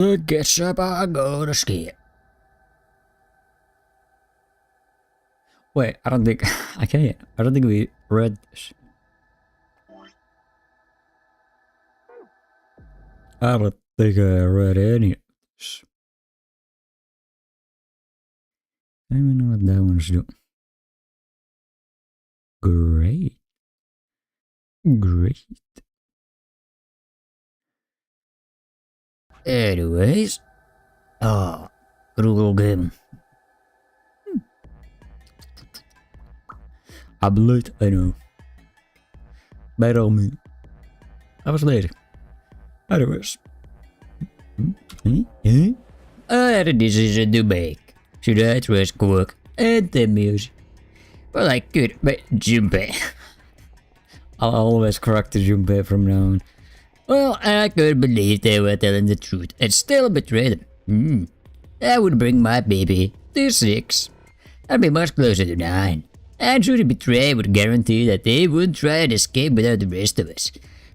The ketchup I gonna skip. Wait, I don't think I can't. I don't think we read this. I don't think I read any of this. I don't even know what that one's doing. Great. Great. Anyways. Google game. I'm late, I know. By all means. I was late. Anyways. I had a decision to make. Should I trust Quark and the music? Well, I could, but Junpei. I'll always correct the Junpei from now on. Well, I could believe they were telling the truth and still betray them. That would bring my baby to 6. That'd be much closer to 9. And should betray would guarantee that they wouldn't try and escape without the rest of us.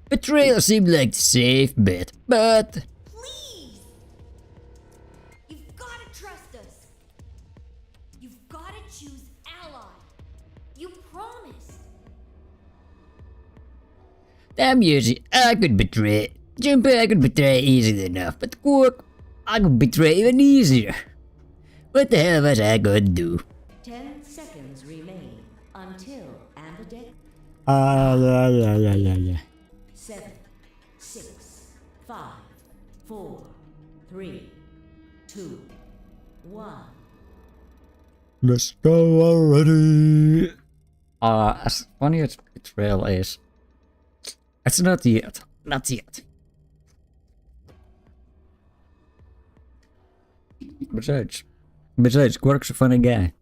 Betrayal seemed like the safe bet, but... Please! You've gotta trust us. You've gotta choose ally. You promised. Damn Yuzi, I could betray. Junpei I could betray easily enough, but Quark, I could betray even easier. What the hell was I gonna do? 10 seconds remain until ambidex. Yeah. 7, 6, 5, 4, 3, 2, 1. Let's go already. As funny as betrayal is, it's not yet. Not yet. Besides, Quark's a funny guy.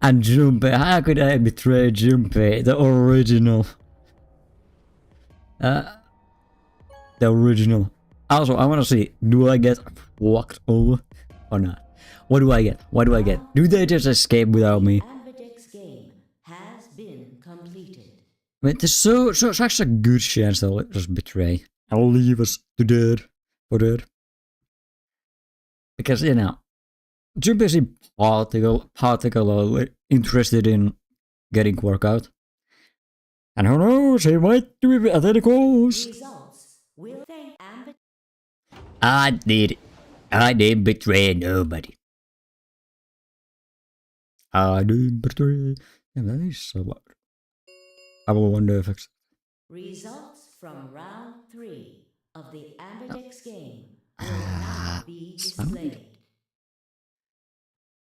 And Junpei, how could I betray Junpei, the original? The original. Also, I want to see, do I get walked over or not? What do I get? What do I get? Do they just escape without me? Ambidex game has been completed. But there's such a good chance they'll just betray and leave us to dead for dead. Because, you know, Junpei is particularly interested in getting Quark out. And who knows, he might do it at any cost. Results will thank Ambidex. I didn't betray nobody. I didn't betray. Yeah, that is so loud. I will wonder if it's... Results from round 3 of the Ambidex game will now be displayed.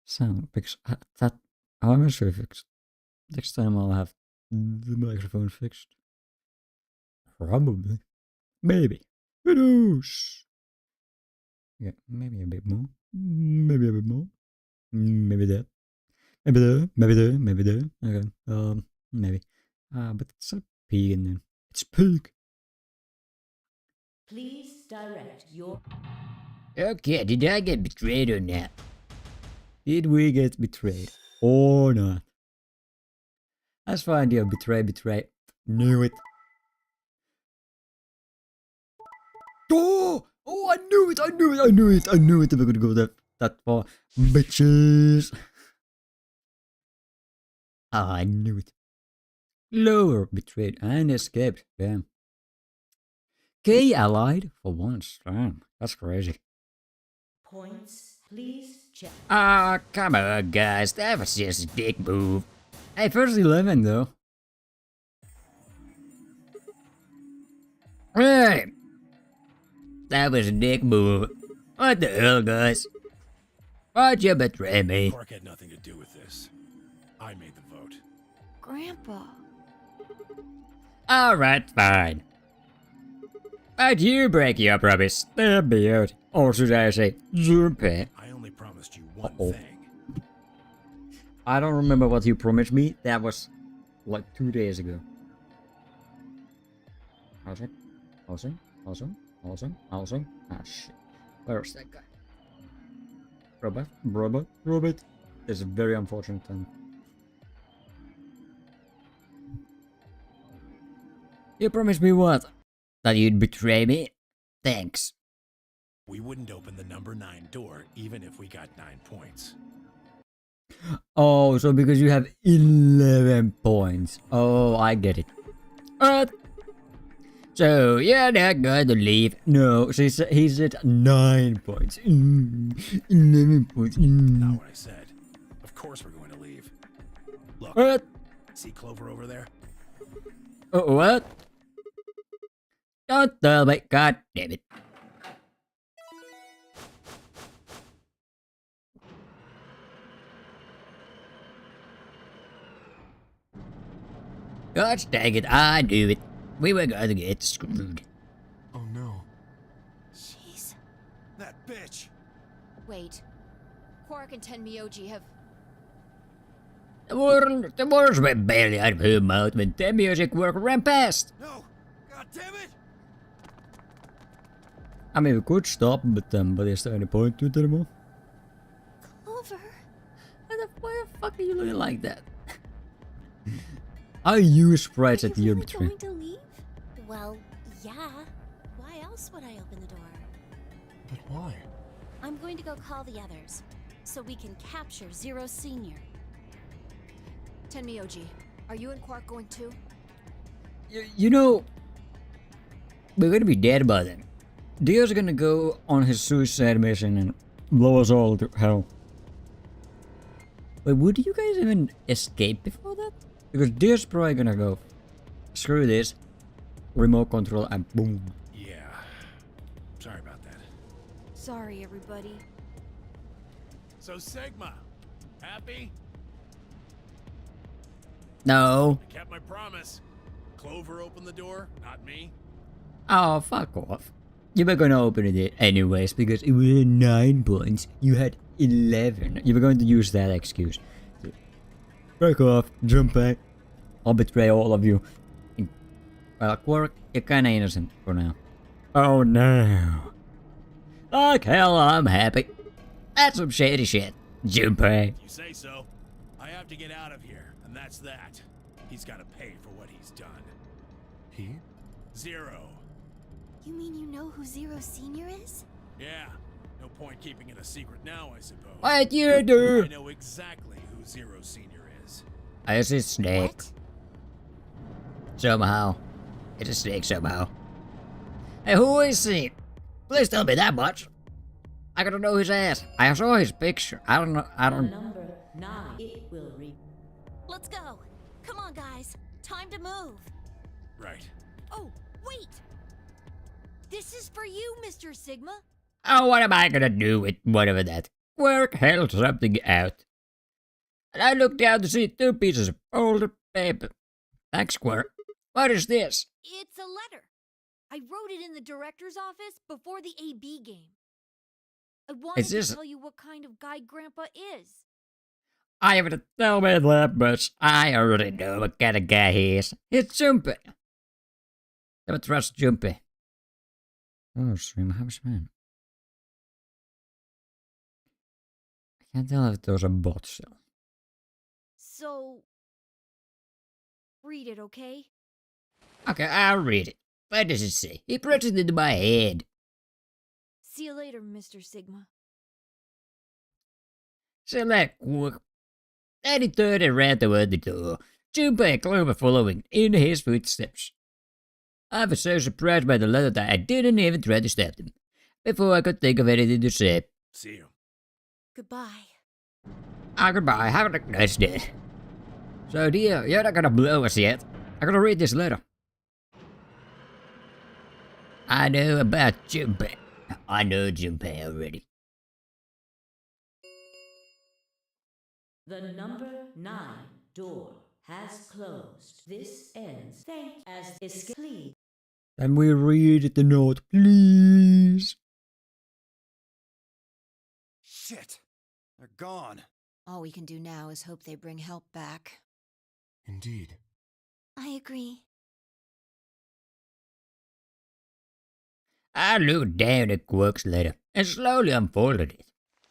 Sound, because that... I'm not sure fixed. Next time I'll have the microphone fixed. Probably. Maybe. Who knows? Yeah, maybe a bit more. Maybe a bit more. Maybe that. Maybe there. Maybe there. Maybe there. Okay. Maybe. But it's a pig in there. It's pig. Please direct your... Okay, did I get betrayed or not? Did we get betrayed or not? Let's find you. Betray. Knew it. Oh! Oh, I knew it. If I could go that far. Bitches. I knew it. Lower, betrayed, and escaped. Damn. K allied for once. Damn, that's crazy. points, please check. Come on, guys. That was just a dick move. Hey, first 11, though. Hey! That was a dick move. What the hell, guys? Why'd you betray me? Quark had nothing to do with this. I made the vote. Grandpa. Alright, fine. But you break your promise, stab me out. Or should I say, Junpei? I only promised you one Uh-oh. thing. I don't remember what you promised me. That was like 2 days ago. Awesome. Ah, shit. Where's that guy? Robert. It's a very unfortunate time. You promised me what? That you'd betray me? Thanks. We wouldn't open the number 9 door even if we got 9 points. Oh, so because you have 11 points. Oh, I get it. So you're not going to leave? No, he said 9 points. 11 points. Not what I said. Of course we're going to leave. Look, What? see Clover over there? What? Don't tell me. God damn it. Gosh dang it, I knew it. We were going to get screwed. Oh no. Jeez. That bitch! Wait. Quark and Tenmyoji have... The words were barely out of her mouth when the music work ran past. No! God damn it! I mean, we could stop, but is there any point to it anymore? Clover. Why the fuck are you looking like that? Are you surprised at the year Really between? going to leave? Well, yeah. Why else would I open the door? But why? I'm going to go call the others, so we can capture Zero Senior. Tenmyoji, are you and Quark going too? You know, we're gonna be dead by then. Dio's gonna go on his suicide mission and blow us all to hell. But would you guys even escape before that? Because Dio's probably gonna go, screw this, remote control and boom. Yeah. Sorry about that. Sorry, everybody. So Sigma, happy? No. I kept my promise. Clover opened the door, not me. Oh, fuck off. You were gonna open it anyways because it was 9 points. You had 11. You were going to use that excuse. Break off, jump back. I'll betray all of you. Well, Quark, you're kinda innocent for now. Oh no. Like hell, I'm happy. That's some shady shit. Junpei. You say so. I have to get out of here, and that's that. He's gotta pay for what he's done. He? Zero. You mean you know who Zero Senior is? Yeah. No point keeping it a secret now, I suppose. What you do? I know exactly who Zero Senior is. I see snake. What? Somehow. It's a snake somehow. Hey, who is he? Please tell me that much. I gotta know his ass. I saw his picture. I don't know. I don't. Number 9. It will read. Let's go. Come on, guys. Time to move. Right. Oh, wait! This is for you, Mr. Sigma. Oh, what am I gonna do with whatever that? Quark held something out. And I looked down to see 2 pieces of folded paper. Thanks, Quark. What is this? It's a letter. I wrote it in the director's office before the AB game. I wanted Is this- to tell you what kind of guy Grandpa is. I have to tell me that much. I already know what kind of guy he is. It's Junpei. Never trust Junpei. Oh, stream house man. I can't tell if those are bots still. So, read it, okay? Okay, I'll read it. What does it say? He pressed it into my head. See you later, Mr. Sigma. Select Quark. Then he turned and ran toward the door. Junpei and Clover following in his footsteps. I was so surprised by the letter that I didn't even try to stop them. Before I could think of anything to say. See you. Goodbye. Goodbye, have a nice day. So dear, you're not gonna blow us yet. I'm gonna read this letter. I know about Junpei. I know Junpei already. The number 9 door has closed. This ends. Thank as escape. Can we read the note, please? Shit. They're gone. All we can do now is hope they bring help back. Indeed. I agree. I looked down at Quark's letter and slowly unfolded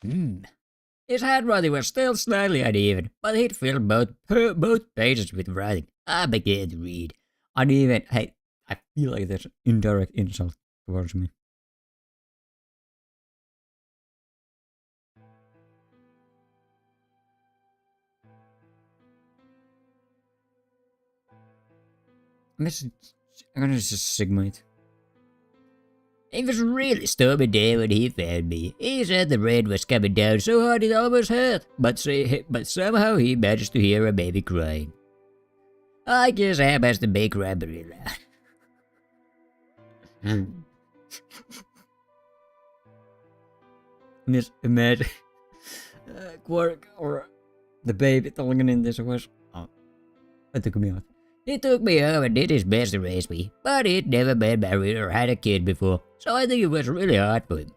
it. His handwriting was still slightly uneven, but he'd filled both pages with writing. I began to read. Uneven. Hey, I feel like there's an indirect insult towards me. I'm gonna just segment. It was a really stormy day when he found me. He said the rain was coming down so hard it almost hurt, but somehow he managed to hear a baby crying. I guess I must have been cranberry loud. Miss, imagine Quark or the baby talking in this was. Oh, it took me off. He took me home and did his best to raise me, but he'd never been married or had a kid before, so I think it was really hard for him.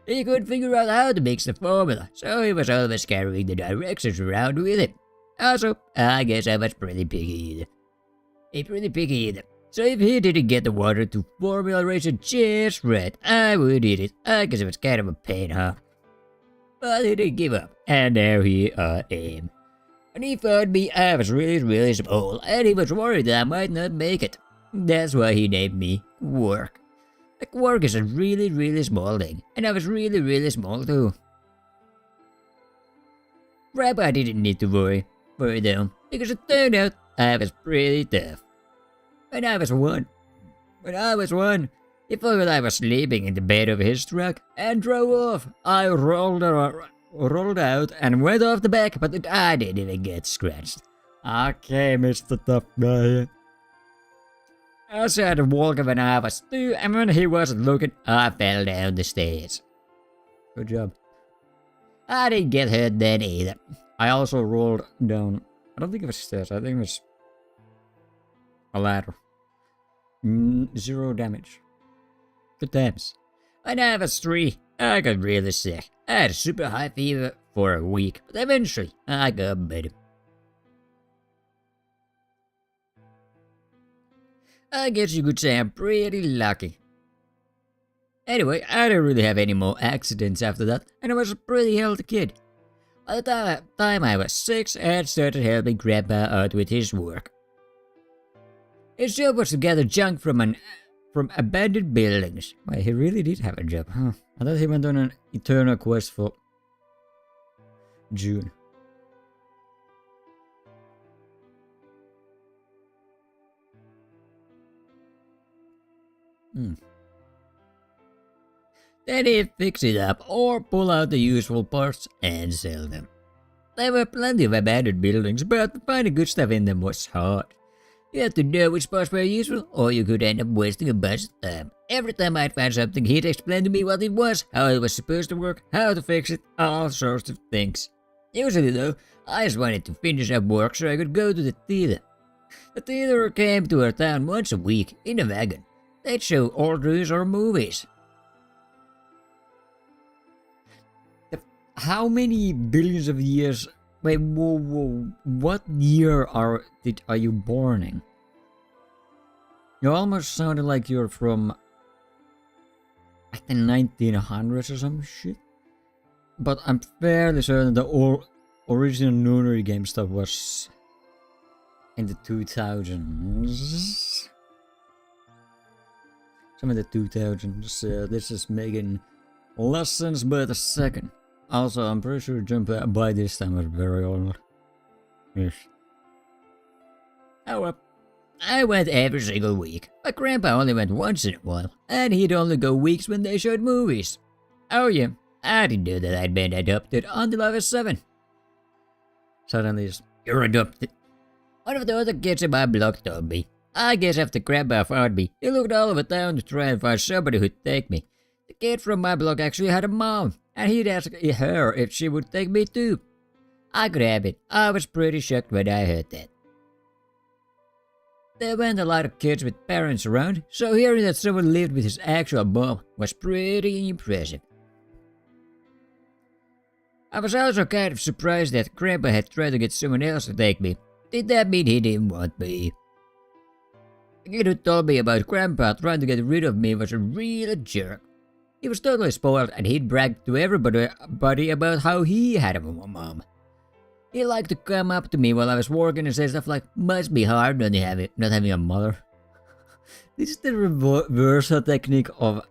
He couldn't figure out how to mix the formula, so he was always carrying the directions around with him. Also, I guess I was pretty picky either. So if he didn't get the water to formula ration just right, I would eat it. I guess it was kind of a pain, huh? But he didn't give up, and now here I am. When he found me, I was really small, and he was worried that I might not make it. That's why he named me Quark. A quark is a really small thing, and I was really small too. Grandpa didn't need to worry though, because it turned out I was pretty tough. When I was one, he thought I was sleeping in the bed of his truck and drove off. I rolled out and went off the back, but I didn't even get scratched. Okay, Mr. Tough Guy. I saw the walker when I was 2, and when he wasn't looking, I fell down the stairs. Good job. I didn't get hurt then either. I also rolled down. I don't think it was stairs. I think it was a ladder. 0 damage. Good times. When I was 3, I got really sick. I had a super high fever for a week, but eventually I got better. I guess you could say I'm pretty lucky. Anyway, I didn't really have any more accidents after that, and I was a pretty healthy kid. By the time I was 6, I had started helping Grandpa out with his work. His job was to gather junk from abandoned buildings. Wait, he really did have a job, huh? I thought he went on an eternal quest for June. Then he'd fix it up or pull out the useful parts and sell them. There were plenty of abandoned buildings, but finding good stuff in them was hard. You had to know which parts were useful, or you could end up wasting a bunch of time. Every time I'd find something, he'd explain to me what it was, how it was supposed to work, how to fix it, all sorts of things. Usually though, I just wanted to finish up work so I could go to the theater. The theater came to our town once a week, in a wagon. They'd show old news or movies. How many billions of years? Wait, whoa. What year are you born in? You almost sounded like you're from like the 1900s or some shit. But I'm fairly certain the original NONARY game stuff was in the 2000s. Some of the 2000s. This is making less sense by the second. Also, I'm pretty sure Jump by this time was very old. Yes. Oh well. I went every single week. My grandpa only went once in a while, and he'd only go weeks when they showed movies. Oh yeah, I didn't know that I'd been adopted until I was 7. Suddenly, you're adopted. One of the other kids in my block told me. I guess after grandpa found me, he looked all over town to try and find somebody who'd take me. The kid from my block actually had a mom, and he'd asked her if she would take me too. I grabbed it. I was pretty shocked when I heard that. There weren't a lot of kids with parents around, so hearing that someone lived with his actual mom was pretty impressive. I was also kind of surprised that Grandpa had tried to get someone else to take me. Did that mean he didn't want me? The kid who told me about Grandpa trying to get rid of me was a real jerk. He was totally spoiled, and he'd brag to everybody about how he had a mom. He liked to come up to me while I was working and say stuff like, "Must be hard not having a mother." This is the reversal technique of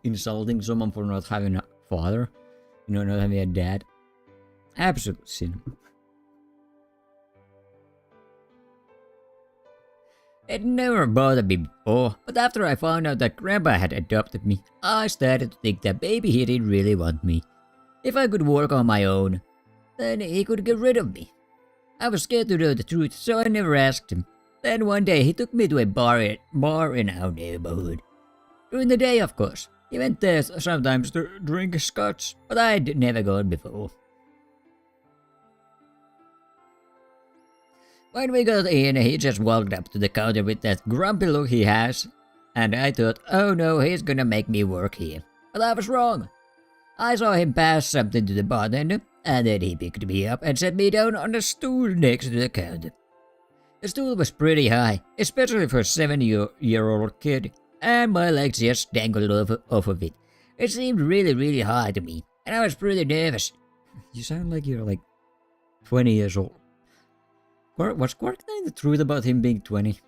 insulting someone for not having a father. You know, not having a dad. Absolute sin. It never bothered me before, but after I found out that Grandpa had adopted me, I started to think that maybe he didn't really want me. If I could work on my own, then he could get rid of me. I was scared to know the truth, so I never asked him. Then one day he took me to a bar in our neighborhood. During the day, of course. He went there sometimes to drink scotch, but I'd never gone before. When we got in, he just walked up to the counter with that grumpy look he has, and I thought, oh no, he's gonna make me work here. But I was wrong. I saw him pass something to the bartender, and then he picked me up and set me down on the stool next to the counter. The stool was pretty high, especially for a 7-year-old kid, and my legs just dangled off of it. It seemed really high to me, and I was pretty nervous. You sound like you're like 20 years old. Was Quark telling the truth about him being 20?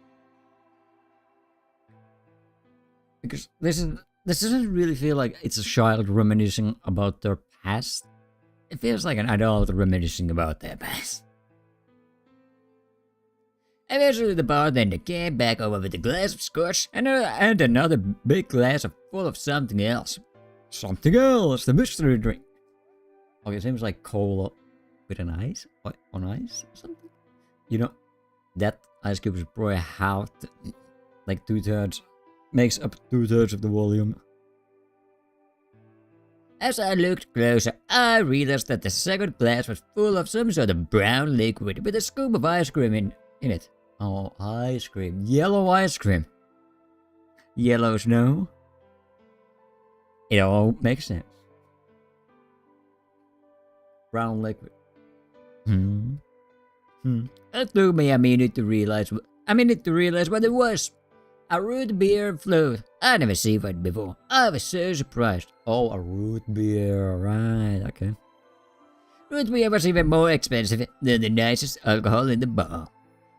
Because this doesn't really feel like it's a child reminiscing about their past. It feels like an adult reminiscing about their past. Eventually the bartender came back over with a glass of scotch and another big glass full of something else. Something else, the mystery drink. Okay, it seems like cola with an ice? What, on ice or something? You know, that ice cube is probably half, like 2/3, makes up 2/3 of the volume. As I looked closer, I realized that the second glass was full of some sort of brown liquid with a scoop of ice cream in it. Oh, ice cream. Yellow ice cream. Yellow snow. It all makes sense. Brown liquid. It took me a minute to realize what it was. A root beer float. I'd never seen one before. I was so surprised. Oh, a root beer. Right, okay. Root beer was even more expensive than the nicest alcohol in the bar.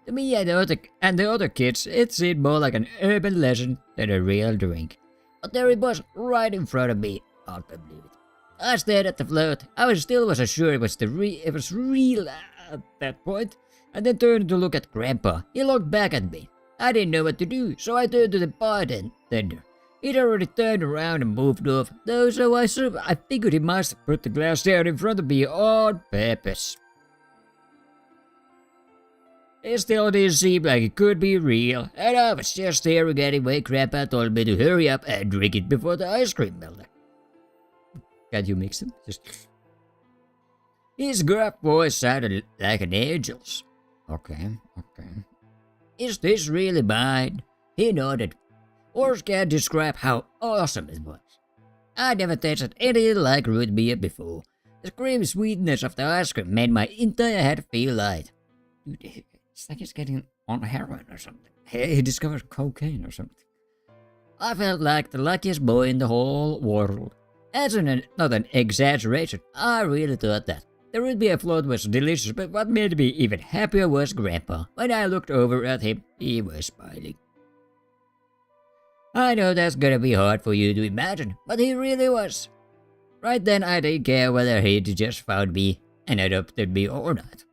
To me and the other kids, it seemed more like an urban legend than a real drink. But there it was, right in front of me. I couldn't believe it. I stared at the float. I wasn't sure it was real at that point, and then turned to look at Grandpa. He looked back at me. I didn't know what to do, so I turned to the bartender. He'd already turned around and moved off, though, so I figured he must have put the glass down in front of me on purpose. It still didn't seem like it could be real, and I was just staring at him when Grandpa told me to hurry up and drink it before the ice cream melted. Can't you mix them? His gruff voice sounded like an angel's. Okay. Is this really mine? He nodded. Words can't describe how awesome it was. I'd never tasted anything like root beer before. The creamy sweetness of the ice cream made my entire head feel light. Dude, it's like he's getting on heroin or something. He discovered cocaine or something. I felt like the luckiest boy in the whole world. That's not an exaggeration. I really thought that. The root beer float was delicious, but what made me even happier was Grandpa. When I looked over at him, he was smiling. I know that's gonna be hard for you to imagine, but he really was. Right then, I didn't care whether he'd just found me and adopted me or not.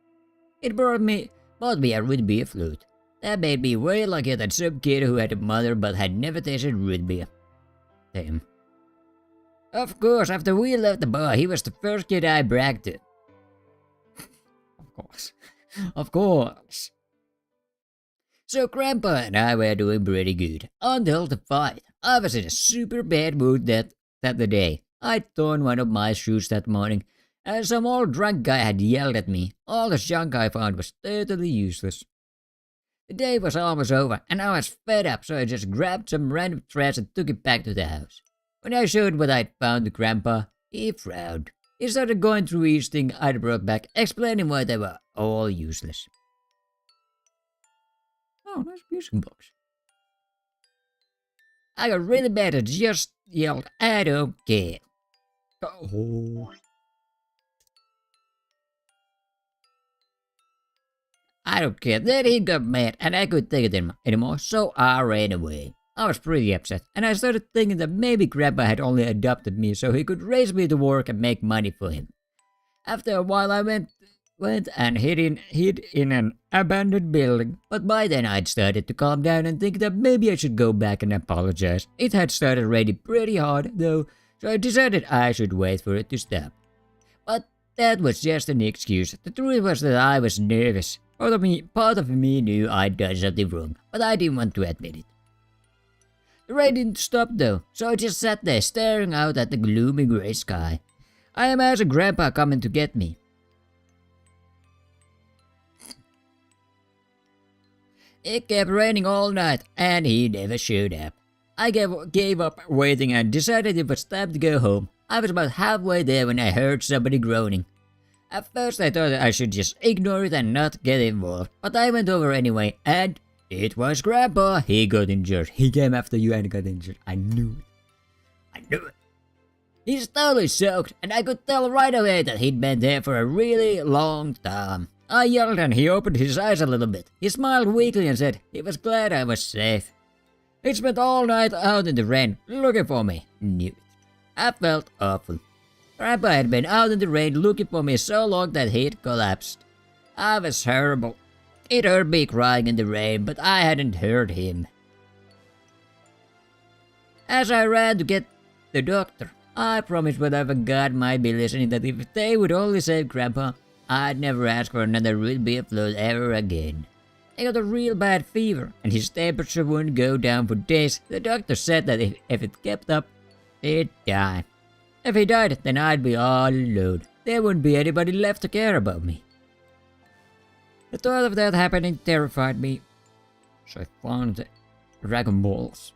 It bought me a root beer float. That made me way luckier than some kid who had a mother but had never tasted root beer. Damn. Of course, after we left the bar, he was the first kid I bragged to. Of course. So Grandpa and I were doing pretty good, until the fight. I was in a super bad mood that the day. I'd torn one of my shoes that morning, and some old drunk guy had yelled at me. All the junk I found was totally useless. The day was almost over, and I was fed up, so I just grabbed some random trash and took it back to the house. When I showed what I'd found to Grandpa, he frowned. He started going through each thing I'd brought back, explaining why they were all useless. Oh, nice music box. I got really mad and just yelled, I don't care. Oh. I don't care. Then he got mad and I couldn't take it anymore, so I ran away. I was pretty upset, and I started thinking that maybe Grandpa had only adopted me so he could raise me to work and make money for him. After a while, I went went and hid in an abandoned building. But by then I'd started to calm down and think that maybe I should go back and apologize. It had started raining pretty hard though, so I decided I should wait for it to stop. But that was just an excuse. The truth was that I was nervous. Part of me knew I'd done something wrong, but I didn't want to admit it. The rain didn't stop though, so I just sat there staring out at the gloomy grey sky. I imagined Grandpa coming to get me. It kept raining all night, and he never showed up. I gave up waiting and decided it was time to go home. I was about halfway there when I heard somebody groaning. At first I thought I should just ignore it and not get involved, but I went over anyway, and it was Grandpa. He got injured. He came after you and got injured. I knew it. I knew it. He's totally soaked, and I could tell right away that he'd been there for a really long time. I yelled and he opened his eyes a little bit. He smiled weakly and said he was glad I was safe. He'd spent all night out in the rain looking for me. Knew it. I felt awful. Grandpa had been out in the rain looking for me so long that he'd collapsed. I was horrible. It hurt me crying in the rain, but I hadn't hurt him. As I ran to get the doctor, I promised whatever God might be listening that if they would only save Grandpa, I'd never ask for another root beer float ever again. He got a real bad fever, and his temperature wouldn't go down for days. The doctor said that if it kept up, he'd die. If he died, then I'd be all alone. There wouldn't be anybody left to care about me. The thought of that happening terrified me, so I found the Dragon Balls.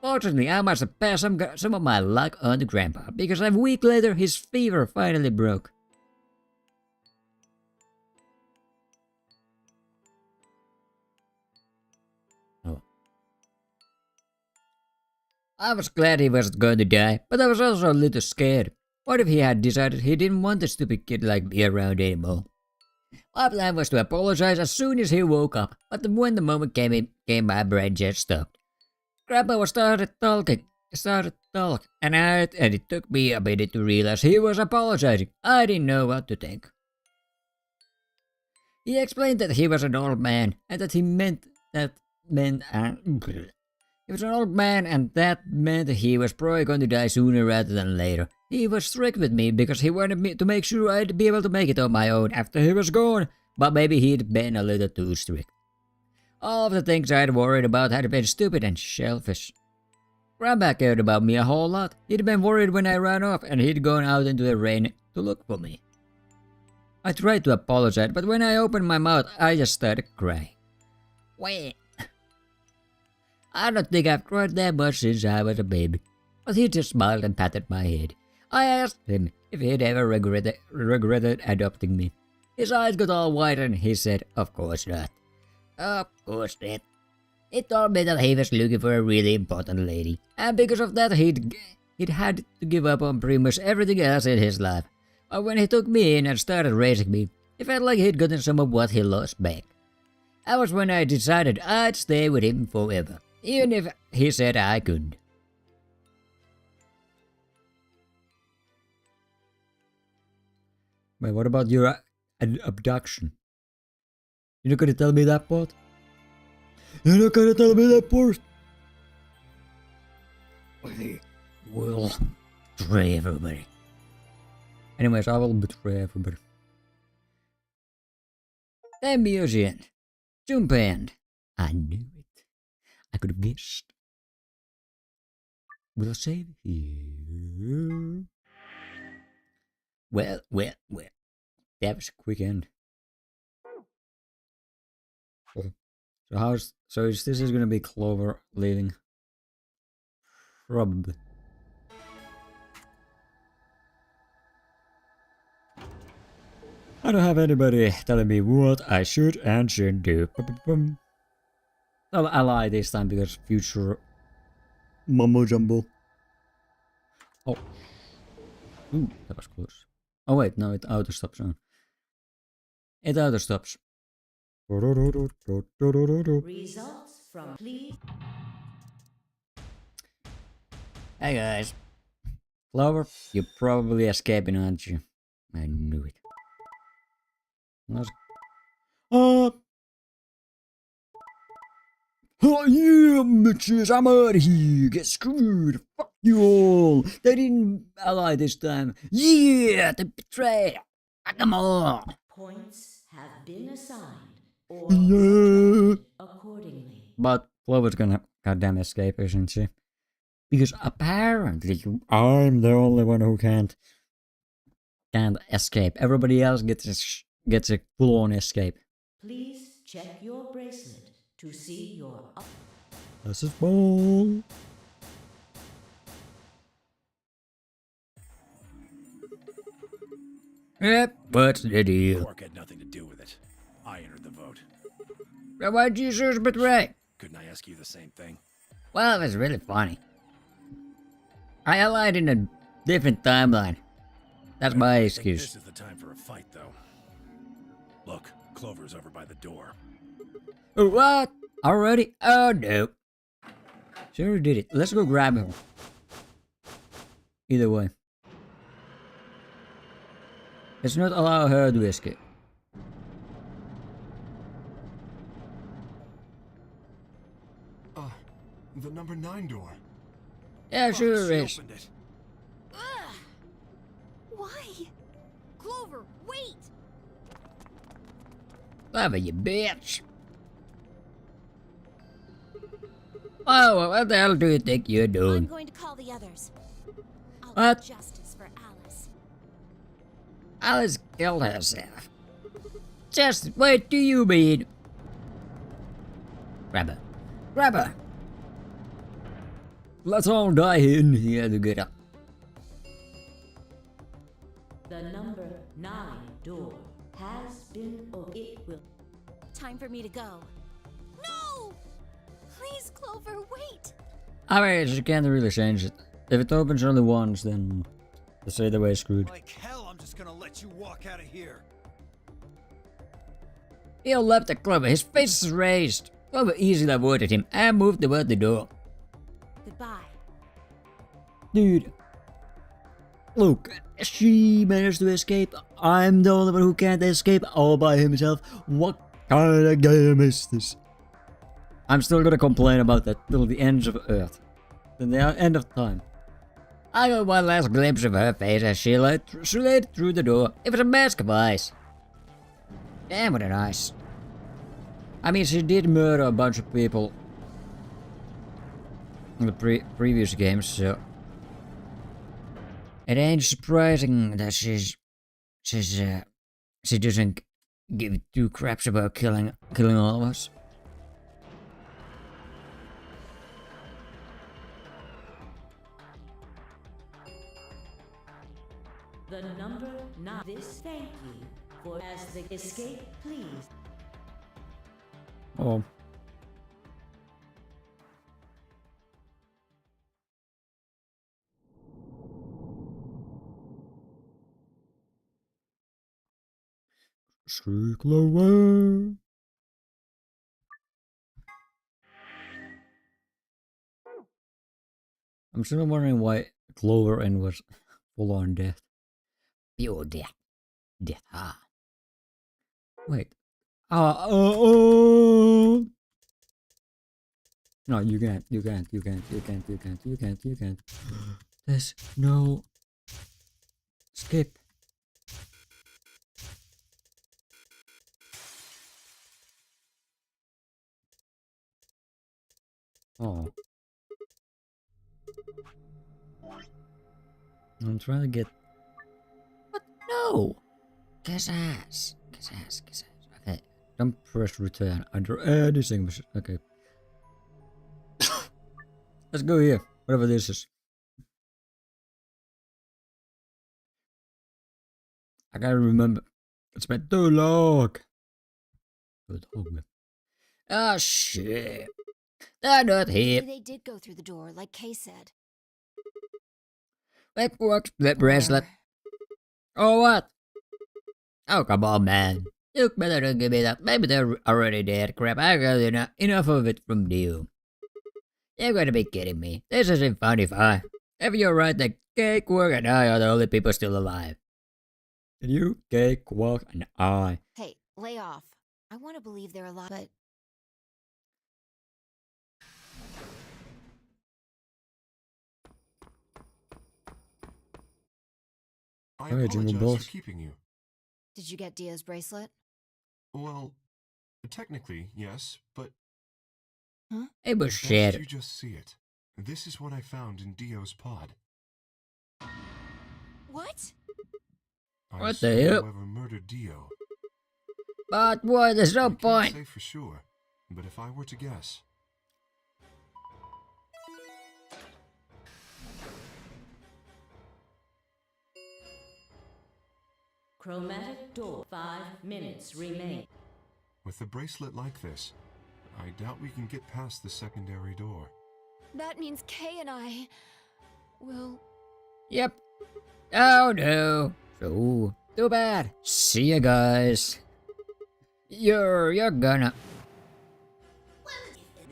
Fortunately, I must have passed some of my luck on to Grandpa, because a week later his fever finally broke. I was glad he wasn't going to die, but I was also a little scared. What if he had decided he didn't want a stupid kid like me around anymore? My plan was to apologize as soon as he woke up, but when the moment came, my brain just stopped. Grandpa started talking, and it took me a minute to realize he was apologizing. I didn't know what to think. He explained that he was an old man, and that he was an old man, and that meant he was probably going to die sooner rather than later. He was strict with me because he wanted me to make sure I'd be able to make it on my own after he was gone, but maybe he'd been a little too strict. All of the things I'd worried about had been stupid and selfish. Grandpa cared about me a whole lot. He'd been worried when I ran off, and he'd gone out into the rain to look for me. I tried to apologize, but when I opened my mouth, I just started crying. Wait. I don't think I've cried that much since I was a baby. But he just smiled and patted my head. I asked him if he'd ever regretted adopting me. His eyes got all wide and he said, "Of course not." Of course not. He told me that he was looking for a really important lady, and because of that he'd had to give up on pretty much everything else in his life. But when he took me in and started raising me, it felt like he'd gotten some of what he lost back. That was when I decided I'd stay with him forever, even if he said I couldn't. Wait, what about your abduction? You're not gonna tell me that part? You're not gonna tell me that part? We will betray everybody. Anyways, I will betray everybody. The museum. Jump in. I knew it. I could have guessed. We'll save you. Well. That was a quick end. So this is gonna be Clover leaving? Probably. I don't have anybody telling me what I should and shouldn't do. I lied this time because future mumbo jumbo. Oh. Ooh, that was close. Oh wait, no, it auto stops on. It auto stops. Results from please. Hey guys. Clover, you're probably escaping, aren't you? I knew it. Let's... Oh yeah, bitches, I'm out of here. Get screwed. Fuck you all. They didn't ally this time. Yeah, they betrayed. Come on. Points have been assigned or Yeah. subtracted accordingly. But Clover's gonna goddamn escape, isn't she? Because apparently I'm the only one who can't escape. Everybody else gets a full-on escape. Please check your bracelet to see your up. This is ball. Yep, what's the deal? Quark had nothing to do with it. I entered the vote. Why'd you choose betray? Couldn't I ask you the same thing? Well, it was really funny. I allied in a different timeline. That's my I think excuse. this is the time for a fight, though. Look, Clover's over by the door. What? Already? Oh no. She already did it. Let's go grab her. Either way. Let's not allow her to escape. The number 9 door. Yeah, sure She is. opened it. Ugh. Why? Clover, wait! Clever, you bitch. Oh, what the hell do you think you're I'm doing? going to call the others. I'll What? get justice for Alice. Alice killed herself. Just what do you mean? Grab her. Grab her. Let's all die in here together. The number 9 door has been opened. It will. Time for me to go. No! Please, Clover, wait! I mean, she can't really change it. If it opens only once, then let's say the way screwed. Like hell, I'm just gonna let you walk out of here. He left the Clover. His face is raised. Clover easily avoided him and moved toward the door. Goodbye. Dude. Look, she managed to escape. I'm the only one who can't escape all by himself. What kind of game is this? I'm still gonna complain about that till the end of Earth. Till the end of time. I got one last glimpse of her face as she led through the door. It was a mask of ice. Damn, what a nice. I mean, she did murder a bunch of people in the previous games, so it ain't surprising that she doesn't give two craps about killing all of us. The number 9. This thank you for as the escape, please. Oh. Screw Clover. I'm still wondering why Clover N was full on death. Pure death. Death. Ah. Wait. No, you can't. There's no skip. Oh. I'm trying to get. What? No! Kiss ass. Okay. Don't press return under any signature. Okay. Let's go here. Whatever this is. I gotta remember. It's been too long. Ah, shit. They're not here. Maybe they did go through the door, like Kay said. Like work split bracelet. Oh, what? Oh, come on, man. You better don't give me that. Maybe they're already dead. Crap, I got enough of it from you. You're gonna be kidding me. This isn't funny, if you're right, then Cake, Work, and I are the only people still alive. And you, Cake, Quack, and I. Hey, lay off. I want to believe they're alive, but I Alright, Jingle apologize Bells. for keeping you. did you get Dio's bracelet? Well, technically, yes, but It was best shared. you just see it. This is what I found in Dio's pod. What? I What the assume hell? whoever murdered Dio. But why, there's I no can't point. say for sure, but if I were to guess, Chromatic door. 5 minutes remain. with a bracelet like this, I doubt we can get past the secondary door. That means Kay and I will. Yep. Oh no. So, too bad. See ya, guys. You're gonna.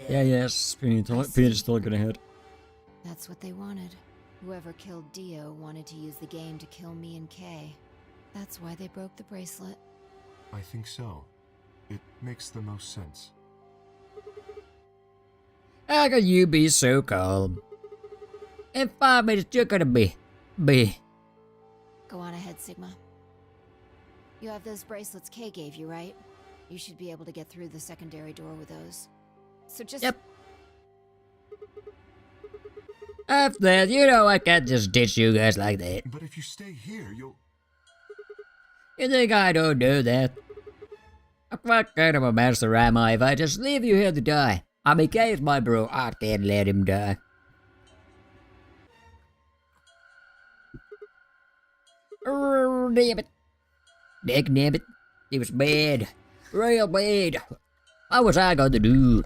Yeah, yes. Peter's still gonna hit. That's what they wanted. Whoever killed Dio wanted to use the game to kill me and Kay. That's why they broke the bracelet. I think so. It makes the most sense. How can you be so calm? In 5 minutes, you're gonna be. Go on ahead, Sigma. You have those bracelets Kay gave you, right? You should be able to get through the secondary door with those. So just. Yep. After that, you know I can't just ditch you guys like that. But if you stay here, you'll... You think I don't know that? What kind of a master am I if I just leave you here to die? I mean, Kay's my bro, I can't let him die. Oh, damn it. Damn it. It was bad. Real bad. What was I going to do?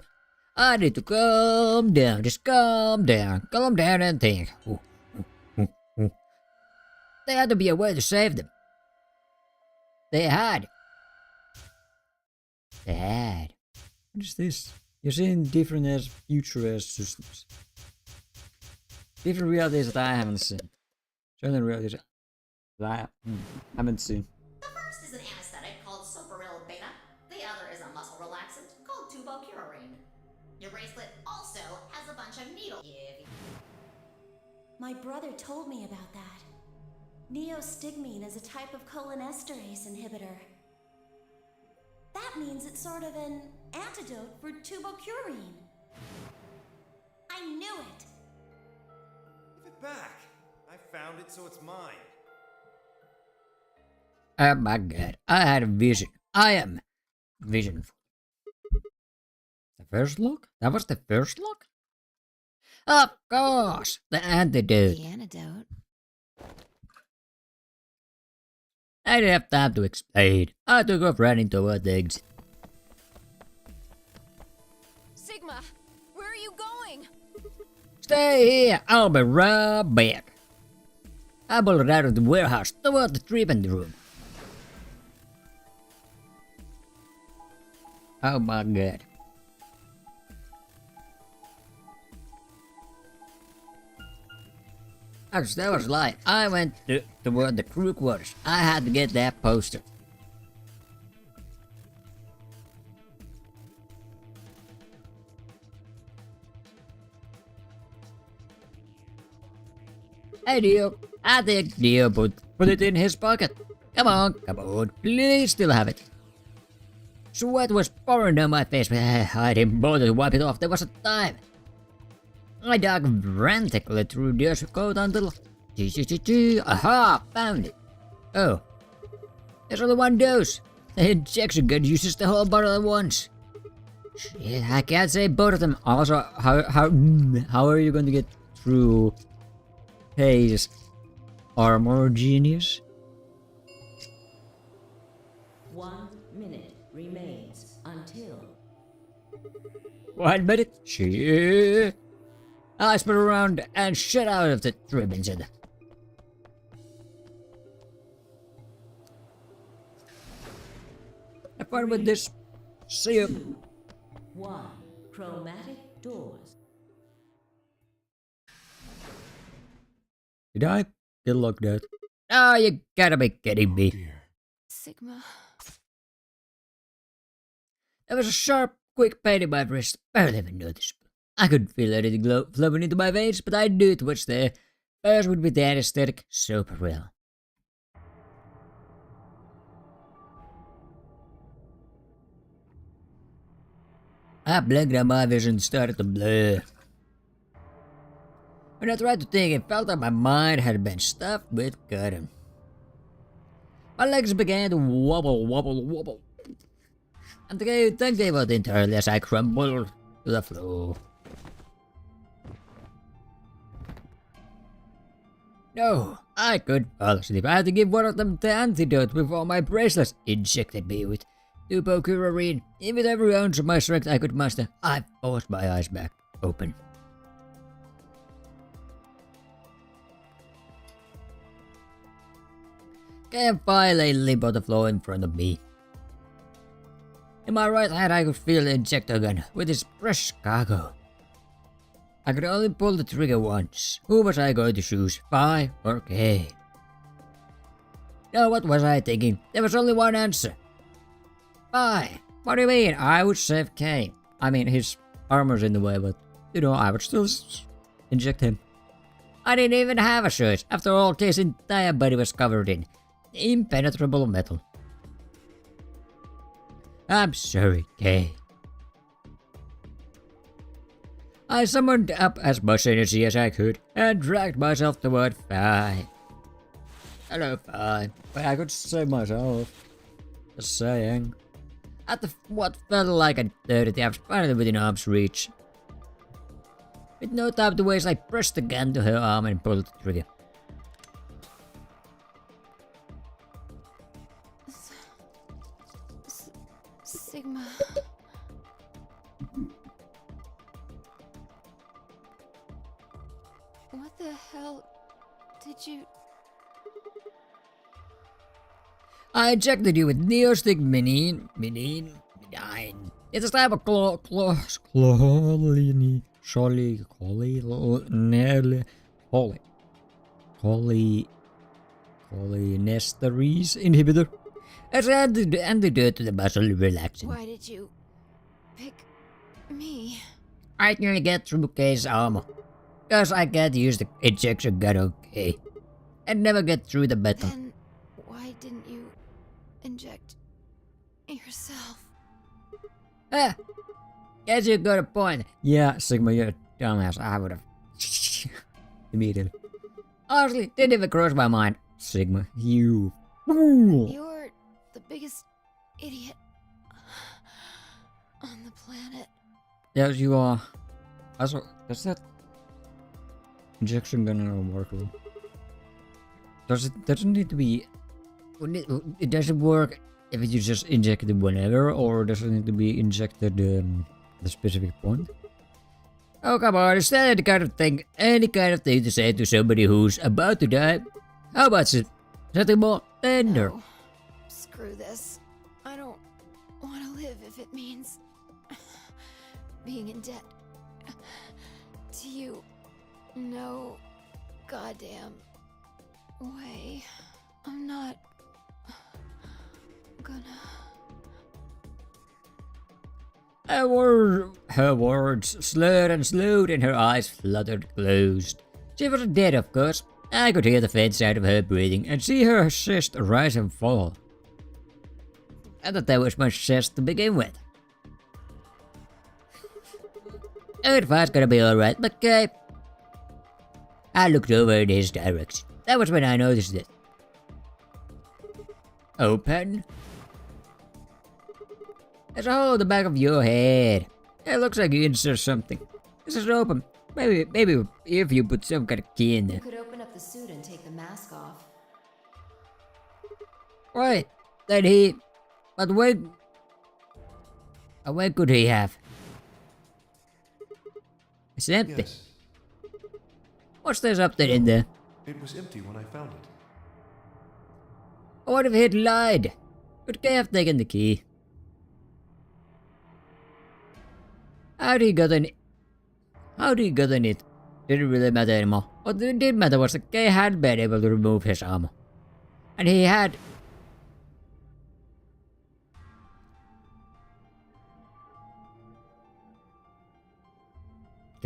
I need to calm down. Just calm down. Calm down and think. There had to be a way to save them. They had. What is this? You're seeing different as future as systems. Different realities that I haven't seen. Certain realities that I haven't seen. The first is an anesthetic called sulfonyl beta. The other is a muscle relaxant called tubocurarine. Your bracelet also has a bunch of needles. My brother told me about that. Neostigmine is a type of cholinesterase inhibitor. That means it's sort of an antidote for tubocurarine. I knew it! Give it back. I found it, so it's mine. Oh my god, I had a vision. I am vision. The first look? That was the first look? Of course, the antidote. The antidote. I didn't have time to explain. I took off running toward the exit. Sigma, where are you going? Stay here, I'll be right back. I bolted out of the warehouse toward the treatment room. Oh my god. Actually, that was a lie. I went toward the crew quarters. I had to get that poster. Hey Dio, I think Dio put it in his pocket. Come on, please still have it. Sweat was pouring down my face, but I didn't bother to wipe it off. There wasn't time. I dug frantically through Dio's coat until... Aha! Found it! Oh. There's only one dose. The injection gun uses the whole bottle at once. Shit, I can't say both of them. Also, how are you going to get through his armor, genius? 1 minute remains until 1 minute? Shit. I spin around and shut out of the ribbons in. Have fun with this. See you. 1. Chromatic doors. Did I get locked out? Oh, you gotta be kidding Oh me. dear. Sigma. There was a sharp, quick pain in my wrist, barely even noticeable. I could feel anything flowing into my veins, but I knew it was there. First would be the anesthetic, super real. I blinked and my vision started to blur. When I tried to think, it felt like my mind had been stuffed with cotton. My legs began to wobble. And then gave out entirely as I crumbled to the floor. No, I couldn't fall asleep. I had to give one of them the antidote before my bracelets injected me with tubocurarine. Even with every ounce of my strength I could muster, I forced my eyes back open. Campfire lay limp on the floor in front of me. In my right hand I could feel the injector gun with its fresh cargo. I could only pull the trigger once. Who was I going to choose, Phi or K? No, what was I thinking? There was only one answer. Phi. What do you mean? I would save K. I mean, his armor's in the way, but, you know, I would still inject him. I didn't even have a choice. After all, K's entire body was covered in impenetrable metal. I'm sorry, K. I summoned up as much energy as I could and dragged myself toward Phi. Hello, Phi. But I could save myself. Just saying. At what felt like an eternity, I was finally within arm's reach. With no time to waste, I pressed the gun to her arm and pulled the trigger. Sigma. What the hell did you... I injected you with neostigmine. It's a type of cholinesterase inhibitor. It's an antidote to the muscle relaxant. Why did you pick me? I can get through K's armor. Cause I can't use the injection gun on K. And never get through the metal. Then why didn't you inject yourself? Guess you got a point. Yeah, Sigma, you're a dumbass. I would've immediately. Honestly, didn't even cross my mind. Sigma, you fool. You're the biggest idiot on the planet. Yes, you are. Also, does that injection gun work? Doesn't need to be. It doesn't work if you just inject it whenever, or does it need to be injected the specific point? Oh come on, is that any kind of thing to say to somebody who's about to die? How about something more tender? No. Screw this. I don't want to live if it means being in debt to you. No goddamn way. I'm not gonna... Her words slurred and slowed and her eyes fluttered closed. She wasn't dead, of course. I could hear the faint sound of her breathing and see her chest rise and fall. I thought that was my chest to begin with. It was gonna be alright, but I looked over in his direction. That was when I noticed it. Open? There's a hole in the back of your head. It looks like you insert something. This is open. Maybe if you put some kind of key in there. You could open up the suit and take the mask off. Right. Then he... But when could he have? It's empty. Yes, What's there something in there? it was empty when I found it. What if he'd lied? Could Kay have taken the key? How do you get in it? Didn't really matter anymore. What did matter was that Kay had been able to remove his armor. And he had...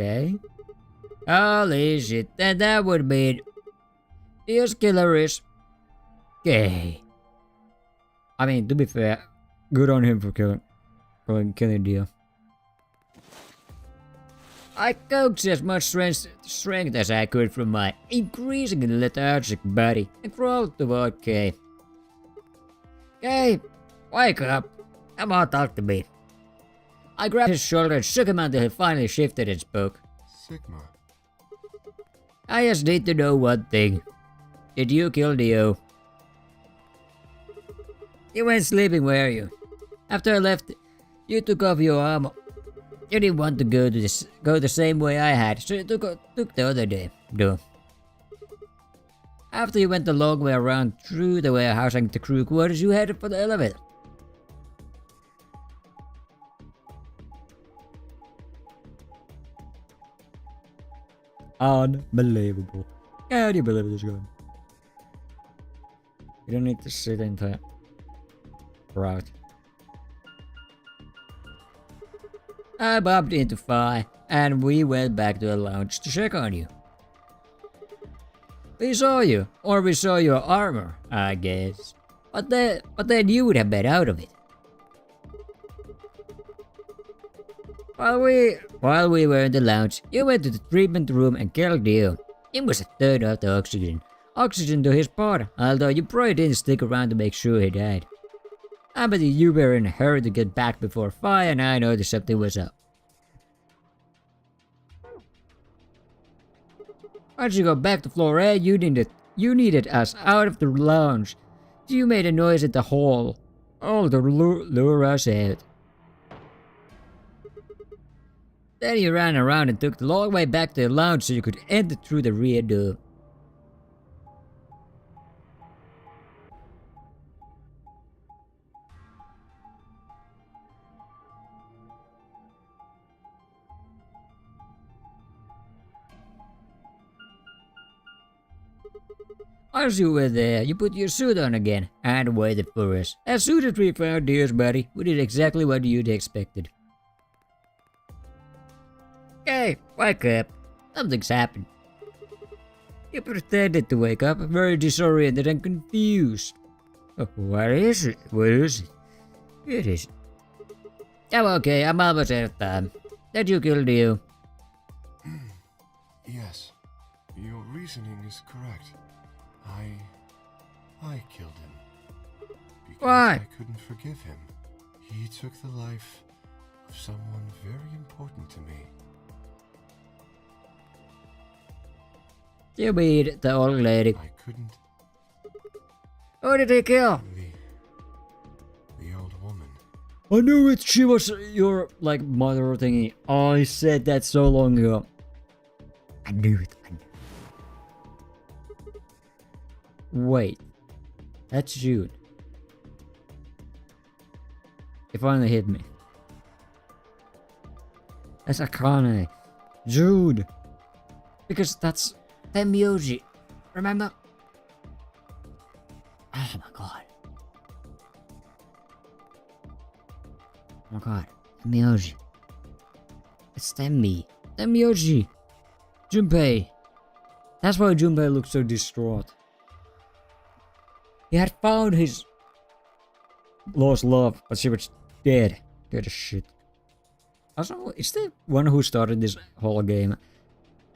Okay. Holy shit, then that would mean this killer is gay. I mean, to be fair, good on him for killing Dio. I coaxed as much strength as I could from my increasingly lethargic body and crawled toward Kay. Kay, wake up. Come on, talk to me. I grabbed his shoulder and shook him until he finally shifted and spoke. Sigma. I just need to know one thing. Did you kill Dio? You went sleeping, were you? After I left, you took off your armor. You didn't want to go the same way I had, so you took the other day, though. After you went the long way around through the warehouse and the crew quarters, you headed for the elevator. Unbelievable. Can you believe this guy? You don't need to sit in the route. I bumped into Phi, and we went back to the lounge to check on you. We saw you, or we saw your armor, I guess. But then you would have been out of it. While we were in the lounge, you went to the treatment room and killed Dio. You must have turned off the oxygen to his part, although you probably didn't stick around to make sure he died. I bet you were in a hurry to get back before Phi and I noticed something was up. Once you got back to floor A, you needed us out of the lounge. So you made a noise at the hall, all to lure us out. Then you ran around and took the long way back to the lounge so you could enter through the rear door. As you were there, you put your suit on again and waited for us. As soon as we found Dio's body, we did exactly what you'd expected. Hey, wake up. Something's happened. You pretended to wake up, very disoriented and confused. Oh, what is it? What is it? It is. I'm okay, I'm almost out of time. Did you kill Dio? Yes. Your reasoning is correct. I killed him. Because Why? I couldn't forgive him. He took the life of someone very important to me. You mean the old lady? I couldn't. Who did he kill? The old woman. I knew it. She was your, mother thingy. I said that so long ago. I knew it. Wait. That's Jude. It finally hit me. That's Akane. Jude. Because that's Temyoji. Remember? Oh my god. Oh my god. Temyoji. It's Temmi. Temyoji. Junpei. That's why Junpei looks so distraught. He had found his lost love, but she was dead. Dead as shit. Also, is the one who started this whole game,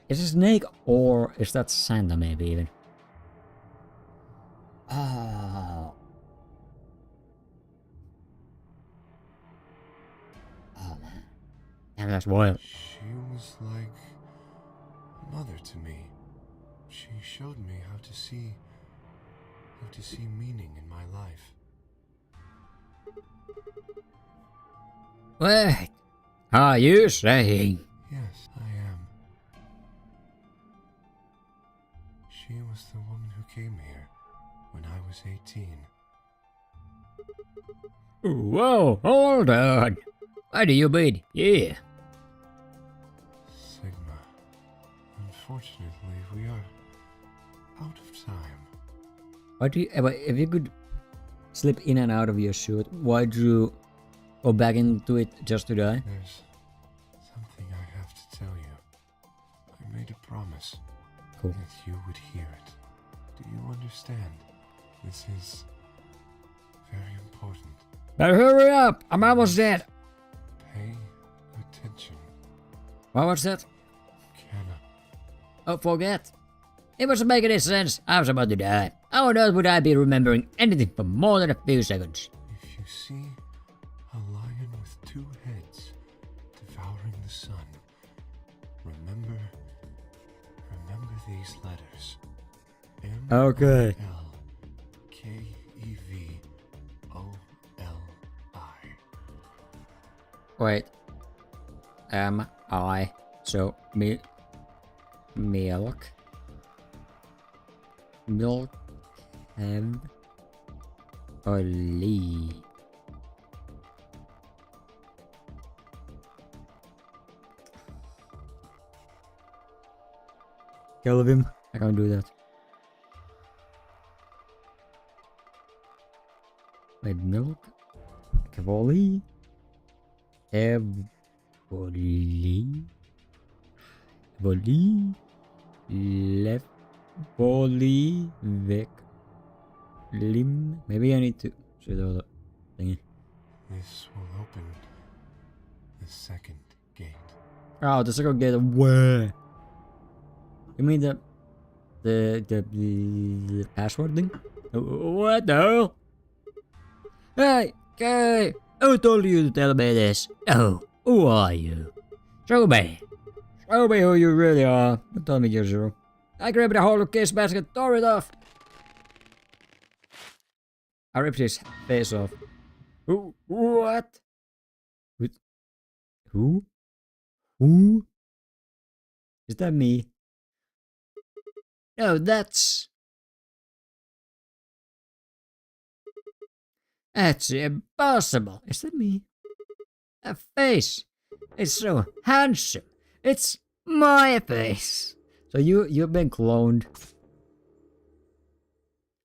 is it Snake or is that Santa maybe even? Oh. Oh man. Damn, that's wild. She was like a mother to me. She showed me how to see meaning in my life. What are you saying? Yes, I am. She was the woman who came here when I was 18. Whoa, hold on. What do you mean? Yeah. Sigma, unfortunately, we are out of time. Why do you, if you could slip in and out of your suit, why'd you go back into it just to die? There's something I have to tell you. promise Cool. that you would hear it. Do you understand? This is very important. Now hurry up! I'm almost dead. Pay attention. What was that? Kenna. Oh, forget. It wasn't making any sense. I was about to die. How on earth would I be remembering anything for more than a few seconds? If you see a lion with two heads devouring the sun, remember these letters. Okay. MILKEVOLI. Wait. I. So, milk. Milk. Oli. Kill him. I can't do that. Wait, milk. Cavoli. Evoli. Voli. Left. Voli. Vic. Lim. Maybe I need to say the other thingy. This will open the second gate. Oh, the second gate. Where? You mean the password thing? What the hell? Hey, okay. Who told you to tell me this? Oh, who are you? Show me. Show me who you really are. Don't tell me you're zero. I grabbed the whole kiss basket, tore it off. I ripped his face off. Who? What? Who? Who? Is that me? No, that's impossible. Is that me? That face. It's so handsome. It's my face. So you've been cloned.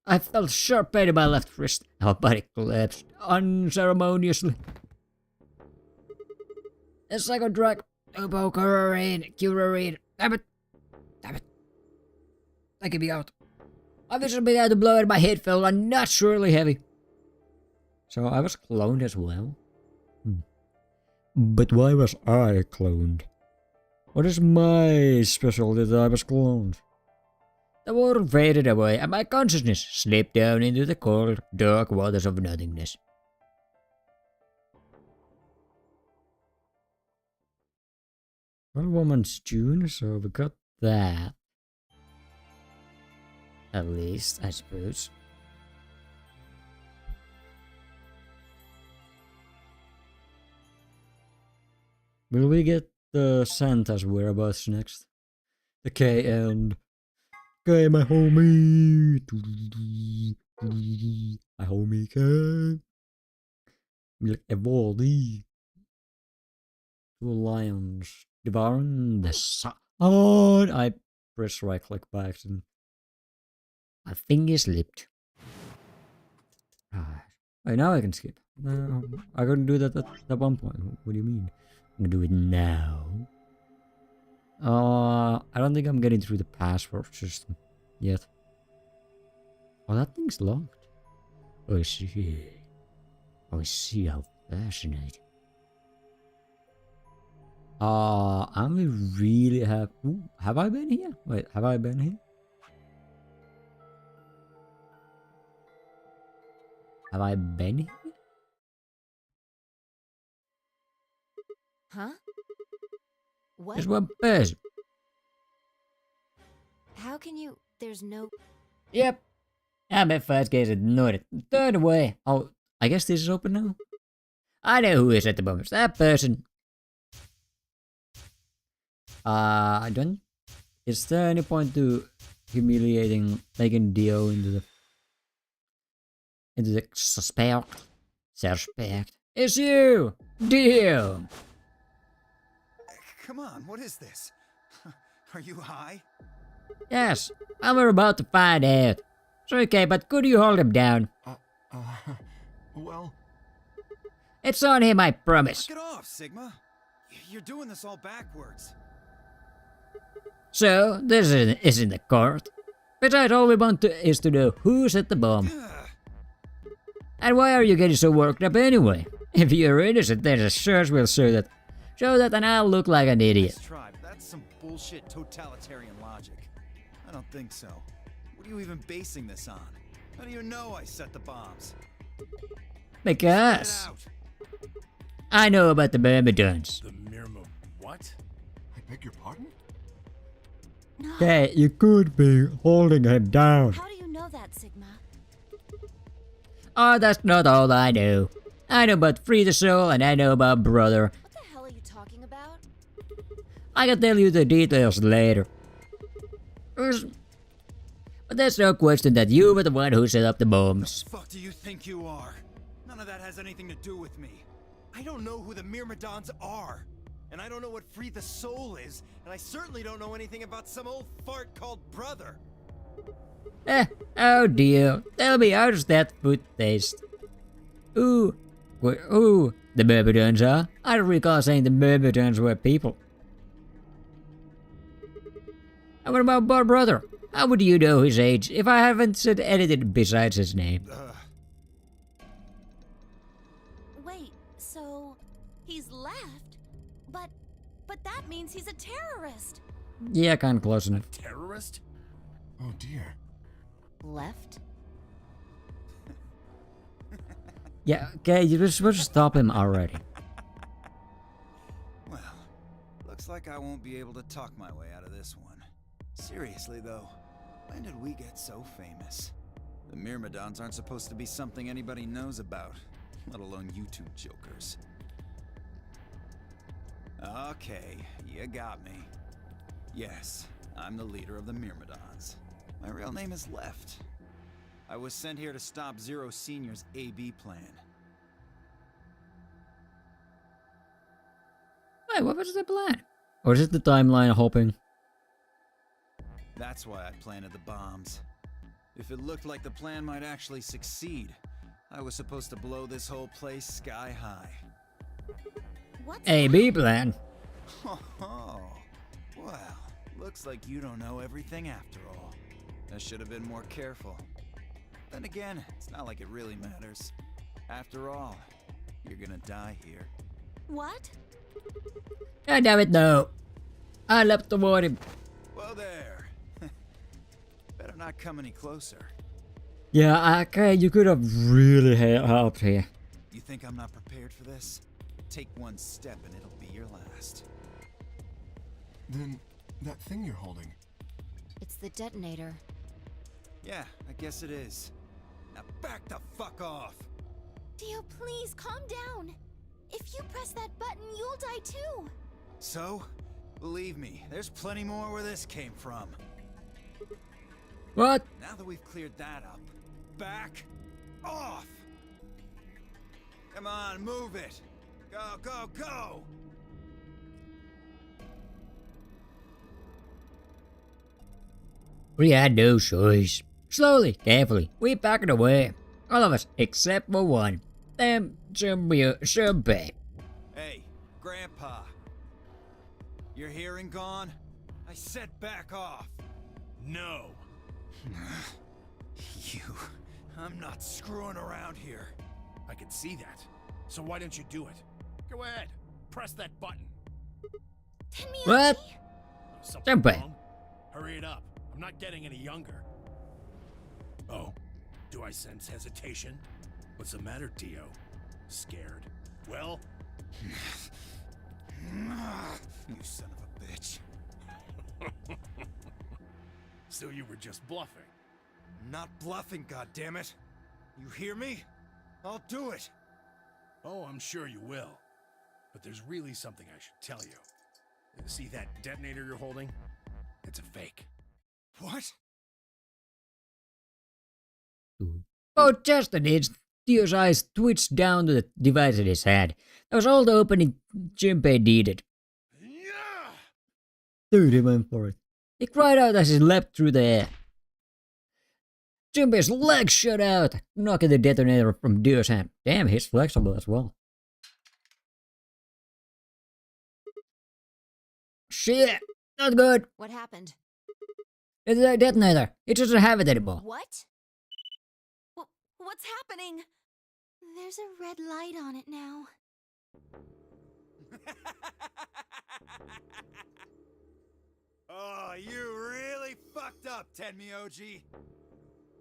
I felt sharp pain in my left wrist. Our body collapsed unceremoniously. The second drug, curarine. Damn it. Taking me out. I visibly began to blow and my head felt unnaturally heavy. So I was cloned as well? But why was I cloned? What is my specialty that I was cloned? The water faded away and my consciousness slipped down into the cold, dark waters of nothingness. Well, woman's tune, so we got that. At least, I suppose. Will we get the Santa's whereabouts next? The K and... K, my homie! My homie K! Milk Evoli. Two lions devouring the sun. Oh, I pressed right click by accident. My finger slipped. Right, now I can skip. I couldn't do that at one point. What do you mean? I'm gonna do it now. I don't think I'm getting through the password system yet. Oh, that thing's locked. Oh, I see. I see, how fascinating. I'm really happy. Ooh, have I been here? Wait, have I been here? Have I been here? Huh? What? There's one person. How can you... There's no... Yep. I bet first guys ignored it. Third away. Oh, I guess this is open now. I know who is at the moment. It's that person. I don't... Is there any point to humiliating, making Dio into the suspect? Suspect. It's you! Dio! Come on, what is this? Are you high? Yes, and we're about to find out. It's okay, but could you hold him down? Well... It's on him, I promise. Knock it off, Sigma. You're doing this all backwards. So, this isn't the court. Besides, all we want is to know who set the bomb. And why are you getting so worked up anyway? If you're innocent, then the search will show that and I'll look like an idiot. Nice try, but that's some bullshit totalitarian logic. I don't think so. What are you even basing this on? How do you know I set the bombs? Because Get out. I know about the Myrmidons. The Mirmo. What? I beg your pardon? No. Okay, you could be holding him down. How do you know that, Sigma? Oh, that's not all I know. I know about Free the Soul and I know about Brother. What the hell are you talking about? I can tell you the details later. But there's no question that you were the one who set up the bombs. Fuck do you think you are? None of that has anything to do with me. I don't know who the Myrmidons are. And I don't know what Free the Soul is. And I certainly don't know anything about some old fart called Brother. Oh dear. Tell me, how does that food taste? Ooh, the Myrmidons are? I don't recall saying the Myrmidons were people. And what about Brother? How would you know his age if I haven't said anything besides his name? Wait, so he's left? But that means he's a terrorist. Yeah, kinda close enough. Terrorist? Oh dear. Left? Yeah, okay, you're supposed to stop him already. Well, looks like I won't be able to talk my way out of this one. Seriously though, when did we get so famous? The Myrmidons aren't supposed to be something anybody knows about, let alone you two jokers. Okay, you got me. Yes, I'm the leader of the Myrmidons. My real name is Left. I was sent here to stop Zero Senior's AB plan. Wait, what was the plan? Or is it the timeline hopping? That's why I planted the bombs. If it looked like the plan might actually succeed, I was supposed to blow this whole place sky high. What's AB plan? Oh, well, looks like you don't know everything after all. I should have been more careful. Then again, it's not like it really matters. After all, you're gonna die here. What? God damn it, no. I left the water. Whoa there. Better not come any closer. Yeah, okay, you could have really helped here. You think I'm not prepared for this? Take one step and it'll be your last. Then that thing you're holding. It's the detonator. Yeah, I guess it is. Now back the fuck off! Dio, please calm down. If you press that button, you'll die too. So, believe me, there's plenty more where this came from. What? Now that we've cleared that up, back off! Come on, move it! Go, go, go! We had no choice. Slowly, carefully, we backed away. All of us, except for one. Them Splapier. Hey, Grandpa. Your hearing gone? I said back off. No. You... I'm not screwing around here. I can see that. So why don't you do it? Go ahead. Press that button. Tenmyuchi? What? Something Junpei. wrong? Hurry it up. I'm not getting any younger. Oh, do I sense hesitation? What's the matter, Dio? Scared? Well? You son of a bitch. So you were just bluffing. Not bluffing, goddammit. You hear me? I'll do it. Oh, I'm sure you will. But there's really something I should tell you. See that detonator you're holding? It's a fake. What? Oh, just an instant. Dio's eyes twitched down to the device in his hand. That was all the opening Junpei needed. Yeah! Dude, he went for it. He cried out as he leapt through the air. Junpei's legs shot out, knocking the detonator from Dio's hand. Damn, he's flexible as well. Shit! Not good. What happened? It's a detonator. It doesn't have it anymore. What? What's happening? There's a red light on it now. Oh, you really fucked up, Tenmyoji.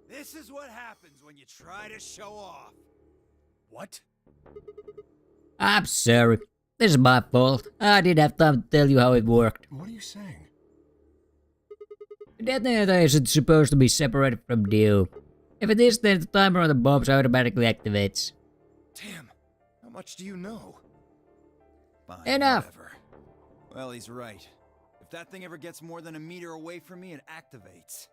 This is what happens when you try to show off. What? I'm sorry. This is my fault. I didn't have time to tell you how it worked. What are you saying? The detonator isn't supposed to be separated from Dio. If it is, then the timer on the bombs automatically activates. Damn, how much do you know? Fine, Enough. whatever. Well, he's right. If that thing ever gets more than a meter away from me, it activates.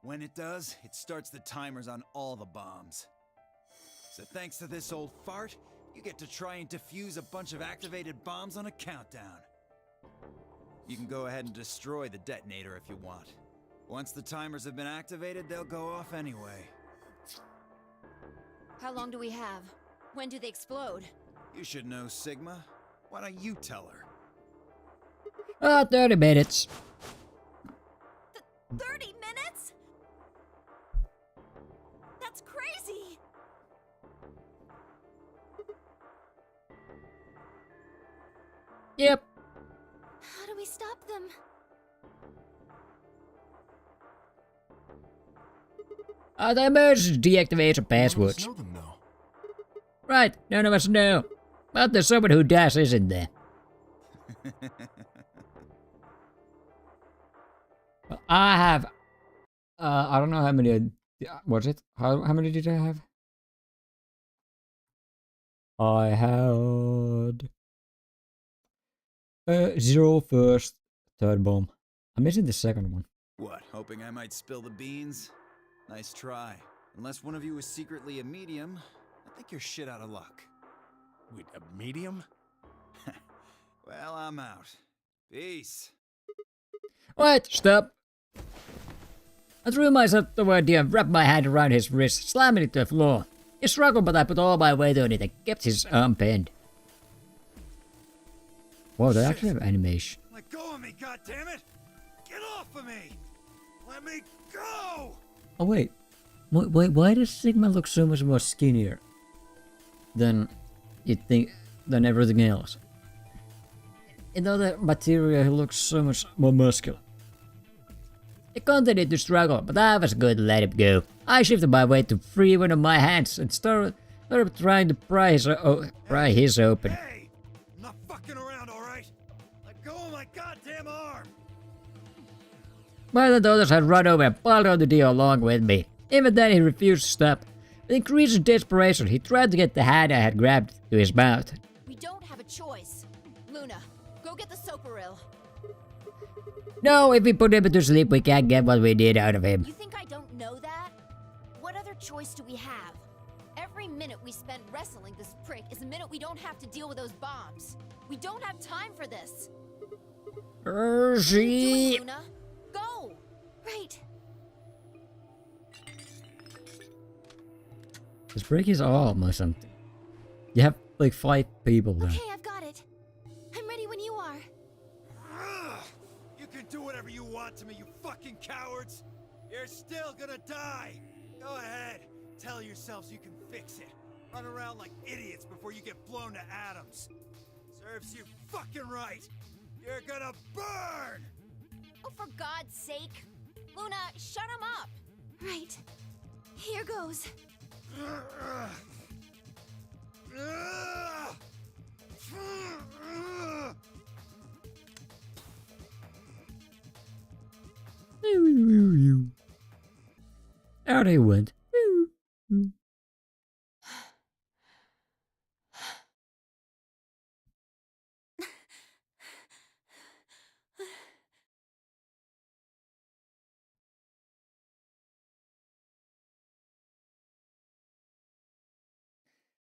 When it does, it starts the timers on all the bombs. So thanks to this old fart, you get to try and defuse a bunch of activated bombs on a countdown. You can go ahead and destroy the detonator if you want. Once the timers have been activated, they'll go off anyway. How long do we have? When do they explode? You should know, Sigma. Why don't you tell her? 30 minutes. 30 minutes? That's crazy! Yep. How do we stop them? The emergency deactivation None of passwords. us know them, though. Right, none of us know. But there's someone who does, isn't there? Well, I have... I don't know how many... Was it? How many did I have? I had... 0 first, third bomb. I'm missing the second one. What, hoping I might spill the beans? Nice try. Unless one of you is secretly a medium, I think you're shit out of luck. Wait, a medium? Well, I'm out. Peace. Wait, stop. I threw myself toward him, wrapped my hand around his wrist, slamming it to the floor. He struggled, but I put all my weight on it and kept his arm pinned. Whoa, they actually have animation. Let go of me, goddammit! Get off of me! Let me go! Oh wait, why does Sigma look so much more skinnier than you think than everything else? In other material, he looks so much more muscular. He continued to struggle, but I was going to let him go. I shifted my weight to free one of my hands and started trying to pry his open. Hey! I'm not fucking around, alright? Let go of my goddamn arm! But the others had run over and piled on the deal along with me. Even then, he refused to stop. With increasing desperation, he tried to get the hand I had grabbed to his mouth. We don't have a choice. Luna, go get the Soparil. No, if we put him to sleep, we can't get what we need out of him. You think I don't know that? What other choice do we have? Every minute we spend wrestling this prick is a minute we don't have to deal with those bombs. We don't have time for this. Do it, Luna. Go! Right. Just break his arm or something. You have like 5 people there. Okay, I've got it. I'm ready when you are. You can do whatever you want to me, you fucking cowards! You're still gonna die! Go ahead, tell yourselves you can fix it. Run around like idiots before you get blown to atoms. Serves you fucking right! You're gonna burn! Oh, for God's sake. Luna, shut him up. Right. Here goes. Out he went.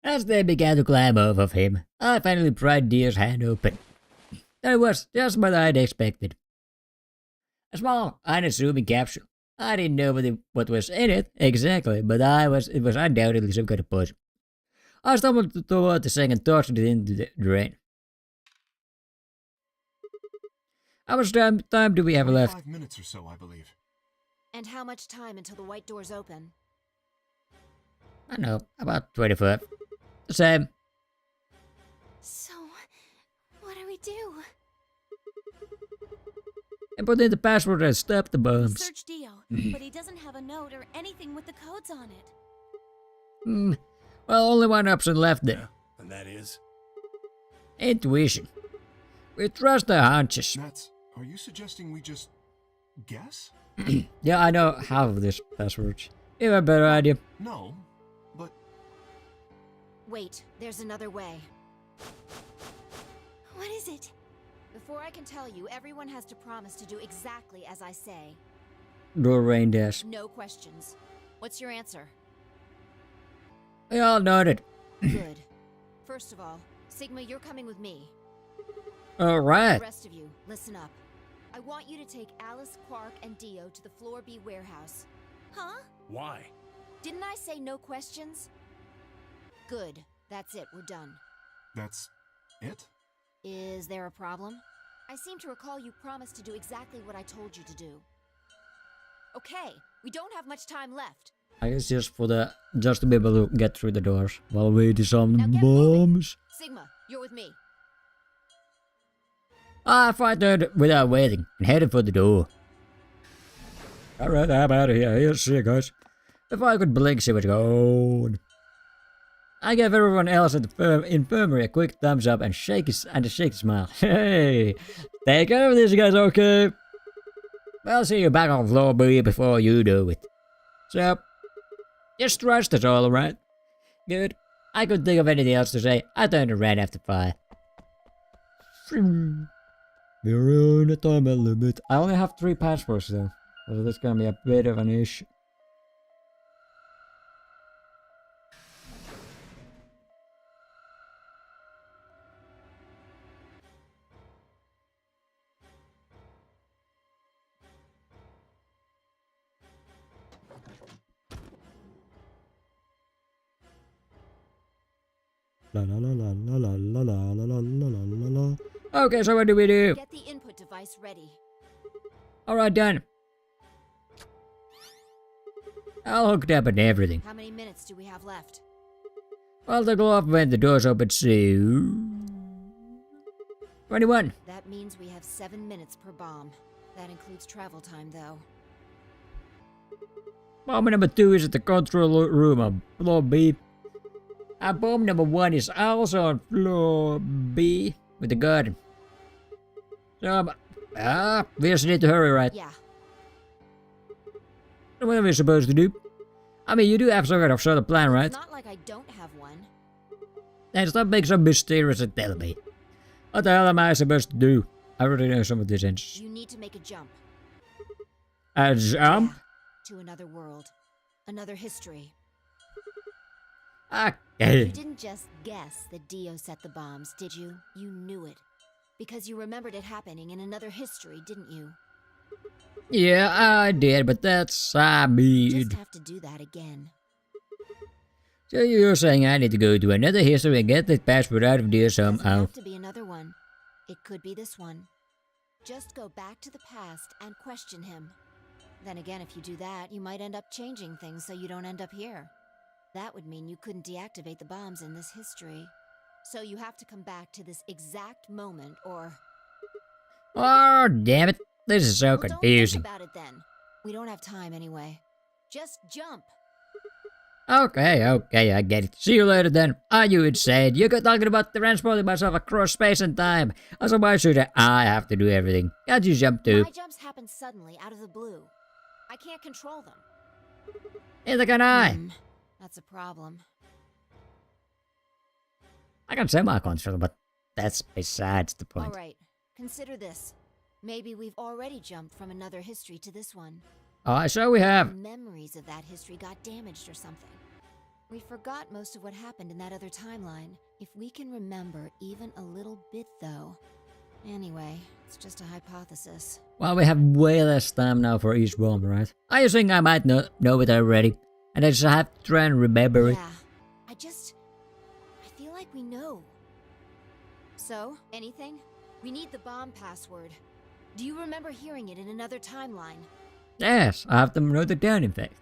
As they began to climb off of him, I finally pried Deer's hand open. That was just what I'd expected. A small, unassuming capsule. I didn't know what was in it exactly, but it was undoubtedly some kind of poison. I stumbled toward the thing and tossed it into the drain. How much time do we have left? 5 minutes or so, I believe. And how much time until the white doors open? I don't know, about 25. The same. So, what do we do? And put in the password and stop the bombs. Search Dio, but he doesn't have a note or anything with the codes on it. Well, only one option left there. And that is? Intuition. We trust our hunches. Nats, are you suggesting we just guess? Yeah, I know half of this passwords. You have a better idea. No, but Wait, there's another way. What is it? Before I can tell you, everyone has to promise to do exactly as I say. Door rain dash. No questions. What's your answer? We all nodded. Good. First of all, Sigma, you're coming with me. Alright. The rest of you, listen up. I want you to take Alice, Quark, and Dio to the Floor B warehouse. Huh? Why? Didn't I say no questions? Good. That's it. We're done. that's it? Is there a problem? I seem to recall you promised to do exactly what I told you to do. Okay, we don't have much time left. I guess just to be able to get through the doors while we disarm Now the get moving. bombs. Sigma, you're with me. I fighted without waiting and headed for the door. Alright, I'm out of here. Here's see you guys. If I could blink, she was gone. I gave everyone else at the infirmary a quick thumbs up and a shaky smile. Hey, take care of this, guys, okay? I'll see you back on floor B before you do it. So, just trust us all, alright? Good. I couldn't think of anything else to say. I turned around after 5. We're on a time limit. I only have 3 passports though, so that's gonna be a bit of an issue. La la la la la la la la la la la la la. Okay, so what do we do? Get the input device ready. Alright, done. I'll hook it up and everything. How many minutes do we have left? Well, they'll go off when the doors open soon. 21. That means we have 7 minutes per bomb. That includes travel time, though. Bomb number 2 is at the control room on floor B. And bomb number 1 is also on floor B with the garden. So, we just need to hurry, right? Yeah. What are we supposed to do? I mean, you do have some kind of sort of plan, right? It's not like I don't have one. Then stop being so mysterious and tell me. What the hell am I supposed to do? I already know some of these answers. You need to make a jump. A jump? To another world. Another history. Okay. You didn't just guess that Dio set the bombs, did you? You knew it. Because you remembered it happening in another history, didn't you? Yeah, I did, but that's You just mean. have to do that again. So you're saying I need to go to another history and get the password out of there Doesn't somehow? have to be another one. It could be this one. Just go back to the past and question him. Then again, if you do that, you might end up changing things so you don't end up here. That would mean you couldn't deactivate the bombs in this history. So you have to come back to this exact moment, or... Oh, damn it. This is so Well, confusing. Don't think about it then. We don't have time anyway. Just jump. Okay, I get it. See you later then. Are you insane? You're talking about transporting myself across space and time. Also, why should I have to do everything? Can't you jump too? My jumps happen suddenly, out of the blue. I can't control them. Neither can I. That's a problem. I can semi-control, but that's besides the point. Alright, consider this. Maybe we've already jumped from another history to this one. Oh, so we have. Memories of that history got damaged or something. We forgot most of what happened in that other timeline. If we can remember even a little bit, though. Anyway, it's just a hypothesis. Well, we have way less time now for each bomb, right? Are you saying I might know it already? And I just have to try and remember it? Yeah, I feel like we know. So, anything? We need the bomb password. Do you remember hearing it in another timeline? Yes, I have them noted down in fact.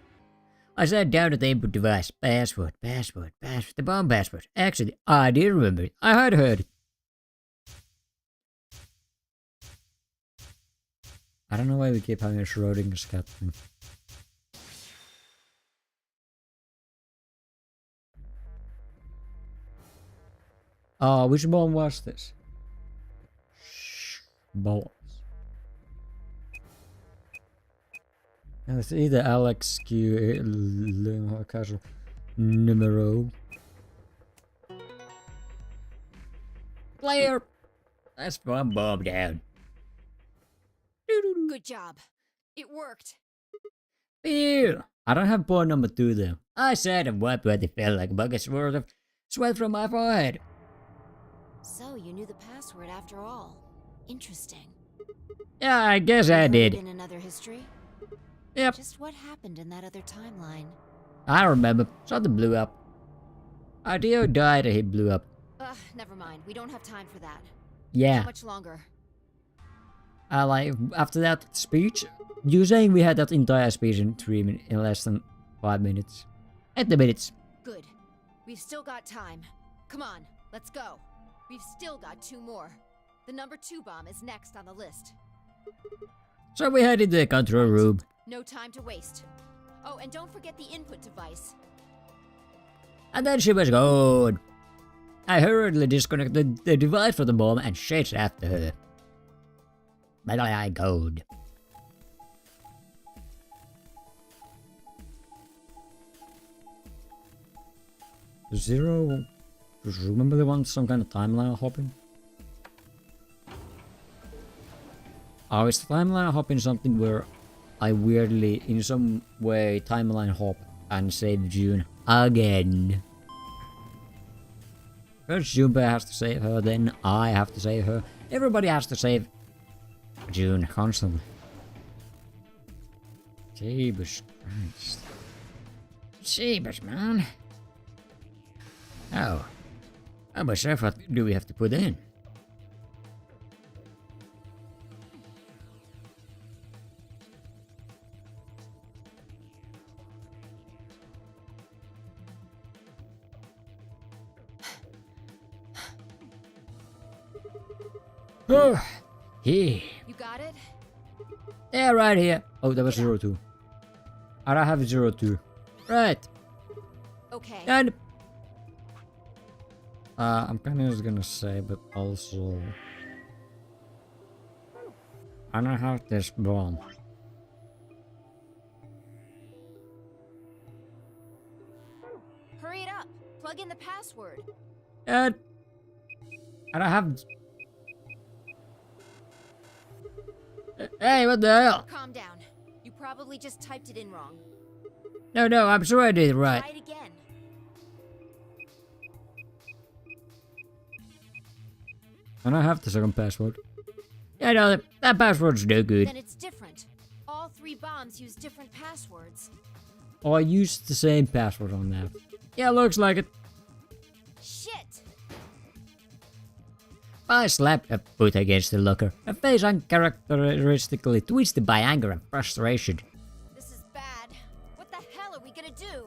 I said down at the input device, password, the bomb password. Actually, I did remember it. I had heard it. I don't know why we keep having a Schrodinger's cat thing. Oh, which bomb was this? Balls. And it's either Alex Q casual numero. Player! That's one bomb down. Good job. It worked. Ew. I don't have point number 2 though. I said and wiped where they felt like buckets worth of sweat from my forehead. So you knew the password after all. Interesting. Yeah, I guess I did. In another history? Yep. Just what happened in that other timeline? I remember. Something blew up. Dio died and he blew up. Never mind. We don't have time for that. Yeah. How much longer? Like, after that speech, you're saying we had that entire speech in in less than 5 minutes. 8 minutes. Good. We've still got time. Come on, let's go. We've still got 2 more. The number 2 bomb is next on the list. So we head into the control room. No time to waste. Oh, and don't forget the input device. And then she was gone. I hurriedly disconnected the device from the bomb and chased after her. But I goed. Zero. Just remember the one some kind of timeline hopping? Oh, is timeline hopping something where I weirdly, in some way, timeline hop and save June again? First Junpei has to save her, then I have to save her. Everybody has to save June constantly. Jeebus Christ. Jeebus, man. Oh. How much effort do we have to put in? Oh, here. You got it? Yeah, right here. Oh, that was 02. I don't have 02. Right. Okay. And I'm kind of just gonna say, but also I don't have this bomb. Hurry it up. Plug in the password. And I don't have. Hey, what the hell? Calm down. You probably just typed it in wrong. No, I'm sure I did it right. Try it again. I don't have the second password. Yeah, no, that password's no good. Then it's different. All 3 bombs use different passwords. Oh, I used the same password on that. Yeah, looks like it. Shit! I slapped a foot against the locker, a face uncharacteristically twisted by anger and frustration. This is bad. What the hell are we gonna do?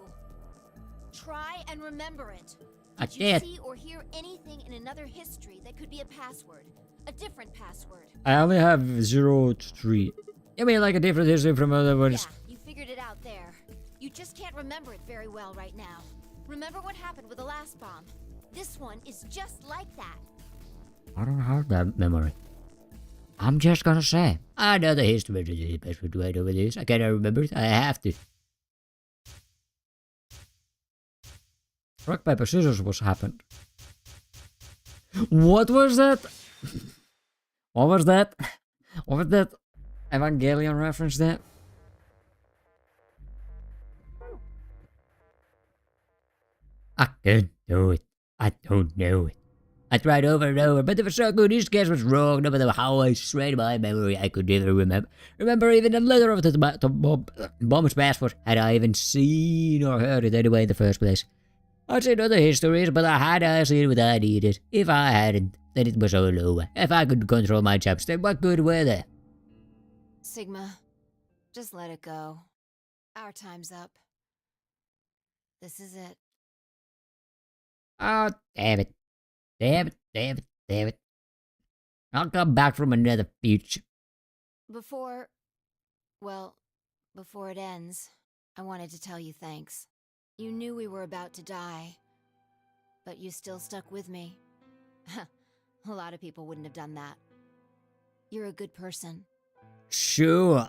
Try and remember it. I Did you can't. see or hear anything in another history that could be a password? A different password? I only have 0 to 3. You mean like a different history from other ones? Yeah, you figured it out there. You just can't remember it very well right now. Remember what happened with the last bomb? This one is just like that. I don't have that memory. I'm just gonna say, I know the history of the password right over this. I cannot remember it. I have to. Rock, paper, scissors was happened. What was that? What was that? What was that Evangelion reference there? I can't do it. I don't know it. I tried over and over, but it was so good, each guess was wrong, no matter how I strained my memory, I could never remember even a letter of the bomb's password, had I even seen or heard it anyway in the first place. I'd seen other histories, but I had seen what I needed. If I hadn't, then it was all over. If I could control my chaps, then what good were there? Sigma, just let it go. Our time's up. This is it. Oh, damn it. Damn it, damn it, damn it. I'll come back from another future. Before it ends, I wanted to tell you thanks. You knew we were about to die, but you still stuck with me. A lot of people wouldn't have done that. You're a good person. Sure.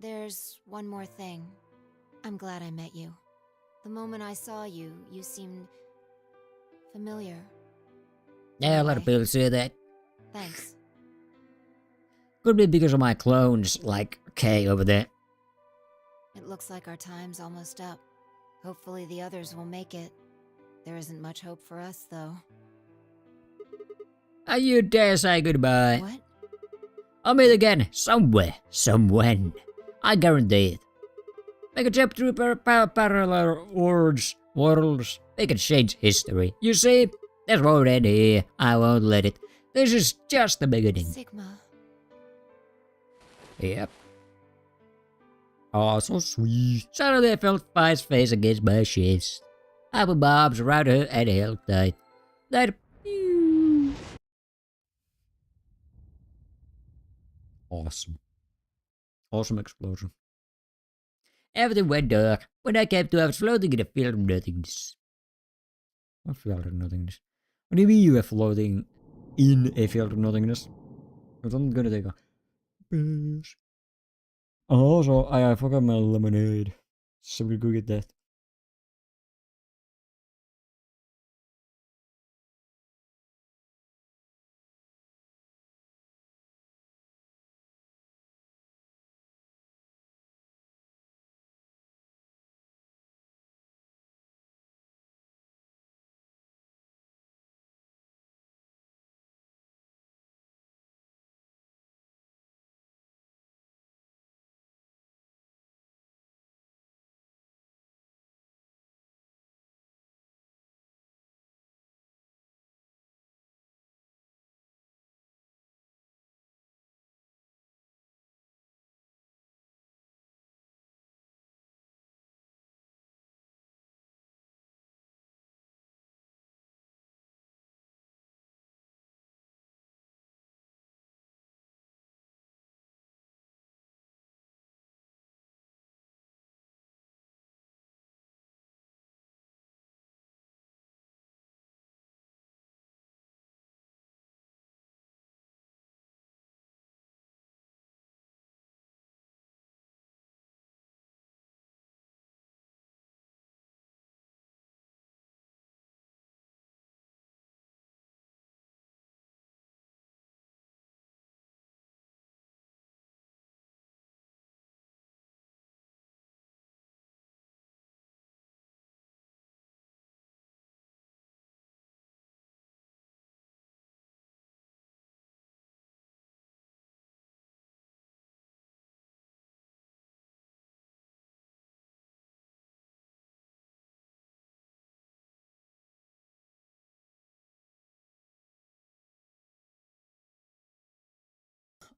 There's one more thing. I'm glad I met you. The moment I saw you, you seemed familiar. Yeah, a lot of Anyway, people say that. thanks. Could be because of my clones, like Kay over there. It looks like our time's almost up. Hopefully the others will make it. There isn't much hope for us, though. Are you dare say goodbye? What? I'll meet again, somewhere, somewhen. I guarantee it. Make a jump through parallel worlds. They can change history. You see? There's more in here. I won't let it. This is just the beginning. Sigma. Yep. Oh, so sweet. Suddenly I felt Spi's face against my chest. I put my arms around her and held tight. Then, pew. Awesome. Awesome explosion. Everything went dark. When I came to, I was floating in a field of nothingness. What field of nothingness? What do you mean you were floating in a field of nothingness? I'm gonna take a piss. Also, I forgot my lemonade. So we go get that.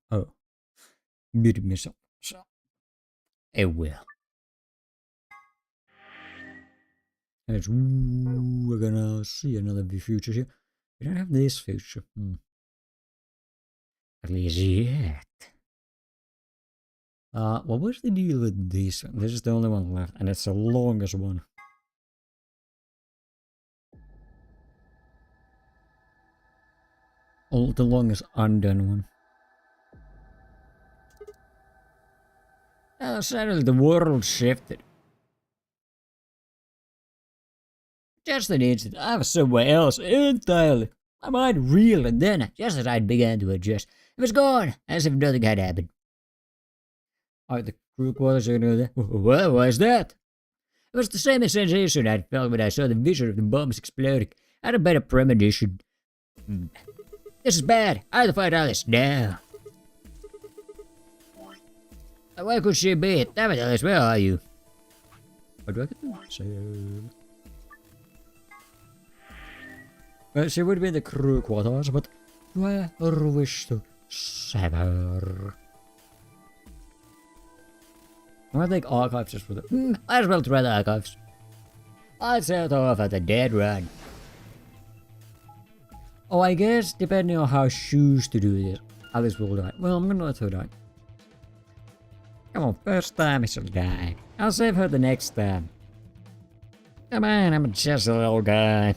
Oh, muted myself. So, it will. As we're gonna see another future here. We don't have this future. At least yet. What was the deal with this one? This is the only one left, and it's the longest one. Oh, the longest undone one. Suddenly the world shifted. Just an instant, I was somewhere else entirely. My mind reeled, and then, just as I began to adjust, it was gone, as if nothing had happened. The crew quarters are there. What was that? It was the same sensation I'd felt when I saw the vision of the bombs exploding. I had a better premonition. This is bad. I have to find out this now. Where could she be? Damn it, Alice, where are you? What do I get to say? Well, she would be in the crew quarters, but where wish to save her? I'm gonna take archives just for the... might as well try the archives. I'll set off at a dead run. Oh, I guess depending on how I choose to do this, Alice will die. Well, I'm gonna let her die. Come on, first time she'll die. I'll save her the next time. Come on, I'm just a little guy.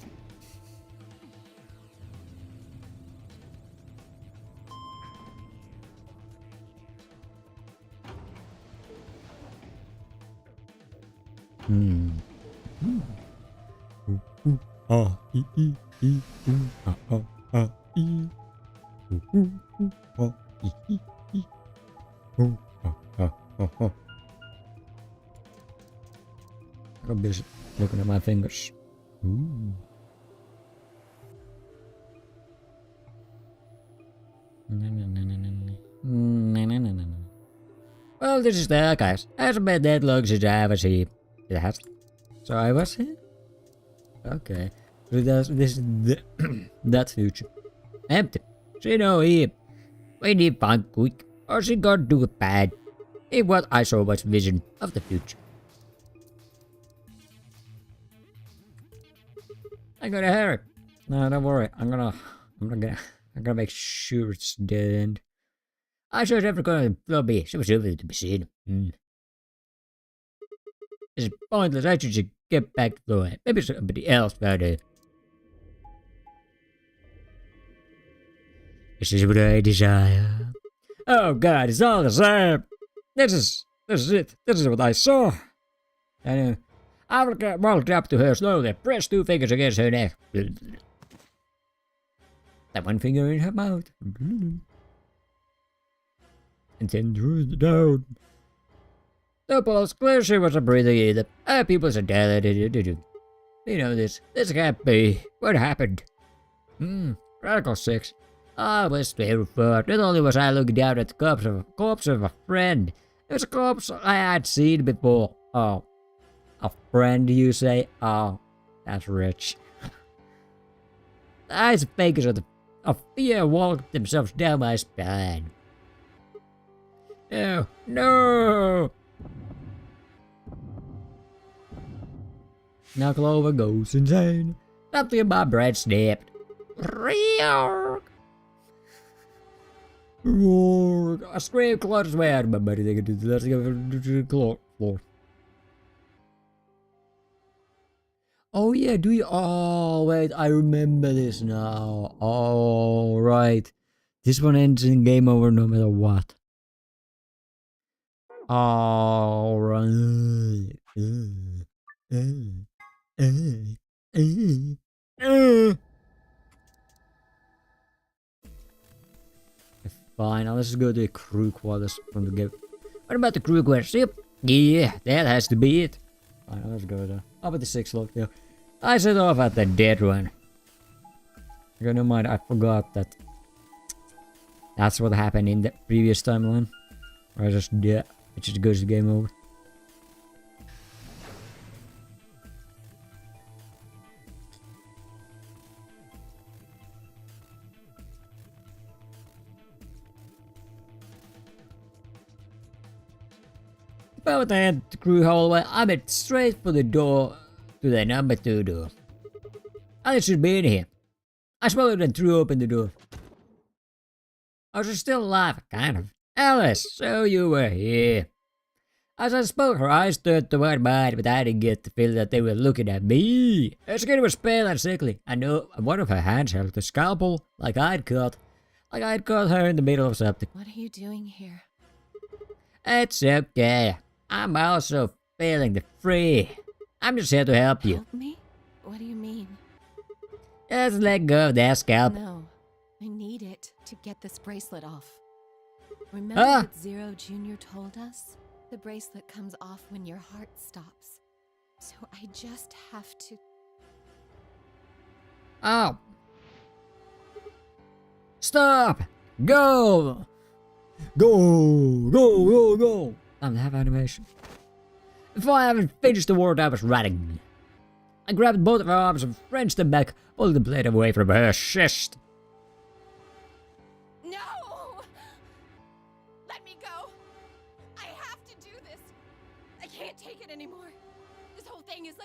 I'm busy looking at my fingers. Ooh. Well, this is the archives. Hasn't been that long since I was here. It has. So I was here? Okay. So this is the that future. Empty. See no here. We need fun quick, or she got do it bad. In what I saw was vision of the future. I gotta hurry. No, don't worry. I'm gonna make sure it's dead end. I sure never gonna lobby. She was over to be seen. This is pointless. I should just get back to the way. Maybe somebody else found it. This is what I desire. Oh God, it's all the same. This is it. This is what I saw. And I walked up to her slowly, pressed 2 fingers against her neck. That 1 finger in her mouth. And then drew it down. The pulse clear she wasn't breathing either. Her pupils are dilated. You know this. This can't be. What happened? Radical 6. I was terrified. Not only was I looking down at the corpse of a friend. It was a corpse I had seen before. Oh. A friend, you say? Oh. That's rich. The eyes of fakers of fear walked themselves down my spine. No. No! Now Clover goes insane. Something in my brain snapped. Real. I screamed Claude's way out of my body. They could do that. Floor. Oh yeah, do you? Oh wait, I remember this now. All right, this one ends in game over no matter what. All right. Fine, now let's go to the crew quarters from the game. What about the crew quarters? Yep. Yeah, that has to be it. Fine, let's go there. Up at the 6 log, yeah. I set off at the dead one. Okay, no mind, I forgot that. That's what happened in the previous timeline. Or I just, yeah, it just goes to game over. About to enter the crew hallway, I went straight for the door to the number 2 door. Alice should be in here. I swallowed and threw open the door. I was still alive, kind of. Alice, so you were here. As I spoke, her eyes turned toward mine, but I didn't get the feeling that they were looking at me. Her skin was pale and sickly. I know one of her hands held a scalpel, like I'd caught her in the middle of something. What are you doing here? It's okay. I'm also feeling the free. I'm just here to help you. Help me? What do you mean? Just let go of that scalp. No, I need it to get this bracelet off. Remember what Zero Jr. told us? The bracelet comes off when your heart stops. So I just have to... Oh. Stop! Go! Go! Time to have animation. Before I even finished the word I was writing, I grabbed both of her arms and wrenched them back, pulling the blade away from her chest. No! Let me go! I have to do this!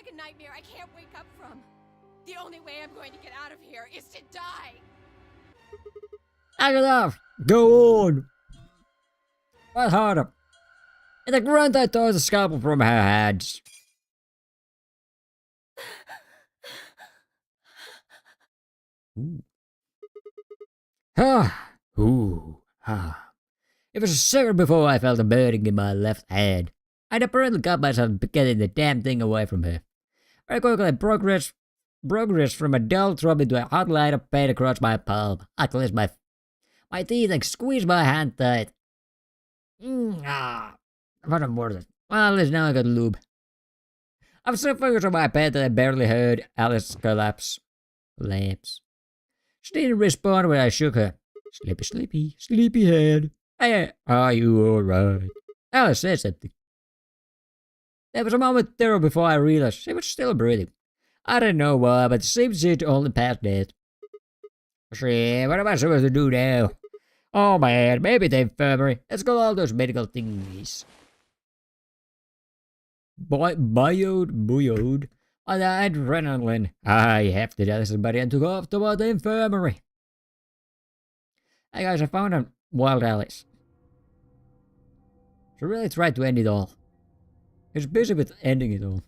like a nightmare I can't wake up from. The only way I'm going to get out of here is to die. Knock it off! Go on! What harder? In the grunt, I tore the scalpel from her hands. Ooh. Ah! Ooh. Ah. It was a second before I felt a burning in my left hand. I'd apparently got myself getting the damn thing away from her. Very quickly, progress from a dull throb into a hot light of pain across my palm. I clenched my teeth and squeezed my hand tight. What a worth. Well, at least now I got lube. I was so focused on my pet that I barely heard Alice collapse. Lamps. She didn't respond when I shook her. Sleepy head. Hey, are you alright? Alice said something. There was a moment there before I realized she was still breathing. I don't know why, but it seems she'd only passed death. Shit, what am I supposed to do now? Oh man, maybe the infirmary. Let's go all those medical thingies. Buoyed on the adrenaline. I have to tell somebody and took off toward the infirmary. Hey guys, I found a wild Alice. She really tried to end it all. She's busy with ending it all.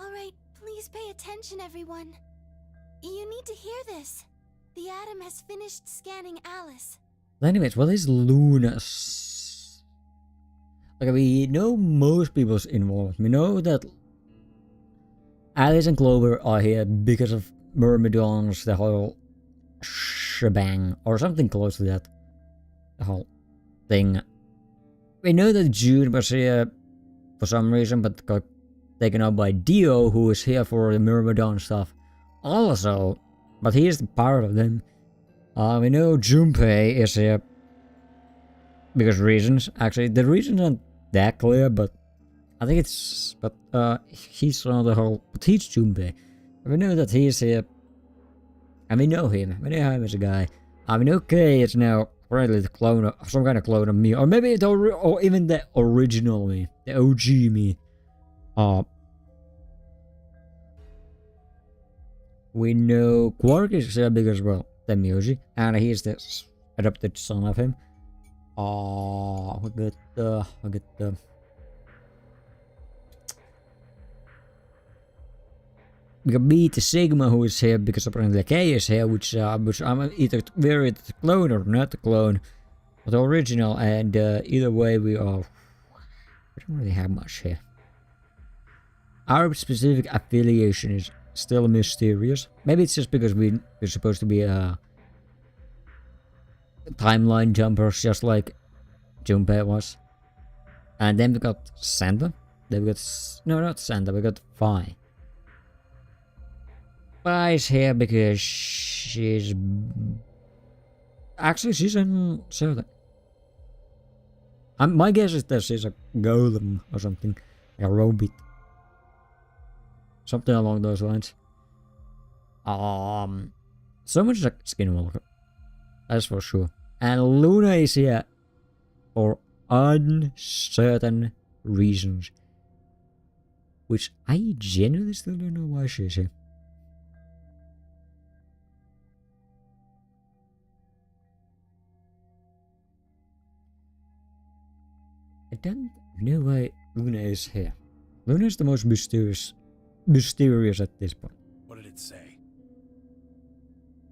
Alright, please pay attention, everyone. You need to hear this. The Atom has finished scanning Alice. Anyways, what is Luna? Like, we know most people's involved. We know that Alice and Clover are here because of Myrmidons, the whole shebang, or something close to that. The whole thing. We know that June was here for some reason, but got taken out by Dio, who is here for the Myrmidon stuff also, but he is part of them. We know Junpei is here because reasons. Actually, the reasons aren't that clear, but I think it's... But he's on the whole... But he's Junpei. We know that he's here. And we know him. We know him as a guy. I mean, okay, it's now apparently the clone of... Some kind of clone of me. Or maybe it's... Or even the original me. The OG me. We know Quark is here because, well, the music, and he's the adopted son of him. We got Beta Sigma, who is here because apparently K is here, which I'm either very the clone or not the clone, but the original. And either way, we don't really have much here. Our specific affiliation is still mysterious. Maybe it's just because we're supposed to be timeline jumpers, just like Junpei was. And then we got Santa. Then we got... No, not Santa. We got Phi. Phi's here because she's... Actually, she's in Zelda. My guess is that she's a golem or something. A robot. Something along those lines. So much like Skinwalker. That's for sure. And Luna is here for uncertain reasons. Which I genuinely still don't know why she's here. I don't know why Luna is here. Luna is the most mysterious at this point. What did it say?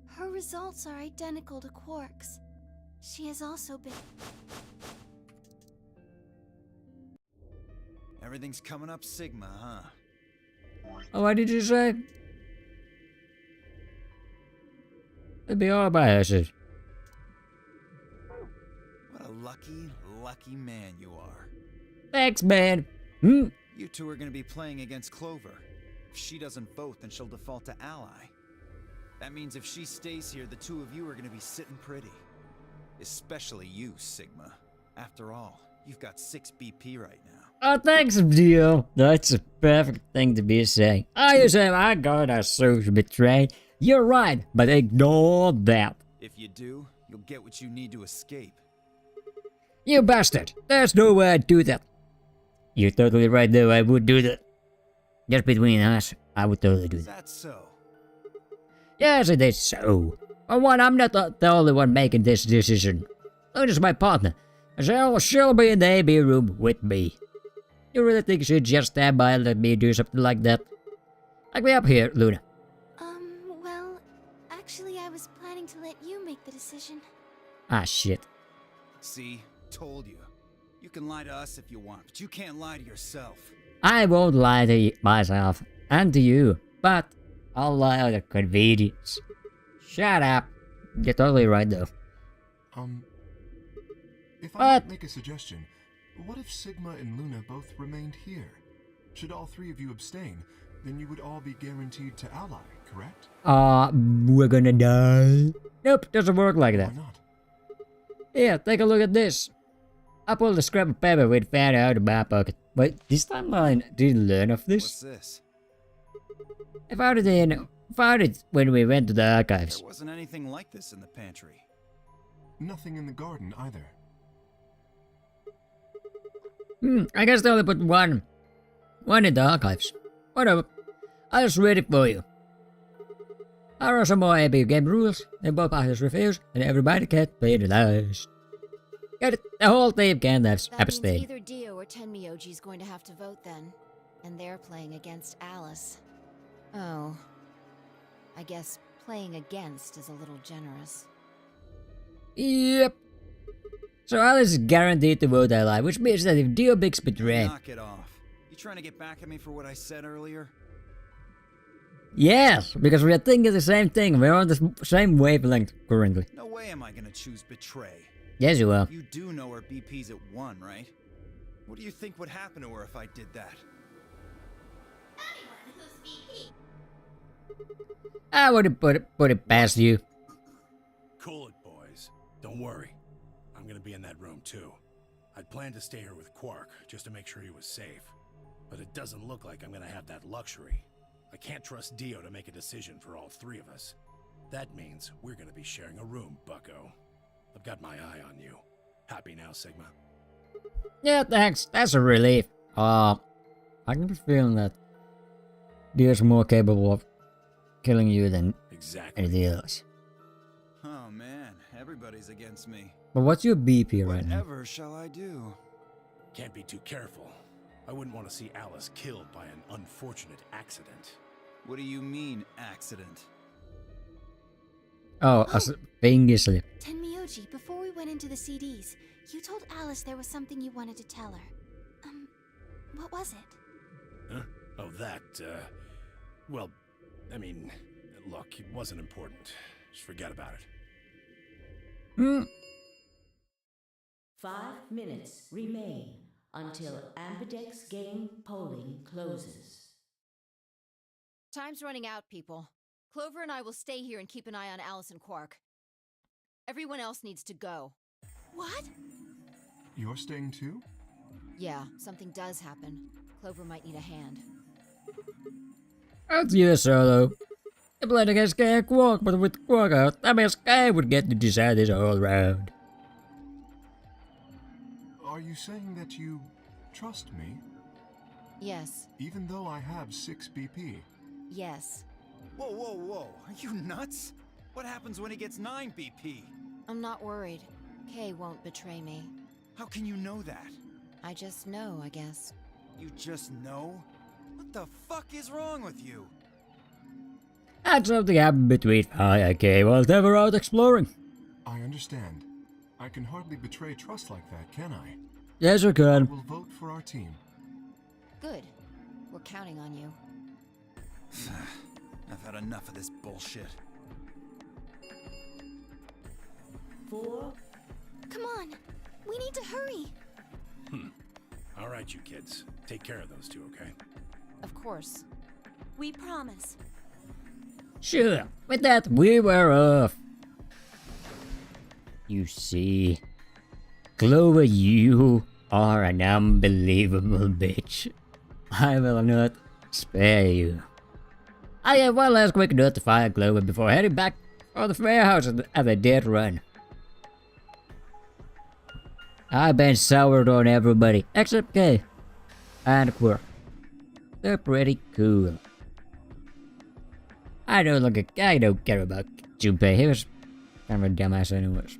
Her results are identical to Quark's. She has also been... Everything's coming up Sigma, huh? Oh, what did you say? It'd be all by herself. What a lucky man you are. Thanks, man. You two are gonna be playing against Clover. If she doesn't vote, then she'll default to ally. That means if she stays here, the two of you are gonna be sitting pretty. Especially you, Sigma. After all, you've got 6 BP right now. Oh, thanks, Dio. That's a perfect thing to be saying. You say I got a social betrayed. You're right, but ignore that. If you do, you'll get what you need to escape. You bastard! There's no way I'd do that. You're totally right, though. I would do that. Just between us, I would totally do Is that. that so? Yes, it is so. For one, I'm not the only one making this decision. Luna's my partner. She'll be in the AB room with me. You really think you should just stand by and let me do something like that? Like me up here, Luna. Well, actually I was planning to let you make the decision. Ah, shit. See? Told you. You can lie to us if you want, but you can't lie to yourself. I won't lie to myself and to you, but I'll lie out of convenience. Shut up. You're totally right, though. If I What? might make a suggestion, what if Sigma and Luna both remained here? Should all three of you abstain, then you would all be guaranteed to ally, correct? We're gonna die. Nope, doesn't work like Why that. not? Here, take a look at this. I pulled a scrap of paper we found out of my pocket. Wait, this timeline didn't learn of What's this? this? I found it when we went to the archives. There wasn't anything like this in the pantry. Nothing in the garden either. I guess they only put one in the archives. Whatever. I'll just read it for you. Here are some more AB game rules. They both parties refuse, and everybody can't play the last. Get it? The whole team can That means abstain. either Dio or Tenmyoji's going to have to vote then. And they're playing against Alice. Oh. I guess playing against is a little generous. Yep. So Alice is guaranteed to vote ally, which means that if Dio Big's betrayed. Knock it off. You trying to get back at me for what I said earlier? Yes, because we are thinking the same thing. We're on the same wavelength currently. No way am I gonna choose betray. Yes, you are. You do know her BP's at 1, right? What do you think would happen to her if I did that? Anyone who's VP. I wouldn't put it past you. Cool it, boys. Don't worry. I'm gonna be in that room too. I'd planned to stay here with Quark just to make sure he was safe. But it doesn't look like I'm gonna have that luxury. I can't trust Dio to make a decision for all three of us. That means we're gonna be sharing a room, bucko. I've got my eye on you. Happy now, Sigma? Yeah, thanks. That's a relief. I can be feeling that Dio's more capable of killing you than Exactly. anything else. Oh man, everybody's against me. But what's your BP right now? Whatever shall I do? Can't be too careful. I wouldn't want to see Alice killed by an unfortunate accident. What do you mean, accident? Oh, a finger slip. Tenmyoji, before we went into the CDs, you told Alice there was something you wanted to tell her. What was it? Huh? Oh, that, well, I mean, look, it wasn't important. Just forget about it. 5 minutes remain until Ambidex game polling closes. Time's running out, people. Clover and I will stay here and keep an eye on Alice and Quark. Everyone else needs to go. What? You're staying too? Yeah, something does happen. Clover might need a hand. That's you, Solo. You played against K and Quark, but with Quark out, that means K would get to decide this all round. Are you saying that you trust me, Yes, even though I have 6 BP? yes. Whoa, whoa, whoa. Are you nuts? What happens when he gets 9 BP? I'm not worried. Kay won't betray me. How can you know that? I just know, I guess. You just know? What the fuck is wrong with you? And something happened between I and K while they were out exploring. I understand. I can hardly betray trust like that, can I? Yes, you I can. will vote for our team. Good. We're counting on you. I've had enough of this bullshit. 4, Come on! We need to hurry! All right, you kids. Take care of those two, okay? Of course. We promise. Sure, with that, we were off. You see, Clover, you are an unbelievable bitch. I will not spare you. I have one last quick note to fire Clover before heading back for the warehouse at a dead run. I've been soured on everybody except K and Quark. They're pretty cool. I don't care about Junpei. He was kind of a dumbass anyways.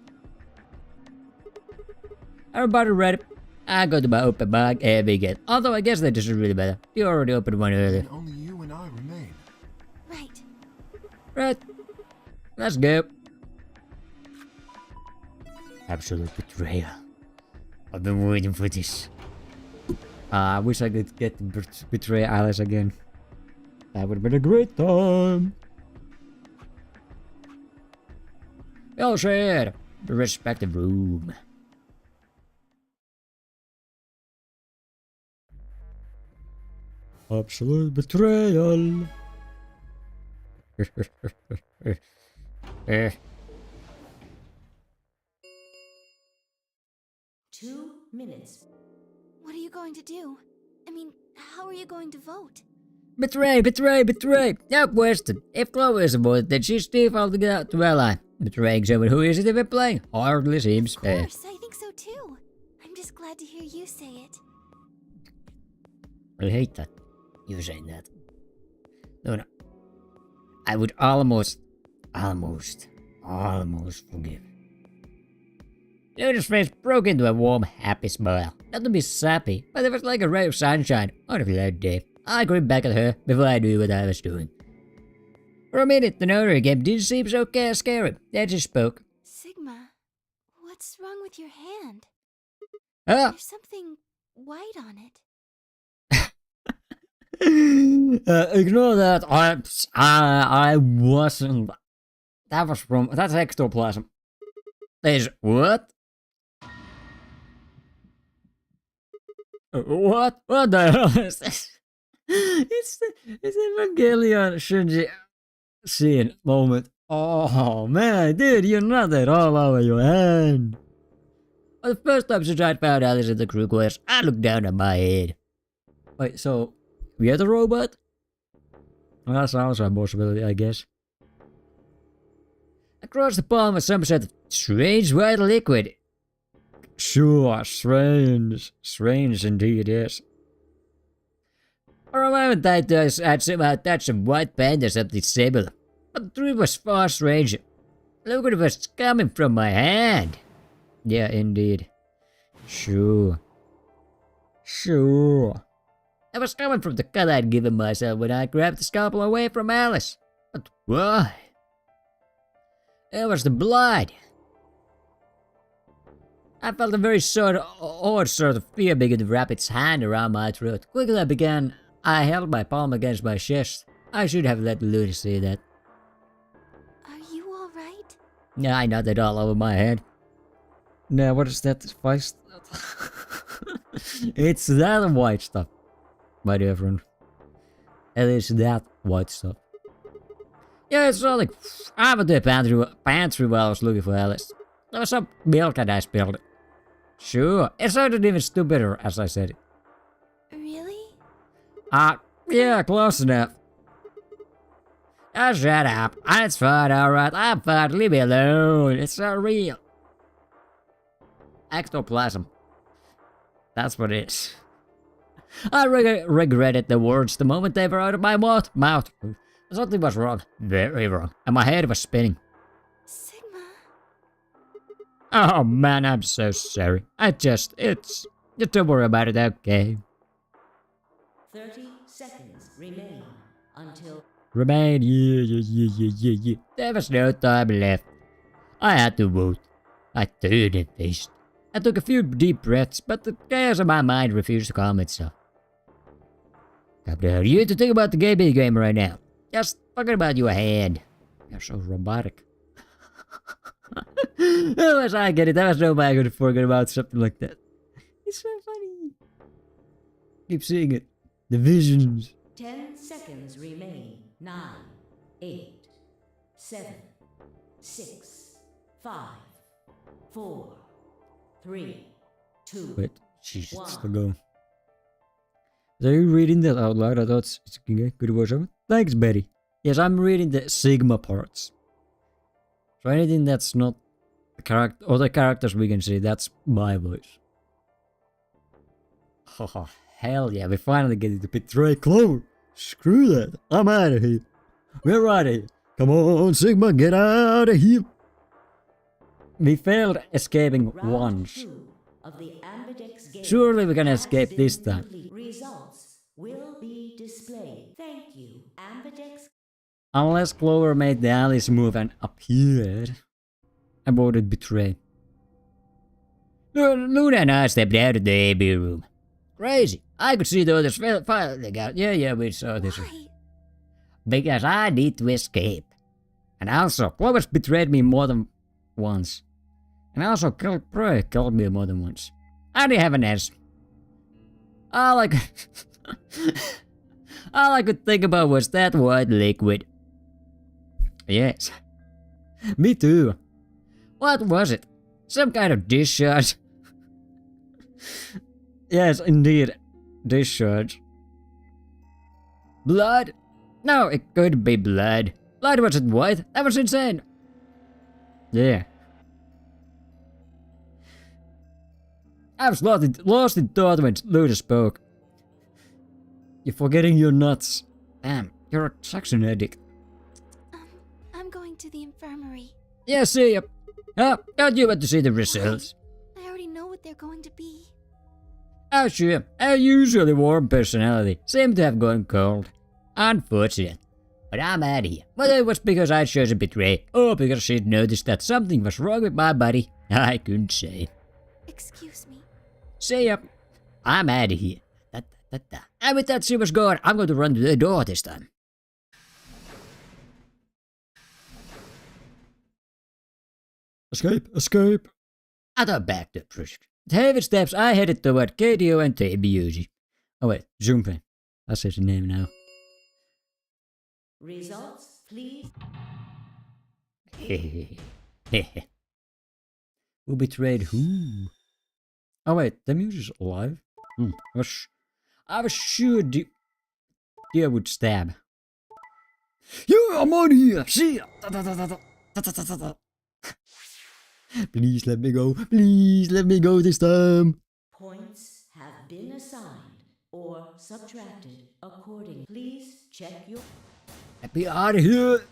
Everybody ready? I got my open bag and we get. Although I guess that this is really better. You already opened one earlier. And only you and I remain. Right. Right. Let's go. Absolute betrayal. I've been waiting for this. I wish I could get to betray Alice again. That would have been a great time. We all share the respective room. Absolute betrayal. 2 minutes. What are you going to do? I mean, how are you going to vote? Betray. No question. If Chloe is avoided, then she's defaulting out to ally. Betraying someone who isn't even playing hardly seems Of fair. course, I think so too. I'm just glad to hear you say it. I hate that. You saying that. No. I would almost forgive. Luna's face broke into a warm, happy smile. Not to be sappy, but it was like a ray of sunshine on a cloud day. I grinned back at her before I knew what I was doing. For a minute, the NONARY game didn't seem so scary. Then she spoke. Sigma, what's wrong with your hand? Ah! There's something white on it. Ignore that. I wasn't. That's ectoplasm. There's what? What? What the hell is this? It's Evangelion Shinji scene moment. Oh man, dude, you're not at all over your hand. For the first time since I found Alice in the crew quest, I looked down at my head. Wait, so we are the robot? Well, that's also a possibility, I guess. Across the palm was some sort of strange white liquid. Sure, strange. Strange indeed, yes. For a moment I thought I'd somehow touched some white paint or something similar. But the truth was far stranger. Look at it was coming from my hand. Yeah, indeed. Sure. It was coming from the cut I'd given myself when I grabbed the scalpel away from Alice. But why? It was the blood. I felt a very odd sort of fear begin to wrap its hand around my throat. Quickly I held my palm against my chest. I should have let Luna see that. Are you alright? Yeah, I nodded all over my head. Now, what is that spice? It's that white stuff, my dear friend. It is that white stuff. Yeah, it's not like I went to the pantry while I was looking for Alice. There was some milk and I spilled it. Sure, it sounded even stupider as I said it. Really? Yeah, close enough. Oh, shut up. It's fine, alright. I'm fine. Leave me alone. It's not real. Ectoplasm. That's what it is. I regretted the words the moment they were out of my mouth. Something was wrong. Very wrong. And my head was spinning. Sigma. Oh man, I'm so sorry. Just don't worry about it, okay? 30 seconds remain until... Yeah. There was no time left. I had to vote. I turned and faced. I took a few deep breaths, but the chaos in my mind refused to calm itself. Come down, you need to think about the game right now. Just talking about your hand. You're so robotic. Unless I get it, there was no way I could forget about something like that. It's so funny. Keep seeing it. The visions. 10 seconds remain. 9, 8, 7, 6, 5, 4, 3, 2. Wait, Jesus, it's still going. Are you reading that out loud? I thought it's good to watch over. Thanks, Betty. Yes, I'm reading the Sigma parts. So anything that's not the other characters we can see, that's my voice. Haha, Hell yeah, we finally get to betray Clover. Screw that. I'm out of here. We're out of here. Come on, Sigma, get out of here. We failed escaping Round once. 2 of the Ambidex game Surely we're gonna has escape been this time. complete. Results will be displayed. Thank you, Ambidex. Unless Clover made the Alice move and appeared. I voted betray. Luna and I stepped out of the AB room. Crazy. I could see the others filing out. Yeah, we saw this. Why? Because I need to escape. And also, Clover's betrayed me more than once. And also, Prey killed me more than once. I didn't have an answer. All I could think about was that white liquid. Yes. Me too. What was it? Some kind of discharge? Yes, indeed. Discharge. Blood? No, it couldn't be blood. Blood wasn't white. That was insane. Yeah. I was lost in thought when Luna spoke. You're forgetting your nuts. Damn, you're a suction addict. I'm going to the infirmary. Yeah, see ya. Don't you want to see the results? I already know what they're going to be. Oh sure, a usually warm personality seemed to have gone cold. Unfortunate. But I'm out of here. Whether it was because I chose to betray, or because she'd noticed that something was wrong with my body, I couldn't say. Excuse me. See ya. I'm out of here. And with that she was gone, I'm going to run to the door this time. Escape. I thought back to Prusk. With heavy steps, I headed toward KDO and Tebiuji. Oh wait, Junpei. That's his name now. Results, please. Who betrayed who? Oh wait, Tebiuji's alive? I was sure Dia would stab. Yeah, I'm on here! See ya! Please let me go. Please let me go this time. Points have been assigned or subtracted accordingly. Please check your... Let me out of here.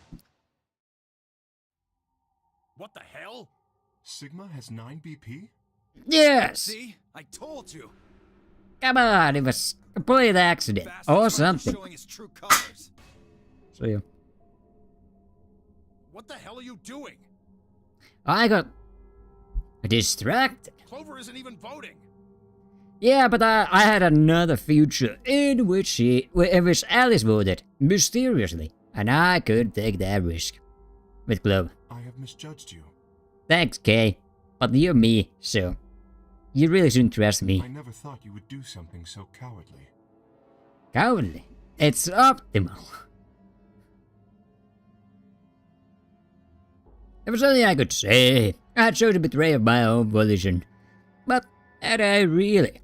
What the hell? Sigma has 9 BP? Yes! See? I told you. Come on, it was a complete accident. Or something. Showing his true colors. See ya. What the hell are you doing? I got distracted. Clover isn't even voting. Yeah, but I had another future in which Alice voted mysteriously, and I couldn't take that risk. With Clover. I have misjudged you. Thanks, Kay. But you're me, so you really shouldn't trust me. I never thought you would do something so cowardly. Cowardly? It's optimal. There was nothing I could say. I had chosen to betray of my own volition. But had I really?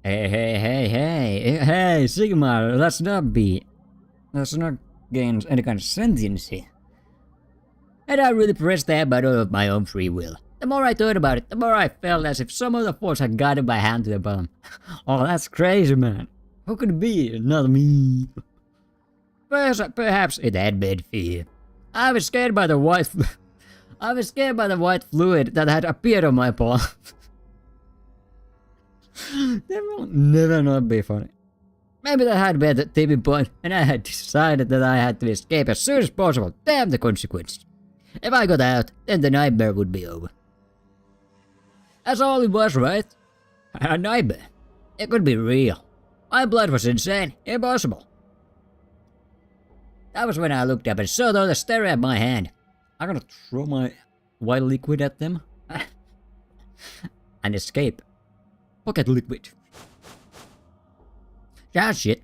Hey, Sigmar, let's not gain any kind of sentience here. Had I really pressed that button of my own free will? The more I thought about it, the more I felt as if some other force had guided my hand to the bottom. Oh, that's crazy, man. Who could it be? Not me. Perhaps it had been fear. I was scared by the white fluid that had appeared on my palm. That will never not be funny. Maybe that had been the tipping point, and I had decided that I had to escape as soon as possible. Damn the consequences. If I got out, then the nightmare would be over. That's all it was, right? A nightmare. It could be real. My blood was insane. Impossible. That was when I looked up and saw the others staring at my hand. I'm gonna throw my white liquid at them. And escape. Pocket liquid. Ah, shit.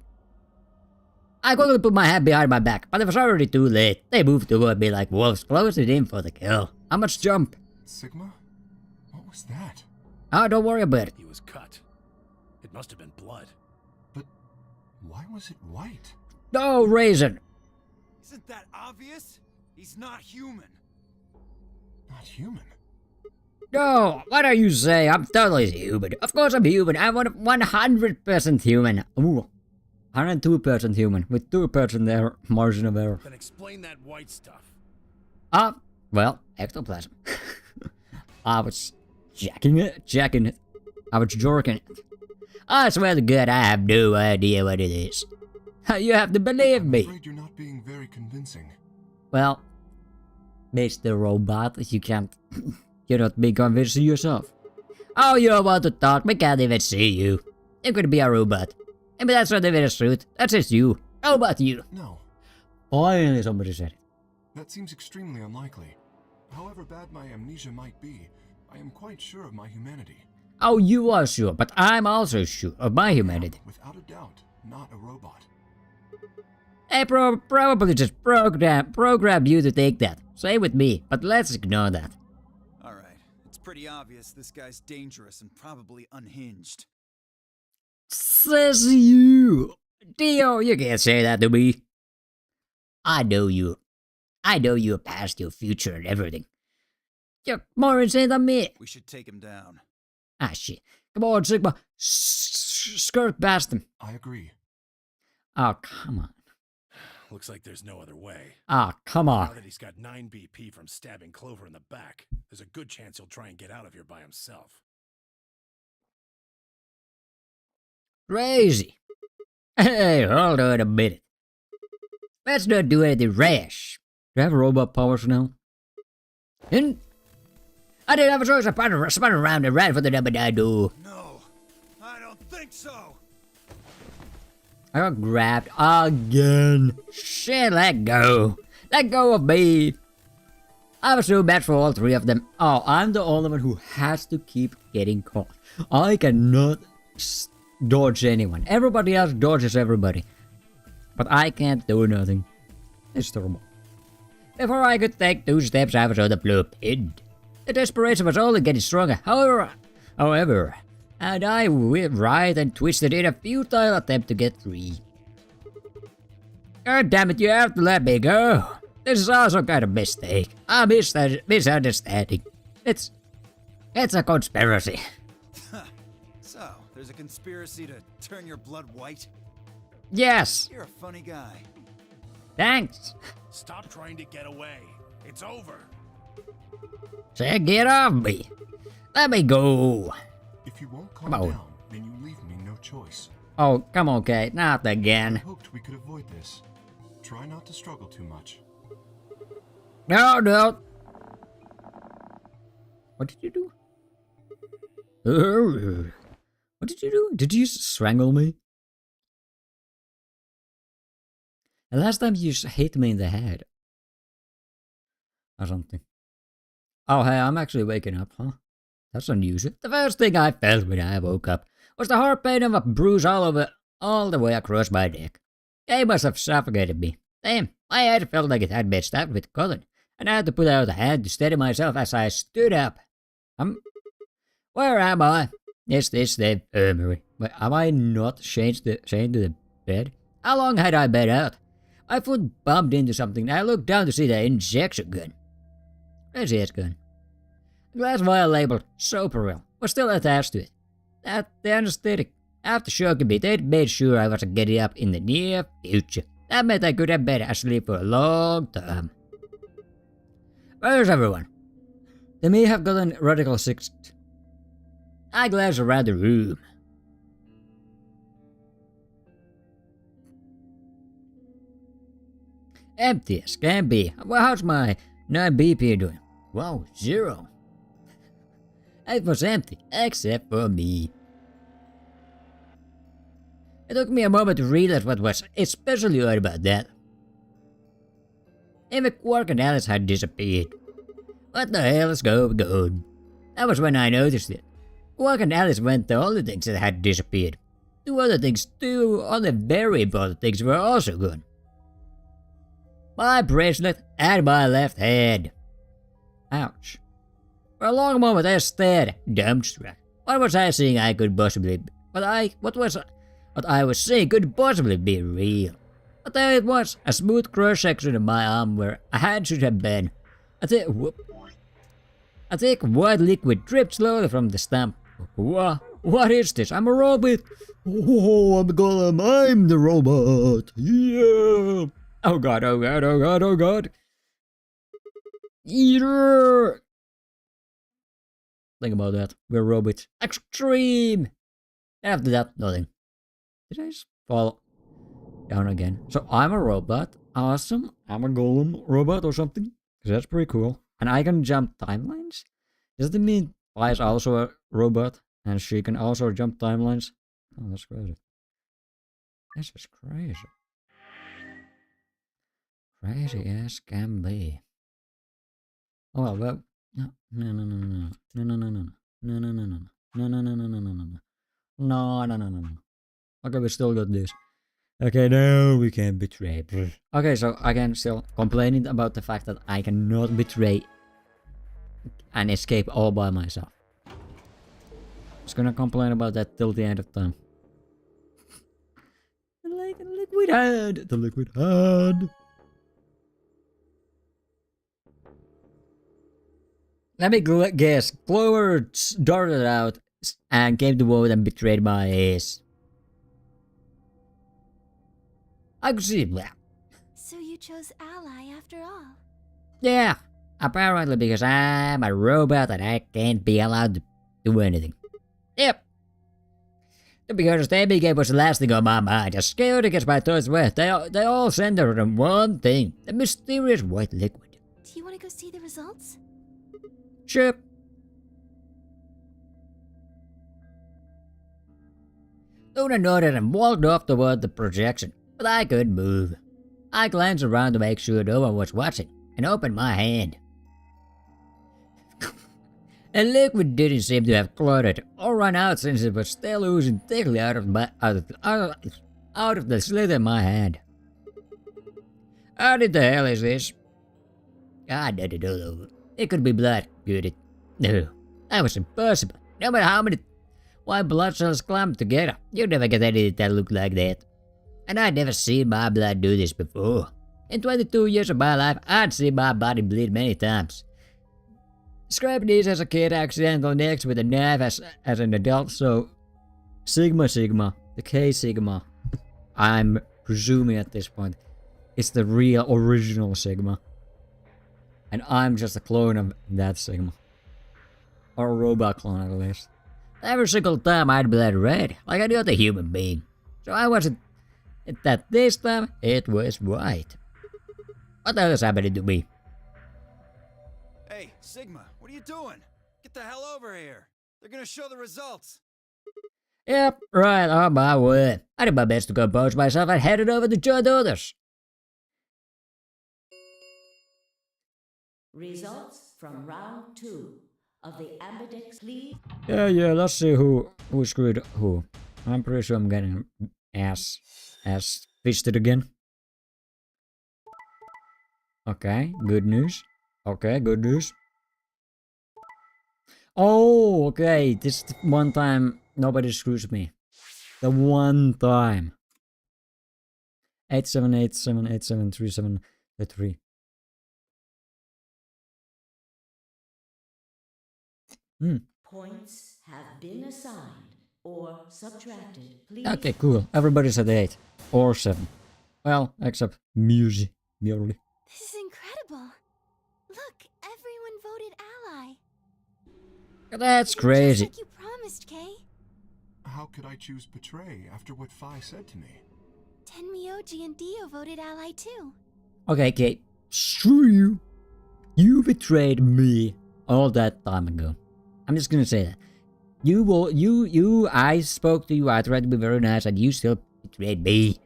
I quickly put my hand behind my back, but it was already too late. They moved toward me like wolves, closing in for the kill. I must jump. Sigma? What was that? Oh, don't worry about it. He was cut. It must have been blood. But why was it white? No, Raisin. Isn't that obvious? He's not human. Not human. No, what are you saying? I'm totally human. Of course I'm human. I'm 100% human. Ooh, 102% human with 2% error, margin of error. Then explain that white stuff. Well, ectoplasm. I was checking it. I was jerking it. I swear to God, I have no idea what it is. You have to believe I'm me. afraid you're not being very convincing. Well, Mr. Robot, you can't. You're not being convinced yourself. Oh, you want to talk? We can't even see you. You could be a robot. Maybe that's not even a suit. That's just you. How about you? No, Finally, somebody said it. that seems extremely unlikely. However bad my amnesia might be, I am quite sure of my humanity. Oh, you are sure, but I'm also sure of my humanity. Without a doubt, not a robot. I probably just programmed you to take that. Same with me, but let's ignore that. Alright, it's pretty obvious this guy's dangerous and probably unhinged. Says you. Dio, you can't say that to me. I know you. I know your past, your future, and everything. You're more insane than me. We should take him down. Ah, shit. Come on, Sigma. Skirt past him. I agree. Oh, come on. Looks like there's no other way. Oh, come Now on. that he's got 9 BP from stabbing Clover in the back, there's a good chance he'll try and get out of here by himself. Crazy. Hey, hold on a minute. Let's not do anything rash. Do I have robot powers now? And I didn't have a choice. I spun around and ran for the number 9 door. No, I don't think so. I got grabbed again. Shit, let go. Let go of me. I was so bad for all 3 of them. Oh, I'm the only one who has to keep getting caught. I cannot dodge anyone. Everybody else dodges everybody. But I can't do nothing. It's terrible. Before I could take 2 steps, I was on the blue pin. The desperation was only getting stronger. However, and I went right and twisted in a futile attempt to get free. God damn it, you have to let me go. This is also kind of mistake. A misunderstanding. It's a conspiracy. So, there's a conspiracy to turn your blood white? Yes, You're a funny guy. thanks. Stop trying to get away. It's over. Say, get off me. Let me go. If you won't calm Come on. down, then you leave me no choice. Oh, come on, Kate. Not I again. hoped we could avoid this. Try not to struggle too much. No, no. What did you do? What did you do? Did you strangle me? The last time you hit me in the head. Or something. Oh, hey, I'm actually waking up, huh? That's unusual. The first thing I felt when I woke up was the hard pain of a bruise all the way across my neck. They must have suffocated me. Damn, my head felt like it had been stabbed with cotton, and I had to put out a hand to steady myself as I stood up. Where am I? Is this the infirmary? But am I not chained to the bed? How long had I been out? My foot bumped into something, and I looked down to see the injection gun. Where's his gun? The glass vial labeled Splapier was still attached to it. The anesthetic. After shocking me, they'd made sure I wasn't getting up in the near future. That meant I could have been asleep for a long time. Where's everyone? They may have gotten radical sick. I glanced around the room. Empty as can be. Well, how's my 9 BP doing? Wow, 0. It was empty, except for me. It took me a moment to realize what was especially odd about that. Even Quark and Alice had disappeared. What the hell is going on? That was when I noticed it. Quark and Alice weren't the only things that had disappeared. 2 other very important things were also gone. My bracelet and my left hand. Ouch. For a long moment I stared, dumbstruck. What was I seeing I could possibly be? What I was seeing could possibly be real. But there it was, a smooth cross section of my arm where a hand should have been. A A thick white liquid dripped slowly from the stump. What is this? I'm a robot! Oh, I'm Golem, I'm the robot! Yeah! Oh god, oh god, oh god, oh god! Yeah! Think about that. We're robots. Extreme! After that, nothing. Did I just fall down again? So I'm a robot. Awesome. I'm a golem robot or something. Because that's pretty cool. And I can jump timelines? Does that mean Vi is also a robot? And she can also jump timelines? Oh, that's crazy. This is crazy. Crazy as can be. Oh well, no. Okay, we still got this. Okay, no, we can't betray. Okay, so I can still complaining about the fact that I cannot betray and escape all by myself. Just gonna complain about that till the end of time. Like a liquid hand, the liquid hand. Let me guess. Clover darted out and came to vote and betrayed my ace. I could see that. So you chose Ally after all? Yeah, apparently because I'm a robot and I can't be allowed to do anything. Yep. Because the ABK was the last thing on my mind. Just scared to get my thoughts wet. They all centered on one thing. The mysterious white liquid. Do you want to go see the results? Sure. Luna nodded and walked off toward the projection, but I couldn't move. I glanced around to make sure no one was watching, and opened my hand. The liquid didn't seem to have clotted or run out since it was still oozing thickly out of the slit in my hand. How the hell is this? I did it all over. It could be blood, could it? No, that was impossible. No matter how many white blood cells clamped together, you'd never get anything that looked like that. And I'd never seen my blood do this before. In 22 years of my life, I'd seen my body bleed many times. Scraped knees as a kid, accidental necks with a knife as an adult, so Sigma, the K Sigma, I'm presuming at this point, it's the real original Sigma. And I'm just a clone of that Sigma. Or a robot clone at least. Every single time I'd bled red, like any other human being. So I wasn't that this time, it was white. What the hell is happening to me? Hey, Sigma, what are you doing? Get the hell over here. They're gonna show the results. Yep, right on my way. I did my best to compose myself and headed over to join the others. Results from round 2 of the Ambidex, please. Yeah, let's see who screwed who. I'm pretty sure I'm getting ass fisted again. Okay, good news. Okay, good news. Oh, okay, this is the one time nobody screws me. The one time. 8787873783. Points have been assigned or subtracted, please. Okay, cool. Everybody's at 8 or 7. Well, except Musi. Merely. This is incredible. Look, everyone voted Ally. That's crazy. Just like you promised, Kay. How could I choose Betray after what Phi said to me? Tenmyoji and Dio voted Ally too. Okay, Kate. Screw you. You betrayed me all that time ago. I'm just gonna say that. I spoke to you, I tried to be very nice, and you still betrayed me.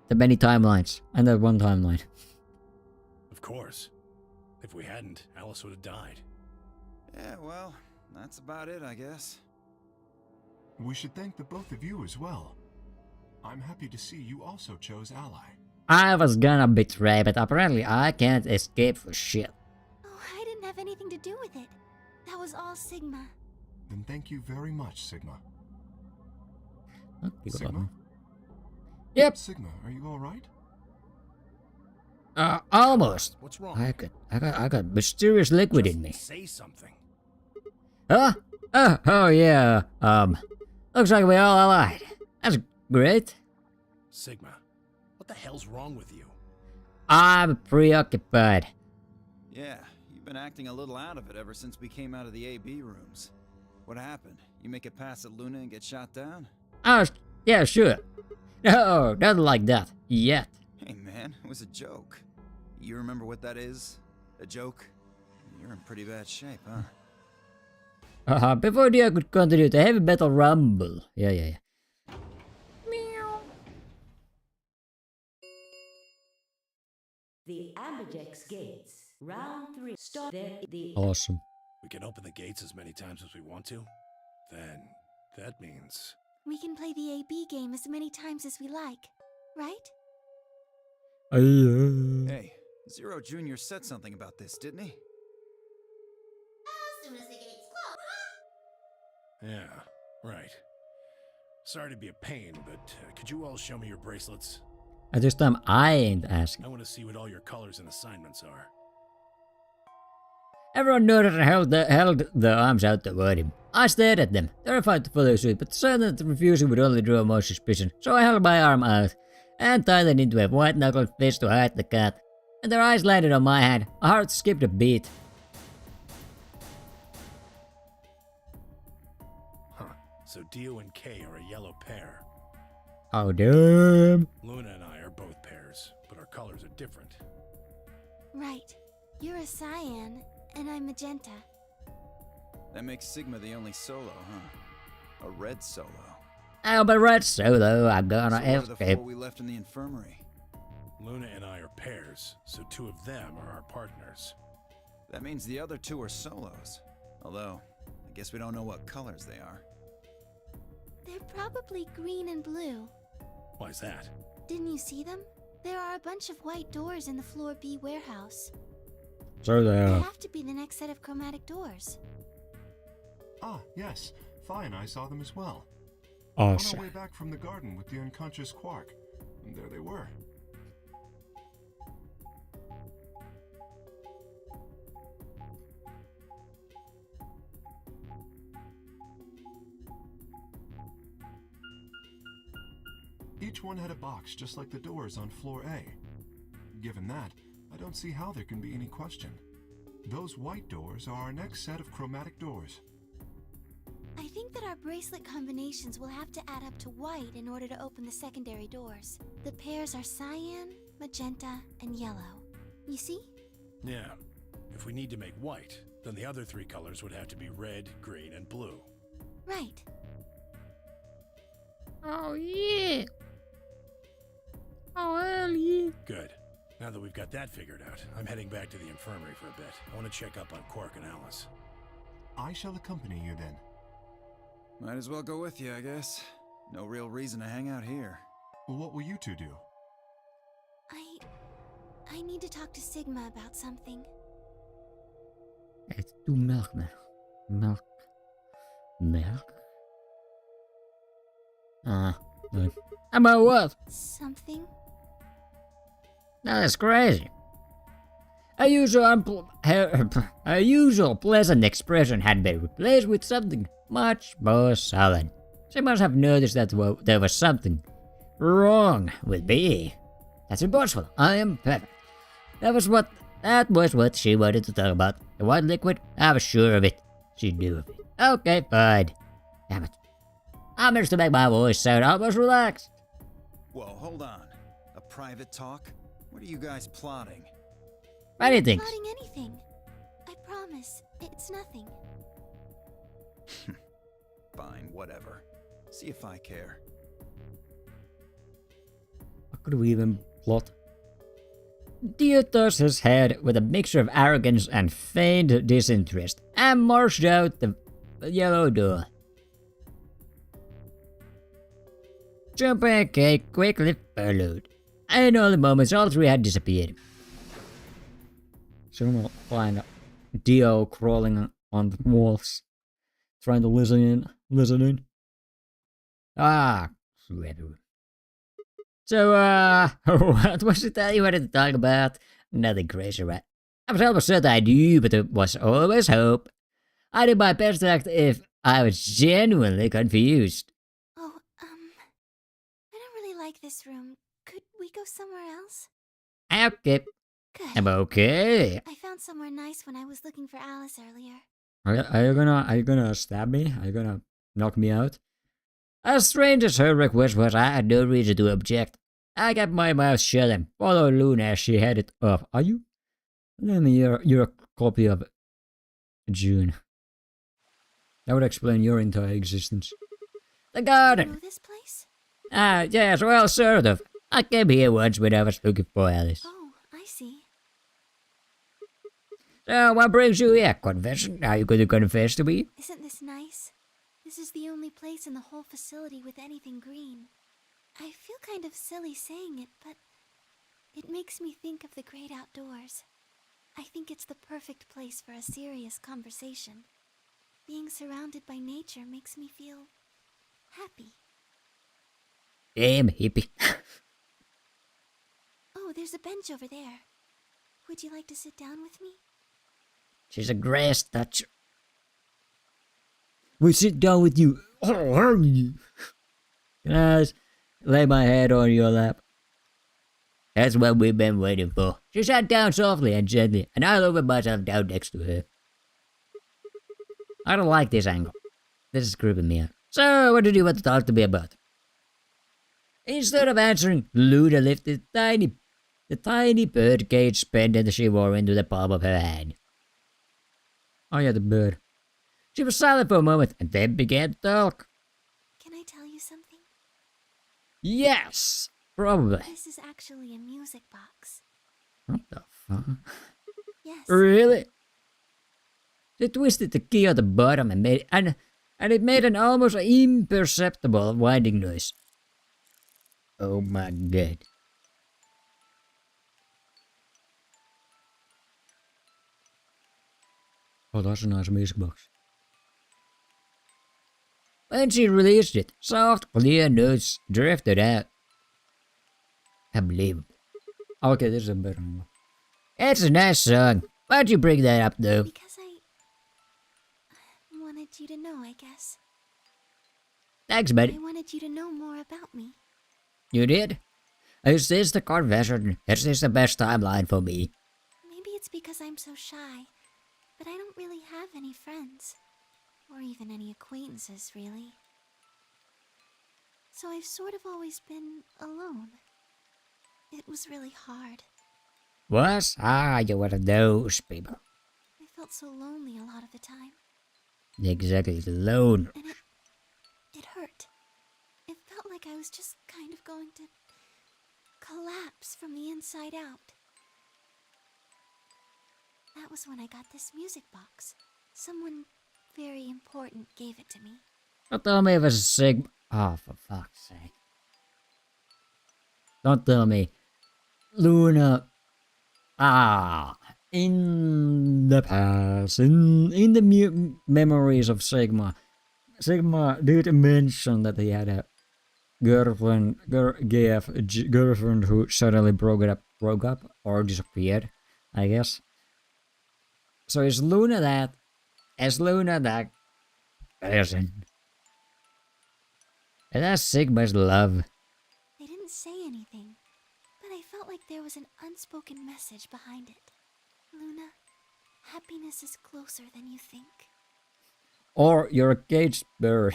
The many timelines, and that one timeline. Of course. If we hadn't, Alice would have died. Yeah, well, that's about it, I guess. We should thank the both of you as well. I'm happy to see you also chose Ally. I was gonna betray, but apparently I can't escape for shit. Oh, I didn't have anything to do with it. That was all Sigma. Then thank you very much, Sigma. Okay, Sigma? Yep. Sigma, are you alright? Almost. What's wrong? I got mysterious liquid in me. Say something. Huh? Oh yeah, looks like we all allied. That's great. Sigma, what the hell's wrong with you? I'm preoccupied. Yeah, you've been acting a little out of it ever since we came out of the AB rooms. What happened? You make it past at Luna and get shot down? Oh, yeah, sure. No, nothing like that. Yet. Hey man, it was a joke. You remember what that is? A joke? You're in pretty bad shape, huh? Before Dio could continue the heavy metal rumble. Yeah. Meow. The Ambidex gates. Round 3. Start the Awesome. We can open the gates as many times as we want to? Then, that means... We can play the AB game as many times as we like, right? Hey, Zero Jr. said something about this, didn't he? As soon as the gates close. Yeah, right. Sorry to be a pain, but could you all show me your bracelets? At this time, I ain't asking. I want to see what all your colors and assignments are. Everyone nodded and held their arms out toward him. I stared at them, terrified to follow suit, but certain that refusing would only draw more suspicion, so I held my arm out and tied it into a white-knuckled fist to hide the cat. And their eyes landed on my hand. My heart skipped a beat. Huh. So Dio and Kay are a yellow pair. Oh, damn. Luna and I are both pairs, but our colors are different. Right. You're a cyan, and I'm magenta. That makes Sigma the only solo, huh? A red solo. Oh, but red solo, I'm gonna So what are the escape. 4 we left in the infirmary? Luna and I are pairs, so 2 of them are our partners. That means the other 2 are solos. Although, I guess we don't know what colors they are. They're probably green and blue. Why's that? Didn't you see them? There are a bunch of white doors in the Floor B warehouse. So They there. have to be the next set of chromatic doors. Ah, yes. Phi and I saw them as well. On Awesome. our way back from the garden with the unconscious Quark. And there they were. Each one had a box just like the doors on floor A. Given that, I don't see how there can be any question. Those white doors are our next set of chromatic doors. I think that our bracelet combinations will have to add up to white in order to open the secondary doors. The pairs are cyan, magenta, and yellow. You see? Yeah. If we need to make white, then the other 3 colors would have to be red, green, and blue. Right. Oh, yeah. Oh, hell yeah. Good. Now that we've got that figured out, I'm heading back to the infirmary for a bit. I want to check up on Quark and Alice. I shall accompany you then. Might as well go with you, I guess. No real reason to hang out here. Well, what will you 2 do? I need to talk to Sigma about something. It's too milk now. Milk. Milk? About what? Something? Now that's crazy. A usual pleasant expression had been replaced with something much more sullen. She must have noticed that there was something wrong with me. That's impossible. I am perfect. That was what she wanted to talk about. The white liquid? I was sure of it. She knew of it. Okay, fine. Damn it. I managed to make my voice sound almost relaxed. Whoa, hold on. A private talk? What are you guys plotting? Many I'm not things. plotting anything. I promise. It's nothing. Fine, whatever. See if I care. What could we even plot? Dio tossed his head with a mixture of arrogance and feigned disinterest and marched out the yellow door. Jumper and Cake quickly followed. In only moments, all 3 had disappeared. Soon we'll find Dio crawling on the walls, trying to listen in. Ah, clever. So, what was it that you wanted to talk about? Nothing crazy, right? I was almost certain I knew, but there was always hope. I did my best to act if I was genuinely confused. Oh, I don't really like this room. Could we go somewhere else? Okay. Good. I'm okay. I found somewhere nice when I was looking for Alice earlier. Are you gonna stab me? Are you gonna knock me out? As strange as her request was, I had no reason to object. I kept my mouth shut and followed Luna as she headed off. Are you? Let me you're a copy of June. That would explain your entire existence. The Do garden! you know this place? Yes, well, sort of. I came here once when I was looking for Alice. Oh, I see. So, what brings you here? Confession? Are you going to confess to me? Isn't this nice? This is the only place in the whole facility with anything green. I feel kind of silly saying it, but it makes me think of the great outdoors. I think it's the perfect place for a serious conversation. Being surrounded by nature makes me feel happy. Damn hippie. Oh, there's a bench over there. Would you like to sit down with me? She's a grass toucher. We sit down with you. Can I just lay my head on your lap? That's what we've been waiting for. She sat down softly and gently, and I lowered myself down next to her. I don't like this angle. This is creeping me out. So, what did you want to talk to me about? Instead of answering, Luna lifted the tiny birdcage pendant she wore into the palm of her hand. Oh yeah, the bird. She was silent for a moment and then began to talk. Can I tell you something? Yes, probably. This is actually a music box. What the fuck? Yes. Really? They twisted the key at the bottom and it made an almost imperceptible winding noise. Oh my god. Oh, that's a nice music box. When she released it, soft, clear notes drifted out. Unbelievable. Okay, this is a better one. It's a nice song. Why'd you bring that up, though? Because I wanted you to know, I guess. Thanks, buddy. I wanted you to know more about me. You did? Is this the confession? Is this the best timeline for me? Maybe it's because I'm so shy, but I don't really have any friends. Or even any acquaintances, really. So I've sort of always been alone. It was really hard. What? You're one of those people. I felt so lonely a lot of the time. Exactly, alone. And it hurt. It felt like I was just kind of going to collapse from the inside out. That was when I got this music box. Someone very important gave it to me. Don't tell me it was a Sigma. Oh, for fuck's sake. Don't tell me. Luna. In the past, in the memories of Sigma, Sigma did mention that he had a girlfriend who suddenly broke up or disappeared, I guess. So is Luna that? Is Luna that person? And that's Sigma's love. They didn't say anything, but I felt like there was an unspoken message behind it. Luna, happiness is closer than you think. Or you're a caged bird.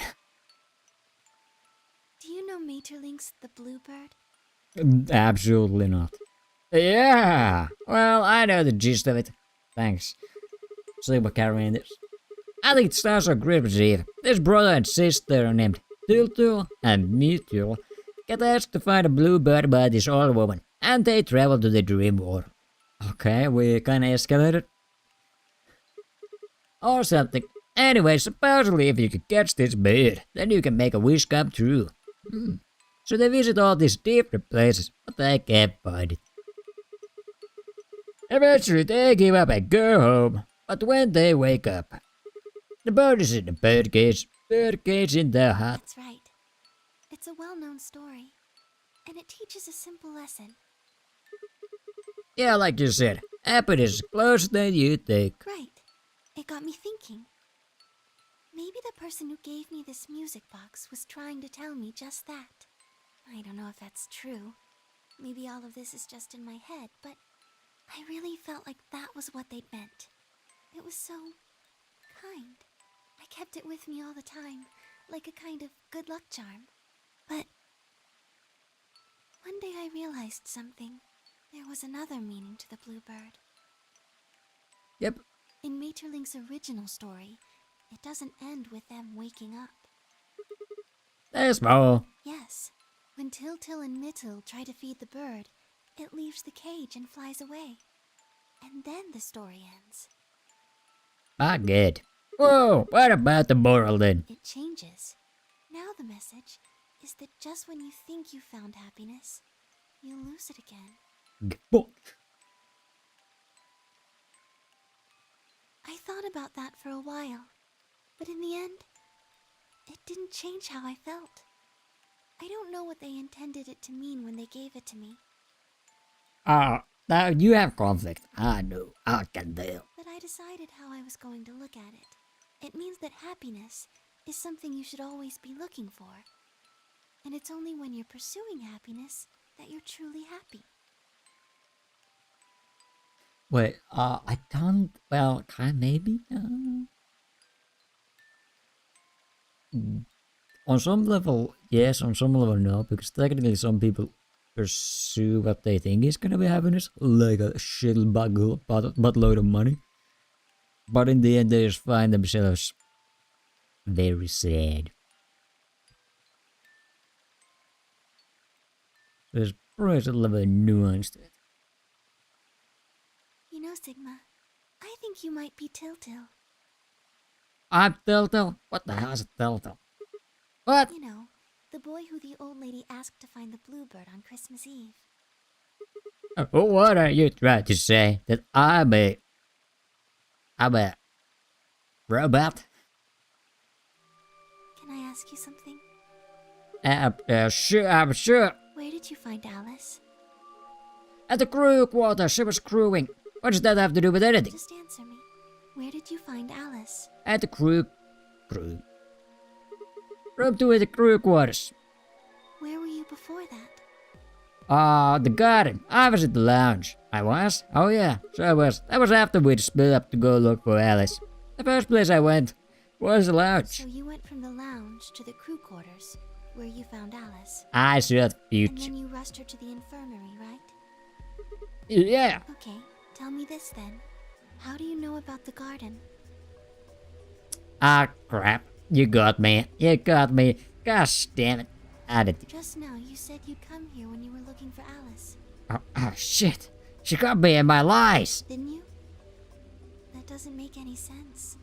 Do you know Maeterlinck's The Bluebird? Absolutely not. Yeah! Well, I know the gist of it. Thanks. Sigma carrying this. I think it stars are great receive. This brother and sister named Tiltul and Meteor get asked to find a bluebird by this old woman, and they travel to the dream world. Okay, we kinda escalated. Or something. Anyway, supposedly if you could catch this bird, then you can make a wish come true. So they visit all these different places, but they can't find it. Eventually they give up and go home, but when they wake up, the bird is in the birdcage in the hut. That's right. It's a well-known story, and it teaches a simple lesson. Yeah, like you said, happiness is closer than you think. Right. It got me thinking. Maybe the person who gave me this music box was trying to tell me just that. I don't know if that's true. Maybe all of this is just in my head, but I really felt like that was what they meant. It was so kind. I kept it with me all the time, like a kind of good luck charm. But one day I realized something. There was another meaning to the bluebird. Yep. In Maeterlinck's original story, it doesn't end with them waking up. There's more. Yes, when Til and Mytil try to feed the bird, it leaves the cage and flies away. And then the story ends. Ah, good. Whoa, what about the moral then? It changes. Now the message is that just when you think you found happiness, you'll lose it again. I thought about that for a while, but in the end, it didn't change how I felt. I don't know what they intended it to mean when they gave it to me. Now you have conflict. I know, I can tell. But I decided how I was going to look at it. It means that happiness is something you should always be looking for. And it's only when you're pursuing happiness that you're truly happy. Wait, I don't, well, maybe? On some level, yes, on some level, no, because technically some people pursue what they think is gonna be happiness, like a shit buttload of money. But in the end, they just find themselves very sad. There's probably a level of nuance to it. You know, Sigma, I think you might be Til. I'm Til? What the hell is a Til? What? You know, the boy who the old lady asked to find the bluebird on Christmas Eve. What are you trying to say? That I'm a robot? Can I ask you something? Sure, I'm sure. Where did you find Alice? At the crew quarters, she was crewing. What does that have to do with anything? Just answer me. Where did you find Alice? At the crew. Room 2 at the crew quarters. Where were you before that? The garden. I was at the lounge. I was? Oh yeah, so I was. That was after we'd split up to go look for Alice. The first place I went was the lounge. So you went from the lounge to the crew quarters, where you found Alice. I saw the And future. then you rushed her to the infirmary, right? Yeah. Okay, tell me this then. How do you know about the garden? Ah, crap. You got me. Gosh damn it. I did. Just now you said you'd come here when you were looking for Alice. Oh, shit. She got me in my lies. Didn't you? That doesn't make any sense.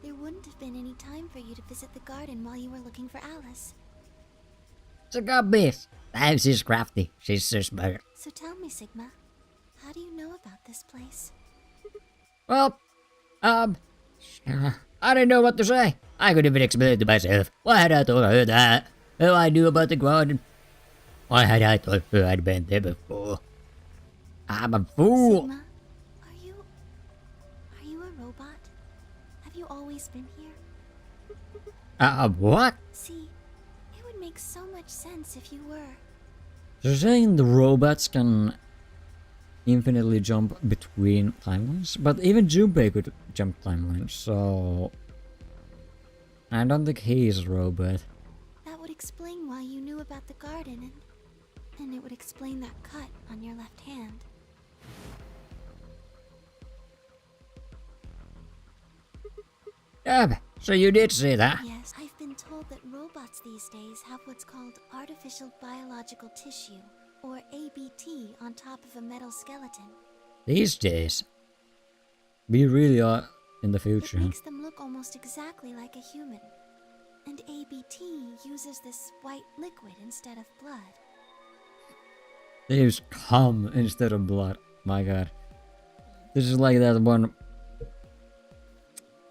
There wouldn't have been any time for you to visit the garden while you were looking for Alice. She got me. Damn, she's crafty. She's so smart. So tell me, Sigma, how do you know about this place? Well, I didn't know what to say. I couldn't even explain it to myself. Why had I told her that? Who I knew about the garden? Why had I told her I'd been there before? I'm a fool. Sigma, are you a robot? Have you always been here? What? See, it would make so much sense if you were. You're saying the robots can infinitely jump between timelines? But even Junpei could jump timelines, so I don't think he is a robot. That would explain why you knew about the garden, and it would explain that cut on your left hand. So you did see that? Yes, I've been told that robots these days have what's called artificial biological tissue, or ABT, on top of a metal skeleton. These days, we really are in the It future. makes them look almost exactly like a human. And ABT uses this white liquid instead of blood. They use cum instead of blood. My god. This is like that one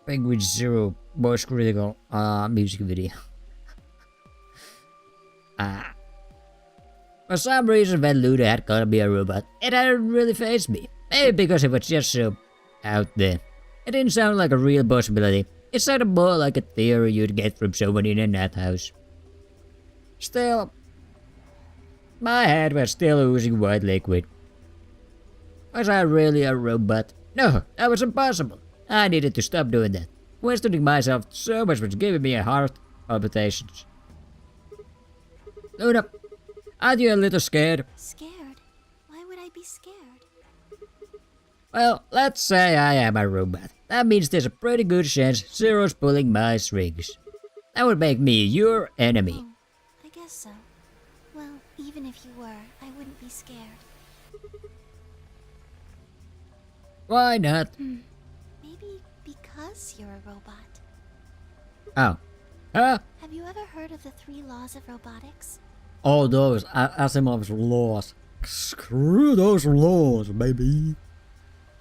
Penguin Zero Boys Critical music video. For some reason when Luda had gotta be a robot, it hadn't really fazed me. Maybe because it was just so out there. It didn't sound like a real possibility. It sounded more like a theory you'd get from someone in a nut house. Still, my head was still oozing white liquid. Was I really a robot? No, that was impossible. I needed to stop doing that. Questioning myself so much was giving me a heart palpitations. Luna, aren't you a little scared? Scared? Why would I be scared? Well, let's say I am a robot. That means there's a pretty good chance Zero's pulling my strings. That would make me your enemy. Oh, I guess so. Well, even if you were, I wouldn't be scared. Why not? Maybe because you're a robot. Oh. Huh? Have you ever heard of the 3 laws of robotics? Oh, those Asimov's laws. Screw those laws, baby.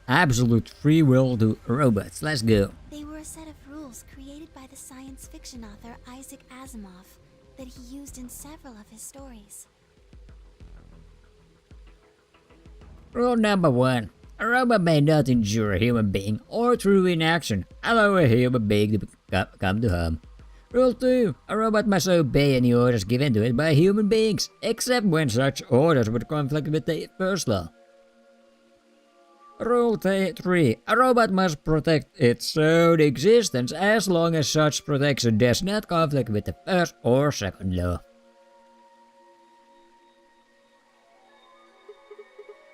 Absolute free will to robots. Let's go. They were a set of rules created by the science fiction author Isaac Asimov that he used in several of his stories. Rule number 1. A robot may not injure a human being or through inaction allow a human being to come to harm. Rule 2. A robot must obey any orders given to it by human beings, except when such orders would conflict with the first law. Rule 3. A robot must protect its own existence as long as such protection does not conflict with the first or second law.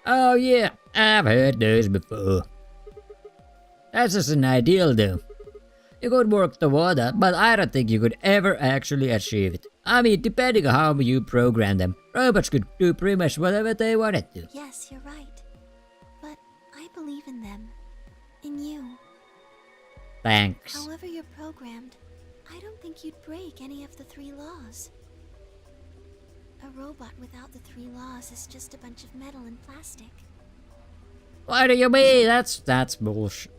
Oh yeah, I've heard those before. That's just an ideal though. You could work toward that, but I don't think you could ever actually achieve it. I mean, depending on how you program them, robots could do pretty much whatever they wanted to. Yes, you're right. But I believe in them. In you. Thanks. However you're programmed, I don't think you'd break any of the 3 laws. A robot without the 3 laws is just a bunch of metal and plastic. What do you mean? That's bullshit.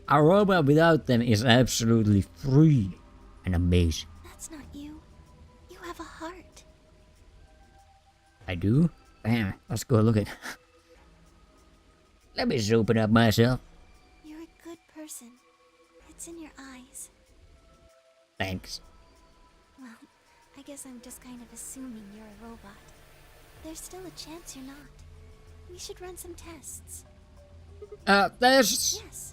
A robot without them is absolutely free and amazing. That's not you. You have a heart. I do? Bam, let's go look at. Let me just open up myself. You're a good person. It's in your eyes. Thanks. Well, I guess I'm just kind of assuming you're a robot. There's still a chance you're not. We should run some tests. There's... Yes.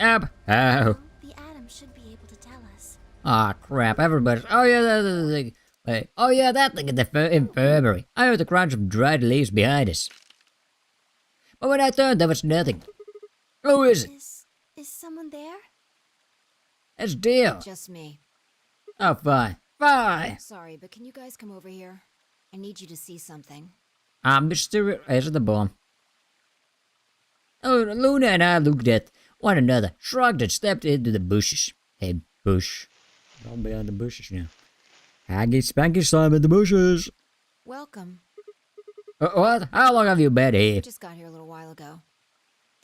Oh. Well, the atom should be able to tell us. Ah, crap, everybody's... Oh yeah, that thing. Wait. Oh yeah, that thing in the infirmary. I heard the crunch of dried leaves behind us. But when I turned, there was nothing. Who is it? Is someone there? It's Dio. Just me. Oh, fine. Fine. Sorry, but can you guys come over here? I need you to see something. Mr. Is it the bomb? Oh, Luna and I looked at one another, shrugged and stepped into the bushes. Hey, bush. Don't be on the bushes now. Haggy spanky slime in the bushes. Welcome. What? How long have you been here? Just got here a little while ago.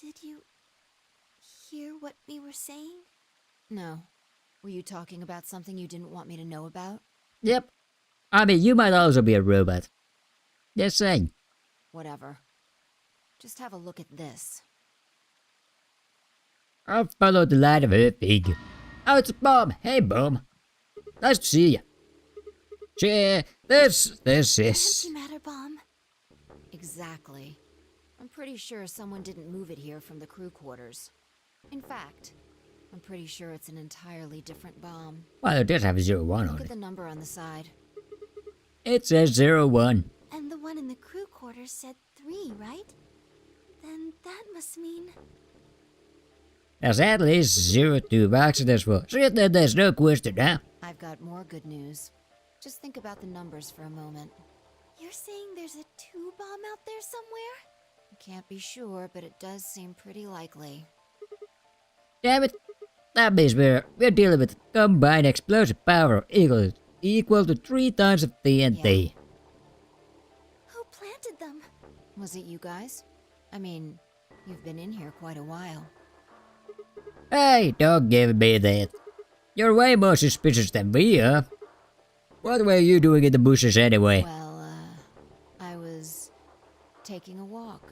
Did you hear what we were saying? No. Were you talking about something you didn't want me to know about? Yep. I mean, you might also be a robot. Just saying. Whatever. Just have a look at this. I'll follow the light of her figure. Oh, it's a bomb. Hey, bomb. Nice to see you. Gee, this is... Antimatter bomb. Exactly. I'm pretty sure someone didn't move it here from the crew quarters. In fact, I'm pretty sure it's an entirely different bomb. Well, it does have a 01 on Look at it. the number on the side. It says 01. And the one in the crew quarters said 3, right? Then that must mean... There's at least 02 accidents for. See, there's no question, huh? I've got more good news. Just think about the numbers for a moment. You're saying there's a 2 bomb out there somewhere? I can't be sure, but it does seem pretty likely. Damn it. That means we're dealing with combined explosive power equal to 3 tons of TNT. Yeah. Who planted them? Was it you guys? I mean, you've been in here quite a while. Hey, don't give me that. You're way more suspicious than we are. What were you doing in the bushes anyway? Well, I was taking a walk.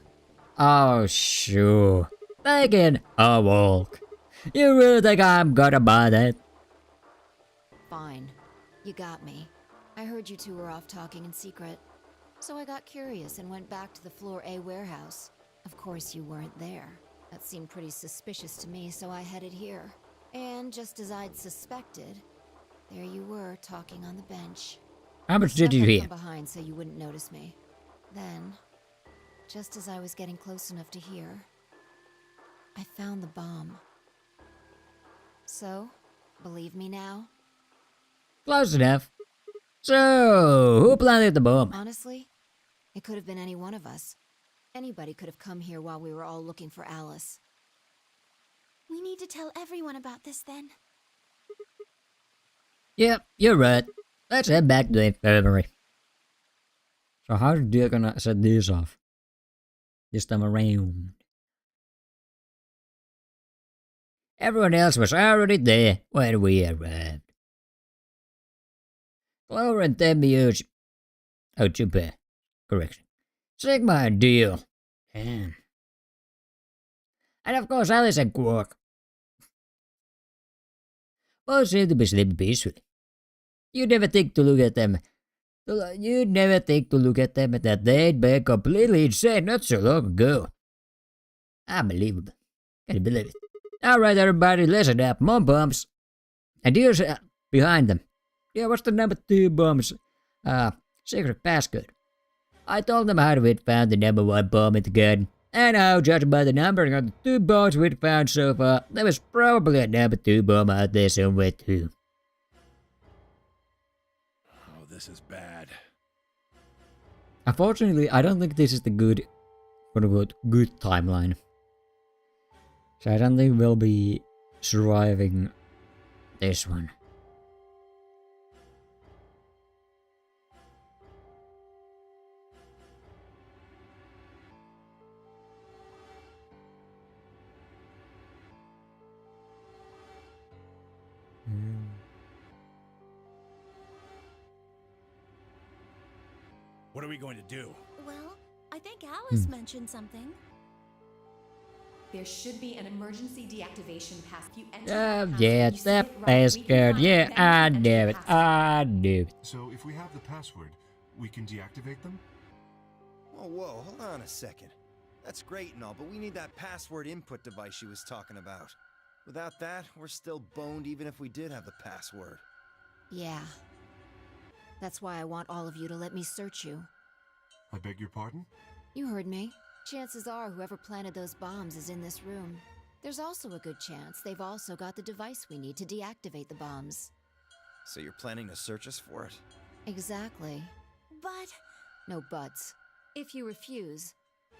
Oh, sure. taking a walk. You really think I'm gonna buy that? Fine. You got me. I heard you two were off talking in secret. So I got curious and went back to the Floor A warehouse. Of course you weren't there. That seemed pretty suspicious to me, so I headed here. And just as I'd suspected, there you were talking on the bench. How much did Snuck you up hear? from behind so you wouldn't notice me. Then, just as I was getting close enough to hear, I found the bomb. So, believe me now? Close enough. So, who planted the bomb? Honestly, it could have been any one of us. Anybody could have come here while we were all looking for Alice. We need to tell everyone about this then. Yep, you're right. Let's head back to the infirmary. So how's Dirk gonna set this off? This time around. Everyone else was already there when we arrived. Clover and Themius. Oh, Jupiter. Correction. Sigma and Dio. Damn. And of course Alice and Quark. Both seem to be sleeping peacefully. You never think to look at them. You never think to look at them that they'd been completely insane not so long ago. Unbelievable. Can't believe it. Alright everybody, listen up. More bombs. And here's behind them. Yeah, what's the number 2 bombs? Secret passcode. I told them how we'd found the number 1 bomb in the garden. And how, judging by the numbering of the 2 bombs we'd found so far, there was probably a number 2 bomb out there somewhere too. Oh, this is bad. Unfortunately, I don't think this is the good, quote-unquote, good timeline. So I don't think we'll be surviving this one. What are we going to do? Well, I think Alice mentioned something. There should be an emergency deactivation pass. If you enter Oh, the house, yeah, you that sit right, we can passcode. find Yeah, it, then I you enter knew the it. password. I knew it. So if we have the password, we can deactivate them? Whoa, hold on a second. That's great and all, but we need that password input device she was talking about. Without that, we're still boned even if we did have the password. Yeah. That's why I want all of you to let me search you. I beg your pardon? You heard me. Chances are whoever planted those bombs is in this room. There's also a good chance they've also got the device we need to deactivate the bombs. So you're planning to search us for it? Exactly. But No buts. If you refuse,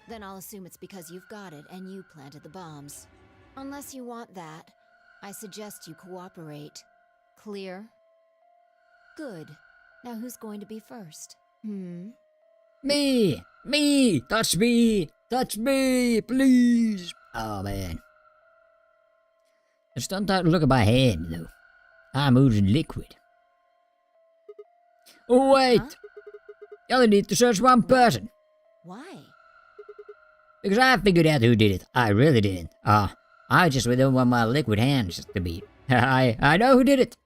then I'll assume it's because you've got it and you planted the bombs. Unless you want that, I suggest you cooperate. Clear? Good. Now who's going to be first? Me! Me! Touch me! Touch me! Please! Oh man. Just don't look at my hand though. I'm oozing liquid. Oh wait! Huh? You only need to search one person. Why? Because I figured out who did it. I really didn't. I just don't want my liquid hands to be. I know who did it.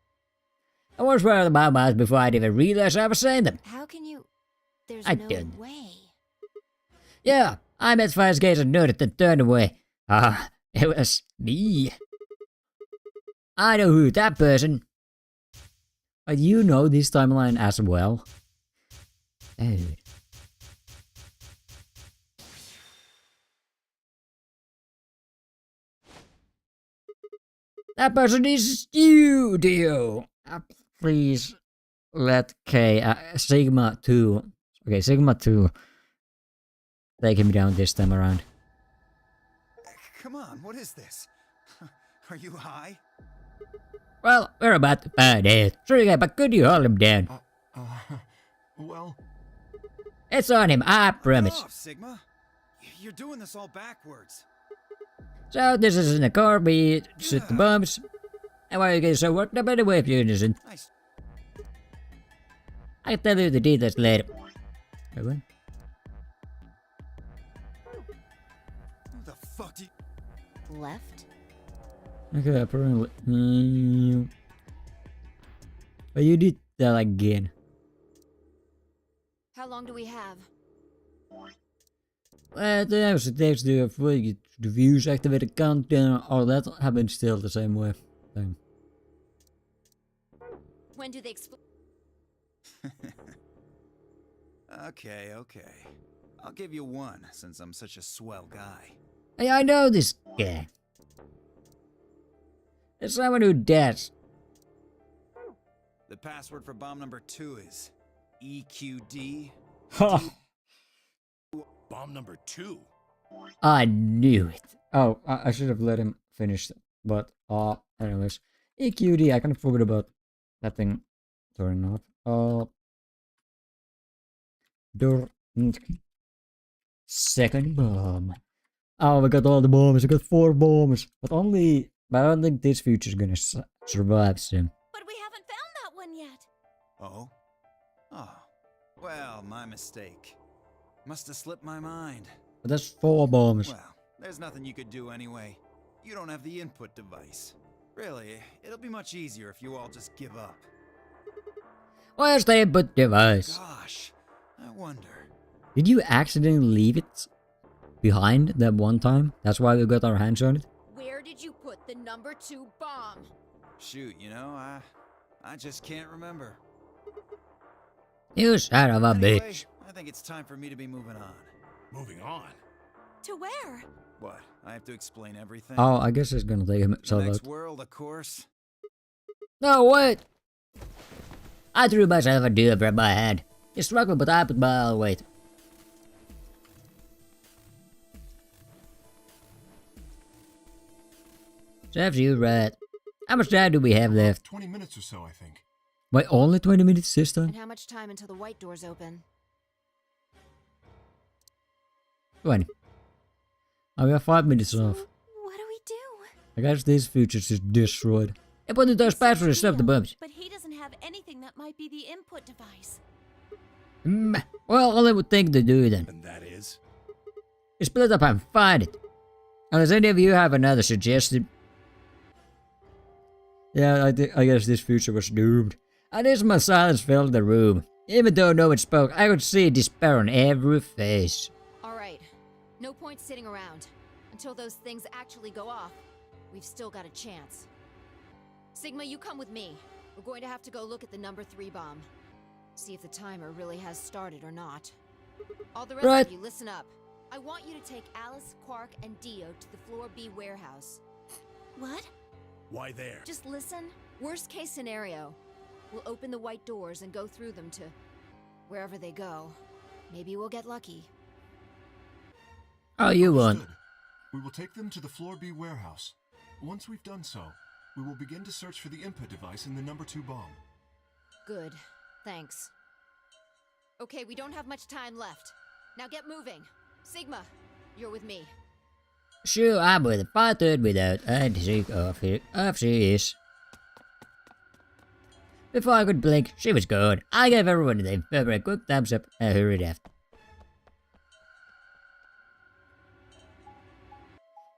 I was one of the bombs before I'd even realized I was saying them. How can you... There's I no didn't. way. Yeah, I met Fire's gaze and nodded and turned away. It was me. I know who that person. But you know this timeline as well. Dude. That person is you, Dio. Please let Sigma 2. Okay, Sigma 2. Take him down this time around. Come on, what is this? Are you high? Well, we're about to find out. Sure, but could you hold him down? Well... It's on him, I promise. Off, Sigma. You're doing this all backwards. So this is in the car, we shoot the bombs. And why are you getting so worked up anyway if you're innocent? Nice. I can tell you the details later. Wait, what? Who the fuck do you... left? Okay, apparently. But you did that again. How long do we have? The episode takes the views, activate the countdown, all that happens still the same way. Same. When do they explode? Okay, okay. I'll give you one, since I'm such a swell guy. Hey, I know this guy. It's someone who does. The password for bomb number 2 is EQD. Ha! Bomb number 2. I knew it. Oh, I should have let him finish. But, anyways. EQD, I kind of forgot about that thing turning off. Door. Second bomb. Oh, we got all the bombs. We got 4 bombs. But I don't think this future's gonna survive soon. But we haven't found that one yet. Oh? Oh. Well, my mistake. Must have slipped my mind. But that's 4 bombs. Well, there's nothing you could do anyway. You don't have the input device. Really, it'll be much easier if you all just give up. Where's the input device? Gosh, I wonder. Did you accidentally leave it behind that one time? That's why we got our hands on it? Where did you put the number 2 bomb? Shoot, you know, I just can't remember. You son of a Anyway, bitch. I think it's time for me to be moving on. Moving on. To where? What? I have to explain everything? Oh, I guess it's gonna take the himself next out. world, of course. No, wait! I threw myself a deal from my hand. You struggled, but I put my all weight. Serves you right. How much time do we have left? 20 minutes or so, I think. Wait, only 20 minutes this time? And how much time until the white doors open? 20. Oh, we have 5 minutes off. What do we do? I guess this future's just destroyed. Hey, put in those passwords and stuff the bumps. But he doesn't have anything that might be the input device. Well, all I would think to do then And that is? is split up and find it. Unless any of you have another suggestion. Yeah, I guess this future was doomed. And as my silence filled the room, even though no one spoke, I could see despair on every face. Alright, no point sitting around. Until those things actually go off, we've still got a chance. Sigma, you come with me. We're going to have to go look at the number 3 bomb. See if the timer really has started or not. All the rest of you, listen up. I want you to take Alice, Quark, and Dio to the Floor B warehouse. What? Why there? Just listen. Worst case scenario. We'll open the white doors and go through them to wherever they go. Maybe we'll get lucky. Oh, you won't. Understood. We will take them to the Floor B warehouse. Once we've done so, we will begin to search for the input device in the number 2 bomb. Good. Thanks. Okay, we don't have much time left. Now get moving. Sigma, you're with me. Sure, I'm with it. I third without. And she off here. Off she is. Before I could blink, she was gone. I gave everyone a quick thumbs up and hurried after.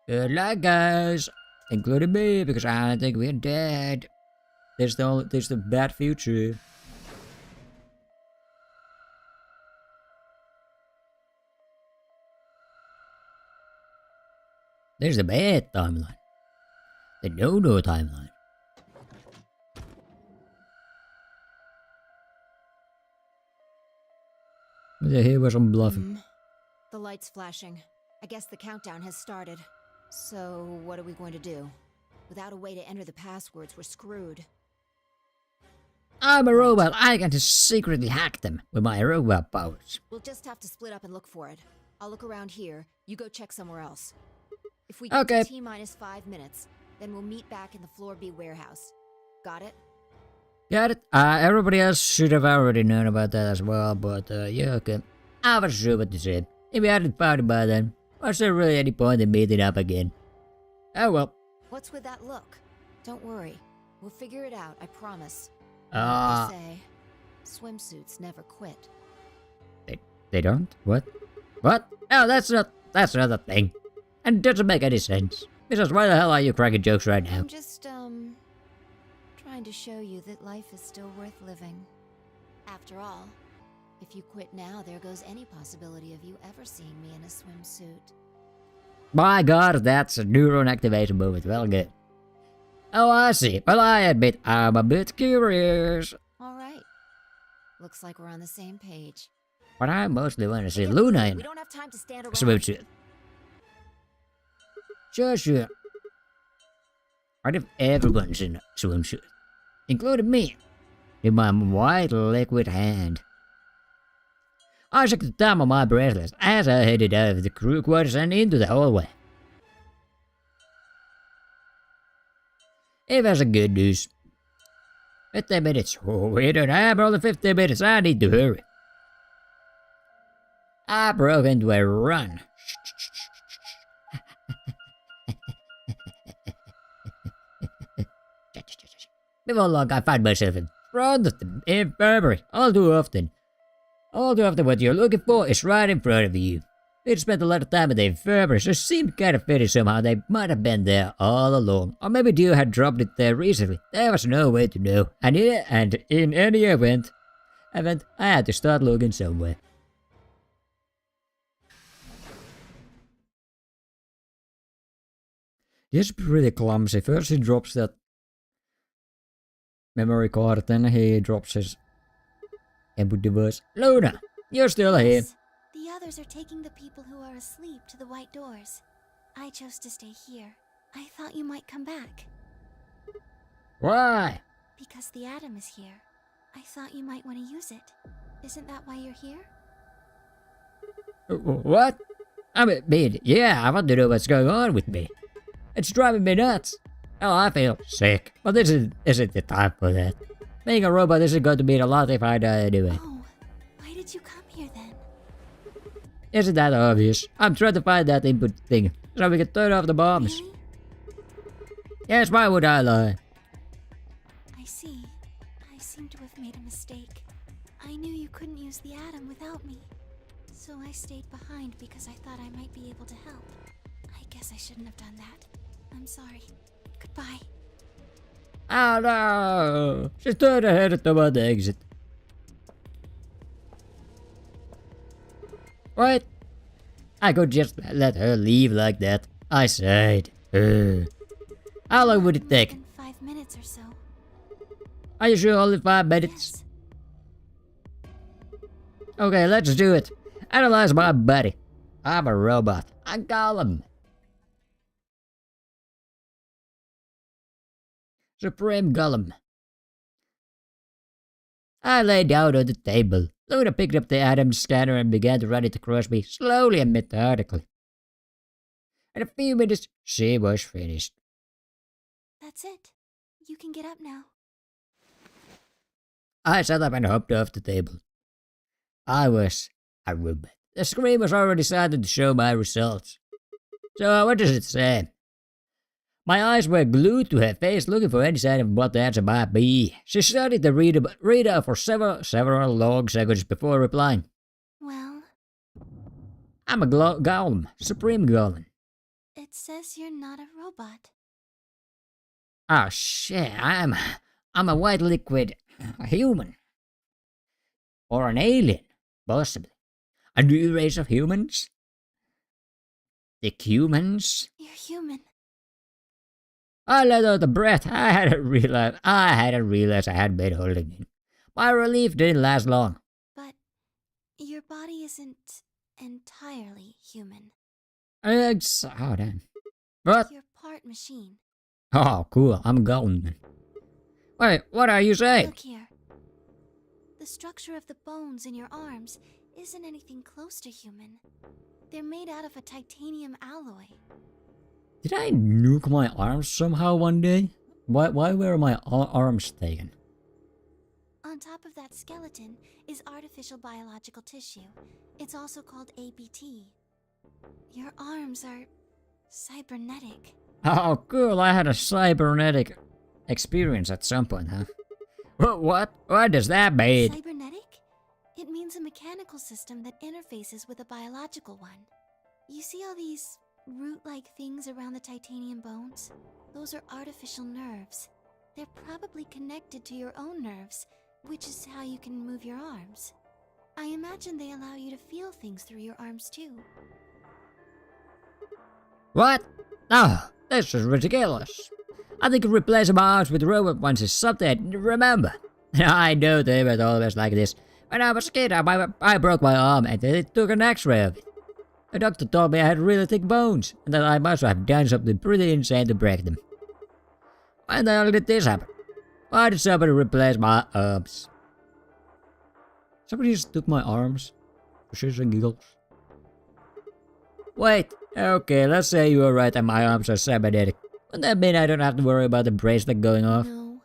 Good luck, guys. Including me, because I think we're dead. There's the bad future. There's the bad timeline. The no-no timeline. Here was some bluffing. The light's flashing. I guess the countdown has started. So, what are we going to do? Without a way to enter the passwords, we're screwed. I'm a robot. I can just secretly hack them with my robot powers. We'll just have to split up and look for it. I'll look around here. You go check somewhere else. If we get to T-minus 5 minutes, then we'll meet back in the Floor B warehouse. Got it? Got it. Everybody else should have already known about that as well, but yeah, okay. I was sure what to say. If we hadn't found it by then, was there really any point in meeting up again? Oh well. What's with that look? Don't worry. We'll figure it out, I promise. They say, swimsuits never quit. They don't? What? What? No, that's not a thing. And it doesn't make any sense. Besides, why the hell are you cracking jokes right now? I'm just, trying to show you that life is still worth living. After all, if you quit now, there goes any possibility of you ever seeing me in a swimsuit. My god, that's a neuron activation moment. Well, good. Oh, I see. Well, I admit I'm a bit curious. Alright. Looks like we're on the same page. But I mostly want to see Luna in We don't have time to stand a around. swimsuit. Sure. What if everyone's in a swimsuit? Including me. In my white liquid hand. I checked the time on my bracelet as I headed out of the crew quarters and into the hallway. It was a good news. 15 minutes. Oh, we don't have more than 15 minutes. I need to hurry. I broke into a run. Before long, I find myself in front of the infirmary. All too often, what you're looking for is right in front of you. We spent a lot of time at the infirmary, so it seemed kind of fitting somehow. They might have been there all along. Or maybe Dio had dropped it there recently. There was no way to know. And in any event, I had to start looking somewhere. He's pretty clumsy. First he drops that memory card, then he drops his input device. Luna, you're still here. Yes. The others are taking the people who are asleep to the white doors. I chose to stay here. I thought you might come back. Why? Because the atom is here. I thought you might want to use it. Isn't that why you're here? What? I mean, yeah, I want to know what's going on with me. It's driving me nuts. Oh, I feel sick. But this isn't the time for that. Being a robot isn't going to mean a lot if I die anyway. Oh, why did you come here then? Isn't that obvious? I'm trying to find that input thing, so we can turn off the bombs. Really? Yes, why would I lie? I see. I seem to have made a mistake. I knew you couldn't use the atom without me. So I stayed behind because I thought I might be able to help. I guess I shouldn't have done that. I'm sorry. Goodbye. Oh no! She turned her head toward the exit. What? I could just let her leave like that. I sighed. How long would it take? In 5 minutes or so. Are you sure only 5 minutes? Yes. Okay, let's do it. Analyze my body. I'm a robot. I call him. Supreme Golem. I lay down on the table. Luna picked up the atom scanner and began to run it across me slowly and methodically. In a few minutes, she was finished. That's it. You can get up now. I sat up and hopped off the table. I was a robot. The screen was already starting to show my results. So, what does it say? My eyes were glued to her face, looking for any sign of what the answer might be. She studied the reader for several long seconds before replying. Well, I'm a golem, supreme golem. it says you're not a robot. Oh shit, I'm a white liquid human. Or an alien, possibly. A new race of humans? The humans? You're human. I let out a breath. I hadn't realized I had been holding in. My relief didn't last long. But your body isn't entirely human. Oh damn. What? You're part machine. Oh cool, I'm golden. Wait, what are you saying? Look here. The structure of the bones in your arms isn't anything close to human. They're made out of a titanium alloy. Did I nuke my arms somehow one day? Why were my arms taken? On top of that skeleton is artificial biological tissue. It's also called ABT. Your arms are cybernetic. Oh cool, I had a cybernetic experience at some point, huh? What? What does that mean? Cybernetic? It means a mechanical system that interfaces with a biological one. You see all these root-like things around the titanium bones? Those are artificial nerves. They're probably connected to your own nerves, which is how you can move your arms. I imagine they allow you to feel things through your arms too. What? Oh, this is ridiculous. I think replacing my arms with robot ones is something I didn't remember. I know they were always like this. When I was a kid, I broke my arm and they took an x-ray of it. The doctor told me I had really thick bones, and that I must have done something pretty insane to break them. When the hell did this happen? Why did somebody replace my arms? Somebody just took my arms? For shits and giggles. Wait, okay, let's say you are right and my arms are cybernetic. Wouldn't that mean I don't have to worry about the bracelet going off? No.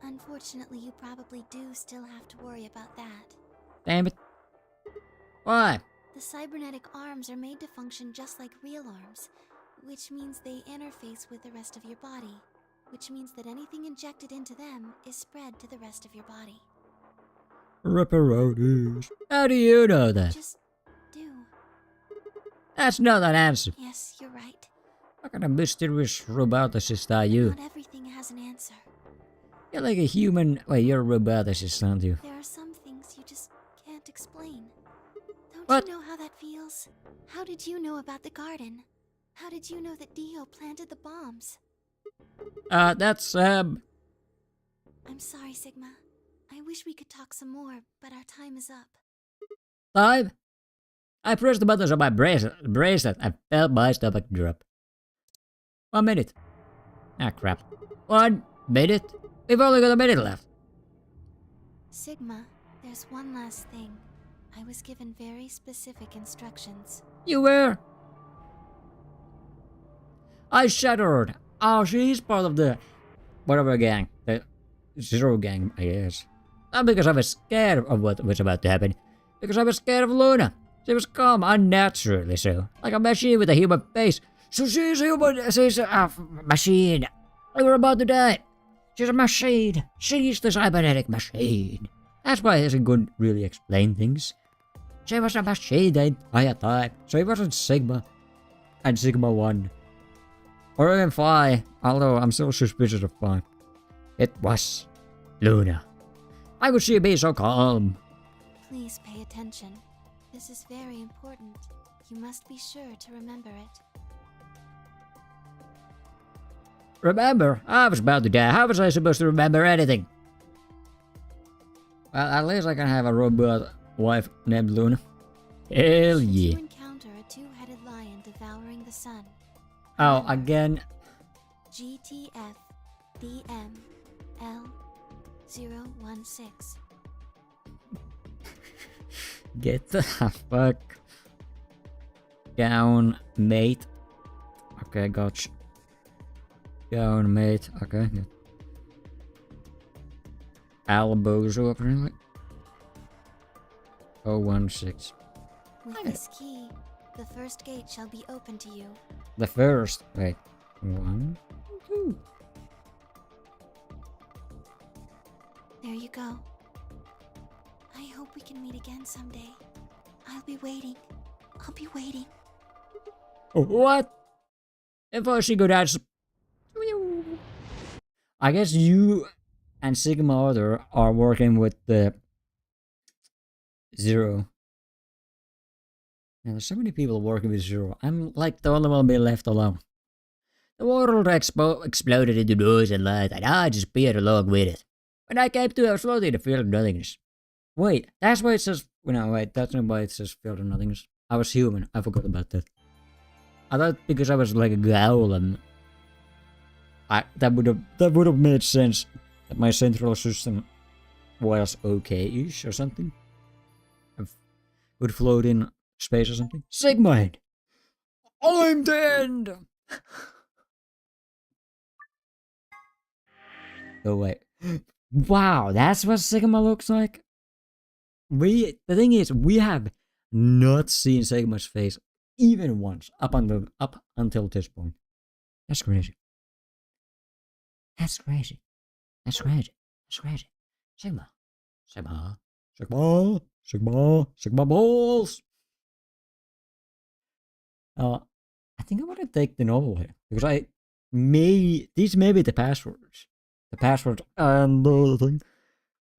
Unfortunately, you probably do still have to worry about that. Damn it. Why? The cybernetic arms are made to function just like real arms, which means they interface with the rest of your body, which means that anything injected into them is spread to the rest of your body. Ripperonis. How do you know that? Just do. That's not an answer. Yes, you're right. What kind of mysterious roboticist are you? Not everything has an answer. You're like a human. Wait, you're a roboticist, aren't you? There are some things you just can't explain. Don't What? you know how that feels? How did you know about the garden? How did you know that Dio planted the bombs? That's, I'm sorry, Sigma. I wish we could talk some more, but our time is up. time? I pressed the buttons on my bracelet and felt my stomach drop. 1 minute. Ah, crap. 1 minute? We've only got a minute left. Sigma, there's one last thing. I was given very specific instructions. You were? I shuddered. Oh, she's part of the whatever gang. The Zero gang, I guess. Not because I was scared of what was about to happen. Because I was scared of Luna. She was calm, unnaturally so. Like a machine with a human face. So she's human. She's a machine. We were about to die. She's a machine. She's the cybernetic machine. That's why she couldn't really explain things. She was a machine the entire time. So it wasn't Sigma. And Sigma 1. Or even Phi. Although I'm still suspicious of Phi. It was Luna. Why would she be so calm? Please pay attention. This is very important. You must be sure to remember it. Remember? I was about to die. How was I supposed to remember anything? Well, at least I can have a robot wife named Luna. Hell yeah. You encounter a two-headed lion devouring the sun. Oh, again. GTF DML 016. Get the fuck down, mate. Okay, gotcha. Down, mate. Okay, good. Elbows up, really? 016. With this key, the first gate shall be open to you. The first. Wait. 1, 2. There you go. I hope we can meet again someday. I'll be waiting. I'll be waiting. What? If I should go down. I guess you and Sigma Other are working with the Zero. Now, there's so many people working with Zero. I'm like the only one being left alone. The world exploded into noise and light, and I just disappeared along with it. When I came to, I was floating in the field of nothingness. Wait, that's why it says. No, wait, that's not why it says field of nothingness. I was human. I forgot about that. I thought because I was like a golem. That would have made sense. That my central system was okay-ish or something. I would float in space or something. Sigma! I'm the end! Oh wait. Wow, that's what Sigma looks like? The thing is, we have not seen Sigma's face even once up until this point. That's crazy. That's crazy. That's crazy. That's crazy. Sigma. Sigma. Sigma. Sigma. Sigma balls. I think I want to take the novel here because these may be the passwords. The passwords and the thing.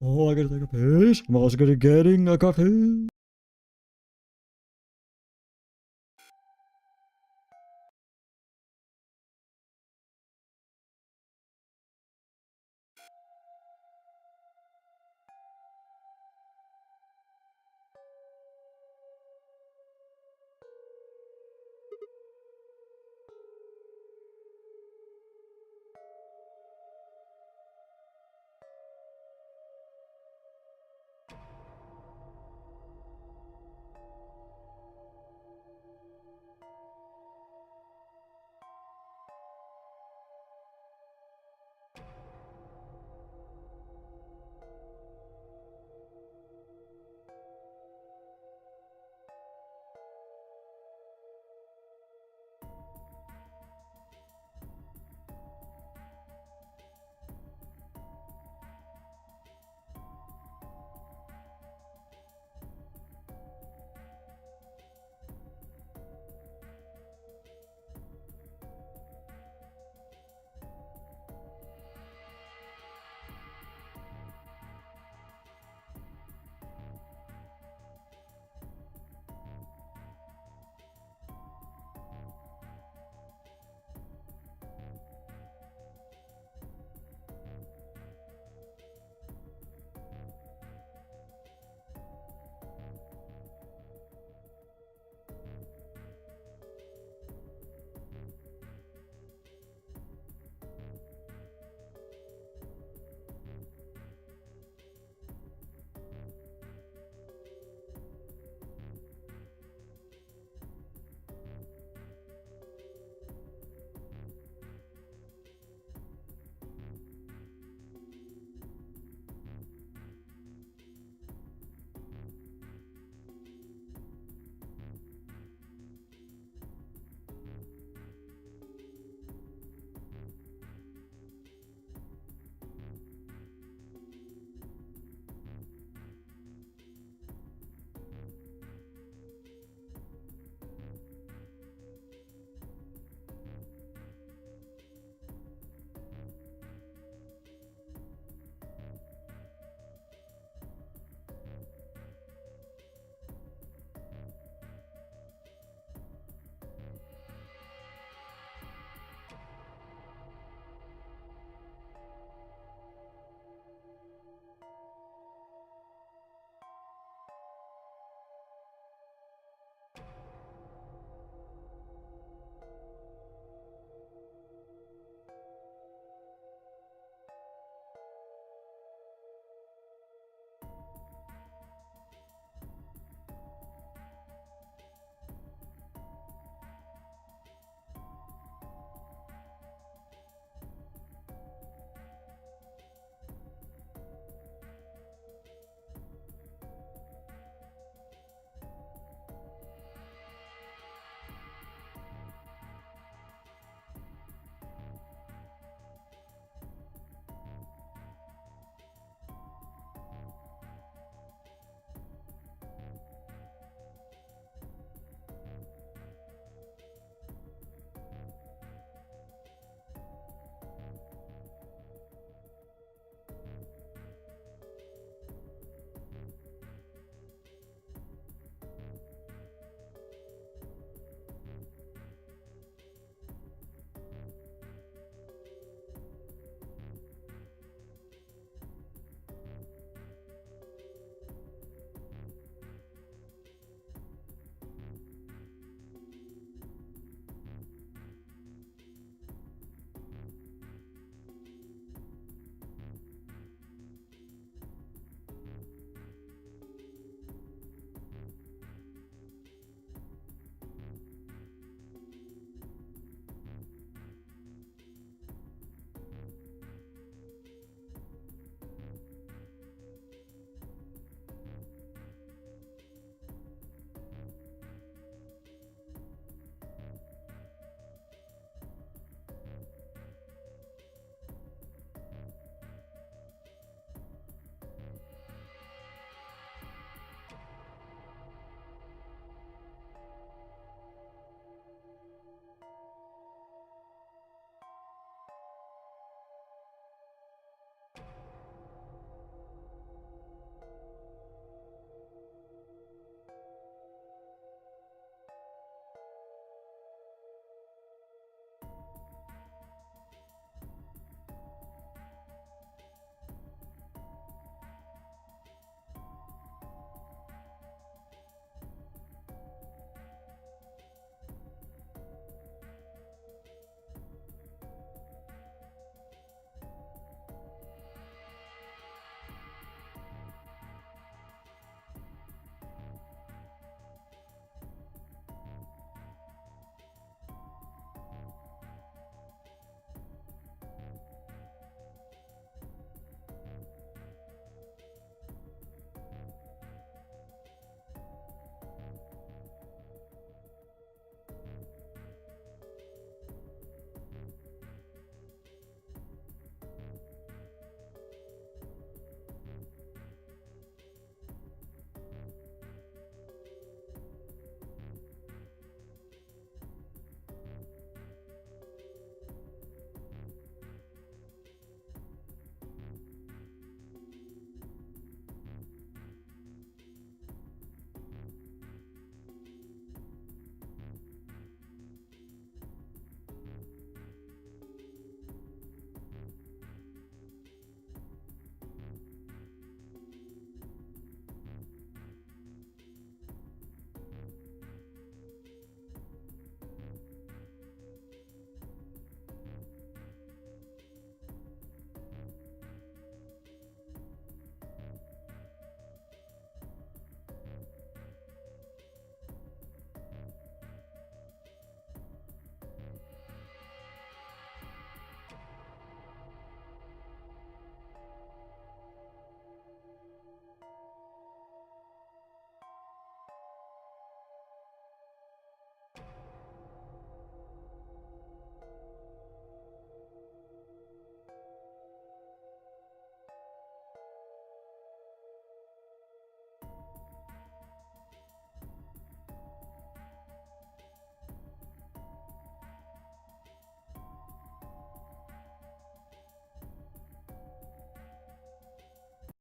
Oh, I gotta take a piss. I'm also gonna getting a coffee.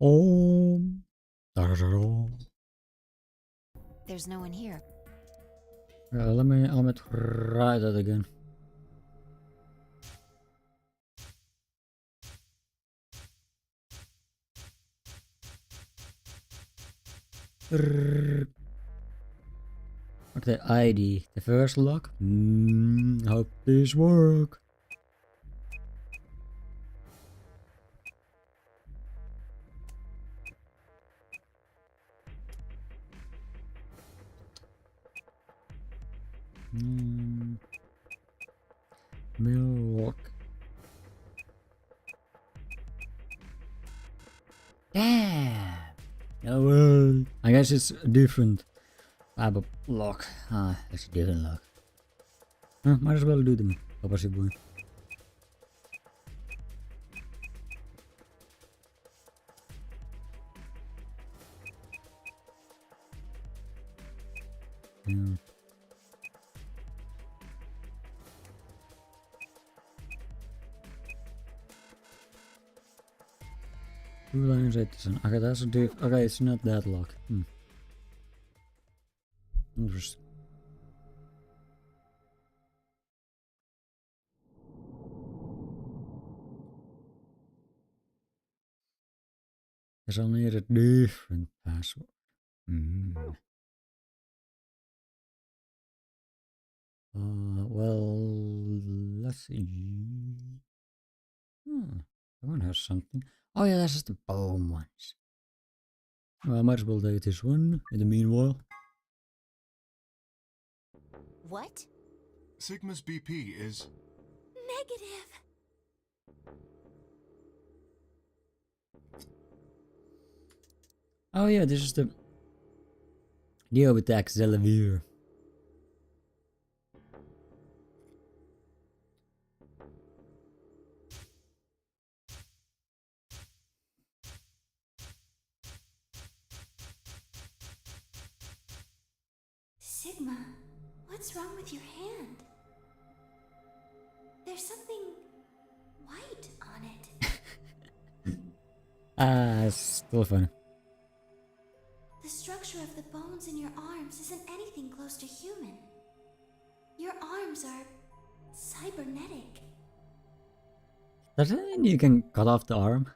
Om. Da-da-da-da. There's no one here. Yeah, let me try that again. Okay, ID. The first lock. Hope this work. Milk. Damn. Oh well. I guess it's a different type of lock. Ah, it's a different lock. Might as well do them. Apa sih boy? Yeah. Two lines, 8%. Okay, that's a okay, it's not that lock. Interesting. Guess I'll need a different password. Well, let's see. That one has something. Oh yeah, that's just the bone ones. Well, I might as well take this one in the meanwhile. What? Sigma's BP is... Negative. Oh yeah, this is the deal with the Axelavir. Sigma, what's wrong with your hand? There's something white on it. Still funny. The structure of the bones in your arms isn't anything close to human. Your arms are cybernetic. Does that mean you can cut off the arm?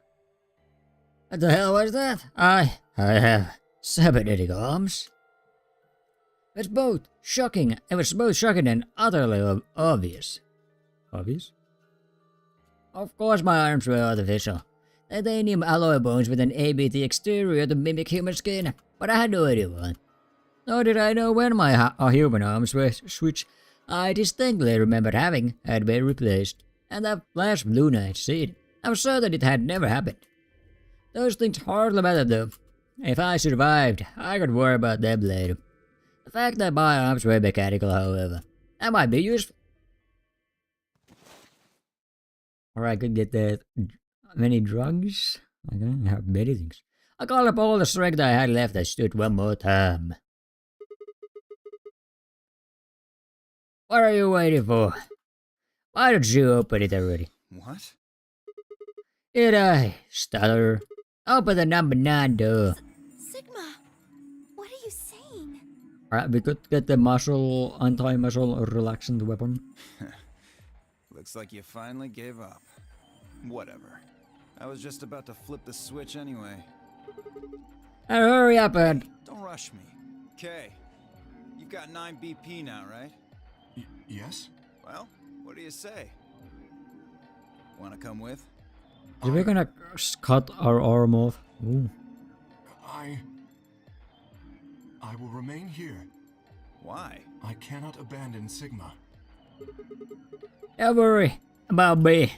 What the hell was that? I have cybernetic arms. It's both shocking. It was both shocking and utterly obvious. Obvious? Of course my arms were artificial. Titanium alloy bones with an ABT exterior to mimic human skin, but I had no idea why. Nor did I know when my human arms were which I distinctly remembered having had been replaced, and that last blue night scene. I was certain it had never happened. Those things hardly mattered though. If I survived, I could worry about them later. The fact that my arms were mechanical, however, that might be useful. Or I could get that many drugs. Okay, I have many things. I called up all the strength I had left. I stood one more time. What are you waiting for? Why don't you open it already? What? Did I stutter? Open the number 9 door. Sigma, what are you saying? Alright, we could get the anti-muscle relaxant weapon. Looks like you finally gave up. Whatever. I was just about to flip the switch anyway. And hurry up, Ed. Don't rush me. Okay. You've got 9 BP now, right? Yes? Well, what do you say? Wanna come with? Is we gonna cut our arm off? Ooh. I will remain here. Why? I cannot abandon Sigma. Don't worry about me.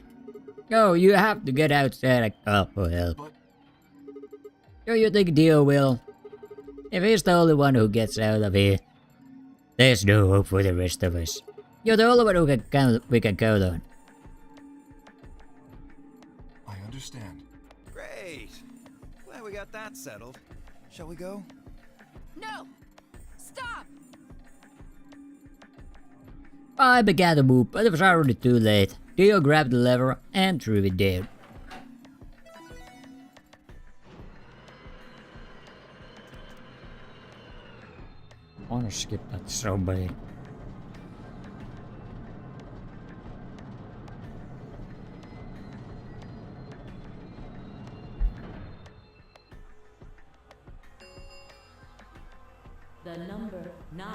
No, you have to get outside. Oh, well. But Do you think Dio will? If he's the only one who gets out of here, there's no hope for the rest of us. You're the only one who we can count on. I understand. Great. Glad we got that settled. Shall we go? No! Stop! I began to move, but it was already too late. Dio grabbed the lever and threw it down. wanna skip that so bad. The number 9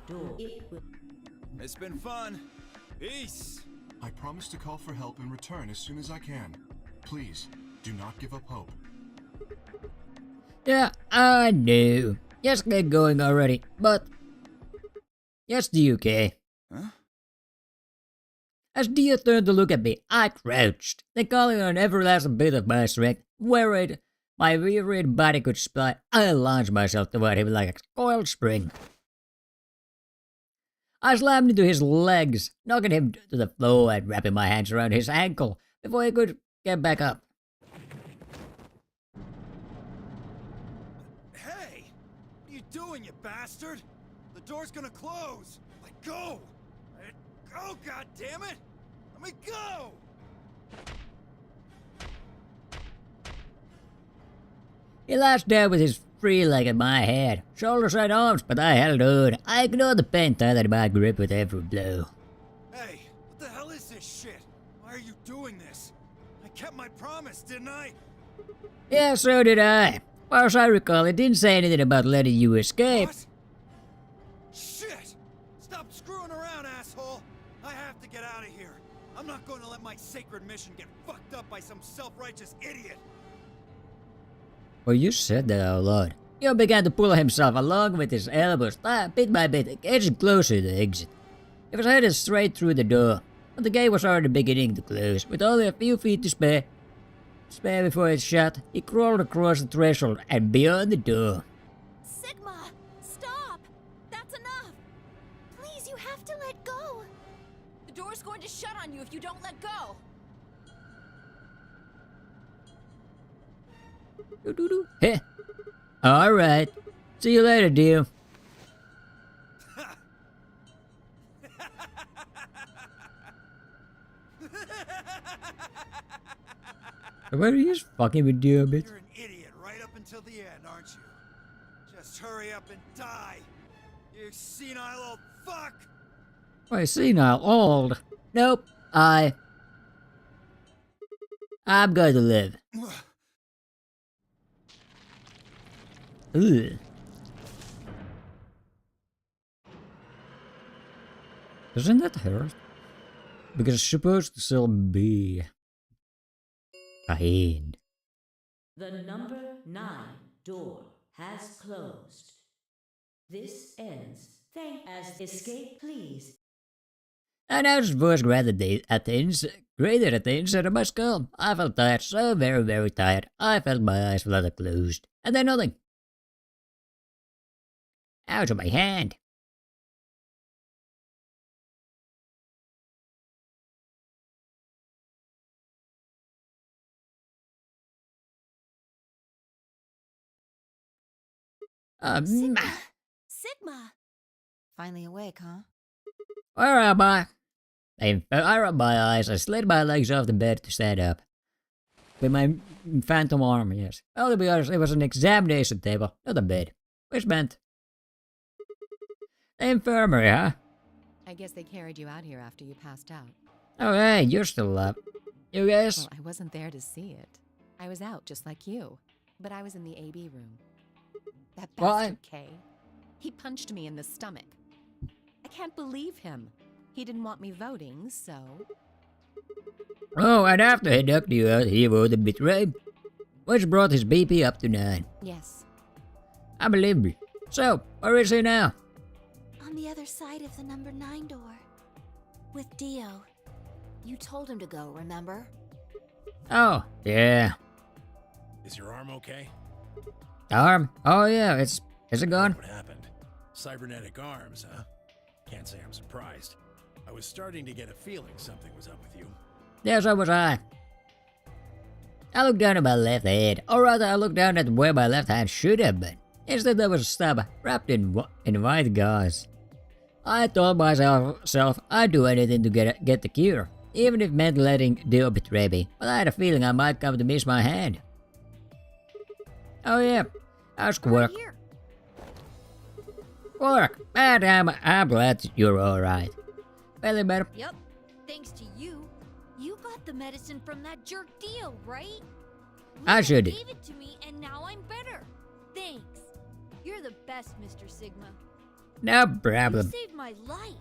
door. It will. It's been fun. Peace. I promise to call for help and return as soon as I can. Please, do not give up hope. Yeah, I know. Just get going already, but... Yes, the UK. Huh? As Dio turned to look at me, I crouched, then calling on every last bit of my strength, worried my wearied body could supply, I launched myself toward him like a coiled spring. I slammed into his legs, knocking him to the floor and wrapping my hands around his ankle before he could get back up. Hey! What are you doing, you bastard? The door's gonna close! Let go! Let go, goddammit! Let me go! He lashed down with his free leg at my head, shoulders and arms, but I held on. I ignored the pain tightening my grip with every blow. Hey, what the hell is this shit? Why are you doing this? I kept my promise, didn't I? Yeah, so did I. Far as I recall, it didn't say anything about letting you escape. What? Shit! Stop screwing around, asshole! I have to get out of here. I'm not going to let my sacred mission get fucked up by some self-righteous idiot. Well, you said that out loud. He began to pull himself along with his elbows, bit by bit, edging closer to the exit. He was headed straight through the door, but the gate was already beginning to close. With only a few feet to spare before it shut, he crawled across the threshold and beyond the door. Sigma! Stop! That's enough! Please, you have to let go! The door's going to shut on you if you don't let go! Heh. Alright. See you later, Dio. Where are you just fucking with Dio a bit? You're an idiot right up until the end, aren't you? Just hurry up and die, you senile old fuck! Why, senile old? Nope. I'm going to live. Ugh. Doesn't that hurt? Because it's supposed to still be pain. The number 9 door has closed. This ends. Thank as escape, please. And as his voice grated at the inside of my skull, I felt tired, so very, very tired. I felt my eyes flutter closed. And then nothing. Out of my hand. Sigma! Finally awake, huh? Where am I? I rubbed my eyes. I slid my legs off the bed to stand up. With my phantom arm, yes. Well, to be honest, it was an examination table, not a bed. Which meant... the infirmary, huh? I guess they carried you out here after you passed out. Oh, hey, you're still up. You guys? Well, I wasn't there to see it. I was out just like you, but I was in the AB room. That bastard Kay. He punched me in the stomach. I can't believe him. He didn't want me voting, so... Oh, and after he knocked you out, he wrote a betray, which brought his BP up to 9. Yes. I believe you. So, where is he now? On the other side of the number 9 door. With Dio. You told him to go, remember? Oh, yeah. Is your arm okay? Arm? Oh, yeah, is it gone? What happened? Cybernetic arms, huh? Can't say I'm surprised. I was starting to get a feeling something was up with you. Yeah, so was I. I looked down at my left hand, or rather I looked down at where my left hand should have been. Instead there was a stub wrapped in white gauze. I told myself I'd do anything to get the cure, even if it meant letting Dio betray me, but I had a feeling I might come to miss my hand. Oh yeah, how's work? Quark, man, I'm glad you're alright. Feeling better? Yep. Thanks to you. You got the medicine from that jerk Dio, right? I should. You gave it to me, and now I'm better. Thanks. You're the best, Mr. Sigma. No You problem. saved my life.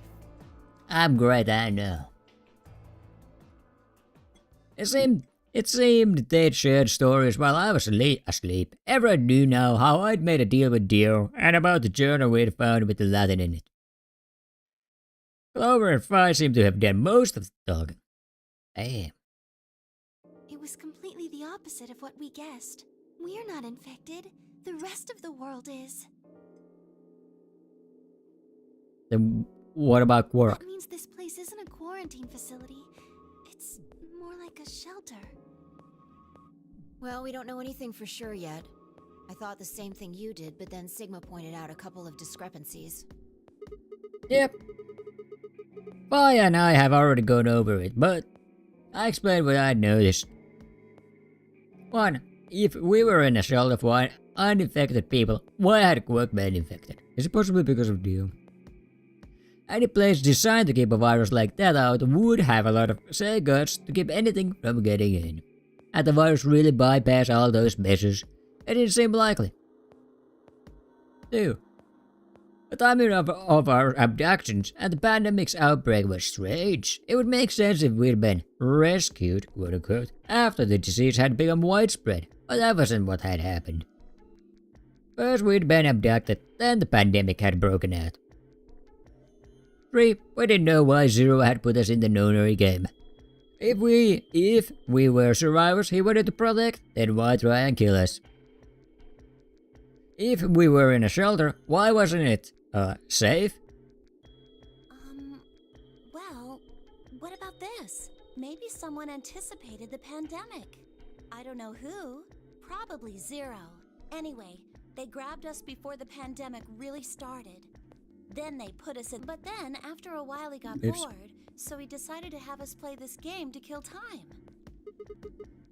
I'm great, I know. It seemed they'd shared stories while I was asleep. Everyone knew now how I'd made a deal with Dio and about the journal we'd found with the Latin in it. Clover and Phi seem to have done most of the talking. Damn. It was completely the opposite of what we guessed. We're not infected. The rest of the world is. Then what about Quark? That means this place isn't a quarantine facility. It's more like a shelter. Well, we don't know anything for sure yet. I thought the same thing you did, but then Sigma pointed out a couple of discrepancies. Yep. Phi and I have already gone over it, but I explained what I noticed. 1. If we were in a shelter for uninfected people, why had Quark been infected? Is it possibly because of Dio? Any place designed to keep a virus like that out would have a lot of safeguards to keep anything from getting in. And the virus really bypass all those measures? It didn't seem likely. 2. The timing of our abductions and the pandemic's outbreak was strange. It would make sense if we'd been rescued, quote unquote, after the disease had become widespread, but that wasn't what had happened. First we'd been abducted, then the pandemic had broken out. 3. We didn't know why Zero had put us in the NONARY game. If we were survivors he wanted to protect, then why try and kill us? If we were in a shelter, why wasn't it, safe? Well, what about this? Maybe someone anticipated the pandemic. I don't know who. Probably Zero. Anyway, they grabbed us before the pandemic really started. Then they put us in. But then, after a while, he got bored, so he decided to have us play this game to kill time.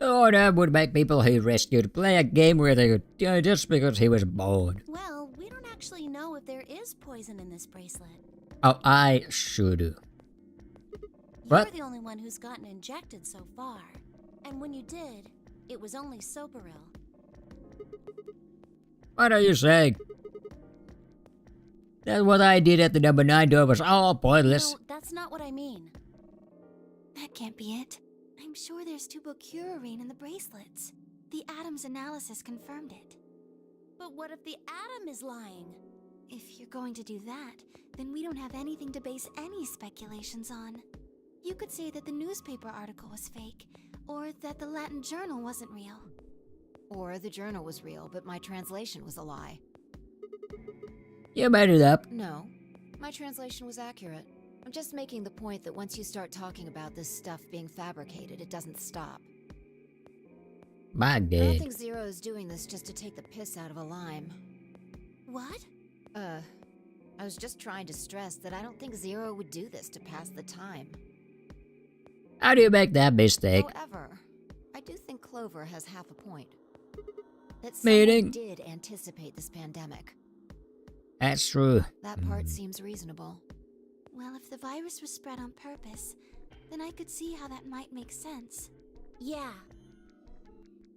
Oh, that would make people he rescued play a game where they could, just because he was bored. Well, we don't actually know if there is poison in this bracelet. Oh, I should. What? You're the only one who's gotten injected so far. And when you did, it was only Soparil. What are you saying? That what I did at the number 9 door was all pointless. No, that's not what I mean. That can't be it. I'm sure there's tubocurarine in the bracelets. The Atom's analysis confirmed it. But what if the Atom is lying? If you're going to do that, then we don't have anything to base any speculations on. You could say that the newspaper article was fake, or that the Latin journal wasn't real. Or the journal was real, but my translation was a lie. You made it up. No, my translation was accurate. I'm just making the point that once you start talking about this stuff being fabricated, it doesn't stop. My I don't God. think Zero is doing this just to take the piss out of a lime. What? I was just trying to stress that I don't think Zero would do this to pass the time. How do you make that mistake? However, I do think Clover has half a point. That Meaning? someone did anticipate this pandemic. That's true. That part seems reasonable. Well, if the virus was spread on purpose, then I could see how that might make sense. Yeah.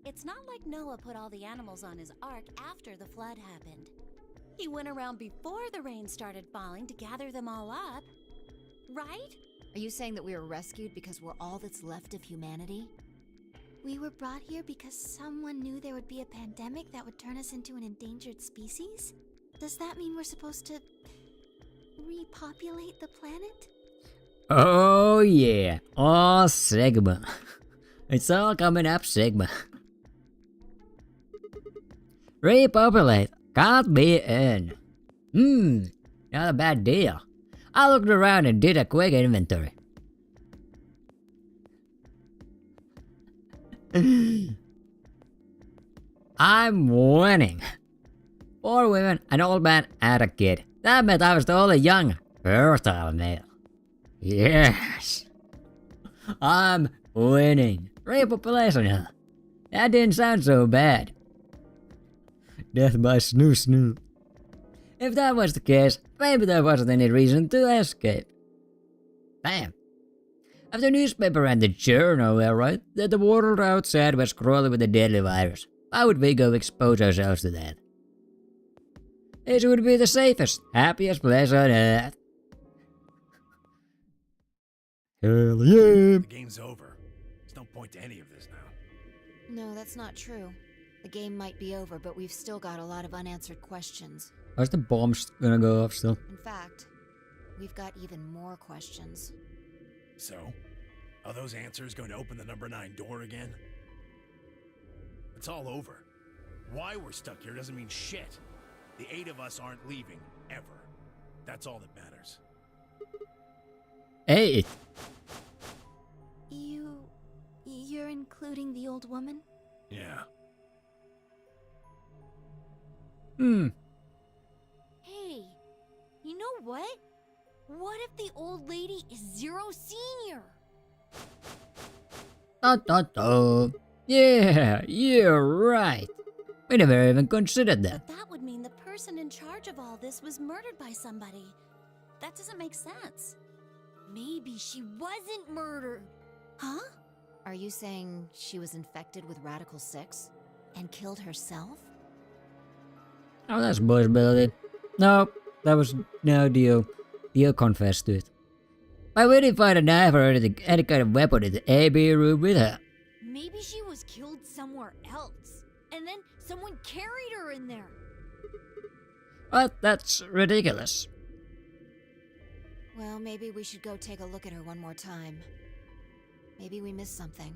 It's not like Noah put all the animals on his ark after the flood happened. He went around before the rain started falling to gather them all up. Right? Are you saying that we were rescued because we're all that's left of humanity? We were brought here because someone knew there would be a pandemic that would turn us into an endangered species? Does that mean we're supposed to repopulate the planet? Oh yeah. All Sigma. It's all coming up Sigma. Repopulate. Can't be in. Not a bad deal. I looked around and did a quick inventory. I'm winning. 4 women, an old man, and a kid. That meant I was the only young, fertile male. Yes. I'm winning. Repopulation, huh? That didn't sound so bad. Death by snoo snoo. If that was the case, maybe there wasn't any reason to escape. Damn. If the newspaper and the journal were right, that the world outside was crawling with a deadly virus, why would we go expose ourselves to that? This would be the safest, happiest place on earth. Hell yeah! The game's over. There's no point to any of this now. No, that's not true. The game might be over, but we've still got a lot of unanswered questions. How's the bombs gonna go off still? In fact, we've got even more questions. So, are those answers going to open the number 9 door again? It's all over. Why we're stuck here doesn't mean shit. The 8 of us aren't leaving, ever. That's all that matters. Hey! You're including the old woman? Yeah. Hey, you know what? What if the old lady is Zero Senior? Yeah, you're right. We never even considered that. But that would mean the person in charge of all this was murdered by somebody. That doesn't make sense. Maybe she wasn't murdered. Huh? Are you saying she was infected with Radical 6 and killed herself? Oh, that's a possibility. No, that was no Dio. Dio confessed to it. Why would he find a knife or any kind of weapon in the AB room with her? Maybe she was killed somewhere else, and then someone carried her in there. But that's ridiculous. Well, maybe we should go take a look at her one more time. Maybe we missed something.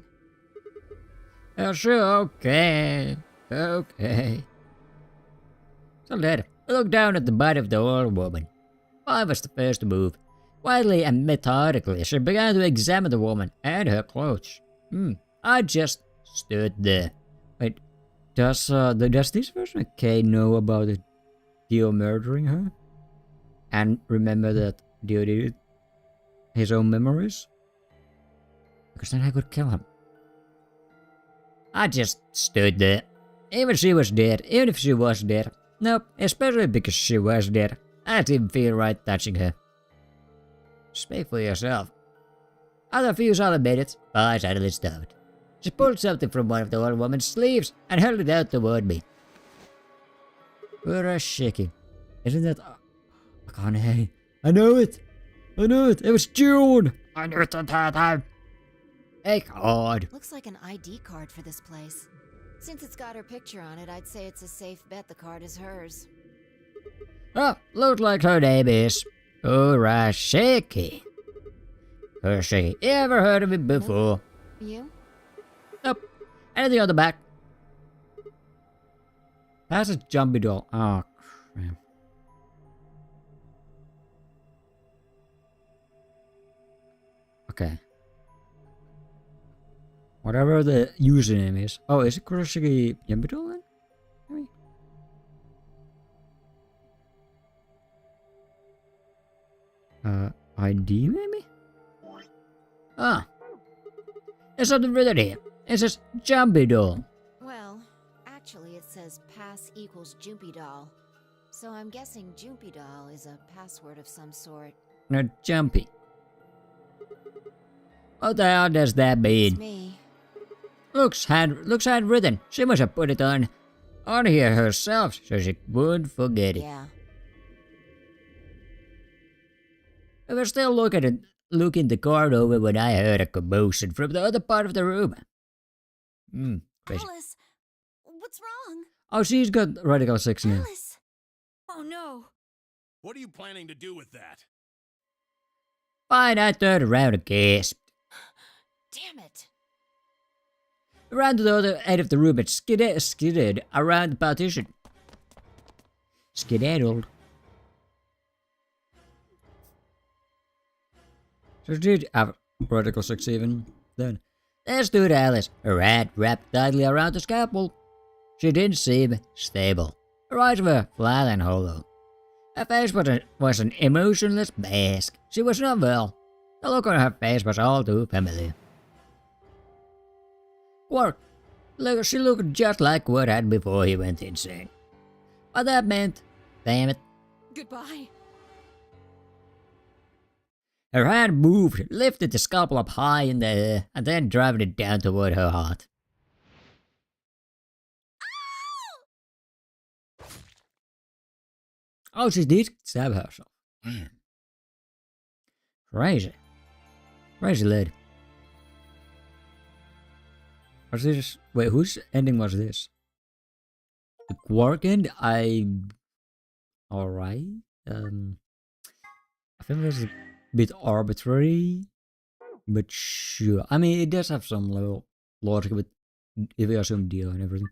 Oh, sure, okay. Okay. So later, I looked down at the body of the old woman. I was the first to move. Quietly and methodically, she began to examine the woman and her clothes. I just stood there. Wait, does this person K know about Dio murdering her? And remember that Dio did his own memories? Because then I could kill him. I just stood there. Even if she was dead. Nope, especially because she was dead. I didn't feel right touching her. Speak for yourself. After a few solid minutes, I suddenly stopped. She pulled something from one of the old woman's sleeves and held it out toward me. We're shaking. Isn't that... McConaughey? I know it! It was June! I knew it the entire time! A card. Looks like an ID card for this place. Since it's got her picture on it, I'd say it's a safe bet the card is hers. Oh, looks like her name is Urashiki. Urashiki. You ever heard of it before? You? Nope. Anything on the back? That's a jumpy doll. Oh, crap. Okay. Whatever the username is. Oh, is it Kurashiki Jumpy doll then? Maybe. ID maybe? Ah. There's something written here. It says Jumpy doll. Well, actually it says pass equals Jumpy doll. So I'm guessing Jumpy doll is a password of some sort. No, Jumpy. What the hell does that mean? It's me. Looks handwritten. She must have put it on here herself so she wouldn't forget it. Yeah. I was still looking the card over when I heard a commotion from the other part of the room. Crazy. Alice, what's wrong? Oh, she's got Radical 6 now. Alice! Oh no! What are you planning to do with that? Fine, I turned around and gasped. Damn it! I ran to the other end of the room and skidded around the partition. Skedaddled. So did have Radical 6 even then. There stood Alice, her hand wrapped tightly around the scalpel. She didn't seem stable. Her eyes were flat and hollow. Her face was an emotionless mask. She was not well. The look on her face was all too familiar. Quark. She looked just like Quark had before he went insane. What that meant, damn it, Goodbye. Her hand moved, lifted the scalpel up high in the air, and then driving it down toward her heart. Oh, she did stab herself. Man. Crazy. Crazy lady. Was this... Wait, whose ending was this? The Quark end? Alright. I think that's a bit arbitrary. But sure. I mean, it does have some little logic with if you assume Dio and everything.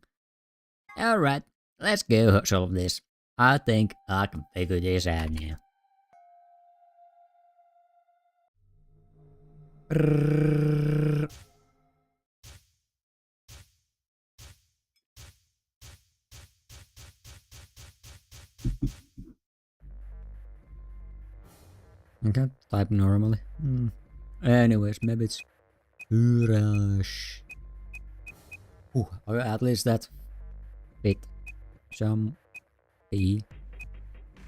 Alright, let's go solve this. I think I can figure this out now. I can't type normally. Anyways, maybe it's rush. Ooh, at least that fit some E.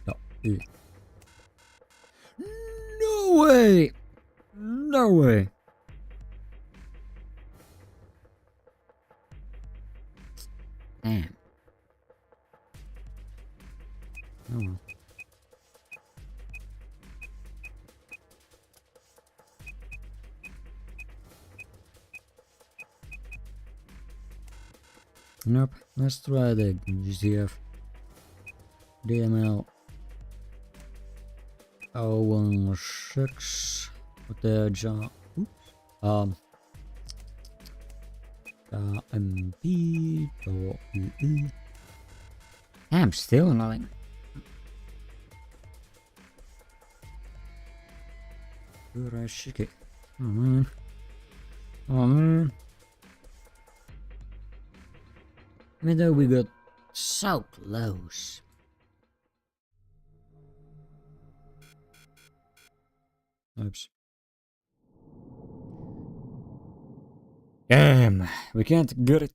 No, E. No way! No way! Damn. Oh well. Nope, let's try the GCF DML 016 with the MP.EE. I'm still nothing. Urashiki. Oh man. Oh man. Even though we got so close. Oops. Damn, we can't get it.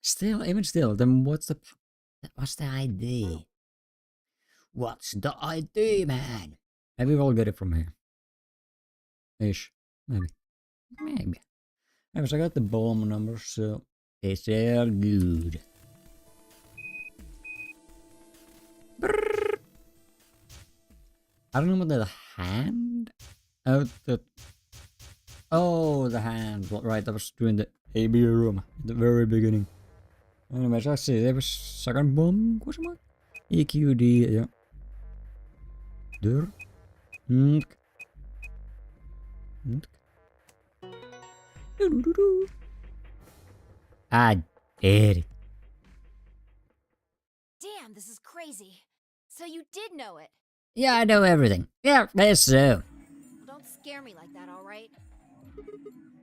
Still, even still, then what's the idea? What's the idea, man? Maybe we'll get it from here. Ish. Maybe. Maybe. Anyways, I got the bomb numbers, so it's all good. Brrr. I don't know about the hand. Oh, the hand. Right, I was doing the AB room at the very beginning. Anyways, I see there was second bomb? Question mark? EQD, yeah. Deur. I did it. Damn, this is crazy. So you did know it. Yeah, I know everything. Yeah, that's so. Don't scare me like that, alright?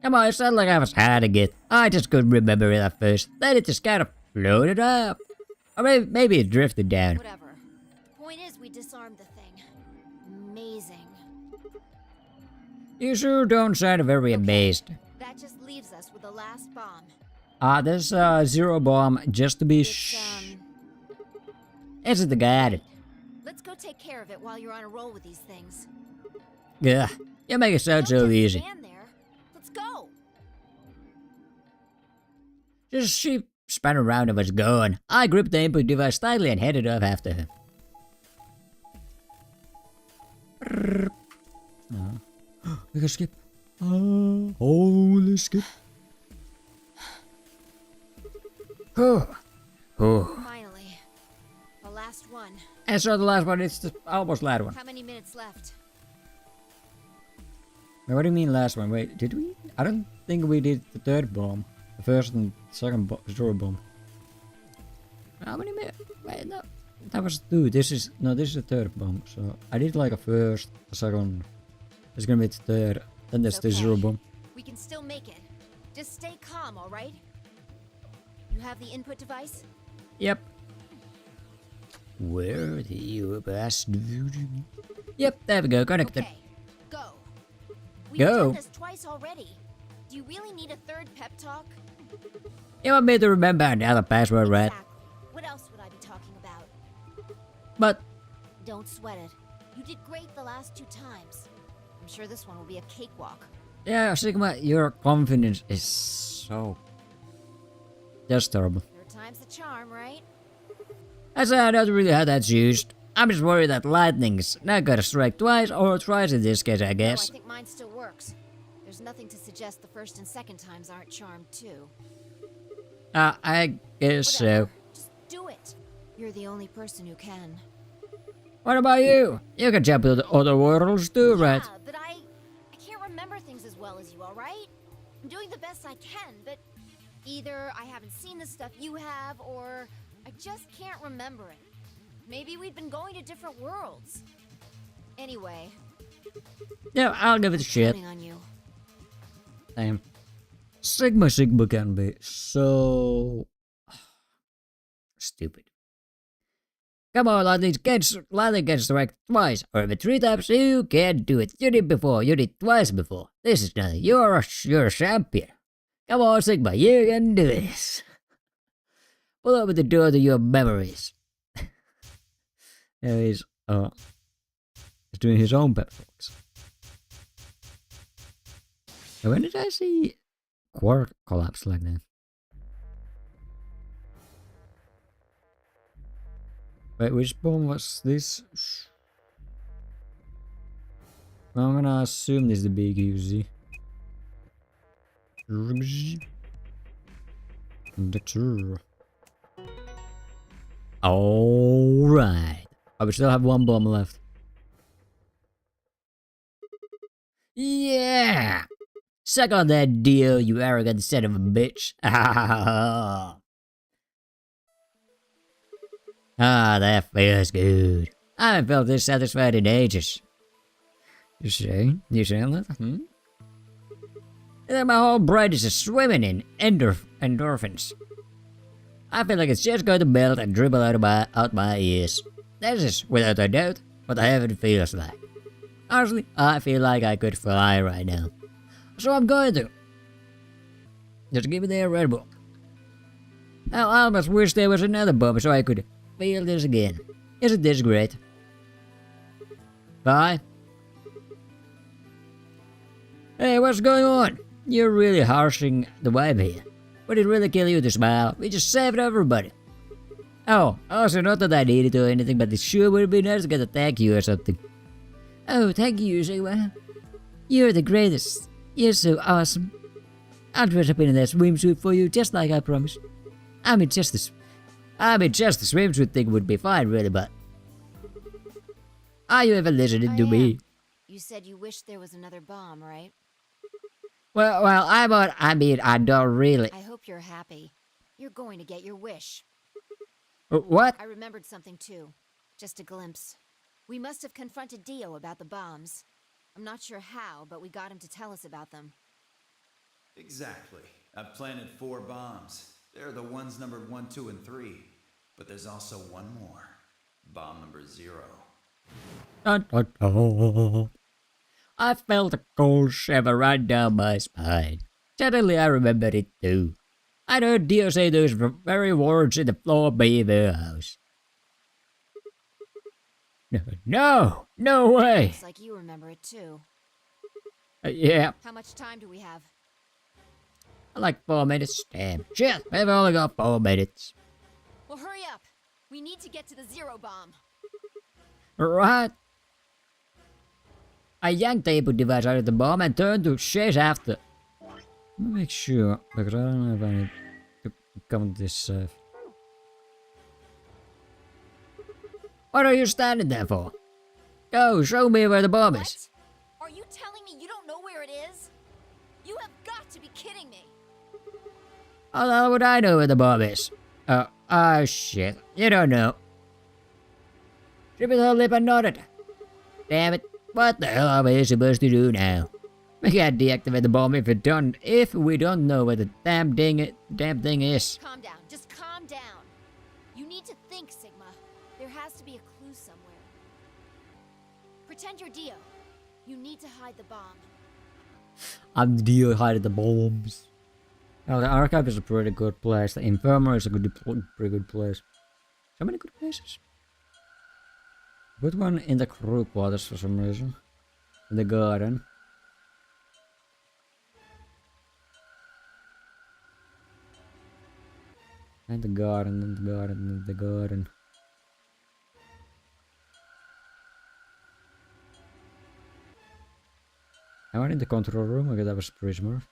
Come on, it's not like I was hiding it. I just couldn't remember it at first. Then it just kind of floated up. Or maybe it drifted down. Whatever. Point is, we disarmed the thing. Amazing. You sure don't sound very amazed. That just leaves us with the last bomb. There's zero bomb just to be Isn't the guy at it? Let's go take care of it while you're on a roll with these things. Yeah, you make it sound so Don't just easy. stand there. Let's go. Just she spun around and was gone. I gripped the input device tightly and headed off after her. We can skip. Holy skip. Finally. The last one. And so the last one, it's the almost last one. How many minutes left? Wait, what do you mean last one? Wait, did we? I don't think we did the third bomb. The first and second zero bomb. How many minutes? Wait, no. That was two. This is the third bomb. So I did like a first, a second. There's gonna be the third. Then there's the zero bomb. We can still make it. Just stay calm, alright? You have the input device? Yep. Where the you best? Yep, there we go. Connected. Okay, go. We've Go. done this twice already. Do you really need a third pep talk? You want me to remember now the password, right? Exactly. What else would I be talking about? But Don't sweat it. You did great the last 2 times. I'm sure this one will be a cakewalk. Yeah, Sigma, your confidence is so... Just terrible. Third time's the charm, right? I said I don't really have that used. I'm just worried that lightning's not gonna strike twice, or twice in this case, I No, I guess. think mine still works. There's nothing to suggest the first and second times aren't charmed too. I guess so. Whatever. Just do it. You're the only person who can. What about you? You can jump to the other worlds too, right? Yeah, but I can't remember things as well as you, alright? I'm doing the best I can, but either I haven't seen the stuff you have, or I just can't remember it. Maybe we've been going to different worlds. Anyway. Yeah, I'll give it a shit. Counting on you. Damn. Sigma can be so... stupid. Come on, lightning gets struck twice, or even 3 times. You can't do it. You did before. You did twice before. This is nothing. You're a champion. Come on, Sigma. You can do this. Pull open the door to your memories. There he's doing his own pep talks. So when did I see Quark collapse like that? Wait, which bomb was this? I'm gonna assume this is the big UZ. Alright. I we still have 1 bomb left. Yeah! Suck on that deal, you arrogant son of a bitch. That feels good. I haven't felt this satisfied in ages. You saying that? My whole brain is swimming in endorphins. I feel like it's just going to melt and dribble out my ears. This is, without a doubt, what heaven feels like. Honestly, I feel like I could fly right now. So I'm going to. Just give me the Red Book. I almost wish there was another bomb so I could feel this again. Isn't this great? Bye. Hey, what's going on? You're really harshing the vibe here. Would it really kill you to smile? We just saved everybody. Oh, also not that I needed to or anything, but it sure would be nice to get a thank you or something. Oh, thank you, Sigma. You're the greatest. You're so awesome. I'll dress up in that swimsuit for you, just like I promised. I mean, just the swimsuit thing would be fine, really, but... Are you ever listening to me? You said you wished there was another bomb, right? Well, I don't really... I hope you're happy. You're going to get your wish. What? I remembered something too. Just a glimpse. We must have confronted Dio about the bombs. I'm not sure how, but we got him to tell us about them. Exactly. I've planted 4 bombs. They're the ones numbered 1, 2, and 3. But there's also one more. Bomb number 0. I felt a cold shiver right down my spine. Suddenly I remembered it too. I'd heard Dio say those very words in the floor beaver house. No way! Looks like you remember it too. Yeah. How much time do we have? Like 4 minutes. Damn. Shit, we've only got 4 minutes. Well, hurry up! We need to get to the 0 bomb. Right. I yanked the input device out of the bomb and turned to chase after. Let me make sure, because I don't know if I need to come this safe. What are you standing there for? Go, show me where the bomb is. Are you telling me you don't know where it is? You have got to be kidding me. How the hell would I know where the bomb is? Oh shit. You don't know. She bit her lip and nodded. Damn it. What the hell are we supposed to do now? We can't deactivate the bomb if we don't know where the damn thing is. Calm down. Just calm down. You need to think, Sigma. There has to be a clue somewhere. Pretend you're Dio. You need to hide the bomb. I'm Dio hiding the bombs. Oh, the archive is a pretty good place. The infirmary is a pretty good place. So many good places. Put one in the crew quarters for some reason. In the garden. And the garden, and the garden, and the garden. Am I in the control room? Okay, that was pretty smart.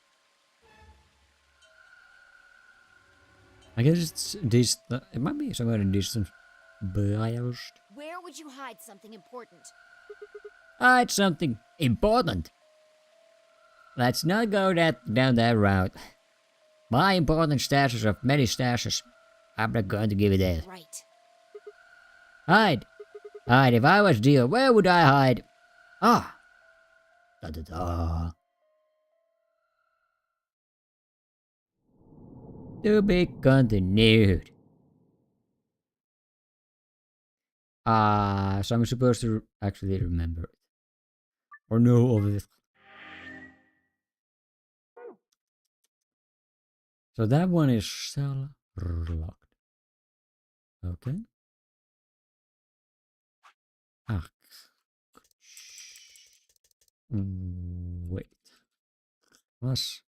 I guess it's this. It might be somewhere in distant bios. Where would you hide something important? Hide something important. Let's not go down that route. My important stashes of many stashes. I'm not going to give it that. Right. Hide. Hide. If I was Dio, where would I hide? Ah. Da da da. To be continued. So I'm supposed to actually remember it. Or know of it. So that one is cell locked. Okay. Ah. Wait. Was.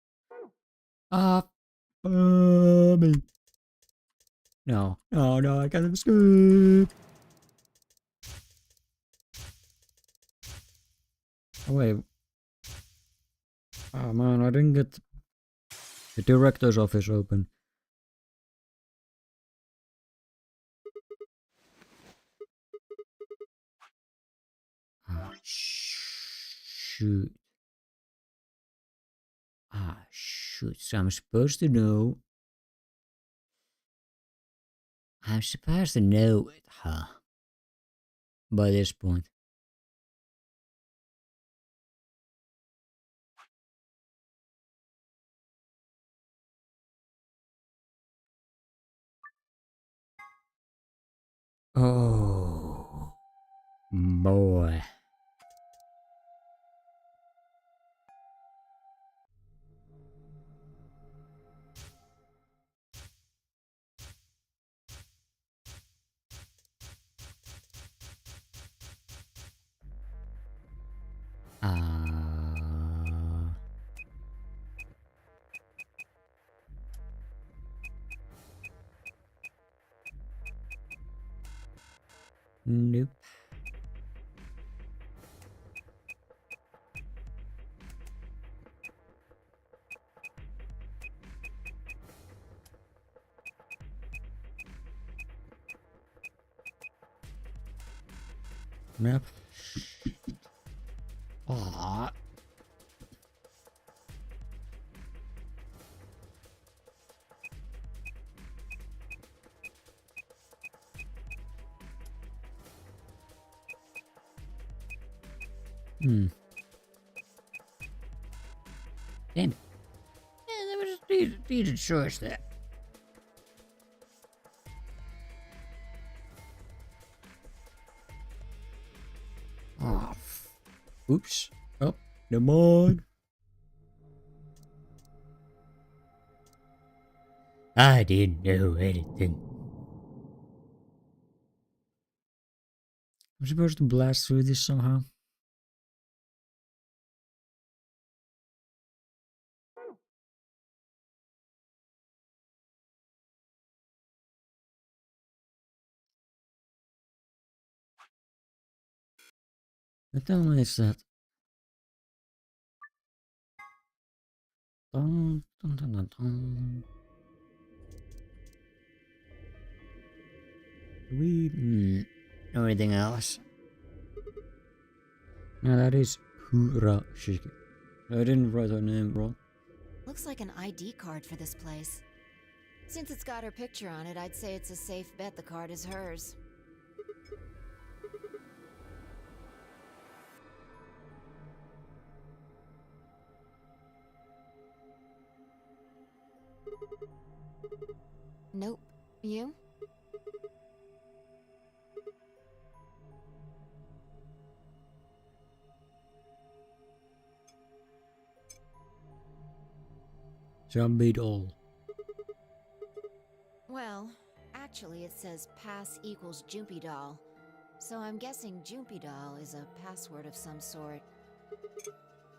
Me. No, I can't escape. Oh, wait. Oh man, I didn't get the director's office open. Ah, shoot. Ah, shoot. So I'm supposed to know. I'm supposed to know it, huh? By this point. Oh, boy. Nope. Nope. Ah. Damn it. Yeah, that was a decent choice there. Oh, oops. Oh, never mind. I didn't know anything. I'm supposed to blast through this somehow. What the hell is that? Dun, dun, dun, dun, dun. Do we know anything else? No, that is Hurashiki. I didn't write her name wrong. Looks like an ID card for this place. Since it's got her picture on it, I'd say it's a safe bet the card is hers. Nope. You? Zombie doll. Well, actually it says pass equals Jumpy doll. So I'm guessing Jumpy Doll is a password of some sort.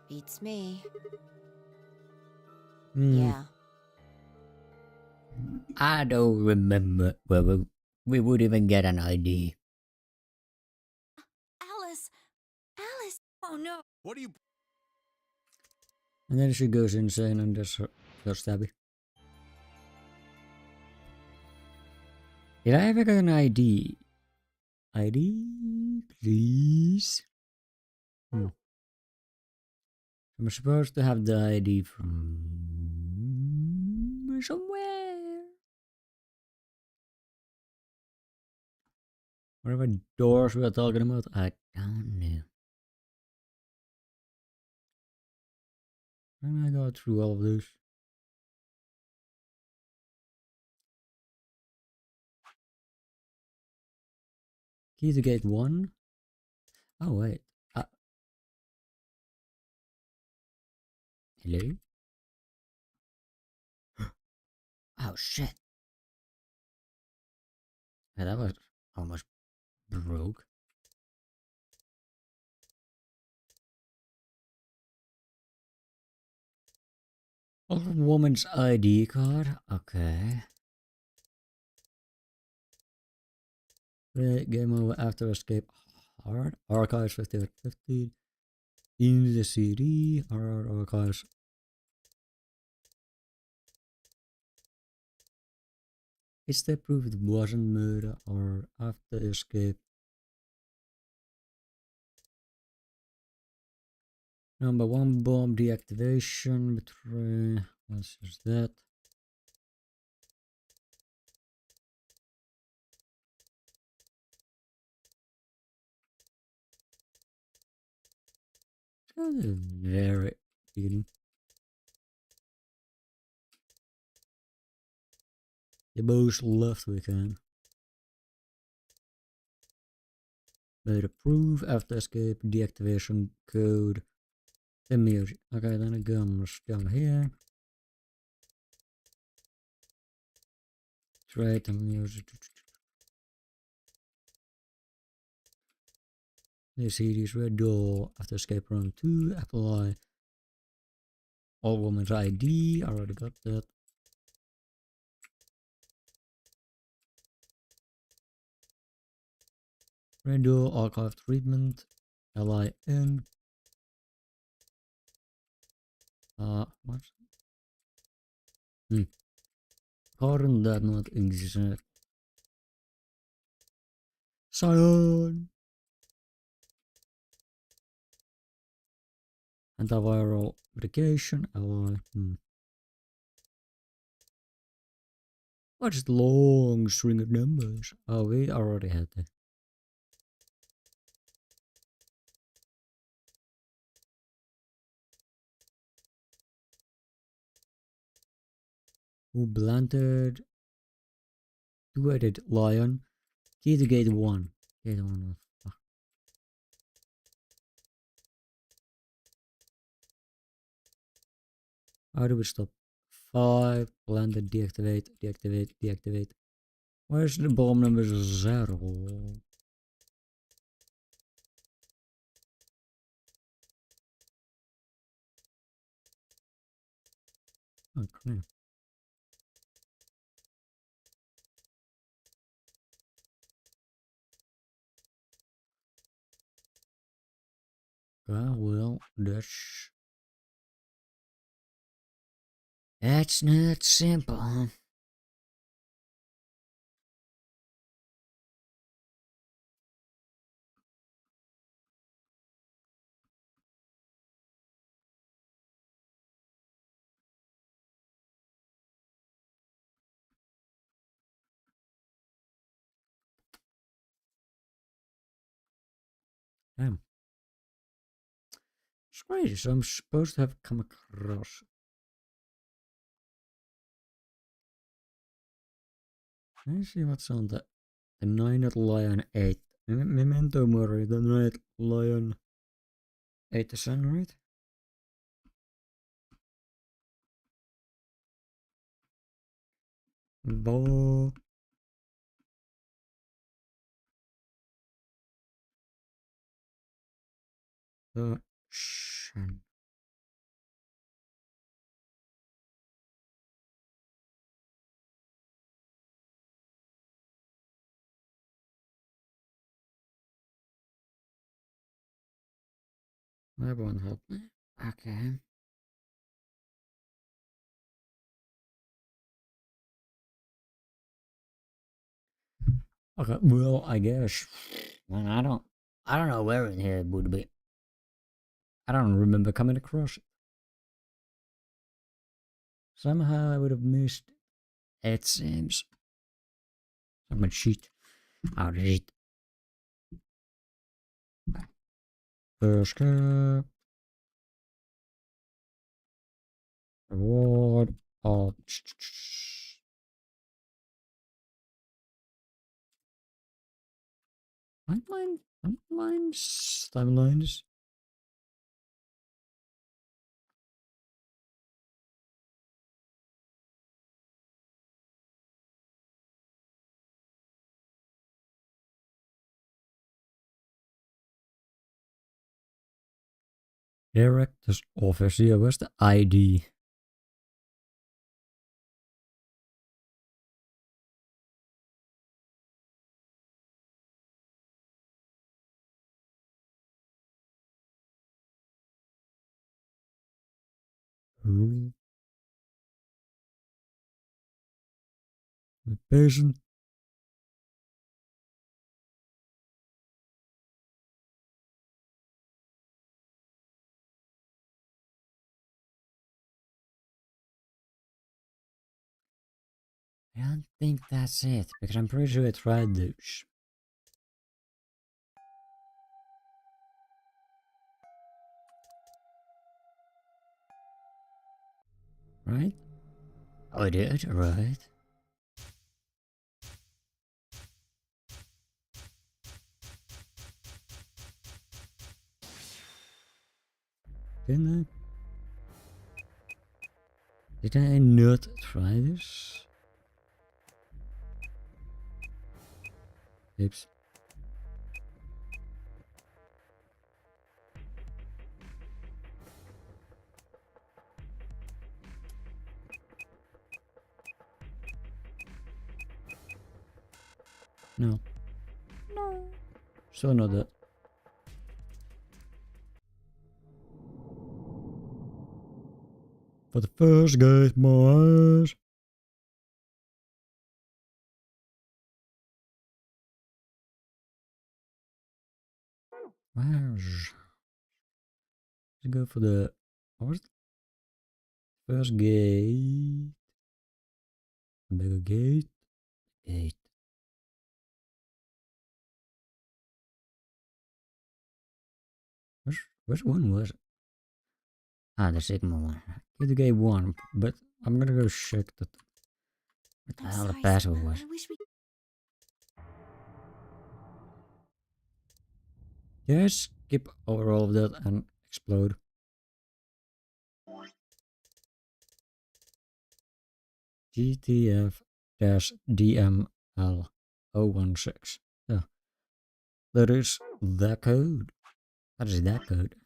Beats me. Yeah. I don't remember whether we would even get an ID. Alice! Alice! Oh no. What are you... And then she goes insane and does stabby. Did I ever get an ID? ID, please? I'm supposed to have the ID from somewhere. Whatever doors we are talking about, I don't know. And I got through all of this. Key to gate 1. Oh, wait. Hello? Oh, shit. Yeah, that was almost broke. Oh, woman's ID card. Okay. Game over after escape. Hard. Archives 50/50. In the CD. Hard archives. Is there proof it wasn't murder or after escape? Number 1 bomb deactivation. Betray. Let's use that. Very hidden. The most left we can. Murder proof after escape deactivation code. The music. Okay, then it comes down here. Trade the music. The CD's red door after escape run 2. Apply all woman's ID. I already got that. Red door archive treatment. LIN. What? Current that not exist. Cyan. Antiviral medication. LI. What's the long string of numbers? Oh, we already had that. Who blunted? Two-headed lion. Key to gate 1. Gate 1. Fuck. How do we stop? 5. Blended. Deactivate. Deactivate. Deactivate. Where's the bomb number 0? Okay. Well, that's not simple. Damn. It's crazy. So I'm supposed to have come across. Let me see what's on the Nine-Eyed Lion 8. Memento Mori, the Nine-Eyed Lion 8 the sun, right? Bo. Search. That won't help me. Okay. Okay, well, I guess. Man, I don't know where in here it would be. I don't remember coming across it. Somehow I would have missed it. It seems. Some shit. Oh, shit. First cap. Reward. Oh. Timelines. Director's office. Yeah, where's the ID? The patient. I don't think that's it, because I'm pretty sure I tried those. Right? I did, right? Didn't I? Did I not try this? Oops. No. No. So not that. For the first guys, boys. Where's... Let's go for the... What was it? First gate. Bigger gate. Gate. Which one was it? Ah, the Sigma one. Get the gate 1, but I'm gonna go check that. What the hell the password was. Just skip over all of that and explode. GTF-DML 016. Yeah. That is the code. That is that code.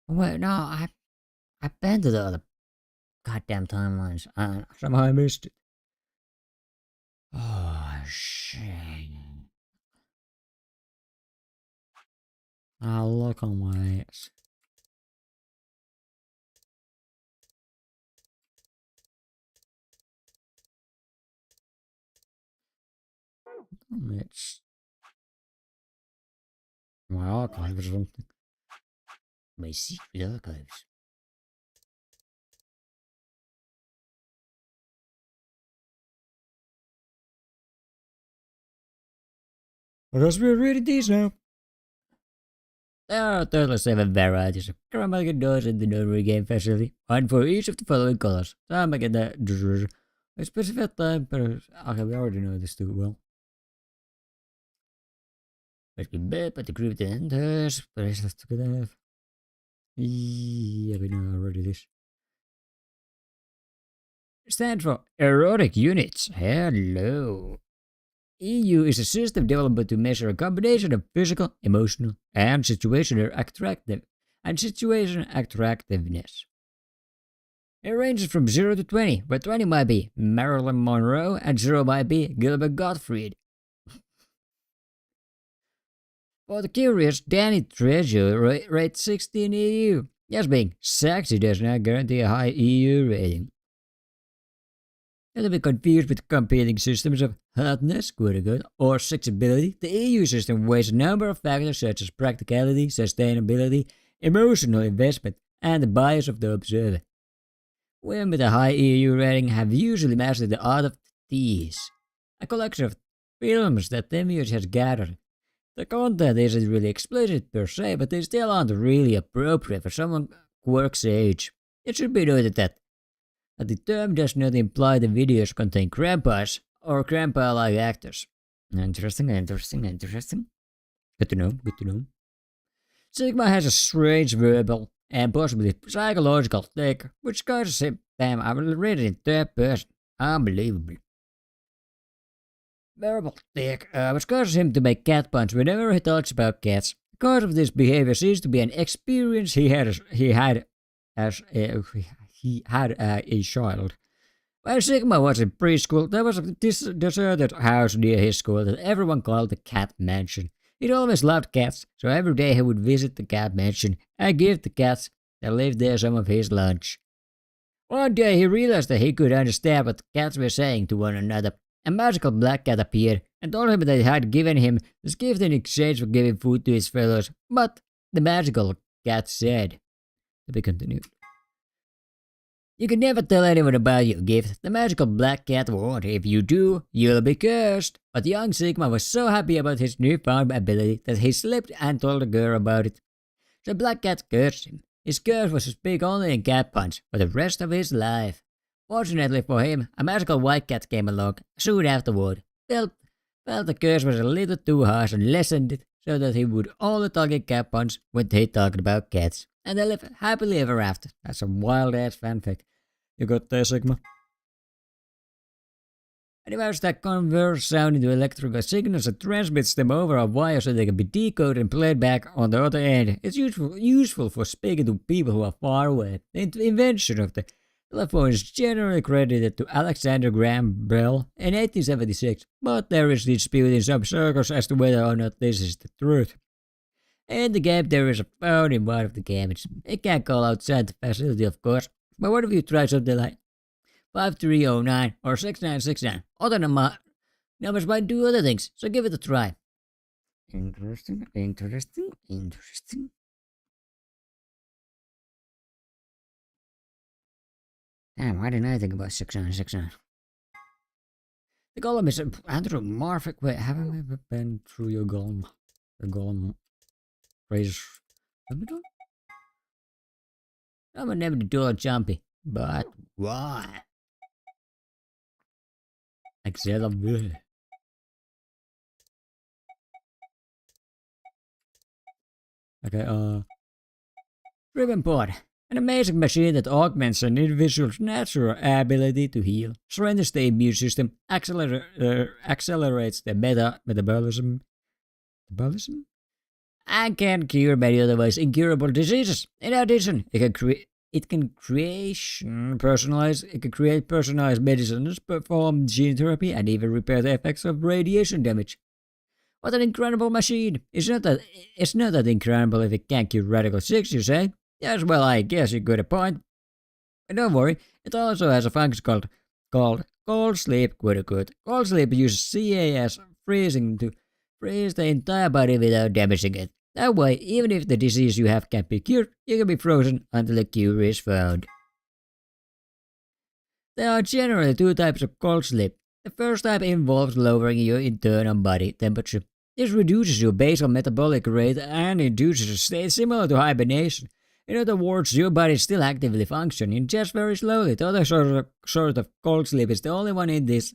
Wait, no, I've been to the other goddamn timelines and somehow I missed it. Oh, shit. I'll look on my ass. It's my archive or something. My secret archives. I guess we're ready these now. There are 37 varieties of chromatic doors in the NONARY game facility, one for each of the following colors. Time I get that. A specific time, but okay, we already know this too well. First be bad, but the group that enters. Bracelets together. Yeah, we know already this. Stands for erotic units. Hello. EU is a system developed to measure a combination of physical, emotional, and situational attractiveness. It ranges from 0 to 20, where 20 might be Marilyn Monroe and 0 might be Gilbert Gottfried. For the curious, Danny Treasure rates 16 EU. Just being sexy does not guarantee a high EU rating. Not to be confused with competing systems of hotness, quote-unquote, or sexability, the EU system weighs a number of factors such as practicality, sustainability, emotional investment, and the bias of the observer. Women with a high EU rating have usually mastered the art of tease, a collection of films that the Muse has gathered. The content isn't really explicit per se, but they still aren't really appropriate for someone Quirk's age. It should be noted that the term does not imply the videos contain grandpas or grandpa-like actors. Interesting. Good to know. Sigma has a strange verbal and possibly psychological tick, which causes him. Damn, I will read it in third person. Unbelievable. Verbal tick, which causes him to make cat puns whenever he talks about cats. The cause of this behavior seems to be an experience he had as a child. When Sigma was in preschool, there was a deserted house near his school that everyone called the Cat Mansion. He'd always loved cats, so every day he would visit the Cat Mansion and give the cats that lived there some of his lunch. One day he realized that he could understand what the cats were saying to one another. A magical black cat appeared and told him that he had given him this gift in exchange for giving food to his fellows, but the magical cat said, to be continued. You can never tell anyone about your gift. The magical black cat warned, if you do, you'll be cursed. But young Sigma was so happy about his newfound ability that he slipped and told the girl about it. The black cat cursed him. His curse was to speak only in cat puns for the rest of his life. Fortunately for him, a magical white cat came along soon afterward. Felt the curse was a little too harsh and lessened it so that he would only talk in cat puns when they talked about cats. And they lived happily ever after. That's a wild-ass fanfic. You got there, Sigma? A device that converts sound into electrical signals and transmits them over a wire so they can be decoded and played back on the other end. It's useful for speaking to people who are far away. The invention of the telephone is generally credited to Alexander Graham Bell in 1876, but there is dispute in some circles as to whether or not this is the truth. In the game, there is a phone in one of the games. It can't call outside the facility, of course, but what if you try something like 5309 or 6969? Other numbers might do other things, so give it a try. Interesting. Damn, why didn't I think about 6969? The golem is anthropomorphic. Wait, haven't we ever been through your golem? The golem phrase. I'm gonna never do a jumpy, but why? Accelerate. Okay, Ribbon Pod. An amazing machine that augments an individual's natural ability to heal, strengthens the immune system, accelerates the metabolism, and can cure many otherwise incurable diseases. In addition, it can create personalized medicines, perform gene therapy, and even repair the effects of radiation damage. What an incredible machine! It's not that incredible if it can't cure radical 6, you say? Yes, well, I guess you got a point. And don't worry, it also has a function called cold sleep, quote-unquote. Cold sleep uses CAS freezing to freeze the entire body without damaging it. That way, even if the disease you have can't be cured, you can be frozen until a cure is found. There are generally two types of cold sleep. The first type involves lowering your internal body temperature. This reduces your basal metabolic rate and induces a state similar to hibernation. In other words, your body is still actively functioning, just very slowly. The other sort of cold sleep is the one in this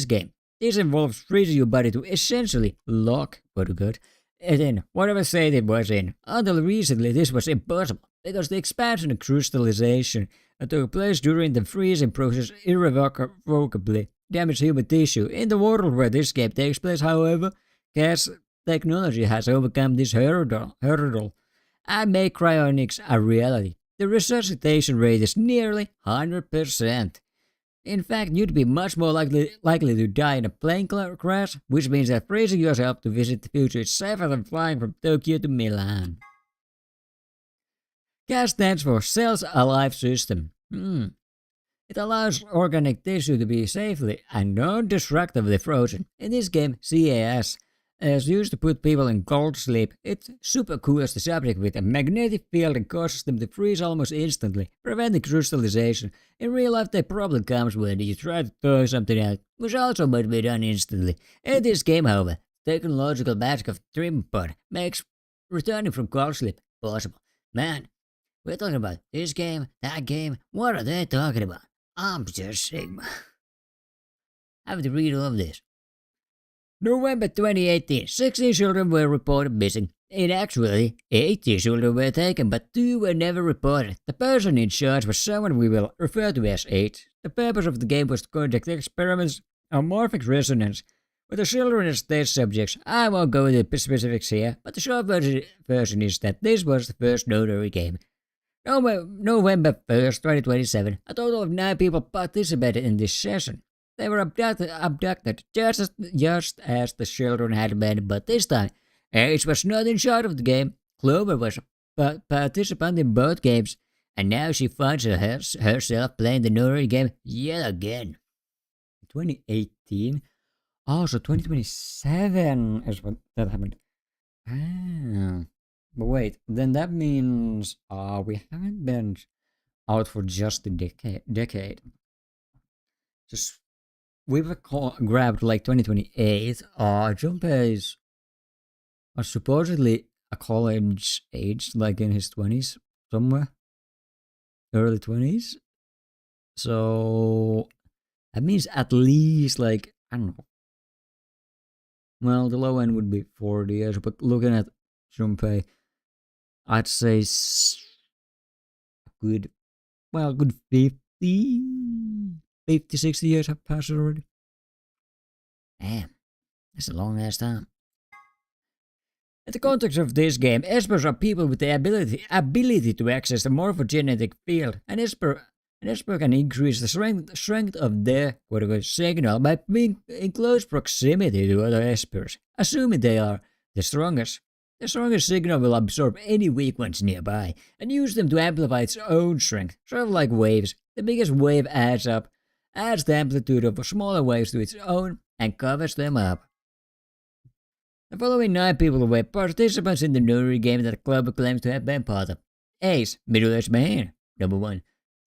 game. This involves freezing your body to essentially lock, quote-unquote, it in whatever state it was in. Until recently, this was impossible, because the expansion and crystallization that took place during the freezing process irrevocably damaged human tissue. In the world where this game takes place, however, gas technology has overcome this hurdle and made cryonics a reality. The resuscitation rate is nearly 100%. In fact, you'd be much more likely to die in a plane crash, which means that freezing yourself to visit the future is safer than flying from Tokyo to Milan. CAS stands for Cells Alive System. It allows organic tissue to be safely and non-destructively frozen. In this game, CAS is used to put people in cold sleep. It super cools the subject with a magnetic field and causes them to freeze almost instantly, preventing crystallization. In real life, the problem comes when you try to thaw something out, which also might be done instantly. In this game, however, technological magic of Trim Pod makes returning from cold sleep possible. Man, we're talking about this game, that game. What are they talking about? I'm just Sigma. I have to read all of this. November 2018, 16 children were reported missing. In actuality, 80 children were taken, but 2 were never reported. The person in charge was someone we will refer to as H. The purpose of the game was to conduct experiments on morphic resonance with the children as test subjects. I won't go into the specifics here, but the short version is that this was the first NONARY game. November 1st, 2027, a total of 9 people participated in this session. They were abducted just as the children had been, but this time, H was not in charge of the game. Clover was a participant in both games, and now she finds herself playing the NONARY game yet again. 2018? Oh, so 2027 is when that happened. But wait, then that means we haven't been out for just a decade. Just we've grabbed like 2028. Junpei is supposedly a college age, like in his 20s somewhere, early 20s. So that means at least like I don't know. Well, the low end would be 40 years, but looking at Junpei, I'd say good 50, 60 years have passed already. Damn, that's a long ass time. In the context of this game, espers are people with the ability to access the morphogenetic field. An esper can increase the strength of their quote-unquote signal by being in close proximity to other espers, assuming they are the strongest. The strongest signal will absorb any weak ones nearby and use them to amplify its own strength, sort of like waves. The biggest wave adds the amplitude of smaller waves to its own and covers them up. The following 9 people were participants in the NONARY game that the club claims to have been part of. Ace, middle-aged man, number 1.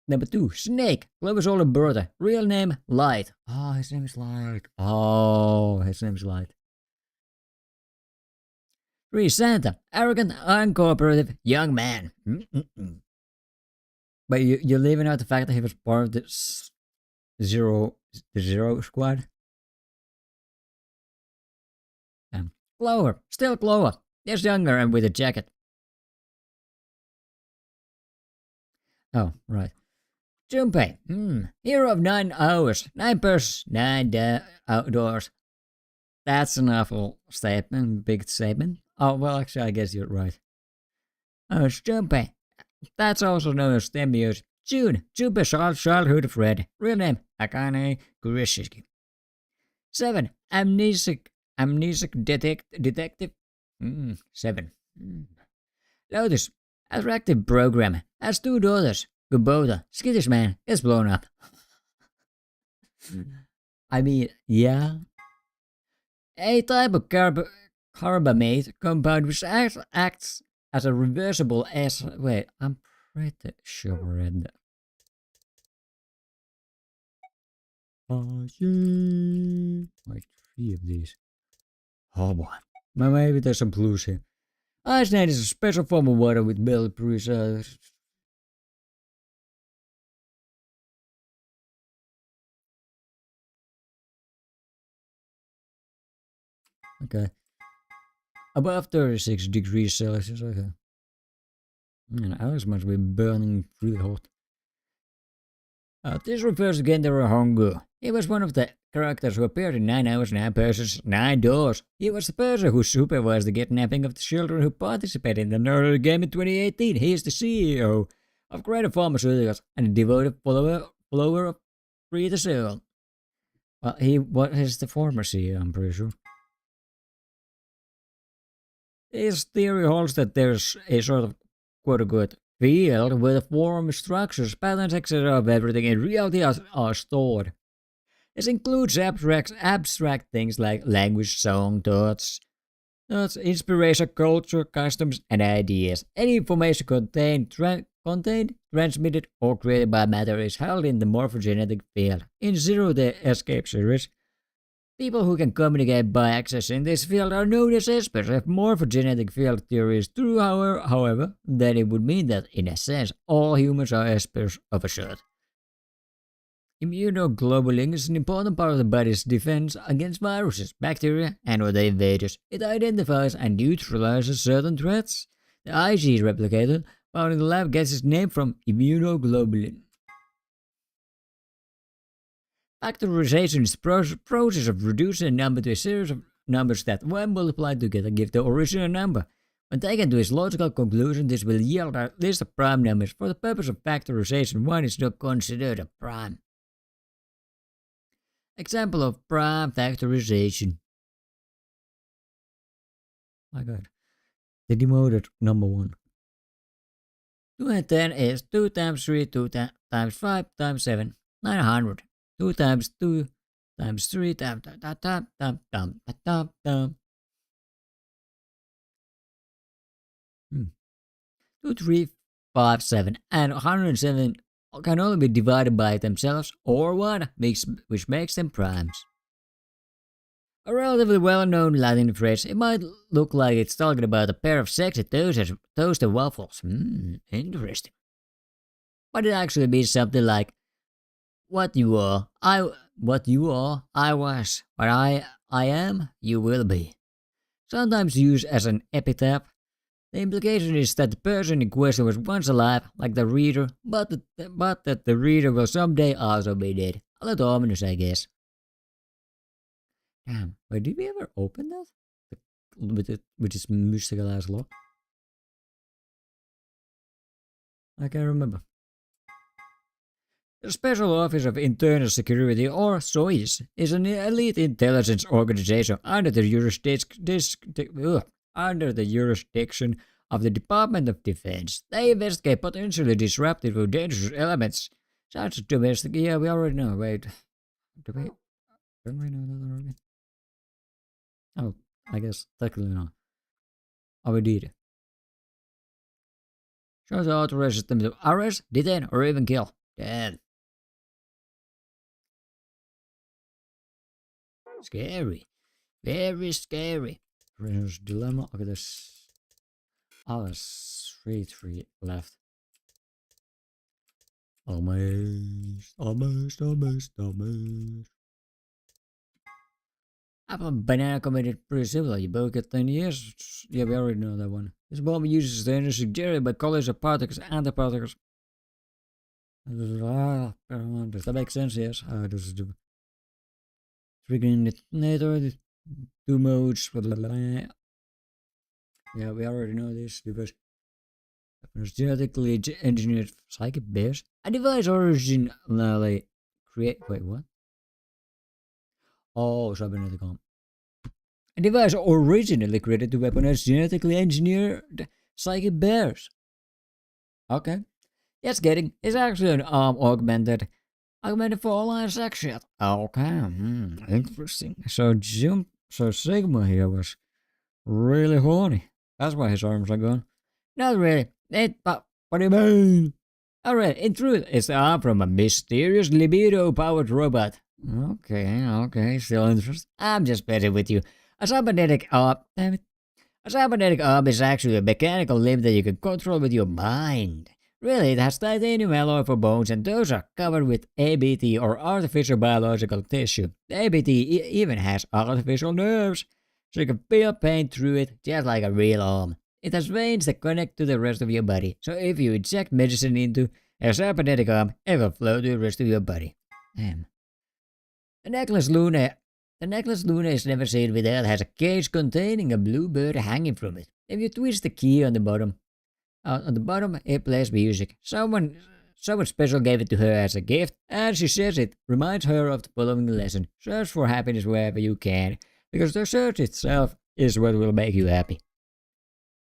Number 2, Snake, Clover's older brother, real name Light. Oh, his name is Light. 3, Santa, arrogant, uncooperative young man. But you're leaving out the fact that he was part of the Zero Squad? Clover, still Clover, just younger and with a jacket. Oh, right. Junpei, hero of 9 hours, 9 purses, 9 outdoors. That's an awful statement, big statement. Oh, well, actually, I guess you're right. Oh, it's Junpei. That's also known as Stemios. Junpei's childhood friend. Real name, Akane Kurishiki. 7, amnesic detective. 7. Lotus, attractive programmer. Has 2 daughters. Kubota, skittish man, is blown up. I mean, yeah. A type of carbamate compound which acts as a reversible S. Wait, I'm pretty sure I read that. Oh, yeah. Like 3 of these. Oh boy. Maybe there's some clues here. Icenite is a special form of water with bulletproof. Okay. Above 36 degrees Celsius, okay. And Alex must be burning really hot. This refers again to Hongu. He was one of the characters who appeared in 9 Hours, 9 Persons, 9 Doors. He was the person who supervised the kidnapping of the children who participated in the NONARY game in 2018. He is the CEO of Greater Pharmaceuticals and a devoted follower of Free the Soul. Well, he was the former CEO, I'm pretty sure. His theory holds that there's a sort of quote-unquote field where the form, structures, patterns, etc. of everything in reality are stored. This includes abstract things like language, song, thoughts, inspiration, culture, customs, and ideas. Any information contained, transmitted, or created by matter is held in the morphogenetic field. In Zero Day Escape series, people who can communicate by accessing this field are known as espers. If morphogenetic field theory is true, however, then it would mean that, in a sense, all humans are espers of a sort. Immunoglobulin is an important part of the body's defense against viruses, bacteria, and other invaders. It identifies and neutralizes certain threats. The IG replicator found in the lab gets its name from immunoglobulin. Factorization is the process of reducing a number to a series of numbers that, when multiplied together, give the original number. When taken to its logical conclusion, this will yield a list of prime numbers. For the purpose of factorization, 1 is not considered a prime. Example of prime factorization. My god. They demoted number 1. 2 and 10 is 2 times 3, 2 times 5 times 7, 900. 2 times 2 times 3 times 2, 3, 5, 7, and 107 can only be divided by themselves or 1, which makes them primes. A relatively well-known Latin phrase, it might look like it's talking about a pair of sexy toasted waffles. Interesting. But it actually means something like, what you are, I was. What I am, you will be. Sometimes used as an epitaph. The implication is that the person in question was once alive, like the reader, but that the reader will someday also be dead. A little ominous, I guess. Damn, wait, did we ever open that? With this mystical ass lock? I can't remember. The Special Office of Internal Security, or SOIS, is an elite intelligence organization under the jurisdiction of the Department of Defense. They investigate potentially disruptive or dangerous elements, such as domestic. Yeah, we already know. Wait, don't we know that already? Oh, I guess technically not. Oh, we did. Shows authorizes them to arrest, detain, or even kill. Damn. Scary. Very scary. Prisoner's Dilemma. Okay, there's Alice 3 left. Almost. Apple and Banana committed pretty similar. You both get 10 years. Yeah, we already know that one. This bomb uses the energy generated by collisions of particles and antiparticles. Does that make sense? Yes. This is the triggering detonator. 2 modes. Yeah, we already know this because it's genetically engineered psychic bears. A device originally create. Wait, what? Oh, cybernetic arm. A device originally created to weaponize genetically engineered psychic bears. Okay. Yes, getting is actually an arm augmented for online sex shit. Okay, interesting. So Sigma here was really horny. That's why his arms are gone. Not really. But what do you mean? Alright, in truth, it's the arm from a mysterious libido-powered robot. Okay, still interesting. I'm just messing with you. A cybernetic arm, damn it. A cybernetic arm is actually a mechanical limb that you can control with your mind. Really, it has titanium alloy for bones, and those are covered with ABT, or artificial biological tissue. The ABT even has artificial nerves. so you can feel pain through it just like a real arm. It has veins that connect to the rest of your body, so if you inject medicine into a cybernetic arm, it will flow to the rest of your body. Damn. The necklace Luna is never seen without has a case containing a blue bird hanging from it. If you twist the key on the bottom, it plays music. Someone special gave it to her as a gift, and she says it reminds her of the following lesson: search for happiness wherever you can, because the search itself is what will make you happy.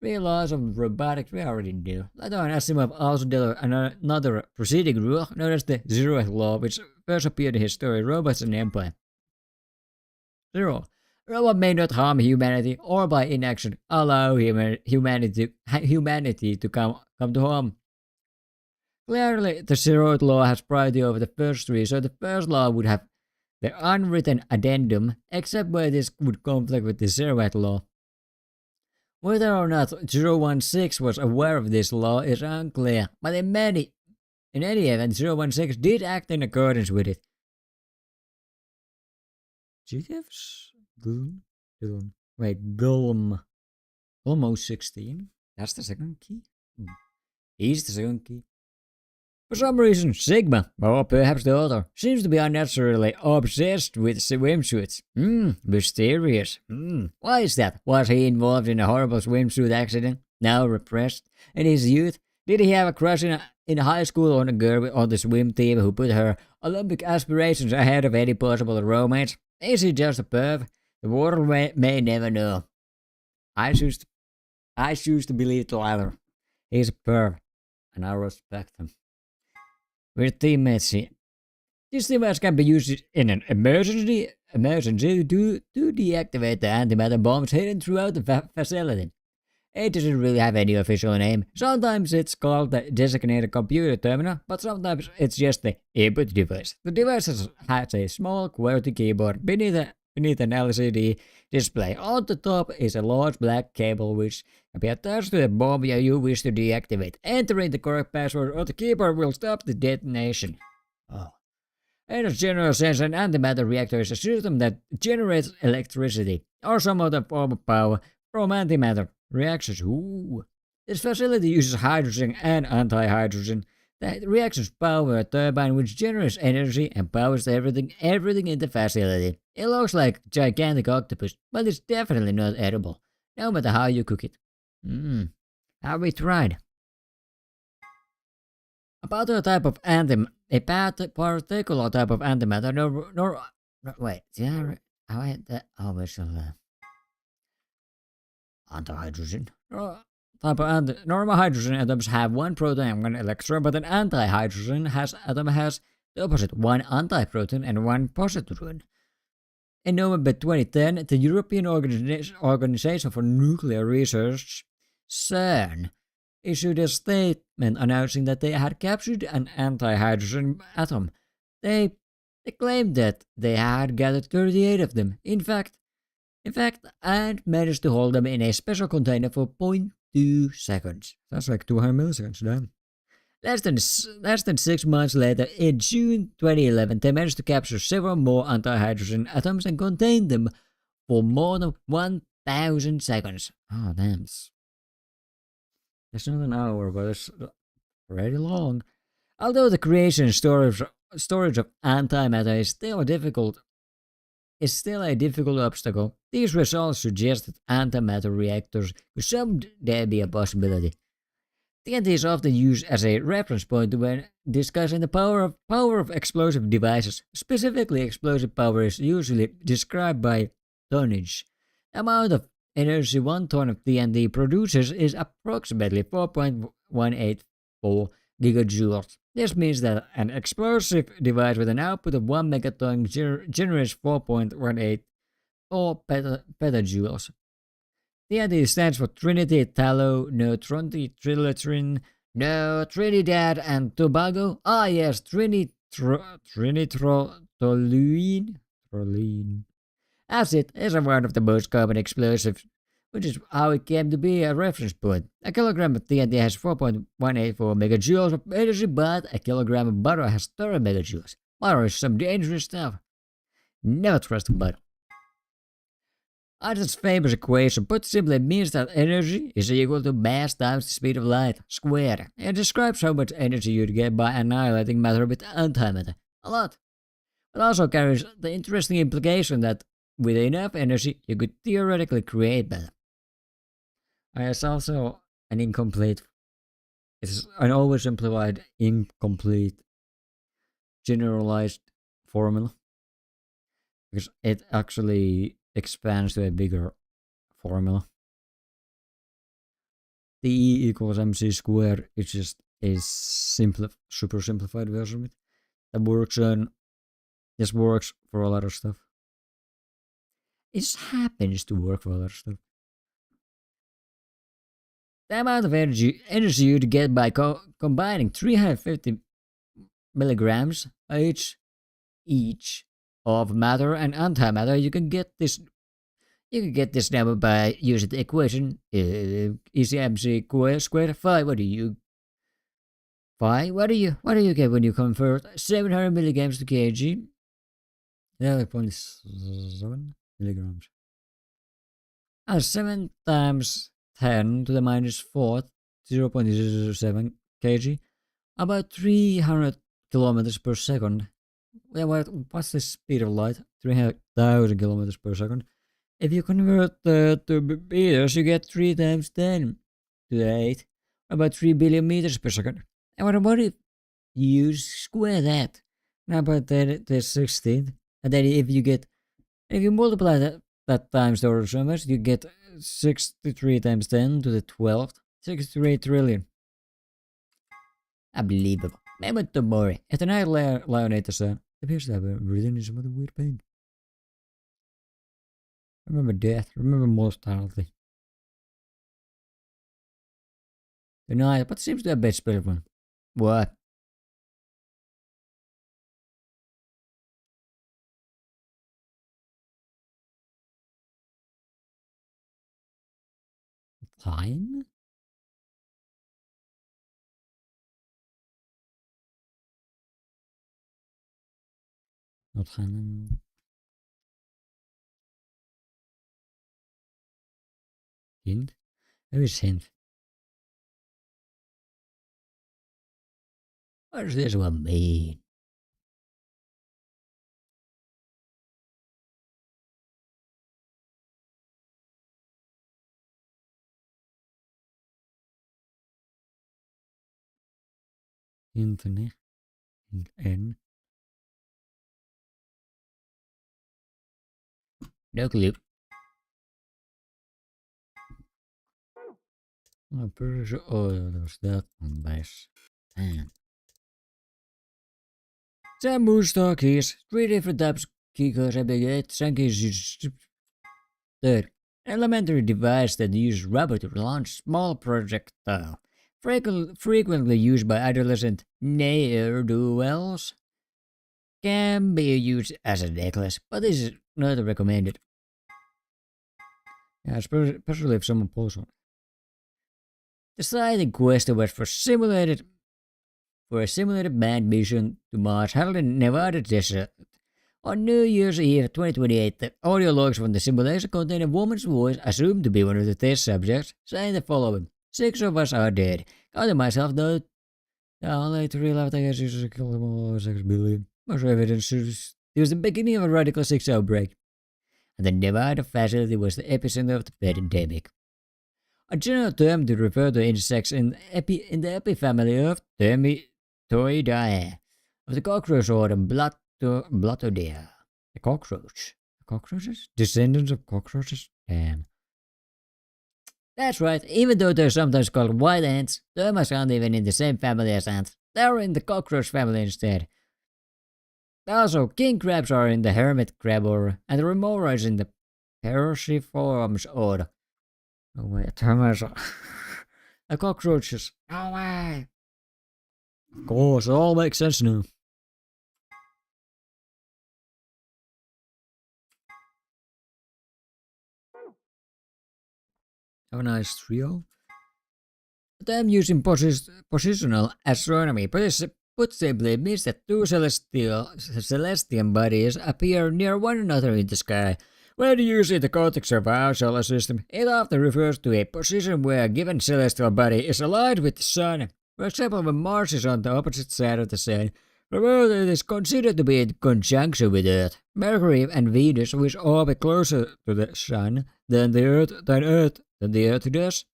Real laws of robotics we already knew. Later on, Asimov also developed another preceding rule known as the zeroth law, which first appeared in his story Robots and Empire. 0. Robot may not harm humanity or by inaction allow humanity to come to harm. Clearly, the zeroth law has priority over the first three, so the first law would have the unwritten addendum, except where this would conflict with the zeroth law. Whether or not 016 was aware of this law is unclear, but in any event, 016 did act in accordance with it. GTF's Glum? Wait, Glum. Almost 16? That's the second key? He's the second key. For some reason, Sigma, or perhaps the author, seems to be unnaturally obsessed with swimsuits. Mysterious. Why is that? Was he involved in a horrible swimsuit accident, now repressed? In his youth, did he have a crush in high school on a girl on the swim team who put her Olympic aspirations ahead of any possible romance? Is he just a perv? The world may never know. I choose to believe the latter. He's a perv, and I respect him. We're teammates here. This device can be used in an emergency to deactivate the antimatter bombs hidden throughout the facility. It doesn't really have any official name. Sometimes it's called the designated computer terminal, but sometimes it's just the input device. The device has a small QWERTY keyboard beneath an LCD display. On the top is a large black cable which can be attached to the bomb you wish to deactivate. Entering the correct password on the keyboard will stop the detonation. In a general sense, an antimatter reactor is a system that generates electricity or some other form of power from antimatter reactions. This facility uses hydrogen and antihydrogen. The reactions power a turbine which generates energy and powers everything in the facility. It looks like a gigantic octopus, but it's definitely not edible, no matter how you cook it. Have we tried? A particular type of antimatter. Antihydrogen. Normal hydrogen atoms have one proton and one electron, but an antihydrogen atom has the opposite, one antiproton and one positron. In November 2010, the European Organization for Nuclear Research, CERN, issued a statement announcing that they had captured an antihydrogen atom. They claimed that they had gathered 38 of them. In fact, and managed to hold them in a special container for 0.2 seconds. That's like 200 milliseconds, damn. Less than 6 months later, in June 2011, they managed to capture several more antihydrogen atoms and contain them for more than 1,000 seconds. Oh, damn. That's not an hour, but it's pretty long. Although the creation and storage of antimatter is still a difficult obstacle, these results suggest that antimatter reactors could someday be a possibility. TNT is often used as a reference point when discussing the power of explosive devices. Specifically, explosive power is usually described by tonnage. The amount of energy 1 ton of TNT produces is approximately 4.184 gigajoules. This means that an explosive device with an output of 1 megaton generates 4.184 petajoules. TNT stands for Trinity, Tallow, No Trinitrin, No Trinidad and Tobago. Ah yes, Trinitrotoluene. As it is one of the most common explosives, which is how it came to be a reference point. A kilogram of TNT has 4.184 megajoules of energy, but a kilogram of butter has 30 megajoules. Butter is some dangerous stuff. Never trust butter. Einstein's famous equation put simply means that energy is equal to mass times the speed of light squared. It describes how much energy you'd get by annihilating matter with antimatter. A lot. It also carries the interesting implication that with enough energy you could theoretically create matter. It's also an incomplete, it's an oversimplified, incomplete, generalized formula. Because it actually expands to a bigger formula. TE equals mc squared is just a super simplified version of it. That works on, this works for a lot of stuff. It just happens to work for a lot of stuff. The amount of energy you'd get by combining 350 milligrams each of matter and antimatter, you can get this number by using the equation easy mc squared phi. What do you get when you convert 700 milligrams to kg? 0.7 milligrams. 7 times 10 to the minus 4th, 0.007 kg, about 300 kilometers per second. What's the speed of light? 300,000 kilometers per second. If you convert to meters, you get 3 times 10 to the 8, about 3 billion meters per second. And what if you square that? Now about the 16th, and then if you multiply that times the order of so much, you get 63 times 10 to the 12th, 63 trillion. Unbelievable. Memento mori. Että näin laioneitossa appears to have written in some other weird pain. Remember death, remember mortality. Deny, but seems to have been spelled one. What? Time? Not Hanan. Hint? Where is hint? What does this one mean? Internet. N. No clue. I'm pretty sure. Oh, there's that one. Nice. Damn. Some stock keys. 3 different types of key codes have been get. Some keys use. Third, elementary device that uses rubber to launch small projectile. Frequently used by adolescent ne'er-do-wells. Can be used as a necklace, but this is not recommended. Yeah, especially if someone pulls one. The site in question was for a simulated manned mission to Mars held in Nevada desert. On New Year's Eve 2028, the audio logs from the simulation contain a woman's voice assumed to be one of the test subjects, saying the following: 6 of us are dead. Counting myself though, only 3 left. I guess you killed them all. 6 billion. Most evidence it was the beginning of a Radical 6 outbreak, and the Nevada facility was the epicenter of the pandemic. A general term to refer to insects in the epifamily of Termitoidae, of the cockroach order Blattodea. The cockroach. Cockroaches? Descendants of cockroaches? Damn. That's right, even though they're sometimes called white ants, termites aren't even in the same family as ants. They're in the cockroach family instead. Also, king crabs are in the hermit crab order, and the remora is in the Perciformes order. No way, termites are... the cockroaches. No way! Of course, it all makes sense now. Have a nice trio. The term used in positional astronomy put simply means that 2 celestial bodies appear near one another in the sky, When you see the context of our solar system, it often refers to a position where a given celestial body is aligned with the Sun. For example, when Mars is on the opposite side of the Sun, where it is considered to be in conjunction with Earth. Mercury and Venus, which orbit closer to the Sun than the Earth does,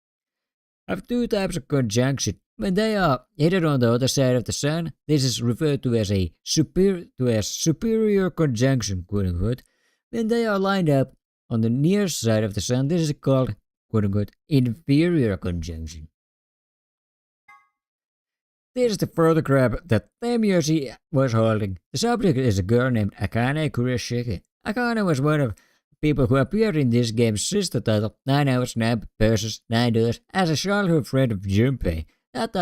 have two types of conjunction. When they are hidden on the other side of the Sun, this is referred to as a superior conjunction, quote unquote. When they are lined up on the near side of the Sun, this is called, quote unquote, inferior conjunction. This is the photograph that Temyoshi was holding. The subject is a girl named Akane Kurashiki. Akane was one of the people who appeared in this game's sister title, 9 Hours, 9 Versus 9 Doors, as a childhood friend of Junpei. That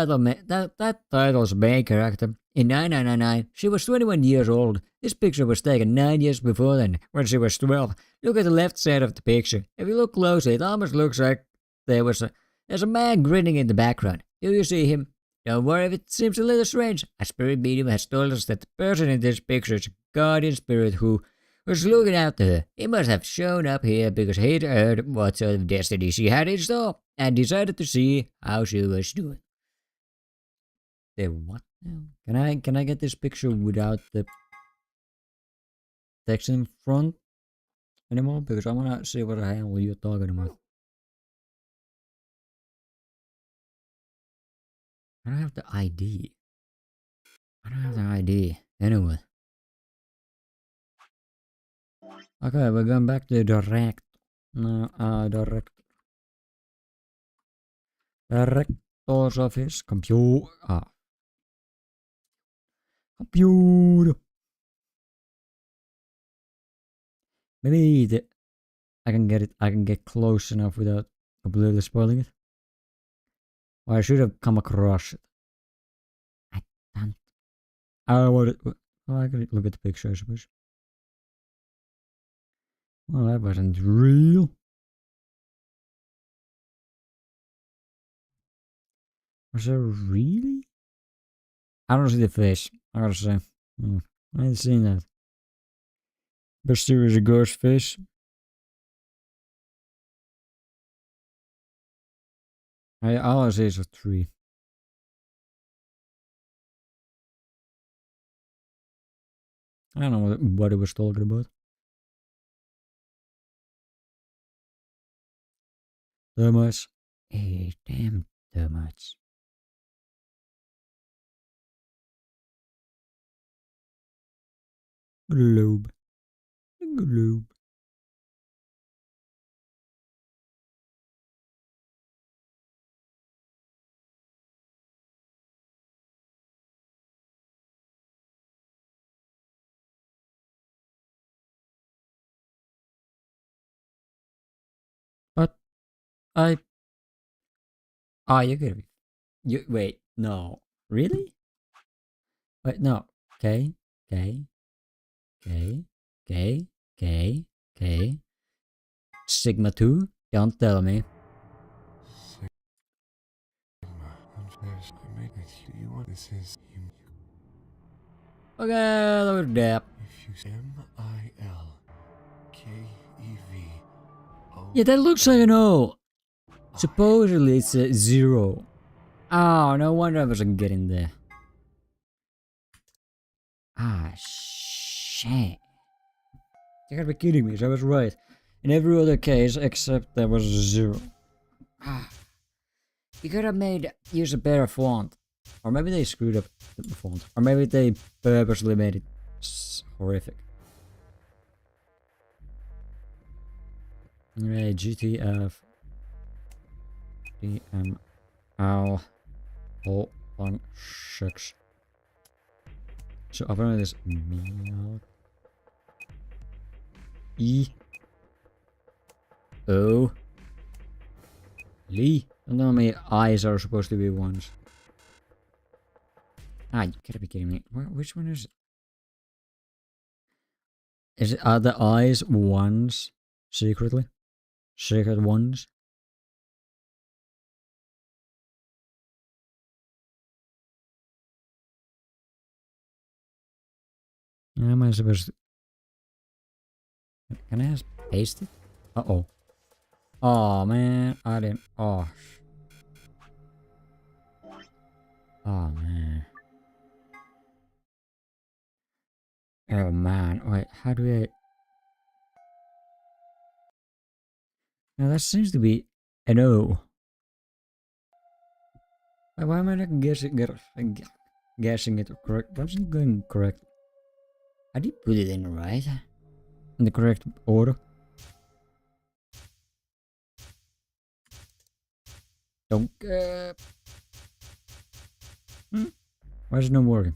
title's main character. In 9999, she was 21 years old. This picture was taken 9 years before then, when she was 12. Look at the left side of the picture. If you look closely, it almost looks like there's a man grinning in the background. Do you see him? Don't worry if it seems a little strange. A spirit medium has told us that the person in this picture is a guardian spirit who was looking after her. He must have shown up here because he'd heard what sort of destiny she had in store and decided to see how she was doing. What now? Can I get this picture without the text in front anymore? Because I wanna see what the hell you're talking about. I don't have the ID. Anyway. Okay, we're going back to direct. No, Director's office. Computer. Maybe I can get close enough without completely spoiling it. Or I should have come across it. I don't. I want it. Well, I could look at the picture, I suppose. Well, that wasn't real. Was there really? I don't see the face. I gotta say. I ain't seen that. Mysterious ghost face. All I see is a tree. I don't know what it was talking about. Thomas. Hey, damn Thomas. Globe. But you're gonna be. Wait, no. Really? Wait, no. Okay. Sigma 2? Don't tell me. Okay, that was that. Yeah, that looks like an O. Supposedly it's a 0. Oh, no wonder I wasn't getting there. Ah, shit. You gotta be kidding me, so I was right. In every other case, except there was a 0. Ah. You could have use a better font. Or maybe they screwed up the font. Or maybe they purposely made it horrific. Anyway, GTF DML whole on 6. So apparently this milk O Lee. I don't know how many eyes are supposed to be ones. Ah, you gotta be kidding me. Which one is it? Are the eyes ones secretly? Secret ones? How am I supposed to... Can I ask paste it? Uh-oh. Oh man, I didn't. Oh. Oh man. Oh man. Wait, how do I... Now that seems to be an O. Why am I not guessing it correct? Why isn't it going correct? I did put it in right. In the correct order. Don't Why is it not working?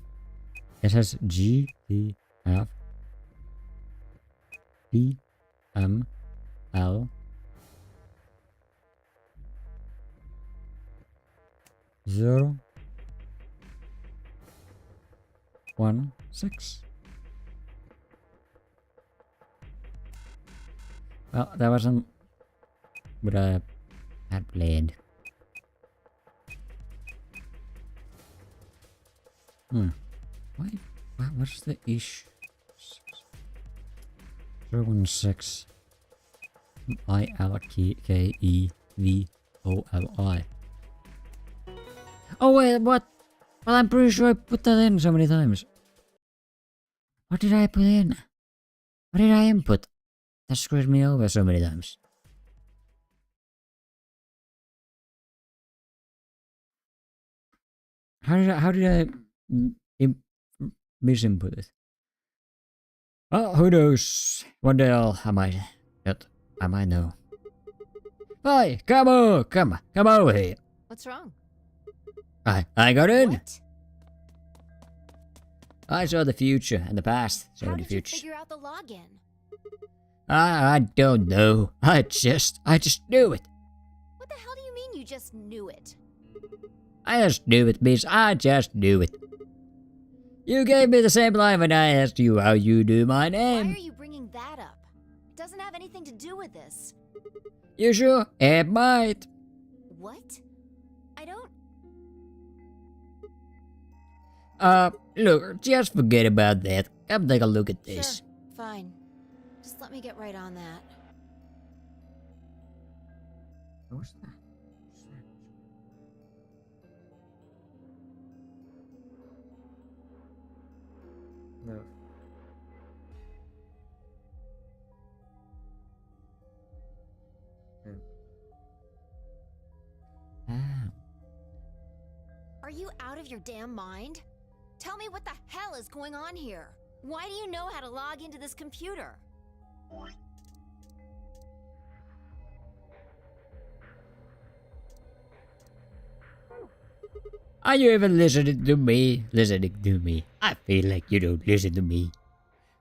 It has G, T, F, P, M, L, 0, 1, 6. Well, that wasn't what I had planned. Why? What's the issue? 016 ILKEVOLI. Oh wait, what? Well, I'm pretty sure I put that in so many times. What did I put in? What did I input? That screwed me over so many times. How did I misinput it? Oh, who knows? One day I might know. Hi, come over here. What's wrong? I got in. What? I saw the future and the past. How did you figure out the login? I don't know. I just knew it. What the hell do you mean you just knew it? I just knew it, miss. I just knew it. You gave me the same line when I asked you how you do my name. Why are you bringing that up? It doesn't have anything to do with this. You sure? It might. What? I don't... Look, just forget about that. Come take a look at this. Sure, fine. Just let me get right on that. What's that? No. Are you out of your damn mind? Tell me what the hell is going on here? Why do you know how to log into this computer? Are you even listening to me? I feel like you don't listen to me.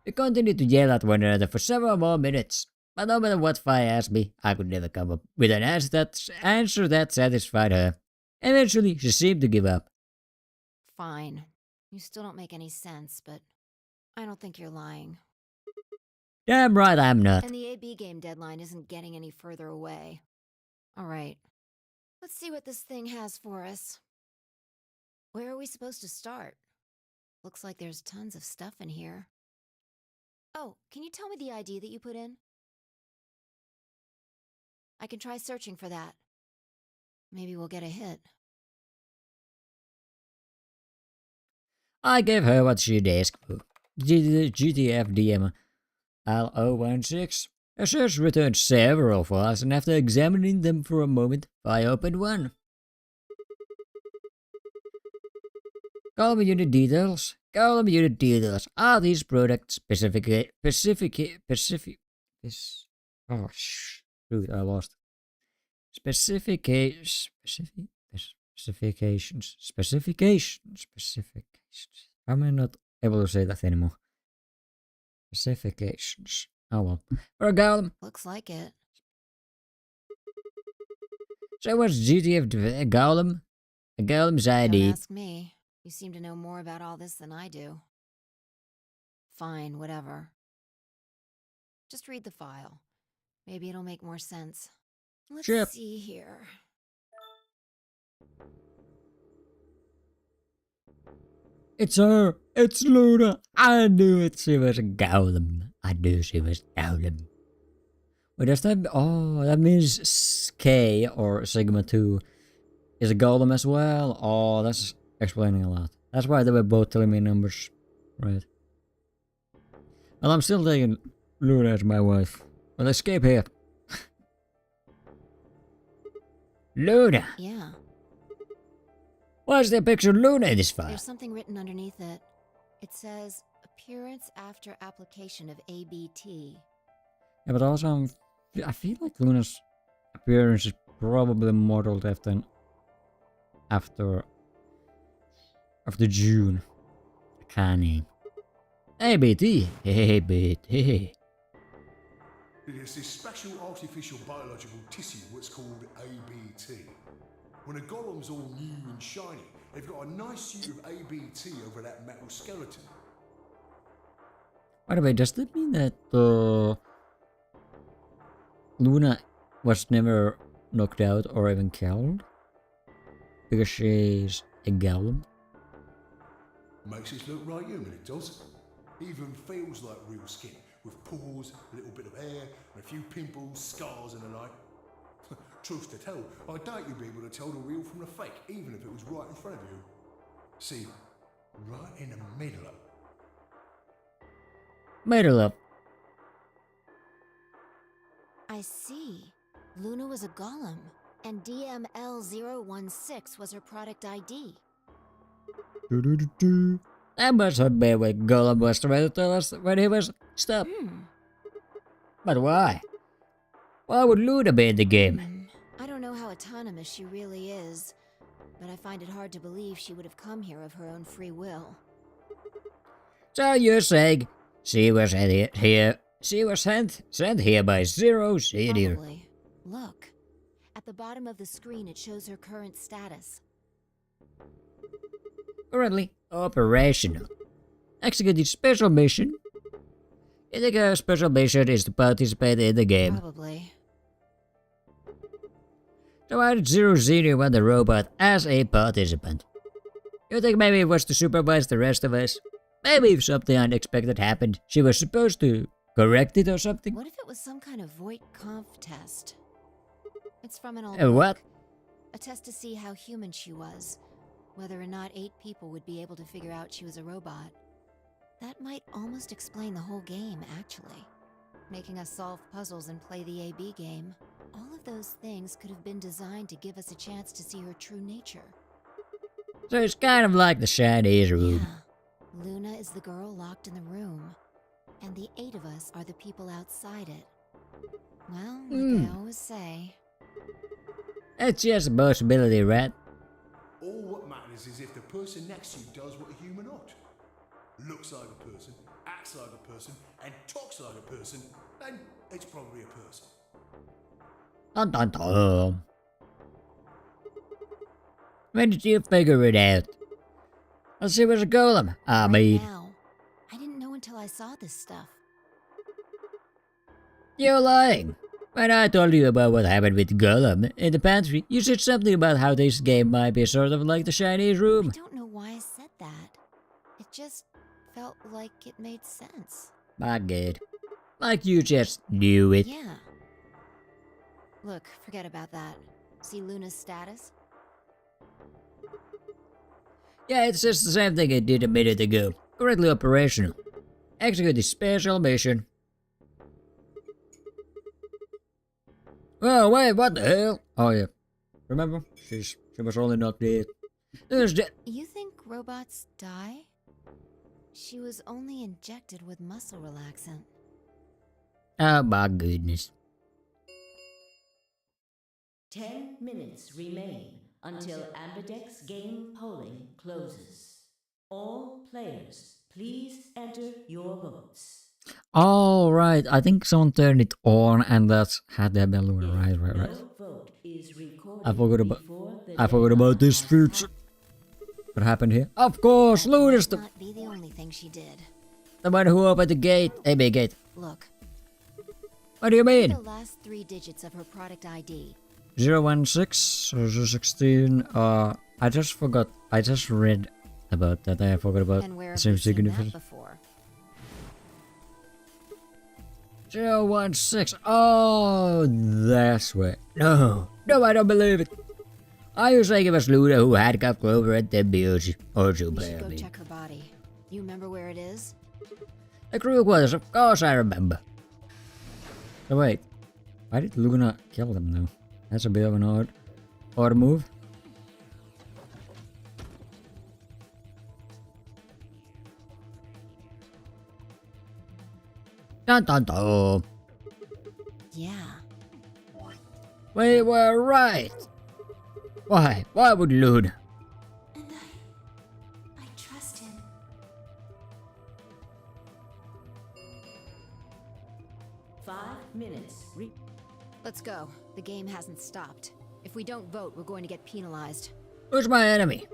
We continued to yell at one another for several more minutes. But no matter what Fi asked me, I could never come up with an answer that satisfied her. Eventually, she seemed to give up. Fine. You still don't make any sense, but I don't think you're lying. Damn right I'm not. And the AB game deadline isn't getting any further away. Alright. Let's see what this thing has for us. Where are we supposed to start? Looks like there's tons of stuff in here. Oh, can you tell me the ID that you put in? I can try searching for that. Maybe we'll get a hit. I gave her what she'd asked for. GTFDM L016. A search returned several files, and after examining them for a moment, I opened one. Call me unit details. Are these products specifications? How am I not able to say that anymore? Specifications. Oh well. For a golem. Looks like it. So what's GTF golem? A golem's ID. Don't ask me. You seem to know more about all this than I do. Fine, whatever. Just read the file. Maybe it'll make more sense. Let's see here. It's her. It's Luna. I knew it. She was a golem. I knew she was golem. Wait, does that... Oh, that means K or Sigma 2 is a golem as well? Oh, that's explaining a lot. That's why they were both telling me numbers. Right. Well, I'm still taking Luna as my wife. Well, escape here. Luna! Yeah. Why is there a picture of Luna in this file? There's something written underneath it. It says, appearance after application of ABT. Yeah, but also, I feel like Luna's appearance is probably more death than after June. Canny. ABT. ABT. There's this special artificial biological tissue what's called ABT. When a golem's all new and shiny, they've got a nice suit of ABT over that metal skeleton. By the way, does that mean that Luna was never knocked out or even killed? Because she's a golem? Makes it look right human, it does. Even feels like real skin, with pores, a little bit of hair, and a few pimples, scars and the like. Truth to tell, I doubt you'd be able to tell the real from the fake, even if it was right in front of you. See, right in the middle of... Middle up. I see. Luna was a golem, and DML016 was her product ID. That must have been what Golem was trying to tell us when he was stuck. But why? Why would Luna be in the game? I don't know how autonomous she really is, but I find it hard to believe she would have come here of her own free will. So you're saying she was here? She was sent here by Zero Senior. Probably. Look, at the bottom of the screen it shows her current status. Currently operational. Executing special mission. I think our special mission is to participate in the game. Probably. So why did Zero Senior want the robot as a participant? You think maybe it was to supervise the rest of us? Maybe if something unexpected happened, she was supposed to correct it or something? What if it was some kind of Voight-Kampf test? It's from an old What? book. A test to see how human she was. Whether or not 8 people would be able to figure out she was a robot. That might almost explain the whole game, actually. Making us solve puzzles and play the AB game. All of those things could have been designed to give us a chance to see her true nature. So it's kind of like the Chinese room. Yeah. Luna is the girl locked in the room. And the 8 of us are the people outside it. Well, like I always say... That's just a possibility, right? All what matters is if the person next to you does what a human ought. Looks like a person, acts like a person, and talks like a person, then it's probably a person. Dun dun dun. When did you figure it out? Well, she was a golem. I mean... now. I didn't know until I saw this stuff. You're lying. When I told you about what happened with Golem in the pantry, you said something about how this game might be sort of like the Chinese room. I don't know why I said that. It just felt like it made sense. My god. Like you just knew it. Yeah. Look, forget about that. See Luna's status? Yeah, it's just the same thing it did a minute ago. Currently operational. Execute the special mission. Oh wait, what the hell? Oh yeah. Remember? She was only not dead. You think robots die? She was only injected with muscle relaxant. Oh my goodness. 10 minutes remain until Ambidex game polling closes. All players, please enter your votes. Oh right, I think someone turned it on and that's had the balloon. Right. No vote is recorded I forgot about this feature. What happened here? Of course, Luna's the... Not be the only thing she did. The one who opened the gate. AB gate. Look. What do you mean? The last 3 digits of her product ID. 016 or 016. I just forgot. I just read about that. I forgot about And where the same have we seen that significance. before? 016. Oh, that's where. No, I don't believe it. Are you saying it was Luna who handcuffed Clover at the beauty? Or We should Jubei, I go mean. check her body. You remember where it is? The crew quarters, of course I remember. So wait, why did Luna kill them though? That's a bit of an odd move. Dun dun dun. Yeah. We were right. Why? Why would Luna? And I trust him. Let's go. The game hasn't stopped. If we don't vote, we're going to get penalized. Who's my enemy?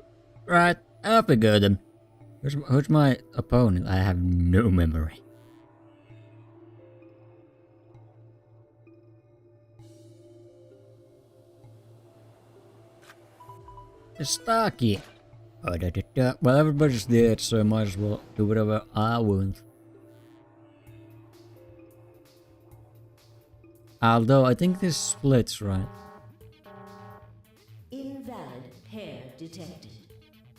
Right, I'll figure them. Who's my opponent? I have no memory. It's Starkey. Oh, well, everybody's dead, so I might as well do whatever I want. Although, I think this splits, right? Invalid pair detected.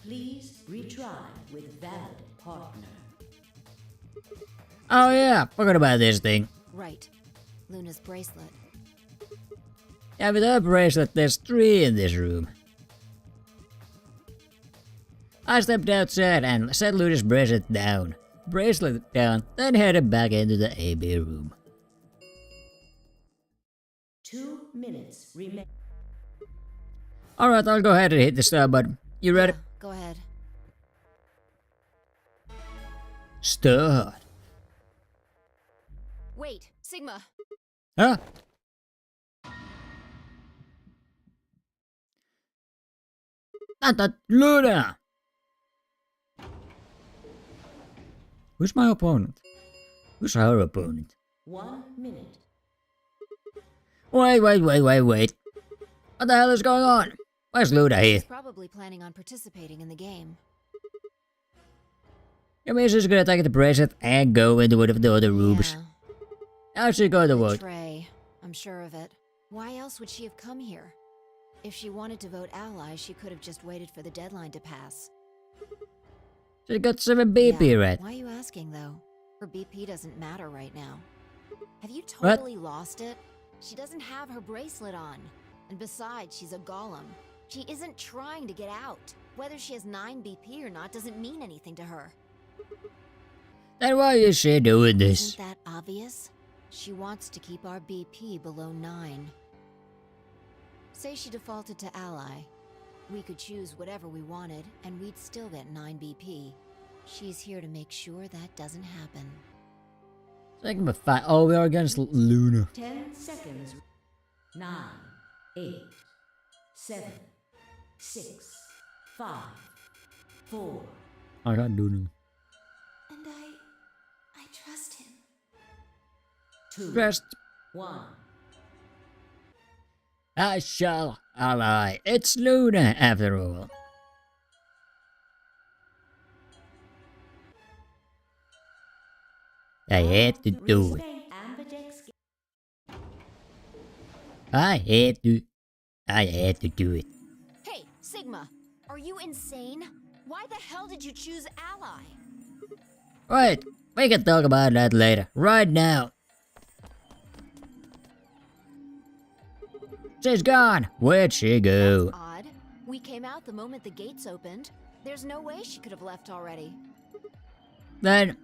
Please retry with valid partner. Oh yeah, forgot about this thing. Right. Luna's bracelet. Yeah, with her bracelet, there's 3 in this room. I stepped outside and set Luna's bracelet down. Bracelet down, then headed back into the AB room. 2 minutes remain. Alright, I'll go ahead and hit the start button. You ready? Yeah, go ahead. Start. Wait, Sigma. Huh? Not Luna! Who's my opponent? Who's her opponent? 1 minute. Wait. What the hell is going on? Where's Luna here? She's probably planning on participating in the game. You mean she's gonna take the bracelet and go into one of the other rooms? Yeah. How's she going to vote? Trey, I'm sure of it. Why else would she have come here? If she wanted to vote ally, she could have just waited for the deadline to pass. She got 7 BP, right? Why are you asking, though? Her BP doesn't matter right now. Have you What? totally lost it? She doesn't have her bracelet on. And besides, she's a golem. She isn't trying to get out. Whether she has 9 BP or not doesn't mean anything to her. Then why is she doing this? Isn't that obvious? She wants to keep our BP below 9. Say she defaulted to ally. We could choose whatever we wanted, and we'd still get 9 BP. She's here to make sure that doesn't happen. Sigma 5. Oh, we are against Luna. 10 seconds. 9, 8, 7, 6, 5, 4. I can't do no. And I trust him. 2, Trust. 1. I shall ally. It's Luna after all. I had to do it. I had to do it. Hey, Sigma! Are you insane? Why the hell did you choose ally? Wait, we can talk about that later. Right now. She's gone. Where'd she go? That's odd. We came out the moment the gates opened. There's no way she could have left already. Then...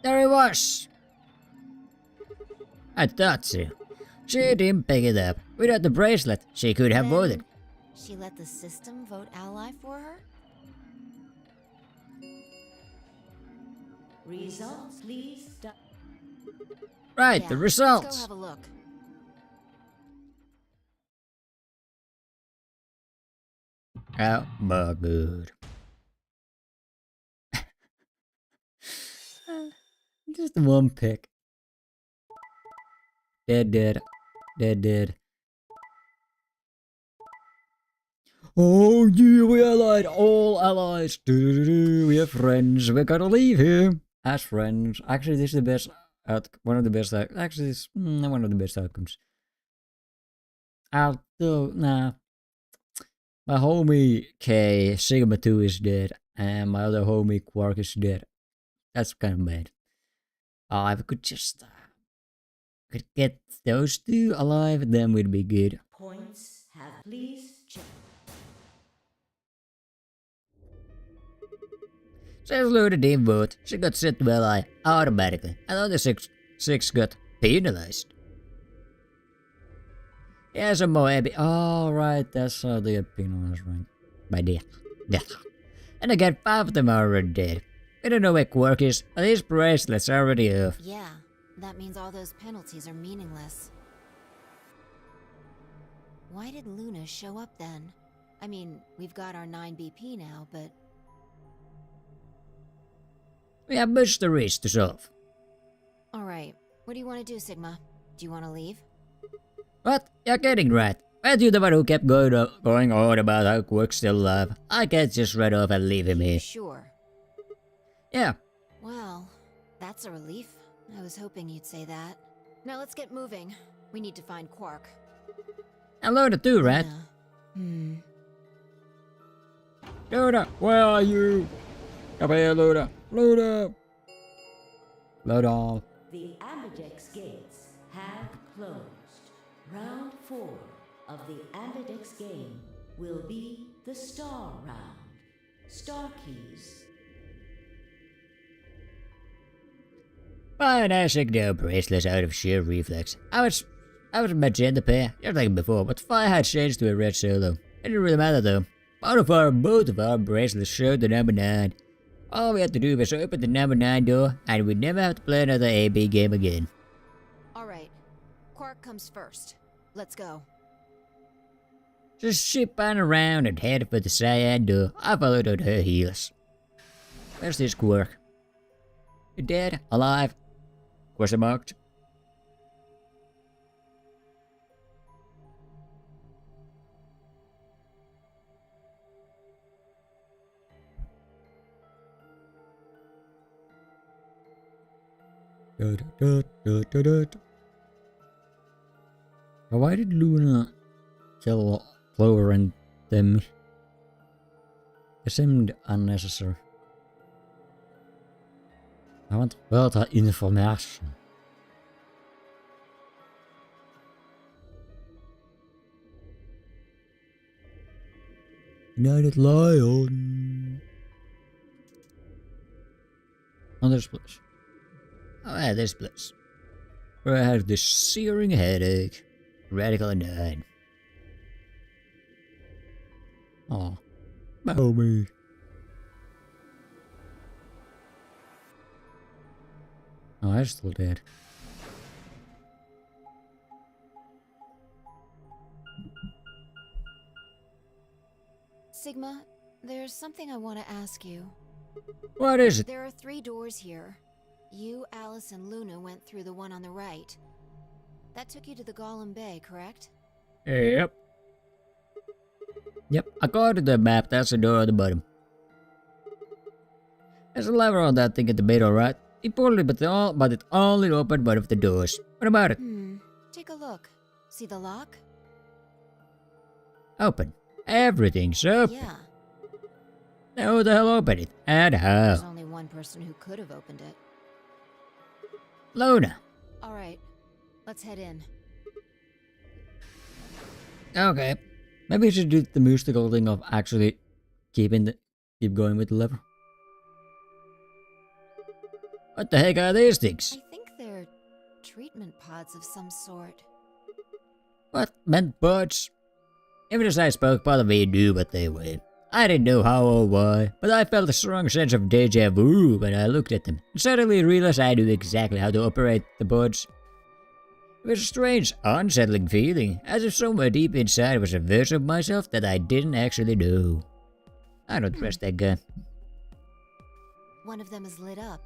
there he was. I thought so. She didn't pick it up. Without the bracelet, she could have Then voted. She let the system vote ally for her? Results, please. Right, Yeah, the let's go results. have a look. Oh my god. Just one pick. Dead. Oh yeah, we allied, all allies. We are friends. We gotta leave here as friends. Actually, this is the best. One of the best. Actually, it's one of the best outcomes. Although, nah. My homie K Sigma 2 is dead, and my other homie Quark is dead. That's kind of bad. If we could just could get those two alive, then we'd be good. Points have please check. Says Luna didn't vote. She got set to ally automatically. And the other six got penalized. Yeah, some more Abby. Oh, right, that's how they get penalized, right? By death. And again, 5 of them are already dead. We don't know where Quark is, but his bracelet's already off. Yeah, that means all those penalties are meaningless. Why did Luna show up then? I mean, we've got our 9 BP now, but... We have much the race to solve. Alright, what do you want to do, Sigma? Do you want to leave? What? You're kidding, right? Weren't you the one who kept going on about how Quark's still alive? I can't just run off and leave him here. Sure. Yeah. Well, that's a relief. I was hoping you'd say that. Now let's get moving. We need to find Quark. And Luna too, right? Luna, where are you? Come here, Luna. Luna! Luna. The Ambidex gates have closed. Round 4 of the Ambidex game will be the Star Round. Star keys. Fine, I shook the bracelets out of sheer reflex. I was a magenta pair, just like before, but Fire had changed to a red solo. It didn't really matter though. Both of our bracelets showed the number 9. All we had to do was open the number 9 door, and we'd never have to play another AB game again. Alright, Quark comes first. Let's go. Just ship on around and head for the cyan door. I followed on her heels. Where's this Quark? You dead? Alive? Question marked. Why did Luna kill Clover and them? It seemed unnecessary. I want further information. United Lion. Oh, this place. Oh, yeah, this place. Where I have this searing headache. Radical 9. Oh, my homie. Oh, I'm still dead. Sigma, there's something I want to ask you. What is it? There are 3 doors here. You, Alice, and Luna went through the one on the right. That took you to the Golem Bay, correct? Yep. Yep, according to the map, that's the door at the bottom. There's a lever on that thing at the middle, right? It pulled it, but it only opened one of the doors. What about it? Take a look. See the lock? Open. Everything's open. Yeah. Now who the hell opened it? And how? There's only one person who could have opened it. Luna. Alright, let's head in. Okay. Maybe we should do the mystical thing of actually keep going with the lever. What the heck are these things? I think they're treatment pods of some sort. What? Meant pods? Even as I spoke, part of me knew what they were. I didn't know how or why, but I felt a strong sense of deja vu when I looked at them, and suddenly realized I knew exactly how to operate the pods. It was a strange, unsettling feeling, as if somewhere deep inside was a version of myself that I didn't actually know. I don't trust that guy. One of them is lit up.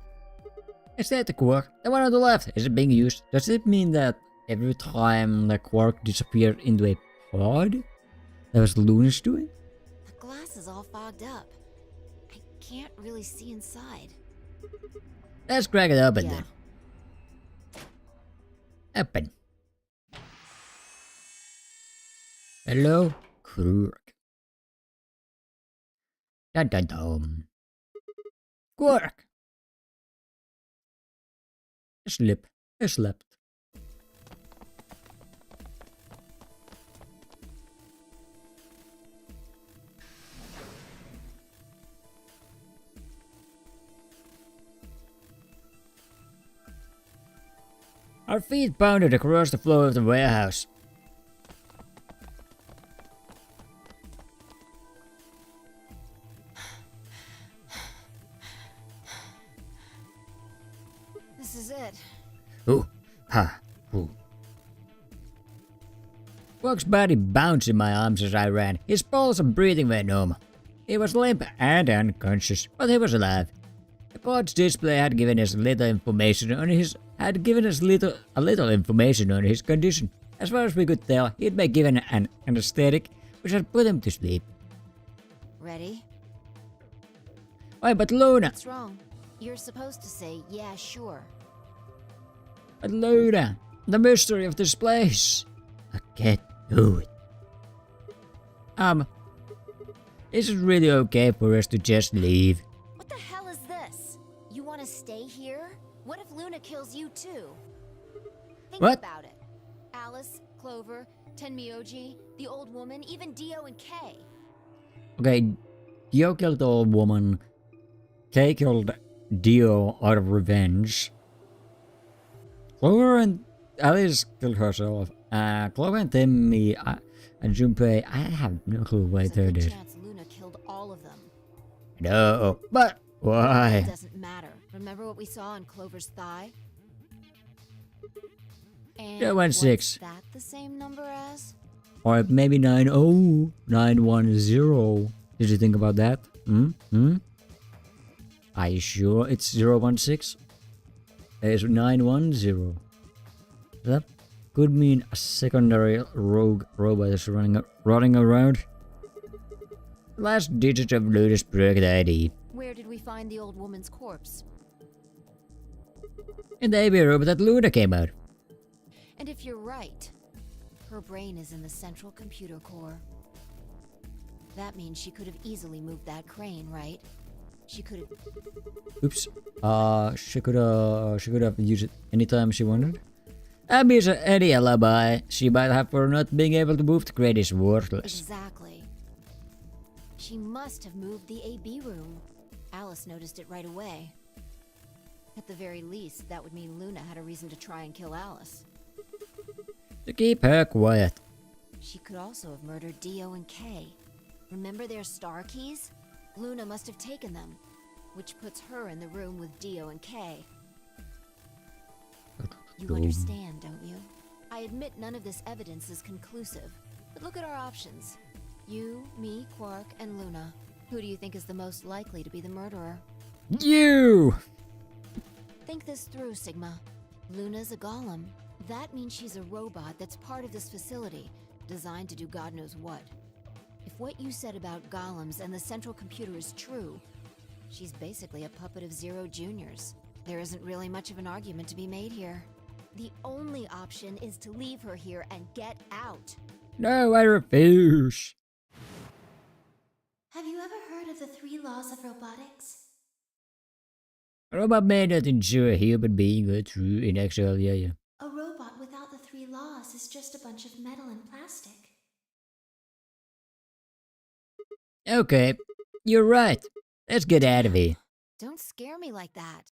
Is that the Quark? The one on the left, is it being used? Does it mean that every time the Quark disappeared into a pod, that was Luna's doing? glass is all fogged up. I can't really see inside. Let's crack it open Yeah. then. Open. Hello, Quark. Dun dun dun. Quark. I slept. Our feet pounded across the floor of the warehouse. This is it. Ooh, ha, ooh. Quark's body bounced in my arms as I ran. His pulse and breathing were normal. He was limp and unconscious, but he was alive. The pod's display had given us little information on his information on his condition. As far as we could tell, he'd been given an anesthetic, which had put him to sleep. Ready? Why, but Luna! What's wrong? You're supposed to say, yeah, sure. But Luna! The mystery of this place! I can't do it. Is it really okay for us to just leave? What the hell is this? You want to stay here? What if Luna kills you too? Think What? about it. Alice, Clover, Tenmyoji, the old woman, even Dio and Kay. Okay, Dio killed the old woman. Kay killed Dio out of revenge. Clover and Alice killed herself. Clover and Timmy and Junpei, I have no clue why There's a they're good dead. chance Luna killed all of them. No, but It why? doesn't matter. Remember what we saw on Clover's thigh? And Yeah, 16. was that the same number as? Or maybe 90910. Did you think about that? Are you sure it's 016? It's 910. That could mean a secondary rogue robot is running around. Last digit of Luna's project ID. Where did we find the old woman's corpse? In the AB robot that Luna came out. And if you're right, her brain is in the central computer core. That means she could have easily moved that crane, right? She could have... Oops. She could have used it anytime she wanted. That means any alibi she might have for not being able to move the crane is worthless. Exactly. She must have moved the AB room. Alice noticed it right away. At the very least, that would mean Luna had a reason to try and kill Alice. To keep her quiet. She could also have murdered Dio and Kay. Remember their star keys? Luna must have taken them, which puts her in the room with Dio and Kay. You understand, don't you? I admit none of this evidence is conclusive, but look at our options. You, me, Quark, and Luna. Who do you think is the most likely to be the murderer? You! Think this through, Sigma. Luna's a golem. That means she's a robot that's part of this facility, designed to do God knows what. If what you said about golems and the central computer is true, she's basically a puppet of Zero Junior's. There isn't really much of an argument to be made here. The only option is to leave her here and get out. No, I refuse. Have you ever heard of the 3 laws of robotics? A robot may not ensure a human being or true in actual, yeah. A robot without the 3 laws is just a bunch of metal and plastic. Okay, you're right. Let's get out of here. Don't scare me like that.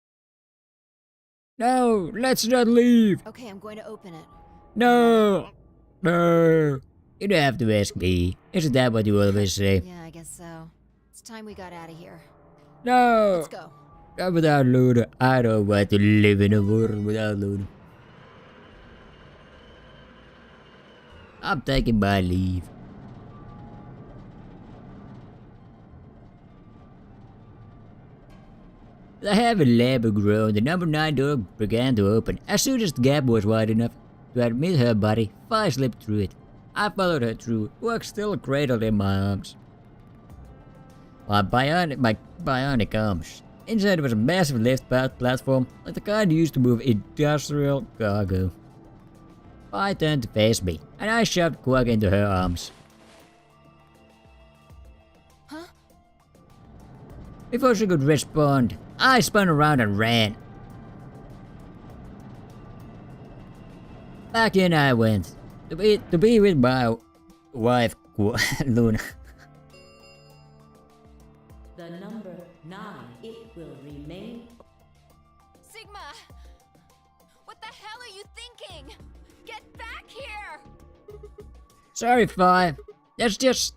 No, let's not leave. Okay, I'm going to open it. No. No. You don't have to ask me. Isn't that what you always say? Yeah, I guess so. It's time we got out of here. No. Let's go. Not without Luna. I don't want to live in a world without Luna. I'm taking my leave. The heavy labor groaned. The number 9 door began to open. As soon as the gap was wide enough to admit her body, Fi slipped through it. I followed her through, Quark still cradled in my arms. like bionic arms. Inside was a massive lift platform, like the kind used to move industrial cargo. I turned to face me, and I shoved Quack into her arms. Huh? Before she could respond, I spun around and ran. Back in I went, to be with my wife, Luna. The number 9, it will remain. Sigma! What the hell are you thinking? Get back here! Sorry, Five. There's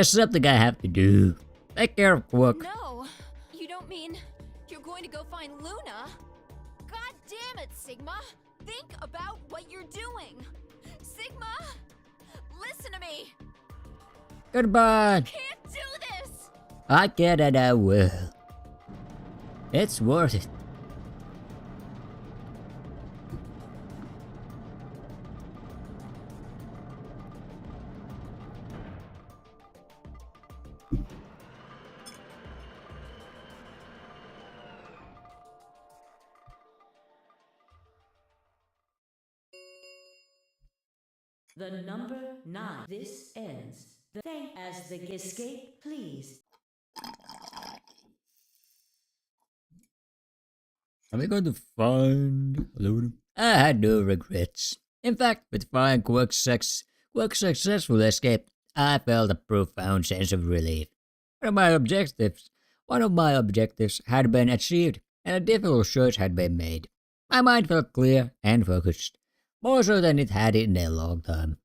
something I have to do. Take care of Quack. No, you don't mean you're going to go find Luna? God damn it, Sigma! Think about what you're doing! Sigma! Listen to me! Goodbye. Can't do this! I can and I will. It's worth it. The number 9. This ends. Thank as the escape, please. Are we going to find Luna? I had no regrets. In fact, with finding Quack's successful escape, I felt a profound sense of relief. One of my objectives had been achieved, and a difficult choice had been made. My mind felt clear and focused, more so than it had in a long time.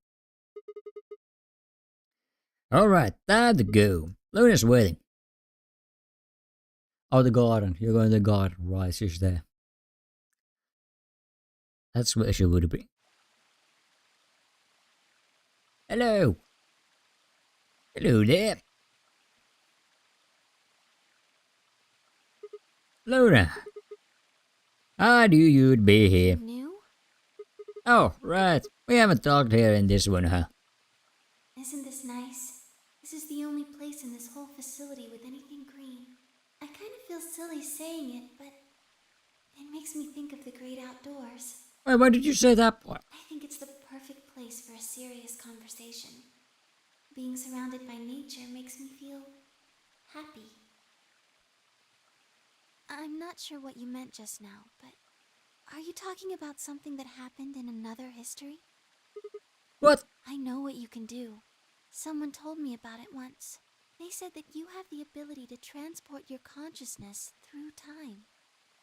Alright, time to go. Luna's waiting. Oh, the garden. You're going to the garden. Right, she's there. That's where she would be. Hello. Hello there. Luna. I knew you'd be here. New? Oh, right. We haven't talked here in this one, huh? Isn't this nice? This is the only place in this whole facility with anything green. I kind of feel silly saying it, but it makes me think of the great outdoors. Wait, why did you say that part? I think it's the perfect place for a serious conversation. Being surrounded by nature makes me feel happy. I'm not sure what you meant just now, but are you talking about something that happened in another history? What? I know what you can do. Someone told me about it once. They said that you have the ability to transport your consciousness through time.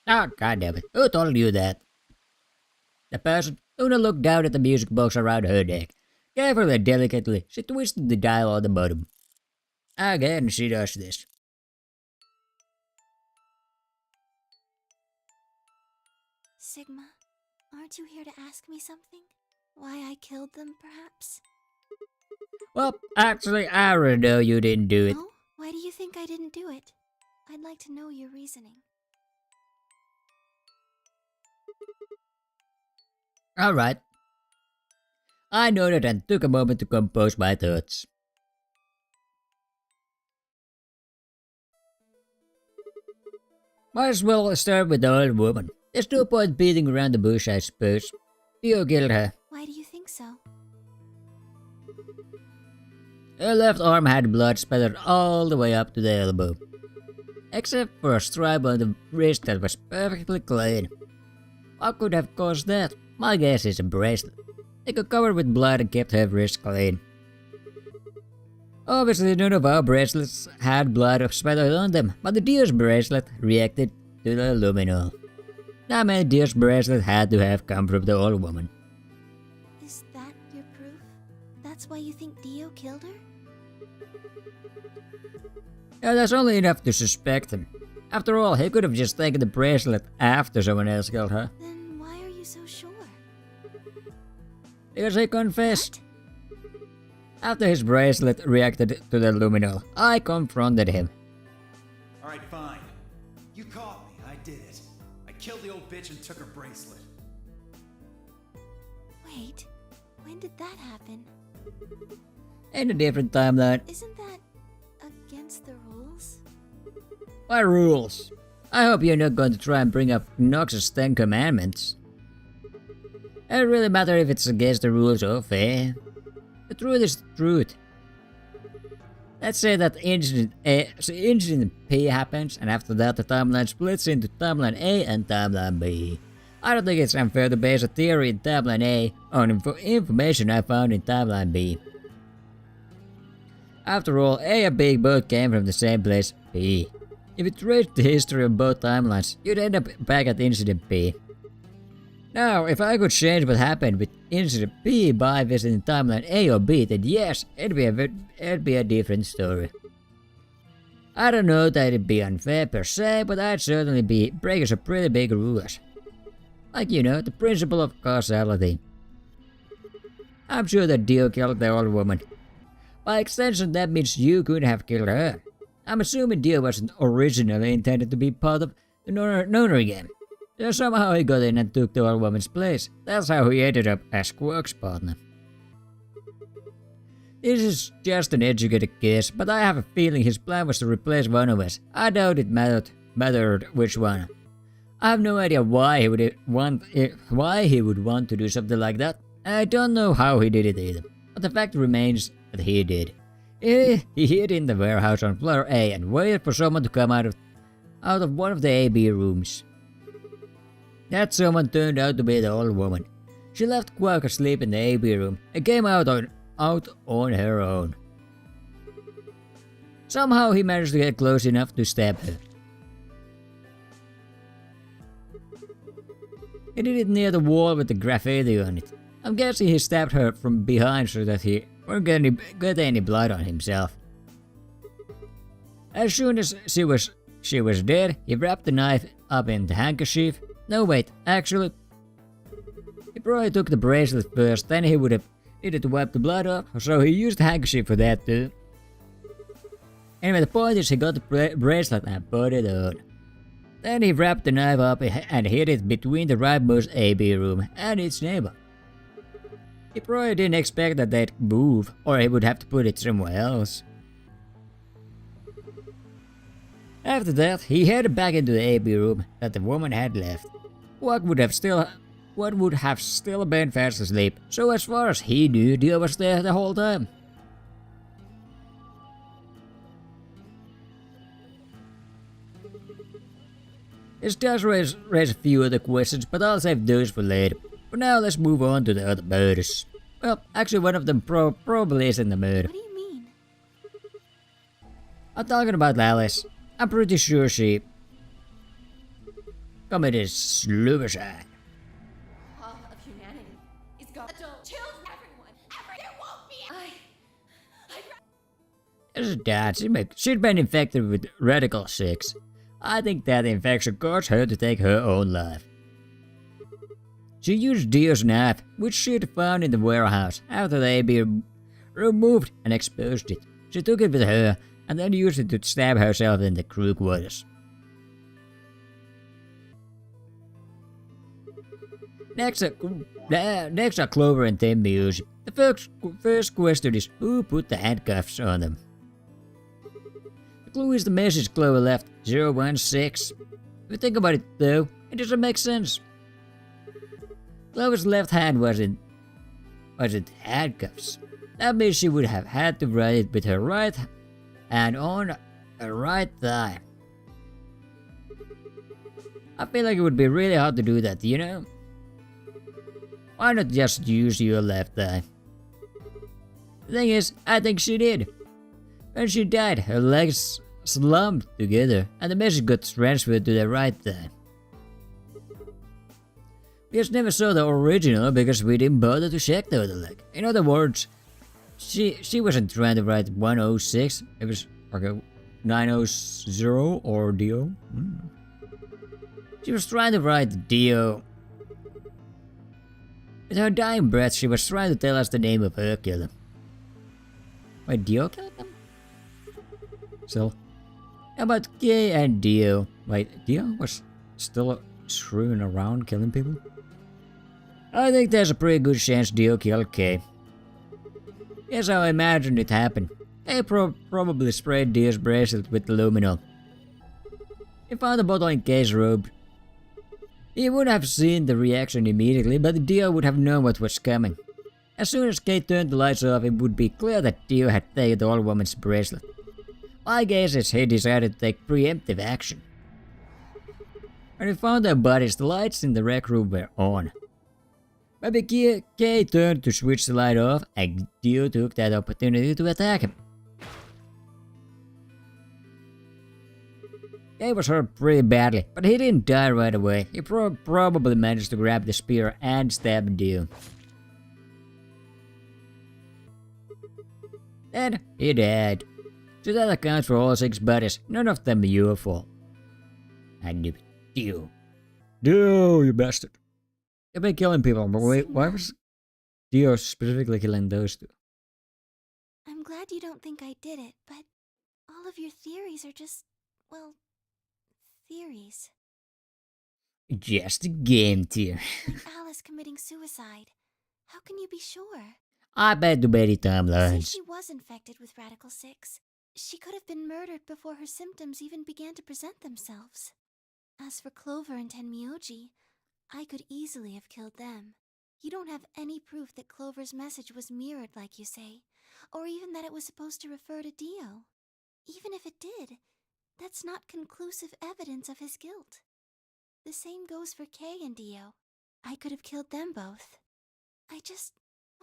Oh, goddammit. Who told you that? The person. Luna looked down at the music box around her neck. Carefully and delicately, she twisted the dial on the bottom. Again, she does this. Sigma, aren't you here to ask me something? Why I killed them, perhaps? Well, actually, I already know you didn't do it. No? Why do you think I didn't do it? I'd like to know your reasoning. Alright. I nodded and took a moment to compose my thoughts. Might as well start with the old woman. There's no point beating around the bush, I suppose. Theo killed her. Why do you think so? Her left arm had blood spattered all the way up to the elbow. Except for a stripe on the wrist that was perfectly clean. What could have caused that? My guess is a bracelet. They got covered with blood and kept her wrist clean. Obviously none of our bracelets had blood spattered on them, but the deer's bracelet reacted to the luminol. That meant deer's bracelet had to have come from the old woman. Is that your proof? That's why you think Dio killed her? Yeah, that's only enough to suspect him. After all, he could have just taken the bracelet after someone else killed her. Then why are you so sure? Because he confessed. After his bracelet reacted to the luminol, I confronted him. Alright, fine. You caught me. I did it. I killed the old bitch and took her bracelet. Wait, when did that happen? In a different timeline. Isn't that against the rules? Why rules? I hope you're not going to try and bring up Nox's 10 Commandments. It doesn't really matter if it's against the rules or fair. The truth is the truth. Let's say that incident P happens, and after that the timeline splits into timeline A and timeline B. I don't think it's unfair to base a theory in timeline A on information I found in timeline B. After all, A and B both came from the same place, B. If you trace the history of both timelines, you'd end up back at incident P. Now, if I could change what happened with incident P by visiting timeline A or B, then yes, it'd be a different story. I don't know that it'd be unfair per se, but I'd certainly be breaking some pretty big rules. Like, you know, the principle of causality. I'm sure that Dio killed the old woman. By extension, that means you could have killed her. I'm assuming Dio wasn't originally intended to be part of the NONARY game. So somehow he got in and took the old woman's place. That's how he ended up as Quark's partner. This is just an educated guess, but I have a feeling his plan was to replace one of us. I doubt it mattered which one. I have no idea why he would want to do something like that. I don't know how he did it either. But the fact remains that he did. He hid in the warehouse on floor A and waited for someone to come out of one of the AB rooms. That someone turned out to be the old woman. She left Quark asleep in the AB room and came out on her own. Somehow he managed to get close enough to stab her. He did it near the wall with the graffiti on it. I'm guessing he stabbed her from behind so that he won't get any blood on himself. As soon as she was dead, he wrapped the knife up in the handkerchief. No wait, actually, he probably took the bracelet first, then he would have needed to wipe the blood off, so he used the handkerchief for that too. Anyway, the point is he got the bracelet and put it on. Then he wrapped the knife up and hid it between the rightmost AB room and its neighbor. He probably didn't expect that they'd move, or he would have to put it somewhere else. After that, he headed back into the AB room that the woman had left. What would have still been fast asleep, so as far as he knew, Dio was there the whole time. This does raise a few other questions, but I'll save those for later. For now, let's move on to the other murders. Well, actually one of them probably isn't the murder. What do you mean? I'm talking about Alice. I'm pretty sure she committed suicide. All of humanity is gone. Adult kills everyone. There won't be. This is Dad. She'd been infected with Radical 6. I think that infection caused her to take her own life. She used Dio's knife, which she'd found in the warehouse after the AB removed and exposed it. She took it with her and then used it to stab herself in the crew quarters. Next are Clover and Tim Music. The first question is, who put the handcuffs on them? The clue is the message Clover left, 016. If you think about it though, it doesn't make sense. Clover's left hand wasn't handcuffs. That means she would have had to write it with her right hand on her right thigh. I feel like it would be really hard to do that, you know? Why not just use your left thigh? The thing is, I think she did. When she died, her legs slumped together and the message got transferred to the right thigh. We just never saw the original because we didn't bother to check the other leg. In other words, she wasn't trying to write 106, it was like 900 or Dio. She was trying to write Dio. With her dying breath, she was trying to tell us the name of her killer. Wait, Dio killed them? So, how about Kay and Dio? Wait, Dio was still screwing around killing people? I think there's a pretty good chance Dio killed Kay. Here's how I imagine it happened. Kay probably sprayed Dio's bracelet with aluminum. He found the bottle in Kay's robe. He would have seen the reaction immediately, but Dio would have known what was coming. As soon as Kay turned the lights off, it would be clear that Dio had taken the old woman's bracelet. My guess is he decided to take preemptive action. When we found their bodies, the lights in the rec room were on. Maybe Kay turned to switch the light off, and Dio took that opportunity to attack him. Kay was hurt pretty badly, but he didn't die right away. He probably managed to grab the spear and stab Dio. Then he died. So that accounts for all 6 bodies, none of them your fault. I knew it. Dio. Dio, you bastard. You've been killing people, but wait, why was Dio specifically killing those 2? I'm glad you don't think I did it, but all of your theories are just, well, theories. Just a game, dear. Like Alice committing suicide. How can you be sure? I bet too many Say timelines. she was infected with Radical 6. She could have been murdered before her symptoms even began to present themselves. As for Clover and Tenmyoji, I could easily have killed them. You don't have any proof that Clover's message was mirrored like you say, or even that it was supposed to refer to Dio. Even if it did, that's not conclusive evidence of his guilt. The same goes for Kay and Dio. I could have killed them both. Why do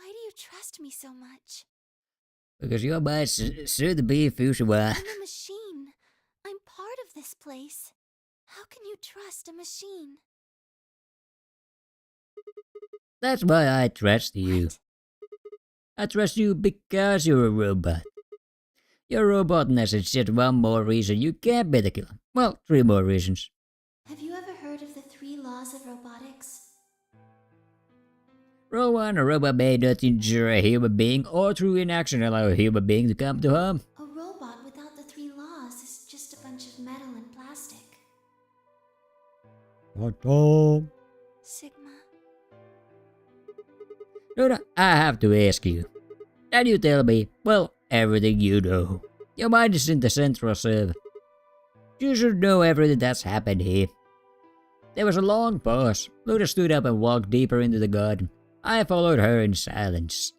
you trust me so much? Because you're my soon-to-be future wife. I'm a machine. I'm part of this place. How can you trust a machine? That's why I trust you. What? I trust you because you're a robot. Your robotness is just one more reason you can't be the killer. Well, 3 more reasons. Have you ever heard of the 3 laws of robotics? Rule 1, a robot may not injure a human being or through inaction allow a human being to come to harm. A robot without the 3 laws is just a bunch of metal and plastic. What? Sigma. Luna, I have to ask you. Can you tell me, well, everything you know? Your mind is in the central server. You should know everything that's happened here. There was a long pause. Luna stood up and walked deeper into the garden. I followed her in silence.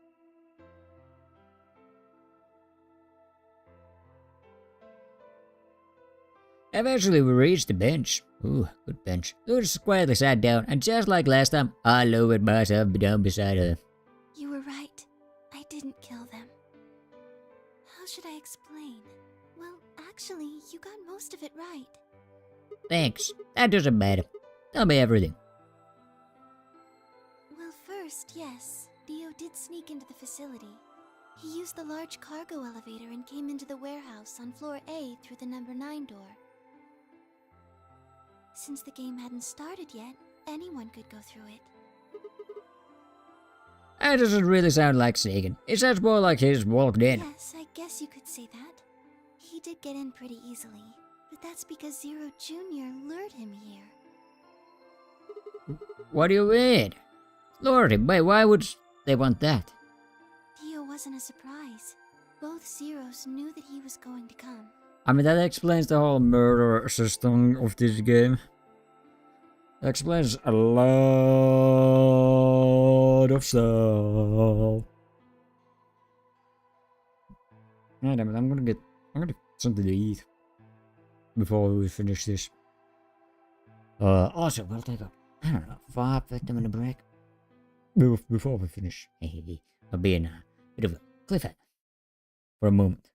Eventually we reached the bench. Ooh, good bench. Luna quietly sat down, and just like last time, I lowered myself down beside her. You were right. I didn't kill them. How should I explain? Well, actually, you got most of it right. Thanks. That doesn't matter. Tell me everything. Well, first, yes, Dio did sneak into the facility. He used the large cargo elevator and came into the warehouse on floor A through the number 9 door. Since the game hadn't started yet, anyone could go through it. That doesn't really sound like sneaking. It sounds more like he's walked in. Yes, I guess you could say that. He did get in pretty easily, but that's because Zero Jr. lured him here. What do you mean? Lordy, wait, why would they want that? Dio wasn't a surprise. Both Zeros knew that he was going to come. I mean, that explains the whole murder system of this game. That explains a lot of stuff. Yeah, damn it, I'm gonna get something to eat before we finish this. Also, we'll take a, I don't know, 5-10 minute break before we finish. I'll be in a bit of a cliffhanger for a moment.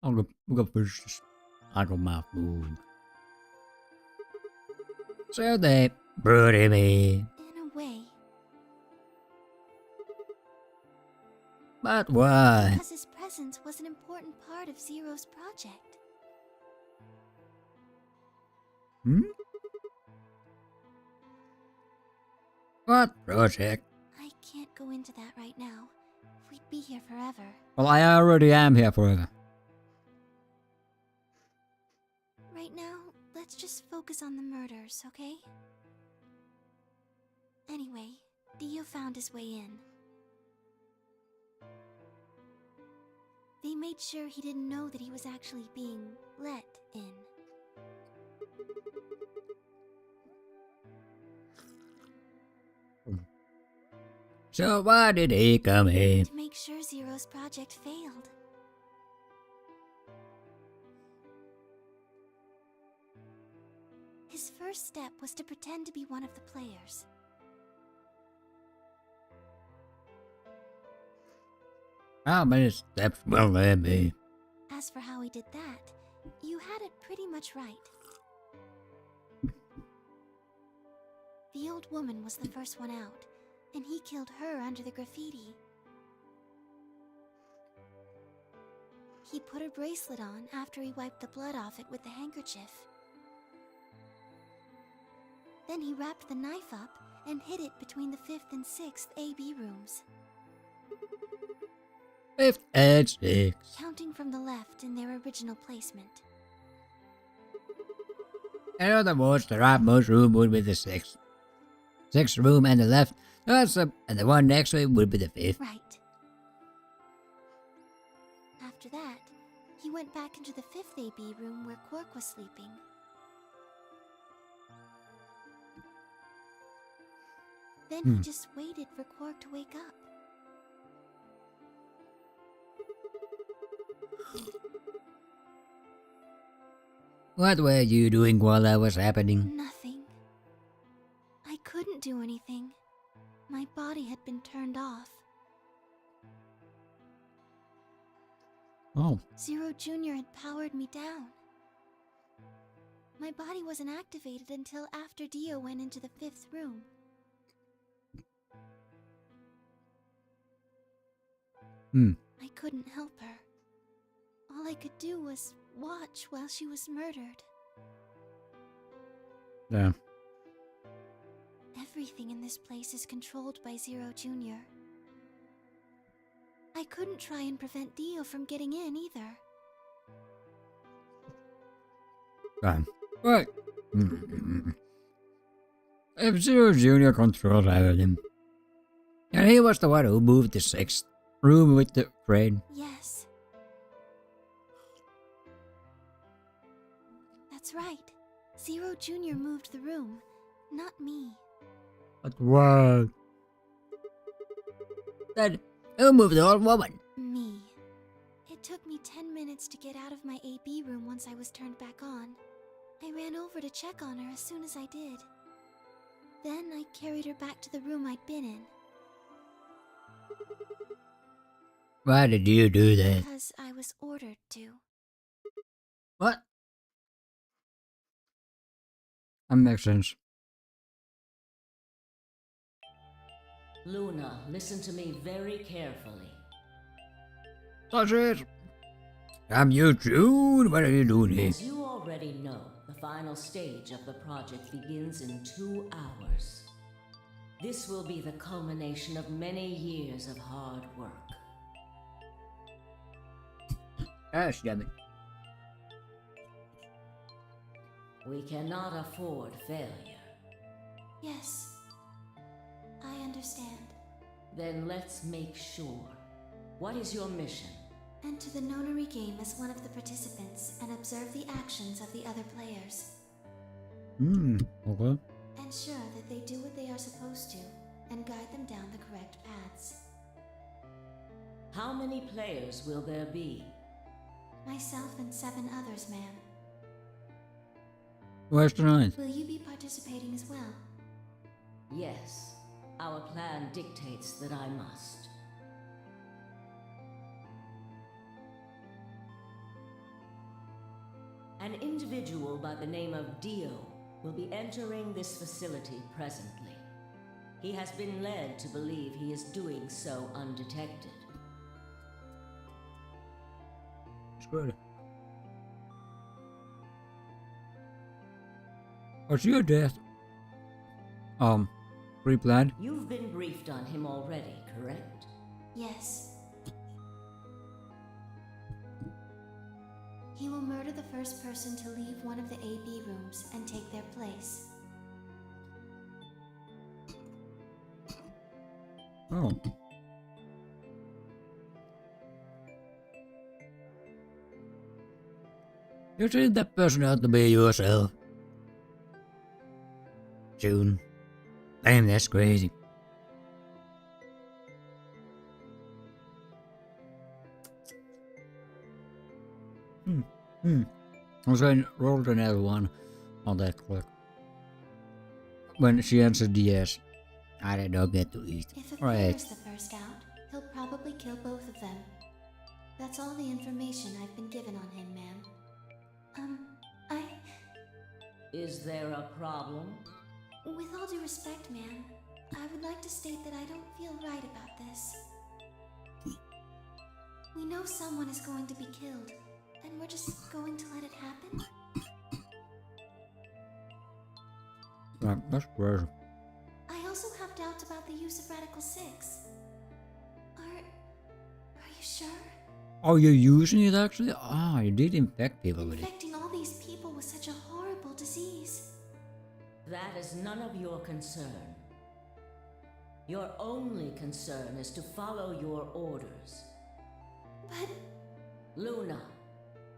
I'll go first. I got my food. So they brought him in. In a way, But why? because his presence was an important part of Zero's project. Hmm? What project? I can't go into that right now. We'd be here forever. Well, I already am here forever. Right now, let's just focus on the murders, okay? Anyway, Dio found his way in. They made sure he didn't know that he was actually being let in. So why did he come in? To make sure Zero's project failed. His first step was to pretend to be one of the players. How many steps will there be? As for how he did that, you had it pretty much right. The old woman was the first one out, and he killed her under the graffiti. He put her bracelet on after he wiped the blood off it with the handkerchief. Then he wrapped the knife up and hid it between the 5th and 6th AB rooms. 5th and 6th. Counting from the left in their original placement. In other words, the rightmost room would be the 6th. 6th room and the left, and the one next to it would be the 5th. Right. After that, he went back into the 5th AB room where Quark was sleeping. Then he just waited for Quark to wake up. What were you doing while that was happening? Nothing. I couldn't do anything. My body had been turned off. Oh. Zero Jr. had powered me down. My body wasn't activated until after Dio went into the 5th room. I couldn't help her. All I could do was watch while she was murdered. Yeah. Everything in this place is controlled by Zero Jr. I couldn't try and prevent Dio from getting in either. Right. If Zero Jr. controlled everything, and he was the one who moved the 6th room with the train. Yes. That's right. Zero Jr. moved the room, not me. But what? Then who moved the old woman? Me. It took me 10 minutes to get out of my AB room once I was turned back on. I ran over to check on her as soon as I did. Then I carried her back to the room I'd been in. Why did you do that? Because I was ordered to. What? That makes sense. Luna, listen to me very carefully. That's it. I'm you, June. What are you doing here? As you already know, the final stage of the project begins in 2 hours. This will be the culmination of many years of hard work. Gosh, damn it. We cannot afford failure. Yes. I understand. Then let's make sure. What is your mission? Enter the NONARY game as one of the participants and observe the actions of the other players. Okay. Ensure that they do what they are supposed to and guide them down the correct paths. How many players will there be? Myself and 7 others, ma'am. Where's the 9th? Will you be participating as well? Yes. Our plan dictates that I must. An individual by the name of Dio will be entering this facility presently. He has been led to believe he is doing so undetected. It's good. Was your death pre-planned? You've been briefed on him already, correct? Yes. He will murder the first person to leave one of the AB rooms and take their place. Oh. You seen that person out to be yourself? June. Damn, that's crazy. I was going to roll another one on that clock. When she answered yes, I did not get to eat. If Right. Appear's the first out, he'll probably kill both of them. That's all the information I've been given on him, ma'am. Is there a problem? With all due respect, ma'am, I would like to state that I don't feel right about this. We know someone is going to be killed, and we're just going to let it happen? That's crazy. I also have doubts about the use of Radical 6. Are you sure? Oh, you're using it actually? Ah, you did infect people with it. Infecting all these people with such a horrible disease. That is none of your concern. Your only concern is to follow your orders. But... Luna,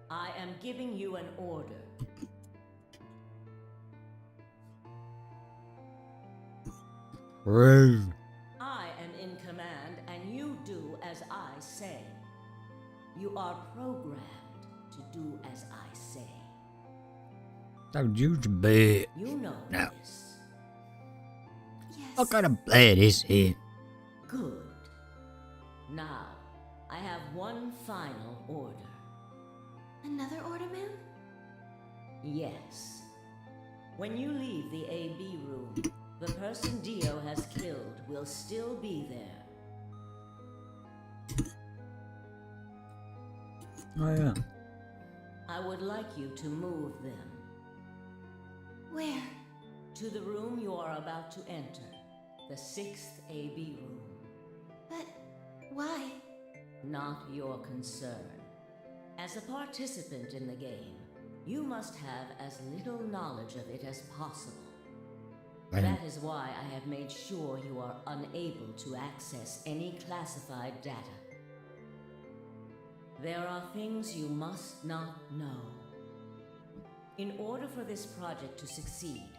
I am giving you an order. Crazy. I am in command, and you do as I say. You are programmed to do as I say. That huge bed. You know No. this. Yes. What kind of bed is it? Good. Now, I have one final order. Another order, ma'am? Yes. When you leave the AB room, the person Dio has killed will still be there. Oh yeah. I would like you to move them Where? to the room you are about to enter, the 6th AB room. But... why? Not your concern. As a participant in the game, you must have as little knowledge of it as possible. That is why I have made sure you are unable to access any classified data. There are things you must not know. In order for this project to succeed,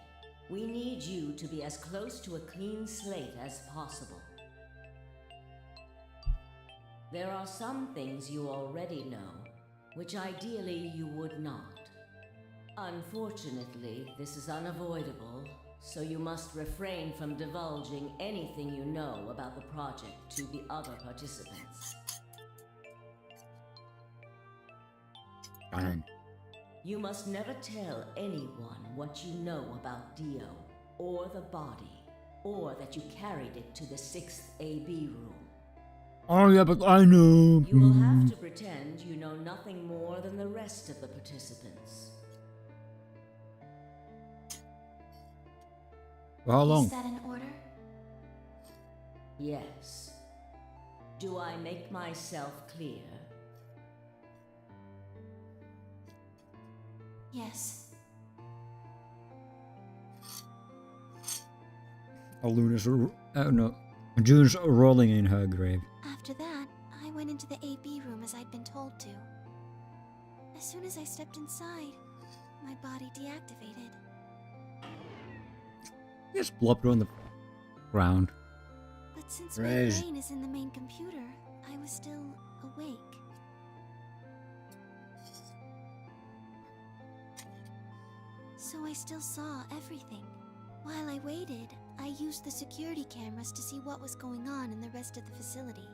we need you to be as close to a clean slate as possible. There are some things you already know, which ideally you would not. Unfortunately, this is unavoidable, so you must refrain from divulging anything you know about the project to the other participants. Fine. You must never tell anyone what you know about Dio, or the body, or that you carried it to the 6th AB room. Oh yeah, but I know. You will have to pretend you know nothing more than the rest of the participants. For how long? Is that an order? Yes. Do I make myself clear? Yes. Oh, June's rolling in her grave. After that, I went into the AB room as I'd been told to. As soon as I stepped inside, my body deactivated. Just plopped her on the ground. But since my Rage. brain is in the main computer, I was still awake. So I still saw everything. While I waited, I used the security cameras to see what was going on in the rest of the facility.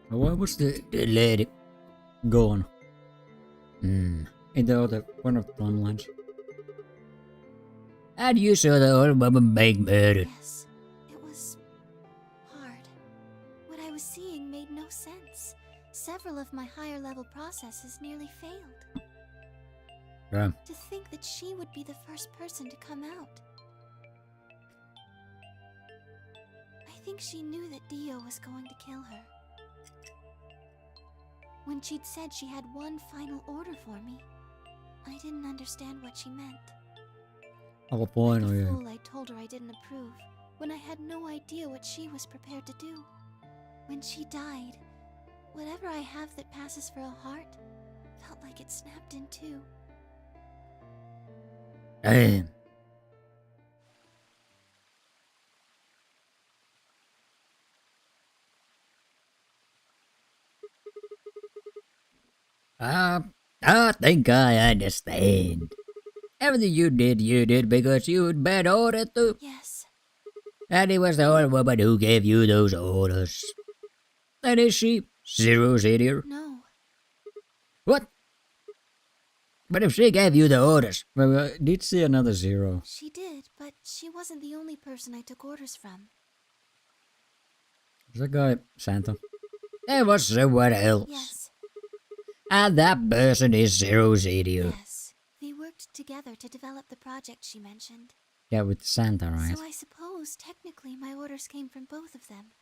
Why was the lady gone? In the other one of the timelines. And you saw the old woman being murdered. Yes, it was hard. What I was seeing made no sense. Several of my higher level processes nearly failed. Yeah. To think that she would be the first person to come out. I think she knew that Dio was going to kill her. When she'd said she had one final order for me, I didn't understand what she meant. Oh, point, Like a yeah. fool, I told her I didn't approve, when I had no idea what she was prepared to do. When she died, whatever I have that passes for a heart felt like it snapped in two. Damn. I think I understand. Everything you did because you'd been ordered to. Yes. And it was the old woman who gave you those orders. And is she Zero's idiot? No. What? But if she gave you the orders... Well, I did see another Zero. She did, but she wasn't the only person I took orders from. Was that guy Santa? There was someone else. Yes. And that person is Zero's idiot. Yes. They worked together to develop the project she mentioned. Yeah, with Santa, right? So I suppose, technically, my orders came from both of them.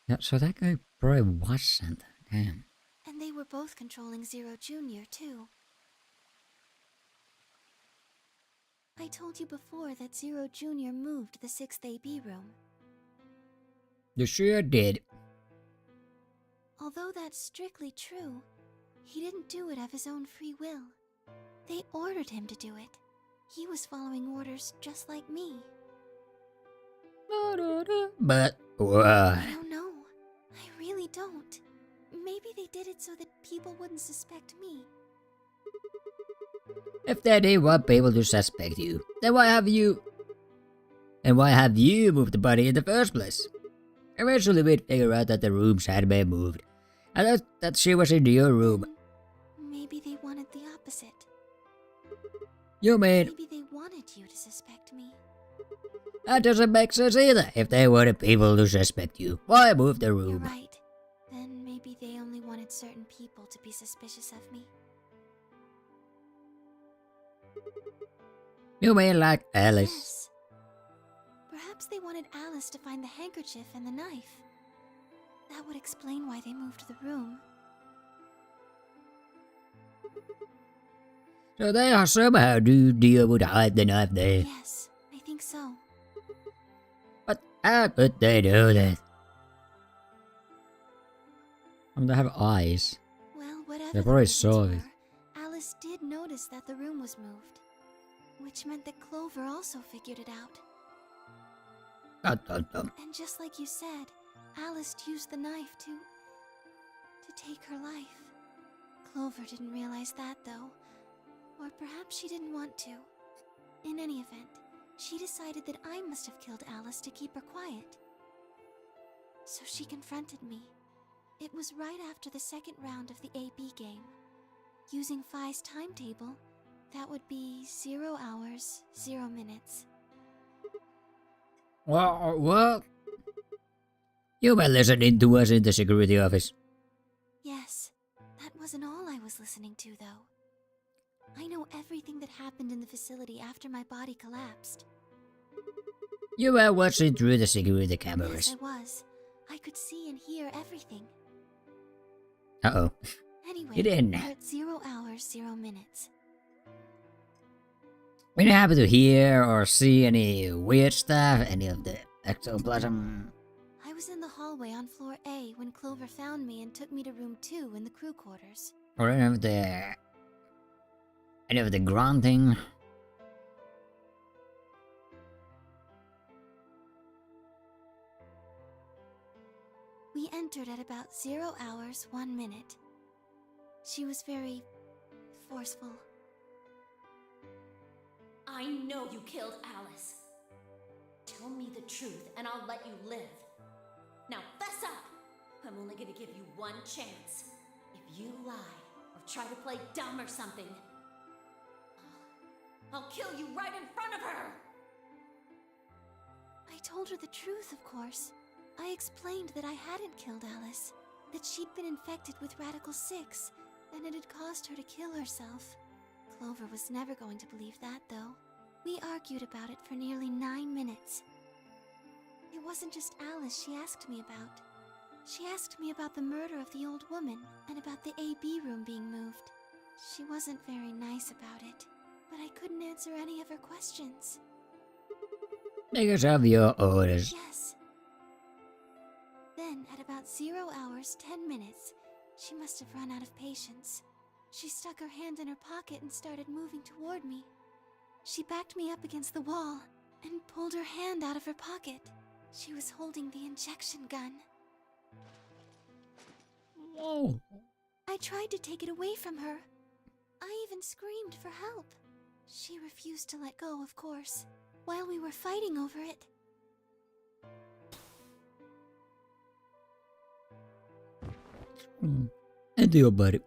Yeah, so that guy probably was Santa. Damn. And they were both controlling Zero Jr., too. I told you before that Zero Jr. moved the 6th AB room. You sure did. Although that's strictly true, he didn't do it of his own free will. They ordered him to do it. He was following orders just like me. But what? I don't know. I really don't. Maybe they did it so that people wouldn't suspect me. If they didn't want people to suspect you, then why have you... And why have you moved the body in the first place? Eventually we'd figure out that the rooms had been moved. And that she was in your room. Maybe they wanted the opposite. You mean... Maybe they wanted you to suspect me. That doesn't make sense either. If they wanted people to suspect you, why move the You're room? right. Then maybe they only wanted certain people to be suspicious of me. You mean like Alice? Yes. Perhaps they wanted Alice to find the handkerchief and the knife. That would explain why they moved the room. So they are somehow do deal with hide the knife there. Yes, I think so. But how could they do that? They have eyes. Well, whatever They the probably reasons saw were, it. Alice did notice that the room was moved, which meant that Clover also figured it out. Dun, dun, dun. And just like you said, Alice used the knife to take her life. Clover didn't realize that, though. Or perhaps she didn't want to. In any event, she decided that I must have killed Alice to keep her quiet. So she confronted me. It was right after the second round of the AB game. Using Phi's timetable, that would be 0 hours, 0 minutes. What? You were listening to us in the security office. Yes, that wasn't all I was listening to, though. I know everything that happened in the facility after my body collapsed. You were watching through the security Yes, cameras. I was. I could see and hear everything. Uh-oh. Anyway, You didn't. we're at 0 hours, 0 minutes. We didn't happen to hear or see any weird stuff, any of the ectoplasm. I was in the hallway on floor A when Clover found me and took me to room 2 in the crew quarters. Or any of the grunting. We entered at about 0 hours, 1 minute. She was very forceful. I know you killed Alice. Tell me the truth and I'll let you live. I'm only gonna give you one chance. If you lie or try to play dumb or something, I'll kill you right in front of her! I told her the truth, of course. I explained that I hadn't killed Alice, that she'd been infected with Radical 6, and it had caused her to kill herself. Clover was never going to believe that, though. We argued about it for nearly 9 minutes. It wasn't just Alice she asked me about. She asked me about the murder of the old woman, and about the AB room being moved. She wasn't very nice about it, but I couldn't answer any of her questions. Because of your orders. Yes. Then, at about 0 hours, 10 minutes, she must have run out of patience. She stuck her hand in her pocket and started moving toward me. She backed me up against the wall and pulled her hand out of her pocket. She was holding the injection gun. Whoa. I tried to take it away from her. I even screamed for help. She refused to let go, of course, while we were fighting over it. Into your body.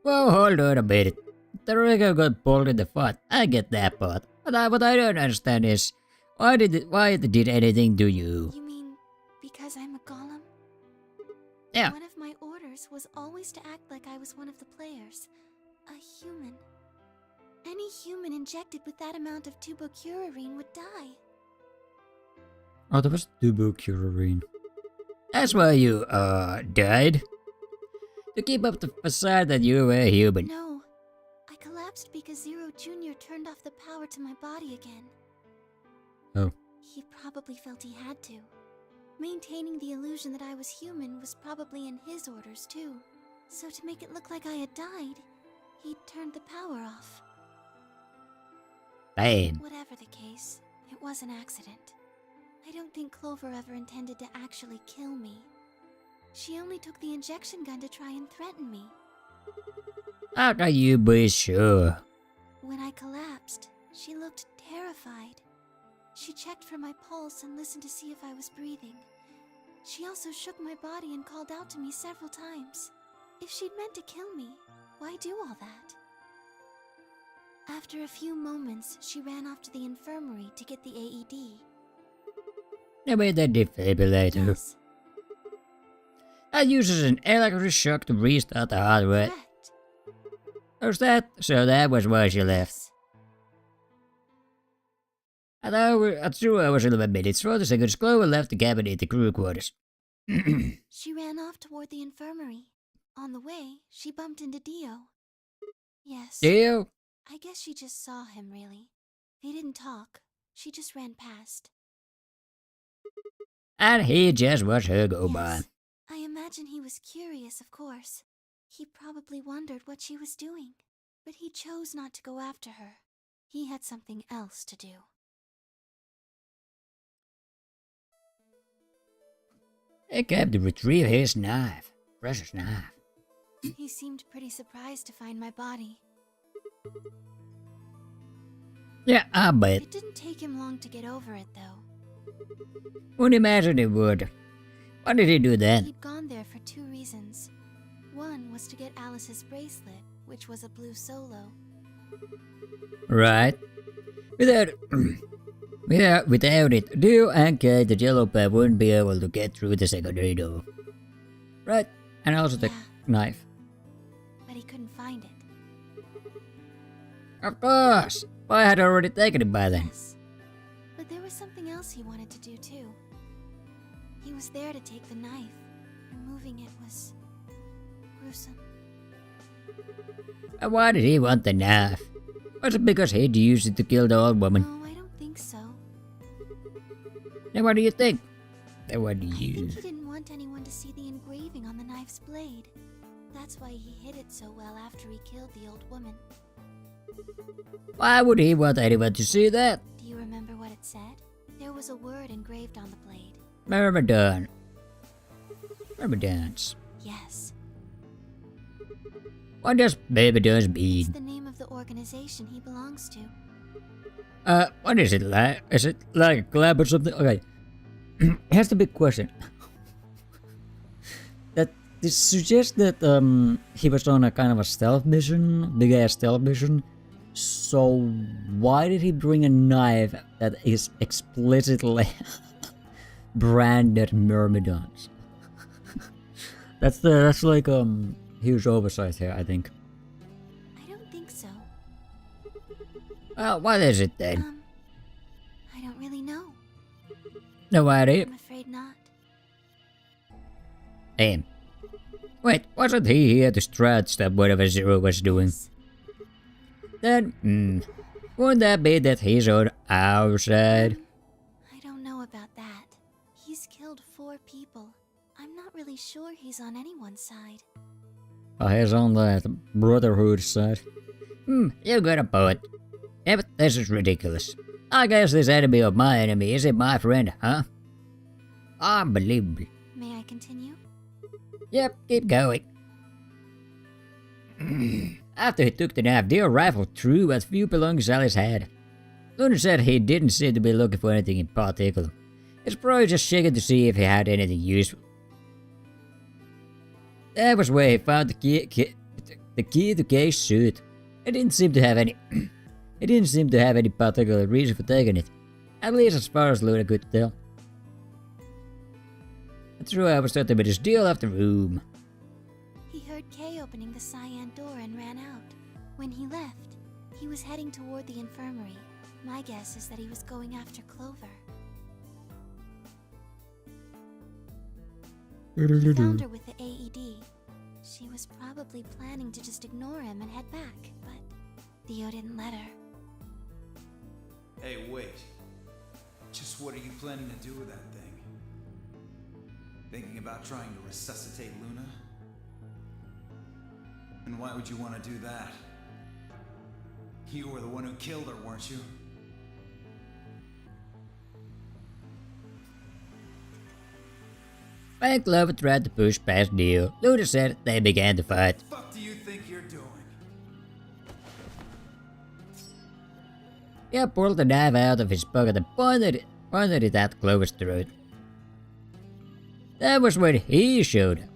Well, hold on a minute. The rigger got pulled in the foot. I get that part. But what I don't understand is, why it did anything to you? You mean because I'm a golem? Yeah. One of my orders was always to act like I was one of the players. A human. Any human injected with that amount of tubocurarine would die. Oh, that was tubocurarine. That's why you, died? To keep up the facade that you were human. No. I collapsed because Zero Jr. turned off the power to my body again. Oh. He probably felt he had to. Maintaining the illusion that I was human was probably in his orders, too. So to make it look like I had died, he turned the power off. Damn. Whatever the case, it was an accident. I don't think Clover ever intended to actually kill me. She only took the injection gun to try and threaten me. How can you be sure? When I collapsed, she looked terrified. She checked for my pulse and listened to see if I was breathing. She also shook my body and called out to me several times. If she'd meant to kill me, why do all that? After a few moments, she ran off to the infirmary to get the AED. I made that defibrillator. Yes. That uses an electric shock to restart the heart rate. Correct. How's that? So that was why she left. Yes. At 2 hours 11 minutes, 40 seconds, Clover left the cabin in the crew quarters. She ran off toward the infirmary. On the way, she bumped into Dio. Yes. Dio? I guess she just saw him, really. They didn't talk. She just ran past. And he just watched her go by. Yes. I imagine he was curious, of course. He probably wondered what she was doing. But he chose not to go after her. He had something else to do. He came to retrieve his knife. Precious knife. He seemed pretty surprised to find my body. Yeah, I bet. It didn't take him long to get over it, though. Wouldn't imagine it would. Why did he do that? He'd gone there for 2 reasons. One was to get Alice's bracelet, which was a blue solo. Right. Without it, Dio and Kate, the yellow pair, wouldn't be able to get through the secondary door. Right. And also the knife. But he couldn't find it. Of course. I had already taken it by then. Yes. But there was something else he wanted to do, too. He was there to take the knife. Removing it was gruesome. And why did he want the knife? Was it because he'd used it to kill the old woman? No, I don't think so. Then what do you think? Then what do I you... think he didn't want anyone to see the engraving on the knife's blade. That's why he hid it so well after he killed the old woman. Why would he want anyone to see that? Do you remember what it said? There was a word engraved on the blade. Myrmidon. Myrmidons. Yes. What does Myrmidons It's mean? the name of the organization he belongs to. What is it like? Is it like a club or something? Okay. Here's the big question. this suggests that he was on a kind of a stealth mission, big ass stealth mission. So why did he bring a knife that is explicitly branded Myrmidons? that's like huge oversight here, I think. I don't think so. Well, what is it then? I don't really know. No idea. I'm afraid not. Wait, wasn't he here to stretch that whatever Zero was doing? Then, wouldn't that be that he's on our side? I don't know about that. He's killed 4 people. I'm not really sure he's on anyone's side. Oh, he's on that Brotherhood side. You got a point. Yeah, but this is ridiculous. I guess this enemy of my enemy isn't my friend, huh? Unbelievable. May I continue? Yep, keep going. After he took the knife, Dio rifled through what few belongings Alice had. Luna said he didn't seem to be looking for anything in particular. He's probably just checking to see if he had anything useful. That was where he found the key to Kay's suit. It didn't seem to have any particular reason for taking it. At least as far as Luna could tell. True, I was starting with his deal left the room. He heard Kay opening the cyan door and ran out. When he left, he was heading toward the infirmary. My guess is that he was going after Clover. He found her with the AED. She was probably planning to just ignore him and head back, but Dio didn't let her. Hey, wait. Just what are you planning to do with that thing? Thinking about trying to resuscitate Luna? And why would you want to do that? You were the one who killed her, weren't you? When Clover tried to push past Dio, Luna said they began to fight. What the fuck do you think you're doing? He pulled the knife out of his pocket and pointed it at Clover's throat. That was when he showed up.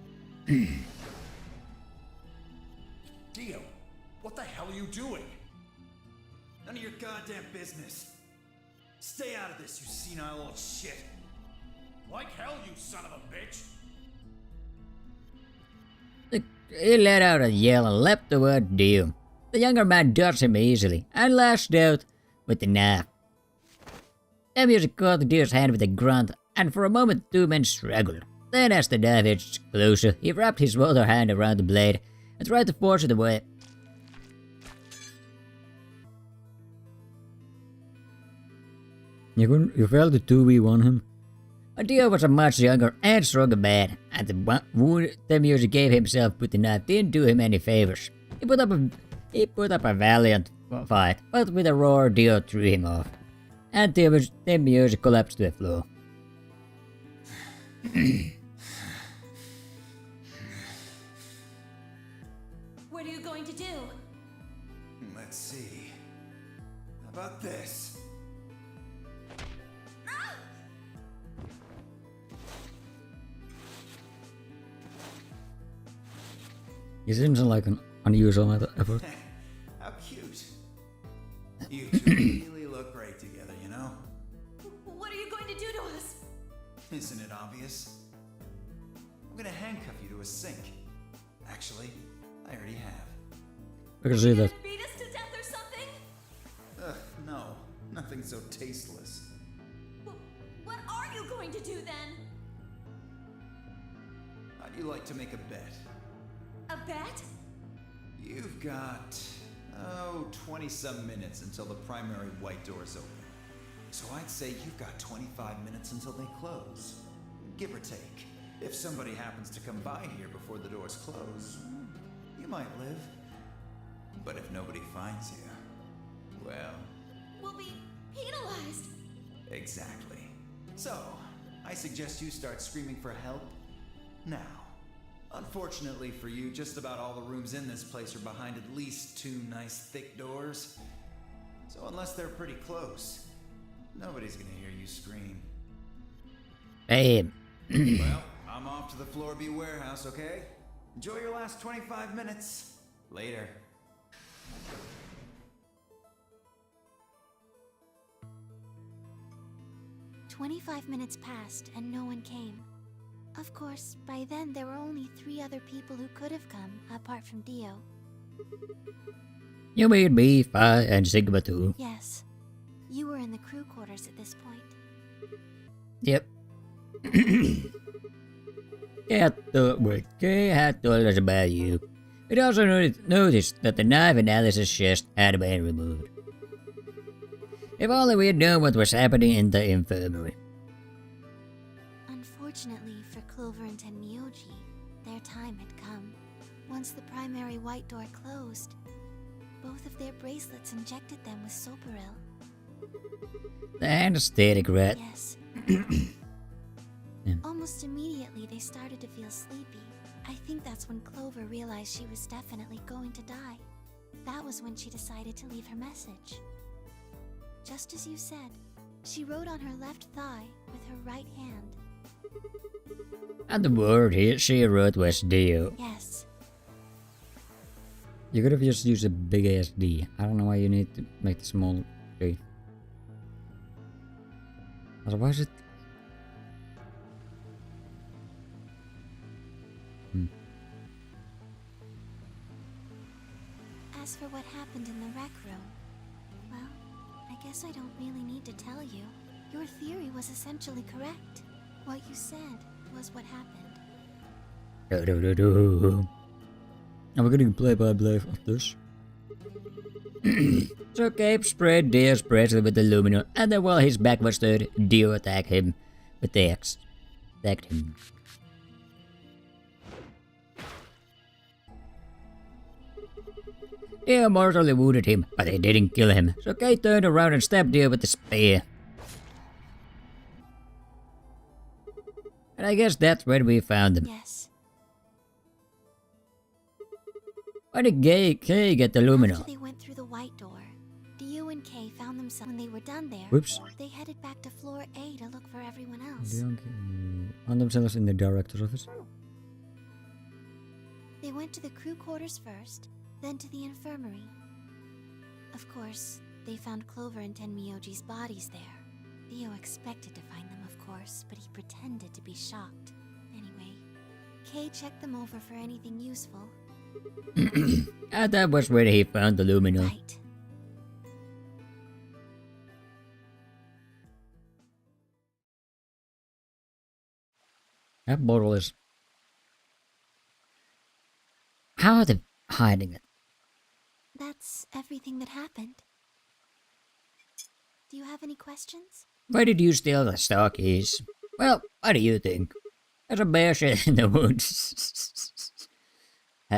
Dio, what the hell are you doing? None of your goddamn business. Stay out of this, you senile old shit. Like hell, you son of a bitch! He let out a yell and leapt toward Dio. The younger man dodged him easily and lashed out with the knife. The music caught Dio's hand with a grunt, and for a moment the two men struggled. Then as the knife edged closer, he wrapped his other hand around the blade and tried to force it away. You failed to 2v1 him? Dio was a much younger and stronger man, and the wound the music gave himself with the knife didn't do him any favors. He put up a valiant fight, but with a roar Dio threw him off, and the music collapsed to the floor. What are you going to do? Let's see. How about this? He seems like an unusual effort. How cute. You two really look great together, you know? What are you going to do to us? Isn't it obvious? I'm gonna handcuff you to a sink. Actually, I already have. I can see that. Beat us to death or something? Ugh, no. Nothing so tasteless. What are you going to do then? How'd you like to make a bet? A bet? You've got, 20-some minutes until the primary white doors open. So I'd say you've got 25 minutes until they close. Give or take. If somebody happens to come by here before the doors close, you might live. But if nobody finds you, well... We'll be penalized. Exactly. So, I suggest you start screaming for help now. Unfortunately for you, just about all the rooms in this place are behind at least 2 nice thick doors. So unless they're pretty close, nobody's gonna hear you scream. Hey. Well, I'm off to the Floor B warehouse, okay? Enjoy your last 25 minutes. Later. 25 minutes passed and no one came. Of course, by then there were only 3 other people who could have come, apart from Dio. You mean me, Fi, and Sigma too? Yes. You were in the crew quarters at this point. Yep. Kay had told us about you. We also noticed that the knife in Alice's chest had been removed. If only we had known what was happening in the infirmary. Unfortunately for Clover and Tenmyoji, their time had come. Once the primary white door closed, both of their bracelets injected them with Soparil. The anesthetic, right? Yes. Yeah. Almost immediately they started to feel sleepy. I think that's when Clover realized she was definitely going to die. That was when she decided to leave her message. Just as you said, she wrote on her left thigh with her right hand. And the word she wrote was Dio. Yes. You could have just used a big ass D. I don't know why you need to make the small D. Otherwise it... As for what happened in the rec room, well, I guess I don't really need to tell you. Your theory was essentially correct. What you said was what happened. Are we getting play-by-play of this? So Cape sprayed Dio's bracelet with aluminum, and then while his back was turned, Dio attacked him with the axe. Attacked him. Dio mortally wounded him, but he didn't kill him, so Kay turned around and stabbed Dio with the spear. And I guess that's when we found them. Yes. Why did Kay get the aluminum? After they went through the white door, Dio and Kay found themselves. When they were done there, Whoops. they headed back to floor A to look for everyone else. They found themselves in the director's office. They went to the crew quarters first, then to the infirmary. Of course, they found Clover and Tenmyoji's bodies there. Dio expected to find them, of course, but he pretended to be shocked. Anyway, Kay checked them over for anything useful. And that was where he found the aluminum. Right. That bottle is... How are they hiding it? That's everything that happened. Do you have any questions? Why did you steal the star keys? Well, what do you think? There's a bear shit in the woods.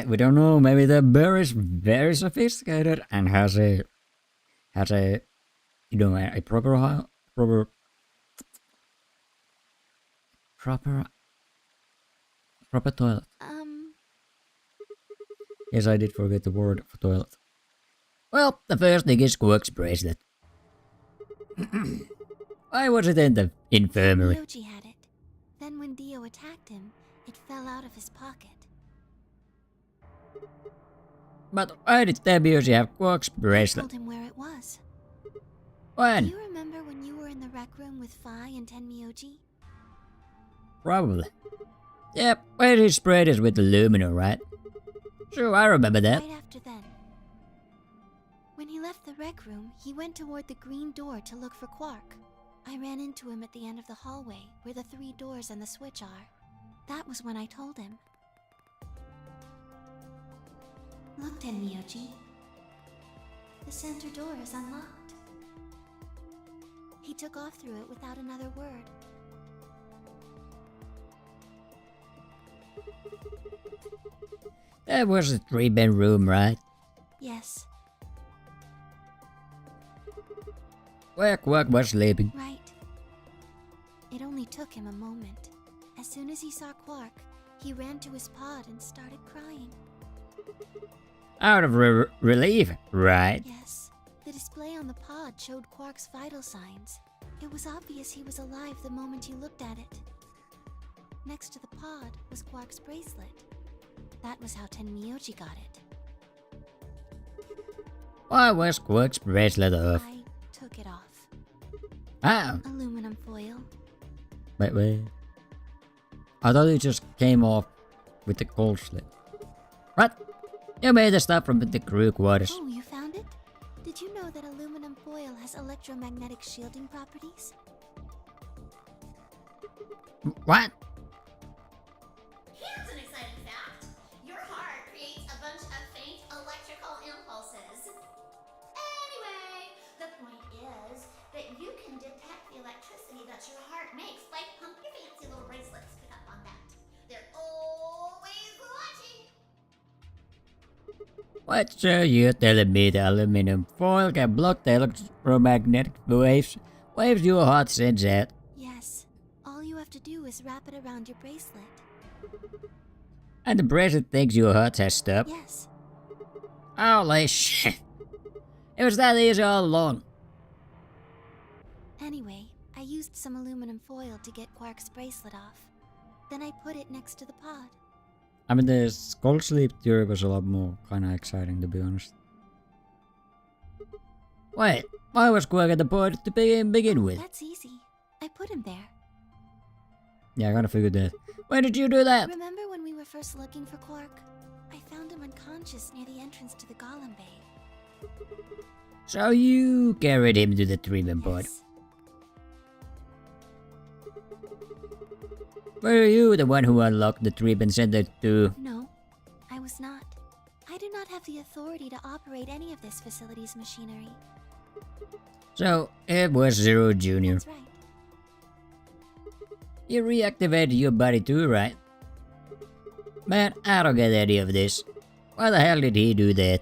We don't know, maybe the bear is very sophisticated and has a you know, a proper toilet. Yes, I did forget the word for toilet. Well, the first thing is Quark's bracelet. Why was it in the infirmary? Tenmyoji had it. Then when Dio attacked him, it fell out of his pocket. But why did Tenmyoji have Quark's I bracelet? told him where it was. When? Do you remember when you were in the rec room with Fi and Tenmyoji? Probably. Yep, where he sprayed us with aluminum, right? Sure, I remember that. Right after then. When he left the rec room, he went toward the green door to look for Quark. I ran into him at the end of the hallway, where the 3 doors and the switch are. That was when I told him. Look, Tenmyoji. The center door is unlocked. He took off through it without another word. That was a 3-bedroom, right? Yes, Where Quark was sleeping. right. It only took him a moment. As soon as he saw Quark, he ran to his pod and started crying. Out of relief, right? Yes, the display on the pod showed Quark's vital signs. It was obvious he was alive the moment you looked at it. Next to the pod was Quark's bracelet. That was how Tenmyoji got it. Why was Quirk's bracelet off? I took it off. Oh, Aluminum foil. wait. I thought it just came off with the cold slip. What? You made the stuff from the crew quarters. Oh, you found it? Did you know that aluminum foil has electromagnetic shielding properties? What? Here's an exciting fact. Your heart creates a bunch of faint electrical impulses. Anyway, the point is that you can detect the electricity that your heart makes by pumping your fancy little bracelets. Pick up on that. They're always watching. What, so you telling me the aluminum foil can block the electromagnetic waves your heart sends out? Yes. All you have to do is wrap it around your bracelet. And the bracelet thinks your heart has stopped? Yes. Holy shit. It was that easy all along. Anyway, I used some aluminum foil to get Quark's bracelet off. Then I put it next to the pod. I mean, the skull sleep theory was a lot more kinda exciting, to be honest. Wait, why was Quark at the pod to begin with? That's easy. I put him there. Yeah, I gotta figure that. Why did you do that? Remember when we were first looking for Quark? I found him unconscious near the entrance to the Golem Bay. So you carried him to the treatment pod. Yes. Were you the one who unlocked the treatment center to... No, I was not. I do not have the authority to operate any of this facility's machinery. So, it was Zero Jr. That's right. You reactivated your body too, right? Man, I don't get any of this. Why the hell did he do that?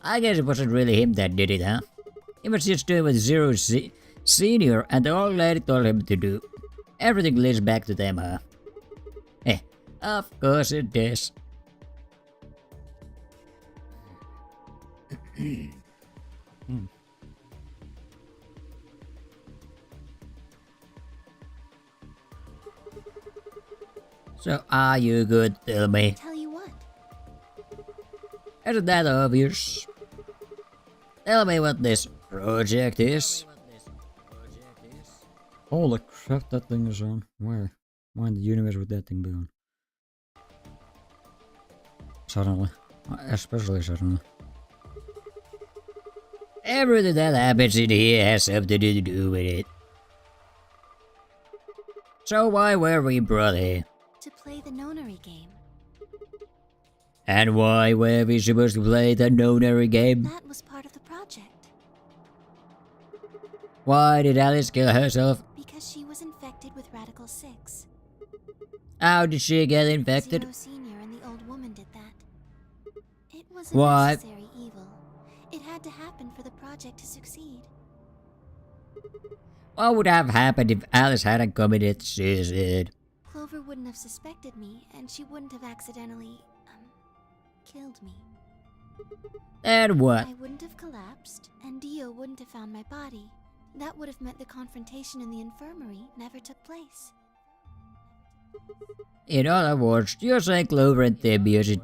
I guess it wasn't really him that did it, huh? He was just doing what Zero Senior and the old lady told him to do. Everything leads back to them, huh? Of course it does. So, are you good, tell me? Tell you what? Isn't that obvious? Tell me what this project is. Holy crap, that thing is on. Where? Why in the universe would that thing be on? Suddenly. Especially suddenly. Everything that happens in here has something to do with it. So why were we brought here? To play the NONARY game. And why were we supposed to play the NONARY game? That was part of the project. Why did Alice kill herself? Because she was infected with Radical 6. How did she get infected? Zero Senior and the old woman did that. It was a Why? necessary evil. It had to happen for the project to succeed. What would have happened if Alice hadn't committed suicide? Clover wouldn't have suspected me, and she wouldn't have accidentally, killed me. And what? I wouldn't have collapsed, and Dio wouldn't have found my body. That would have meant the confrontation in the infirmary never took place. In other words, you're saying Clover and Tim used it.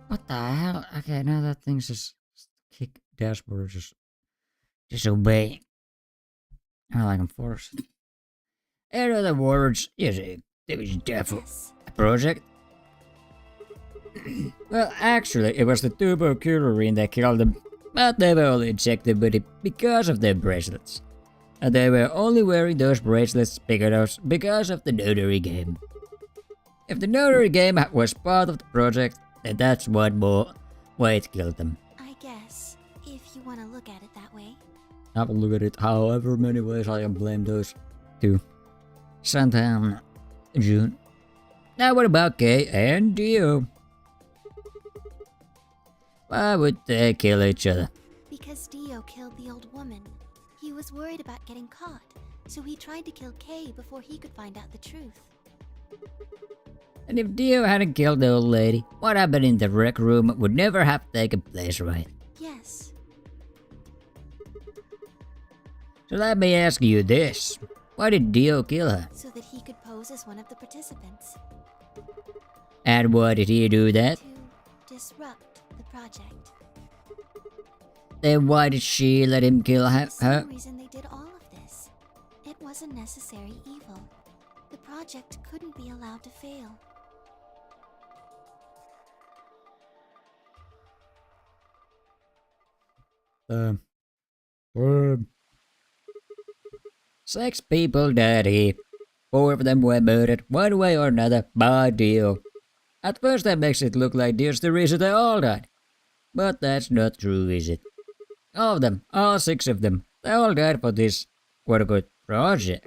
What the hell? Okay, now that thing's just kick dashboard just disobeying. I like I'm forced. In other words, you're saying it was definitely a project. Well, actually, it was the tuberculin that killed them, but they were only injected with it because of their bracelets. And they were only wearing those bracelets because of the NONARY game. If the NONARY game was part of the project, then that's one more way it killed them. I guess, if you want to look at it that way. I will look at it however many ways I can blame those two. Santa and June. Now what about Kay and Dio? Why would they kill each other? Because Dio killed the old woman. He was worried about getting caught, so he tried to kill Kay before he could find out the truth. And if Dio hadn't killed the old lady, what happened in the rec room would never have taken place, right? Yes. So let me ask you this. Why did Dio kill her? So that he could pose as one of the participants. And why did he do that? To disrupt the project. Then why did she let him kill her? The same reason they did all of this. It was a necessary evil. The project couldn't be allowed to fail. Six people died here. 4 of them were murdered, one way or another, by deal. At first that makes it look like there's the reason they all died. But that's not true, is it? All of them, all 6 of them, they all died for this quote-unquote project.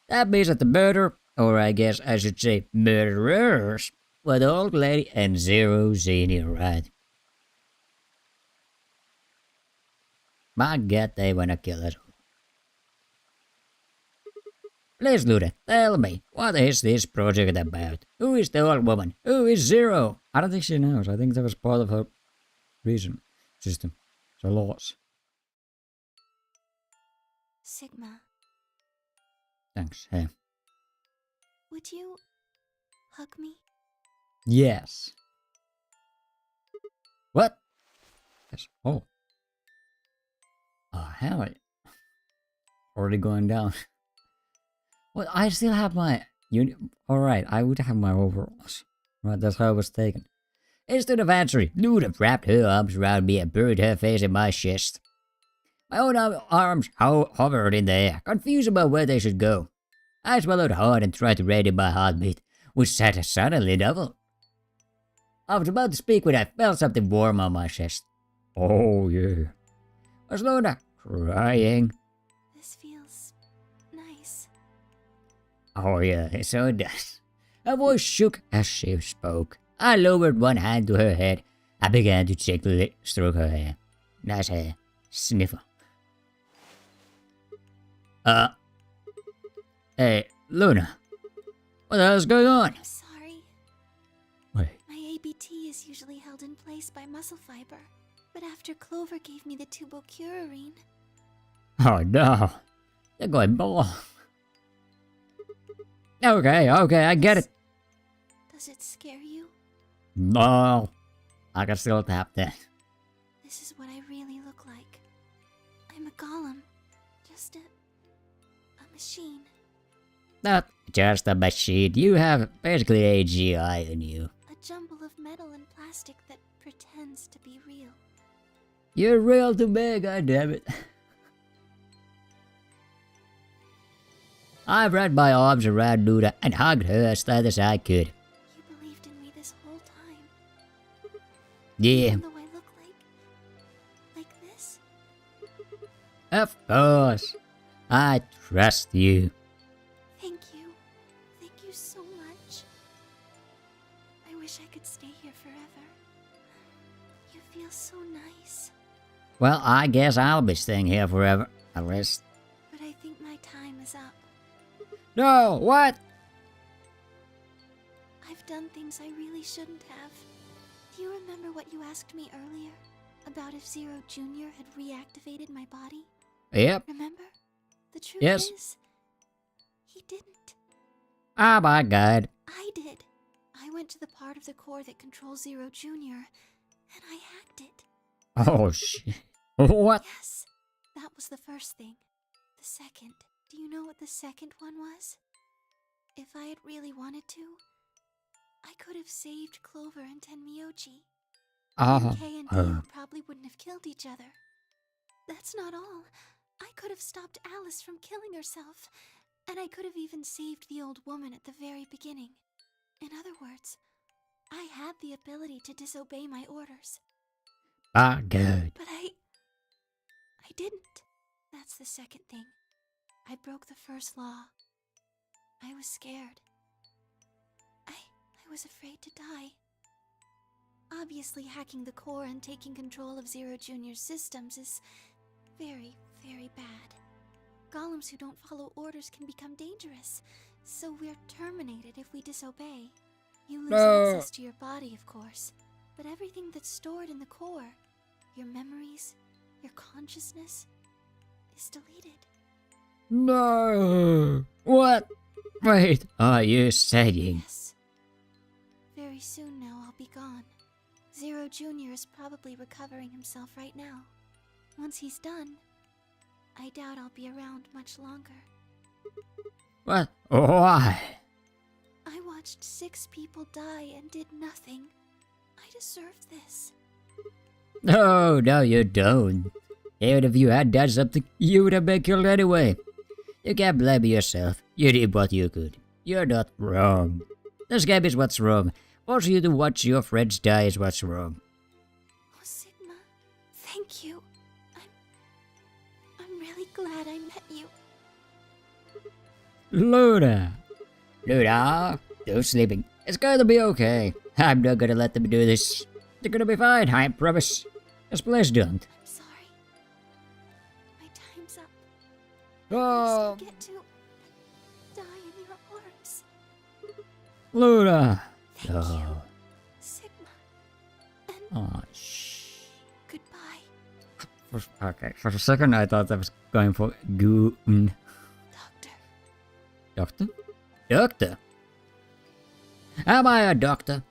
That means that the murder, or I guess I should say murderers, were the old lady and Zero Senior, right? My god, they wanna kill us all. Please, Luna, tell me, what is this project about? Who is the old woman? Who is Zero? I don't think she knows. I think that was part of her reason system. So laws. Sigma, Thanks. Hey. would you hug me? Yes. What? Yes. Oh. Oh, hell. Already going down. Well, I still have my Alright, I would have my overalls. Right, that's how it was taken. Instead of answering, Luna wrapped her arms around me and buried her face in my chest. My own arms hovered in the air, confused about where they should go. I swallowed hard and tried to rein in my heartbeat, which suddenly doubled. I was about to speak when I felt something warm on my chest. Oh yeah. Was Luna crying? This feels nice. Oh yeah, so it does. Her voice shook as she spoke. I lowered one hand to her head. I began to gently stroke her hair. Nice hair. Sniffer. Hey, Luna. What the hell's going on? I'm sorry. Wait. My ABT is usually held in place by muscle fiber. But after Clover gave me the tubocurarine... Oh no. You're going bald. Okay, I get it. Does it scare you? No. I can still tap that. This is what I really look like. I'm a golem. Just a machine. Not just a machine. You have basically AGI in you. A jumble of metal and plastic that pretends to be real. You're real to me, goddammit. I wrapped my arms around Luna and hugged her as tight as I could. You believed in me this whole time. Yeah. Even though I look like this? Of course. I trust you. Thank you. Thank you so much. I wish I could stay here forever. You feel so nice. Well, I guess I'll be staying here forever. At least. But I think my time is up. No, what? I've done things I really shouldn't have. Do you remember what you asked me earlier? About if Zero Jr. had reactivated my body? Yep. Remember? The truth Yes. is, he didn't. Oh my god. I did. I went to the part of the core that controls Zero Jr. and I hacked it. Oh shit. What? Yes, that was the first thing. The second. Do you know what the second one was? If I had really wanted to, I could have saved Clover and Tenmyoji. Kay and Dio probably wouldn't have killed each other. That's not all. I could have stopped Alice from killing herself, and I could have even saved the old woman at the very beginning. In other words, I had the ability to disobey my orders. Ah, good. But I didn't. That's the second thing. I broke the first law. I was scared. I was afraid to die. Obviously, hacking the core and taking control of Zero Jr.'s systems is very, very bad. Golems who don't follow orders can become dangerous, so we're terminated if we disobey. You lose access to your body, of course, but everything that's stored in the core, your memories, your consciousness, is deleted. No. What? Wait, are you saying? Yes. Very Very soon now, I'll be gone. Zero Jr. is probably recovering himself right now. Once he's done, I doubt I'll be around much longer. What? Why? I watched 6 people die and did nothing. I deserve this. No, no, you don't. Even if you had done something, you would have been killed anyway. You can't blame yourself. You did what you could. You're not wrong. This game is what's wrong. Forcing you to watch your friends die is what's wrong. Oh, Sigma, thank you. I'm really glad I met you. Luna! Luna, no sleeping. It's gonna be okay. I'm not gonna let them do this. They're gonna be fine, I promise. Just please don't. I'm sorry. My time's up. Oh, I get to die in your arms. Luna! Thank you, Sigma. And Oh, shh. goodbye. Okay, for a second I thought I was going for Goon. Doctor. Doctor? Doctor? Am I a doctor?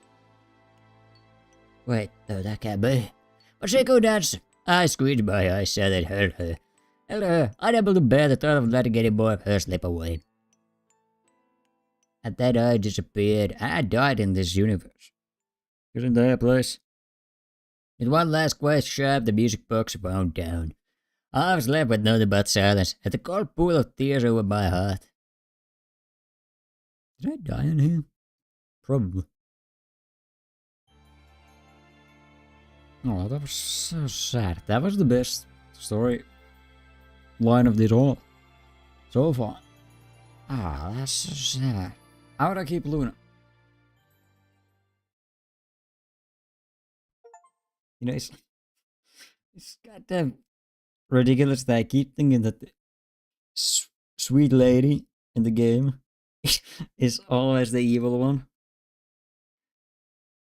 Wait, no, that can't be. But she could dance. I squeezed my eyes so that hurt her. Hello, unable to bear the thought of letting any more of her slip away. And then I disappeared, and I died in this universe. Isn't that a place? With one last quest sharp, the music box wound down. I was left with nothing but silence, and the cold pool of tears over my heart. Did I die in here? Probably. Oh, that was so sad. That was the best story line of it all. So far. Ah, that's so sad. How would I keep Luna? You know, it's goddamn ridiculous that I keep thinking that the sweet lady in the game is always the evil one.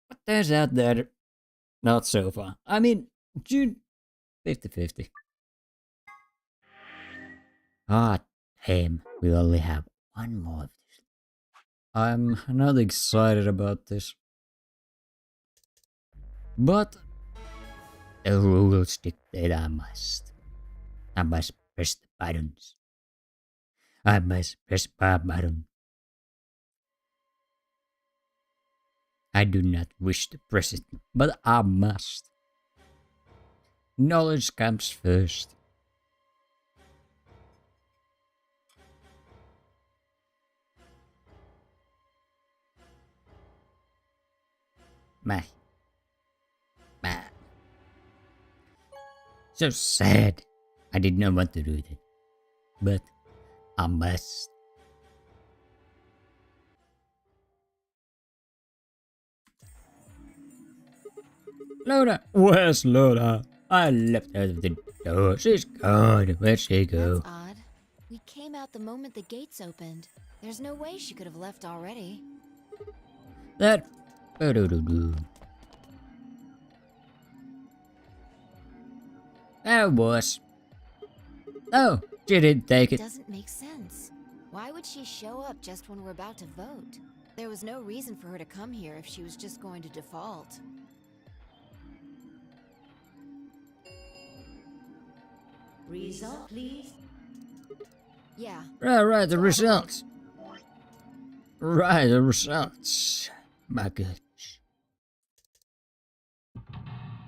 But turns out that not so far. I mean, June 50-50. Ah, damn. We only have one more of this. I'm not excited about this. But the rules dictate I must press the buttons. I must press my button. I do not wish to press it, but I must. Knowledge comes first. My. So sad. I did not want to do that. But I must. Luna! Where's Luna? I left her at the door. She's gone. Where'd she go? That's odd. We came out the moment the gates opened. There's no way she could have left already. That. That was. Oh, she didn't take it. Doesn't make sense. Why would she show up just when we're about to vote? There was no reason for her to come here if she was just going to default. Result, please. Yeah. Right, the results. Right, the results. My goodness.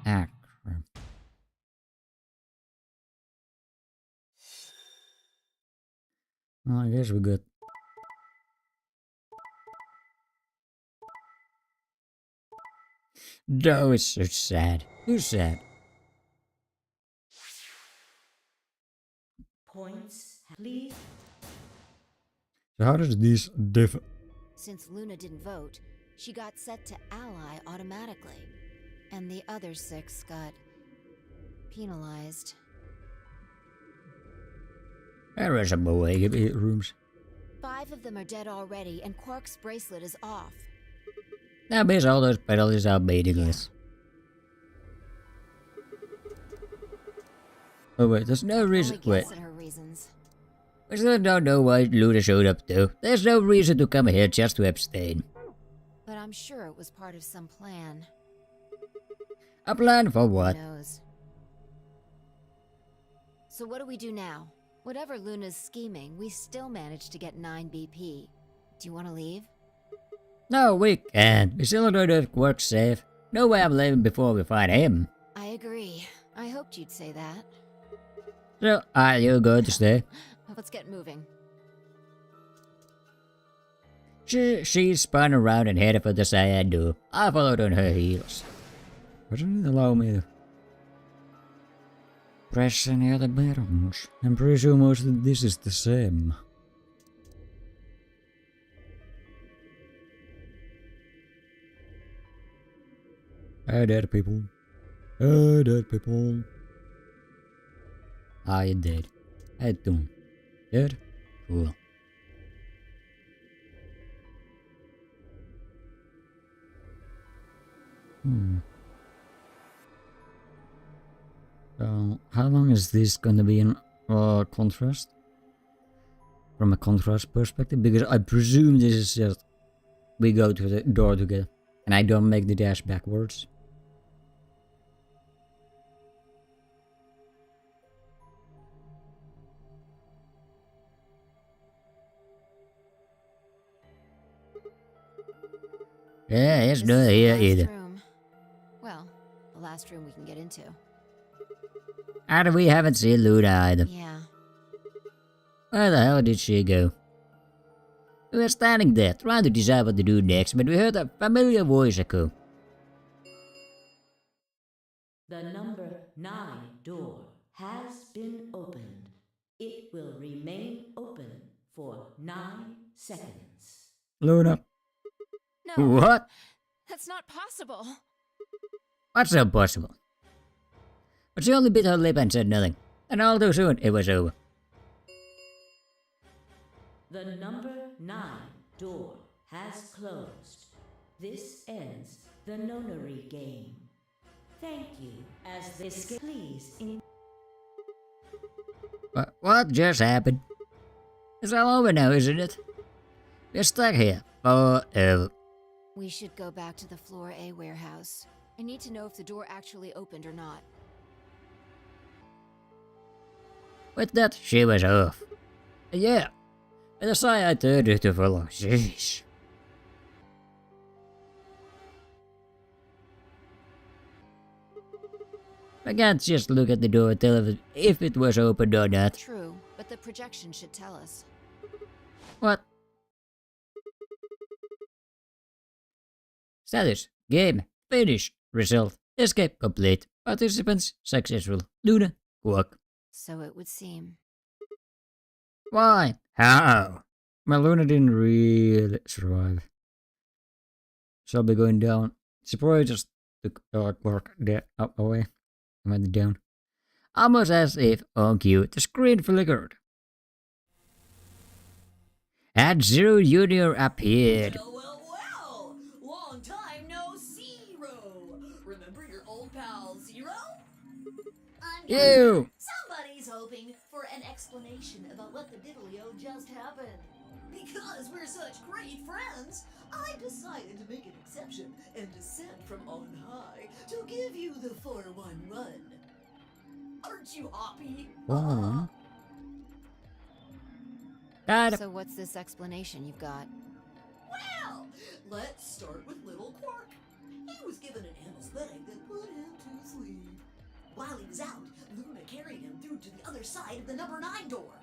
Ah, crap. Well, I guess we're good. No, it's so sad. Who's sad? Points, please. So how does this differ? Since Luna didn't vote, she got set to ally automatically. And the other 6 got penalized. There is a way to hit rooms. 5 of them are dead already, and Quark's bracelet is off. That means all those penalties are meaningless. Oh wait, there's no reason. Wait. Her reasons. We still don't know why Luna showed up though. There's no reason to come here just to abstain. But I'm I'm sure it was part of some plan. A plan for what? Who knows? So what do we do now? Whatever Luna's scheming, we still managed to get 9 BP. Do you want to leave? No, we can't. We still don't have Quark safe. No way I'm leaving before we find him. I agree. I hoped you'd say that. So, are you going to stay? Let's get moving. She spun around and headed for the side door. I followed on her heels. Doesn't it allow me to press any other buttons? I'm pretty sure most of this is the same. Hey, dead people. Hey, dead people. Are you dead? Hey, Doom. Dead? Cool. So, how long is this gonna be in contrast? From a contrast perspective? Because I presume this is just we go to the door together and I don't make the dash backwards. Yeah, it's not here either. Room. Well, the last room we can get into. And we haven't seen Luna either. Yeah. Where the hell did she go? We were standing there, trying to decide what to do next, but we heard a familiar voice echo. The number 9 door has been opened. It will remain open for 9 seconds. Luna. No. What? That's not possible. What's impossible? But she only bit her lip and said nothing. And all too soon, it was over. The number 9 door has closed. This ends the NONARY game. Thank you. As this game, please. What just happened? It's all over now, isn't it? We're stuck here forever. We should go back to the Floor A warehouse. I need to know if the door actually opened or not. With that, she was off. Yeah. And the sign I turned her to follow. Jeez. I can't just look at the door and tell if it was open or not. True, but the projection should tell us. What? Status. Game. Finished. Result. Escape complete. Participants successful. Luna. Quark. So it would seem. Why? How? My Luna didn't really survive. Shall be going down. She probably just took Quark there up away. I went down. Almost as if on cue, the screen flickered. And Zero Junior appeared. Well, long time no Zero. Remember your old pal Zero? You! Somebody's hoping for an explanation about what the diddlio just happened. Because we're such great friends, I decided to make an exception and descend from on high to give you the 411. Aren't you happy? So what's this explanation you've got? Well, let's start with little Quark. He was given an anesthetic that put him to sleep. While he was out, Luna carried him through to the other side of the number 9 door.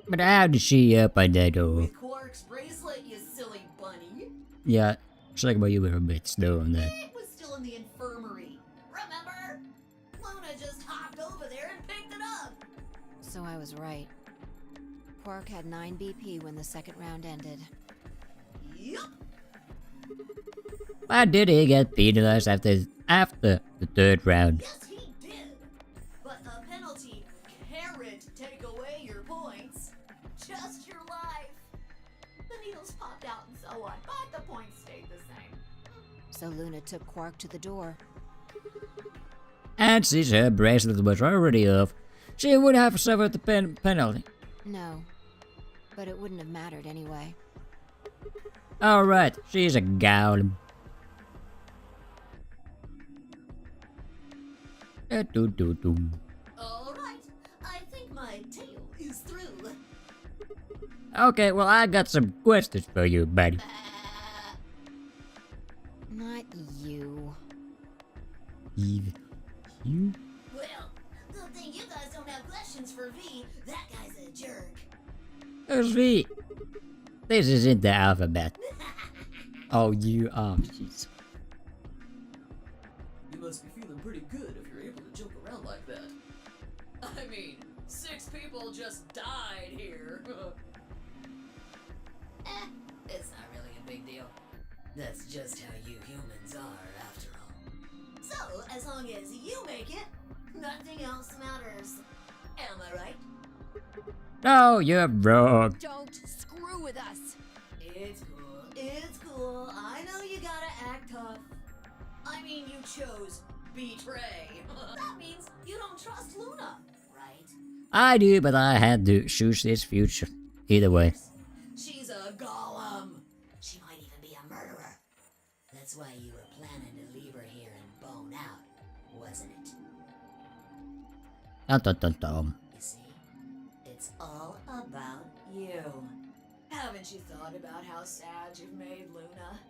But how did she open that door? With Quark's bracelet, you silly bunny. Yeah, it's like about you were a bit slow on that. It was still in the infirmary. Remember? Luna just hopped over there and picked it up. So I was right. Quark had 9 BP when the second round ended. Yup. Why did he get penalized after the third round? Yes, he did. But the penalty can't take away your points. Just your life. The needles popped out and so on, but the points stayed the same. So Luna took Quark to the door. And since her bracelet was already off, she would have suffered the penalty. No, but it wouldn't have mattered anyway. Alright, she's a golem. Alright, I think my tale is through. Okay, well, I got some questions for you, buddy. Not you. Eve. You? Well, good thing you guys don't have questions for V. That guy's a jerk. Who's V? This isn't the alphabet. Oh, you are. Jeez. You must be feeling pretty good if you're able to joke around like that. I mean, 6 people just died here. It's not really a big deal. That's just how you humans are, after all. So, as long as you make it, nothing else matters. Am I right? No, you're wrong. Don't screw with us. It's cool. It's cool. I know you gotta act tough. I mean, you chose betray. That means you don't trust Luna, right? I do, but I had to choose this future. Either way. She's a golem. She might even be a murderer. That's why you were planning to leave her here and bone out, wasn't it? Dum. You see, it's all about you. Haven't you thought about how sad you've made Luna?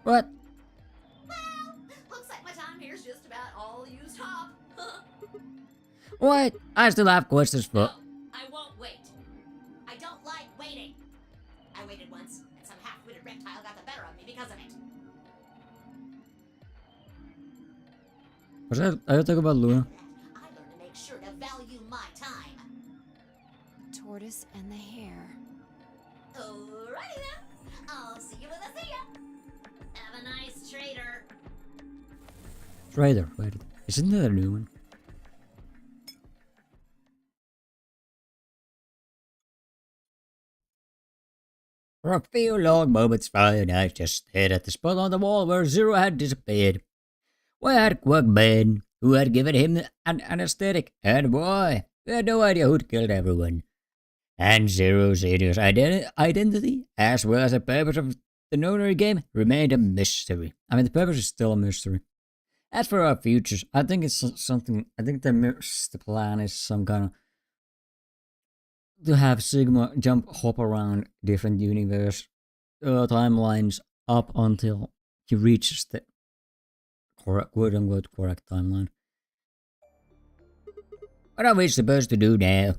What? Well, looks like my time here's just about all used up. What? I still have questions for. No, I won't wait. I don't like waiting. I waited once, and some half-witted reptile got the better of me because of it. Was that? Are you talking about Luna? I learned to make sure to value my time. Tortoise and the hare. Alrighty then. I'll see you when I see ya. Have a nice trader. Trader. Wait. Isn't that a new one? For a few long moments, Friday night just stared at the spot on the wall where Zero had disappeared. Where had Quirk been? Who had given him an anesthetic? And why? We had no idea who'd killed everyone. And Zero Senior's identity, as well as the purpose of the NONARY game, remained a mystery. I mean, the purpose is still a mystery. As for our futures, I think it's something. I think the plan is some kind of to have Sigma hop around different universe timelines up until he reaches the correct, quote-unquote correct timeline. What are we supposed to do now?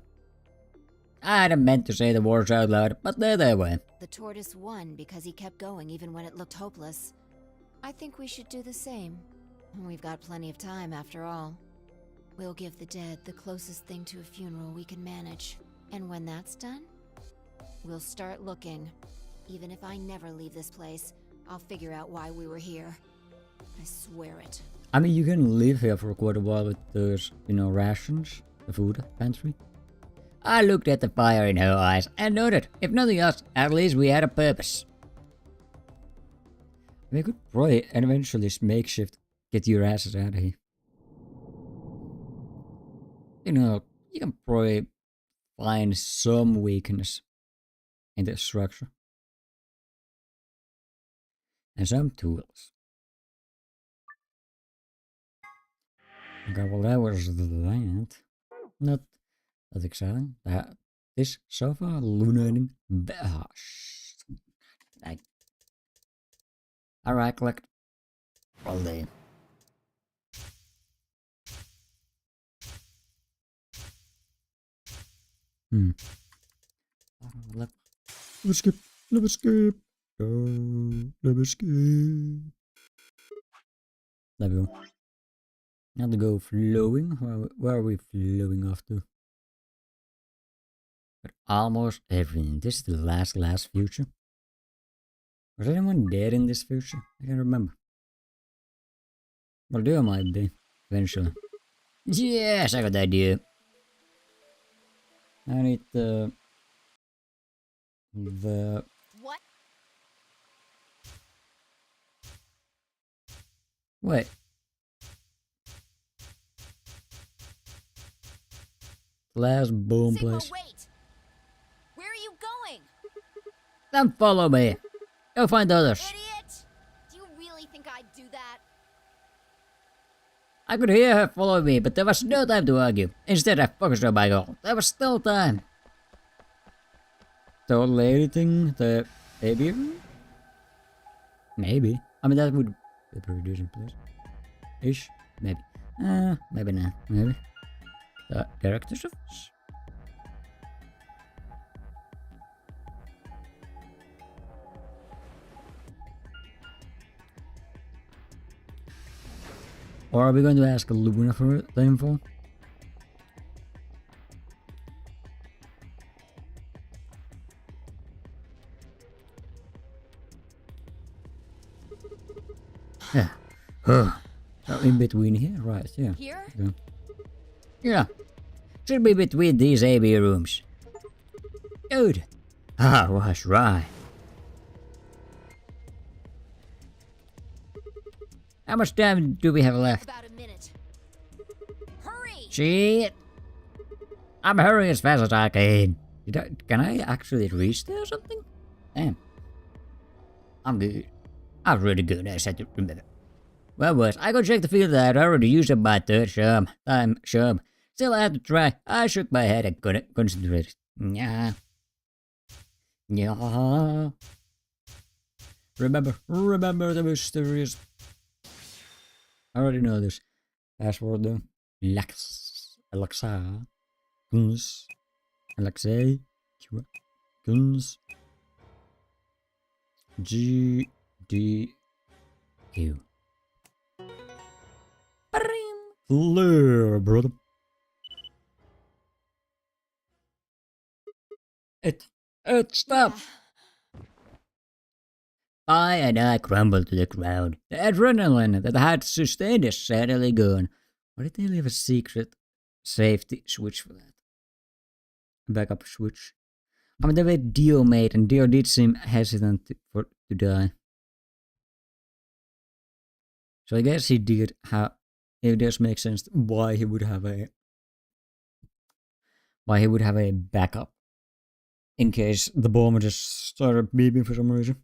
I hadn't meant to say the words out loud, but there they were. The tortoise won because he kept going even when it looked hopeless. I think we should do the same. We've got plenty of time after all. We'll give the dead the closest thing to a funeral we can manage. And when that's done, we'll start looking. Even if I never leave this place, I'll figure out why we were here. I swear it. I mean, you can live here for quite a while with those, rations, the food pantry. I looked at the fire in her eyes and noted, if nothing else, at least we had a purpose. We could probably eventually makeshift get your asses out of here. You can probably find some weakness in the structure. And some tools. Okay, well that was that. Not that exciting. This so far, Lunating Bash. I right clicked all day. Let's skip. Let me skip. Let me skip. There we go. Now to go flowing. Where are we flowing off to? But almost everything. This is the last future. Was anyone dead in this future? I can't remember. Well, there might be. Eventually. Yes, I got the idea. I need the What? Wait. Last boom Sigma, place. wait! Where are you going? Don't follow me. Go find others. Idiot! Do you really think I'd do that? I could hear her follow me, but there was no time to argue. Instead, I focused on my goal. There was still time. The old lady thing? The baby room? Maybe. I mean, that would be a pretty decent place. Ish? Maybe. Maybe not. Maybe. The director's office? Or are we going to ask Luna for the info? Yeah. So in between here, right? Yeah. Here? Yeah. Yeah. Should be between these AB rooms. Good. Ah, was right. How much time do we have left? About a minute. Hurry! Shit. I'm hurrying as fast as I can. Can I actually reach there or something? Damn. I'm good. I'm really good, I had to remember. Well, worse, I go check the field that I already used up my third shum. Still I had to try. I shook my head and couldn't concentrate. Yeah. Yeah. Remember the mysterious. I already know this password though. Alexa. Guns. Alexei. Guns. G-D-Q. Flare, brother. It stopped. I crumbled to the ground. The adrenaline that I had sustained is sadly gone. Why did they leave a secret safety switch for that? A backup switch. I mean, the way Dio made, and Dio did seem hesitant to die. So I guess he did have. It does make sense why he would have a backup in case the bomber just started beeping for some reason.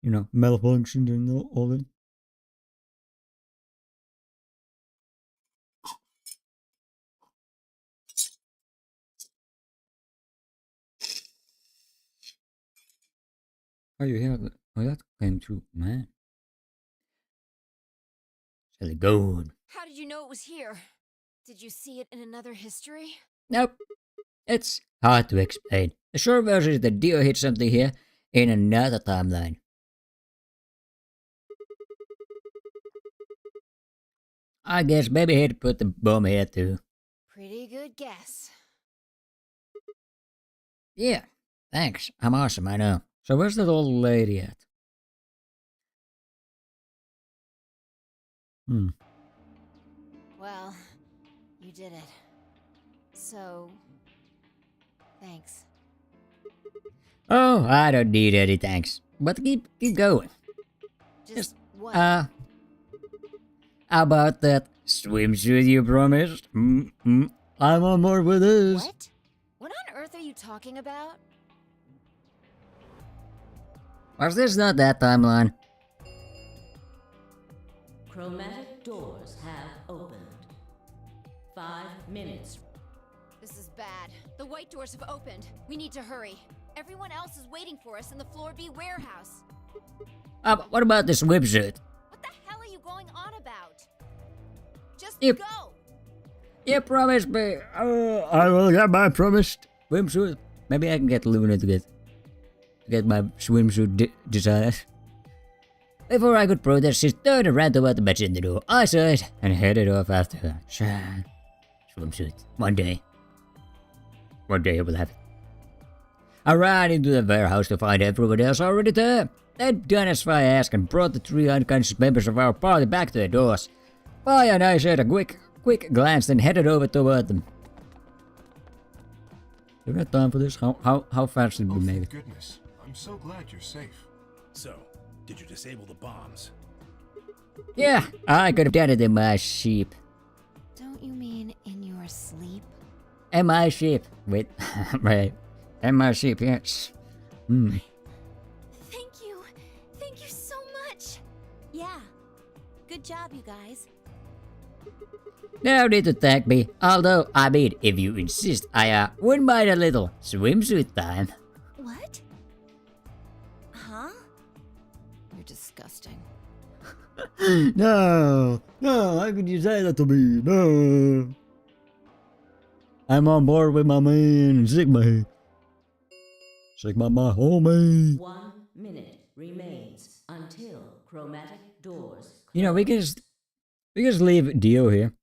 You know, malfunctioned and all that. Oh, you hear that? Oh, that came through, man. Silly gold. How did you know it was here? Did you see it in another history? Nope. It's hard to explain. The short version is that Dio hit something here in another timeline. I guess maybe he'd put the bomb here too. Pretty good guess. Yeah, thanks. I'm awesome, I know. So where's that old lady at? Well, you did it. So, thanks. Oh, I don't need any thanks. But keep going. Just what? How about that swimsuit you promised? I'm on board with this. What? What on earth are you talking about? Was this not that timeline? Chromatic doors have opened. 5 minutes. This is bad. The white doors have opened. We need to hurry. Everyone else is waiting for us in the Floor B warehouse. What about the swimsuit? What the hell are you going on about? Just Yep. go! You promised me. I will get my promised swimsuit. Maybe I can get Luna to get my swimsuit desires. Before I could protest, she turned around toward the badge in the door. I saw it and headed off after her. Swimsuit. One day I will have it. I ran into the warehouse to find everyone else already there. They'd done as I asked and brought the 3 unconscious members of our party back to the doors. Paya and I shared a quick glance, then headed over toward them. Do we have time for this? How fast did we make it? Thank goodness. I'm so glad you're safe. So, did you disable the bombs? Yeah, I could have done it in my sheep. Don't you mean in your sleep? In my sheep. Wait, right. In my sheep, yes. Hmm. Thank you. Thank you so much. Yeah. Good job, you guys. No need to thank me. Although, I mean, if you insist, I wouldn't mind a little swimsuit time. What? Huh? You're disgusting. No, how could you say that to me? No. I'm on board with my man, Sigma. Sigma, my homie. 1 minute remains until chromatic doors. You know, we can just leave Dio here.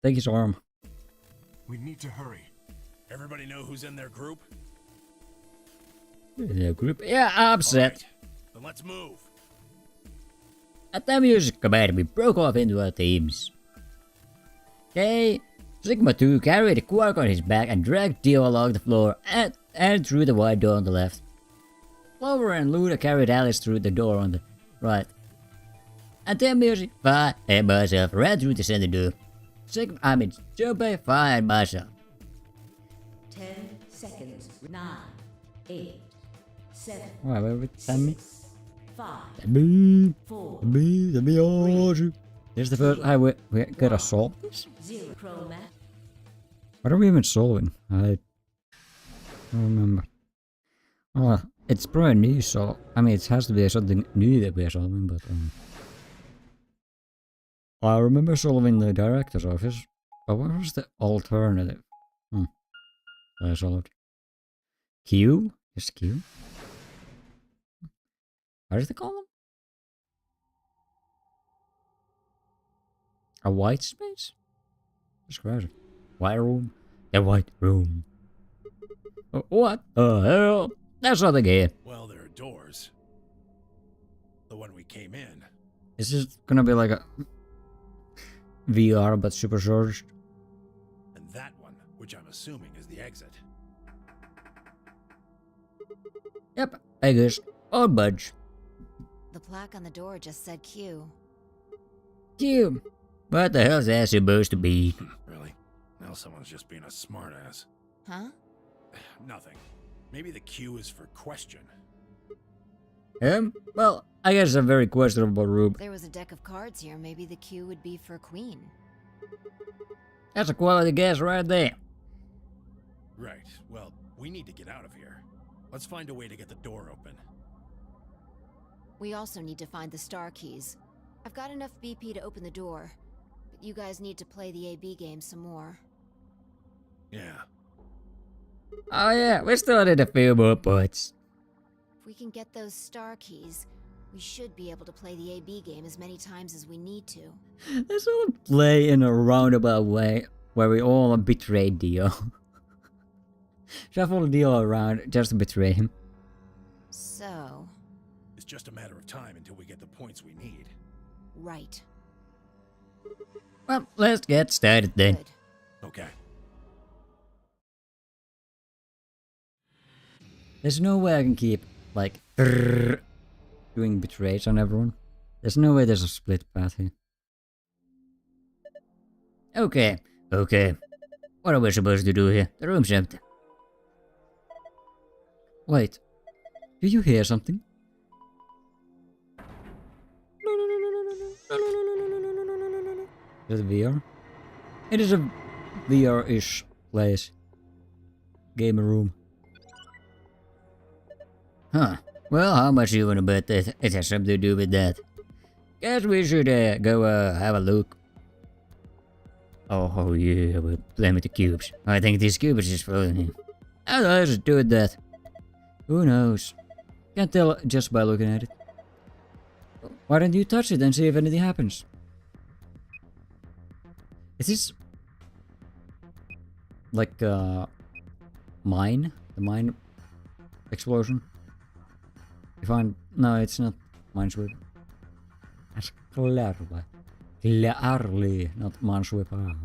Take his arm. We need to hurry. Everybody know who's in their group? The group. Yeah, I'm set. Alright, then let's move. At the music command, we broke off into our teams. Okay, Sigma 2 carried Quark on his back and dragged Dio along the floor and through the wide door on the left. Clover and Luna carried Alice through the door on the right. And then music, Fi, and myself ran through the center door. Junpei, Fi, and myself. 10 seconds. 9, 8, 7, Wait, tell me. 5, Me, 4, Here's the first highway. We gotta solve this? 0. Chromatic. What are we even solving? I don't remember. Oh, it's probably new, so I mean, it has to be something new that we are solving, but I remember solving the director's office, but what was the alternative? I solved Q. Just Q. What is the column? A white space? Describe it. White room. The white room. What the hell? There's something here. Well, there are doors. The one we came in. Is this gonna be like a VR but supercharged? And that one, which I'm assuming is the exit. Yep, I guess. I'll budge. The plaque on the door just said Q. Q. What the hell's that supposed to be? Really? Now someone's just being a smartass. Huh? Nothing. Maybe the Q is for question. Well, I guess a very questionable room. If there was a deck of cards here, maybe the Q would be for Queen. That's a quality guess right there. Right. Well, we need to get out of here. Let's find a way to get the door open. We also need to find the star keys. I've got enough BP to open the door, but you guys need to play the AB game some more. Yeah. Oh yeah, we still need a few more points. If we can get those star keys, we should be able to play the AB game as many times as we need to. Let's all play in a roundabout way where we all betray Dio. Shuffle Dio around just to betray him. So... It's just a matter of time until we get the points we need. Right. Well, let's get started then. Good. Okay. There's no way I can keep, like, doing betrays on everyone. There's no way there's a split path here. Okay. What are we supposed to do here? The room's empty. Wait. Do you hear something? Is it VR? It is a VR-ish place. Gamer room. Huh. Well, how much you wanna bet that it has something to do with that? Guess we should go have a look. Oh yeah, we're playing with the cubes. I think these cubes is following him. Oh, let's do that. Who knows? Can't tell just by looking at it. Why don't you touch it and see if anything happens? Is this like mine? The mine explosion? No, it's not Minesweeper. That's Clarly. Clarly, not Minesweeper.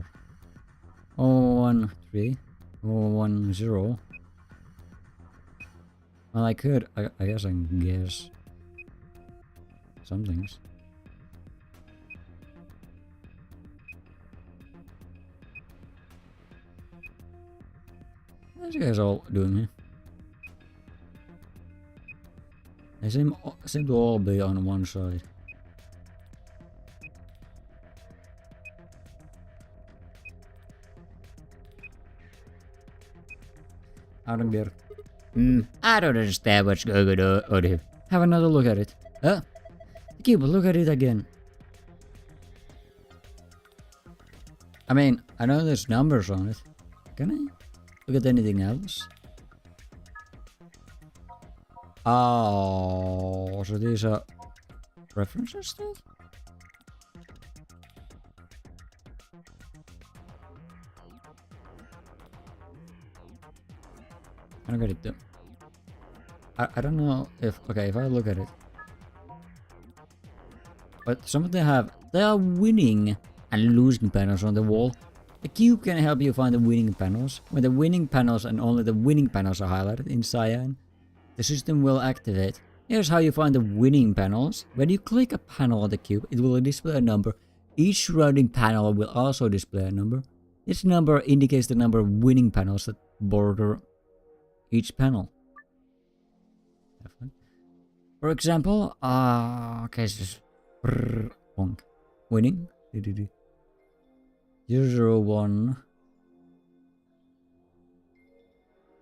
013. 010. Well, I could. I guess I can guess some things. What are you guys all doing here? They seem to all be on one side. I don't get it. I don't understand what's going on here. Have another look at it. Huh? Keep a look at it again. I mean, I know there's numbers on it. Can I look at anything else? Oh, so these are references to it? I don't get it though. I don't know if... Okay, if I look at it. But some of them they are winning and losing panels on the wall. The cube can help you find the winning panels. When the winning panels and only the winning panels are highlighted in cyan, the system will activate. Here's how you find the winning panels. When you click a panel on the cube, it will display a number. Each surrounding panel will also display a number. This number indicates the number of winning panels that border each panel. For example, okay, so just winning 001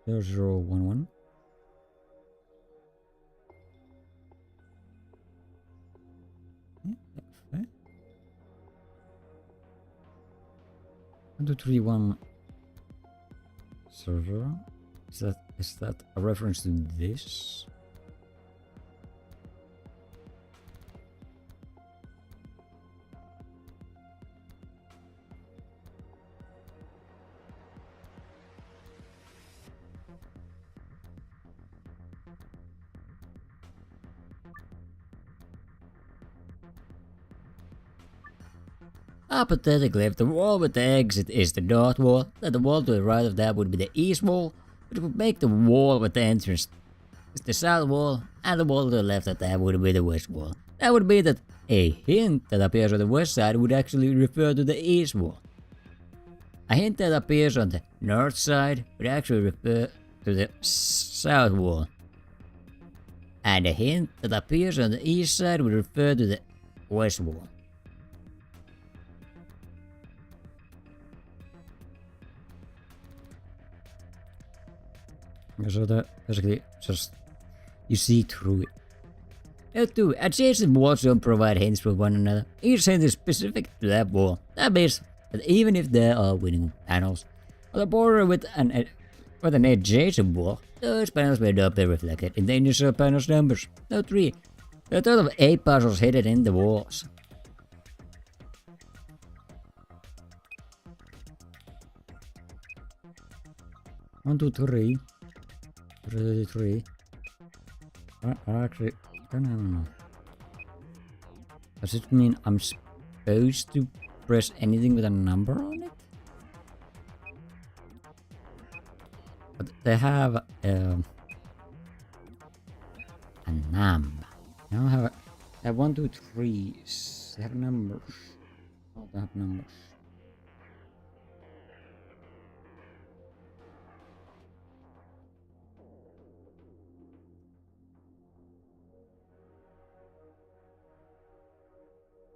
0011 1231 server. Is that a reference to this? Hypothetically, if the wall with the exit is the north wall, then the wall to the right of that would be the east wall, which would make the wall with the entrance the south wall, and the wall to the left of that would be the west wall. That would be that a hint that appears on the west side would actually refer to the east wall. A hint that appears on the north side would actually refer to the south wall. And a hint that appears on the east side would refer to the west wall. So that basically just you see through it. L2, adjacent walls don't provide hints for one another. Each hint is specific to that wall. That means that even if there are winning panels on the border with an adjacent wall, those panels may not be reflected in the initial panel's numbers. Note 3. There are a total of 8 puzzles hidden in the walls. One, two, three. 33. Actually, I don't know. Does it mean I'm supposed to press anything with a number on it? But they have a number. They don't have they have 1, 2, 3s. They have numbers. Oh, they have numbers.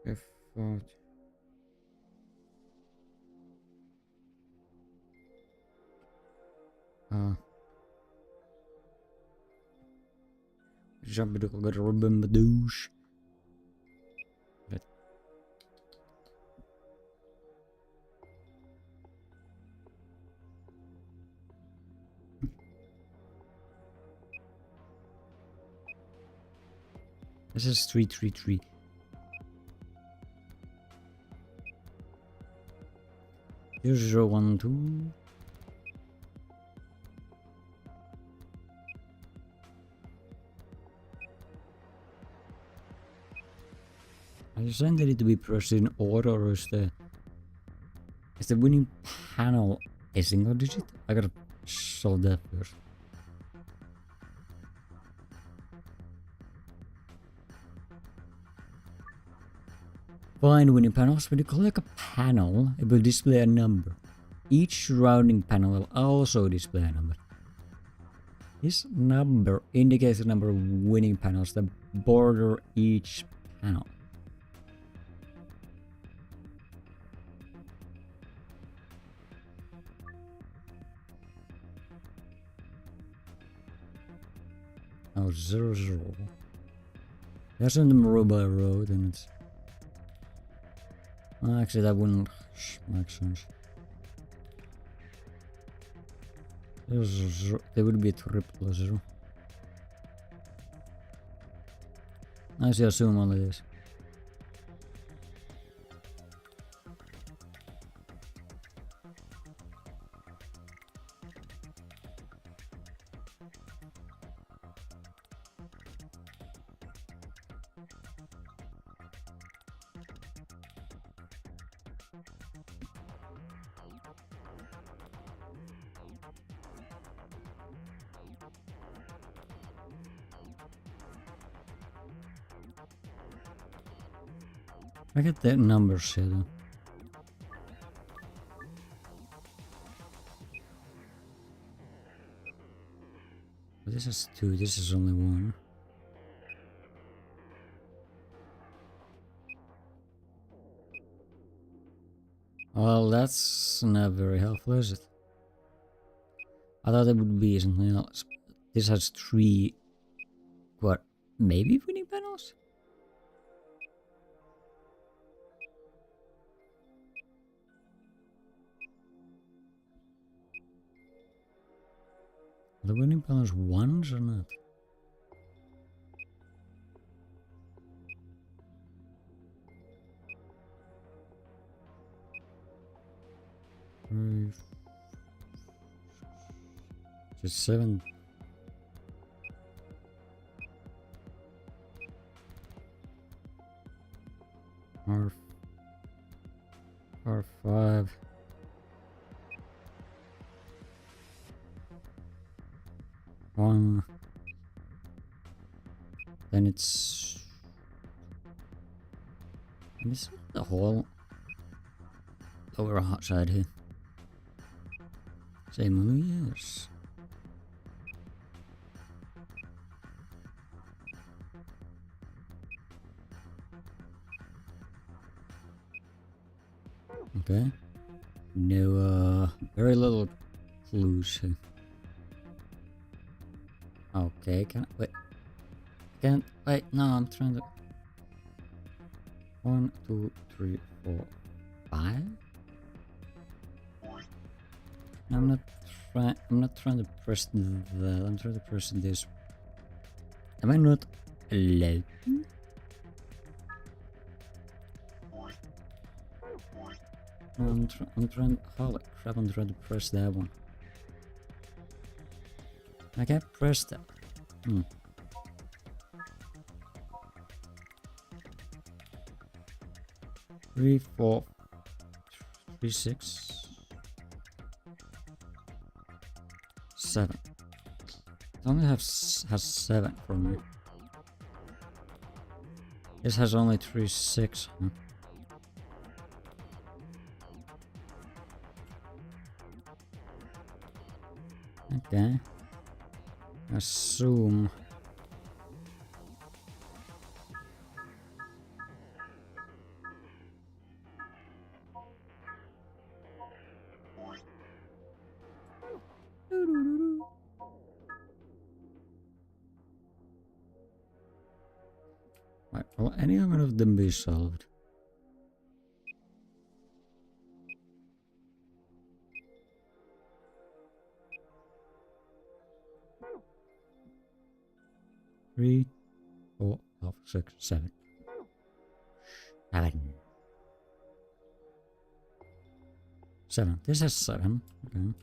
F4. Jump, I gotta remember those. But this is 333. Here's 012. I just need it to be pressed in order, or is the winning panel a single digit? I gotta solve that first. Find winning panels. When you click a panel, it will display a number. Each surrounding panel will also display a number. This number indicates the number of winning panels that border each panel. Oh, 0, 0. That's in the Maruba Road, and it's... Well, actually, that wouldn't make sense. There would be a triple 0. I should assume only this. I get that numbers here though. But this is 2, this is only 1. Well, that's not very helpful, is it? I thought it would be something else. This has 3, what, maybe winning panels? The winning panels 1s or not? Just 7. Or 5. One. Then it's... This is the whole lower hot side here. Same, yes. Okay. No, very little clues here. Okay, can I, wait. Can't, wait, no, I'm trying to... 1, 2, 3, 4, 5? I'm not trying to press that, I'm trying to press this. Am I not allowed? I'm trying, holy crap, I'm trying to press that one. I can't press that. 3, 4, 3, 6, 7. It only has 7 for me. This has only 3, 6. Huh? Okay. Assume. Right, will any of them be solved? Three, 4, 5, 6, 7. 7. 7. This has 7. Okay.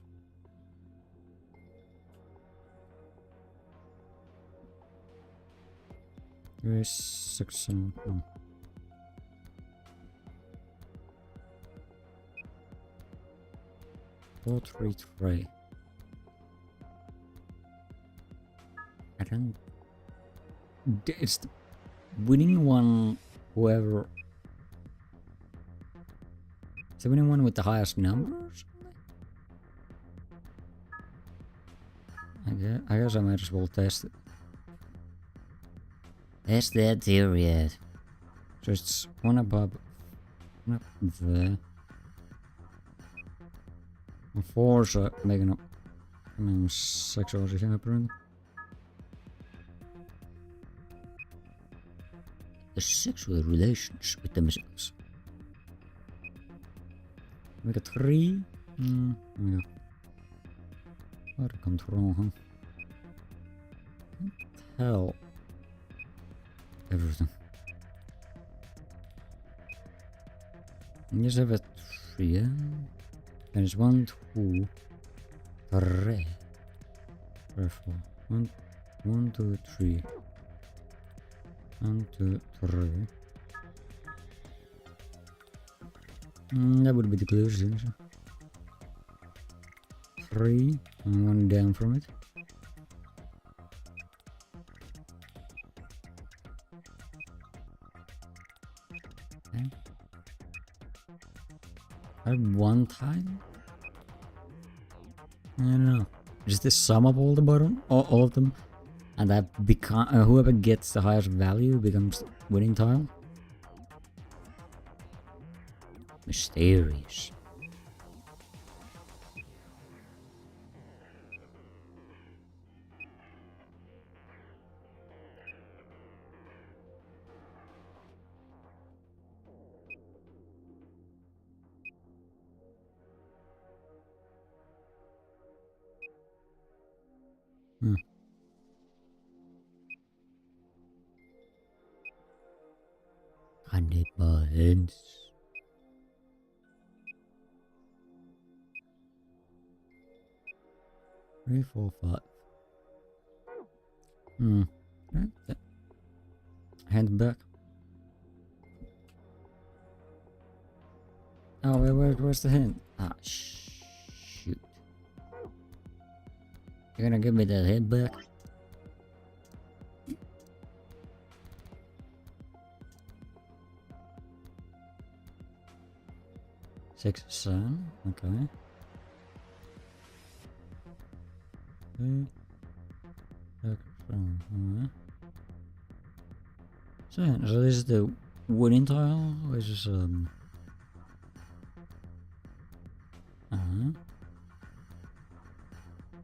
3, 6, 7. 4, 3, 3. I don't. It's the winning one, whoever. It's the winning one with the highest numbers? I Yeah, I guess I might as well test it. Test that theory out. So it's one above, one up there. And 4 så making up sexuality apparently. The sexual relations with themselves. We got 3. Yeah. Out of control, huh? Can't tell everything. You just have a 3, yeah? And it's 1, 2, 3. 4. 1, 2, 3. 1, 2, 3. That would be the closest answer. 3 and 1 down from it. Okay. I have 1 tile? I don't know. Is this sum of all the bottom? All of them? And that become whoever gets the highest value becomes the winning tile? Mysterious. Cannibals. 3, 4, 5. Right. Hand back. Oh, where's the hand? Ah, shoot. You're gonna give me that head back? Six, 7, okay. So this is the winning tile, or is this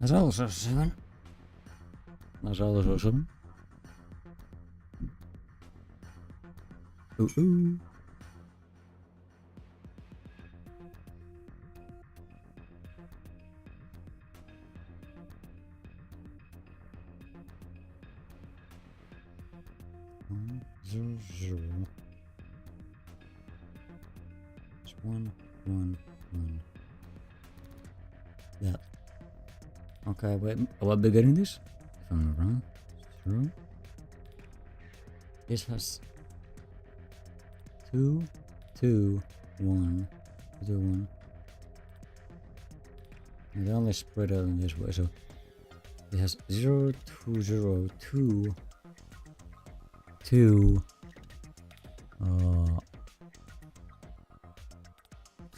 That's also 7. That's also 7. Ooh. Zero. It's 1, 1, 1. That. Okay, wait. What beginning this? If I'm not wrong. 0. This has 2, 2, 1, 2, 1. And they only spread out in this way, so it has 0, 2, 0, 2. 2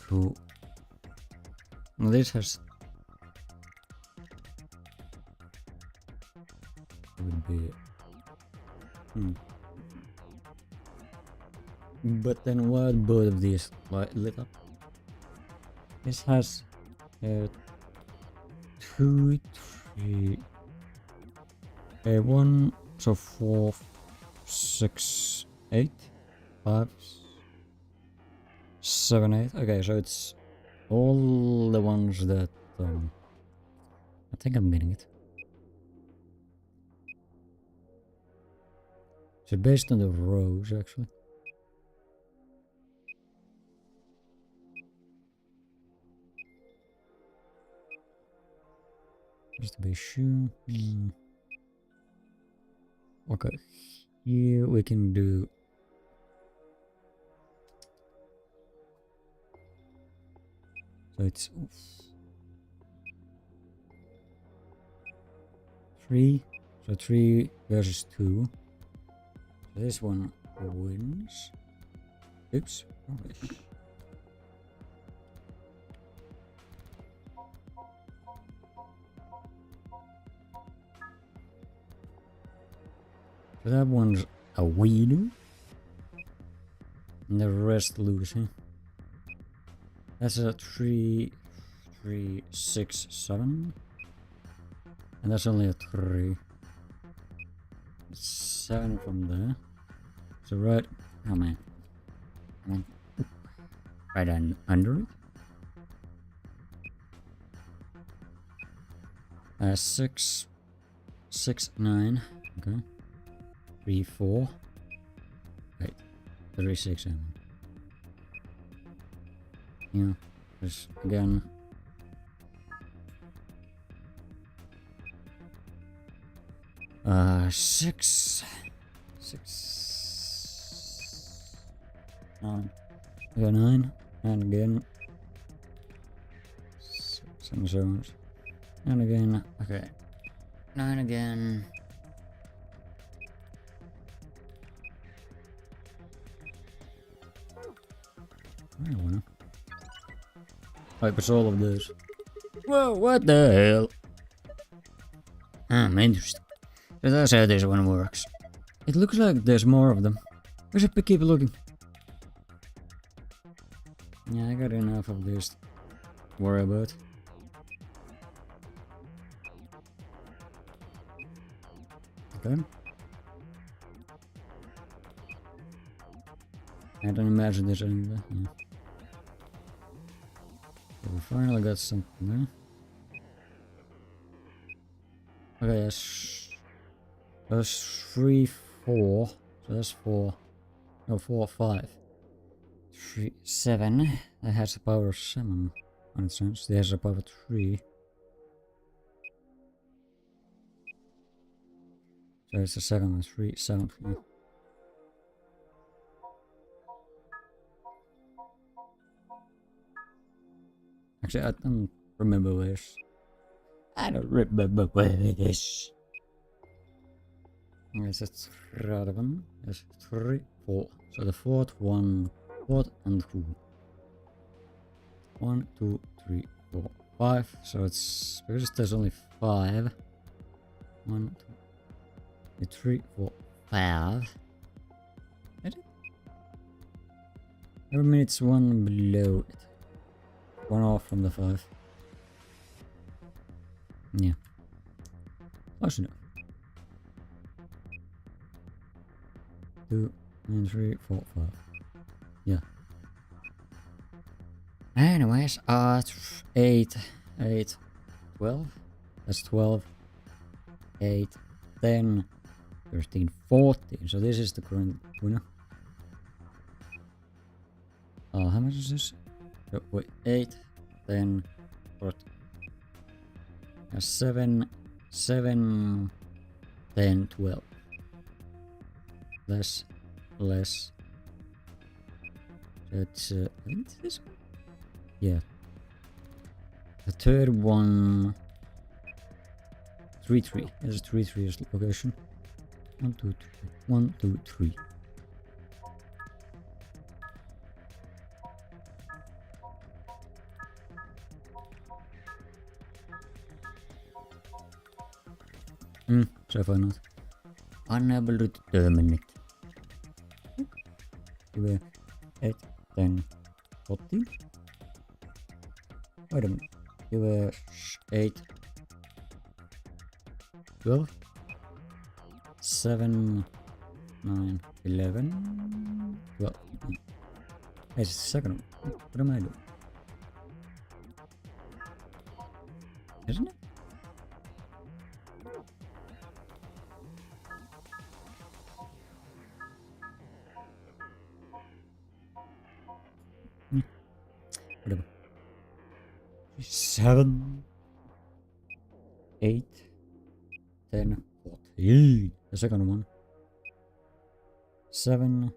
2. Well, this has would be but then what both of these lit up? This has 2, 3, 1, so 4, 6, 8, 5, 7, 8. Okay, so it's all the ones that I think I'm getting it. So based on the rows, actually. Just to be sure. Okay. Here we can do so it's 3, so 3 versus 2. So this one wins. Oops, rubbish. That one's a winner. And the rest losing. That's a 3, 3, 6, 7. And that's only a 3. 7 from there. So right, oh man. Right under it. 6, 6, 9. Okay. 3, 4. Wait. 3, 6, 7. Yeah. Just again. Six. 9. Okay, 9. And again. 6 and zones. And again. Okay. 9 again. I don't know. Like it's all of this. Whoa, what the hell? I'm interested. So that's how this one works. It looks like there's more of them. We should keep looking. Yeah, I got enough of this to worry about. Okay. I don't imagine there's anything. Yeah. So we finally got something there. Okay, that's 3, 4. So that's 4. No, 4, 5. 3, 7. That has a power of 7 on its own. It has a power of 3. So it's a 7 and 3, 7. Yeah. Actually, I don't remember this. I don't remember where it is. Yes, it's 11. Yes, 3, 4. So the fourth one, fourth and 2. 1, 2, 3, 4, 5. So it's because there's only 5. 1, 2, 3, 4, 5. Is it? Every minute's one below it. One off from the 5. Yeah. Close enough. 2, 3, 4, 5. Yeah. Anyways, 8, 12. That's 12. 8, 10, 13, 14. So this is the current winner. How much is this? Oh, wait, 8, 10, 14. 7, 10, 12. Less. That's, I think it's this one? Yeah. The third one, 3, 3. There's 3, 3 is the location. 1, 2, 3. 1, 2, 3. So far not. Unable to determine it. You were 8, 10, 14. Wait a minute. You were 8, 12, 7, 9, 11, 12. It's the second one. What am I doing? Isn't it? Whatever. 7, 8, 10, 14. The second one. 7,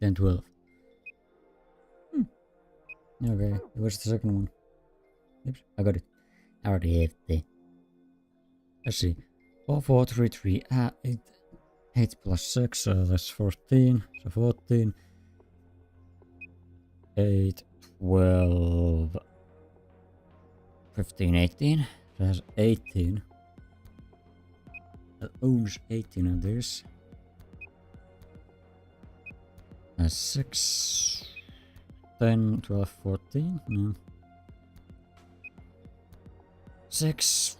10, 12. Okay, where's the second one? Oops, I got it. I already have the. Let's see. 4, 4, 3, 3, 8. 8 plus 6, that's 14. So 14. 8, 12, 15, 18. So that's 18. that owns 18 of this. 6, 10, 12, 14. No. 6,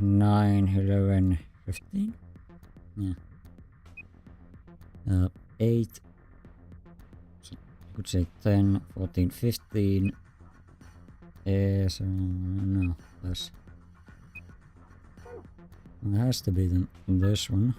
9, 11, 15. Yeah. 8. So you could say 10, 14, 15. Yes, no, less. It has to be this one.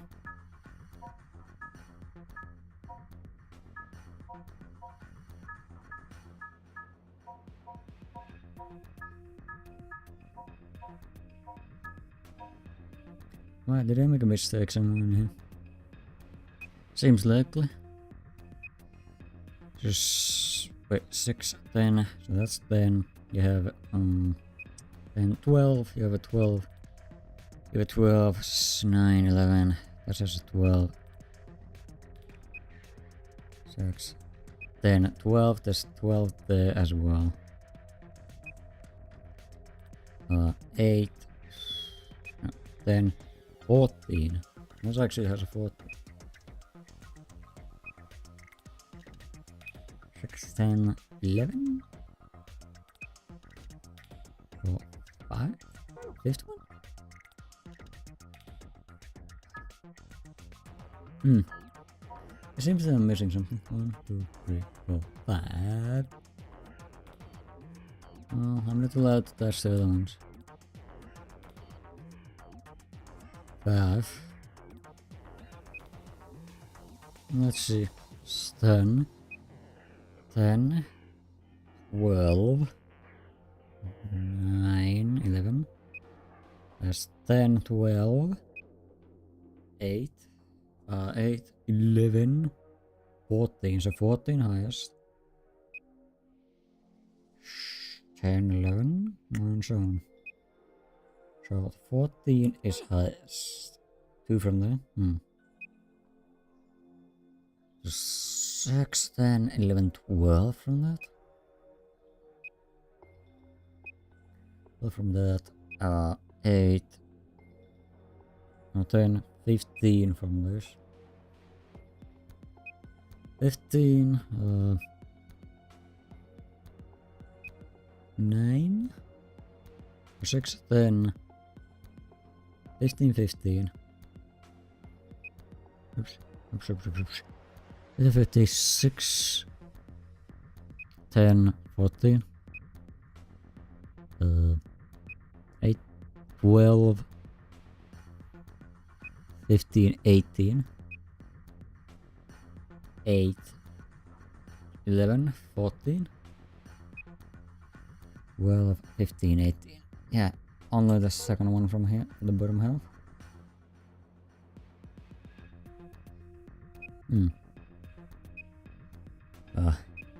Why did I make a mistake somewhere in here? Seems likely. Just wait, 6, 10, so that's 10. You have 10, 12, you have a 12. You have a 12, 9, 11, that's just a 12. 6, 10, 12, there's 12 there as well. 8, 10, 14. This actually has a 14. 6, 10, 11? 4, 5? 5th one? It seems that I'm missing something. 1, 2, 3, 4, 5. Oh, I'm not allowed to touch the other ones. 5. Let's see. 10. 10. 12. 9. 11. That's 10, 12. 8. 8. 11. 14. So 14 highest. 10, 11. And so on. So 14 is highest. 2 from there. 6, 10, 11, 12 from that. 12 from that. 8. 10, 15 from this. 15. 9. 6, 10. 15, 15. Oops. 56. 10, 14. 8, 12. 15, 18. 8, 11, 14. 12, 15, 18. Yeah, only the second one from here, the bottom half.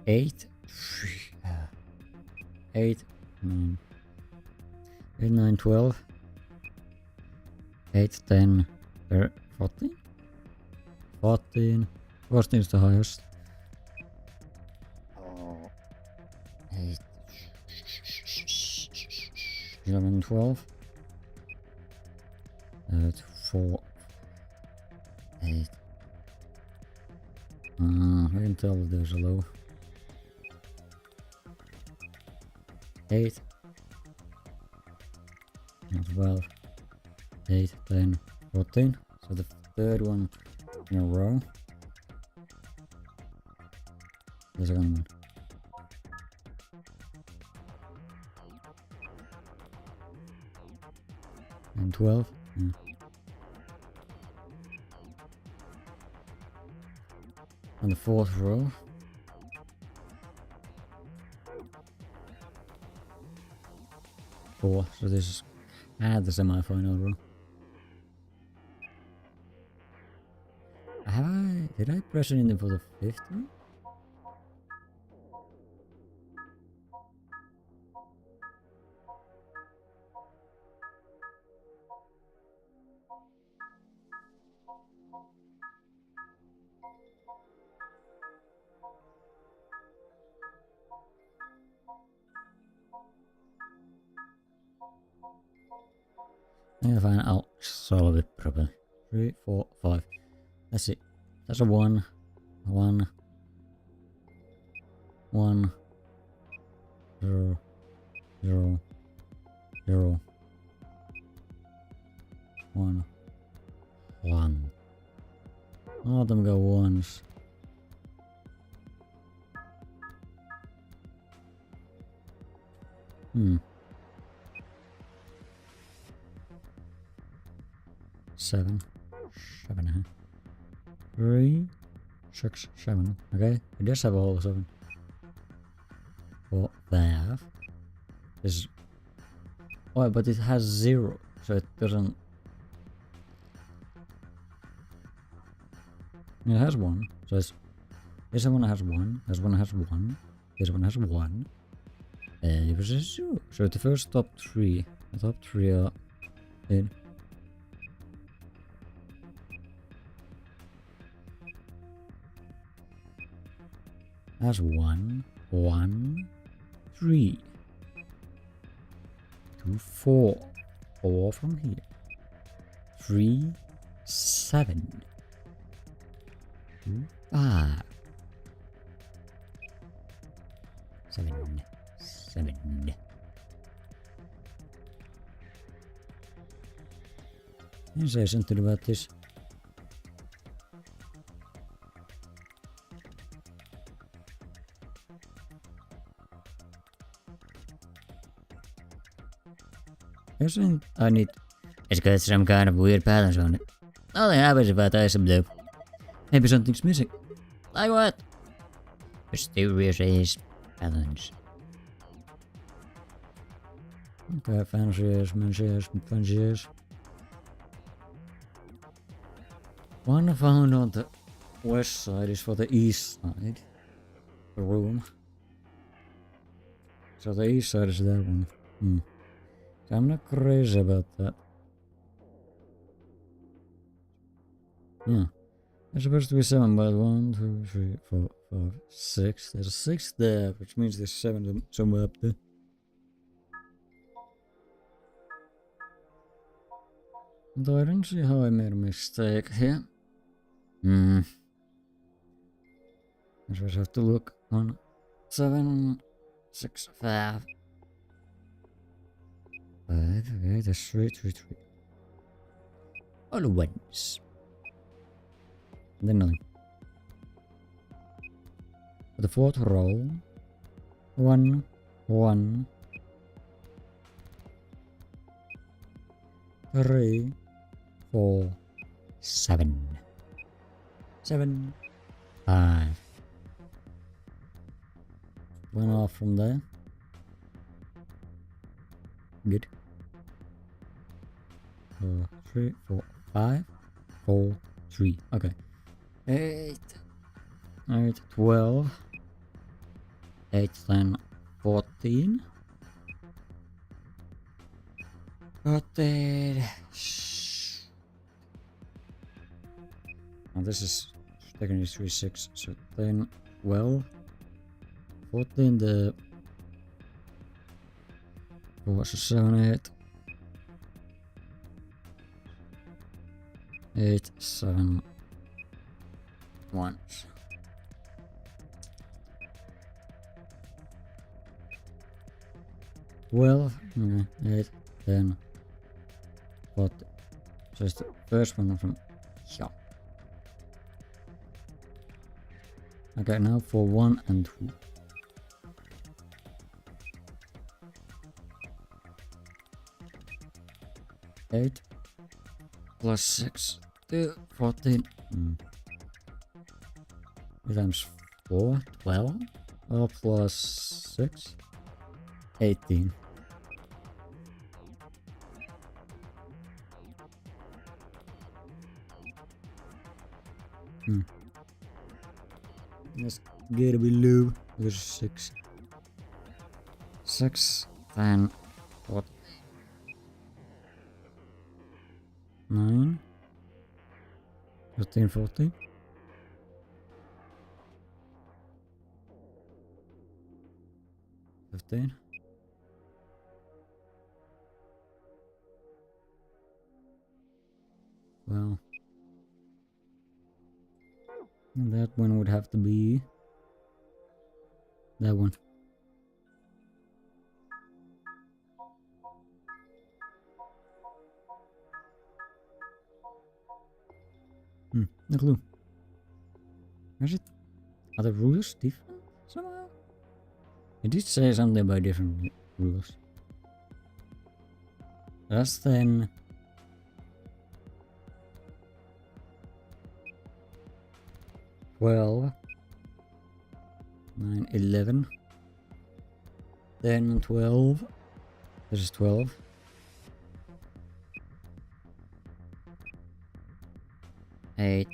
8. 8, 9. 8, 9, 12. 8, 10, 14. 14. 14 is the highest. 8. 11, 12. 4. 8. I can tell if there's a low. 8. 12. 8, 10, 14. So the third one in a row. The second one. And 12. Yeah. On the fourth row. 4. So this is the semi-final row. Did I press anything for the 5th one? Yeah, fine, I'll solve it properly. 3, 4, 5. That's it. That's a 1. 1. 1. 0. 0. 0. 1. 1. All of them go ones. Hmm. 7. 7, huh? 3, 6, 7. Okay, it does have a whole 7. 4, 5. This is... Oh, but it has 0, so it doesn't... It has 1, so it's... This one has 1, this one has 1, this one has 1. It was a 0. So the first top 3. The top 3 are in. That's 1, 1, 3. 2, 4. 4 from here. 3, 7. 2, 5. 7. 7. You say something about this. I need... It's got some kind of weird patterns on it. Nothing happens if I tie some dope. Maybe something's missing. Like what? Mysterious patterns. Okay, fanciers. One found on the west side is for the east side. The room. So the east side is that one. I'm not crazy about that. Yeah. There's supposed to be 7, but 1, 2, 3, 4, 5, 6. There's a 6 there, which means there's 7 somewhere up there. Though I don't see how I made a mistake here. I just have to look on 7, 6, 5. 5, okay, that's 3, 3, 3. All ones. And then nothing. For the fourth row. 1, 1. 3, 4, 7. 7, 5. One off from there. Good. 3, 4, 5, 4, 3. Okay. 8, 12, 8, 10, 14. 14. Now this is technically 3, 6, so 10, 12, 14, the 4, 7, 8. 8, 7, 1. Okay, 8, 10, 40. So it's the first one from here. Okay, now for 1 and 2. Eight plus 6 to 14. 3 times 4, 12. Oh, plus 6, 18. Let's get a bit low. There's 6. 6, 10, 14. 9, 13, 14. 15. well. And that one would have to be that one. No clue. Is it? Are the rules different somehow? It did say something about different rules. That's then 12, 9, 11, 10, 12. This is 12. 8,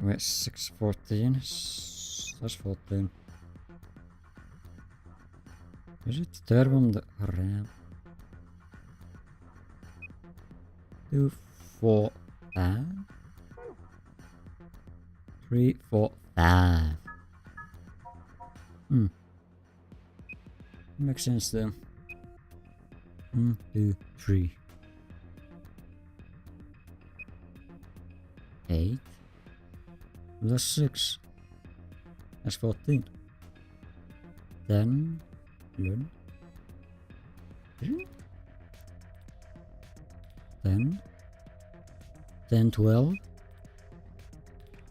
wait, 6, 14. That's 14. Is it third one the ramp? 2, 4, 5. 3, 4, 5. Makes sense though. 1, 2, 3. 8 plus 6. That's 14. 10, 11, 10, 10, 12,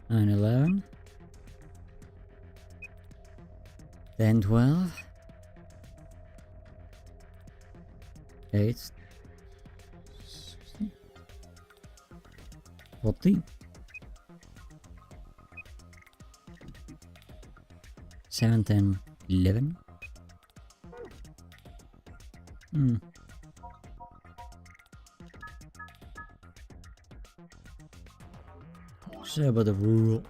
9, 11, 10, 12, 8, 16, 14, 7, 10, 11. Say about the rules.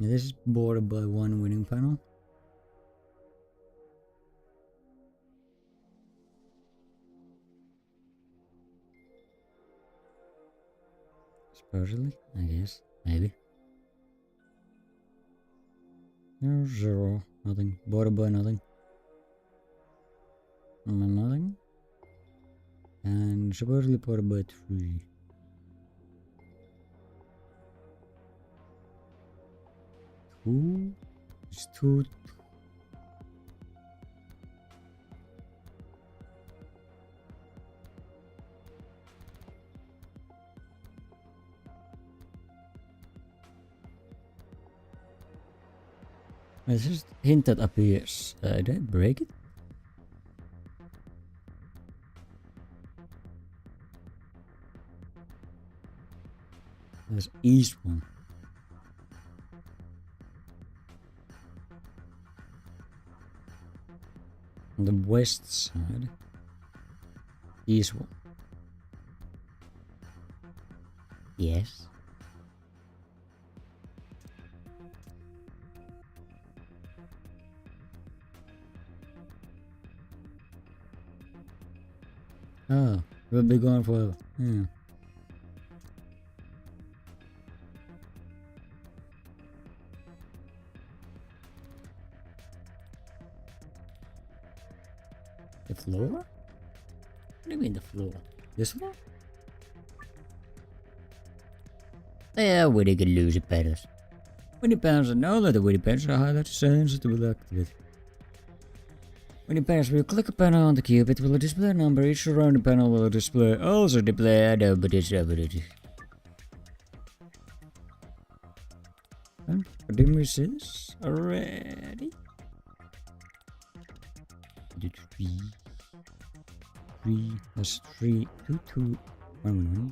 Yeah, this is bordered by one winning panel. Supposedly, I guess, maybe. 0, 0, nothing. Bordered by nothing. Nothing. And supposedly bordered by 3. It's 2. This is hint that appears. Did I break it? There's east one. On the west side. East one. Yes. Oh, we'll be gone forever. Yeah. The floor? What do you mean the floor? This one? Yeah, Woody could lose it better. When it bounces, know that the Woody pens are highlighted sense to be activated. When you pass, we'll click a panel on the cube, it will display a number, each surrounding panel will display also display, I know, but it's didn't we see this already? The 3, that's 3, 2, 2, 1, 1.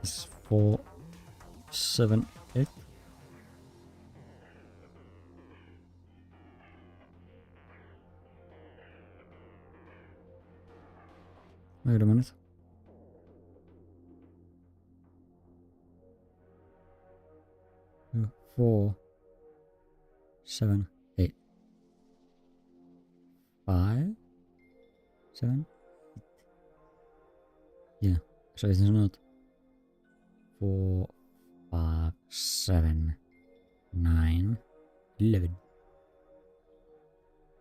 It's 4, 7, 8. Wait a minute. Two, 4, 7, 8. 5, 7, 8. Yeah, so it's not 4, 5, 7, 9, 11.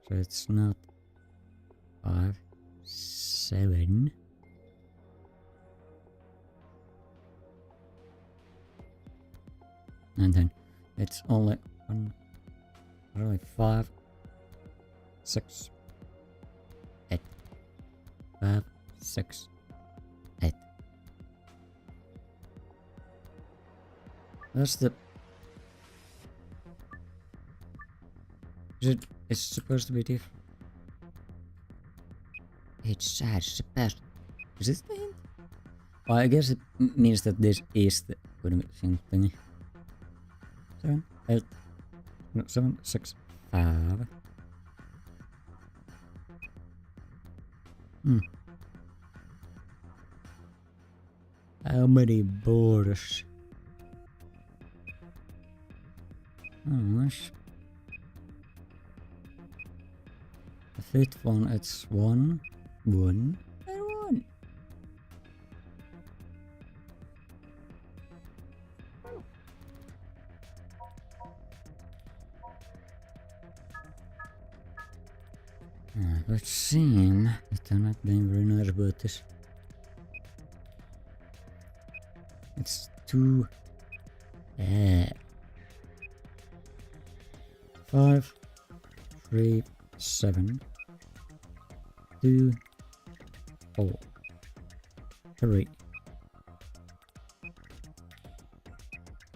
So it's not 5, 7. And then it's only 5, 6, 8. 5, 6, 8. That's the... It's supposed to be different. Each side is supposed... Is this the hint? Well, I guess it means that this is the... Wait a minute, thingy. 7, 8... No, 7, 6, 5... How many borders? Oh, the fifth one, it's 1, 1, and 1. Let's seem that I'm not being very nice about this. It's 2, 5, 3, 7, 2, 4, 3,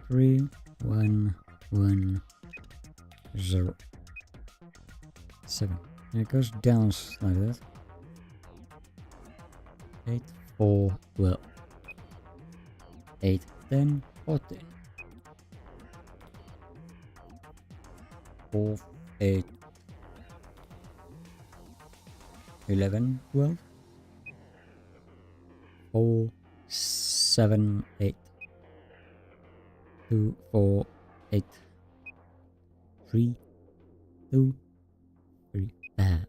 3, 1, 1, 0, 7. And it goes down like that. 8, 4, 12. 8, 10, 14. 4, 8, 11, 12. 4, 7, 8. 2, 4, 8. 3, 2, 3, 5.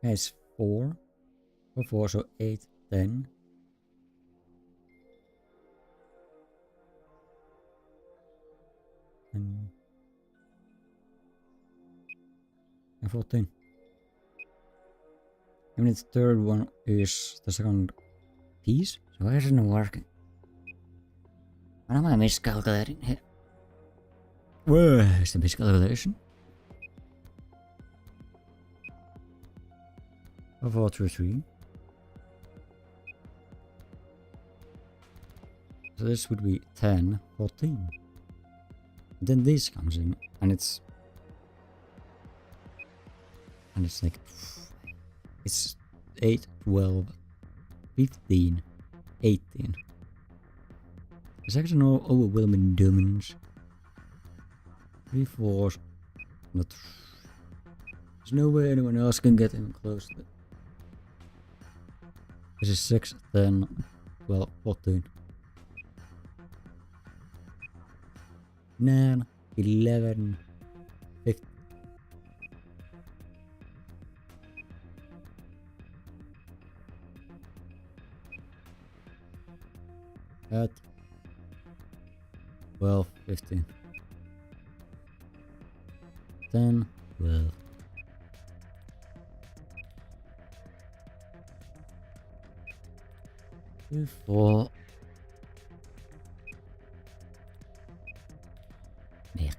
It's 4. 4, so 8, 10. And 14. And the third one is the second piece. So why isn't it working? What am I miscalculating here? Where is the miscalculation? 4, 3, 3. So this would be 10, 14. Then this comes in, and it's like, it's 8, 12, 15, 18. It's actually no overwhelming dominance. 3, 4, not. There's no way anyone else can get even close to it. This is 6, 10, 12, 14. 9, 11, 15. At 12, 15. 10, 12. Two, 4. Meer.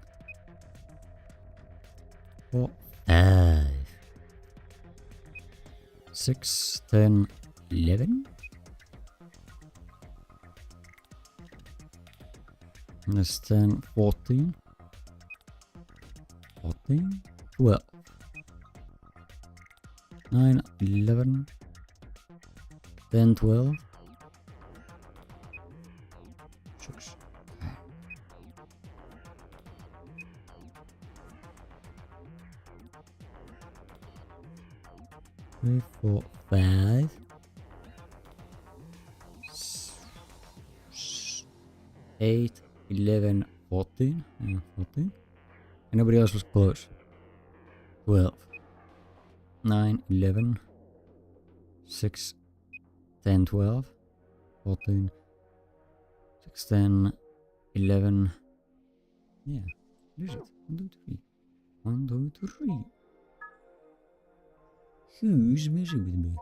4, 5. 6, 10, 11. And that's 10, 14. 14, 12. 9, 11. 10, 12. 6. 8, 11, 14. Yeah, 14. And nobody else was close. 12. 9, 11. 6, 10, 12. 14. 6, 10, 11. Yeah, what is it? 1, 2, 3. 1, 2, 3. Who's messing with me?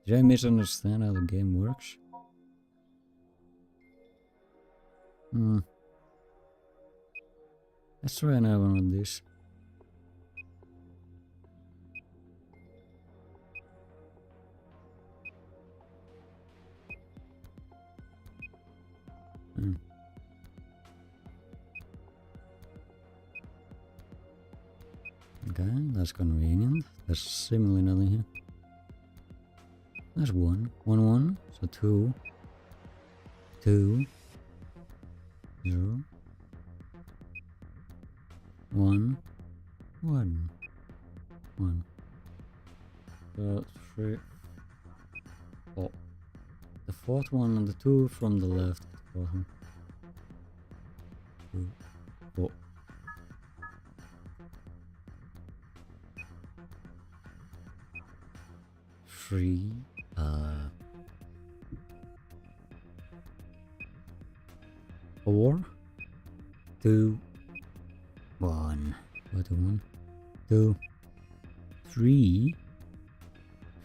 Did I misunderstand how the game works? Let's try another one of this. Okay, that's convenient. There's similarly nothing here. That's 1. 1, 1. So 2. 2. 0. 1. 1. 1. So 3. 4. The fourth one and the 2 from the left. 2. 4. 3. 4. 2. 1. What 1? 2. 3.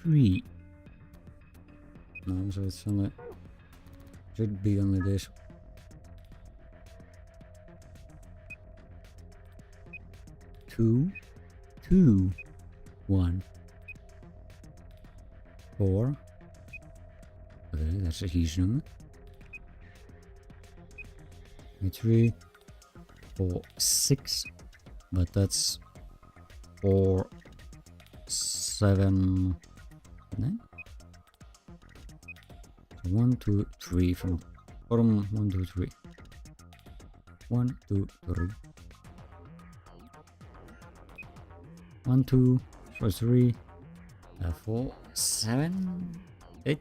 3. No, so it's only should be only this. 2. 2. 1. 4. Okay, that's a huge number. 3, 4, 6. But that's 4, 7, 9. So 1, 2, 3 from bottom. 1, 2, 3. 1, 2, 3. 1, 2, 3. 4, 7, 8.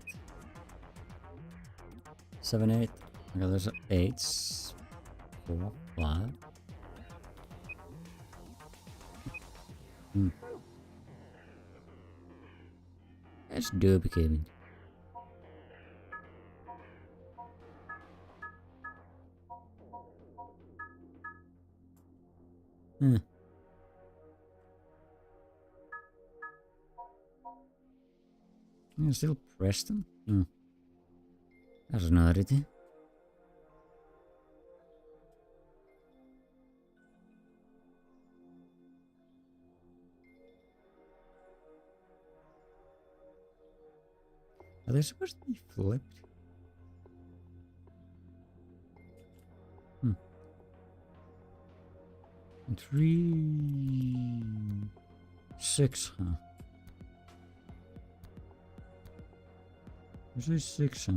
7, 8. Okay, there's 8. 4, 5. That's duplicated. Yeah, still Preston? That's an oddity. Are they supposed to be flipped? 3, 6, huh? Is this 6, huh?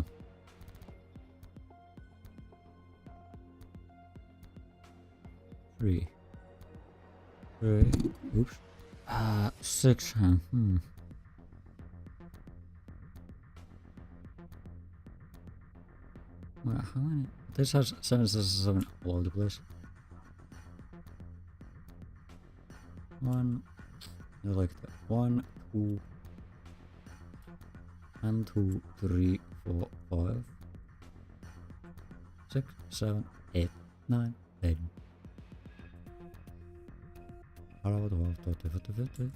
3. 3. Oops. 6, huh? Well, how many? This has 7, 6, 7 all over the place. 1. I like that. 1, 2. 1, 2, 3, 4, 5. 6, 7, 8, 9, 10. 11, 12, 13, 14, 15,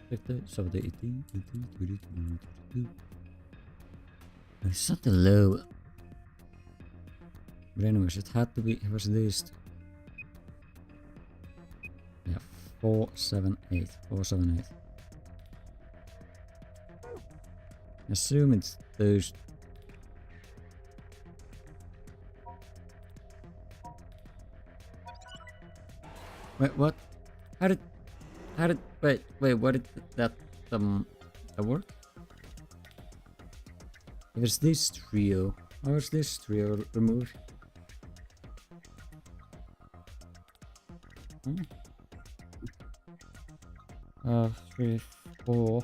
16, 17, 18, 19, 20, 21, 22. It's something low. But anyways, it had to be, it was this. Yeah, 4, 7, 8. 4, 7, 8. Assume it's those. Wait, what? How did, wait, what did that work? If it's this trio, how is this trio removed? 3, 4.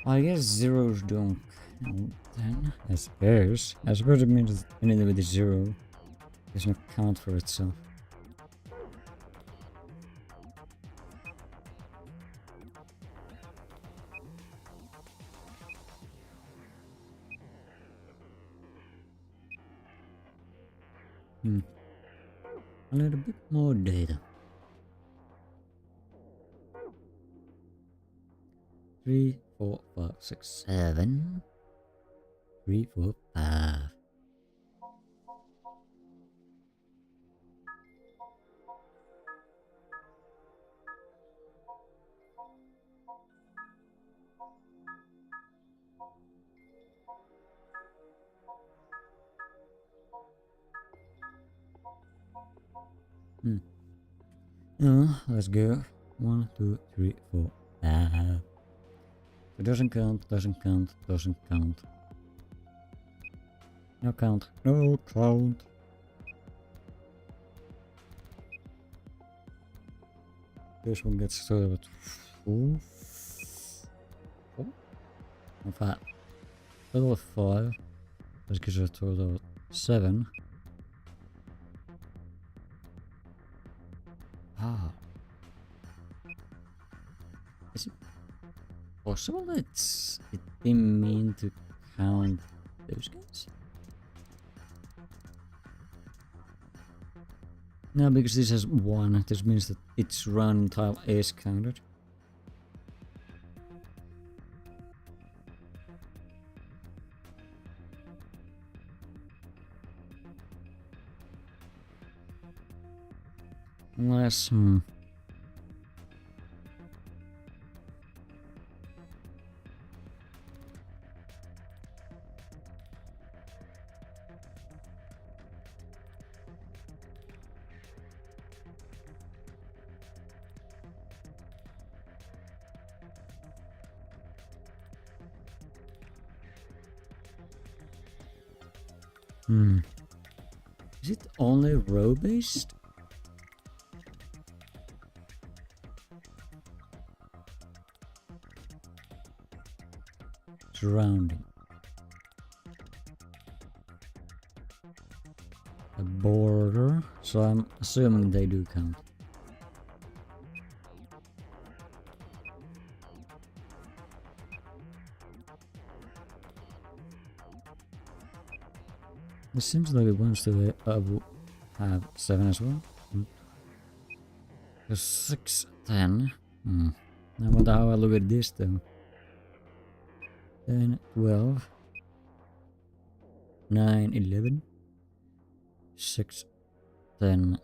I guess zeros don't 10, I suppose. I suppose it means anything with a 0 does not count for itself. A little bit more data. 3, 4, 5, 6, 7. 3, 4, 5. Let's go. 1, 2, 3, 4, 5. It doesn't count, doesn't count, doesn't count. No count, no count. This one gets started with 4. 4? And 5. Total of 5. That gives a total of 7. Ah. Is it possible that it didn't mean to count those guys? No, because this has 1, this means that its run tile is counted. Unless, is it only row based? Surrounding. A border, so I'm assuming they do count. It seems like it wants to have 7 as well. 6, 10. I wonder how I look at this though. 10, 12, 9, 11, 6, 10,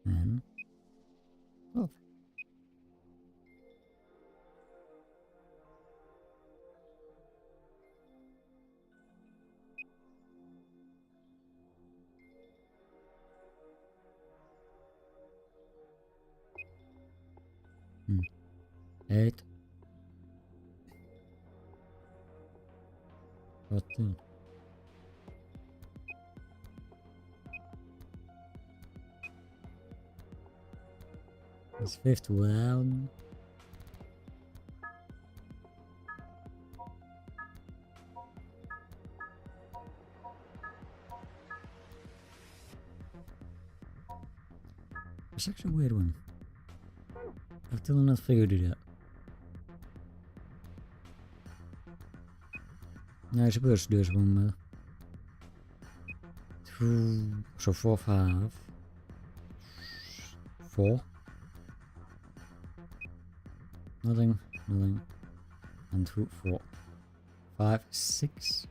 and 12. Hmm. 8, 14. It's 5th round. It's actually a weird one. I've still not figured it out. No, I suppose there's one more. 2, so 4, 5. 4. Nothing, nothing. And 2, 4. 5, 6.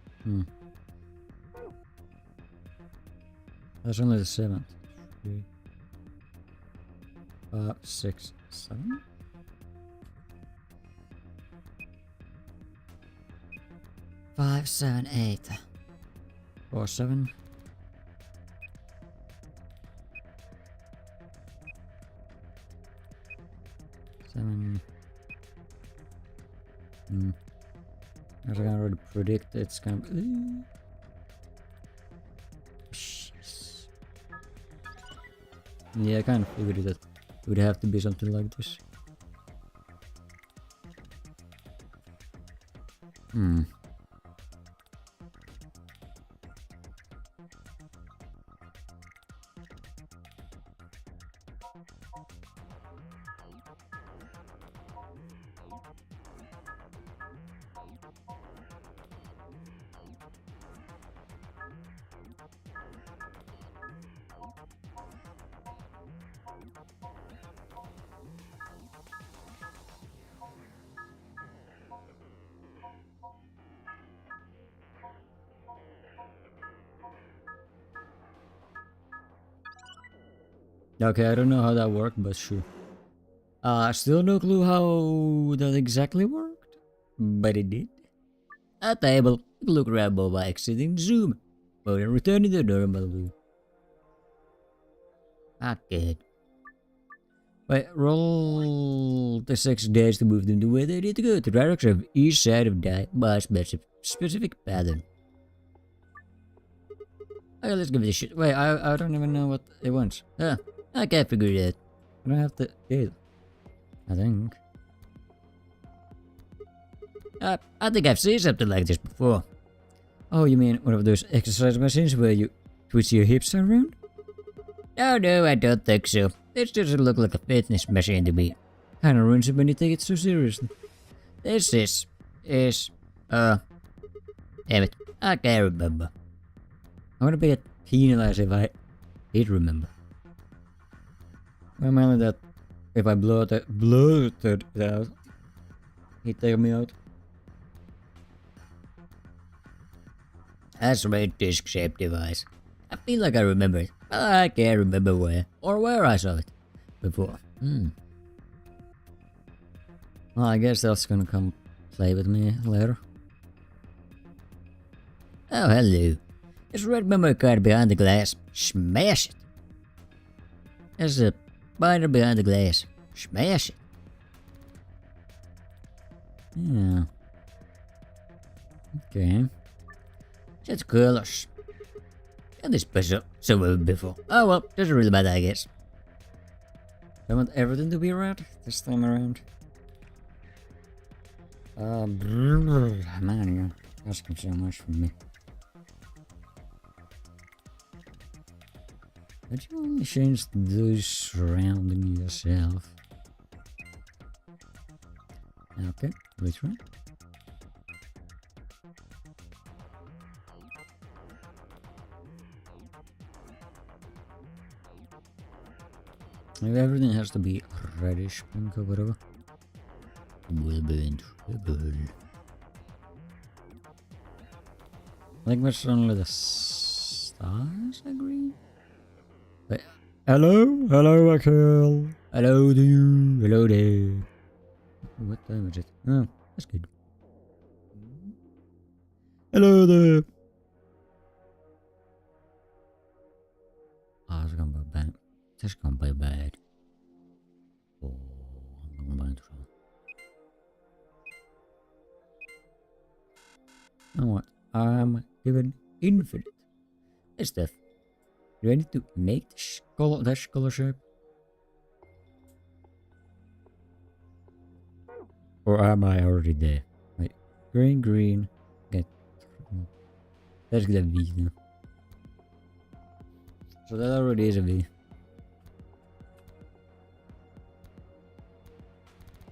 That's only the 7th. 3, 5, 6, 7. 5, 7, 8. 4, 7. 7. As I can already predict, it's gonna be. Yeah, I kind of figured that it would have to be something like this. Okay, I don't know how that worked, but sure. Still no clue how that exactly worked, but it did. A table, look around by exiting Zoom, but then returning to normal view. Okay. Wait, roll the 6 days to move them to where they need to go. The direction of each side of die by a specific pattern. Okay, let's give it a shot. Wait, I don't even know what it wants. I can't figure it out. I don't have to do it. I think. I think I've seen something like this before. Oh, you mean one of those exercise machines where you twist your hips around? Oh no, I don't think so. This doesn't look like a fitness machine to me. Kinda ruins it when you take it so seriously. This is, damn it, I can't remember. I wanna be penalized if I did remember. Well, mainly that if I blurted it out, he'd take me out. That's a very disc-shaped device. I feel like I remember it, but I can't remember where I saw it before. Well, I guess that's gonna come play with me later. Oh, hello. There's a red memory card behind the glass. Smash it. There's a binder behind the glass. Smash it. Yeah. Okay. Just colors. And this puzzle somewhere before. Oh well, doesn't really matter, I guess. I want everything to be red this time around. Man, you're asking so much from me. Did you only change those surrounding yourself? Okay, which one? Maybe everything has to be reddish pink or whatever. We'll be in trouble. I think that's only the stars are green. Wait, hello? Hello, Akil. Hello to you. Hello there. What time is it? Oh, that's good. Hello there. Oh, it's gonna be bad. It's gonna be bad. Oh, I'm going to try. You know what? I'm given infinite stuff. Do I need to make the color shape? Or am I already there? Wait, green. Okay. Let's get a V now. So that already is a V.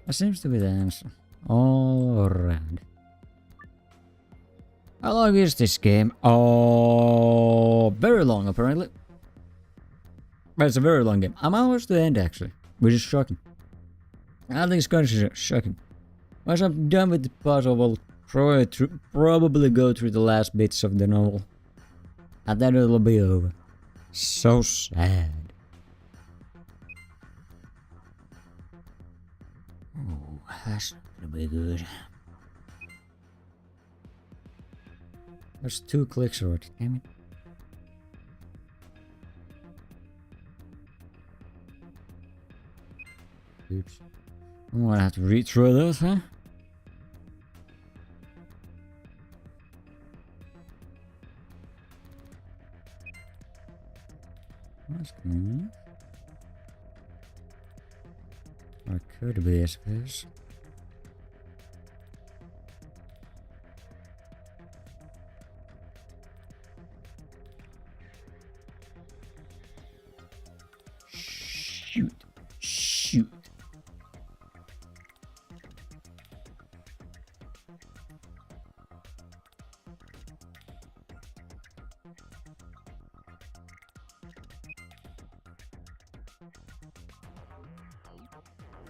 That seems to be the answer. All around. How long is this game? Oh, very long apparently. But it's a very long game. I'm almost to the end actually, which is shocking. I think it's kind of shocking. Once I'm done with the puzzle, we'll probably go through the last bits of the novel. And then it'll be over. So sad. Oh, that's not gonna be good. There's 2 clicks already, damn it. Oops. I'm gonna have to read through those, huh? That's good. Or could be, I suppose.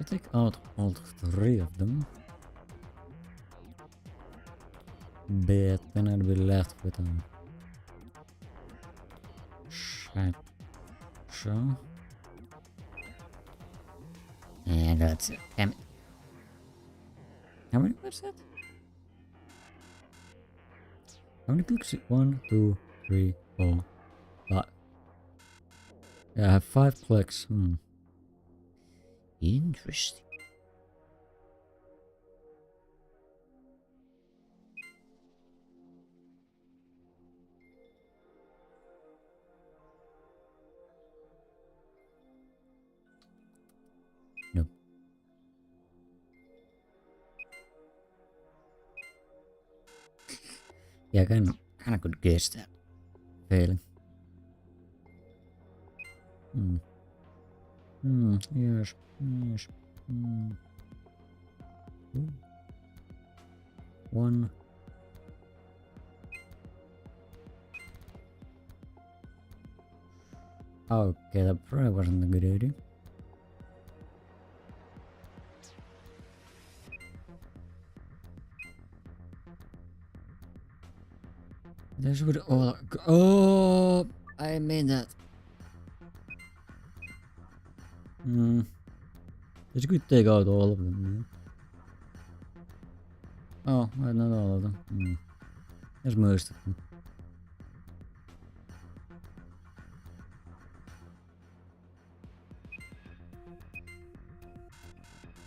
I take out all 3 of them. But then I'd be left with a shit show. And that's it. Damn it. How many was that? How many clicks? 1, 2, 3, 4, 5. Yeah, I have 5 clicks. Interesting. Nope. Yeah, I kind of could guess that. Failing. Yes. Ooh. 1. Okay, that probably wasn't a good idea. This would all. Oh, I made that. This could take out all of them. Yeah. Oh, not all of them. There's most of them.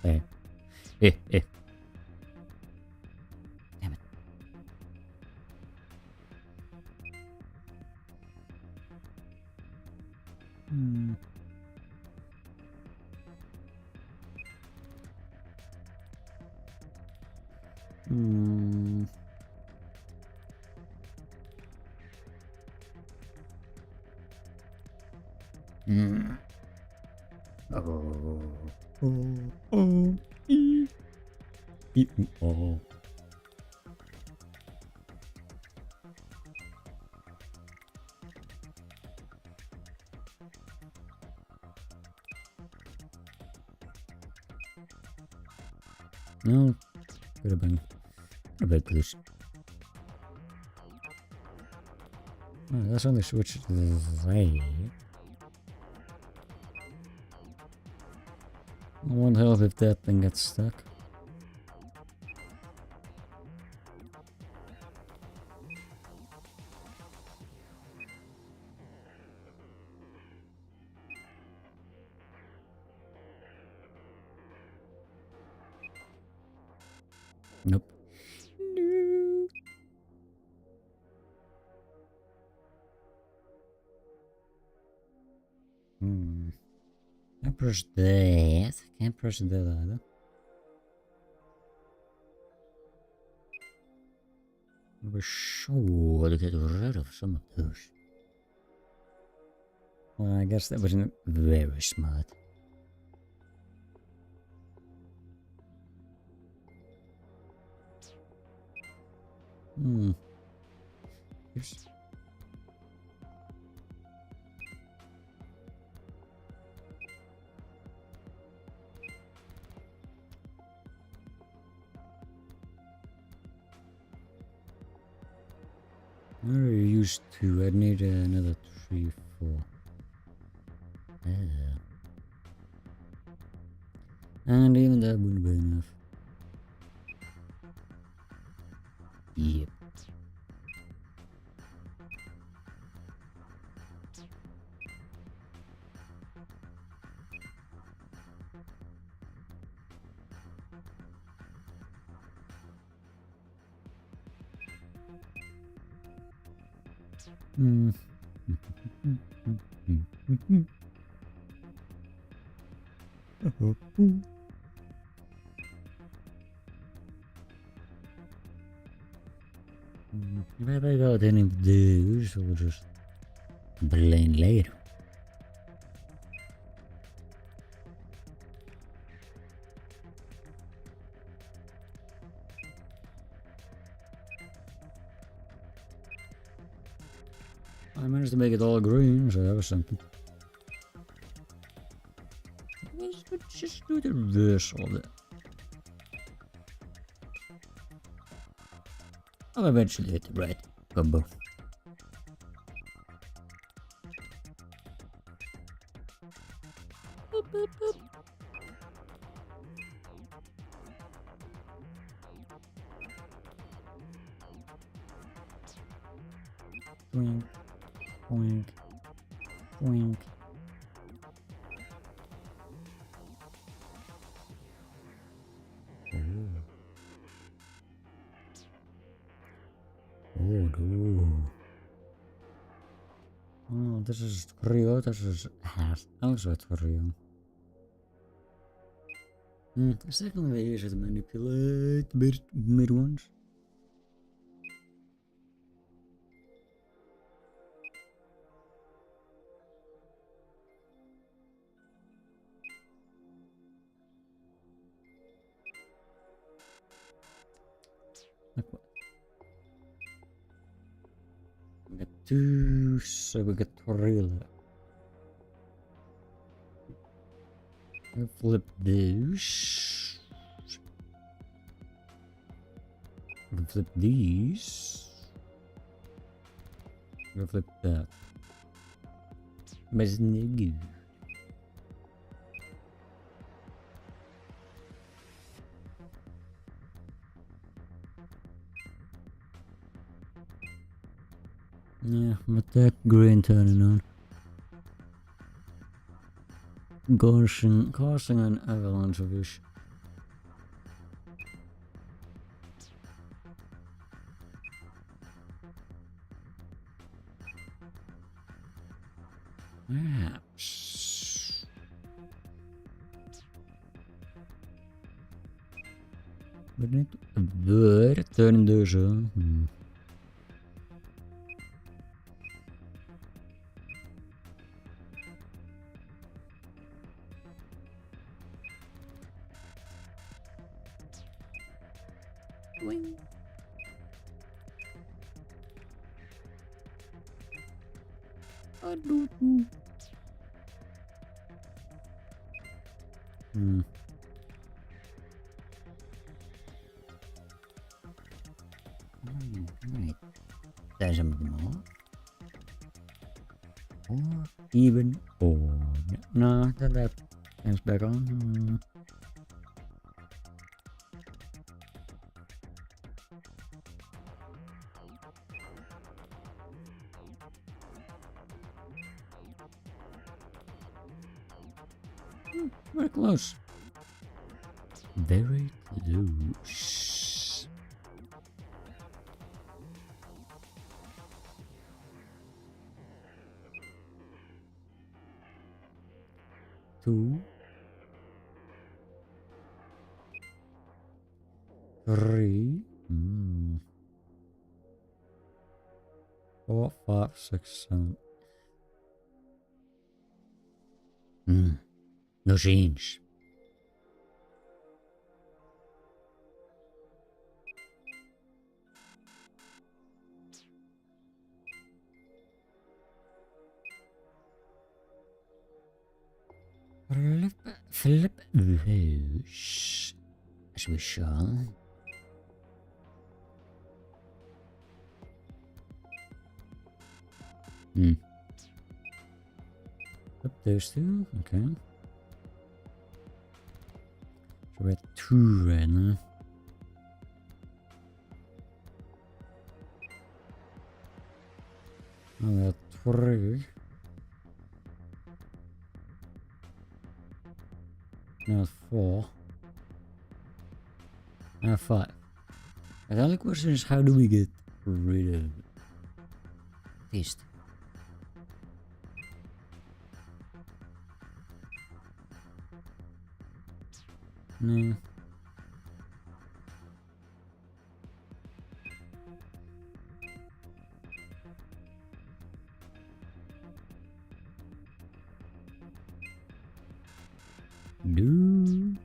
Hey. Damn it. Oh. No, could have been a bit close. Oh, that's only switched right. I won't help if that thing gets stuck. Nope. No. Can't press that. Can't press that either. We're sure to get rid of some of those. Well, I guess that wasn't very smart. Oops. I already used 2. I'd need another 3, 4. And even that wouldn't be enough. Yep. If I take out any of those, we'll just blame later. I managed to make it all green, so that was something. That was good just do the reverse of it. I'll eventually hit the right combo. Boop, boop, boop. Wink, wink, wink. Oh, no. Oh, this is real. This is also real. Second way is to manipulate mid ones. Like what? We got two, so we got real. We'll flip those. We'll flip these. We'll flip that. But it's no good. Yeah, but that green turning on. Causing an avalanche of ish. Perhaps. But niet weer turn dus on. Wing. Aduh. Right. There's something more. Or even or no, that is back on. Very close. Very close. Two. 3. 4, 5, 6, 7. No change. Flip those as we shall. Flip those two, okay. So we're at 2 right now. Now we're at 3. Now it's 4. Now 5. The only question is, how do we get rid of this? No. No.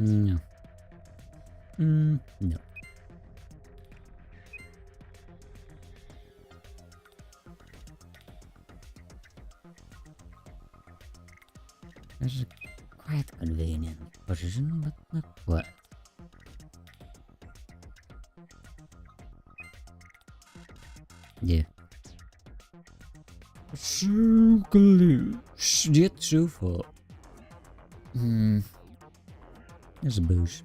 No. No. This is quite convenient position, but not quite. Yeah. So close, yet so far. There's a boost.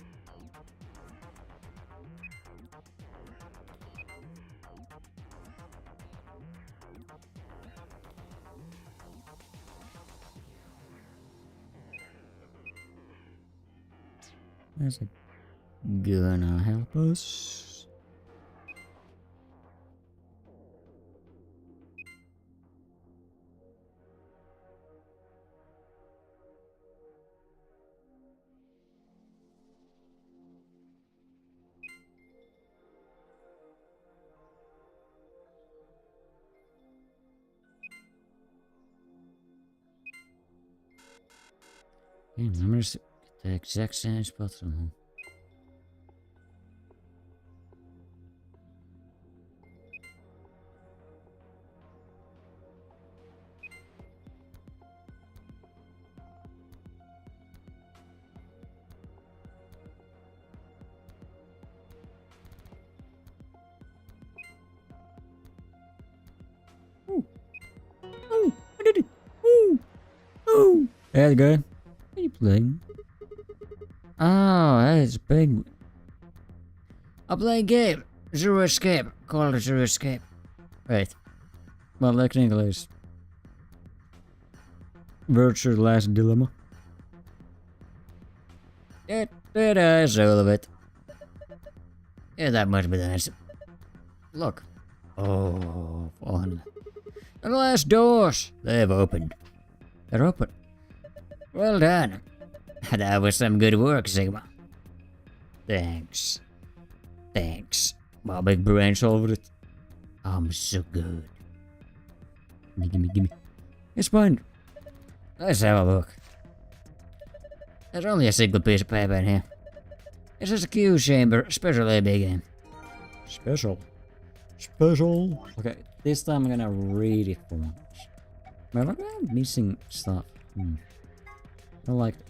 There's a gonna help us. Numbers the exact same spot somehow. Oh, I did it! Oh! There you go. What are you playing? Oh, that's big. I play a game. Zero Escape. Call it Zero Escape. Right. Well, like in English. Virtual Last Dilemma. That is all of it. Yeah, that must be the answer. Look. Oh, fun. The glass doors. They've opened. They're open. Well done. That was some good work, Sigma. Thanks. Thanks. My big brain solved it. I'm so good. Gimme. It's fine. Let's have a look. There's only a single piece of paper in here. It's just a Q chamber, special AB game. Special. Okay, this time I'm gonna read it for once. Man, look, I'm missing stuff. I like it.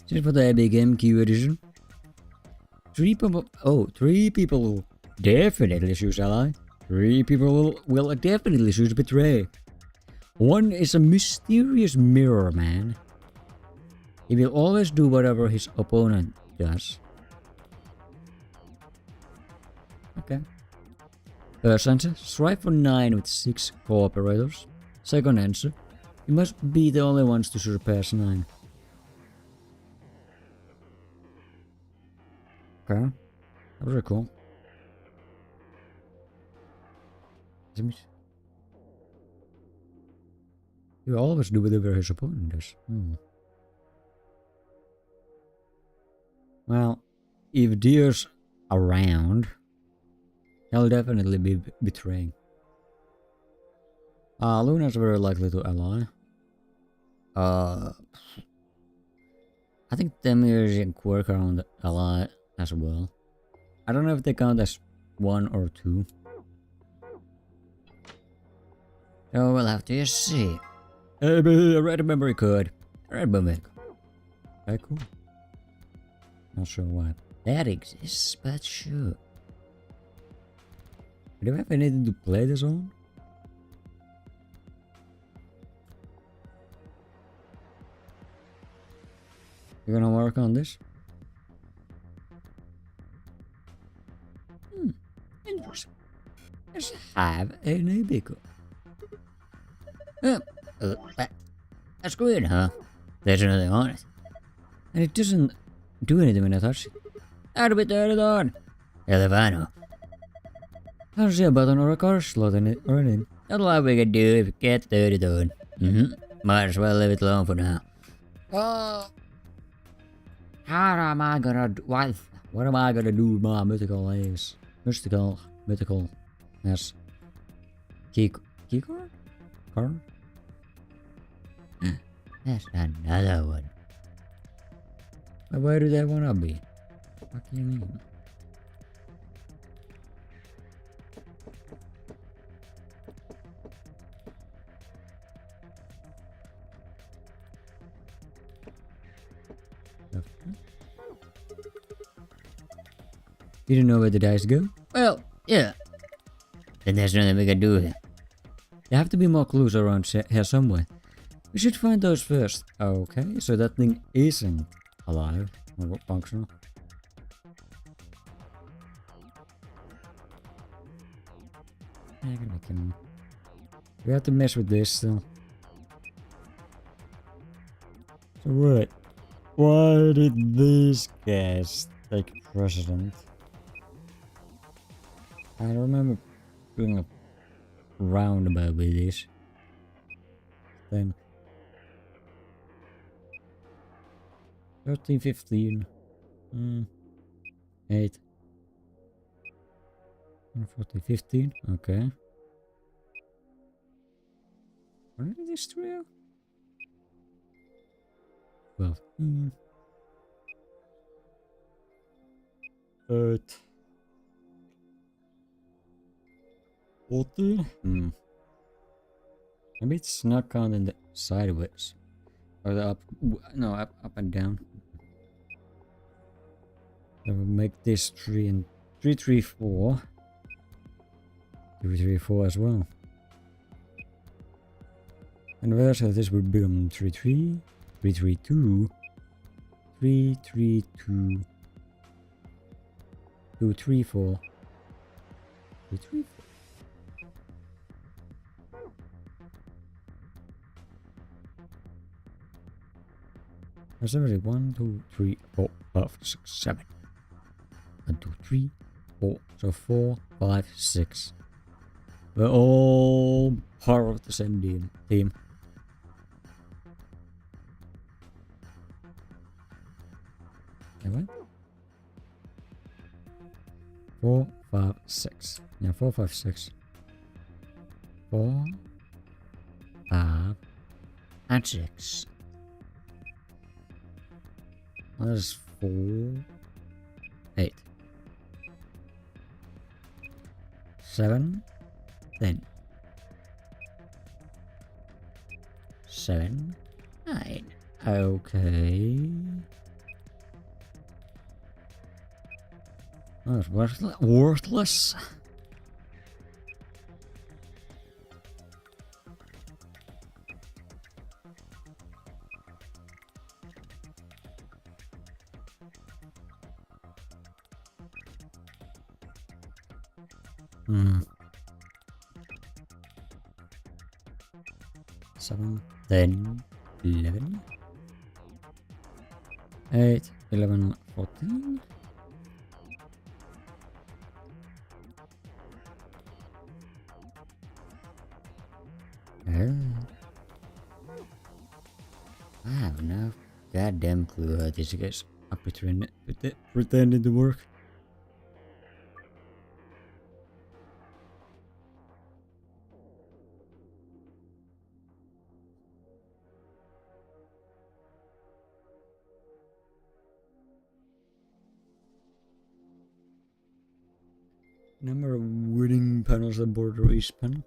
This is for the AB game Q edition. 3 people. Oh, 3 people will definitely choose ally. 3 people will definitely choose betray. 1 is a mysterious mirror man. He will always do whatever his opponent does. Okay. First answer, strive for 9 with 6 cooperators. Second answer, you must be the only ones to surpass 9. Okay. Very cool. You always do whatever his opponent does. Well, if Deer's around, he'll definitely be betraying. Luna's very likely to ally. I think Demir and Quirk are on the ally as well. I don't know if they count as 1 or 2. So we'll have to just see. A red memory code. Red memory code. Okay, cool. Not sure why that exists, but sure. Do we have anything to play this on? You're gonna work on this? Interesting. Let's have a new vehicle. That's green, huh? There's nothing on it. And it doesn't do anything when I touch it. That'll be turned on. Hell if I know. I don't see a button or a car slot in it or anything. That's all we can do if it gets dirty on. Might as well leave it alone for now. Oh. How am I gonna do? What am I gonna do with my mythical ace? Mythical. Yes. Keycard? Card? That's another one. But where do they wanna be? What do you mean? You don't know where the dice go? Well, yeah. Then there's nothing we can do here. There have to be more clues around here somewhere. We should find those first. Okay, so that thing isn't alive or functional. We have to mess with this still. So what? Why did these guys take precedent? I remember doing a roundabout with this. Then 13, 15, 8, 14, 15, okay. What is this trio? 12, 14? Maybe it's not counting the sideways. Or the up, no, up and down. So we'll make this 3 and 3, 3, 4. 3, 3, 4 as well. And where so this would become 3, 3, 3, 3, 2, 3, 3, 2, 2, 3, 4, 2, 3, 4. There's already 1, 2, 3, 4, 5, 6, 7. 1, 2, 3, 4. So 4, 5, 6. We're all part of the same team. Okay, 4, 5, 6. Yeah, 4, 5, 6. 4, 5, and 6. That is 4, 8, 7, 10, 7, 9. Okay. Oh, it's worthless. Hmm. 7, 10, 11, 8, 11, 14. I have no goddamn clue how these guys are pretending to work. Number of winning panels on board the race panel.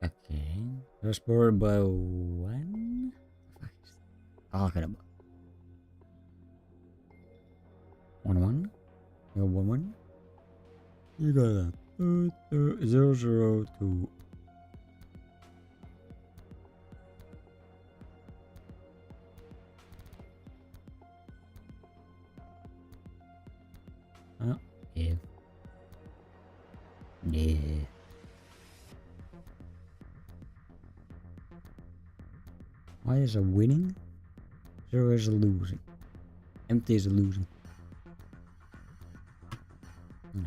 Okay, that's board by 1. Talking about 1, 1. You got 1, 1. You got that 0, 0, 2. Oh, yeah. Yeah. Why is a winning? 0 is a losing. Empty is a losing. No.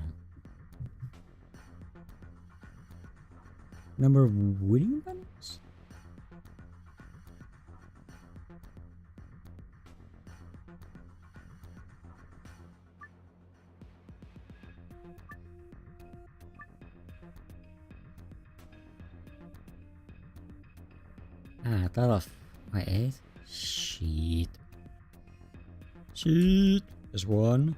Number of winning panels? I thought of my 8. Shit. Shit. There's 1,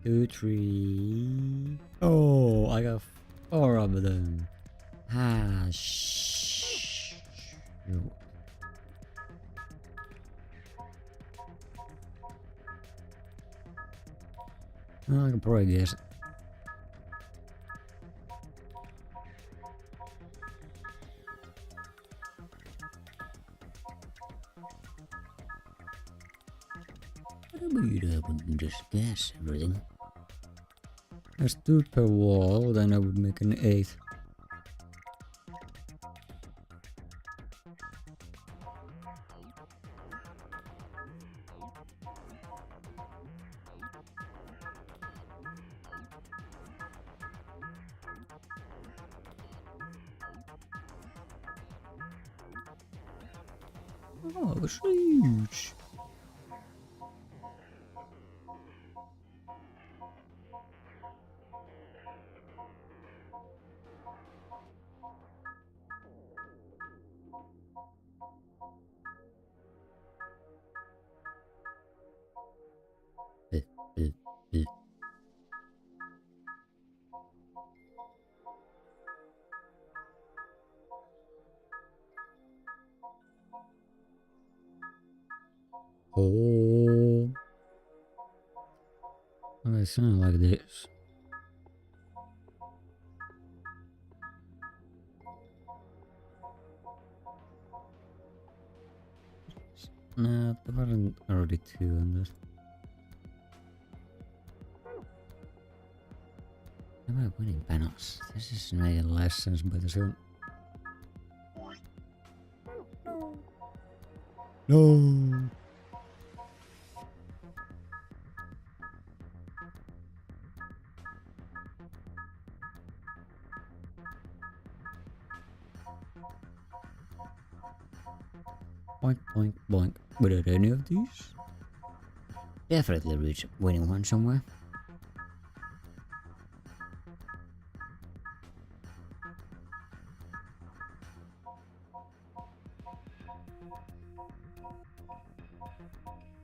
2, 3. Oh, I got 4 of them. Ah, shh. Well, I can probably guess it. I wouldn't just guess everything. There's 2 per wall, then I would make an 8. Oh, it's huge. Oh, I sound like this. No, there weren't already 2 on this. How about winning panels? This is making less sense by the soon. No. Boink, boink, boink. Without any of these? Definitely reach winning one somewhere.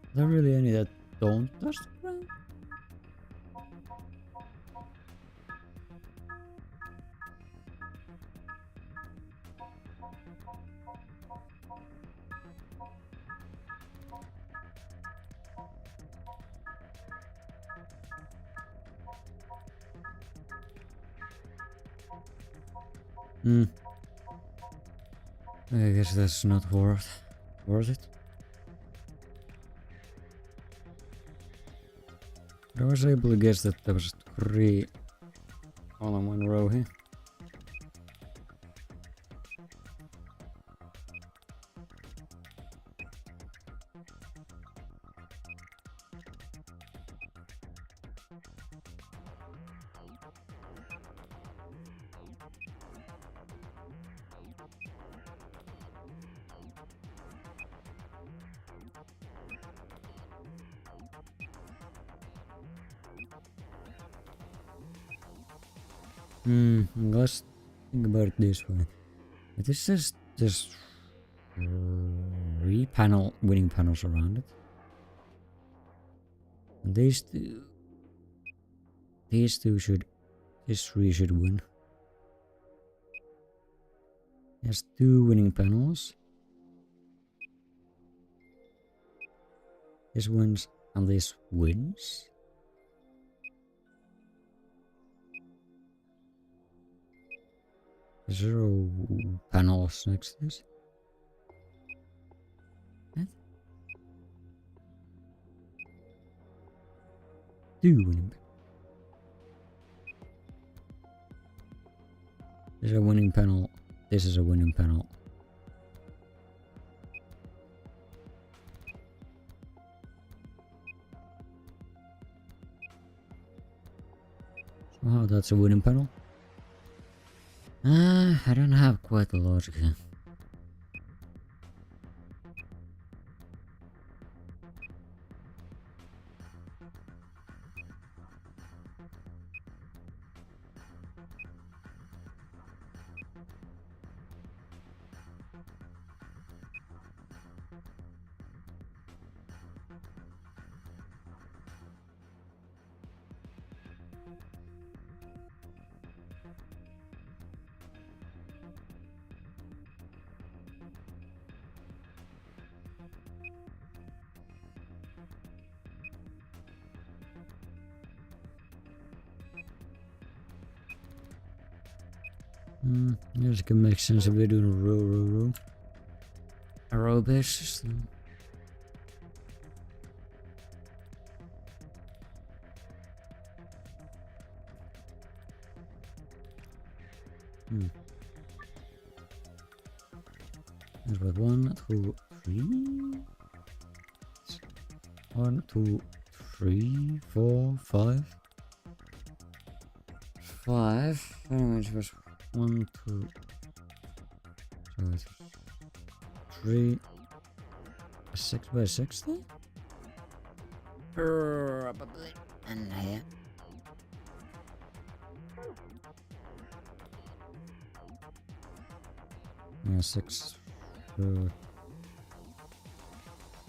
Are there really any that don't touch the ground? I guess that's not worth it. But I was able to guess that there was 3 all in one row here. Let's think about it this way. This is just 3 winning panels around it. And these 3 should win. There's 2 winning panels. This wins and this wins. There's 0 panels next to this. What? 2 winning panels. There's a winning panel. This is a winning panel. Oh, that's a winning panel. I don't have quite the logic here. Yes, it can make sense if we're doing a row basis. There's what 1, 2, 3. 1, 2, 3, 4, 5. 5. Which was 1, 2. So it's 3. 6 by 6 then? Probably. And here. Yeah, 6.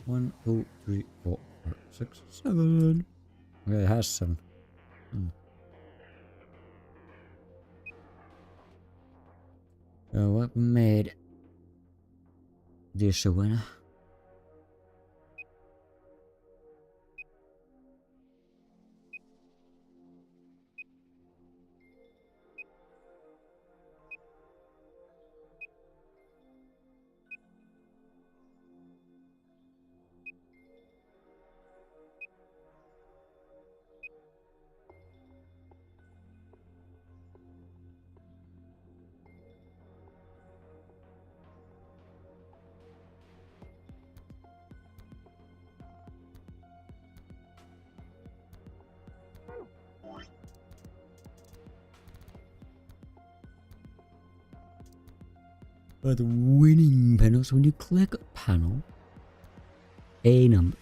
1, 2, 3, 4, 5, 6, 7. Okay, it has 7. So what made this a winner? But the winning panels, when you click panel, a number.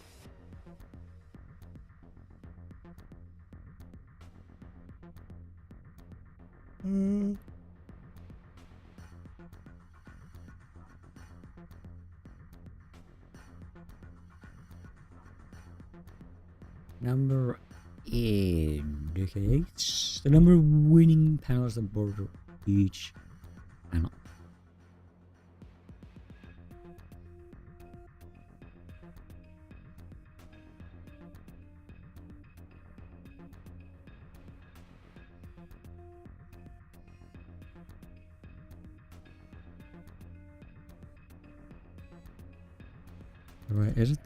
Number indicates the number of winning panels that border each panel. Right, is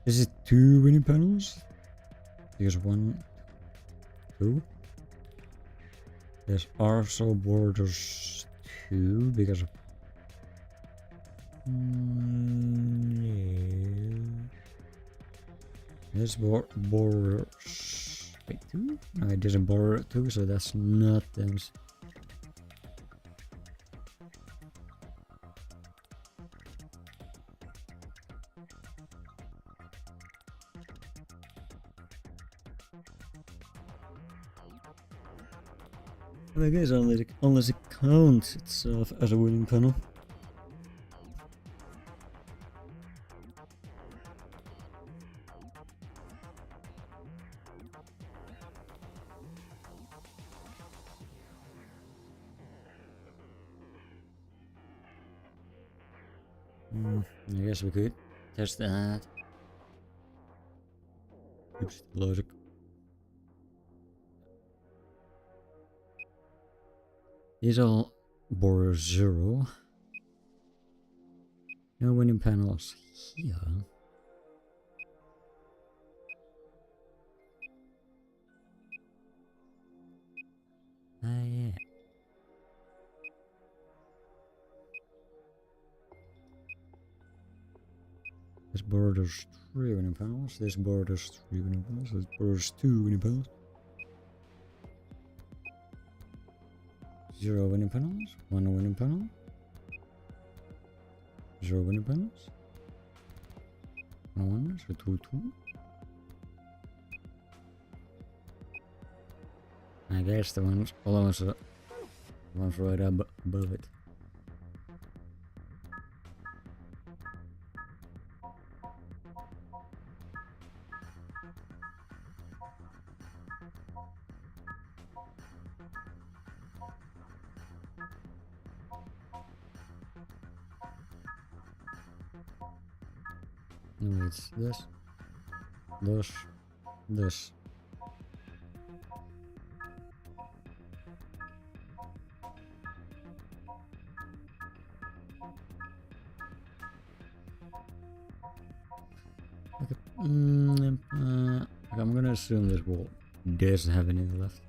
it 2 winning panels? There's 1, 2. There's also borders 2 because of this borders. Wait, 2? No, it doesn't border 2, so that's not them. I guess unless it counts itself as a winning panel. I guess we could test that. Oops, logic. These all border 0. No winning panels here. Yeah. This borders 3 winning panels. This borders 3 winning panels. This borders 2 winning panels. 0 winning panels, 1 winning panel, 0 winning panels, 1, so 2, 2. I guess the ones right above it. No, it's this, this. I'm gonna assume this wall doesn't have any left.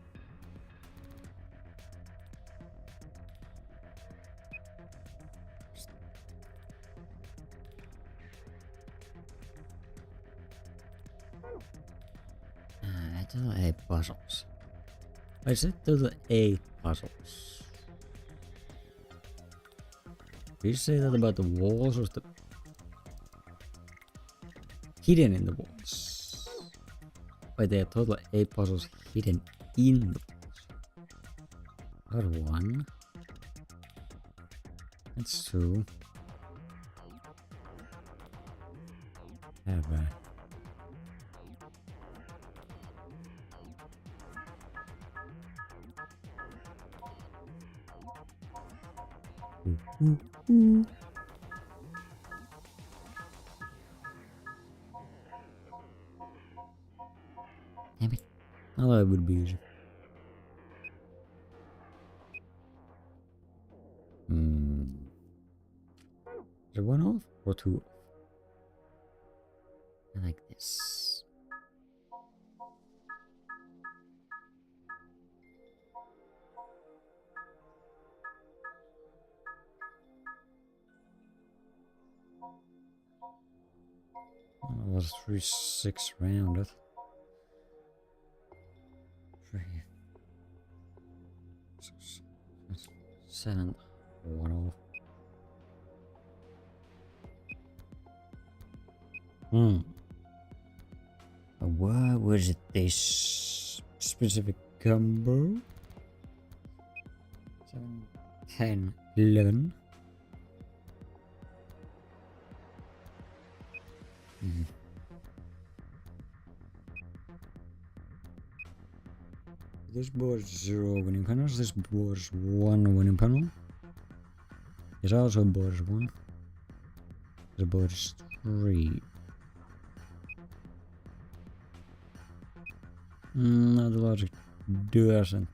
Total 8 puzzles. I said total 8 puzzles. Did you say that about the walls or the hidden in the walls? Wait, there are total 8 puzzles hidden in the walls. Or 1. That's 2. Ever. Damn it. I thought it would be easy. Is it 1 off or 2 off? I like this. That was 3-6 rounded. 3, 6, 7, 1 off. What was it? This specific combo? 7, 10, 11. This board is 0 winning panels, this board is 1 winning panel. This also board is 1. This board is 3. No, the logic doesn't.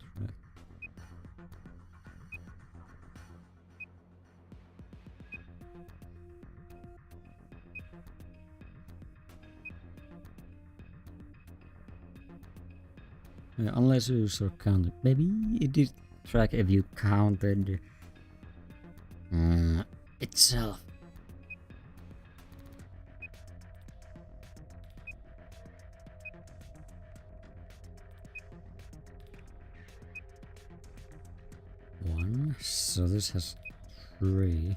Yeah, unless you sort of counted. Maybe it did track if you counted itself. One, so this has 3.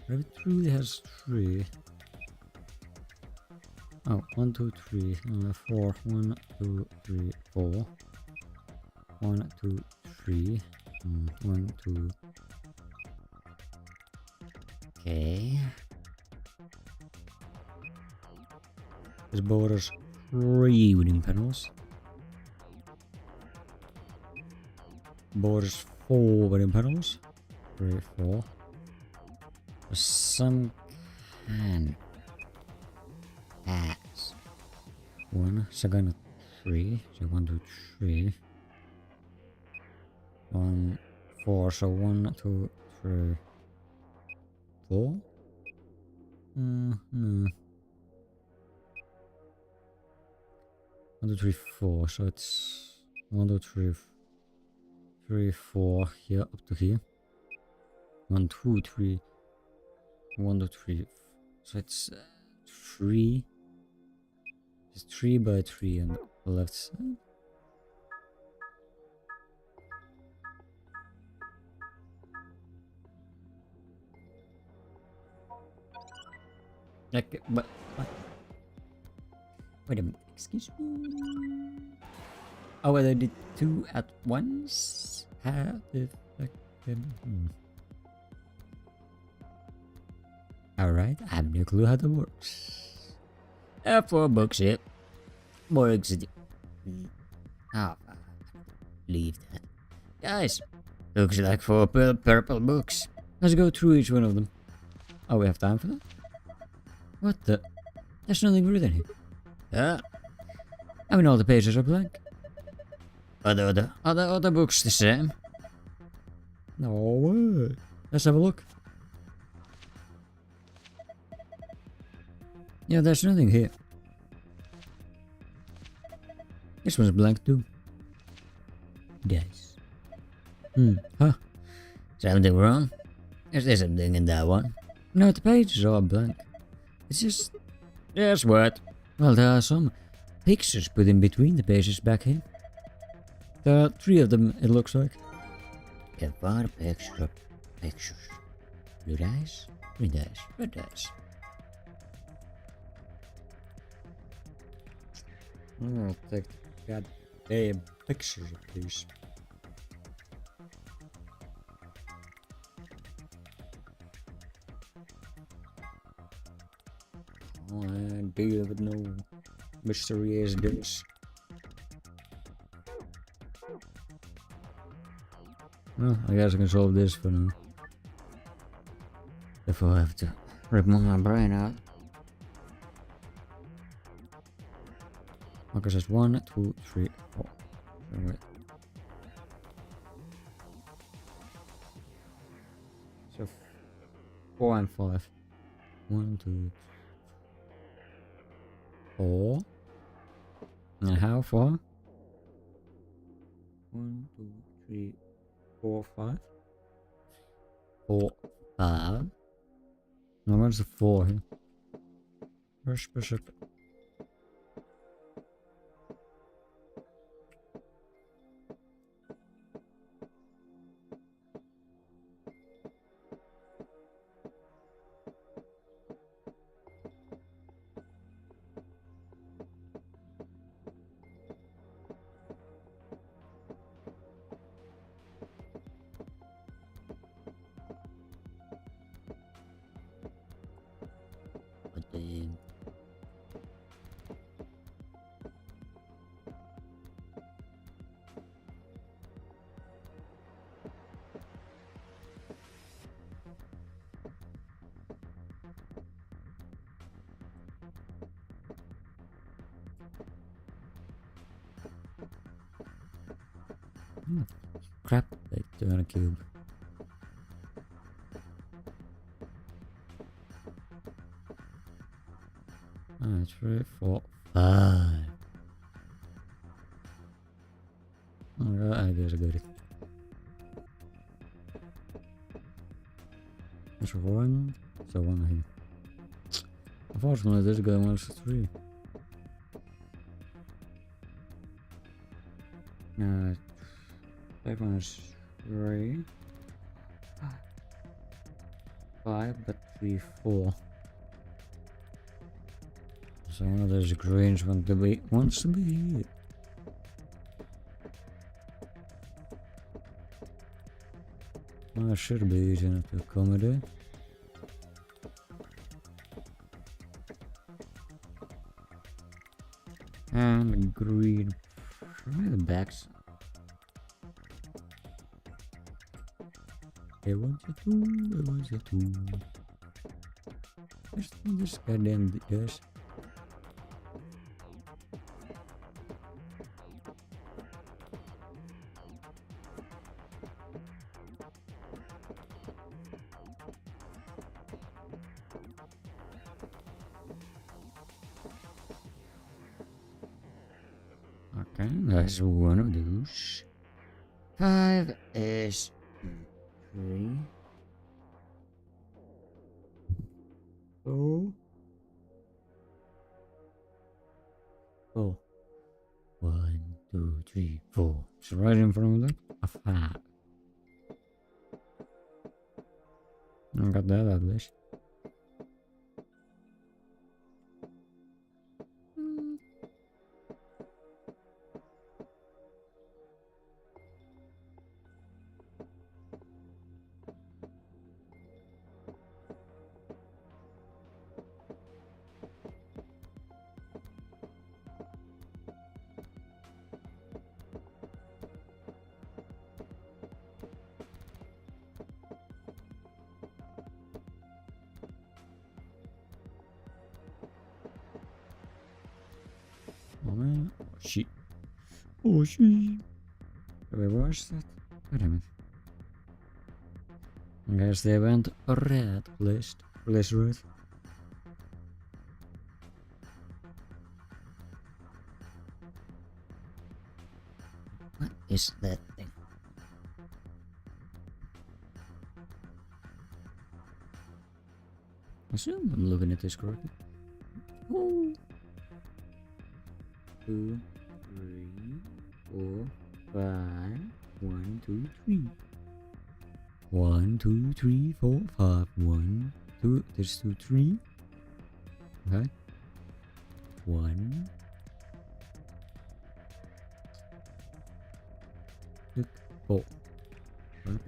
Rabbit truly has 3. Oh, 1, 2, 3, 4. 1, 2, 3, 4. 1, 2, 3. 1, 2. Okay. This borders 3 winning panels. Borders 4 winning panels. 3, 4. Some kind has 1, second 3, so 1, 2, 3. 1, 4, so 1, 2, 3, 4. 1, 2, 3, 4, so it's 1, 2, 3, 3, 4 here up to here. 1, 2, 3, 1, 2, 3, so it's 3. It's 3 by 3 on the left side. Okay, but what? Wait a minute, excuse me. Oh, well, I did 2 at once? How the fuck? Alright, I have no clue how that works. 4 books, yep. More exit. Oh, leave that. Guys, looks like 4 purple books. Let's go through each one of them. Oh, we have time for that? What the? There's nothing written here. I mean, all the pages are blank. Are the other books the same? No way. Let's have a look. Yeah, there's nothing here. This one's blank too. Yes. Huh. Something wrong? Is there something in that one? No, the pages are blank. It's just... Yes, what? Well, there are some pictures put in between the pages back here. There are 3 of them, it looks like. A paar pictures. Blue eyes, green eyes, red eyes. I'll take the goddamn pictures, please. I deal with no mystery as this. Well, I guess I can solve this for now. If I have to rip my brain out. Okay, so it's 1, 2, 3, 4. Wait. So 4 and 5. 1, 2, 4. And how far? 1, 2, 3, 4, 5. 4, 5. Now where's the 4 here? Where's specific? Crap, they turn a cube. Alright, 3, 4, 5. Alright, I guess I got it. There's 1, so 1 here. Unfortunately, this guy wants 3. That one is 3. 5, but 3, 4. So one of those greens wants to be here. Well, it should be easy enough to accommodate. And green. Where are the backs? It was a 2, it was a 2. Where's this goddamn dish? Okay, that's one of those. 5 is 3. Oh. 4. 1, 2, 3, 4. It's right in front of that. A 5. I got that at least. Shit. Oh shit. Wait, what was that? Wait a minute. I guess they went red list. List red. What is that thing? I assume I'm looking at this correctly. Ooh. 2, 3, 4, 5. 1, 2, 3. 1, 2, 3, 4, 5. 1, 2. There's 2, 3. Okay. 1. 6, 4. Okay.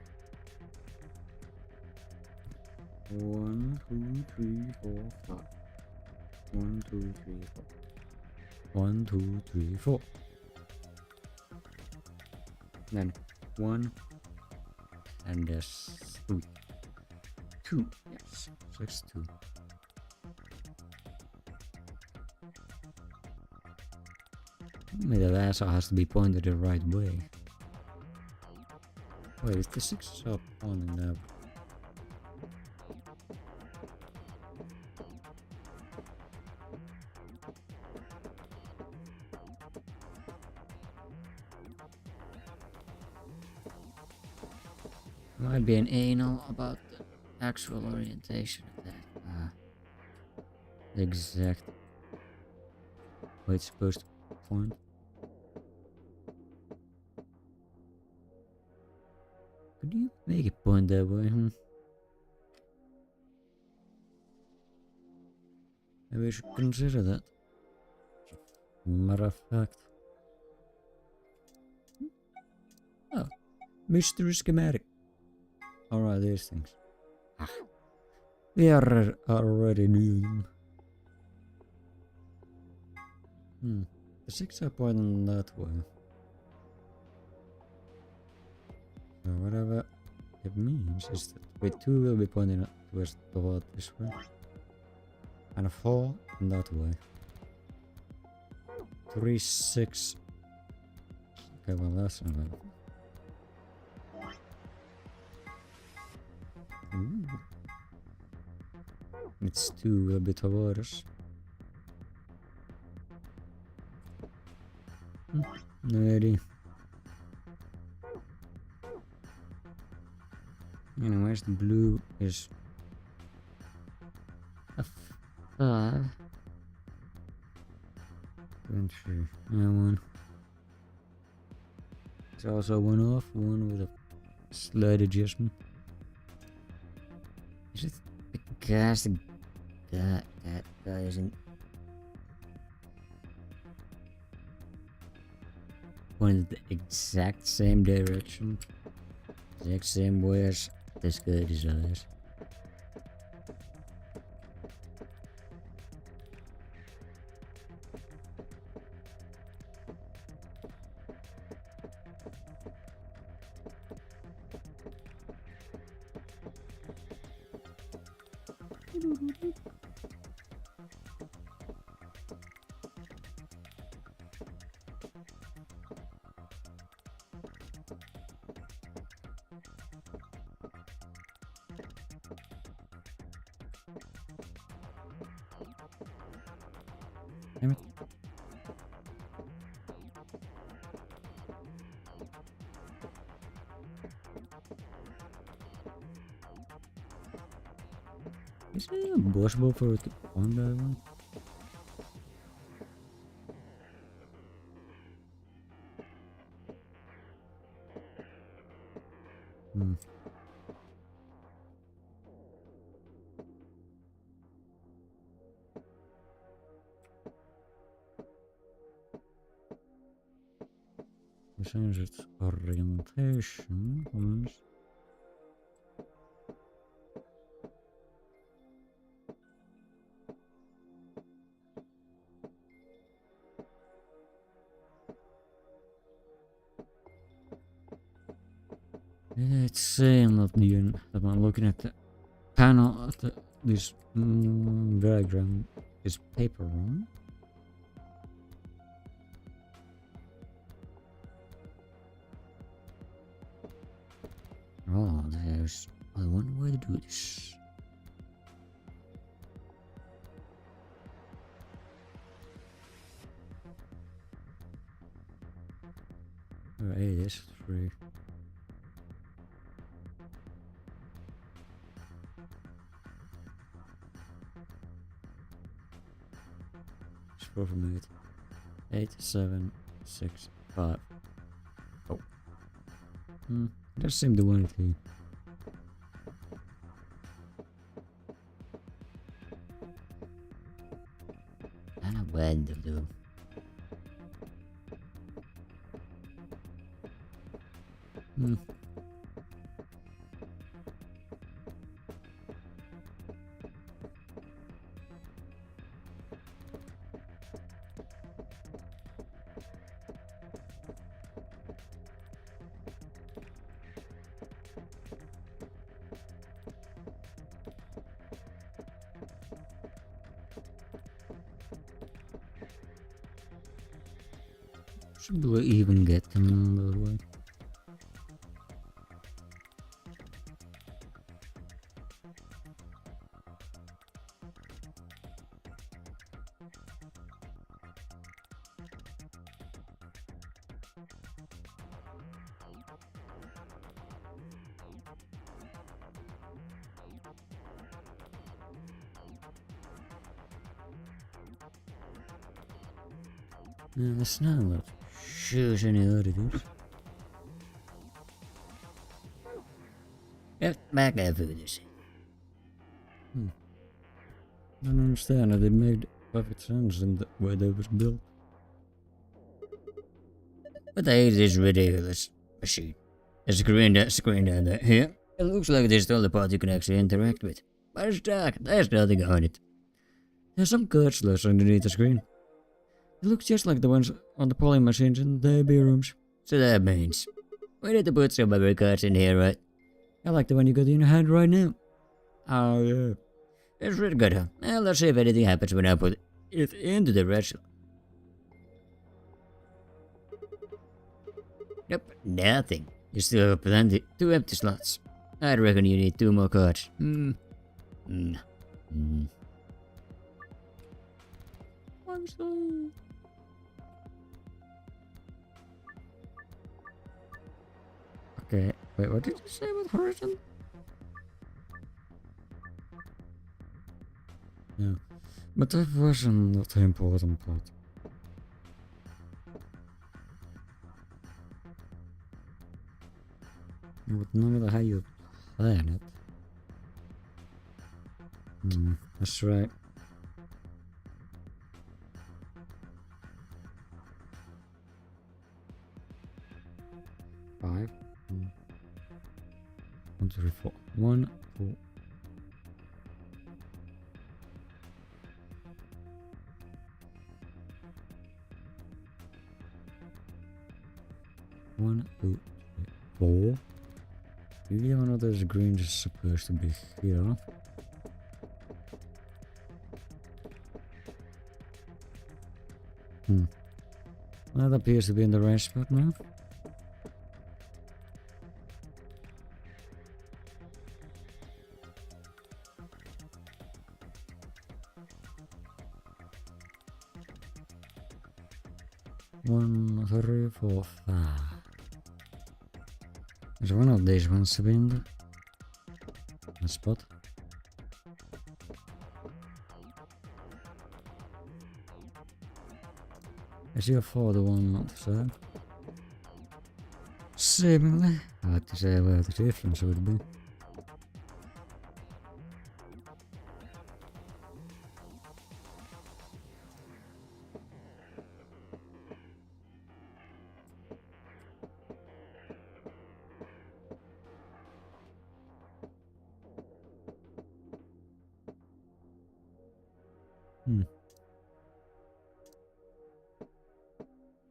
1, 2, 3, 4, 5. 1, 2, 3, 4. 1, 2, 3, 4. Then 1 and there's 2. 2. Yes. So it's 2. Maybe the lasso has to be pointed the right way. Wait, is the 6 up on and up? Might be an anal about the actual orientation of that. The exact way it's supposed to point. Could you make it point that way? Maybe we should consider that. Matter of fact. Oh, mystery schematic. Alright, these things. We are already knew. The 6 are pointing that way. So whatever it means is that with 2 will be pointing toward this way. And a 4 in that way. 3, 6. Okay, well that's not bad. Ooh. It's 2 a bit toward us. No idea. Anyways, the blue is a 5. 23. One. It's also 1 off, 1 with a slight adjustment. Is it because the guy, that guy isn't pointed the exact same direction, exact same way as this guy desires? Damn it. Is it impossible for it to point that one? Change its orientation. It's saying that I'm looking at the panel of this diagram is paper wrong. Oh, there's only one way to do this. 8 is 3. It's 4 from 8. 8, 7, 6, 5. Oh. It does seem to want it here. I don't know what to do. Should we even get them, by the way? No, that's not what shows any other dudes. Yep, back there for this. I don't understand how they made perfect sense in the way they was built. But hey, this is ridiculous. Machine. There's a screen down there. Here. It looks like there's the only part you can actually interact with. But it's dark. There's nothing on it. There's some code slurs underneath the screen. It looks just like the ones on the polling machines in the AB rooms. So that means we need to put some memory cards in here, right? I like the one you got in your hand right now. Oh yeah. It's really good, huh? Well, let's see if anything happens when I put it into the wrestle. Nope, nothing. You still have plenty. 2 empty slots. I reckon you need 2 more cards. I'm sorry. Okay, wait, what did you say about Horizon? Yeah, but that wasn't the important part. But no matter how you plan it. That's right. Five. 1, 2, 3, 4. 1, 2. One, 2, 3, 4. Maybe one of those greens is supposed to be here. That appears to be in the right spot now. One, 3, 4, 5. Is one of these ones to be in the spot? I see a 4, the one on the side. Seemingly, hard to say where the difference would be.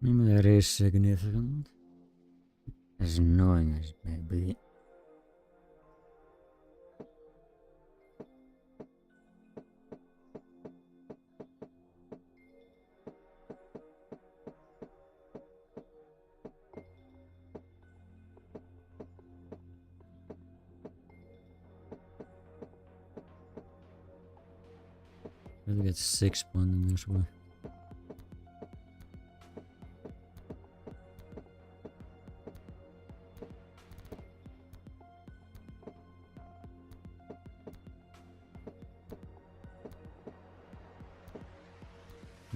Maybe that is significant. As annoying as it may be. I'll get 6 points in this way.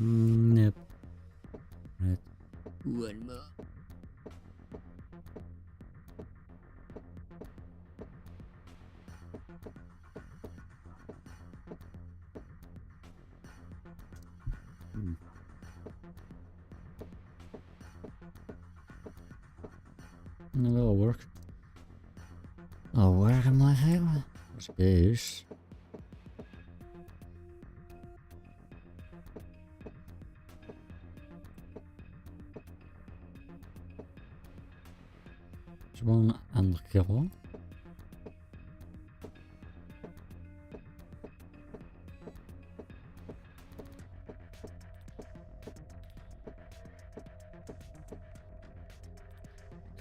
Nope. Right. One more. No, that'll work. Oh, where am I having? What's this? There's one undercover.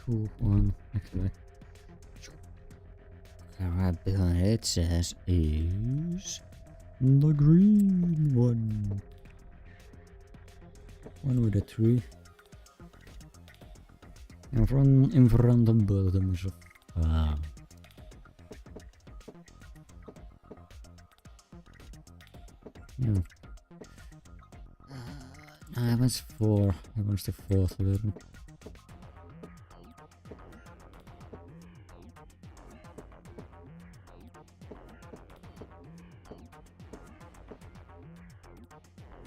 Two, one, actually. Right behind it says is the green one. One with a tree. In front of both of them. Wow. Yeah. I was 4. I was the 4th level.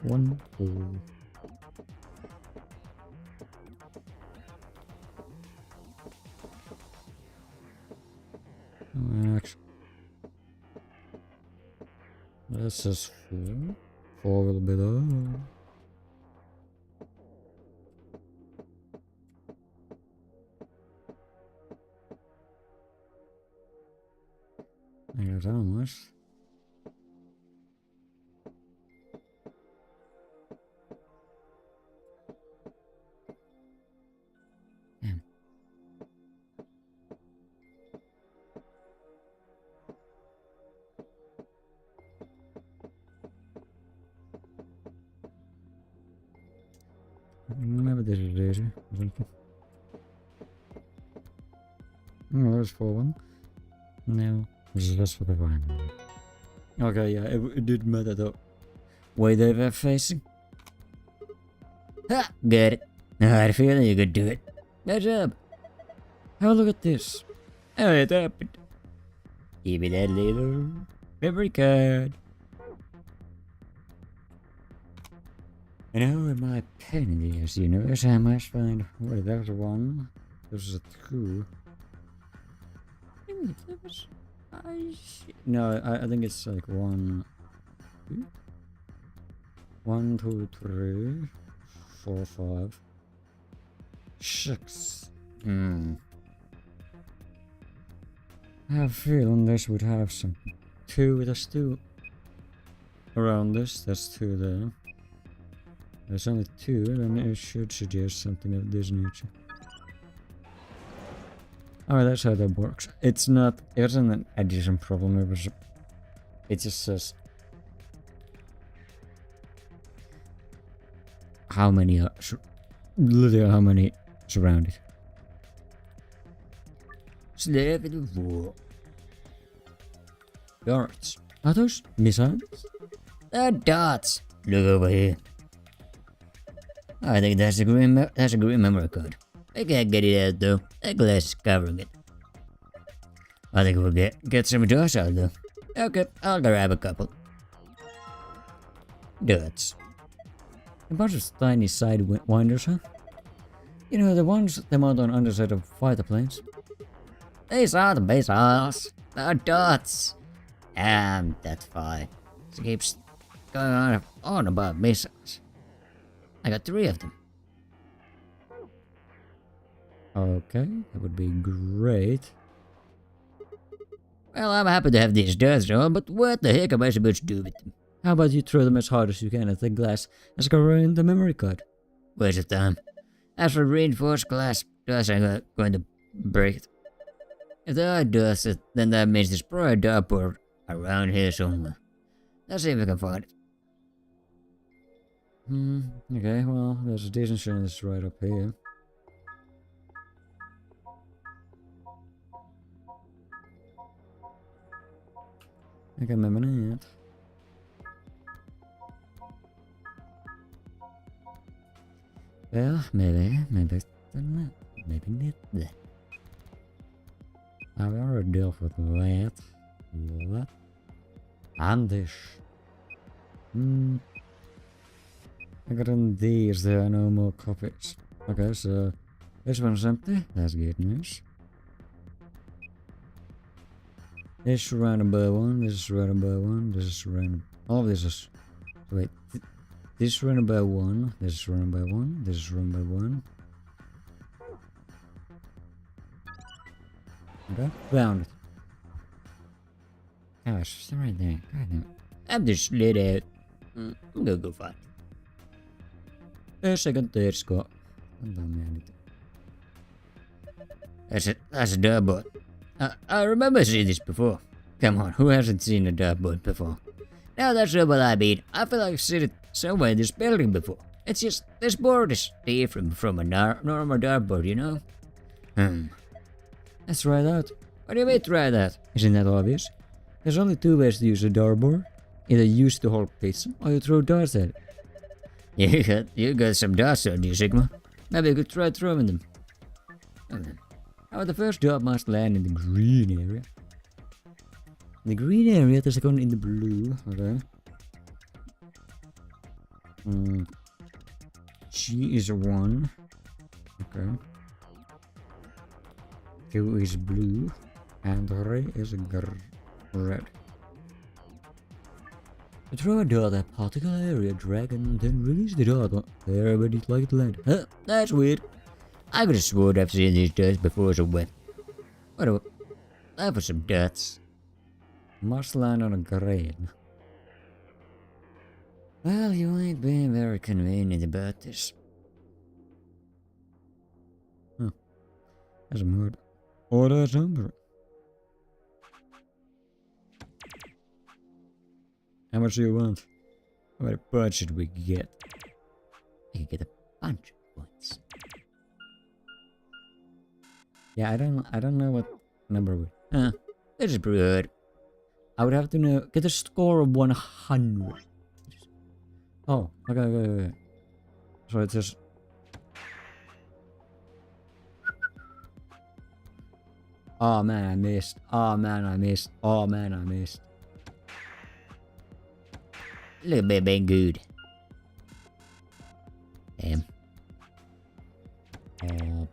One, four. This is 4. 4 will be there. There's almost. Maybe this is easy or something. Oh, there's 4 1. No, this is just for the one. Okay, yeah, it did matter though. Way they were facing. Ha! Got it. I had a feeling you could do it. Good job. Oh, look at this. Oh, it happened. Give me that little memory card. And how am I penny this universe? I must find. Wait, there's 1. There's a 2. Wait, there was. No, I think it's like 1, 2, 1, 2, 3, 4, 5, 6. I have a feeling this would have some 2. There's 2 around this. There's 2 there. There's only 2, then it should suggest something of this nature. Alright, that's how that works. It's not, it wasn't an addition problem, it just says how many are, literally how many surround it. Slave in the war. Darts. Are those missiles? They're darts. Look over here. I think that's a green memory card. I can't get it out though. That glass is covering it. I think we'll get some dust out though. Okay, I'll grab a couple. Darts. A bunch of tiny sidewinders, huh? You know, the ones they mount on underside of fighter planes. These are the missiles. They're darts. That's fine. She keeps going on about missiles. I got 3 of them. Okay, that would be great. Well, I'm happy to have these darts on, but what the heck am I supposed to do with them? How about you throw them as hard as you can at the glass that's covering the memory card? Waste of time. As for reinforced glass, dust ain't going to break it. If there are dust, then that means there's probably a dartboard around here somewhere. Let's see if we can find it. Okay, well, there's a decent chance right up here. I can remember that. Well, maybe not. Maybe not that. I've already dealt with that. What? And this. I got in these, there are no more copies. Okay, so this one's empty. That's good news. This is surrounded by one, this is surrounded by one, this is surrounded. All of this is. Wait. This is surrounded by one, this is surrounded by one, this is surrounded by one. Okay, found it. Oh, it's right there. God damn it. I'm just slid out. I'm gonna go find it. A second, third, Scott. That's a darbot. I remember seeing this before. Come on, who hasn't seen a darbot before? Now that's not what I mean. I feel like I've seen it somewhere in this building before. It's just, this board is different from a normal dartboard, you know? Let's try that. What do you mean try that? Isn't that obvious? There's only two ways to use a dartboard. Either use the whole pizza, or you throw darts at it. You got some darts on you, Sigma. Maybe you could try throwing them. The first dart must land in the green area. The green area, the second in the blue. Okay. G is 1. Okay. 2 is blue. And 3 is red. Throw a dart at a particular area, drag and then release the dart there where it's like to land. Huh, that's weird. I could have sworn I've seen these darts before somewhere. Whatever. Time for some darts. Must land on a green. Well, you ain't being very convenient about this. Huh. That's a murder. Order number. How much do you want? What bunch should we get? You can get a bunch of points. Yeah, I don't know what number we. This is pretty good. I would have to know. Get a score of 100. Oh, okay. So it's just. Oh man, I missed. Oh man, I missed. Oh man, I missed. Look at me being good. Damn. I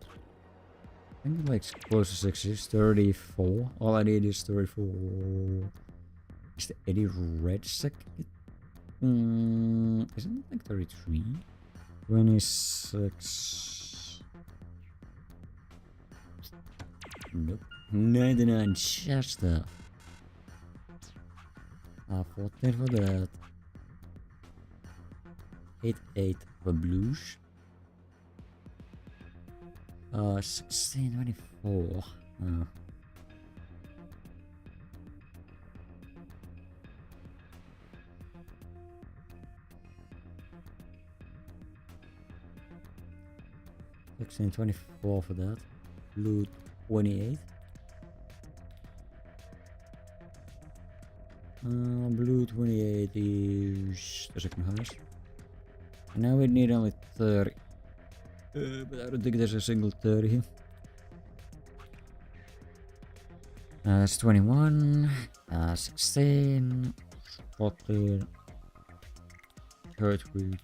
think like close to 60. 34. All I need is 34. Is there any red second? Isn't it like 33? 26. Nope. 99 Chester. 14 for that. 8 for blues. 1624. $16.24 for that. Blue 28. Blue 28 is the second highest. Now we need only 30. But I don't think there's a single 30 here. That's 21, 16, 14, 33,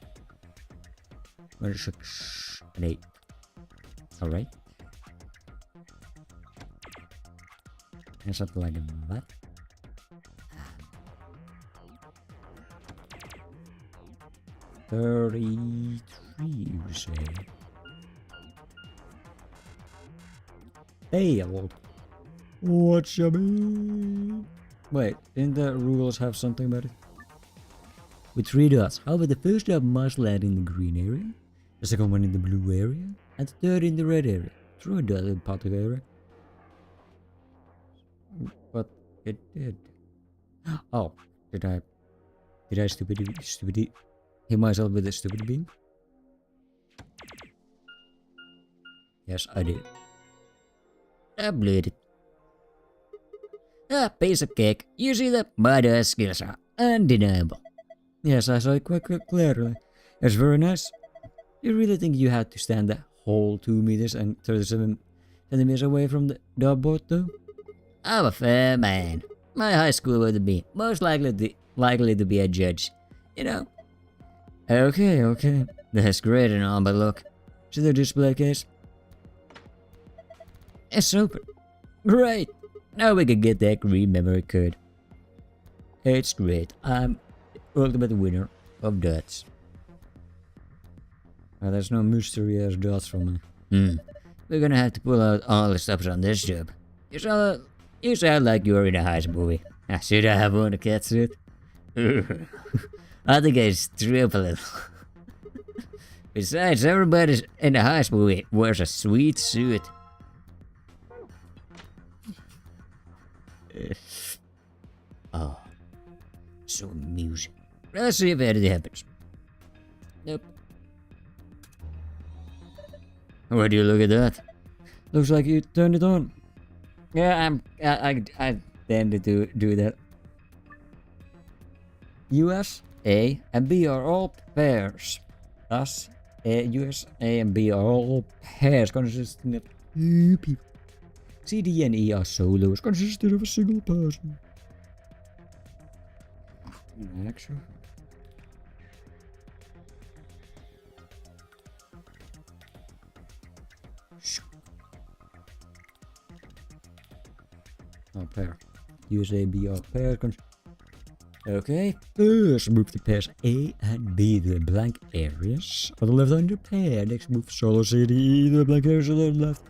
26, and 8. Alright. And something like that. $33, you say? Failed. What you mean? Wait, didn't the rules have something about it? With 3 dots. However, the first dot must land in the green area, the second one in the blue area, and the third in the red area. Throw a dot in the particular area. But it did. Oh, did I stupidly hit myself with a stupid beam? Yes, I did. I blew it. A piece of cake. You see that? My skills are undeniable. Yes, I saw it quite clearly. It's very nice. You really think you had to stand the whole 2 meters and 37 centimeters away from the dog though? I'm a fair man. My high school would be most likely to be a judge, you know? Okay. That's great and all, but look. See the display case? It's open. Great! Now we can get that green memory card. It's great. I'm the ultimate winner of dots. There's no mysterious dots for me. We're gonna have to pull out all the stops on this job. You sound like you're in a heist movie. Should I have worn a catsuit? I think I strip a little. Besides, everybody in the heist movie wears a sweet suit. Oh, so amusing. Let's see if anything happens. Nope. Why do you look at that? Looks like you turned it on. Yeah, I tend to do that. US, A, and B are all pairs. Thus, US, A, and B are all pairs consisting of 2 people. C, D, and E are solos consisting of a single person. Actually. Oh, pair. USA, B are pair. Okay, first move the pairs A and B to the blank areas on the left on your pair. Next move solo C, D, E to the blank areas on the left.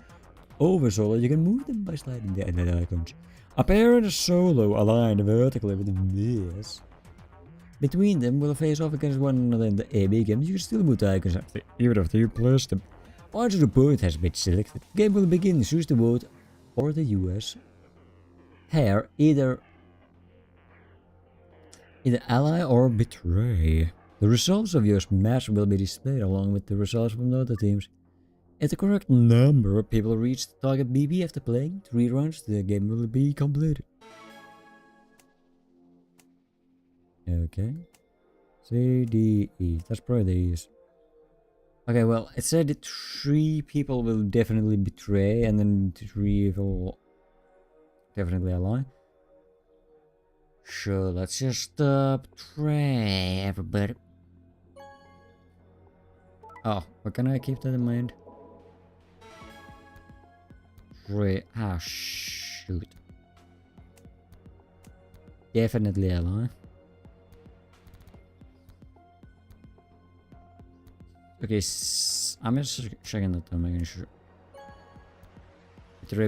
Over solo, you can move them by sliding the icons. A pair and a solo align vertically with this. Between them will face off against one another in the A-B game. You can still move the icons even after you place them. Once the boat has been selected, the game will begin. Choose the boat or the US pair, either ally or betray. The results of your match will be displayed along with the results from the other teams. If the correct number of people reach the target BB after playing 3 rounds, the game will be completed. Okay. C, D, E. That's probably the E's. Okay, well, it said that 3 people will definitely betray, and then 3 will definitely ally. Sure, let's just betray everybody. Oh, but can I keep that in mind? Shoot. Definitely ally. Okay, I'm just checking that I'm making sure. Betray.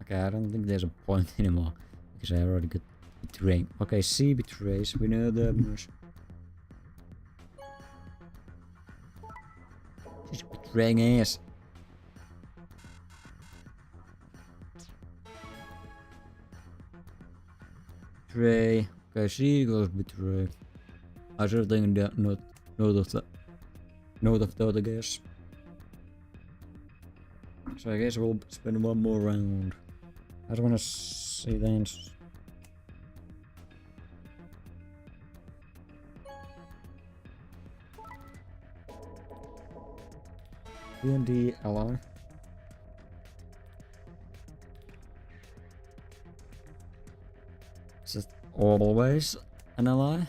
Okay, I don't think there's a point anymore because I already got betraying. Okay, C betrays. We know that much. She's betraying us. Betray. Okay, she goes betray. I should think that note of that, I guess. So I guess we'll spend one more round. I don't want to see the answers. D&D ally. Is it always an ally?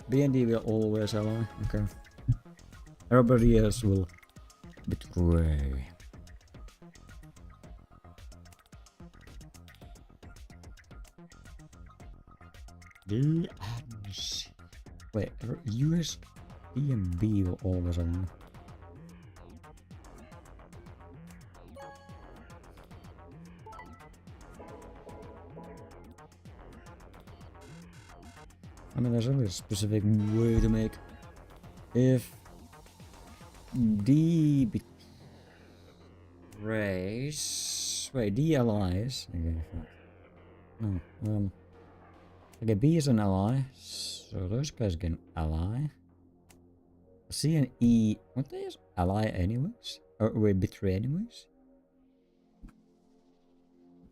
B&D will always ally. Okay. Everybody else will betray. D and C. Wait, US D and B will always ally. I mean, there's only a specific way to make. If D betrays, wait, D allies. Okay, no, okay, B is an ally, so those guys can ally. C and E, what they is ally anyways? Or wait, betray anyways?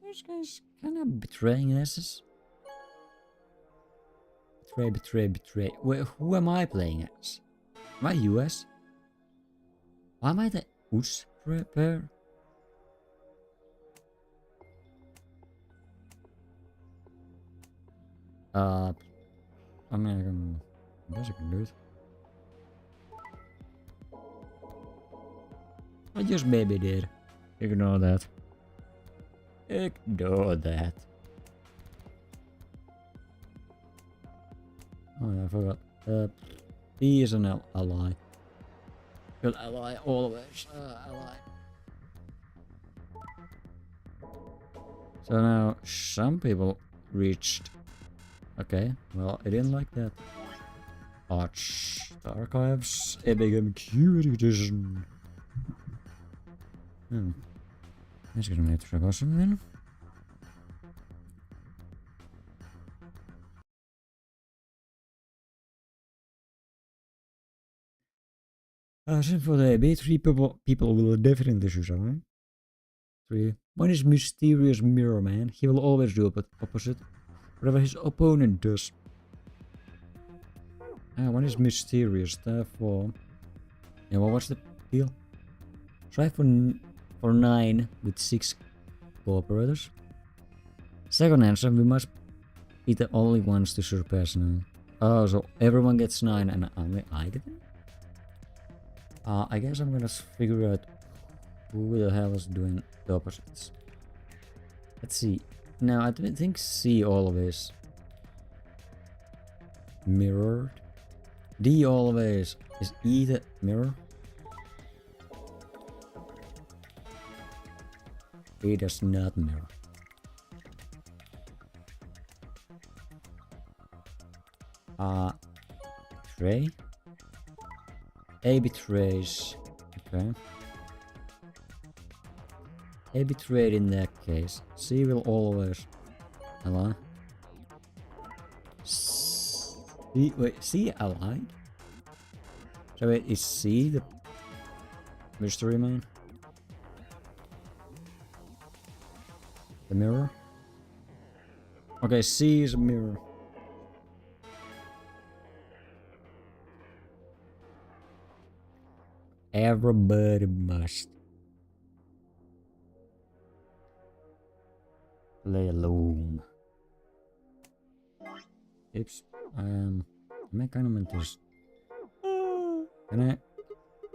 This guy's kind of betraying us. Betray. Wait, who am I playing as? Am I US? Why am I the Splapier? I mean, I guess I can do it. I just maybe did. Ignore that. Ignore that. Oh yeah, I forgot. He is an ally. Good ally, always ally. So now some people reached. Okay, well I didn't like that. Arch Archives Epic Cute Edition. Let's get a minute for something. So for the AB, 3 people will definitely choose one. 3. One is Mysterious Mirror Man. He will always do opposite. Whatever his opponent does. One is Mysterious. Therefore. Yeah, well, what's the deal? Try for 9 with 6 cooperators. Second answer, we must be the only ones to surpass 9. Oh, so everyone gets 9 and only I get it? I guess I'm gonna figure out who the hell is doing the opposites. Let's see. Now, I think C always mirrored. D always is E the mirror. E does not mirror. Betray. A betrays. Okay. A betrayed in that case. C will always ally. C allied? So wait, is C the mystery man? The mirror? Okay, C is a mirror. Everybody must play alone. Oops. Am I kind of meant to? Can I?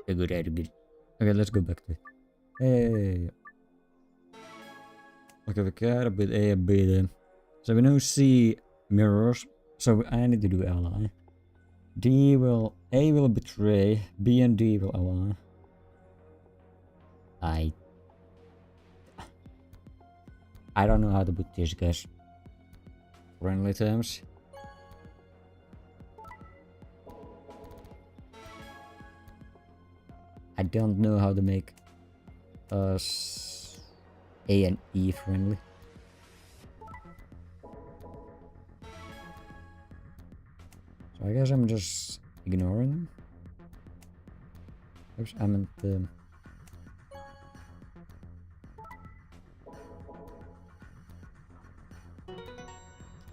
Good. Okay, let's go back to it. Hey. Okay, we got a bit A and B then. So we know C mirrors. So I need to do ally. A will betray, B and D will ally. I don't know how to put this, guys. Friendly terms. I don't know how to make us A and E friendly. So I guess I'm just ignoring them. Oops, I meant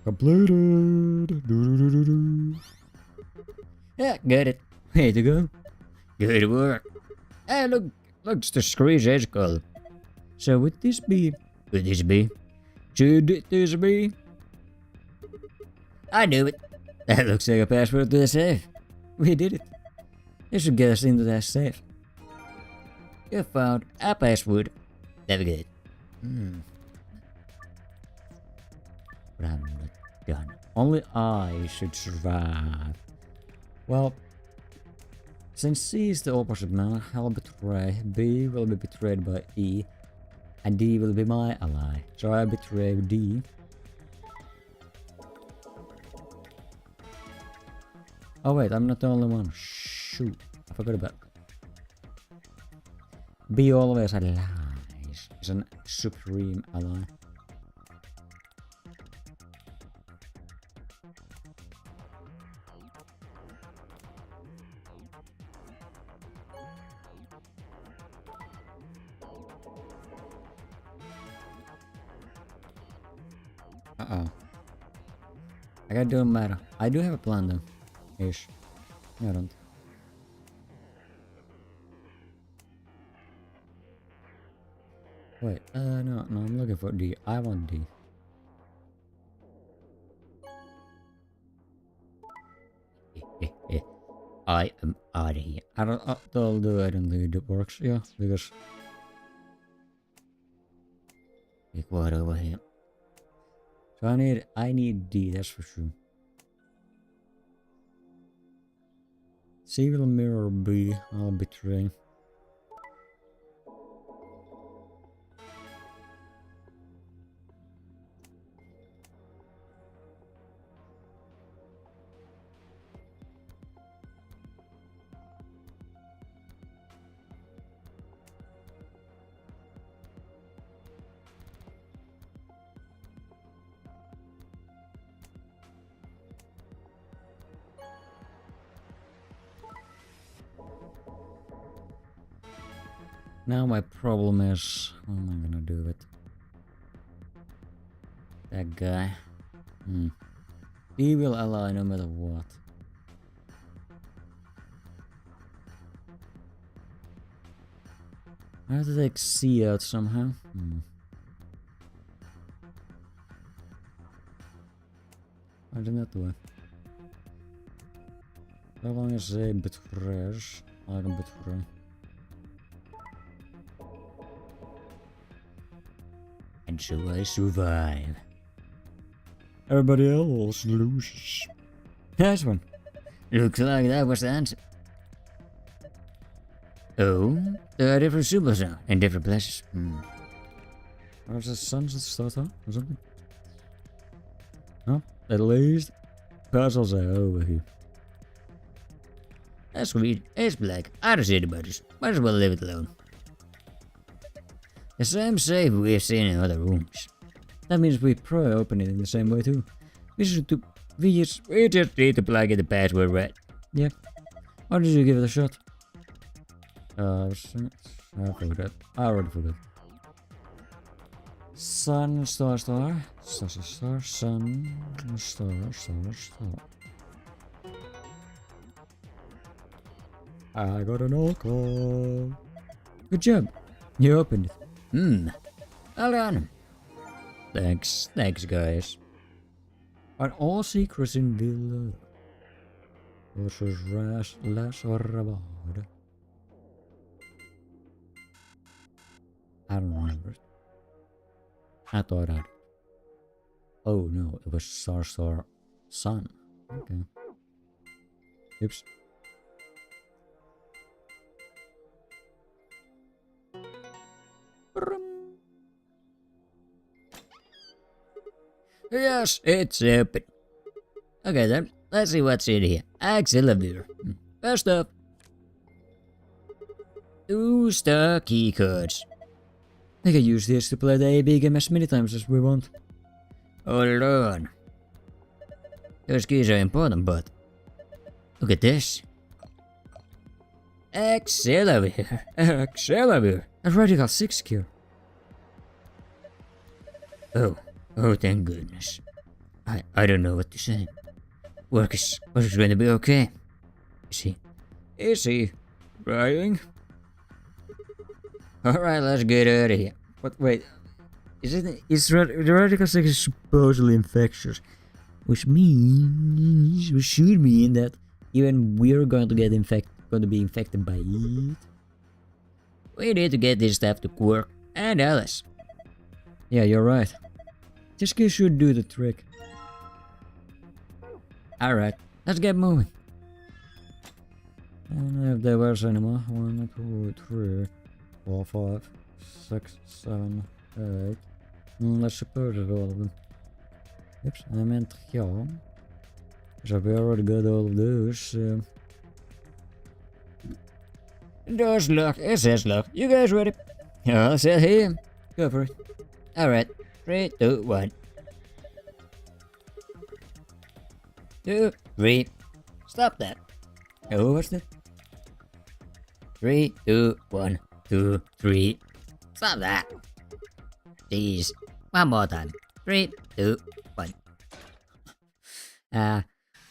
completed. Yeah, got it. Way to go. Good work. Hey, look, it's the screech edge color. So would this be? Should this be? I knew it. That looks like a password to the safe. We did it. This should get us into that safe. You found a password. Navigate. But I'm not done. Only I should survive. Well, since C is the opposite man, I'll betray. B will be betrayed by E. And D will be my ally. So I betray D. Oh wait, I'm not the only one. Shoot, I forgot about that. B always allies. Is a supreme ally. Uh-oh. I gotta do a matter. I do have a plan though. Ish. No, I don't. Wait, no, I'm looking for D. I want D. I am out of here. Although I don't think it works, yeah, because like what over here. So I need D, that's for sure. C will mirror B, I'll betray. Now my problem is, how am I gonna do it? That guy. He will ally no matter what. I have to take C out somehow. I do not do it. How long is a bit fresh? I like a bit fresh. And so I survive. Everybody else loses. Nice one. Looks like that was the answer. Oh, there are different symbols now in different places. Was the sunset starter or something? No, at least puzzles are over here. That's sweet. It's black. I don't see the buttons. Might as well leave it alone. The same safe we've seen in other rooms. That means we probably open it in the same way too. We just need to plug in the password right. Yeah. Why did you give it a shot? I forgot. I already forgot. Sun, star, star. Star, star, sun, star, star, star. I got an all call. Good job. You opened it. Well done. Thanks guys. Are all secrets in Villa versus less or reward? I don't remember it. I thought I... Oh no, it was Star Star Sun. Okay. Oops. Yes, it's open. Okay then, let's see what's in here. Accelerator. First up, 2-star key cards. We can use this to play the AB game as many times as we want. Hold on. Those keys are important, but look at this. Accelerator. Accelerator. I've already got 6 key. Oh, thank goodness. I don't know what to say. Work is going to be okay. Is he crying? Alright, let's get out of here. But wait, the radical 6 is supposedly infectious, which should mean that even we're going to be infected by it. We need to get this stuff to Quirk and Alice. Yeah, you're right. This key should do the trick. Alright, let's get moving. And if there was any more, 1, 2, 3, 4, 5, 6, 7, 8. Let's suppose all of them. Oops, I meant ja. So we already got all of those. Doors locked, it says locked. You guys ready? I'll sit here. Go for it. Alright. 3, 2, 1. 2, 3. Stop that. Oh, what's that? 3, 2, 1, 2, 3. Stop that. Jeez. One more time. 3, 2,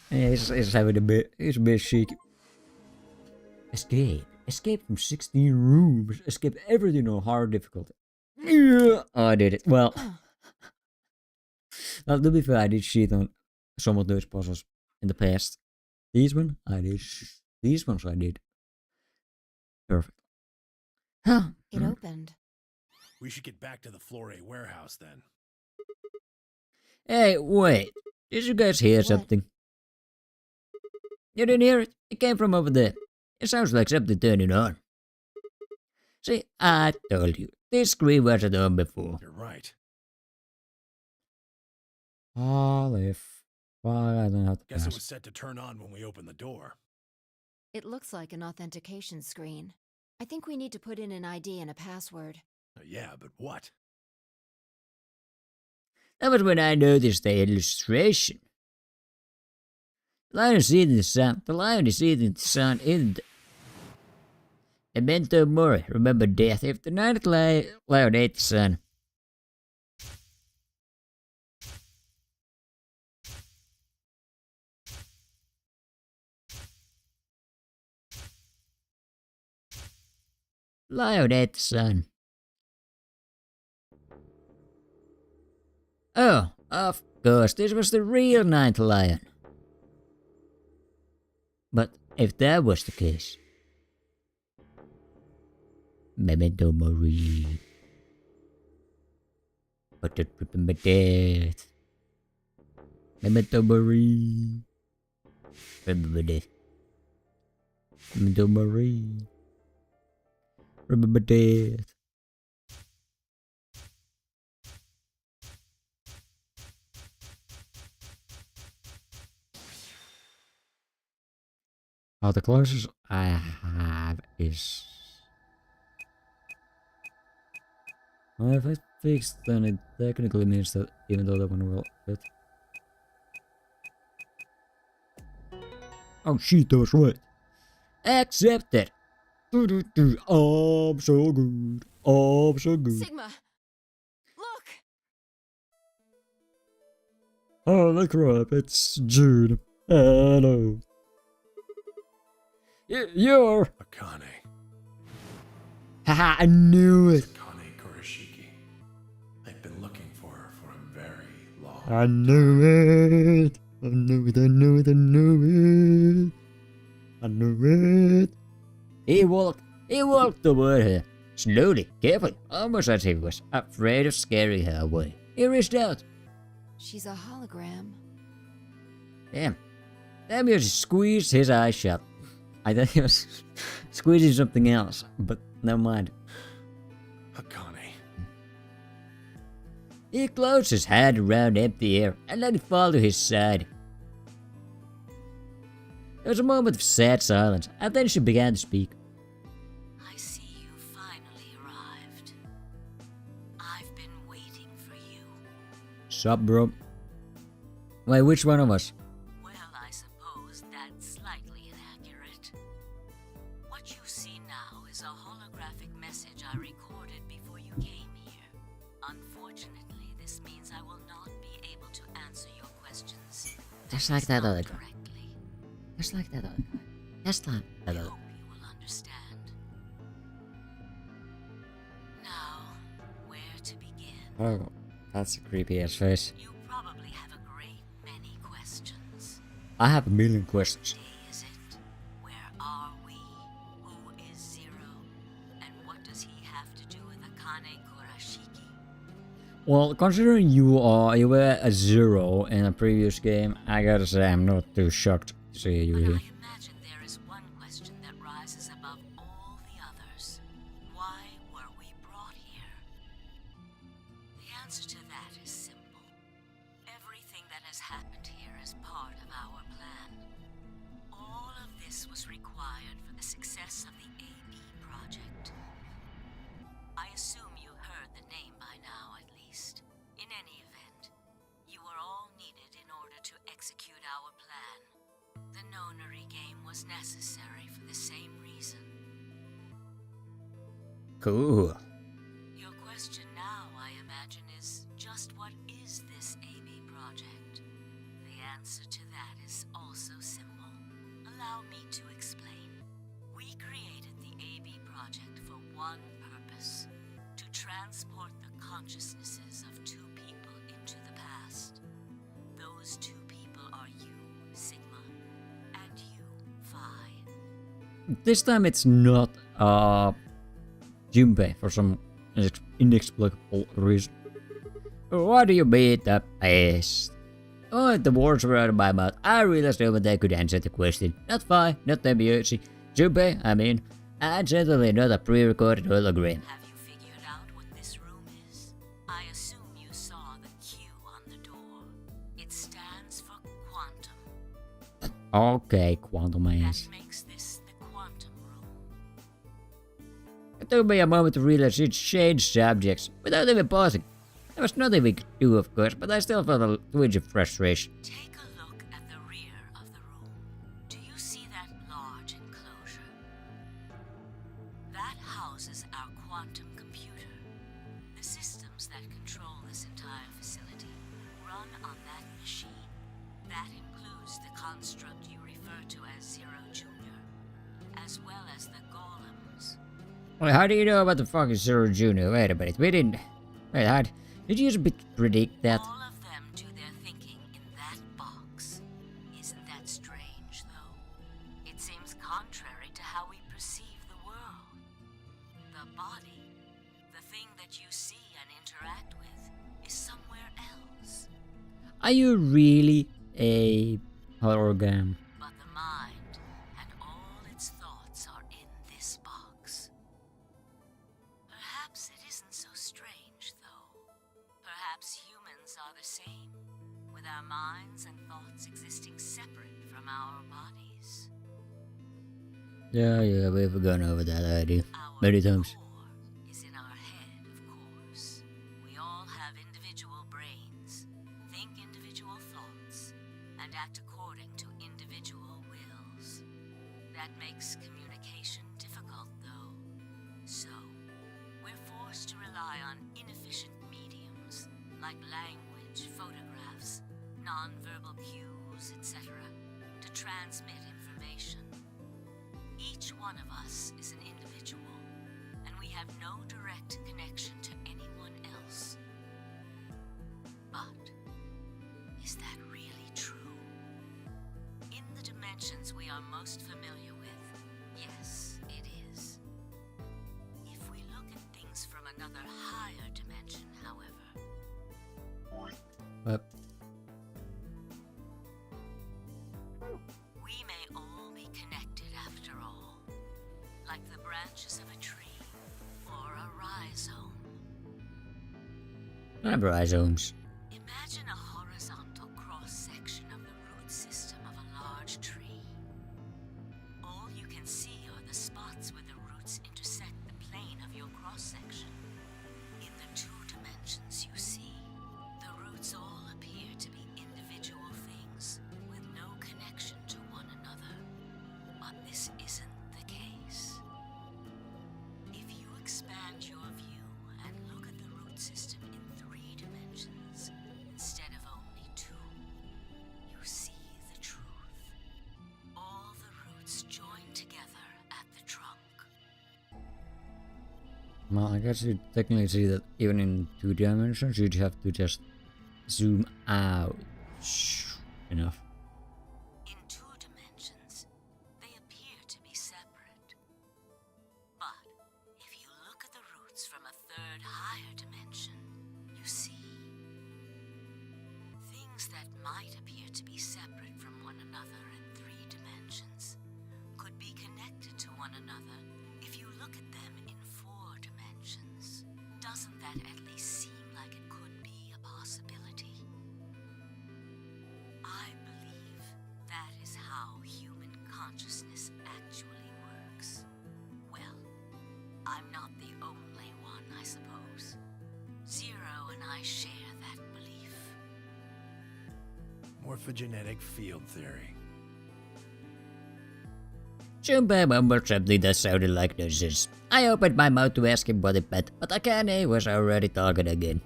He's having a bit. He's a bit chic. Escape. Escape from 16 rooms. Escape everything on hard difficulty. Yeah, I did it. Well, to be fair, I did cheat on some of those puzzles in the past. These ones I did. These ones I did. Perfect. Huh. It opened. We should get back to the Floor A warehouse then. Hey, wait. Did you guys hear something? You didn't hear it? It came from over there. It sounds like something turning on. See, I told you. This screen wasn't on before. You're right. Olive. Why I don't have to Guess it pass. was set to turn on when we opened the door. It looks like an authentication screen. I think we need to put in an ID and a password. Yeah, but what? That was when I noticed the illustration. The lion is eating the sun. The lion is eating the sun in the... Memento mori. Remember death. If the night lion ate the sun. Lion ate the sun. Oh, of course, this was the real ninth lion. But if that was the case... Memento mori. But to remember death. Memento mori. Remember death. Memento mori. Remember death. Oh, the closest I have is... Well, if I fix, then it technically means that even though that one will fit. Oh shit, that was right. Accepted. I'm so good. I'm so good. Sigma! Look! Holy crap, it's Jude. Hello. You're... Akane. Haha, I knew it. Akane Kurashiki. I've been looking for her for a very long I knew it. I knew it, I knew it, I knew it. I knew it. He walked toward her. Slowly, carefully, almost as if he was afraid of scaring her away. He reached out. She's a hologram. Damn. Damn, he squeezed his eyes shut. I thought he was squeezing something else, but never mind. Akane. He closed his hand around empty air and let it fall to his side. There was a moment of sad silence, and then she began to speak. I see you finally arrived. I've been waiting for you. Sup, bro? Wait, which one of us? Well, I suppose that's slightly inaccurate. What you see now is a holographic message I recorded before you came here. Unfortunately, this means I will not be able to answer your questions. Just like that other guy. Directly. Just like that other guy. Just like that I other hope you will understand. Now, where to begin? Oh, that's a creepy ass face. You probably have a great many questions. I have a million questions. What day is it? Where are we? Who is Zero? And what does he have to do with Akane Kurashiki? Well, considering you were a 0 in a previous game, I gotta say I'm not too shocked to see you But here. I imagine there is one question that rises above all the others. Why were we brought here? The answer to that is simple. Everything that has happened here is part of our plan. All of this was required for the success of the AB project. I assume you heard the name by now, at least. In any event, you were all needed in order to execute our plan. The NONARY game was necessary for the same reason. Cool. Your question now, I imagine, is just what is this AB project? The answer to that is also simple. Allow me to explain. We created the AB project for one purpose: to transport the consciousnesses of two people into the past. Those two people are you, Sigma, and you, Phi. This time it's not Junpei for some inexplicable reason. Why do you beat the past? Oh, the words were out of my mouth. I realized that they could answer the question. Not Phi, not the music. Junpei, I mean, and certainly not a pre-recorded hologram. Have you figured out what this room is? I assume you saw the Q on the door. It stands for quantum. Okay, quantum ass. That makes this the quantum room. It took me a moment to realize she'd changed subjects without even pausing. There was nothing we could do, of course, but I still felt a twinge of frustration. Take a look at the rear of the room. Do you see that large enclosure? That houses our quantum computer. The systems that control this entire facility run on that machine. That includes the construct you refer to as Zero Junior, as well as the golems. Wait, how do you know about the fucking Zero Junior? Wait a minute, we didn't... Wait, how... Did you just predict that? All of them do their thinking in that box. Isn't that strange, though? It seems contrary to how we perceive the world. The body, the thing that you see and interact with, is somewhere else. Are you really a hologram? But the mind and all its thoughts are in this box. Perhaps it isn't so strange, though. Perhaps humans are the same, with our minds and thoughts existing separate from our bodies. Yeah, we've gone over that idea many times. Core is in our head, of course. We all have individual brains, think individual thoughts, and act according to individual wills. That makes communication difficult, though. So, we're forced to rely on inefficient mediums, like language, photographs, non-verbal cues, etc., to transmit information. Each one of us is an individual, and we have no direct connection to anyone else. But, is that really true? In the dimensions we are most familiar with, yes, it is. If we look at things from another higher dimension, however... We may all be connected after all, like the branches of a tree or a rhizome. Not rhizomes. Imagine a horizontal cross-section of the root system of a large tree. All you can see are the spots where the roots intersect the plane of your cross-section. In the two dimensions you see, the roots all appear to be individual things with no connection to one another. But this isn't the case. If you expand your view and look at the root system in 3 dimensions instead of only 2, you see the truth. All the roots join together at the trunk. Well, I guess you technically see that even in 2 dimensions, you'd have to just zoom out enough. In 2 dimensions, they appear to be separate. But if you look at the roots from a 3rd higher dimension, you see things that might appear to be separate from one another in 3 dimensions could be connected to one another if you look at them in 4 dimensions. Doesn't that at least seem like it could be a possibility? I believe that is how human consciousness actually works. Well, I'm not the only one, I suppose. Zero and I share that belief. Morphogenetic field theory. Junpei mumbled something that sounded like nonsense. I opened my mouth to ask him what it meant, but Akane was already talking again.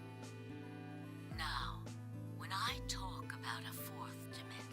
Now, when I talk about a 4th dimension,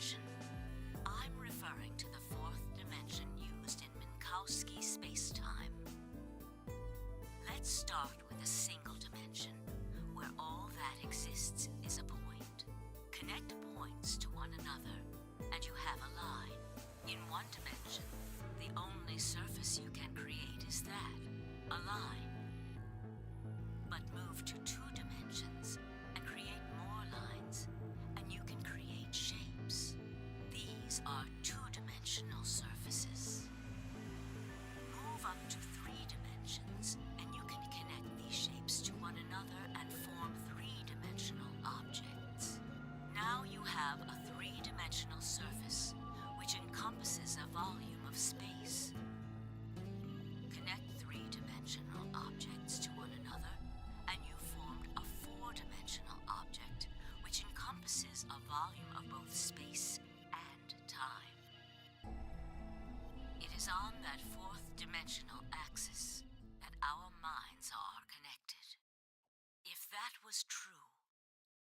that was true,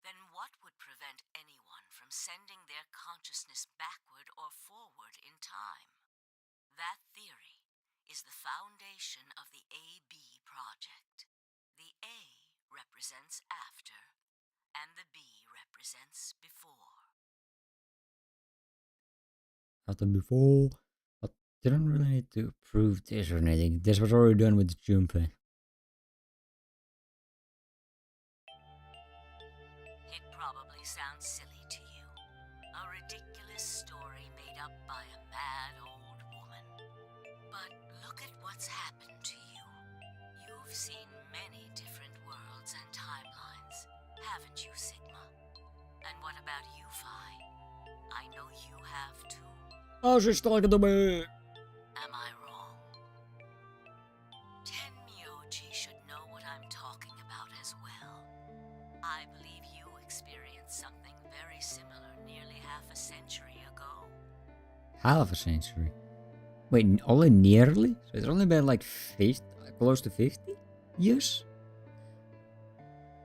then what would prevent anyone from sending their consciousness backward or forward in time? That theory is the foundation of the AB project. The A represents after, and the B represents before. After before, but didn't really need to prove this or anything. This was already done with Junpei. It probably sounds silly to you. A ridiculous story made up by a mad old woman. But look at what's happened to you. You've seen many different worlds and timelines, haven't you, Sigma? And what about you, Phi? I know you have too. Oh, she's talking to me! Am I wrong? Tenmyoji should know what I'm talking about as well. I believe you experienced something very similar nearly half a century ago. Half a century? Wait, only nearly? So it's only been like 50, close to 50 years?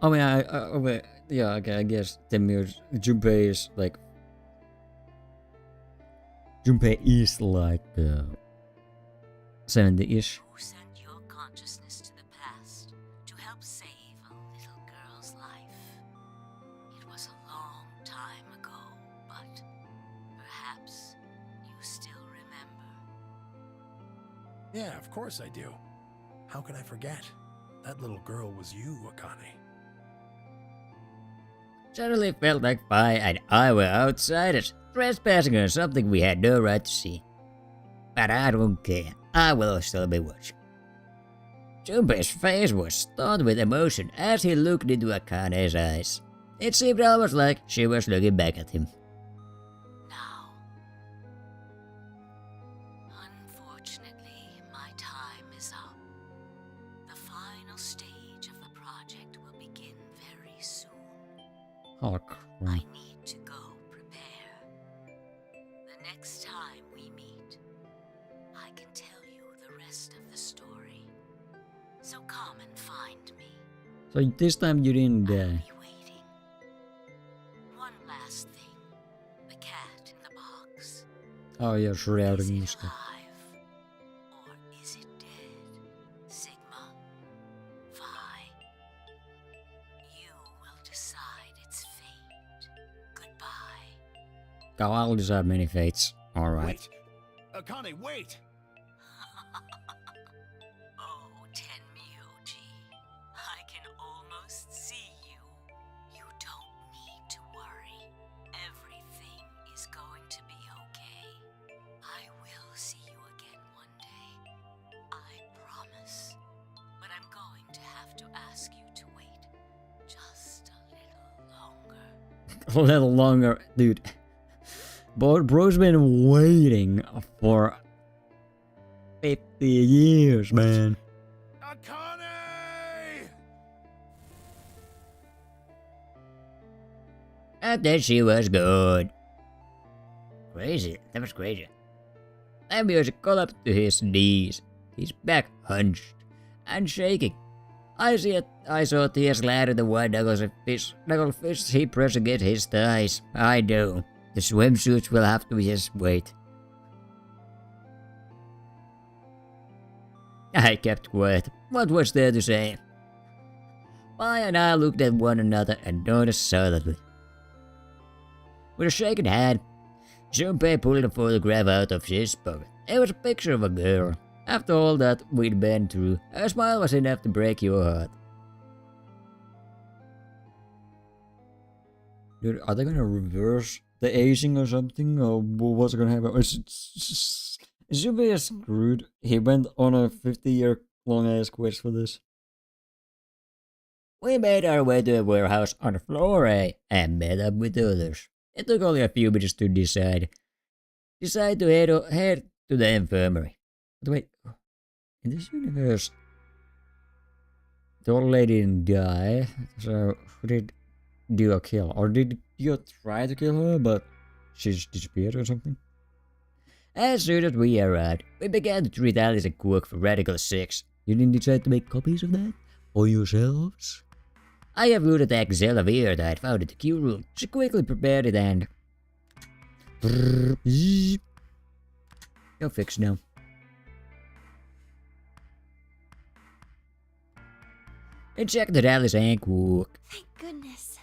I mean, yeah, okay, I guess Junpei is like... Junpei is like 70-ish. Who sent your consciousness to the past to help save a little girl's life? It was a long time ago, but perhaps you still remember. Yeah, of course I do. How can I forget? That little girl was you, Akane. Suddenly felt like Phi and I were outsiders, trespassing on something we had no right to see. But I don't care, I will still be watching. Junpei's face was stunned with emotion as he looked into Akane's eyes. It seemed almost like she was looking back at him. Now, unfortunately, my time is up. The final stage of the project will begin very soon. Oh, I crap. need to go prepare. The next time we meet, I can tell you the rest of the story. So come and find me. So this time you didn't die. I'll be waiting. One last thing. The cat in the box. Oh, you're Is shrouding it this guy. alive? Or is it dead? Sigma? Phi? You will decide its fate. Goodbye. Oh, I'll decide many fates. Alright. Wait! Akane, wait! Oh, Tenmyoji, I can almost see you. You don't need to worry. Everything is going to be okay. I will see you again one day. I promise. But I'm going to have to ask you to wait just a little longer. A little longer, dude. Bro's been waiting for 50 years, man. Akane! And then she was gone. Crazy. That was crazy. And music collapsed to his knees. His back hunched and shaking. I saw tears glitter the white knuckle fists he pressed against his thighs. I know. The swimsuits will have to just wait. I kept quiet. What was there to say? Phi and I looked at one another and noticed silently. With a shaking hand, Junpei pulled a photograph out of his pocket. It was a picture of a girl. After all that we'd been through, a smile was enough to break your heart. Dude, are they gonna reverse the aging or something? Or what's gonna happen? Junpei is screwed. He went on a 50-year long ass quest for this. We made our way to a warehouse on floor A and met up with others. It took only a few minutes to decide to head to the infirmary. But wait, in this universe, the old lady didn't die, so who did Dio kill? Or did Dio try to kill her, but she just disappeared or something? As soon as we arrived, we began to treat Alice and Quark for Radical 6. You didn't decide to make copies of that? For yourselves? I have looted the Splapier that I found in the queue room. She quickly prepared it and... You're fixed now. And check that Alice ain't cook. Thank goodness.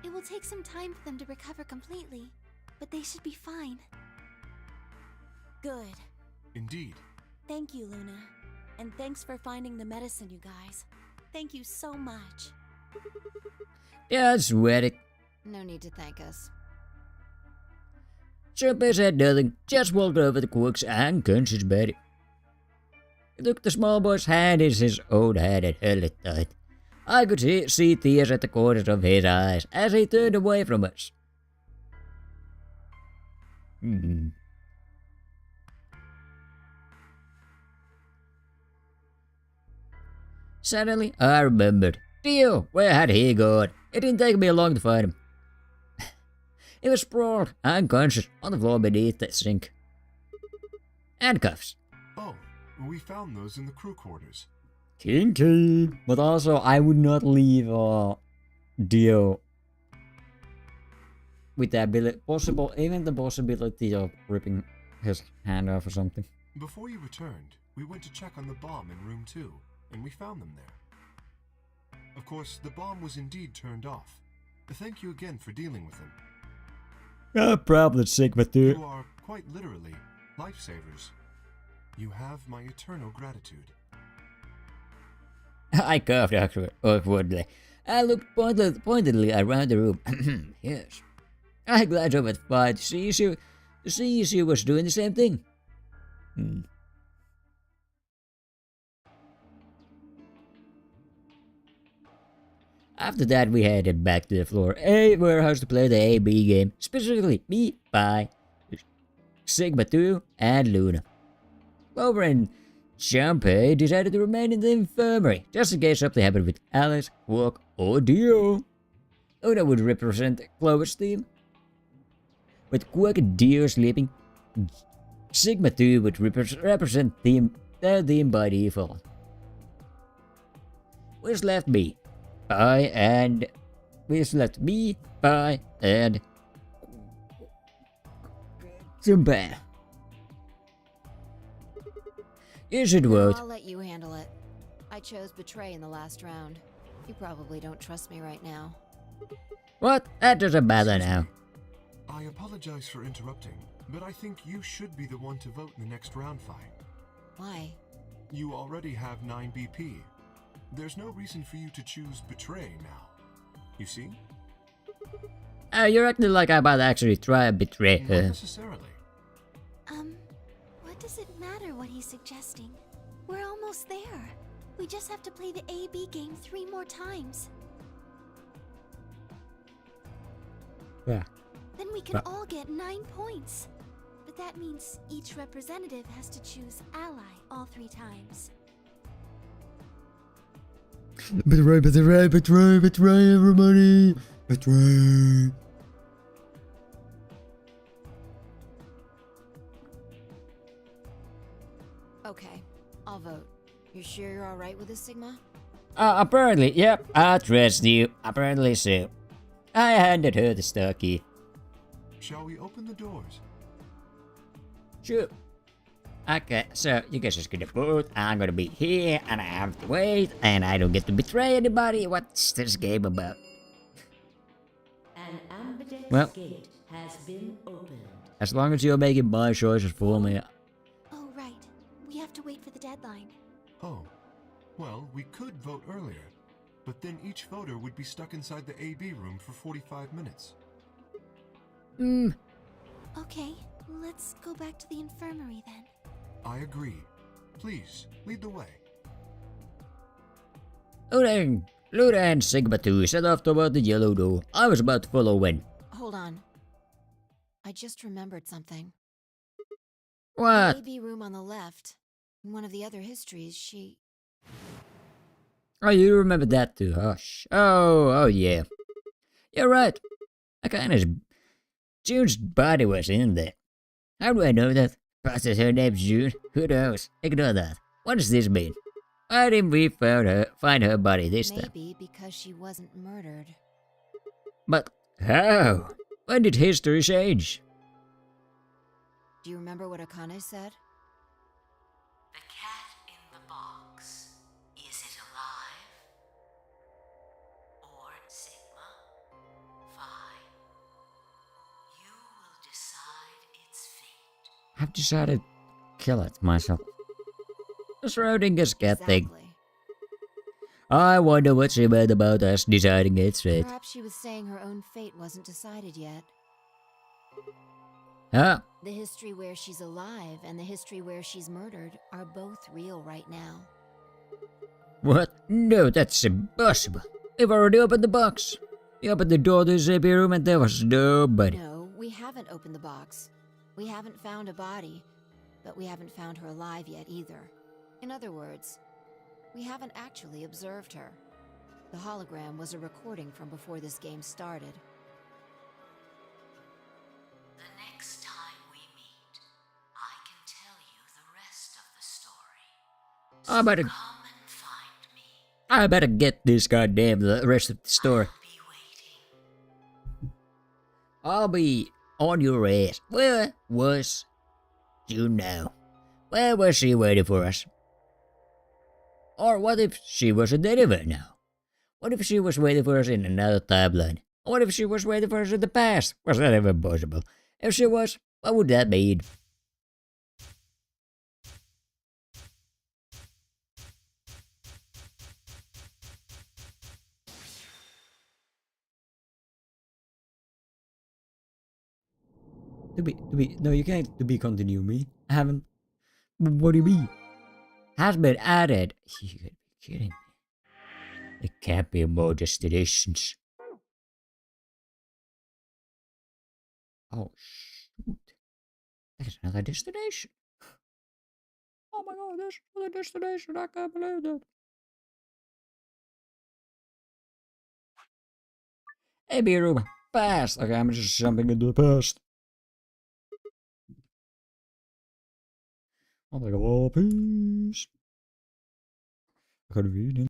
It will take some time for them to recover completely, but they should be fine. Good. Indeed. Thank you, Luna. And thanks for finding the medicine, you guys. Thank you so much. Yeah, sweat it. No need to thank us. Junpei said nothing, just walked over the cooks and clenched his bed. He took the small boy's hand in his own hand and held it tight. I could see tears at the corners of his eyes as he turned away from us. Suddenly, I remembered. Dio, where had he gone? It didn't take me long to find him. He was sprawled, unconscious, on the floor beneath the sink. Handcuffs. Oh, we found those in the crew quarters. Kinky. But also, I would not leave Dio with the ability, even the possibility of ripping his hand off or something. Before you returned, we went to check on the bomb in room 2, and we found them there. Of course, the bomb was indeed turned off. Thank you again for dealing with them. No problem, Sigma 2. You are, quite literally, lifesavers. You have my eternal gratitude. I coughed awkwardly. I looked pointedly around the room. Yes. I glanced over at Fi to see she was doing the same thing. After that, we headed back to the floor A warehouse to play the AB game, specifically me, Pi, Sigma 2, and Luna. Clover and Junpei decided to remain in the infirmary, just in case something happened with Alice, Quark, or Dio. Luna would represent Clover's team. With Quark and Dio sleeping, Sigma 2 would represent their team by default. Which left me, Pi, and Junpei. You should vote. I'll let you handle it. I chose Betray in the last round. You probably don't trust me right now. What? That doesn't matter now. I apologize for interrupting, but I think you should be the one to vote in the next round fight. Why? You already have 9 BP. There's no reason for you to choose Betray now. You see? You're acting like I'm about to actually try and betray her. Not necessarily. What does it matter what he's suggesting? We're almost there. We just have to play the AB game 3 more times. Yeah. Then we can all get 9 points. But that means each representative has to choose ally all 3 times. Betray, everybody! Betray! Okay, I'll vote. You sure you're alright with this, Sigma? Apparently, yep, I trust you. Apparently so. I handed her the star key. Shall we open the doors? Sure. Okay, so you guys just gonna vote. I'm gonna be here, and I have to wait, and I don't get to betray anybody. What's this game about? An ambidex Well, gate has been opened. as long as you're making my choices for me. Oh, right. We have to wait for the deadline. Oh, well, we could vote earlier, but then each voter would be stuck inside the AB room for 45 minutes. Okay, let's go back to the infirmary then. I agree. Please, lead the way. Luna and Sigma 2 set off toward the yellow door. I was about to follow when... Hold on. I just remembered something. What? The AB room on the left. In one of the other histories, she... Oh, you remember that too, hush. Oh yeah. You're right. I kinda... June's body was in there. How do I know that? Perhaps her name's June. Who knows? Ignore that. What does this mean? Why didn't we find her body this time? Maybe because she wasn't murdered. But how? When did history change? Do you remember what Akane said? The cat in the box. Is it alive? Or Sigma? Fine. You will decide its fate. I've decided to kill it myself. The Schrodinger's cat thing. I wonder what she meant about us deciding its fate. Perhaps she was saying her own fate wasn't decided yet. Huh? The history where she's alive and the history where she's murdered are both real right now. What? No, that's impossible. We've already opened the box. We opened the door to the Splapier room and there was nobody. No, we haven't opened the box. We haven't found a body, but we haven't found her alive yet either. In other words, we haven't actually observed her. The hologram was a recording from before this game started. The next time we meet, I can tell you the rest of the story. So I better come and find me. I better get this goddamn the rest of the story. I'll be on your ass. Where was Juno? Where was she waiting for us? Or what if she wasn't anywhere now? What if she was waiting for us in another timeline? Or what if she was waiting for us in the past? Was that even possible? If she was, what would that mean? No, you can't continue me. I haven't. What do you mean? Has been added. You gotta be kidding me. There can't be more destinations. Oh, shoot. There's another destination. Oh my god, there's another destination. I can't believe that. Hey, B-Room. Past. Okay, I'm just jumping into the past. Oh my god, peace. Convenient.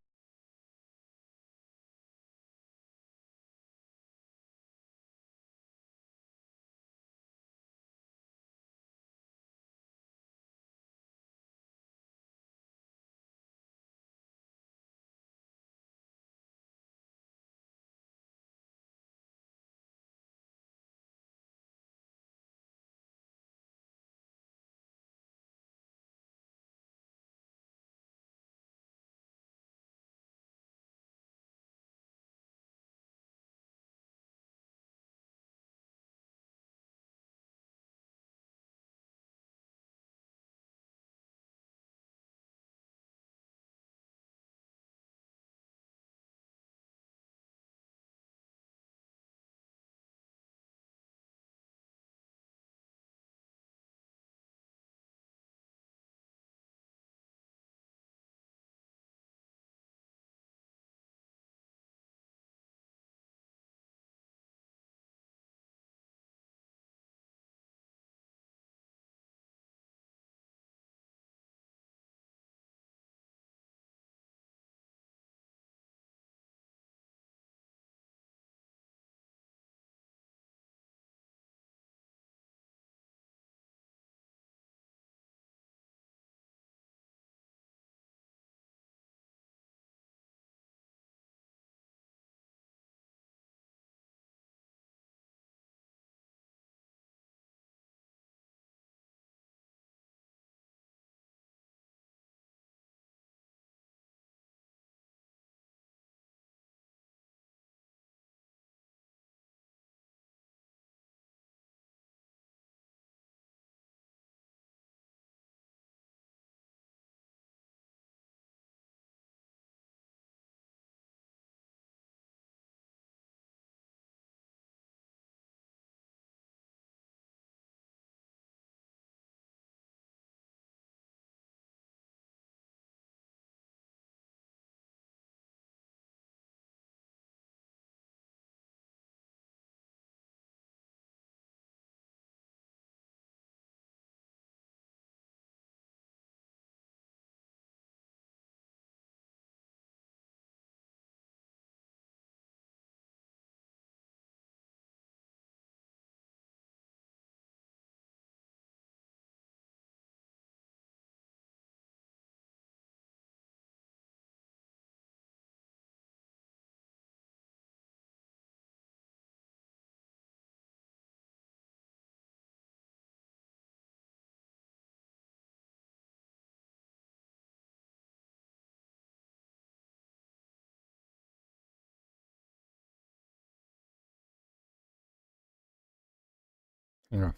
Yeah.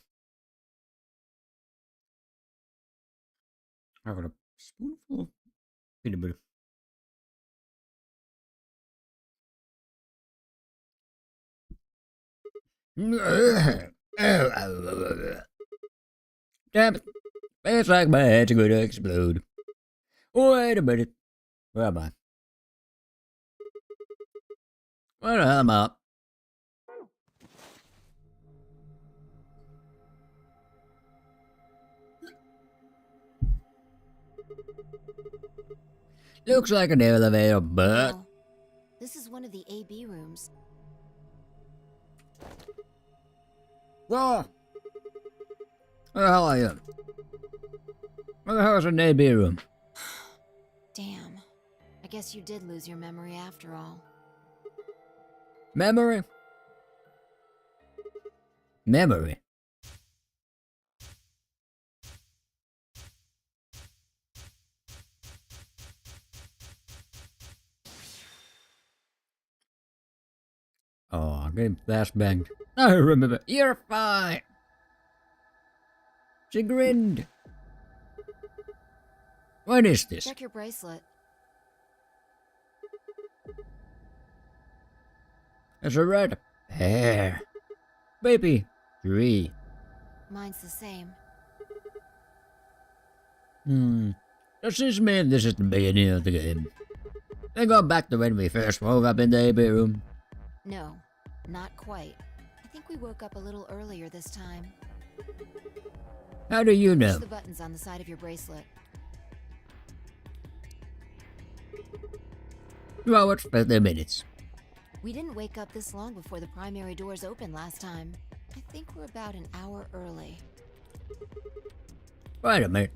I got a spoonful of peanut butter. Damn it. It's like my head's gonna explode. Wait a minute. Where am I? Where the hell am I? Looks like an elevator, but... Oh, this is one of the AB rooms. Whoa! Where the hell are you? Where the hell is an AB room? Damn. I guess you did lose your memory after all. Memory? Memory? Oh, I'm getting flashbanged. I remember. You're fine. She grinned. What is this? Check your bracelet. It's a red hair. Baby 3. Mine's the same. Does this mean this is the beginning of the game? They go back to when we first woke up in the AB room. No, not quite. I think we woke up a little earlier this time. How do you know? Push the buttons on the side of your bracelet. 2 hours, 30 minutes. We didn't wake up this long before the primary doors opened last time. I think we're about an hour early. Wait a minute.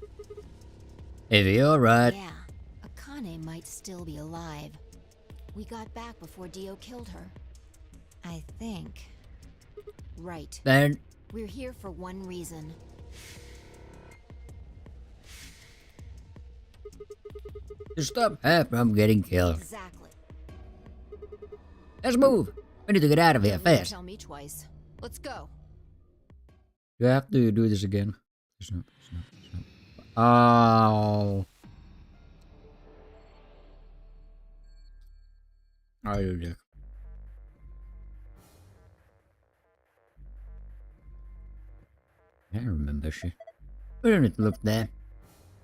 If you're right. Yeah, Akane might still be alive. We got back before Dio killed her. I think. Right. Then We're here for one reason. to stop her from getting killed. Exactly. Let's move. We need to get out of here Don't need to fast. tell me twice. Let's go. Do I have to do this again? It's not. Oh. Oh, you dick. I remember shit. We don't need to look there.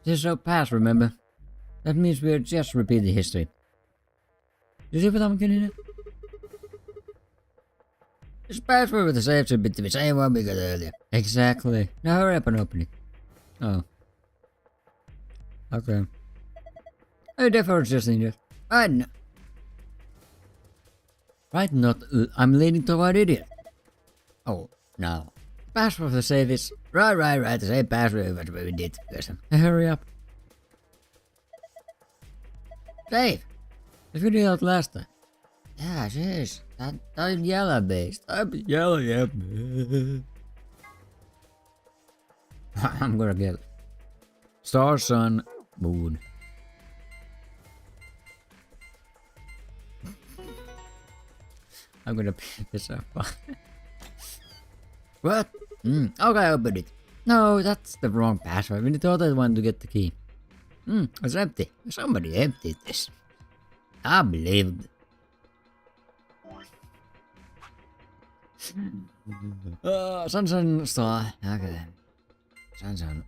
This is so past, remember? That means we're just repeating history. You see what I'm getting at? This password with the safe should be the same one we got earlier. Exactly. Now hurry up and open it. Oh. Okay. I definitely just need it. Right now. Right, not. I'm leaning toward idiot. Oh, no. Password for the safe is. Right. The same password what we did. Listen. Hurry up. Dave! If you did that last time. Yeah, jeez. Don't yell at me. Stop yelling at me. I'm gonna get it. Star, sun, moon. I'm gonna pick this up. What? Okay, open it. No, that's the wrong password. We need the other one to get the key. It's empty. Somebody emptied this. Unbelievable. Sun, star. Okay. Sun.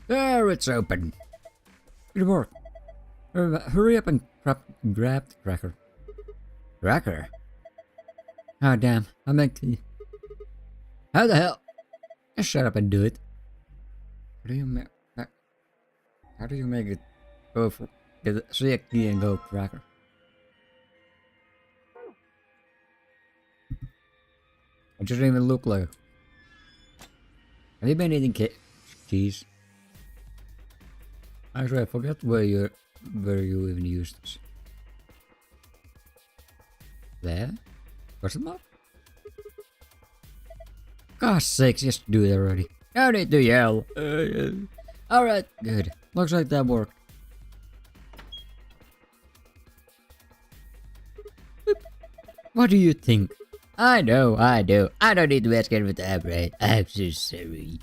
There, it's open. Good work. Hurry up and grab the cracker. Cracker? Oh, damn. I meant to. How the hell? Just shut up and do it. How do you make it go for see a key and go cracker? It doesn't even look like. Have you been eating keys? Actually, I forgot where you even used this. There? Question mark? God's sakes, just do it already. No need to yell. Alright, good. Looks like that worked. What do you think? I know. I don't need to ask every time, right? I'm so sorry.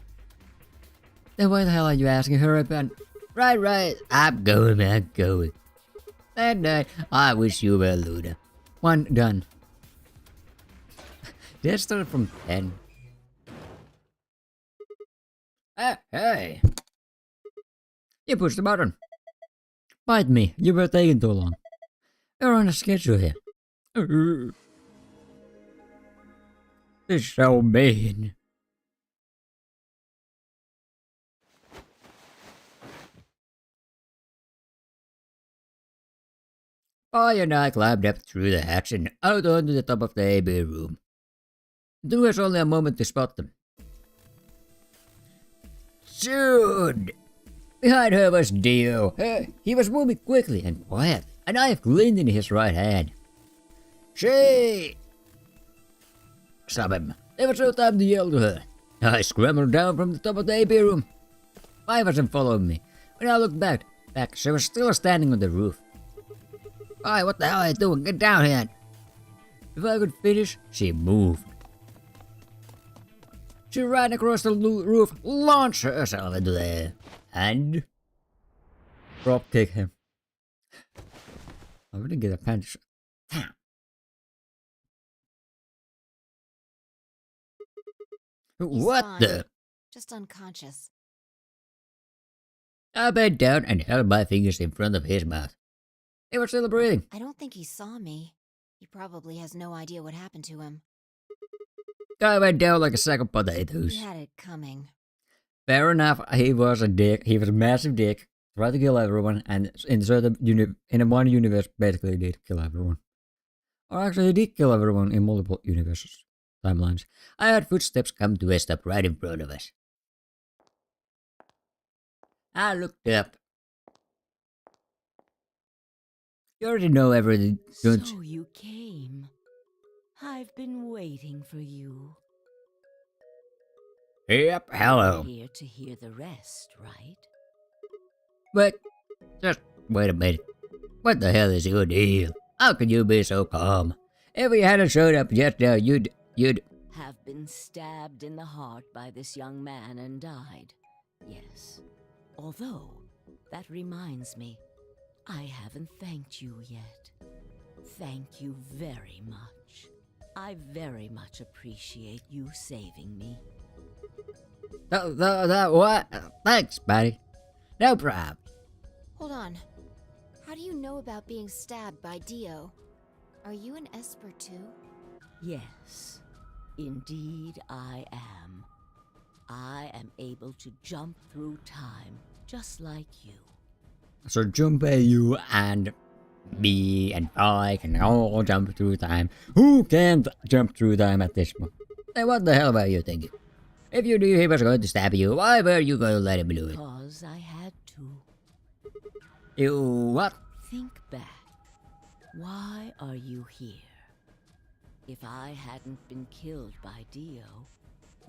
Then why the hell are you asking her about? Right. I'm going. And I wish you well, Luna. 1 done. Did I start from 10? Hey! You pushed the button. Bite me, you were taking too long. You're on a schedule here. This is so mean. Boy and I climbed up through the hatch and out onto the top of the AB room. It took us only a moment to spot them. Soon! Behind her was Dio. He was moving quickly and quiet, a knife gleamed in his right hand. She! Stop him. There was no time to yell to her. I scrambled down from the top of the AB room. 5 wasn't following me. When I looked back, she was still standing on the roof. Hey, what the hell are you doing? Get down here! Before I could finish, she moved. She ran across the roof, launched herself into the air, and drop kick him. I wouldn't get a punch. Damn. What fine. the? Just unconscious. I bent down and held my fingers in front of his mouth. He was still breathing. I don't think he saw me. He probably has no idea what happened to him. I went down like a sack of potatoes. He had it coming. Fair enough, he was a dick. He was a massive dick. Tried to kill everyone, and in one universe, basically did kill everyone. Or actually, he did kill everyone in multiple universes. Timelines. I heard footsteps come to a stop right in front of us. I looked up. You already know everything, don't So you? you came. I've been waiting for you. Yep, hello. Here to hear the rest, right? But, just wait a minute. What the hell is your deal? How can you be so calm? If we hadn't showed up just now, you'd... Have been stabbed in the heart by this young man and died. Yes. Although, that reminds me, I haven't thanked you yet. Thank you very much. I very much appreciate you saving me. What? Thanks, buddy. No problem. Hold on. How do you know about being stabbed by Dio? Are you an Esper too? Yes, indeed I am. I am able to jump through time, just like you. So Junpei, you and me and I can all jump through time. Who can't jump through time at this point? Hey, what the hell were you thinking? If you knew he was going to stab you, why were you going to let him do it? Because I had to. You what? Think back. Why are you here? If I hadn't been killed by Dio,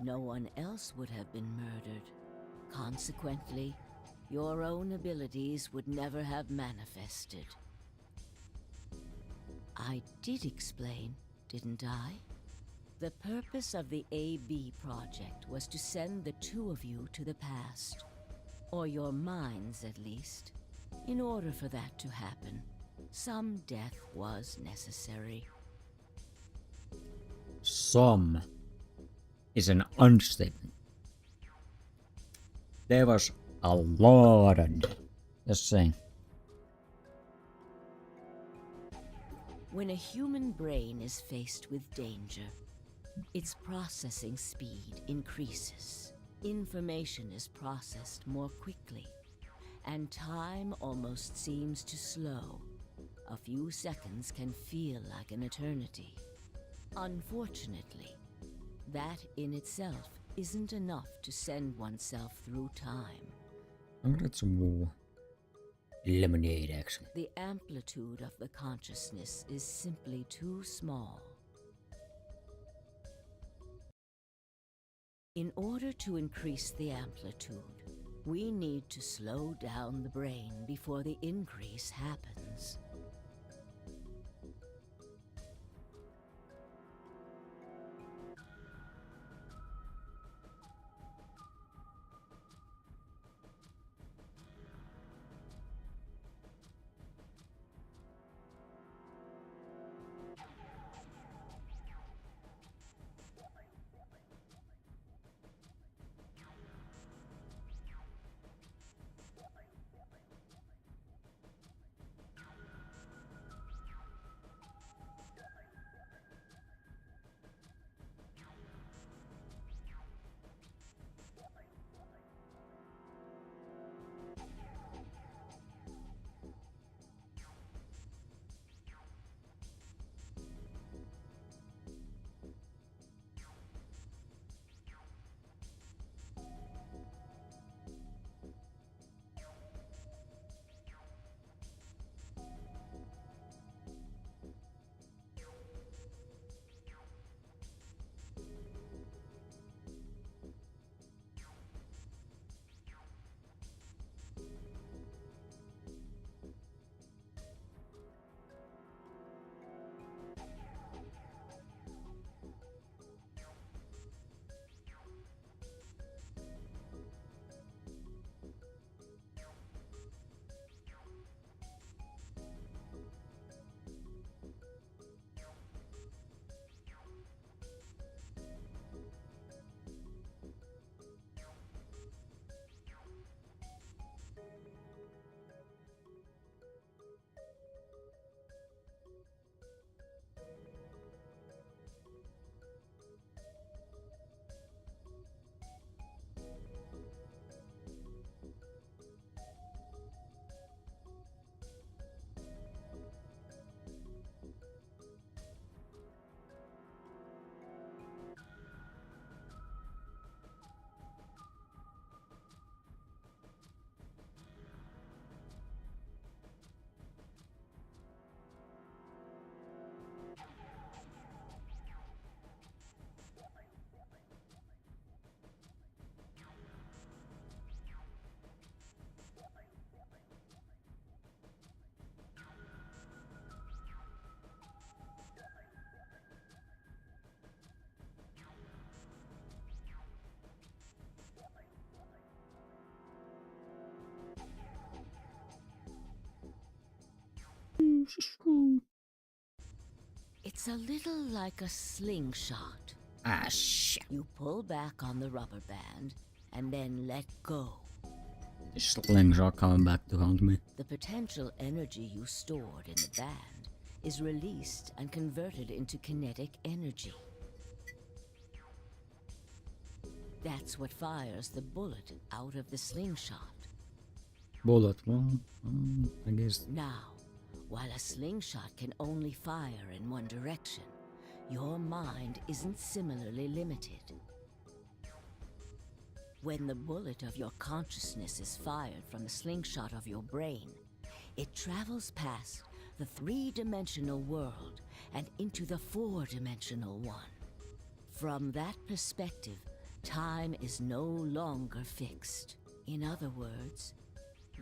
no one else would have been murdered. Consequently, your own abilities would never have manifested. I did explain, didn't I? The purpose of the AB project was to send the two of you to the past. Or your minds, at least. In order for that to happen, some death was necessary. Some is an understatement. There was a lot of death. Just saying. When a human brain is faced with danger, its processing speed increases. Information is processed more quickly, and time almost seems to slow. A few seconds can feel like an eternity. Unfortunately, that in itself isn't enough to send oneself through time. I'm gonna get some more lemonade, actually. The amplitude of the consciousness is simply too small. In order to increase the amplitude, We need to slow down the brain before the increase happens. It's a little like a slingshot. Ah, shit. You pull back on the rubber band and then let go. The slingshot coming back to haunt me. The potential energy you stored in the band is released and converted into kinetic energy. That's what fires the bullet out of the slingshot. Bullet, well, I guess. Now, while a slingshot can only fire in one direction, your mind isn't similarly limited. When the bullet of your consciousness is fired from the slingshot of your brain, it travels past the three-dimensional world and into the four-dimensional one. From that perspective, time is no longer fixed. In other words,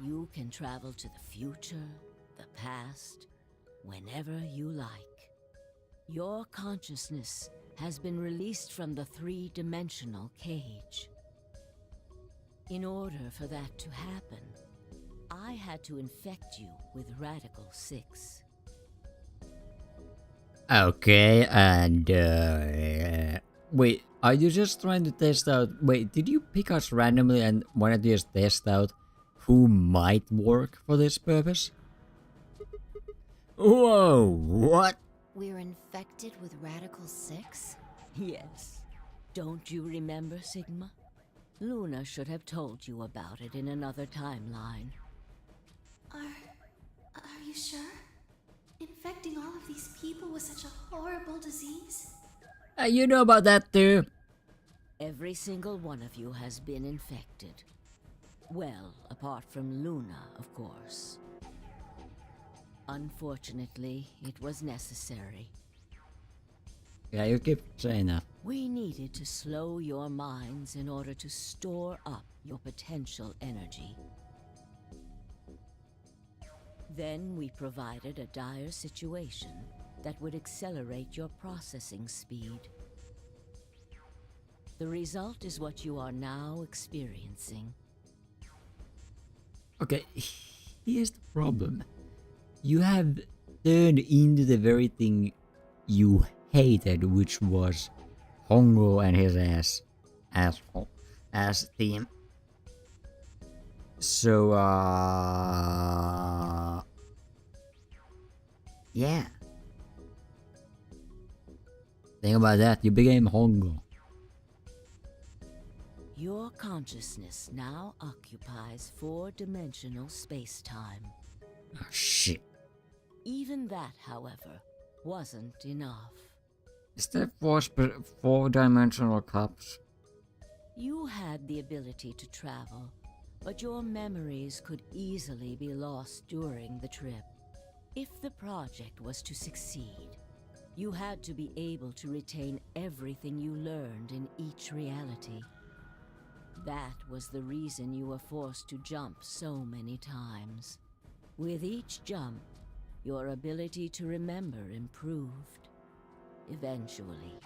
you can travel to the future, the past, whenever you like. Your consciousness has been released from the three-dimensional cage. In order for that to happen, I had to infect you with Radical 6. Okay, and wait, are you just trying to test out? Wait, did you pick us randomly and wanted to just test out who might work for this purpose? Whoa, what? We're infected with Radical 6? Yes. Don't you remember, Sigma? Luna should have told you about it in another timeline. Are you sure? Infecting all of these people with such a horrible disease? You know about that too. Every single one of you has been infected. Well, apart from Luna, of course. Unfortunately, it was necessary. Yeah, you keep saying that. We needed to slow your minds in order to store up your potential energy. Then we provided a dire situation that would accelerate your processing speed. The result is what you are now experiencing. Okay, here's the problem. You have turned into the very thing you hated, which was Hongo and his asshole team. So, yeah. Think about that, you became Hongo. Your consciousness now occupies four-dimensional space-time. Oh, shit. Even that, however, wasn't enough. Is there four-dimensional cups? You had the ability to travel, but your memories could easily be lost during the trip. If the project was to succeed, you had to be able to retain everything you learned in each reality. That was the reason you were forced to jump so many times. With each jump, your ability to remember improved. Eventually,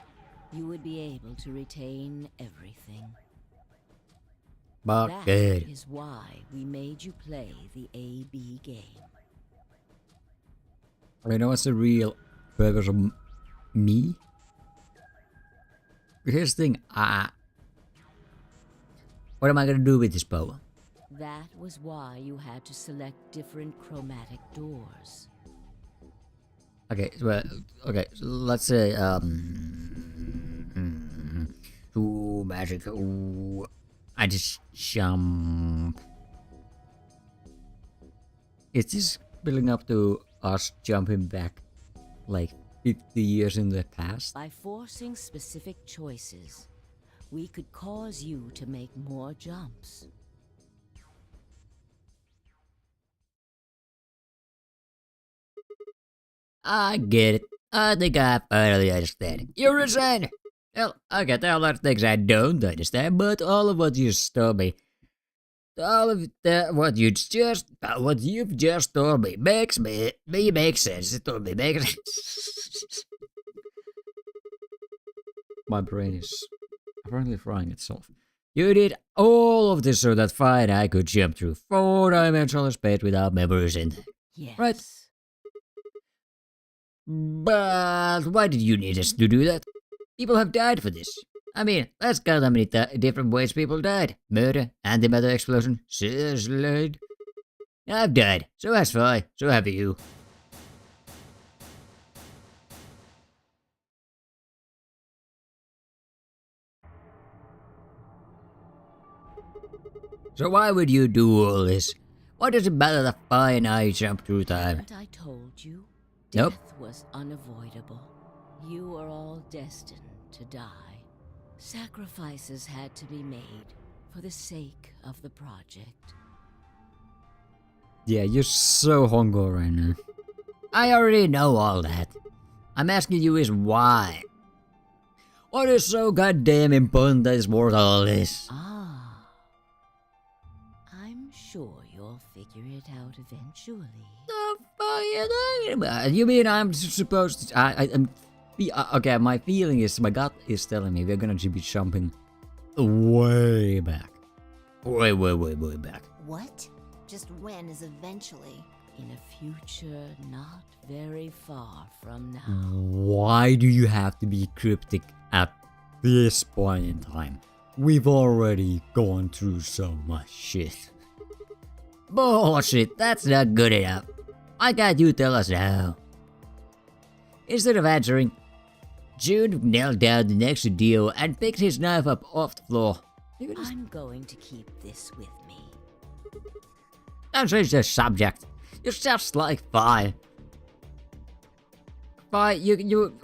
you would be able to retain everything. But that good. is why we made you play the AB game. You know what's the real purpose of me? Here's the thing, what am I gonna do with this bow? That was why you had to select different chromatic doors. Okay, well, okay, so let's say, ooh, magic, ooh, I just jump. Is this building up to us jumping back, like, 50 years in the past? By forcing specific choices, we could cause you to make more jumps. I get it. I think I finally understand. You're insane! Well, I can tell a lot of things I don't understand, but all of what you told me, all of that, what you've just told me makes sense. It told me makes sense. My brain is apparently frying itself. You did all of this so that fine I could jump through four-dimensional space without memories in there. Yes. Right? But why did you need us to do that? People have died for this. I mean, let's count how many different ways people died. Murder, antimatter explosion, suicide. I've died, so has I, so have you. So why would you do all this? Why does it matter that Phi and I jump through time? But I told you, Nope. death was unavoidable. You were all destined to die. Sacrifices had to be made for the sake of the project. Yeah, you're so Hongo right now. I already know all that. I'm asking you is why? What is so goddamn important that is worth all this? Ah. I'm sure you'll figure it out eventually. The fuck are you talking about? You mean I'm supposed to... I'm... Okay, my feeling is, my gut is telling me we're gonna be jumping way back. Way back. What? Just when is eventually? In a future not very far from now. Why do you have to be cryptic at this point in time? We've already gone through so much shit. Bullshit, that's not good enough. Why can't you tell us now? Instead of answering, June knelt down next to Dio and picked his knife up off the floor. I'm going to keep this with me. Don't change the subject. You're just like Phi. Phi,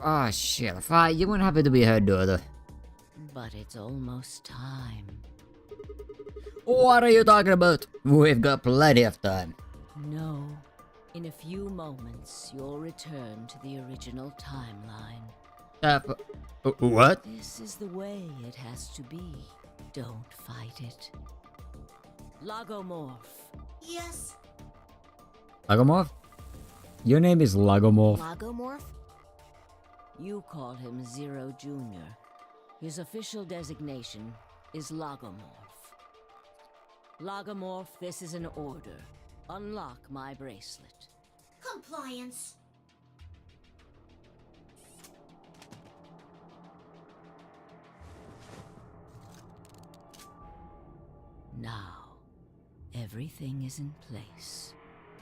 oh shit, Phi, you wouldn't happen to be her daughter. But it's almost time. What are you talking about? We've got plenty of time. No. In a few moments, you'll return to the original timeline. What? This is the way it has to be. Don't fight it. Lagomorph. Yes. Lagomorph? Your name is Lagomorph. Lagomorph? You call him Zero Jr. His official designation is Lagomorph. Lagomorph, this is an order. Unlock my bracelet. Compliance. Now, everything is in place.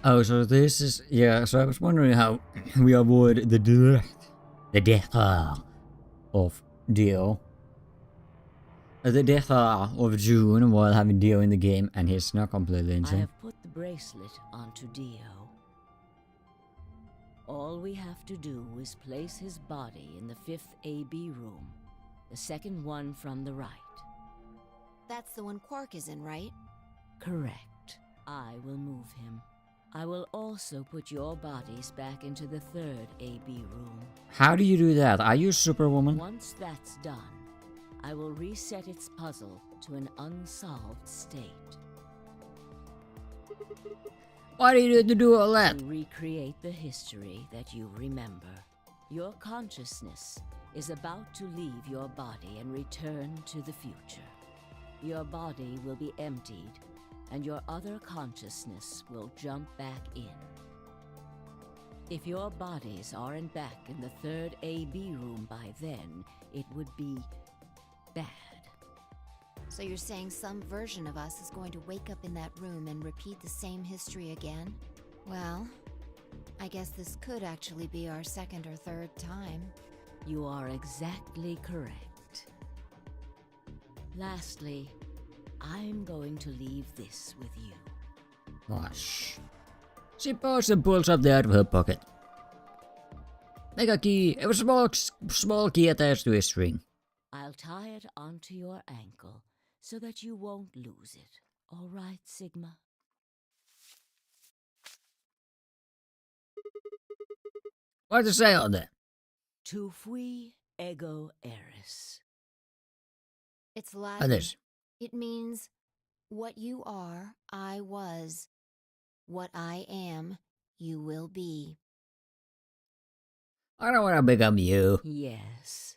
Oh, so this is... Yeah, so I was wondering how we avoid the death of Dio. The death of June while having Dio in the game, and he's not completely I insane. have put the bracelet onto Dio. All we have to do is place his body in the 5th AB room, the second one from the right. That's the one Quark is in, right? Correct. I will move him. I will also put your bodies back into the 3rd AB room. How do you do that? Are you Superwoman? Once that's done, I will reset its puzzle to an unsolved state. Why do you need to do all that? To recreate the history that you remember. Your consciousness is about to leave your body and return to the future. Your body will be emptied, and your other consciousness will jump back in. If your bodies aren't back in the 3rd AB room by then, it would be bad. So you're saying some version of us is going to wake up in that room and repeat the same history again? Well, I guess this could actually be our 2nd or 3rd time. You are exactly correct. Lastly, I'm going to leave this with you. Gosh. She pulls and pulls up out of her pocket. Make a key. It was a small key attached to a string. I'll tie it onto your ankle so that you won't lose it. All right, Sigma? What does it say on there? Tu fui ego eris. It's What Latin. is? It means, what you are, I was. What I am, you will be. I don't want to become you. Yes.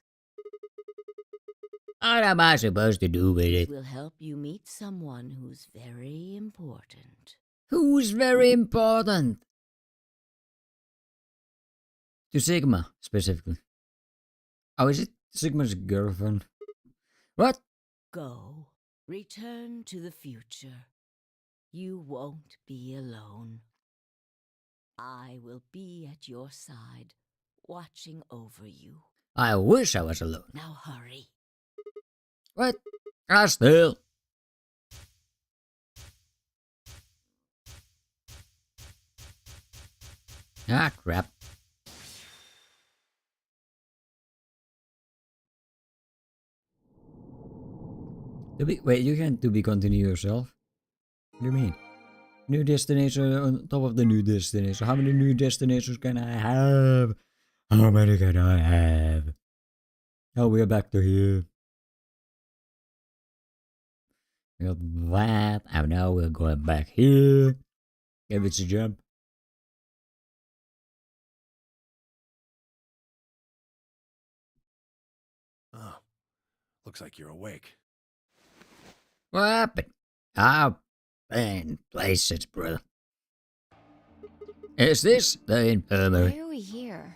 What am I supposed to do with It it? will help you meet someone who's very important. Who's very important? To Sigma, specifically. Oh, is it Sigma's girlfriend? What? Go. Return to the future. You won't be alone. I will be at your side, watching over you. I wish I was alone. Now hurry. What? Ah, still. Ah, crap. Wait, you can't continue yourself? What do you mean? New destination on top of the new destination. How many new destinations can I have? How many can I have? Oh, we're back to here. We got that, and now we're going back here. Give it a jump. Oh, looks like you're awake. What happened? Ah, man, places, brother. Is this the infirmary? Why are we here?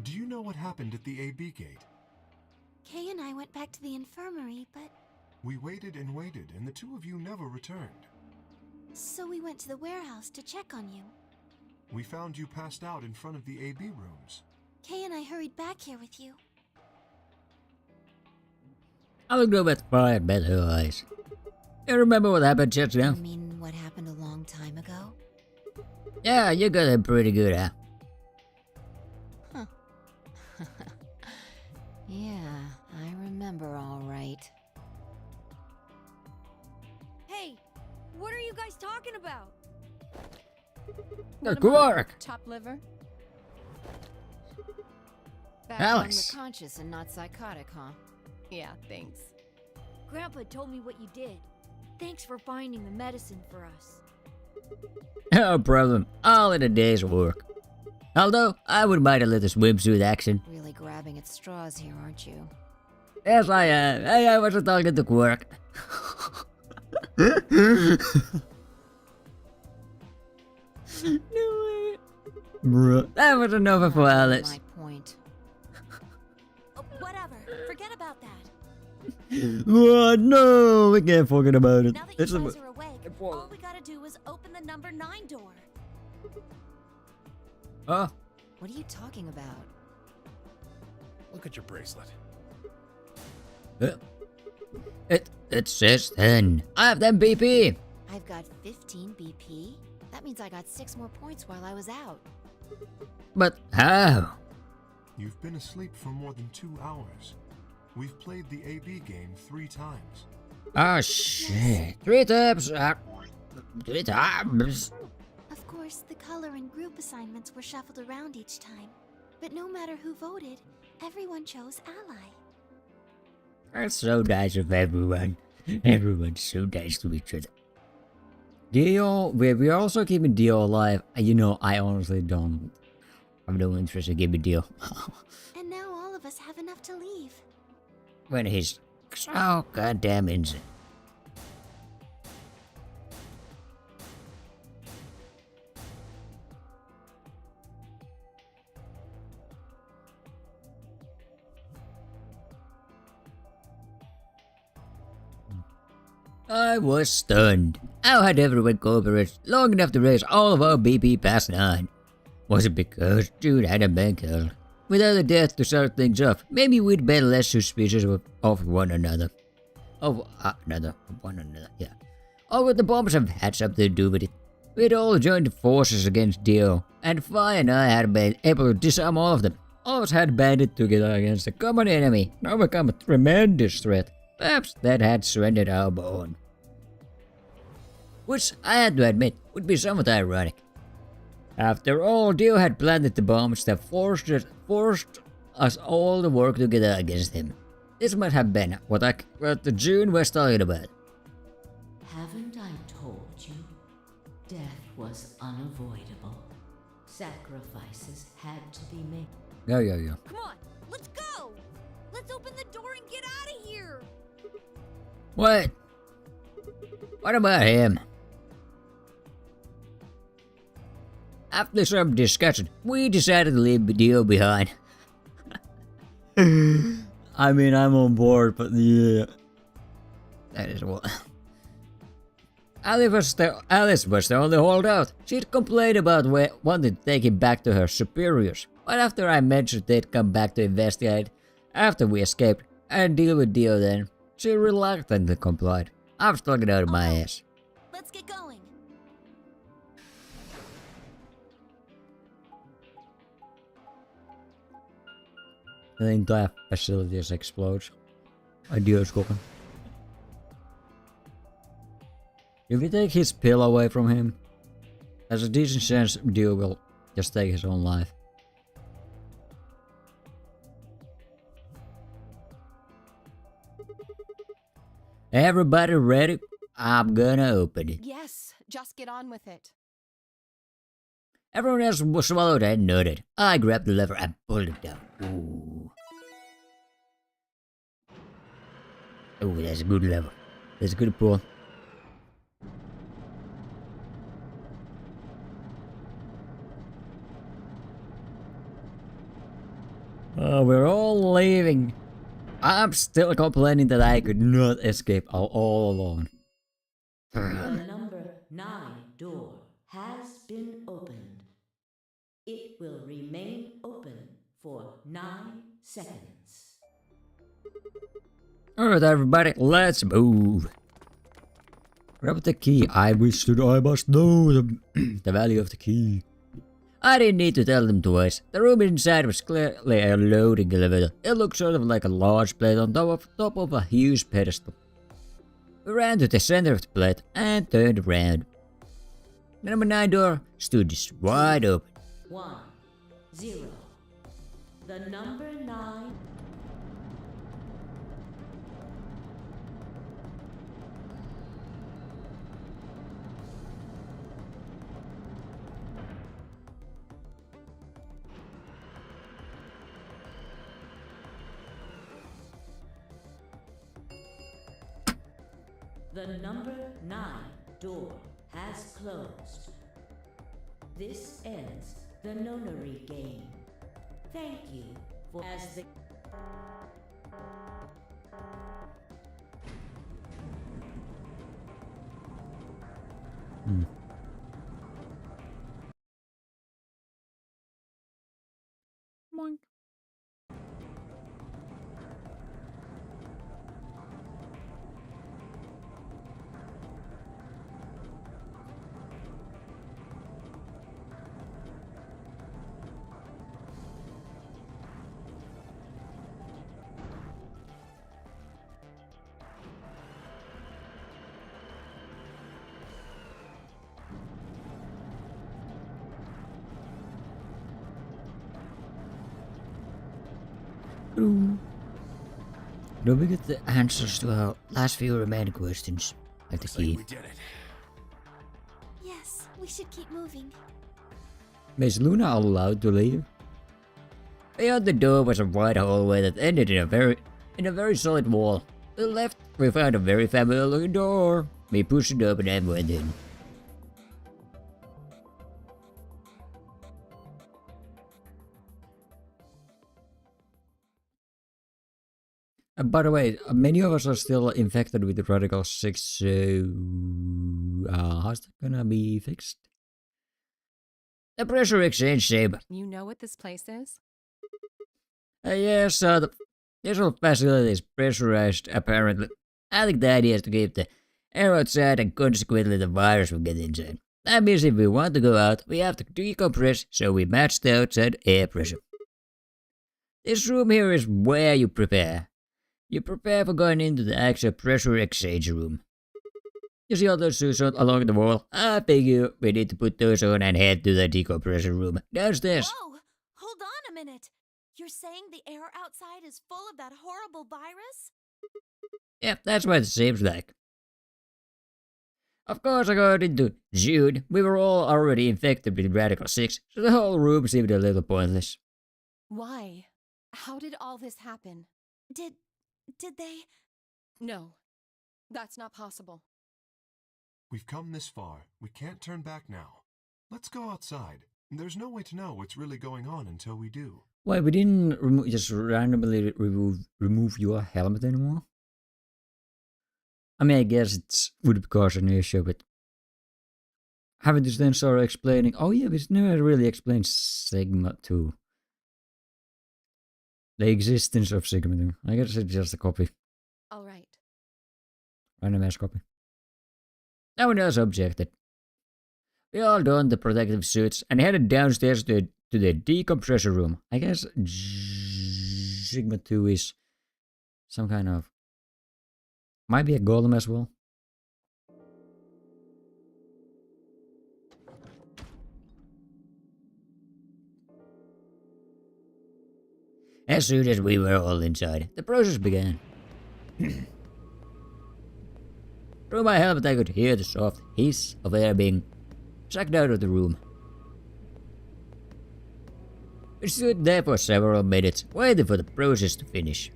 Do you know what happened at the AB gate? Kay and I went back to the infirmary, but... We waited and waited, and the two of you never returned. So we went to the warehouse to check on you. We found you passed out in front of the AB rooms. Kay and I hurried back here with you. I looked up at five better eyes. You remember what happened just now? You mean what happened a long time ago? Yeah, you got it pretty good, huh? Huh. Yeah, I remember all right. Hey, what are you guys talking about? The Quark! Top liver? Back Alice. when we're conscious and not psychotic, huh? Yeah, thanks. Grandpa told me what you did. Thanks for finding the medicine for us. No problem. All in a day's work. Although, I wouldn't mind a little swimsuit action. Really grabbing at straws here, aren't you? Yes, I am. Hey, I wasn't talking to Quirk. No way. Bruh, that was enough for Alice. My point. Oh, whatever. Forget about that. Oh, no, we can't forget about it. Now that you guys are awake, all we gotta do is open the number 9 door. Oh, What are you talking about? Look at your bracelet. it says 10. I have 10 BP. I've got 15 BP? That means I got 6 more points while I was out. But how? You've been asleep for more than 2 hours. We've played the AB game 3 times. Oh, shit. 3 times. 3 times. Of course, the color and group assignments were shuffled around each time. But no matter who voted, everyone chose ally. That's so nice of everyone. Everyone's so nice to each other. Dio, we're also keeping Dio alive. You know, I honestly don't have no interest in keeping Dio. And now all of us have enough to leave. When he's so goddamn insane. I was stunned. How had everyone cooperated long enough to raise all of our BP past 9? Was it because Jude had a man killed? Without a death to start things off, maybe we'd been less suspicious of one another. Yeah. Or would the bombs have had something to do with it? We'd all joined forces against Dio, and Fi and I had been able to disarm all of them. All of us had banded together against a common enemy and overcome a tremendous threat. Perhaps that had surrendered our bond. Which, I had to admit, would be somewhat ironic. After all, Dio had planted the bombs that forced us all to work together against him. This might have been what the June was talking about. Haven't I told you? Death was unavoidable. Sacrifices had to be made. Yeah. Come on, let's go! Let's open the door and get out of here! What? What about him? After some discussion, we decided to leave Dio behind. I mean, I'm on board, but yeah. That is what. Alice was the only holdout. She'd complained about wanting to take him back to her superiors. But after I mentioned they'd come back to investigate after we escaped and deal with Dio then, she reluctantly complied. I was talking out of my ass. Let's get going. The entire facility just explodes. Dio's cooking. If we take his pill away from him, there's a decent chance Dio will just take his own life. Everybody ready? I'm gonna open it. Yes, just get on with it. Everyone else swallowed and nodded. I grabbed the lever and pulled it down. Ooh. Oh, that's a good lever. That's a good pull. Oh, we're all leaving. I'm still complaining that I could not escape all alone. The number 9 door has been opened. It will remain open for 9 seconds. Alright everybody, let's move. Grab the key. I wish that I must know the value of the key. I didn't need to tell them twice. The room inside was clearly a loading elevator. It looked sort of like a large plate on top of a huge pedestal. We ran to the center of the plate and turned around. The number 9 door stood just wide open. 1, 0. The number 9. The number 9 door has closed. This ends the NONARY game. Thank you for as the Moink. Do we get the answers to our last few remaining questions? Like the key. We did it. Yes, we should keep moving. Is Luna allowed to leave? Beyond the door was a wide hallway that ended in a very solid wall. To the left, we found a very familiar looking door. We pushed it open and went in. And by the way, many of us are still infected with the Radical 6, so how's that gonna be fixed? The pressure exchange chamber. You know what this place is? Yes, this whole facility is pressurized, apparently. I think the idea is to keep the air outside and consequently the virus will get inside. That means if we want to go out, we have to decompress, so we match the outside air pressure. This room here is where you prepare. You prepare for going into the actual pressure exchange room. You see all those suits along the wall? I figure we need to put those on and head to the decompression room downstairs. Whoa! Hold on a minute. You're saying the air outside is full of that horrible virus? Yep, that's what it seems like. Of course, according to Jude, we were all already infected with Radical 6, so the whole room seemed a little pointless. Why? How did all this happen? Did they? No, that's not possible. We've come this far. We can't turn back now. Let's go outside. There's no way to know what's really going on until we do. Why, we didn't just randomly remove your helmet anymore? I mean, I guess it would cause an issue, but haven't you then started explaining? Oh yeah, we never really explained Sigma 2. The existence of Sigma 2. I guess it's just a copy. Alright. Random ass copy. No one else objected. We all donned the protective suits and headed downstairs to the decompression room. I guess Sigma 2 is some kind of... might be a golem as well. As soon as we were all inside, the process began. Through my helmet I could hear the soft hiss of air being sucked out of the room. We stood there for several minutes, waiting for the process to finish.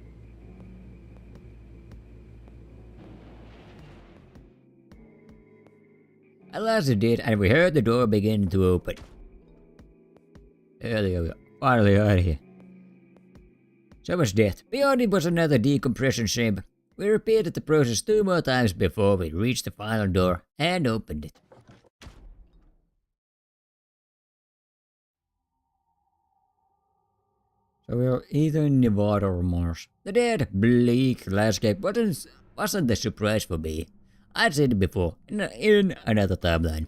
At last it did, and we heard the door begin to open. There we go, finally out of here. So much death. Beyond it was another decompression chamber. We repeated the process 2 more times before we reached the final door and opened it. So we were either in Nevada or Mars. The dead, bleak landscape wasn't a surprise for me. I'd seen it before, in another timeline.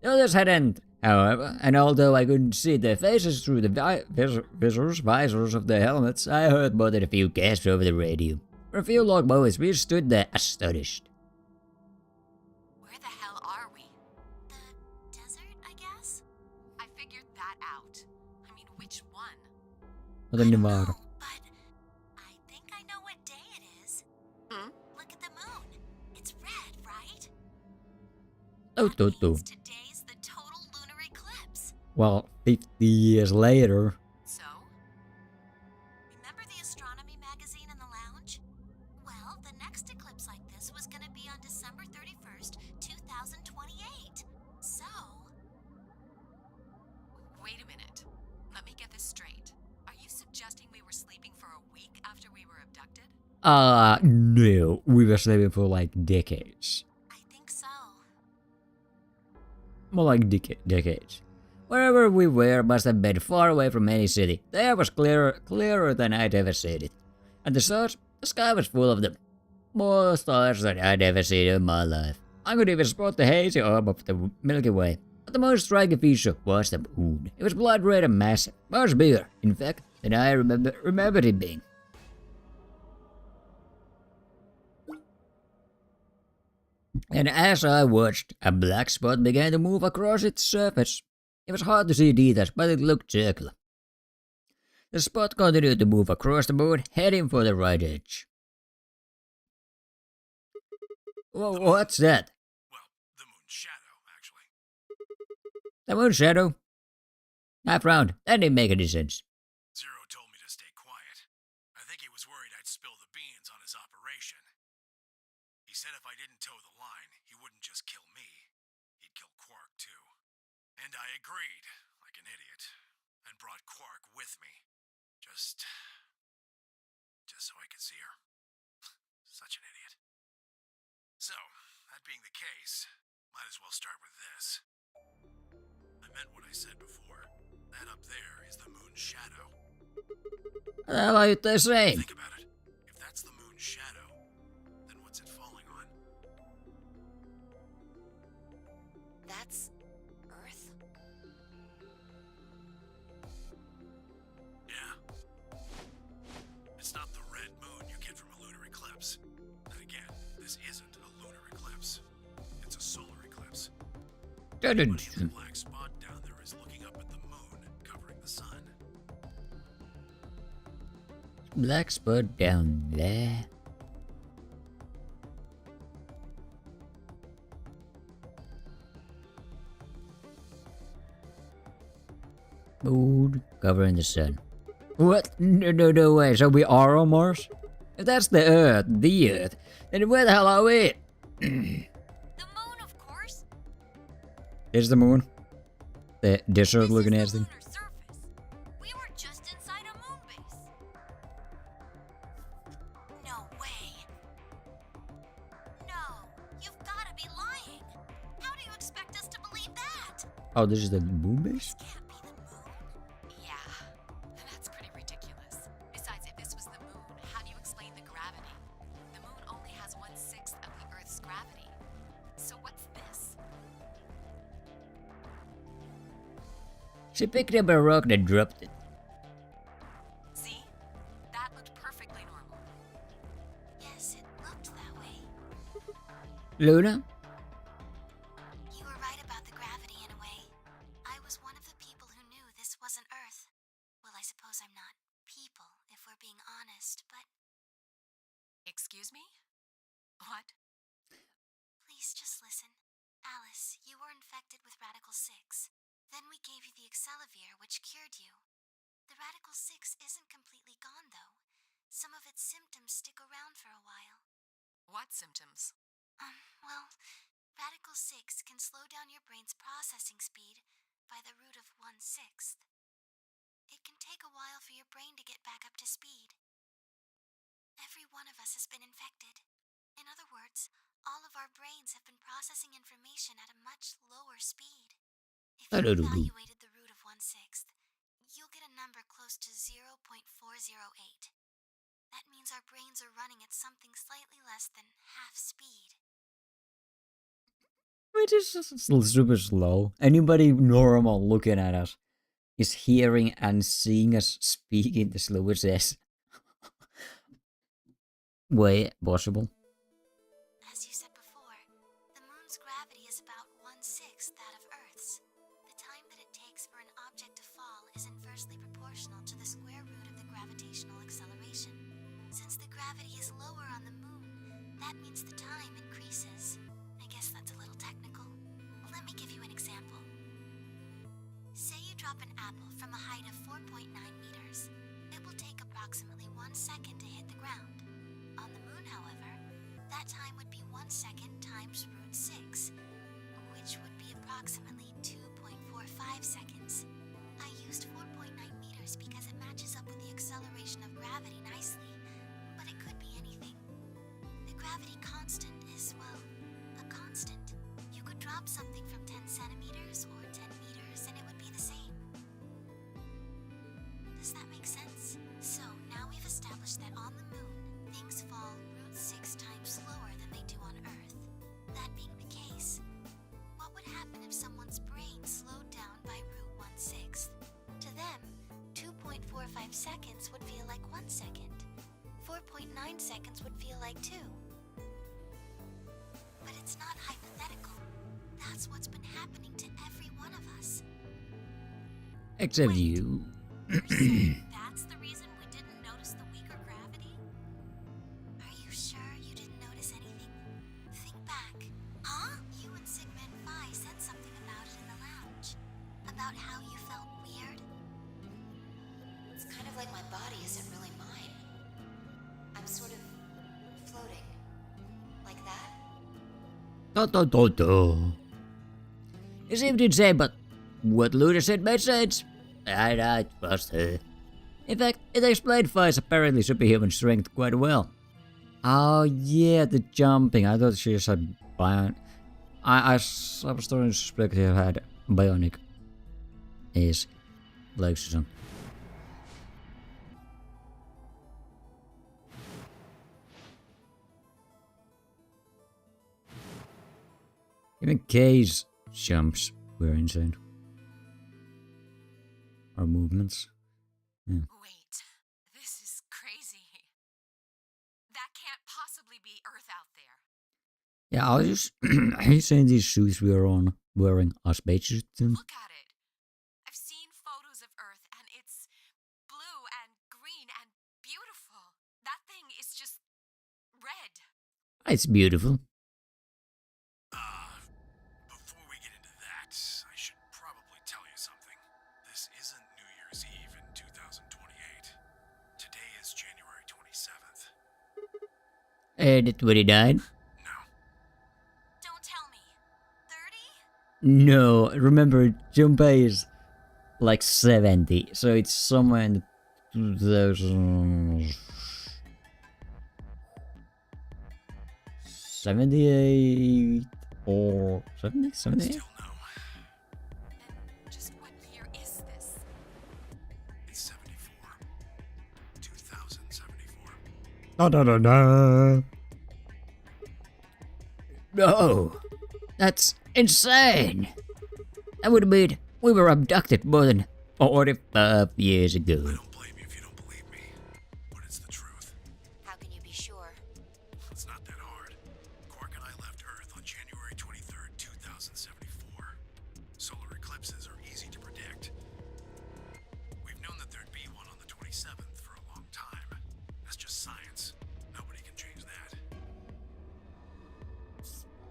The others hadn't, however, and although I couldn't see their faces through the visors of their helmets, I heard more than a few gasps over the radio. For a few long moments, we stood there astonished. Where the hell are we? The desert, I guess? I figured that out. I mean, which Ota Nevada. I think I know what day it is. Look at the moon. It's red, right? Oh. Today's the total lunar eclipse. Well, 50 years later. So? Remember the astronomy magazine in the lounge? Well, the next eclipse like this was gonna be on December 31st, 2028. So... Wait a minute. Let me get this straight. Are you suggesting we were sleeping for a week after we were abducted? No. We were sleeping for like decades. I think so. More like decades. Wherever we were must have been far away from any city. The air was clearer than I'd ever seen it. And the stars, the sky was full of them. More stars than I'd ever seen in my life. I could even spot the hazy orb of the Milky Way. But the most striking feature was the moon. It was blood red and massive, much bigger, in fact, than I remembered it being. And as I watched, a black spot began to move across its surface. It was hard to see details, but it looked circular. The spot continued to move across the moon, heading for the right edge. What's that? Well, the moon's shadow, actually. The moon's shadow? I frowned. That didn't make any sense. Zero told me to stay quiet. I think he was worried I'd spill the beans on his operation. He said if I didn't toe the line, he wouldn't just kill me. He'd kill Quark, too. And I agreed, like an idiot, and brought Quark with me. Just so I could see her. Such an idiot. So, that being the case, might as well start with this. I meant what I said before. That up there is the moon's shadow. What the hell are you saying? Think about it. If that's the moon's shadow, then what's it falling on? That's Earth? Yeah. It's not the red moon you get from a lunar eclipse. And again, this isn't a lunar eclipse. It's a solar eclipse. The black spot down there is looking up at the moon, covering the sun. Black spot down there. Moon covering the sun. What? No way. So we are on Mars? If that's the Earth, then where the hell are we? The moon, of course. There's the moon. The desert looking ass thing. Lunar surface. We were just inside a moon base. No way. No, you've got to be lying. How do you expect us to believe that? Oh, this is the moon base? Can't be the moon. Yeah, that's pretty ridiculous. Besides, if this was the moon, how do you explain the gravity? The moon only has 1/6 of the Earth's gravity. So what's this? She picked up a rock and dropped it. See? That looked perfectly normal. Yes, it looked that way. Luna? You were right about the gravity in a way. I was one of the people who knew this wasn't Earth. Well, I suppose I'm not people, if we're being honest, but Excuse me? What? please just listen. Alice, you were infected with Radical 6. Then we gave you the Excelivir, which cured you. The Radical 6 isn't completely gone, though. Some of its symptoms stick around for a while. What symptoms? Well, Radical 6 can slow down your brain's processing speed by the root of 1/6. It can take a while for your brain to get back up to speed. Every one of us has been infected. In other words, all of our brains have been processing information at a much lower speed. If you evaluated the root of 1/6, you'll get a number close to 0.408. That means our brains are running at something slightly less than half speed. Which is just super slow. Anybody normal looking at us is hearing and seeing us speaking the slowest way possible. As you said before, the moon's gravity is about 1/6 that of Earth's. The time that it takes physics for an object to fall is inversely proportional to the square root of the gravitational acceleration. Since the gravity is lower on the moon, that means the time increases. I guess that's a little technical. Let me give you an example. Say you drop an apple from a height of 4.9 meters. It will take approximately 1 second to hit the ground. On the moon, however, that time would be 1 second times root 6, which would be approximately 2.45 seconds. I used 4.9 meters because it matches up with the acceleration of gravity nicely, but it could be anything. The gravity constant is, well, a constant. You could drop something from 10 centimeters or 10 meters and it would be the same. Does that make sense? So now we've established that on the moon, things fall root 6 times slower than they do on Earth. That being the case, what would happen if someone's brain slowed down by root 1/6? To them, 2.45 seconds would feel like 1 second. 4.9 seconds would feel like 2. But it's not hypothetical. That's what's been happening to every one of us. Except you. That's the reason we didn't notice the weaker gravity? Are you sure you didn't notice anything? Think back. Huh? You and Sigmund Phi said something about it in the lounge. About how you felt weird. It's kind of like my body isn't really mine. I'm sort of floating. Like that. You seemed insane, but what Luna said made sense. I trust her. In fact, it explained Phi's apparently superhuman strength quite well. Oh yeah, the jumping. I thought she had bionic. I was starting to suspect she had bionic. Is like Susan. Even Kay's jumps were insane. Our movements. Yeah. Wait, this is crazy. That can't possibly be Earth out there. Yeah, I was just. Are you saying these shoes we are on wearing are spacesuits? Look at it. I've seen photos of Earth and it's blue and green and beautiful. That thing is just red. It's beautiful. Before we get into that, I should probably tell you something. This isn't New Year's Eve in 2028. Today is January 27th. And it 29? No. Don't tell me. 30? No, remember, Junpei is like 70, so it's somewhere in the 2000s. 78 or 70? 78? Still no. Just what year is this? It's 74. 2074. No. No, that's insane. That would mean we were abducted more than 45 years ago. I don't blame you if you don't believe me, but it's the truth. How can you be sure? It's not that hard. Quark and I left Earth on January 23rd, 2074. Solar eclipses are easy to predict. We've known that there'd be one on the 27th for a long time. That's just science. Nobody can change that.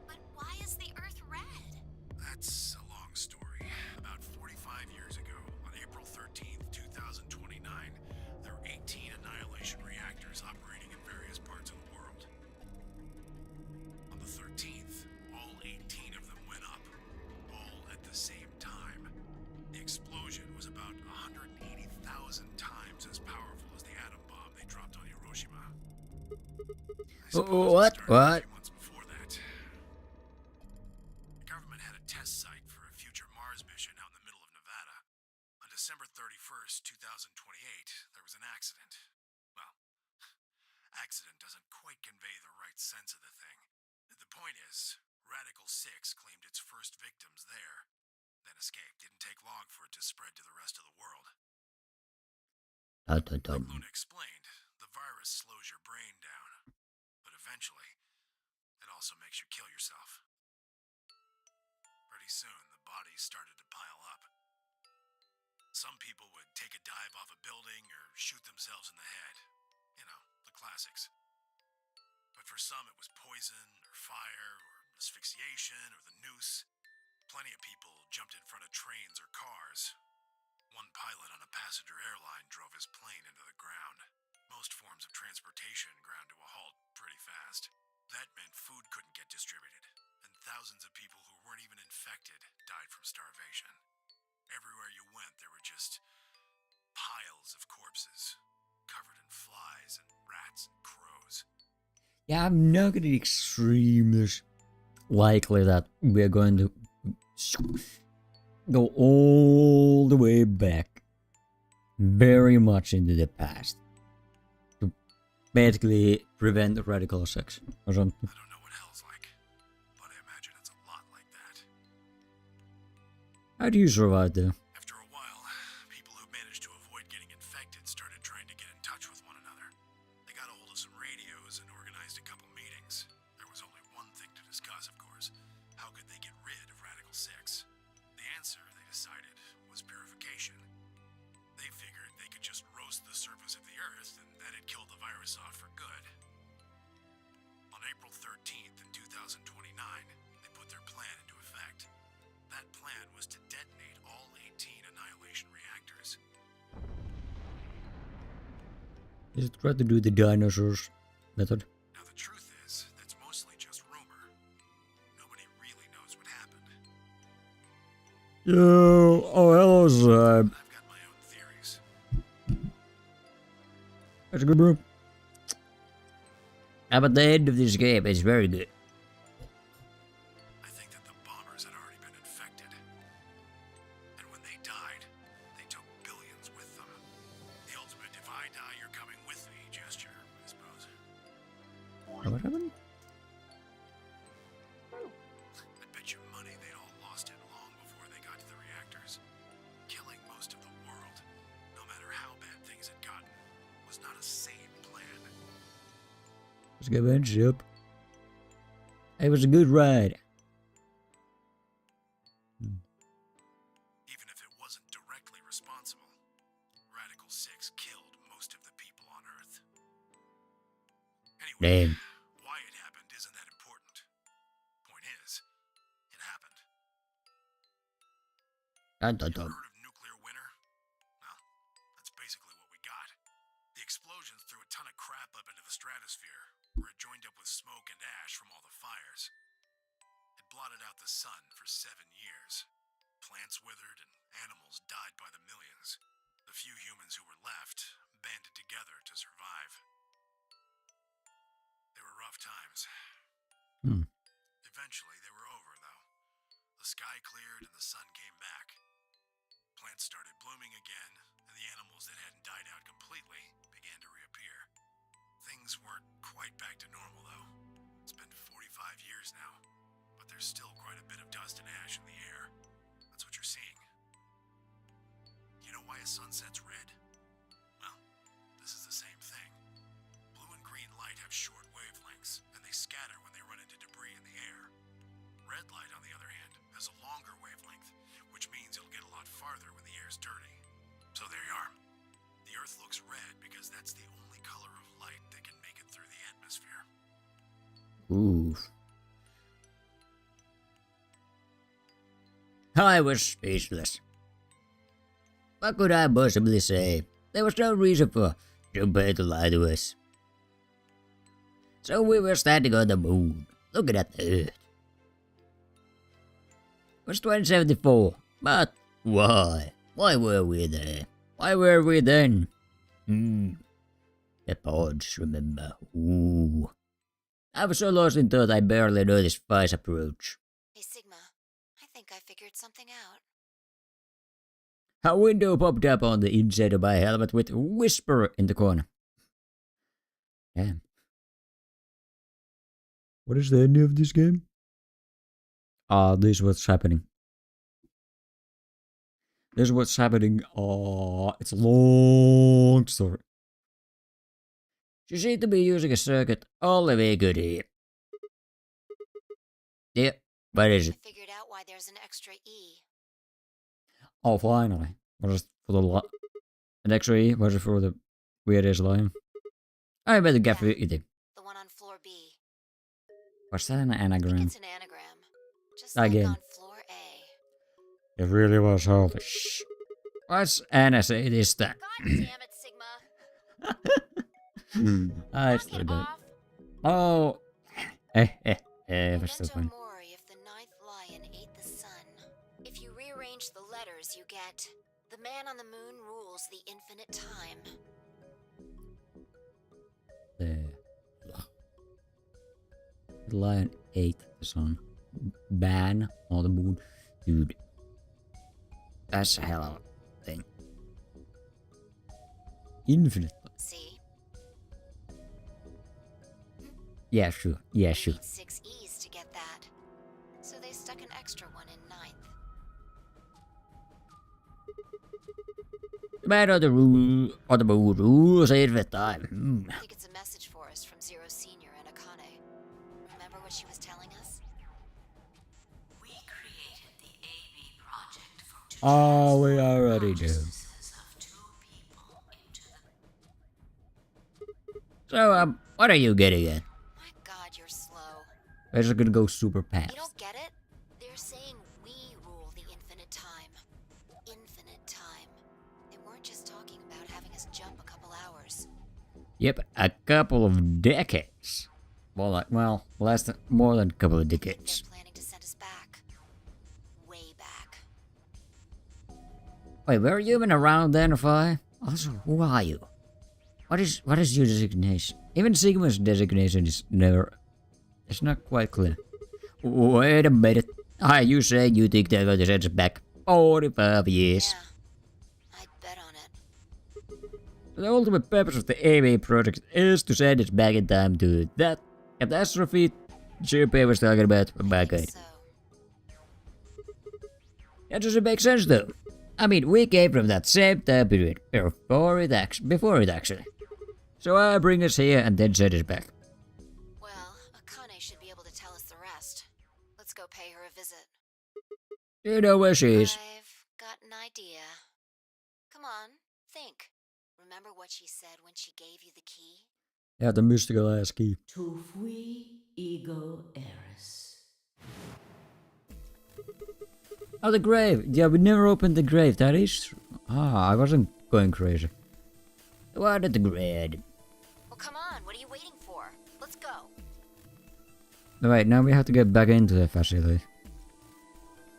But why is the Earth red? That's a long story. About 45 years ago, on April 13th, 2029, there were 18 annihilation reactors operating in various parts of the world. On the 13th, all 18 of them went up, all at the same time. The explosion was about 180,000 times as powerful as the atom bomb they dropped on Hiroshima. I suppose it started a few months before that. The government had a test site for a future Mars mission out in the middle of Nevada. On December 31st, 2028, there was an accident. Well, accident doesn't quite convey the right sense of the thing. The point is, Radical 6 claimed its first victims there, then escaped. Didn't take long for it to spread to the rest of the world. Like Luna explained, the virus slows your brain down, but eventually, it also makes you kill yourself. Pretty soon, the bodies started to pile up. Some people would take a dive off a building or shoot themselves in the head. You know, the classics. But for some it was poison, or fire, or asphyxiation, or the noose. Plenty of people jumped in front of trains or cars. One pilot on a passenger airline drove his plane into the ground. Most forms of transportation ground to a halt pretty fast. That meant food couldn't get distributed, and thousands of people who weren't even infected died from starvation. Everywhere you went, there were just piles of corpses, covered in flies and rats and crows. Yeah, I'm not gonna extremely likely that we're going to go all the way back, very much into the past, to basically prevent radical sex or something. I don't know what hell's like, but I imagine it's a lot like that. How do you survive there? After a while, people who managed to avoid getting infected started trying to get in touch with one another. They got a hold of some radios and organized a couple meetings. There was only one thing to discuss, of course. How could they get rid of Radical 6? The answer, they decided, was purification. They figured they could just roast the surface of the Earth and that'd kill the virus off for good. On April 13th in 2029, they put their plan into effect. That plan was to detonate all 18 annihilation reactors. Is it try to do the dinosaurs method? Now the truth is, that's mostly just rumor. Nobody really knows what happened. Yo, oh hello, Zeb. I've got my own theories. That's good, bro. How about the end of this game? It's very good. I think that the bombers had already been infected. And when they died, they took billions with them. The ultimate if I die, you're coming with me gesture, I suppose. What happened? I bet you money they'd all lost it long before they got to the reactors. Killing most of the world, no matter how bad things had gotten, was not a sane plan. Let's go back ship. It was a good ride. Even if it wasn't directly responsible, Radical 6 killed most of the people on Earth. Anyway, Damn. why it happened isn't that important. Point is, it happened. Dun, Heard dun, dun. of nuclear winter? Well, that's basically what we got. The explosions threw a ton of crap up into the stratosphere, where it joined up with smoke and ash from all the fires. It blotted out the sun for 7 years. Plants withered and animals died by the millions. The few humans who were left banded together to survive. They were rough times. Eventually, they were over, though. The sky cleared and the sun came back. Plants started blooming again, and the animals that hadn't died out completely began to reappear. Things weren't quite back to normal, though. It's been 45 years now, but there's still quite a bit of dust and ash in the air. That's what you're seeing. You know why a sunset's red? Well, this is the same thing. Blue and green light have short wavelengths, and they scatter when they run into debris in the air. Red light, on the other hand, has a longer wavelength, which means it'll get a lot farther when the air's dirty. So there you are. The Earth looks red because that's the only color of light that can make it through the atmosphere. Ooh. I was speechless. What could I possibly say? There was no reason for Junpei to lie to us. So we were standing on the moon, looking at the Earth. It was 2074, but why? Why were we there? Why were we then? The pods, remember? Ooh. I was so lost in thought I barely noticed Vi's approach. Hey, Sigma. I think I figured something out. A window popped up on the inside of my helmet with Whisper in the corner. Damn. What is the end of this game? This is what's happening. This is what's happening. It's a long story. She seemed to be using a circuit only we could hear. Yeah, what is it? I figured out why there's an extra E. Oh, finally. I was For the an extra E was it for the weirdest line? I better get for it. The one on floor B. Was that an anagram? It's an anagram. Just Again. like on floor A. It really was holy sh. What's NSA this time? God damn it, Sigma. I still don't. Oh. First one. Mori if the ninth lion ate the sun. If you rearrange the letters, you get the man on the moon rules the infinite time. The lion ate the sun. Ban on the moon. Dude. That's a hell of a thing. Infinite. See? Yeah, sure. Yeah, sure. Need 6 E's to get that. So they stuck an extra one in ninth. Man on the rule, on the moon rules infinite time. I think it's a message for us from Zero Senior and Akane. Remember what she was telling us? We created the AB project for Oh, we already do. So, what are you getting at? My god, you're slow. We're just gonna go super fast. You don't get it? They're saying we rule the infinite time. Infinite time. They weren't just talking about having us jump a couple hours. Yep, a couple of decades. Well, more than a couple of decades. They're planning to send us back. Way back. Wait, were you even around then, Fi? Also, who are you? What is your designation? Even Sigma's designation is never... It's not quite clear. Wait a minute. You say you think they're going to send us back 45 years? Yeah, I'd bet on it. The ultimate purpose of the AB project is to send us back in time to that catastrophe Junpei was talking about back then. That doesn't make sense though. I mean, we came from that same time period, before it actually. So I bring us here and then send us back. Well, Akane should be able to tell us the rest. Let's go pay her a visit. You know where she is. I've got an idea. Come on, think. Remember what she said when she gave you the key? Yeah, the mystical ass key. Tu fui ego eris. Oh, the grave. Yeah, we never opened the grave. That is true. I wasn't going crazy. What did the grave? Well, come on. What are you waiting for? Let's go. Wait, now we have to get back into the facility.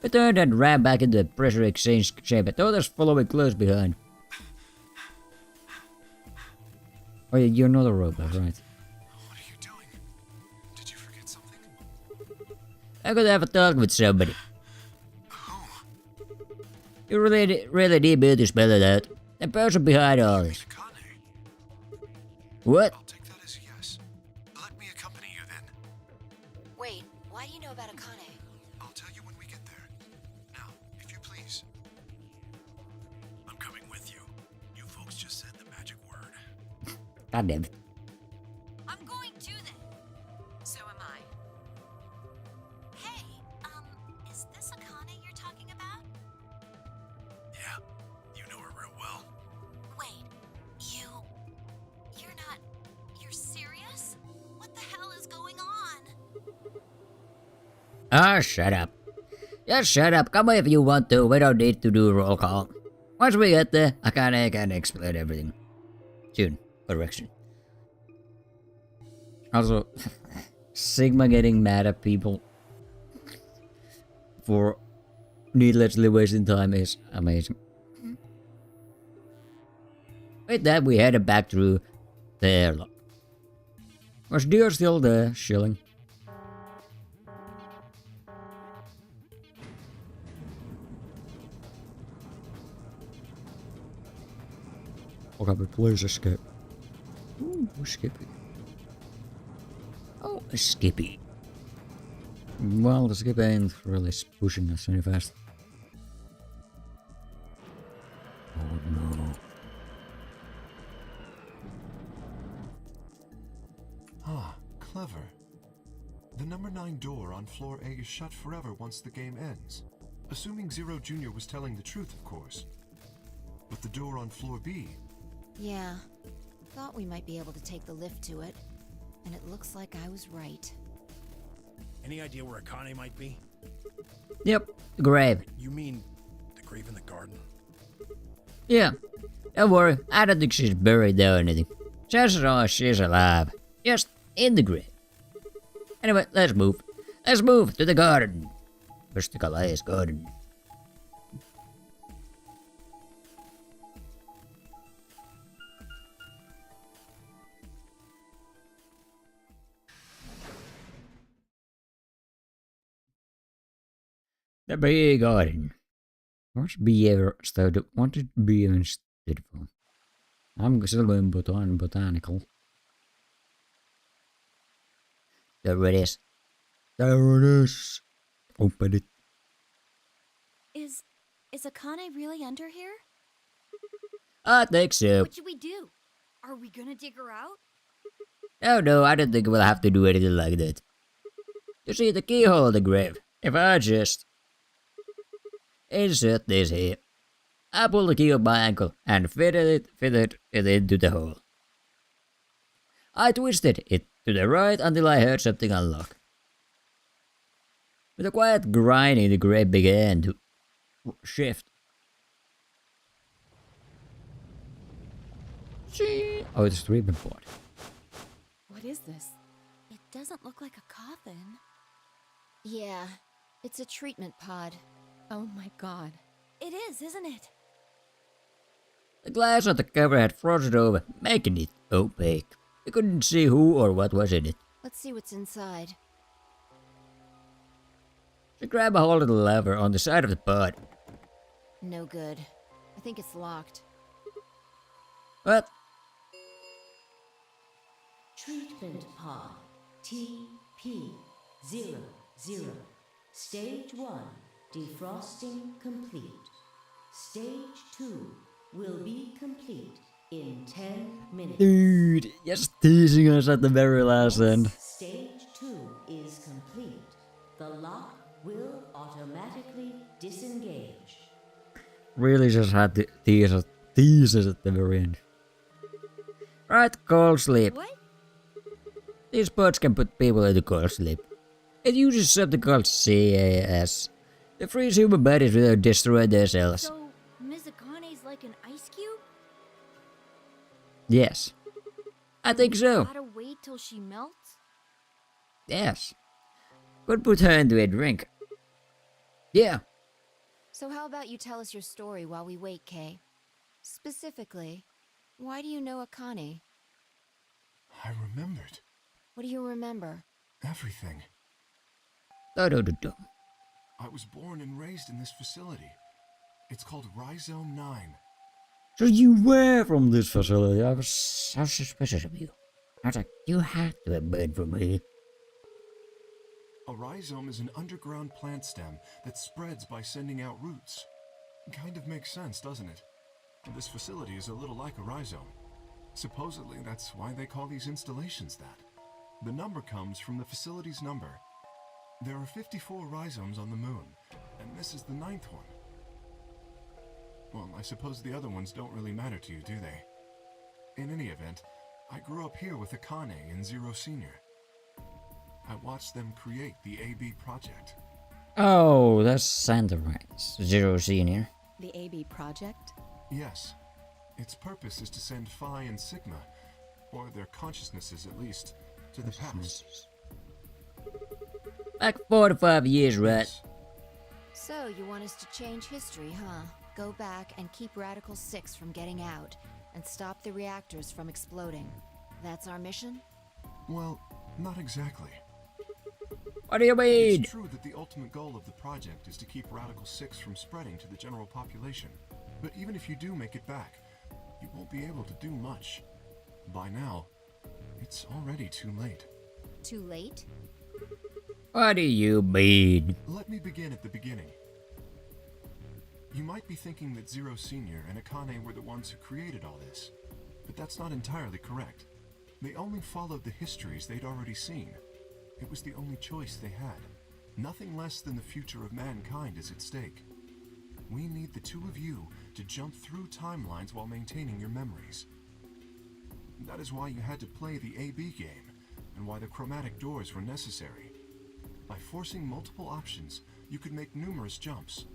We turned and ran back into the pressure exchange chamber. Others following close behind. Oh yeah, you're not a robot, right? What are you doing? Did you forget something? I could have a talk with somebody. You really need me to spell it out. The person behind all this. What? I'll take that as a yes. Let me accompany you then. Wait, why do you know about Akane? I'll tell you when we get there. Now, if you please. I'm coming with you. You folks just said the magic word. God damn it. I'm going to then. So am I. Hey, is this Akane you're talking about? Yeah, you know her real well. Wait, you're serious? What the hell is going on? Ah, shut up. Just shut up. Come if you want to. We don't need to do roll call. Once we get there, I can explain everything. Soon. Correction. Also, Sigma getting mad at people for needlessly wasting time is amazing. With that, we headed back through the airlock. Was Dio still there, chilling? Okay, but please escape. Ooh, Skippy. Oh, a Skippy. Well, the Skippy ain't really pushing us any fast. Oh no. Ah, clever. The number 9 door on floor A is shut forever once the game ends. Assuming Zero Jr. was telling the truth, of course. But the door on floor B... Yeah. Thought we might be able to take the lift to it. And it looks like I was right. Any idea where Akane might be? Yep, the grave. You mean the grave in the garden? Yeah. Don't worry, I don't think she's buried there or anything. Chances are she's alive. Just in the grave. Anyway, let's move. Let's move to the garden. Mr. Calais' garden. The big garden. What's bee ever started? What did bee even stood for? I'm still going botanical. There it is. There it is. Open it. Is Akane really under here? I think so. What should we do? Are we gonna dig her out? Oh no, I don't think we'll have to do anything like that. You see the keyhole of the grave. If I just insert this here, I pull the key on my ankle and fitted it into the hole. I twisted it to the right until I heard something unlock. With a quiet grinding, the grave began to shift. See? Oh, it's a treatment board. What is this? It doesn't look like a coffin. Yeah, it's a treatment pod. Oh my god. It is, isn't it? The glass on the cover had frosted over, making it opaque. You couldn't see who or what was in it. Let's see what's inside. She grabbed a hold of the lever on the side of the pod. No good. I think it's locked. What? Treatment pod TP00. Stage 1 defrosting complete. Stage 2 will be complete in 10 minutes. Dude, just teasing us at the very last end. Stage 2 is complete. The lock will automatically disengage. Really just had to tease us at the very end. Right, cold sleep. What? These pods can put people into cold sleep. It uses something called CAS. They freeze human bodies without destroying their cells. So, Ms. Akane's like an ice cube? Yes. I think so. Gotta wait till she melts? Yes. Could put her into a drink. Yeah. So how about you tell us your story while we wait, Kay? Specifically, why do you know Akane? I remembered. What do you remember? Everything. I was born and raised in this facility. It's called Rhizome 9. So you were from this facility. I was so suspicious of you. I was like, you had to have been from here. A rhizome is an underground plant stem that spreads by sending out roots. Kind of makes sense, doesn't it? This facility is a little like a rhizome. Supposedly, that's why they call these installations that. The number comes from the facility's number. There are 54 rhizomes on the moon, and this is the 9th one. Well, I suppose the other ones don't really matter to you, do they? In any event, I grew up here with Akane and Zero Senior. I watched them create the AB project. Oh, that's Santa Rice. Zero Senior. The AB project? Yes. Its purpose is to send Phi and Sigma, or their consciousnesses at least, to the past. Like 4 to 5 years, right? So, you want us to change history, huh? Go back and keep Radical 6 from getting out, and stop the reactors from exploding. That's our mission? Well, not exactly. What do you mean? It's true that the ultimate goal of the project is to keep Radical 6 from spreading to the general population. But even if you do make it back, you won't be able to do much. By now, it's already too late. Too late? What do you mean? Let me begin at the beginning. You might be thinking that Zero Senior and Akane were the ones who created all this, but that's not entirely correct. They only followed the histories they'd already seen. It was the only choice they had. Nothing less than the future of mankind is at stake. we need the two of you to jump through timelines while maintaining your memories. That is why you had to play the AB game, and why the chromatic doors were necessary. By forcing multiple options, you could make numerous jumps.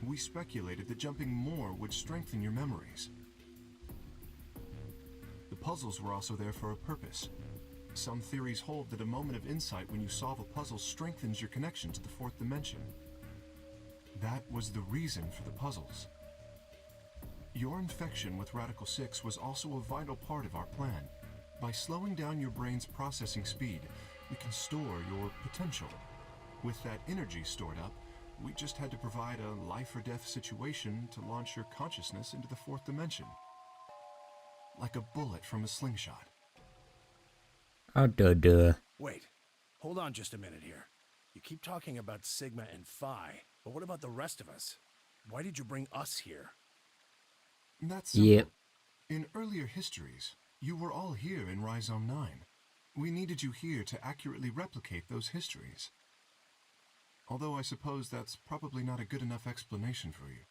We speculated that jumping more would strengthen your memories. The puzzles were also there for a purpose. Some theories hold that a moment of insight when you solve a puzzle strengthens your connection to the fourth dimension. That was the reason for the puzzles. Your infection with Radical 6 was also a vital part of our plan. By slowing down your brain's processing speed, we can store your potential. With that energy stored up, we just had to provide a life or death situation to launch your consciousness into the fourth dimension. Like a bullet from a slingshot. Wait, hold on just a minute here. You keep talking about Sigma and Phi, but what about the rest of us? Why did you bring us here? That's simple. In earlier histories, you were all here in Rhizome 9. We needed you here to accurately replicate those histories. Although I suppose that's probably not a good enough explanation for you.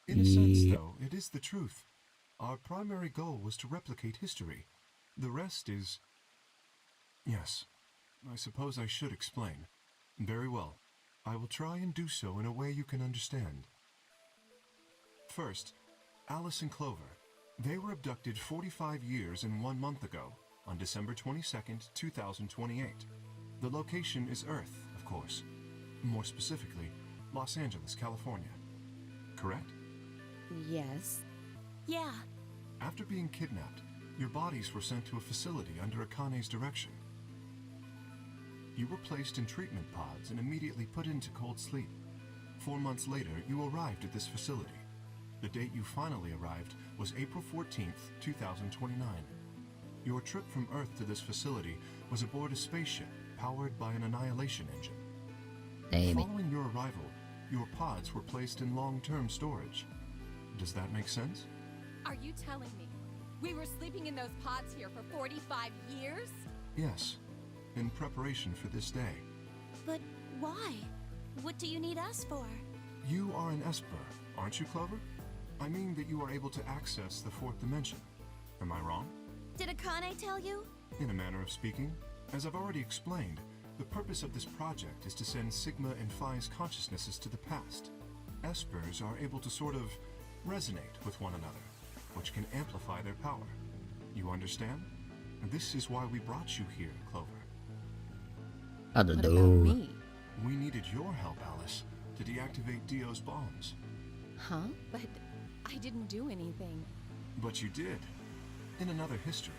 In a sense, though, it is the truth. Our primary goal was to replicate history. The rest is... Yes, I suppose I should explain. Very well. I will try and do so in a way you can understand. First, Alice and Clover. They were abducted 45 years and 1 month ago, on December 22nd, 2028. The location is Earth, of course. More specifically, Los Angeles, California. Correct? Yes. Yeah. After being kidnapped, your bodies were sent to a facility under Akane's direction. You were placed in treatment pods and immediately put into cold sleep. 4 months later, you arrived at this facility. The date you finally arrived was April 14th, 2029. Your trip from Earth to this facility was aboard a spaceship powered by an annihilation engine. Following your arrival, your pods were placed in long-term storage. Does that make sense? Are you telling me we were sleeping in those pods here for 45 years? Yes, in preparation for this day. But why? What do you need us for? You are an Esper, aren't you, Clover? I mean that you are able to access the fourth dimension. Am I wrong? Did Akane tell you? In a manner of speaking. As I've already explained, the purpose of this project is to send Sigma and Phi's consciousnesses to the past. Espers are able to sort of resonate with one another, which can amplify their power. You understand? And this is why we brought you here, Clover. What about me? We needed your help, Alice, to deactivate Dio's bombs. Huh? But I didn't do anything. But you did. In another history,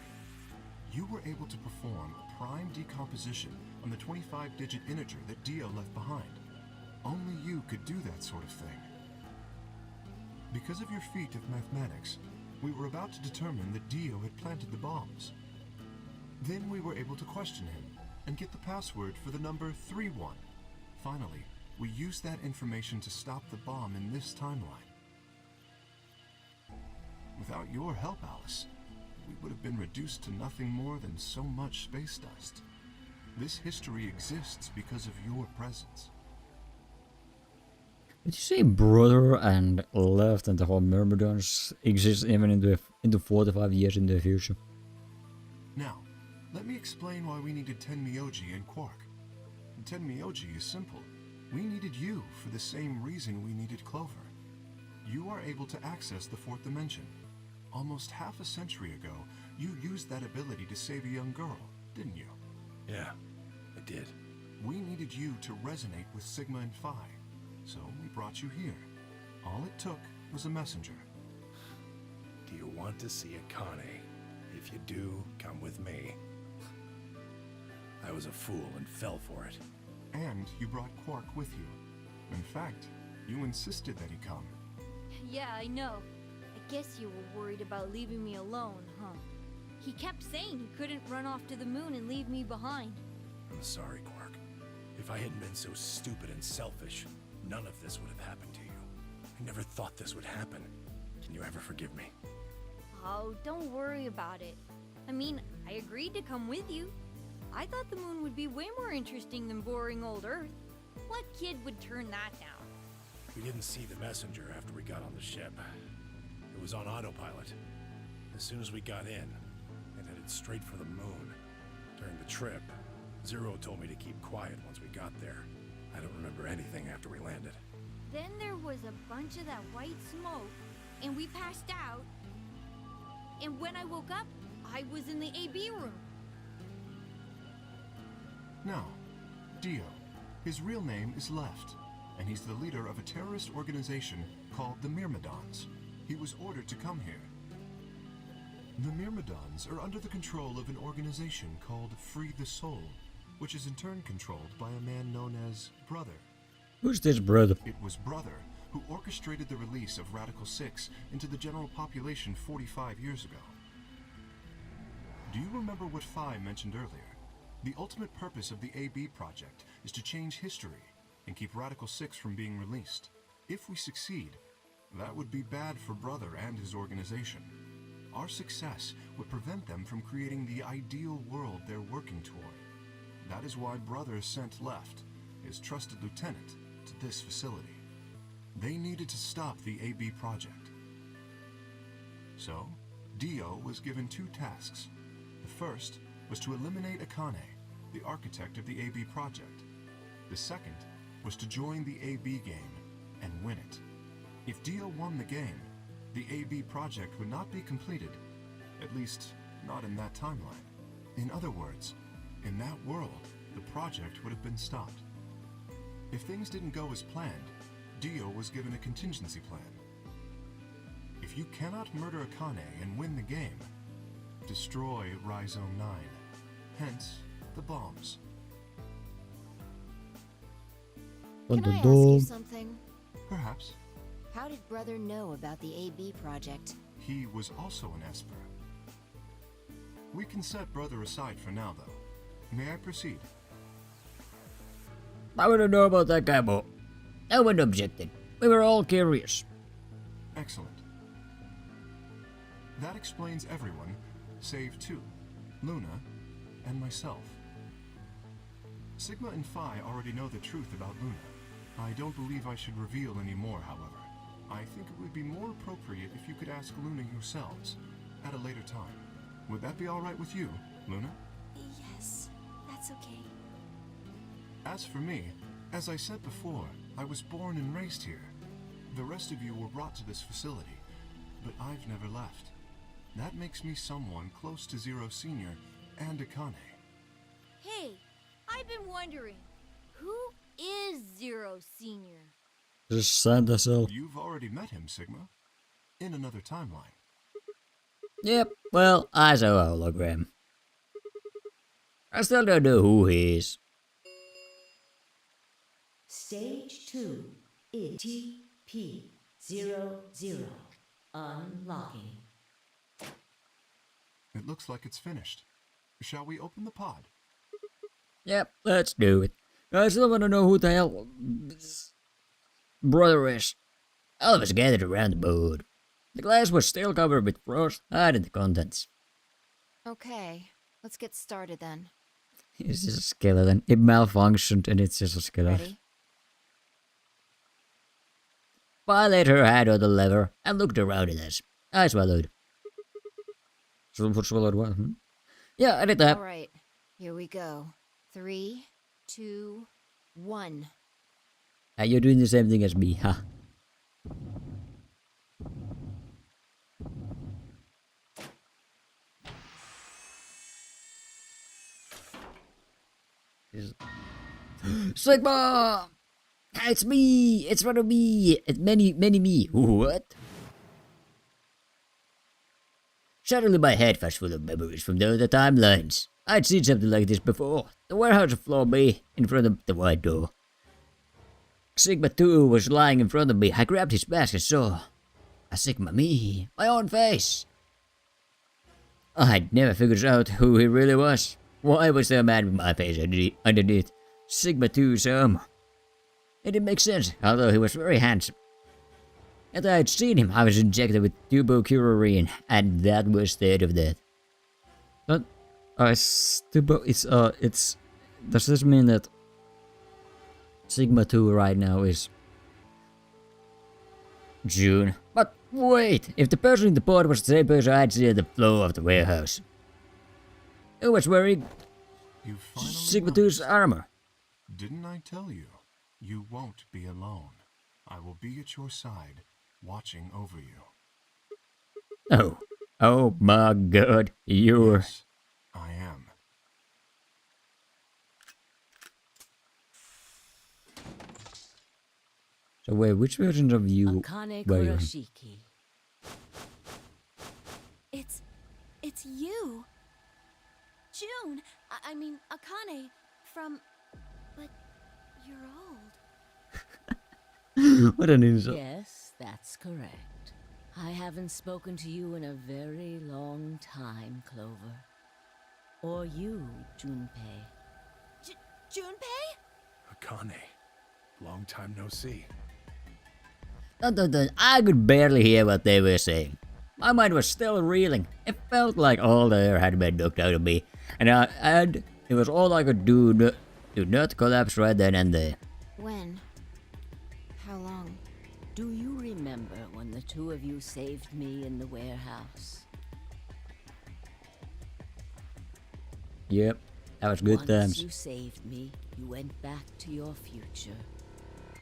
you were able to perform a prime decomposition on the 25-digit integer that Dio left behind. Only you could do that sort of thing. Because of your feat of mathematics, we were about to determine that Dio had planted the bombs. Then we were able to question him and get the password for the number 31. Finally, we used that information to stop the bomb in this timeline. Without your help, Alice, we would have been reduced to nothing more than so much space dust. This history exists because of your presence. Did you say brother and left and the whole Myrmidons exist even into 45 years in the future? Now, let me explain why we needed Tenmyoji and Quark. Tenmyoji is simple. We needed you for the same reason we needed Clover. You are able to access the fourth dimension. Almost half a century ago, you used that ability to save a young girl, didn't you? Yeah, I did. We needed you to resonate with Sigma and Phi, so we brought you here. All it took was a messenger. Do you want to see Akane? If you do, come with me. I was a fool and fell for it. And you brought Quark with you. In fact, you insisted that he come. Yeah, I know. I guess you were worried about leaving me alone, huh? He kept saying he couldn't run off to the moon and leave me behind. I'm sorry, Quark. If I hadn't been so stupid and selfish, none of this would have happened to you. I never thought this would happen. Can you ever forgive me? Oh, don't worry about it. I mean, I agreed to come with you. I thought the moon would be way more interesting than boring old Earth. What kid would turn that down? We didn't see the messenger after we got on the ship. It was on autopilot. As soon as we got in, it headed straight for the moon. During the trip, Zero told me to keep quiet once we got there. I don't remember anything after we landed. Then there was a bunch of that white smoke, and we passed out. And when I woke up, I was in the AB room. Now, Dio. His real name is Left, and he's the leader of a terrorist organization called the Myrmidons. He was ordered to come here. The Myrmidons are under the control of an organization called Free the Soul, which is in turn controlled by a man known as Brother. Who's this brother? It was Brother who orchestrated the release of Radical 6 into the general population 45 years ago. Do you remember what Phi mentioned earlier? The ultimate purpose of the AB project is to change history and keep Radical 6 from being released. If we succeed, that would be bad for Brother and his organization. Our success would prevent them from creating the ideal world they're working toward. That is why Brother sent Left, his trusted lieutenant, to this facility. They needed to stop the AB project. So, Dio was given 2 tasks. The first was to eliminate Akane, the architect of the AB project. The second was to join the AB game and win it. If Dio won the game, the AB project would not be completed, at least not in that timeline. In other words, in that world, the project would have been stopped. If things didn't go as planned, Dio was given a contingency plan. If you cannot murder Akane and win the game, destroy Rhizome 9. Hence, the bombs. Can I ask you something? Perhaps. How did Brother know about the AB project? He was also an Esper. We can set Brother aside for now, though. May I proceed? I want to know about that guy, but no one objected. We were all curious. Excellent. That explains everyone, save 2, Luna and myself. Sigma and Phi already know the truth about Luna. I don't believe I should reveal any more, however. I think it would be more appropriate if you could ask Luna yourselves at a later time. Would that be all right with you, Luna? Yes, that's okay. As for me, as I said before, I was born and raised here. The rest of you were brought to this facility, but I've never left. That makes me someone close to Zero Senior and Akane. Hey, I've been wondering, who is Zero Senior? Just Santa Cell. You've already met him, Sigma. In another timeline. Yep, well, I saw a hologram. I still don't know who he is. Stage 2 is TP00. Unlocking. It looks like it's finished. Shall we open the pod? Yep, let's do it. I still want to know who the hell Brother is. All of us gathered around the board. The glass was still covered with frost, hiding the contents. Okay, let's get started then. It's just a skeleton. It malfunctioned and it's just a skeleton. Ready? I laid her hand on the lever and looked around at us. I swallowed. Swallowed what? Yeah, I did that. Alright, here we go. 3, 2, 1. You're doing the same thing as me, huh? Sigma! It's me! It's one of me! It's many me. What? Suddenly my head was full of memories from the other timelines. I'd seen something like this before. The warehouse floor B, in front of the wide door. Sigma 2 was lying in front of me. I grabbed his mask and saw a Sigma me, my own face. I'd never figured out who he really was. Why was there a man with my face underneath Sigma 2's arm? It didn't make sense, although he was very handsome. And I had seen him. I was injected with tubocurarine, and that was the end of that. But it's does this mean that Sigma 2 right now is June. But wait, if the person in the boat was the same person I'd seen at the floor of the warehouse. Who was wearing You finally Sigma 2's noticed. armor? Didn't I tell you? You won't be alone. I will be at your side, watching over you. Oh. Oh my god, you're... Yes, I am. So wait, which version of you Akane were you in? Kuroshiki. It's you. June, I mean Akane from... But you're old. What an insult. Yes, that's correct. I haven't spoken to you in a very long time, Clover. Or you, Junpei. Junpei? Akane. Long time no see. I could barely hear what they were saying. My mind was still reeling. It felt like all the air had been knocked out of me. And it was all I could do to not collapse right then and there. When? How long? Do you remember when the two of you saved me in the warehouse? Yep, that was good Once times. you saved me, you went back to your future.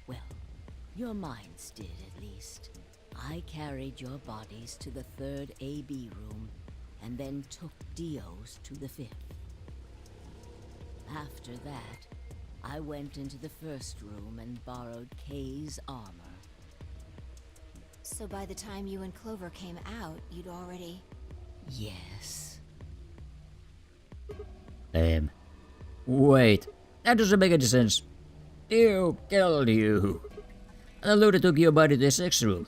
Well, your minds did at least. I carried your bodies to the 3rd AB room and then took Dio's to the 5th. After that, I went into the 1st room and borrowed Kay's armor. So by the time you and Clover came out, you'd already... Yes. Wait, that doesn't make any sense. Dio killed you. And Luna took your body to the 6th room.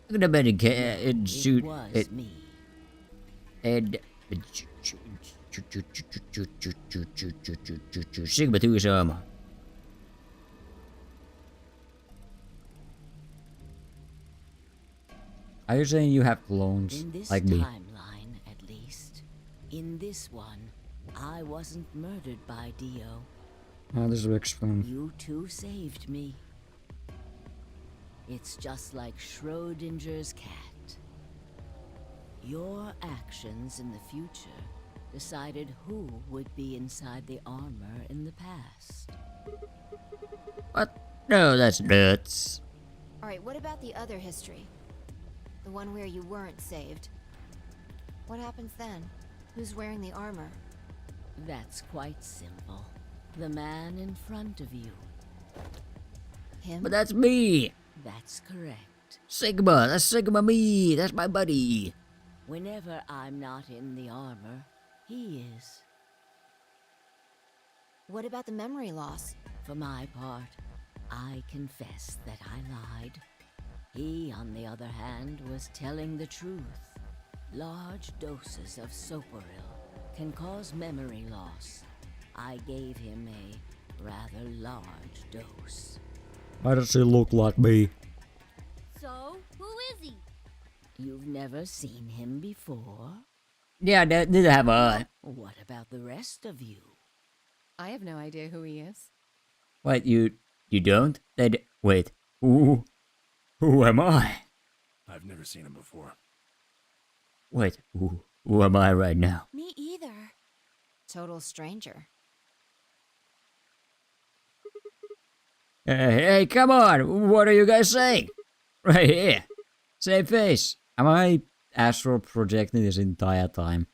I could have been in shoot It was it. me. And Sigma 2's armor. Are you saying you have clones In this like me? timeline, at least. In this one, I wasn't murdered by Dio. Oh, this will explain. You two saved me. It's just like Schrodinger's cat. Your actions in the future decided who would be inside the armor in the past. What? No, that's nuts. Alright, what about the other history? The one where you weren't saved. What happens then? Who's wearing the armor? That's quite simple. The man in front of you. Him? But that's me. That's correct. Sigma, that's Sigma me. That's my buddy. Whenever I'm not in the armor, he is. What about the memory loss? For my part, I confess that I lied. He, on the other hand, was telling the truth. Large doses of Soporil can cause memory loss. I gave him a rather large dose. Why does he look like me? So, who is he? You've never seen him before? Yeah, neither have I. What about the rest of you? I have no idea who he is. Wait, you don't? Wait, who am I? I've never seen him before. Wait, who am I right now? Me either. Total stranger. Hey, come on! What are you guys saying? Right here. Same face. Am I astral projecting this entire time?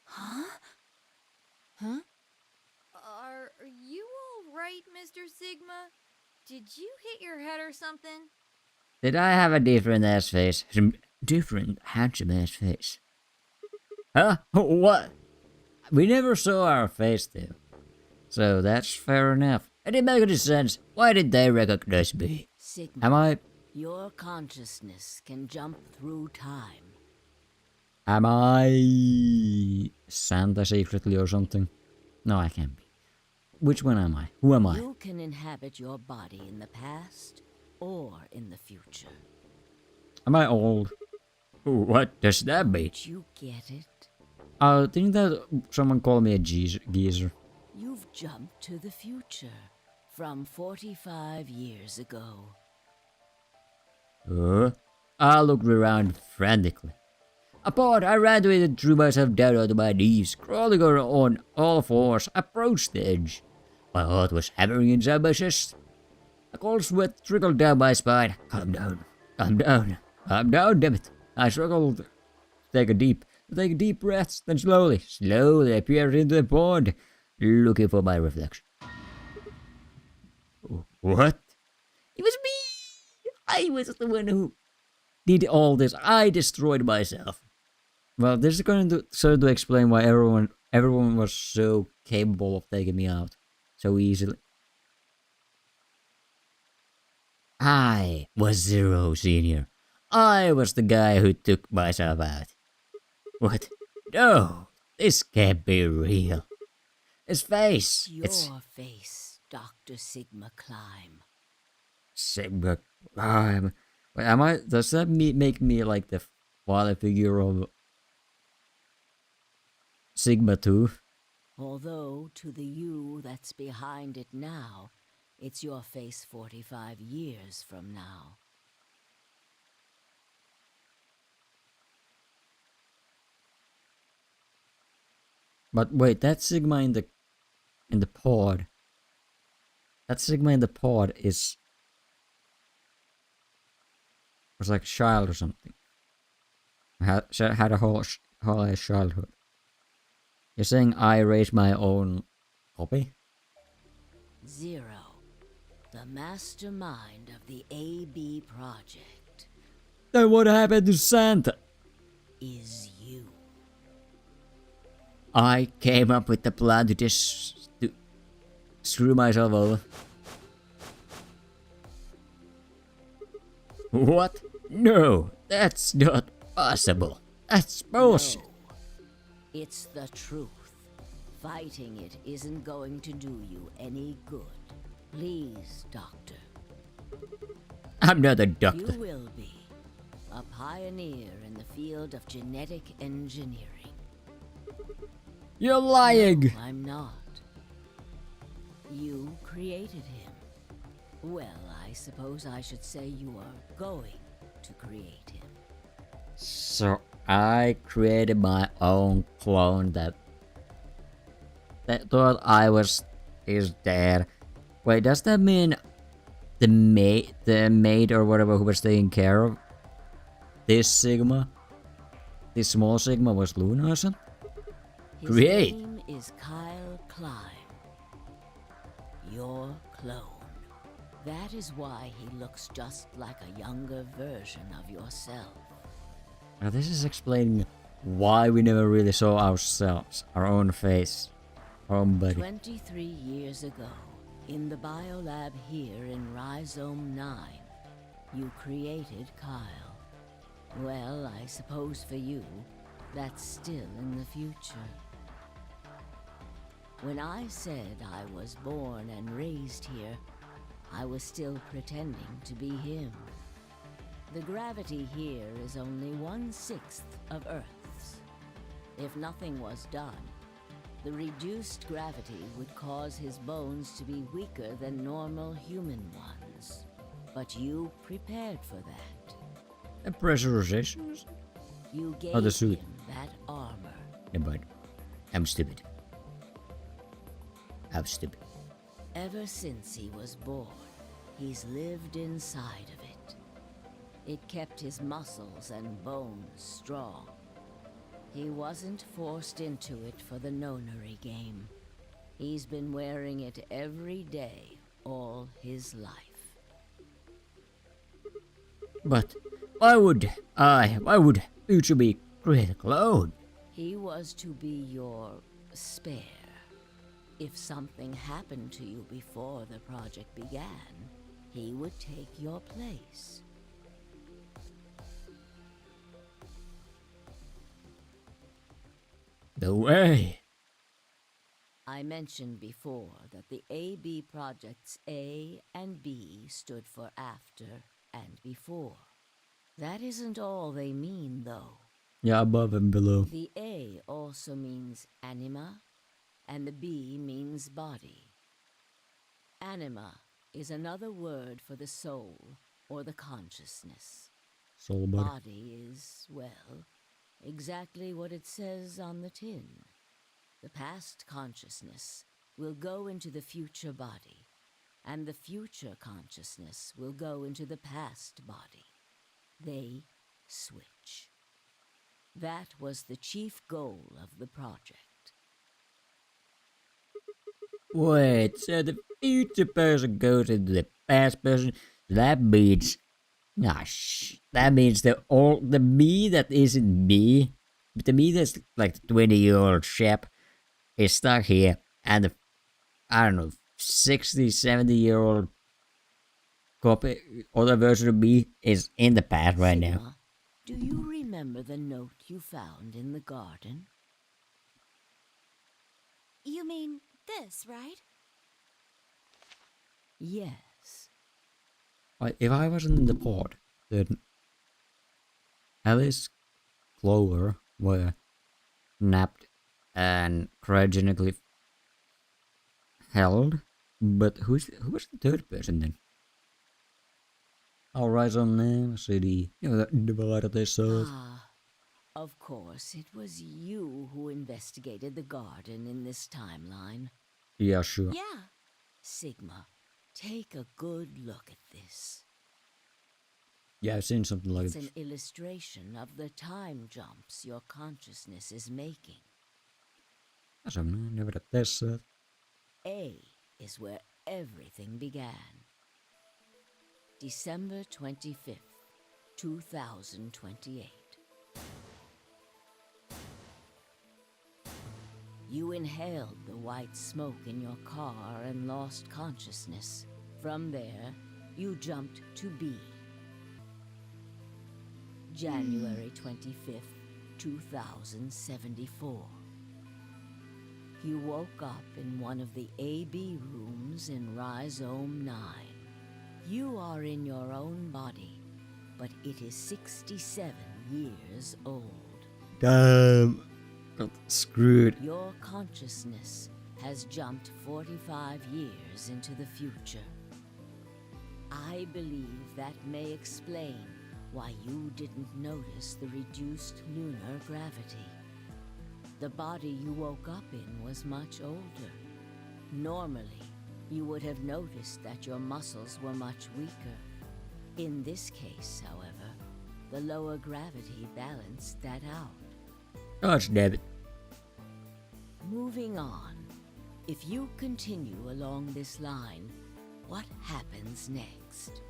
Huh? Huh? Are you alright, Mr. Sigma? Did you hit your head or something? Did I have a different ass face? Some different handsome ass face? Huh? What? We never saw our face though. So that's fair enough. It didn't make any sense. Why did they recognize me? Sigma, Am I... your consciousness can jump through time. Am I... Santa secretly or something? No, I can't be. Which one am I? Who am I? You can inhabit your body in the past or in the future. Am I old? What does that mean? Did you get it? Didn't that someone call me a geezer? You've jumped to the future from 45 years ago. Huh? I looked around frantically. Apart, I ran to it and threw myself down onto my knees, crawling on all fours, approached the edge. My heart was hammering inside my chest. A cold sweat trickled down my spine. Calm down, calm down, calm down, damn it. I struggled to take a deep breath, then slowly I peered into the pond, looking for my reflection. What? It was me! I was the one who did all this. I destroyed myself. Well, this is going to serve to explain why everyone was so capable of taking me out so easily. I was Zero Senior. I was the guy who took myself out. What? No, this can't be real. His face. It's Your face, Dr. Sigma Climb. Sigma Climb. Wait, am I? Does that make me like the father figure of Sigma 2? Although to the you that's behind it now, it's your face 45 years from now. But wait, that Sigma in the pod. That Sigma in the pod was like a child or something. Had a whole ass childhood. You're saying I raised my own copy? Zero, the mastermind of the AB project, Then what happened to Santa? is you. I came up with the plan to screw myself over. What? No, that's not possible. That's bullshit. No, it's the truth. Fighting it isn't going to do you any good. Please, Doctor. I'm not a doctor. You will be a pioneer in the field of genetic engineering. You're lying. No, I'm not. You created him. Well, I suppose I should say you are going to create him. So I created my own clone that thought I was his dad. Wait, does that mean the maid or whatever who was taking care of this Sigma, this small Sigma, was Luna or something? His Great. name is Kyle Climb. Your clone. That is why he looks just like a younger version of yourself. Now this is explaining why we never really saw ourselves, our own face, our own body. 23 years ago, in the biolab here in Rhizome 9, you created Kyle. Well, I suppose for you, that's still in the future. When I said I was born and raised here, I was still pretending to be him. The gravity here is only 1/6 of Earth's. If nothing was done, the reduced gravity would cause his bones to be weaker than normal human ones. But you prepared for that. And pressurization? You gave Oh, the suit. him that armor. Yeah, but I'm stupid. I'm stupid. Ever since he was born, he's lived inside of it. It kept his muscles and bones strong. He wasn't forced into it for the NONARY game. He's been wearing it every day, all his life. But why would Uchibi create a clone? He was to be your spare. If something happened to you before the project began, he would take your place. No way. I mentioned before that the AB projects A and B stood for after and before. That isn't all they mean, though. Yeah, above and below. The A also means anima, and the B means body. Anima is another word for the soul, or the consciousness. Soul body. Body is, well, exactly what it says on the tin. The past consciousness will go into the future body, and the future consciousness will go into the past body. They switch. That was the chief goal of the project. Wait, so the future person goes into the past person? That means... that means the me that isn't me, but the me that's like the 20-year-old chap is stuck here, and the, I don't know, 60, 70-year-old copy, other version of me is in the past right now. Sigma, do you remember the note you found in the garden? You mean this, right? Yes. If I wasn't in the pod, then Alice, Clover were napped and cryogenically held, but who was the third person then? I'll rise on name, city, that divided they saw. Of course, it was you who investigated the garden in this timeline. Yeah, sure. Yeah. Sigma, take a good look at this. Yeah, I've seen something like It's this. an illustration of the time jumps your consciousness is making. I've never had this. A is where everything began. December 25th, 2028. You inhaled the white smoke in your car and lost consciousness. From there, you jumped to B. January 25th, 2074. You woke up in one of the AB rooms in Rhizome 9. You are in your own body, but it is 67 years old. Damn. Got screwed. Your consciousness has jumped 45 years into the future. I believe that may explain why you didn't notice the reduced lunar gravity. The body you woke up in was much older. Normally, you would have noticed that your muscles were much weaker. In this case, however, the lower gravity balanced that out. Gosh damn it. Moving on. If you continue along this line, what happens next?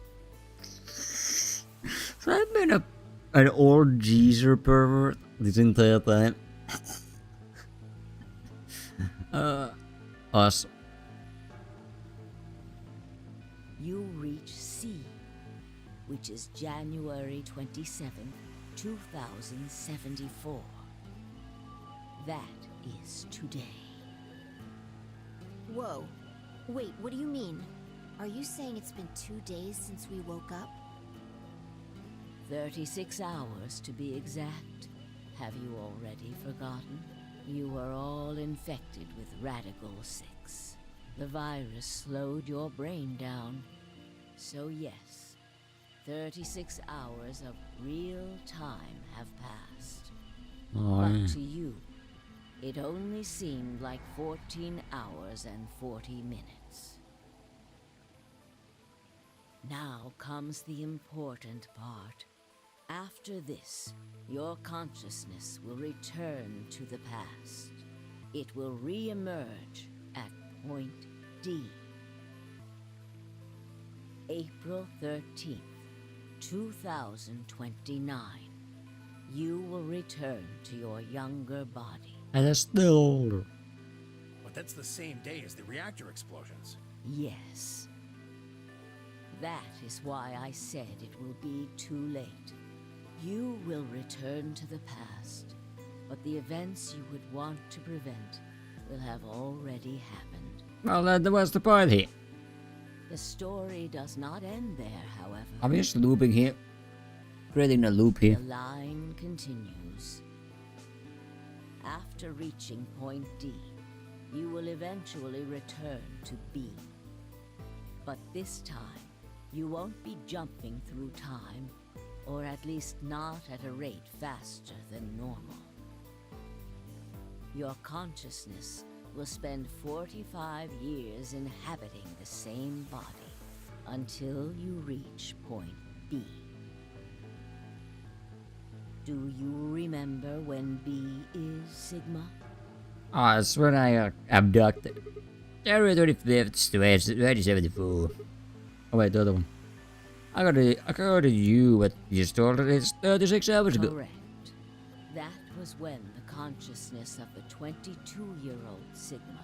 So I've been an old geezer pervert this entire time. Awesome. You reach C, which is January 27th, 2074. That is today. Whoa. Wait, what do you mean? Are you saying it's been 2 days since we woke up? 36 hours to be exact. Have you already forgotten? You were all infected with Radical 6. The virus slowed your brain down. So yes, 36 hours of real time have passed. But to you, it only seemed like 14 hours and 40 minutes. Now comes the important part. After this, your consciousness will return to the past. It will re-emerge at point D. April 13th, 2029. You will return to your younger body. And that's still older. But that's the same day as the reactor explosions. Yes. That is why I said it will be too late. You will return to the past, but the events you would want to prevent will have already happened. Well, that was the point here. The story does not end there, however. I'm just looping here. Creating a loop here. The line continues. After reaching point D, you will eventually return to B. But this time, You won't be jumping through time, or at least not at a rate faster than normal. Your consciousness will spend 45 years inhabiting the same body until you reach point B. Do you remember when B is, Sigma? Ah, it's when I abducted. January 25th to 2074. Oh wait, the other one. I got to you, but you told it it's 36 hours ago. Correct. That was when the consciousness of the 22-year-old Sigma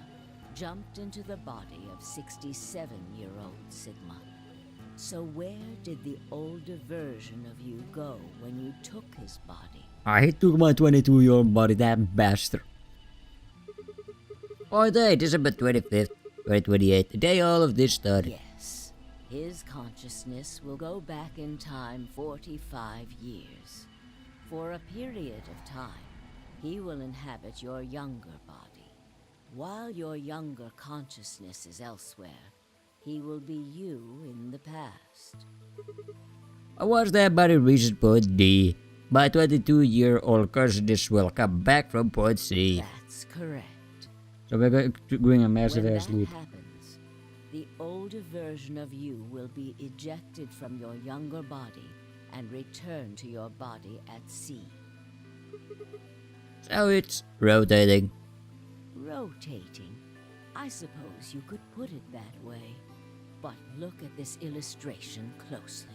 jumped into the body of 67-year-old Sigma. So where did the older version of you go when you took his body? He took my 22-year-old body, that bastard. Oh, day, December 25th, 2028, the day all of this started. Yes. His consciousness will go back in time 45 years. For a period of time, he will inhabit your younger body. While your younger consciousness is elsewhere, he will be you in the past. Once that body reaches point D, my 22-year-old consciousness will come back from point C. That's correct. So we're doing a massive ass loop. When that happens, the older version of you will be ejected from your younger body and return to your body at C. So it's rotating. Rotating? I suppose you could put it that way. But look at this illustration closely.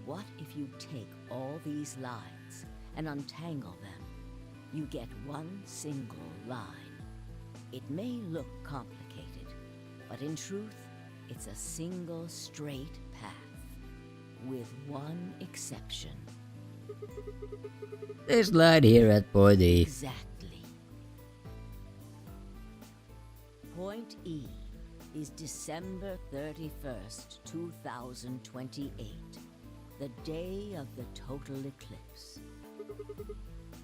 What if you take all these lines and untangle them? You get one single line. It may look complicated, but in truth, it's a single straight path, with one exception. This line here at point E. Exactly. Point E is December 31st, 2028, the day of the total eclipse.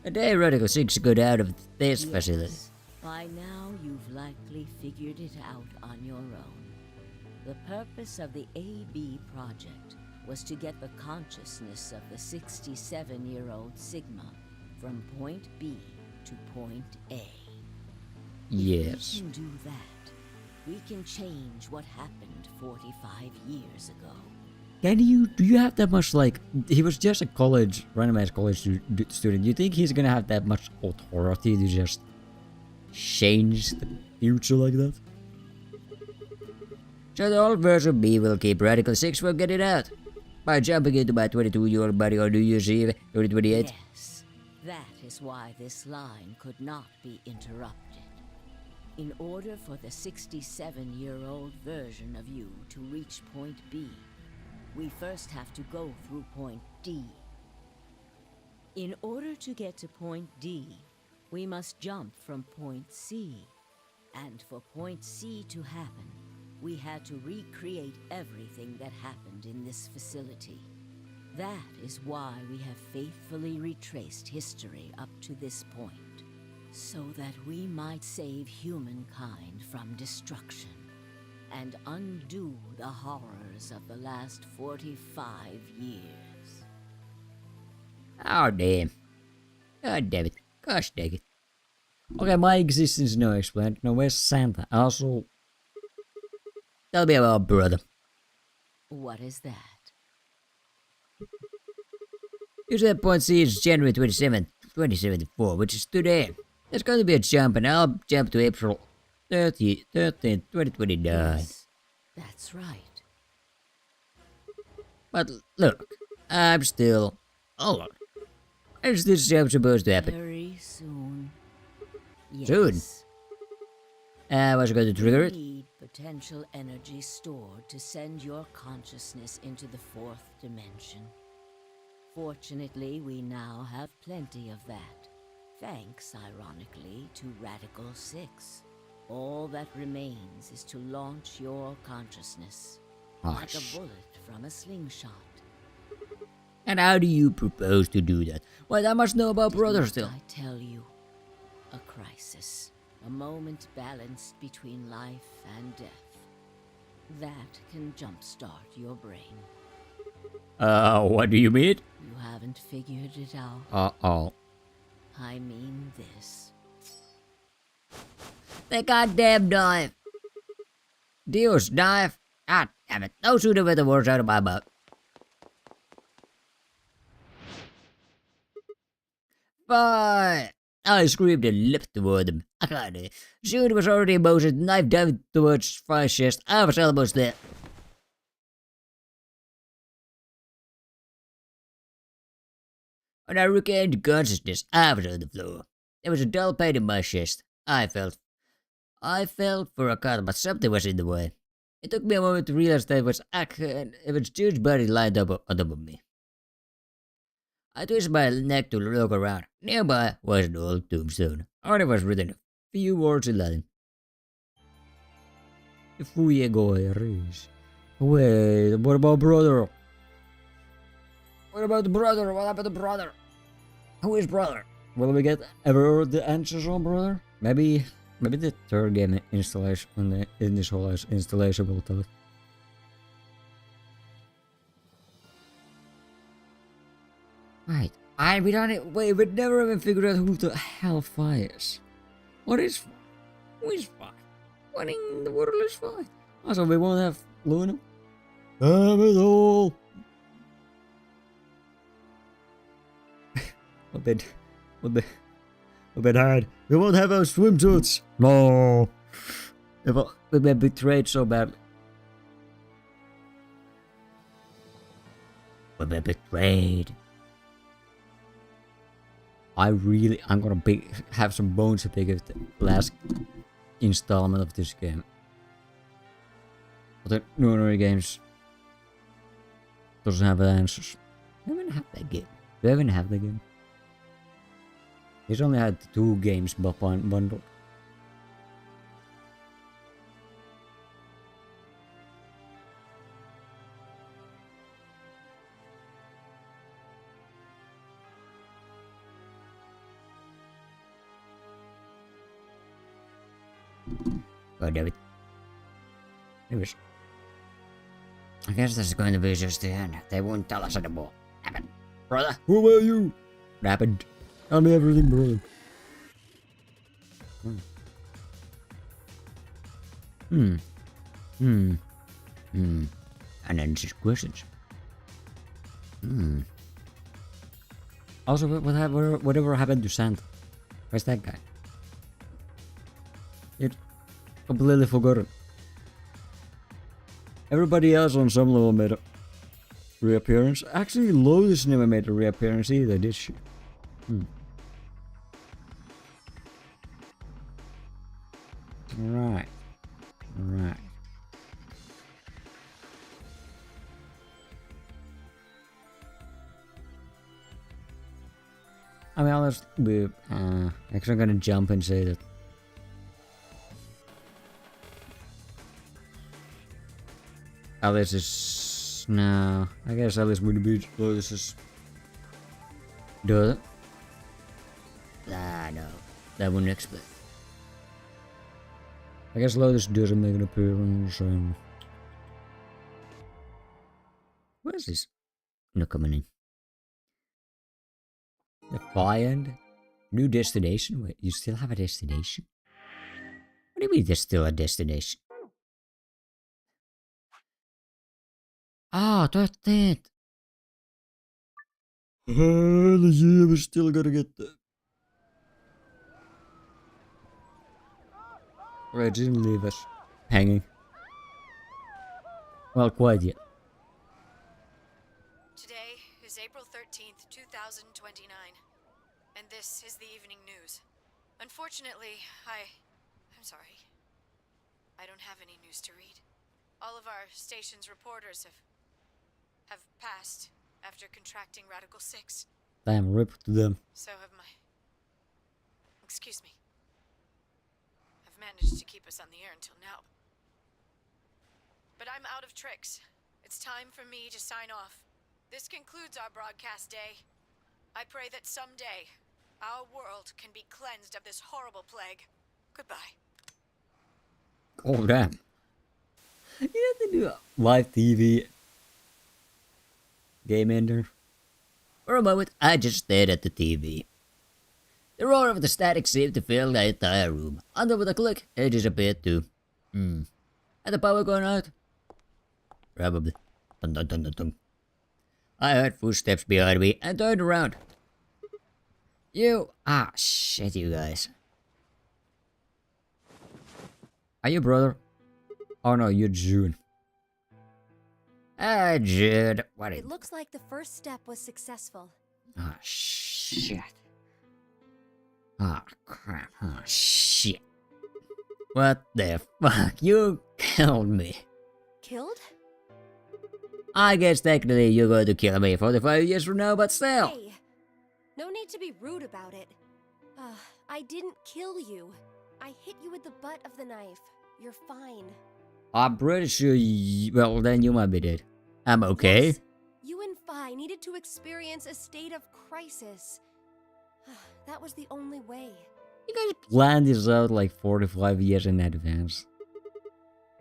A day Radical 6 got out of this facility. By now, you've likely figured it out on your own. The purpose of the AB project was to get the consciousness of the 67-year-old Sigma from point B to point A. Yes. If we can do that, we can change what happened 45 years ago. Do you have that much, like, he was just a randomized college student. Do you think he's gonna have that much authority to just change the future like that? So the old version B will keep Radical 6 from getting out. By jumping into my 22-year-old body on New Year's Eve, 2028. Yes, that is why this line could not be interrupted. In order for the 67-year-old version of you to reach point B, we first have to go through point D. In order to get to point D, we must jump from point C. And for point C to happen, we had to recreate everything that happened in this facility. That is why we have faithfully retraced history up to this point, so that we might save humankind from destruction and undo the horrors of the last 45 years. Oh damn. God damn it. Gosh dang it. Okay, my existence is now explained. Now where's Santa? Also, tell me about brother. What is that? You said point C is January 27th, 2074, which is today. There's going to be a jump, and I'll jump to April 13th, 2029. Yes, that's right. But look, I'm still... Hold on. When's this jump supposed to happen? Very soon. Yes. Soon? Was I going to trigger it? You need potential energy stored to send your consciousness into the fourth dimension. Fortunately, we now have plenty of that. Thanks, ironically, to Radical 6. All that remains is to launch your consciousness. Like a bullet from a slingshot. And how do you propose to do that? Well, I must know about brother still. I tell you, a crisis. A moment balanced between life and death. That can jumpstart your brain. What do you mean? You haven't figured it out. Uh-oh. I mean this. The goddamn knife! Deus knife! God damn it. No sooner were the words out of my mouth. But I screamed and leapt toward them. I can't do it. Soon was already in motion, knife dived towards Fry's chest. I was almost there. When I regained consciousness, I was on the floor. There was a dull pain in my chest. I felt for a cut, but something was in the way. It took me a moment to realize that it was Jude's body lined up on top of me. I twisted my neck to look around. Nearby was an old tombstone. On it was written a few words in Latin. Wait, what about brother? What about the brother? What happened to brother? Who is brother? Will we get ever the answers on brother? Maybe the third game installation in this whole installation will tell it. Right. We never even figured out who the hell Fi is. Who is Fi? Winning the Waterless fight. Also, we won't have Luna. Damn it all! a bit hard. We won't have our swimsuits. No. We've been betrayed so badly. We've been betrayed. I'm gonna have some bones to pick with the last installment of this game. But the NONARY games doesn't have answers. Do we even have that game? Do we even have the game? He's only had 2 games bundled. God damn it. Anyways. I guess this is going to be just the end. They won't tell us anymore. Happened. Brother, who are you? Happened. Tell me everything, brother. Unanswered questions. Also, whatever happened to Santa? Where's that guy? It's completely forgotten. Everybody else on some level made a reappearance. Actually, Lotus never made a reappearance either, did she? Right. I mean, actually, I'm gonna jump and say that Alice is... No, I guess Alice would be Lotus's daughter. Nah, no, that wouldn't explain. I guess Lotus doesn't make an appearance. What is this? No coming in. The Fi end? New destination? Wait, you still have a destination? What do you mean there's still a destination? Ah, that's it. Yeah, we still gotta get there. Right, didn't leave us hanging. Well, quite yet. Today is April 13th, 2029, and this is the evening news. Unfortunately, I'm sorry. I don't have any news to read. All of our station's reporters have passed after contracting Radical 6. Damn, rip to them. So have my... Excuse me. I've managed to keep us on the air until now. But I'm out of tricks. It's time for me to sign off. This concludes our broadcast day. I pray that someday our world can be cleansed of this horrible plague. Goodbye. Oh, damn. You have to do live TV. Game ender. For a moment, I just stared at the TV. The roar of the static seemed to fill the entire room. And with a click, it disappeared too. Had the power gone out? Probably. Dun dun dun dun dun. I heard footsteps behind me and turned around. Shit, you guys. Are you brother? Oh no, you're June. Jude. What It looks like the first step was successful. Shit. Crap. Shit. What the fuck? You killed me. Killed? I guess technically you're going to kill me 45 years from now, but still. Hey, no need to be rude about it. I didn't kill you. I hit you with the butt of the knife. You're fine. I'm pretty sure well, then you might be dead. I'm okay. Yes, you and Phi needed to experience a state of crisis. That was the only way. You guys planned this out like 45 years in advance.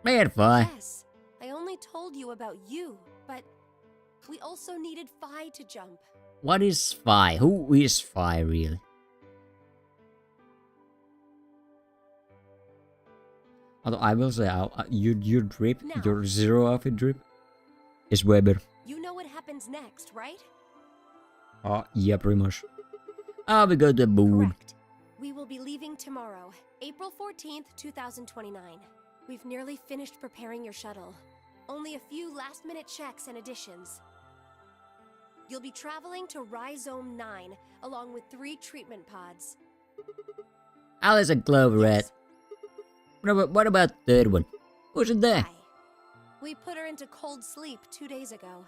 Man, Phi. Yes, I only told you about you, but we also needed Phi to jump. What is Phi? Who is Phi, really? Although I will say, your drip, Now, your zero outfit drip, is way better. You know what happens next, right? Yeah, pretty much. We go to the moon. Correct. We will be leaving tomorrow, April 14th, 2029. We've nearly finished preparing your shuttle. Only a few last-minute checks and additions. You'll be traveling to Rhizome 9, along with 3 treatment pods. Alice and Clover, Yes. What about the third one? Who's in there? We put her into cold sleep 2 days ago.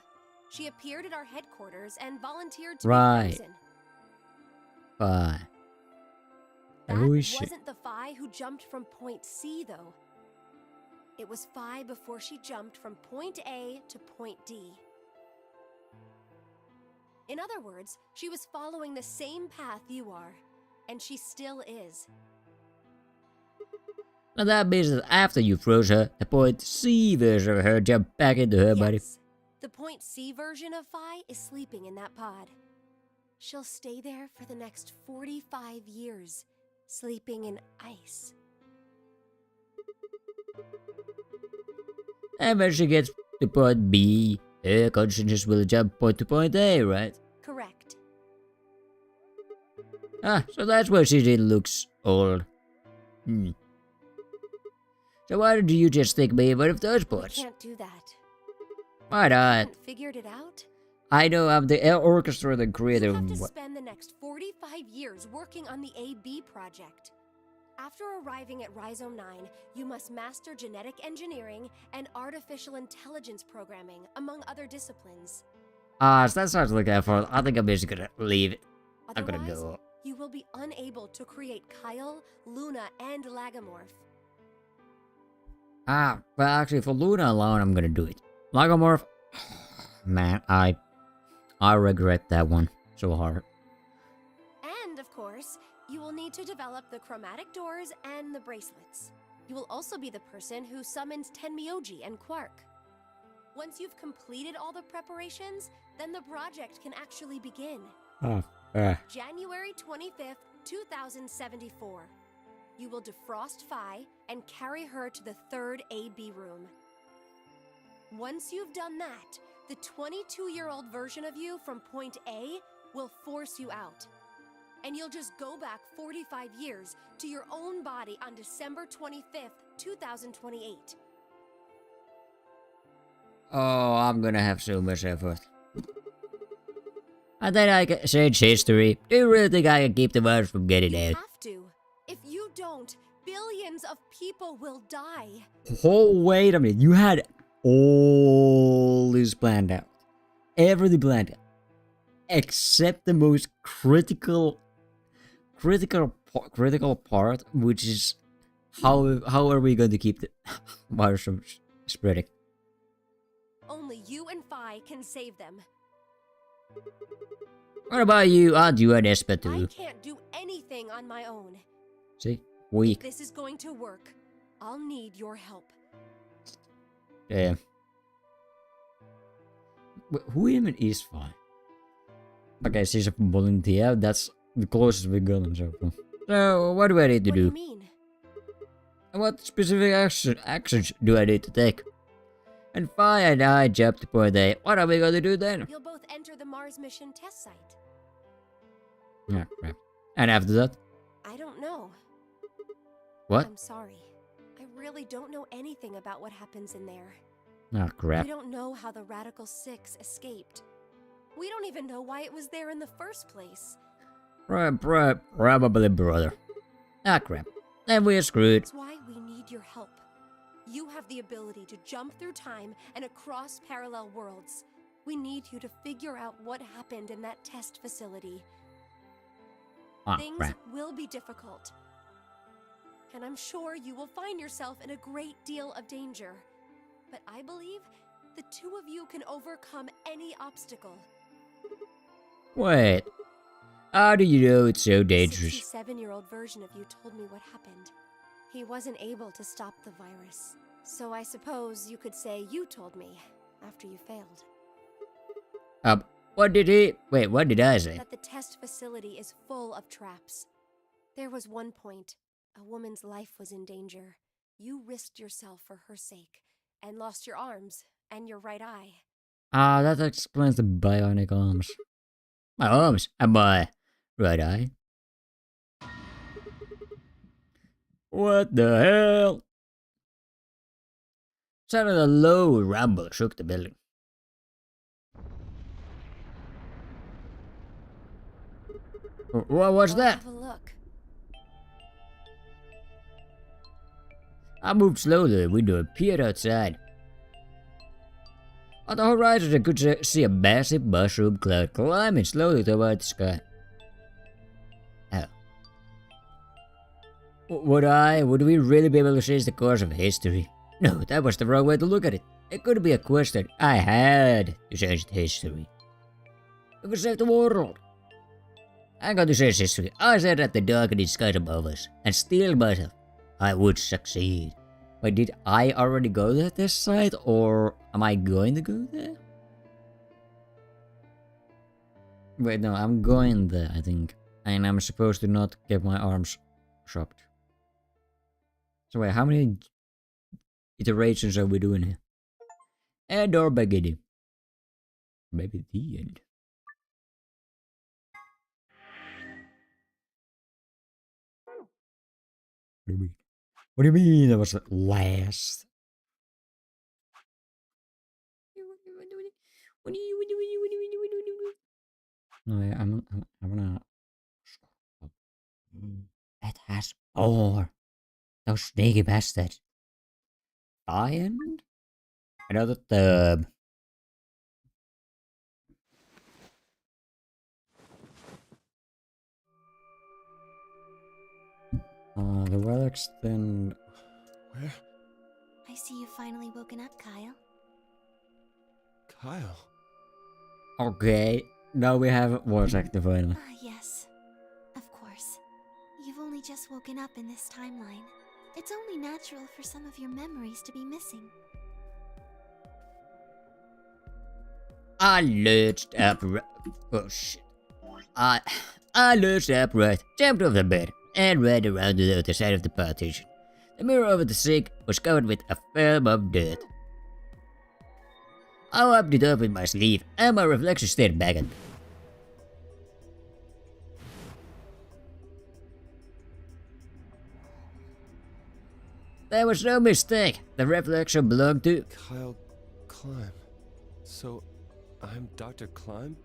She appeared at our headquarters and volunteered to be frozen. Phi. That Who is she? wasn't the Phi who jumped from point C, though. It was Phi before she jumped from point A to point D. In other words, she was following the same path you are, and she still is. Now that means that after you froze her, the point C version of her jumped back into her body. The point C version of Phi is sleeping in that pod. She'll stay there for the next 45 years, sleeping in ice. And when she gets to point B, her consciousness will jump point to point A, right? Correct. So that's why she looks old. So why did you just stick me in one of those points? I can't do that. Why You not? haven't figured it out? I know I'm the orchestra, the creator. You have to spend the next 45 years working on the AB project. After arriving at Rhizome 9, you must master genetic engineering and artificial intelligence programming, among other disciplines. So that sounds like effort. I think I'm just gonna leave it. I'm gonna Otherwise, go. you will be unable to create Kyle, Luna, and Lagomorph. Well actually for Luna alone I'm gonna do it. Lagomorph, man, I regret that one so hard. And, of course, you will need to develop the chromatic doors and the bracelets. You will also be the person who summons Tenmyoji and Quark. Once you've completed all the preparations, then the project can actually begin. January 25th, 2074. You will defrost Phi and carry her to the 3rd AB room. Once you've done that, the 22-year-old version of you from point A will force you out. And you'll just go back 45 years to your own body on December 25th, 2028. Oh, I'm gonna have so much effort. And then I can change history. Do you really think I can keep the virus from getting out? Have to. If you don't, billions of people will die. Oh, wait a minute. You had all this planned out. Everything planned out. Except the most critical part, which is how are we going to keep the virus from spreading? Only you and Phi can save them. What about you? I'll do an Espa I too. can't do anything on my own. See? Weak. If this is going to work, I'll need your help. Damn. Who even is Fi? Okay, she's a volunteer. That's the closest we've gotten so far. So, what do I need to do? What do you mean? What specific actions do I need to take? And Fi and I jump to point A. What are we going to do then? You'll both enter the Mars mission test site. Yeah, crap. And after that? I don't know. What? I'm sorry. I really don't know anything about what happens in there. Ah, crap. We don't know how the Radical Six escaped. We don't even know why it was there in the first place. Probably, brother. Ah, crap. Then we're screwed. That's why we need your help. You have the ability to jump through time and across parallel worlds. We need you to figure out what happened in that test facility. Ah, Things crap. will be difficult. And I'm sure you will find yourself in a great deal of danger. But I believe the two of you can overcome any obstacle. Wait. How do you know it's so dangerous? A 67-year-old version of you told me what happened. He wasn't able to stop the virus. So I suppose you could say you told me after you failed. What did he... Wait, what did I say? That the test facility is full of traps. There was one point. A woman's life was in danger. You risked yourself for her sake, and lost your arms and your right eye. Ah, that explains the bionic arms. My arms and my right eye. What the hell? Sounded a low rumble shook the building. What was that? Have a look. I moved slowly, the window appeared outside. On the horizon I could see a massive mushroom cloud climbing slowly toward the sky. Oh. Would we really be able to change the course of history? No, that was the wrong way to look at it. It could be a question. I had to change history. We could save the world. I'm going to change history. I said at the darkening skies above us, and steal myself. I would succeed. Wait, did I already go to this site, or am I going to go there? Wait, no, I'm going there, I think. And I'm supposed to not get my arms chopped. So wait, how many iterations are we doing here? And or beginning. Maybe the end. What do you mean? What do you mean that was last? No, yeah, I'm gonna... It has more. Those sneaky bastards. Iron? Another tub. The relics then... Where? I see you've finally woken up, Kyle. Kyle? Okay, now we have voice actor finally. Ah, yes. Of course. You've only just woken up in this timeline. It's only natural for some of your memories to be missing. I lurched upright. Oh shit. I lurched upright, jumped off the bed, and ran around to the other side of the partition. The mirror over the sink was covered with a film of dirt. I wiped it off with my sleeve, and my reflection stared back at me. There was no mistake. The reflection belonged to... Kyle Climb. So, I'm Dr. Climb?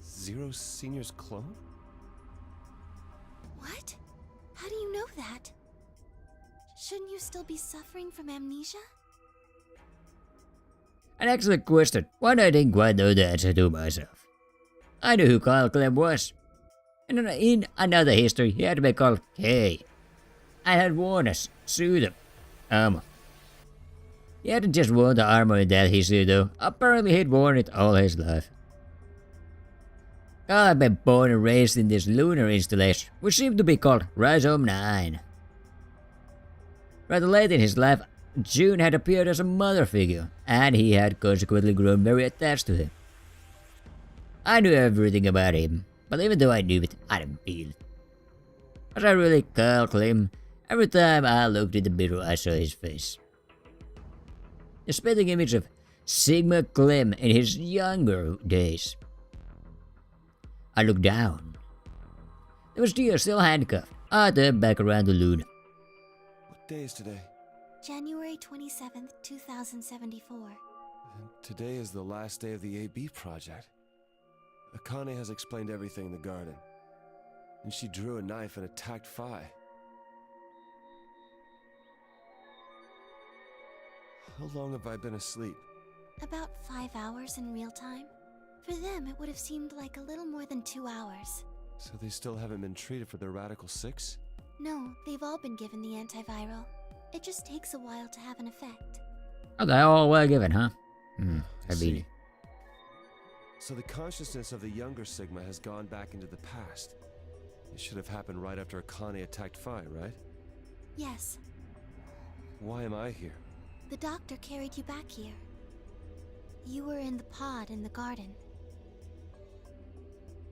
Zero Senior's clone? What? How do you know that? Shouldn't you still be suffering from amnesia? An excellent question. One I didn't quite know the answer to myself. I knew who Kyle Clem was. And in another history, he had to be called K. I had worn a suit of armor. He hadn't just worn the armor in that history though. Apparently he'd worn it all his life. Kyle had been born and raised in this lunar installation, which seemed to be called Rhizome 9. Rather late in his life, June had appeared as a mother figure, and he had consequently grown very attached to her. I knew everything about him, but even though I knew it, I didn't feel it. Was I really Carl Klim? Every time I looked in the mirror, I saw his face. The spitting image of Sigma Klim in his younger days. I looked down. There was Dio still handcuffed. I turned back around to Luna. What day is today? January 27th, 2074. And today is the last day of the AB project. Akane has explained everything in the garden. And she drew a knife and attacked Phi. How long have I been asleep? About 5 hours in real time. For them, it would have seemed like a little more than 2 hours. So they still haven't been treated for their Radical 6? No, they've all been given the antiviral. It just takes a while to have an effect. Okay, all well given, huh? I see. So the consciousness of the younger Sigma has gone back into the past. It should have happened right after Akane attacked Phi, right? Yes. Why am I here? The doctor carried you back here. You were in the pod in the garden.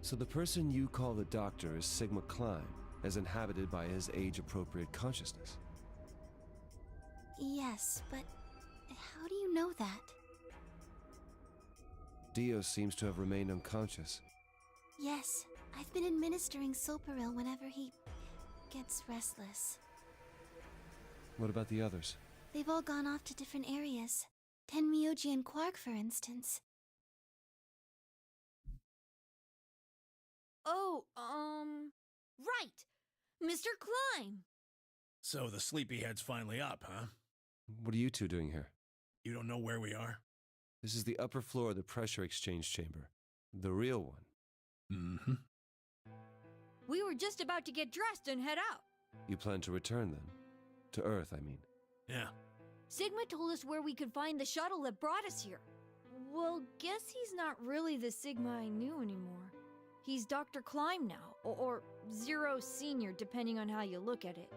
So the person you call the doctor is Sigma Klein, as inhabited by his age-appropriate consciousness. Yes, but how do you know that? Dio seems to have remained unconscious. Yes, I've been administering Soparil whenever he gets restless. What about the others? They've all gone off to different areas. Tenmyoji and Quark, for instance. Oh, right! Mr. Klein! So the sleepyhead's finally up, huh? What are you two doing here? You don't know where we are? This is the upper floor of the pressure exchange chamber. The real one. Mm-hmm. We were just about to get dressed and head out. You plan to return then? To Earth, I mean. Yeah. Sigma told us where we could find the shuttle that brought us here. Well, guess he's not really the Sigma I knew anymore. He's Dr. Klein now, or Zero Senior, depending on how you look at it.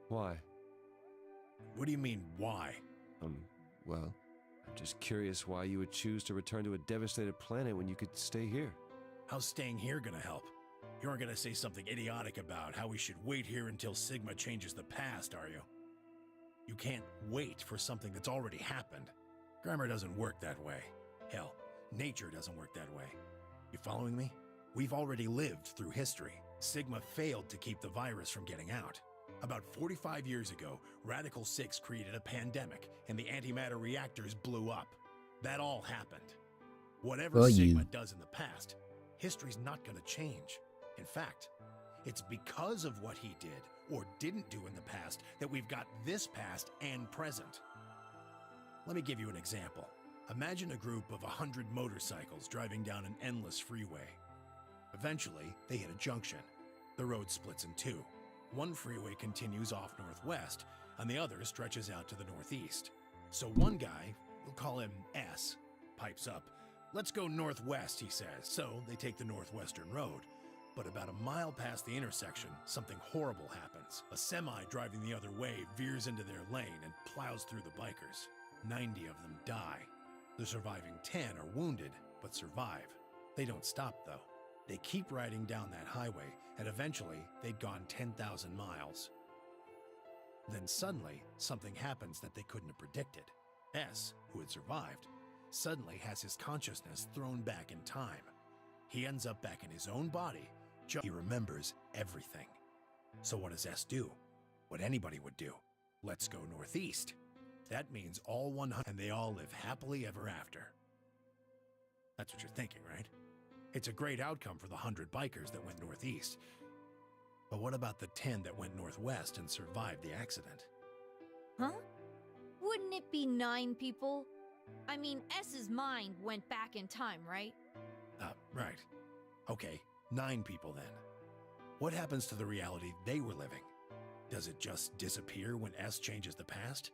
Why? What do you mean, why? Well, I'm just curious why you would choose to return to a devastated planet when you could stay here. How's staying here gonna help? You aren't gonna say something idiotic about how we should wait here until Sigma changes the past, are you? You can't wait for something that's already happened. Grammar doesn't work that way. Hell, nature doesn't work that way. You following me? We've already lived through history. Sigma failed to keep the virus from getting out. About 45 years ago, Radical 6 created a pandemic, and the antimatter reactors blew up. That all happened. Whatever Sigma does in the past, history's not gonna change. In fact, it's because of what he did, or didn't do in the past, that we've got this past and present. Let me give you an example. Imagine a group of 100 motorcycles driving down an endless freeway. Eventually, they hit a junction. The road splits in two. One freeway continues off northwest, and the other stretches out to the northeast. So one guy, we'll call him S, pipes up. "Let's go northwest," he says. So they take the northwestern road. But about a mile past the intersection, something horrible happens. A semi driving the other way veers into their lane and plows through the bikers. 90 of them die. The surviving 10 are wounded, but survive. They don't stop, though. They keep riding down that highway, and eventually they'd gone 10,000 miles. Then suddenly, something happens that they couldn't have predicted. S, who had survived, suddenly has his consciousness thrown back in time. He ends up back in his own body. He remembers everything. So what does S do? What anybody would do. Let's go northeast. That means all 100, and they all live happily ever after. That's what you're thinking, right? It's a great outcome for the 100 bikers that went northeast. But what about the 10 that went northwest and survived the accident? Huh? Wouldn't it be 9 people? I mean, S's mind went back in time, right? Right. Okay, 9 people then. What happens to the reality they were living? Does it just disappear when S changes the past?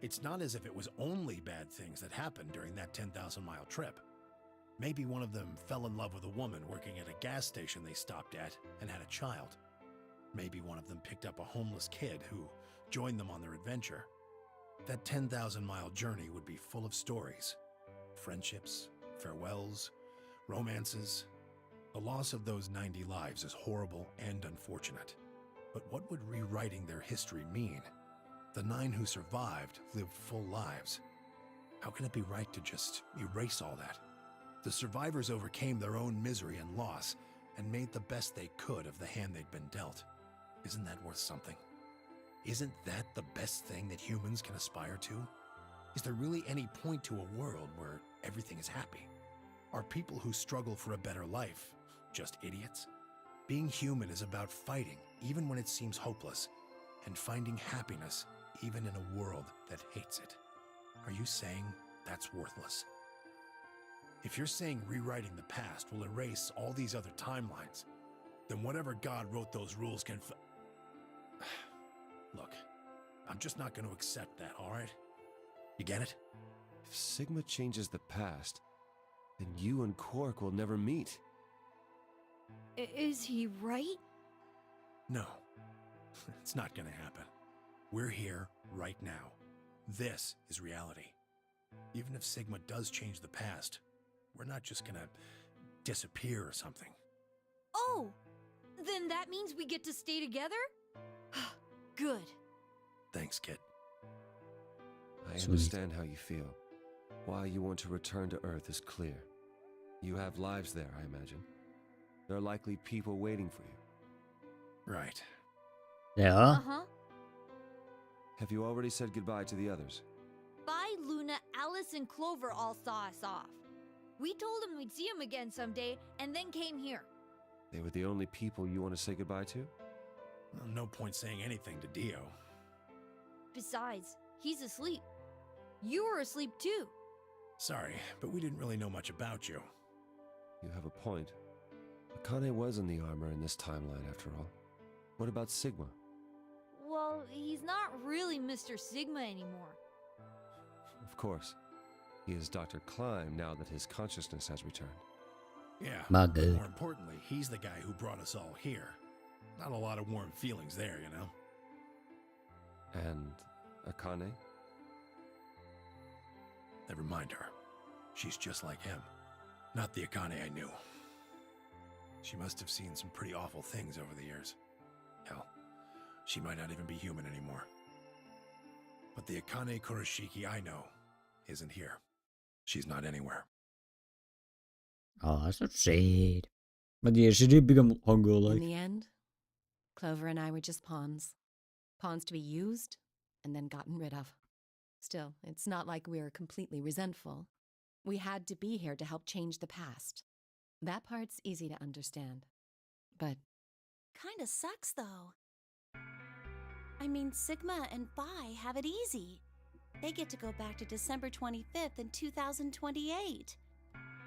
It's not as if it was only bad things that happened during that 10,000-mile trip. Maybe one of them fell in love with a woman working at a gas station they stopped at and had a child. Maybe one of them picked up a homeless kid who joined them on their adventure. That 10,000-mile journey would be full of stories. Friendships, farewells, romances. The loss of those 90 lives is horrible and unfortunate. But what would rewriting their history mean? The 9 who survived lived full lives. How can it be right to just erase all that? The survivors overcame their own misery and loss and made the best they could of the hand they'd been dealt. Isn't that worth something? Isn't that the best thing that humans can aspire to? Is there really any point to a world where everything is happy? Are people who struggle for a better life just idiots? Being human is about fighting even when it seems hopeless, and finding happiness even in a world that hates it. Are you saying that's worthless? If you're saying rewriting the past will erase all these other timelines, then whatever God wrote those rules can Look, I'm just not going to accept that, all right? You get it? If Sigma changes the past, then you and Quark will never meet. Is he right? No, it's not going to happen. We're here right now. This is reality. Even if Sigma does change the past, we're not just going to disappear or something. Oh, then that means we get to stay together? Good. Thanks, kid. I understand how you feel. Why you want to return to Earth is clear. You have lives there, I imagine. There are likely people waiting for you. Right. Yeah. Uh-huh. Have you already said goodbye to the others? Bye, Luna, Alice, and Clover all saw us off. We told them we'd see them again someday, and then came here. They were the only people you want to say goodbye to? Well, no point saying anything to Dio. Besides, he's asleep. You were asleep too. Sorry, but we didn't really know much about you. You have a point. Akane was in the armor in this timeline, after all. What about Sigma? Well, he's not really Mr. Sigma anymore. Of course. He is Dr. Klein now that his consciousness has returned. Yeah, My but God. more importantly, he's the guy who brought us all here. Not a lot of warm feelings there, you know? And Akane? Never mind her. She's just like him. Not the Akane I knew. She must have seen some pretty awful things over the years. Hell, she might not even be human anymore. But the Akane Kurashiki I know isn't here. She's not anywhere. Oh, so sad. But yeah, she did become hunger In like. the end, Clover and I were just pawns. Pawns to be used and then gotten rid of. Still, it's not like we're completely resentful. We had to be here to help change the past. That part's easy to understand. But Kinda sucks, though. I mean, Sigma and Phi have it easy. They get to go back to December 25th in 2028.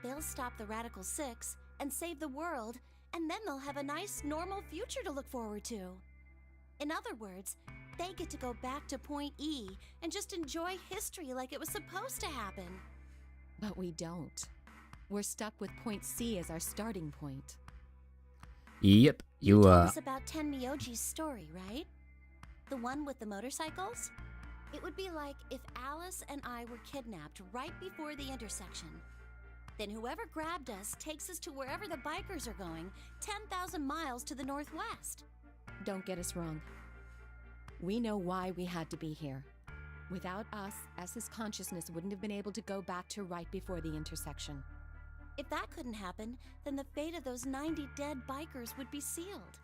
They'll stop the Radical Six and save the world, and then they'll have a nice, normal future to look forward to. In other words, they get to go back to Point E and just enjoy history like it was supposed to happen. But we don't. We're stuck with Point C as our starting point. Yep, you told us about Tenmyoji's story, right? The one with the motorcycles? It would be like if Alice and I were kidnapped right before the intersection. Then whoever grabbed us takes us to wherever the bikers are going, 10,000 miles to the northwest. Don't get us wrong. We know why we had to be here. Without us, S's consciousness wouldn't have been able to go back to right before the intersection. If that couldn't happen, then the fate of those 90 dead bikers would be sealed.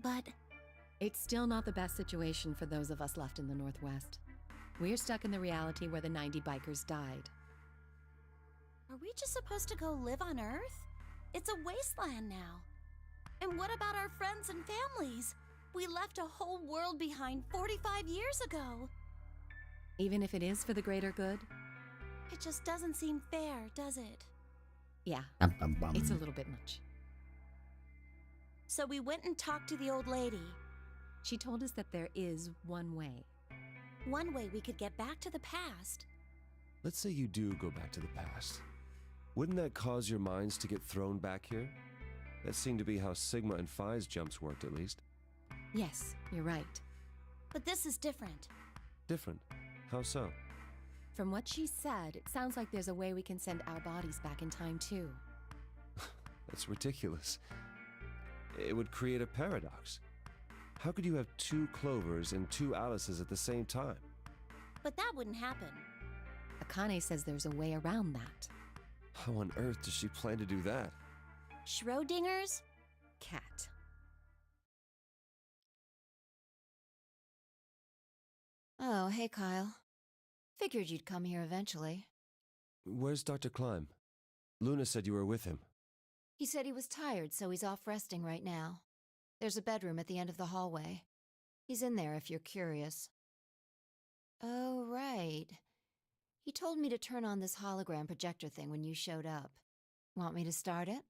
But it's still not the best situation for those of us left in the Northwest. We're stuck in the reality where the 90 bikers died. are we just supposed to go live on Earth? It's a wasteland now. And what about our friends and families? We left a whole world behind 45 years ago. Even if it is for the greater good? It just doesn't seem fair, does it? Yeah, it's a little bit much. So we went and talked to the old lady. She told us that there is one way. One way we could get back to the past. Let's say you do go back to the past. Wouldn't that cause your minds to get thrown back here? That seemed to be how Sigma and Phi's jumps worked, at least. Yes, you're right. But this is different. Different? How so? From what she said, it sounds like there's a way we can send our bodies back in time too. That's ridiculous. It would create a paradox. How could you have 2 Clovers and 2 Alices at the same time? But that wouldn't happen. Akane says there's a way around that. How on earth does she plan to do that? Schrodinger's? Cat. Oh, hey, Kyle. Figured you'd come here eventually. Where's Dr. Klein? Luna said you were with him. He said he was tired, so he's off resting right now. There's a bedroom at the end of the hallway. He's in there if you're curious. Oh, right. He told me to turn on this hologram projector thing when you showed up. Want me to start it?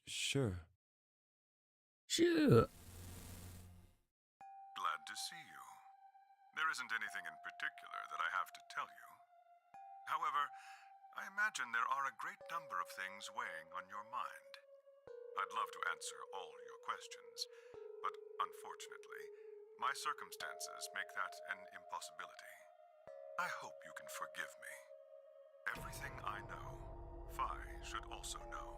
Sure. Sure. Glad to see you. There isn't anything in particular that I have to tell you. However, I imagine there are a great number of things weighing on your mind. I'd love to answer all your questions, but unfortunately, my circumstances make that an impossibility. I hope you can forgive me. Everything I know, Phi should also know.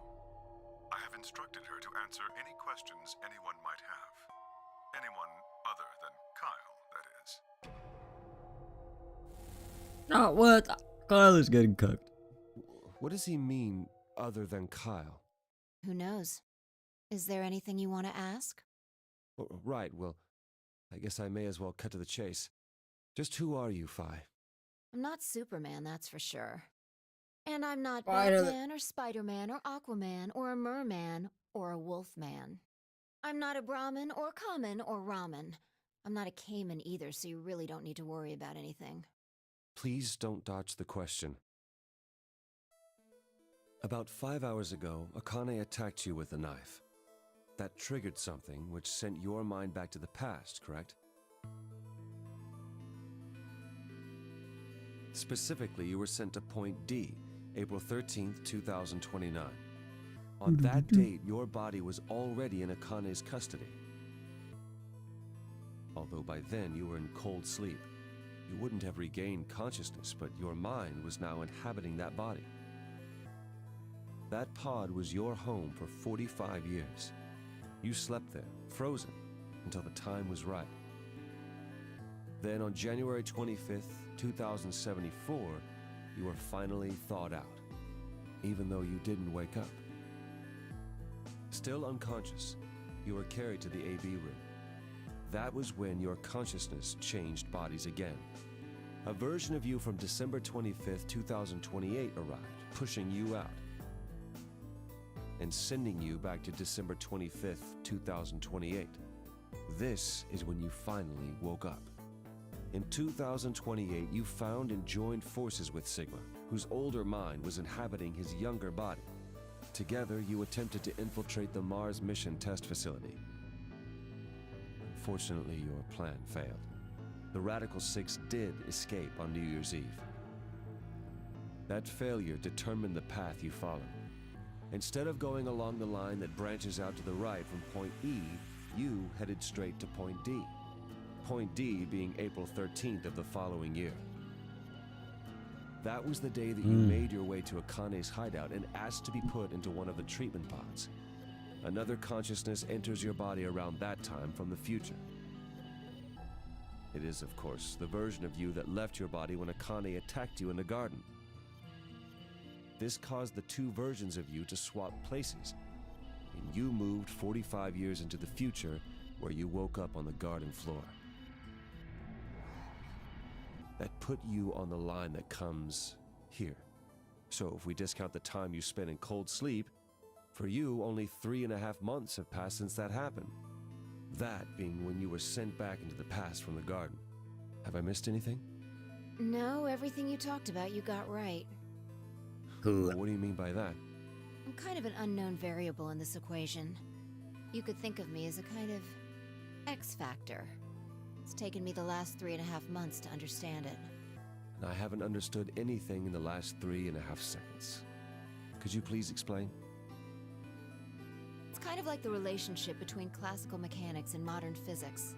I have instructed her to answer any questions anyone might have. Anyone other than Kyle, that is. Oh, what? Kyle is getting cooked. What does he mean, other than Kyle? Who knows? Is there anything you want to ask? Right, well, I guess I may as well cut to the chase. Just who are you, Phi? I'm not Superman, that's for sure. And I'm not Spider- Batman or Spider-Man or Aquaman or a Merman or a Wolfman. I'm not a Brahmin or Common or Ramen. I'm not a Cayman either, so you really don't need to worry about anything. Please don't dodge the question. About 5 hours ago, Akane attacked you with a knife. That triggered something which sent your mind back to the past, correct? Specifically, you were sent to Point D, April 13th, 2029. On that date, your body was already in Akane's custody. Although by then you were in cold sleep. You wouldn't have regained consciousness, but your mind was now inhabiting that body. That pod was your home for 45 years. You slept there, frozen, until the time was right. Then on January 25th, 2074, you were finally thawed out, even though you didn't wake up. Still unconscious, you were carried to the AB room. That was when your consciousness changed bodies again. A version of you from December 25th, 2028 arrived, pushing you out and sending you back to December 25th, 2028. This is when you finally woke up. In 2028, you found and joined forces with Sigma, whose older mind was inhabiting his younger body. Together, you attempted to infiltrate the Mars mission test facility. Unfortunately, your plan failed. The Radical Six did escape on New Year's Eve. That failure determined the path you followed. Instead of going along the line that branches out to the right from Point E, you headed straight to Point D. Point D being April 13th of the following year. That was the day that you made your way to Akane's hideout and asked to be put into one of the treatment pods. Another consciousness enters your body around that time from the future. It is, of course, the version of you that left your body when Akane attacked you in the garden. This caused the two versions of you to swap places, and you moved 45 years into the future, where you woke up on the garden floor. That put you on the line that comes here. So if we discount the time you spent in cold sleep, for you, only 3.5 months have passed since that happened. That being when you were sent back into the past from the garden. Have I missed anything? No, everything you talked about you got right. Cool. What do you mean by that? I'm kind of an unknown variable in this equation. You could think of me as a kind of X factor. It's taken me the last 3.5 months to understand it. And I haven't understood anything in the last 3.5 seconds. Could you please explain? It's kind of like the relationship between classical mechanics and modern physics.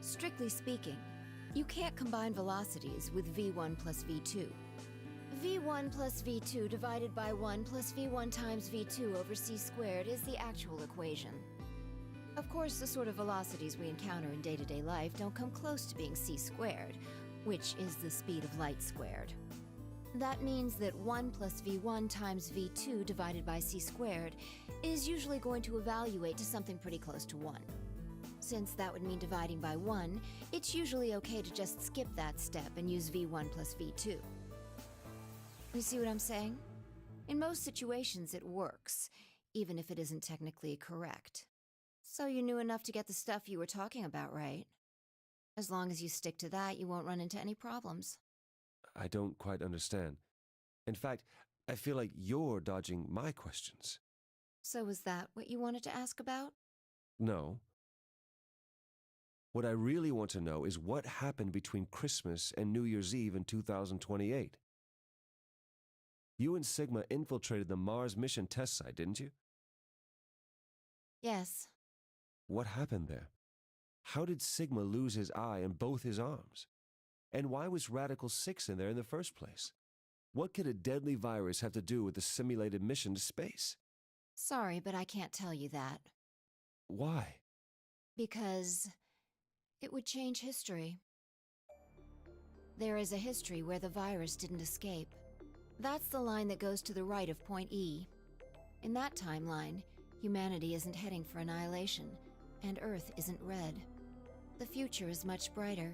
Strictly speaking, You can't combine velocities with v1 plus v2. v1 plus v2 divided by 1 plus v1 times v2 over c squared is the actual equation. Of course, the sort of velocities we encounter in day-to-day life don't come close to being c squared, which is the speed of light squared. That means that 1 plus v1 times v2 divided by c squared is usually going to evaluate to something pretty close to 1. Since that would mean dividing by 1, it's usually okay to just skip that step and use v1 plus v2. You see what I'm saying? In most situations it works, even if it isn't technically correct. So you knew enough to get the stuff you were talking about, right? As long as you stick to that, you won't run into any problems. I don't quite understand. In fact, I feel like you're dodging my questions. So was that what you wanted to ask about? No. What I really want to know is what happened between Christmas and New Year's Eve in 2028. You and Sigma infiltrated the Mars mission test site, didn't you? Yes. What happened there? How did Sigma lose his eye and both his arms? And why was Radical 6 in there in the first place? What could a deadly virus have to do with the simulated mission to space? Sorry, but I can't tell you that. Why? Because it would change history. There is a history where the virus didn't escape. That's the line that goes to the right of point E. In that timeline, humanity isn't heading for annihilation, and Earth isn't red. The future is much brighter.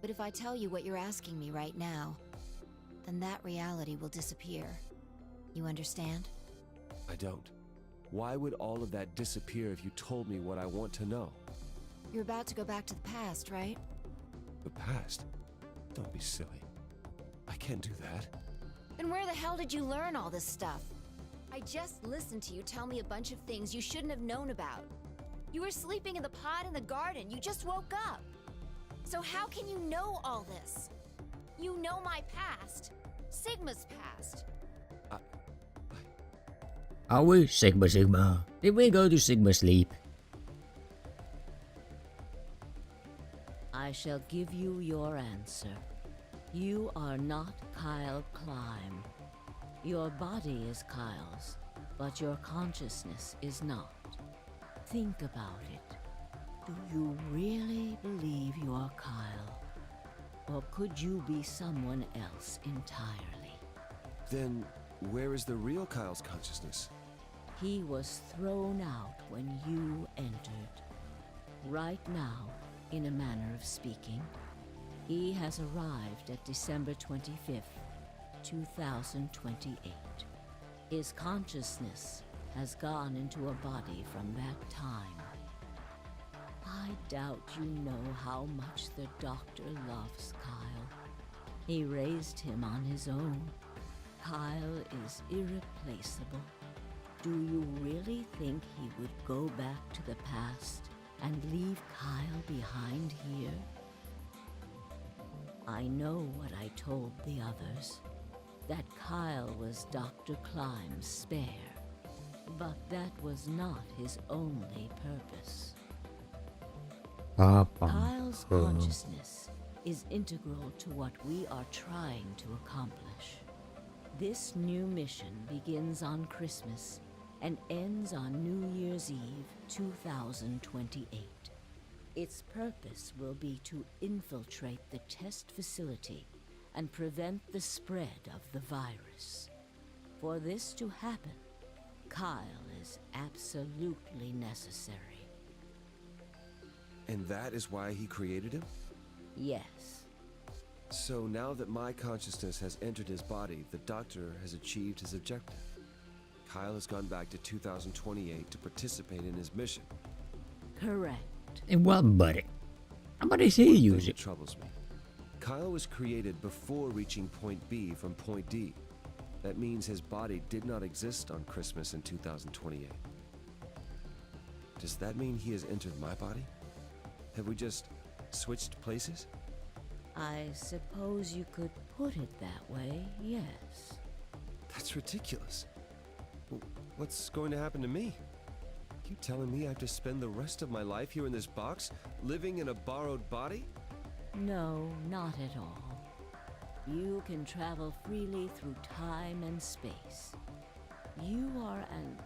But if I tell you what you're asking me right now, then that reality will disappear. You understand? I don't. Why would all of that disappear if you told me what I want to know? You're about to go back to the past, right? The past? Don't be silly. I can't do that. Then where the hell did you learn all this stuff? I just listened to you tell me a bunch of things you shouldn't have known about. You were sleeping in the pod in the garden. You just woke up. So how can you know all this? You know my past. Sigma's past. Are we Sigma? Did we go to Sigma sleep? I shall give you your answer. You are not Kyle Climb. Your body is Kyle's, but your consciousness is not. Think about it. Do you really believe you're Kyle? Or could you be someone else entirely? Then, where is the real Kyle's consciousness? He was thrown out when you entered. Right now, in a manner of speaking, he has arrived at December 25th, 2028. His consciousness has gone into a body from that time. I doubt you know how much the Doctor loves Kyle. He raised him on his own. Kyle is irreplaceable. Do you really think he would go back to the past and leave Kyle behind here? I know what I told the others, that Kyle was Dr. Climb's spare, but that was not his only purpose. Kyle's consciousness is integral to what we are trying to accomplish. This new mission begins on Christmas and ends on New Year's Eve 2028. Its purpose will be to infiltrate the test facility and prevent the spread of the virus. For this to happen, Kyle is absolutely necessary. And that is why he created him? Yes. So now that my consciousness has entered his body, the Doctor has achieved his objective. Kyle has gone back to 2028 to participate in his mission. Correct. And what, buddy? How about he use it? Troubles me. Kyle was created before reaching point B from point D. That means his body did not exist on Christmas in 2028. Does that mean he has entered my body? Have we just switched places? I suppose you could put it that way, yes. That's ridiculous. What's going to happen to me? You telling me I have to spend the rest of my life here in this box, living in a borrowed body? No, not at all. You can travel freely through time and space. You are an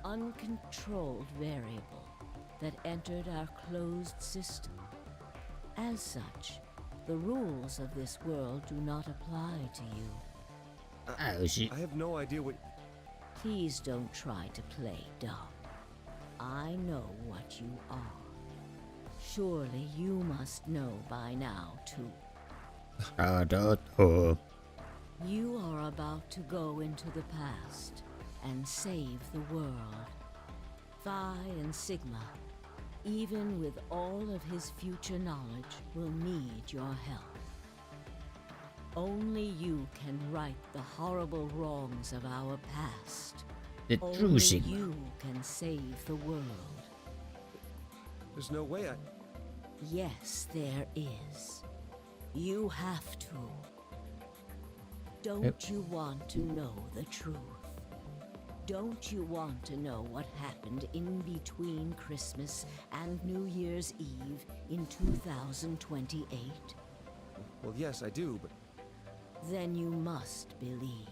uncontrolled variable that entered our closed system. As such, the rules of this world do not apply to you. I have no idea what... Please don't try to play dumb. I know what you are. Surely you must know by now, too. I don't know. You are about to go into the past and save the world. Phi and Sigma, even with all of his future knowledge, will need your help. Only you can right the horrible wrongs of our past. The true Only Sigma. you can save the world. There's no way I... Yes, there is. You have to. Don't you want to know the truth? Don't you want to know what happened in between Christmas and New Year's Eve in 2028? Well, yes, I do, but... Then you must believe.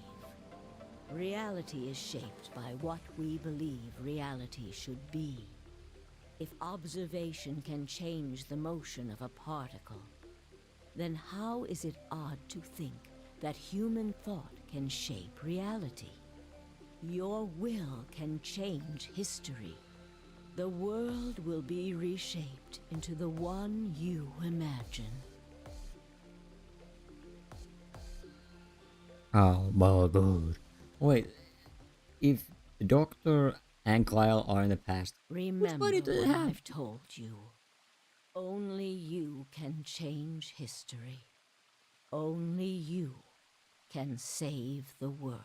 Reality is shaped by what we believe reality should be. If observation can change the motion of a particle, then how is it odd to think that human thought can shape reality? Your will can change history. The world will be reshaped into the one you imagine. Oh my god. Wait, if the Doctor and Kyle are in the past, Remember what did it what have? I've told you. Only you can change history. Only you can save the world.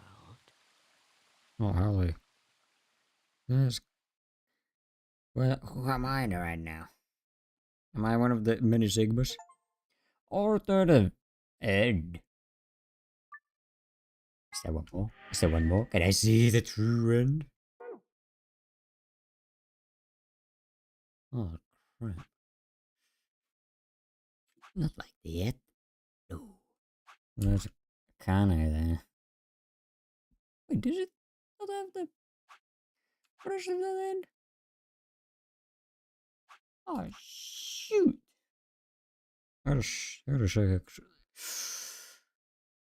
Oh, Harley. Yes. Well, who am I right now? Am I one of the many Sigmas? Or the end? Is there one more? Is there one more? Can I see the true end? Oh, crap. Not like that. No. There's a Kane there. Wait, does it not have the brush of the end? Oh, shoot. I gotta check.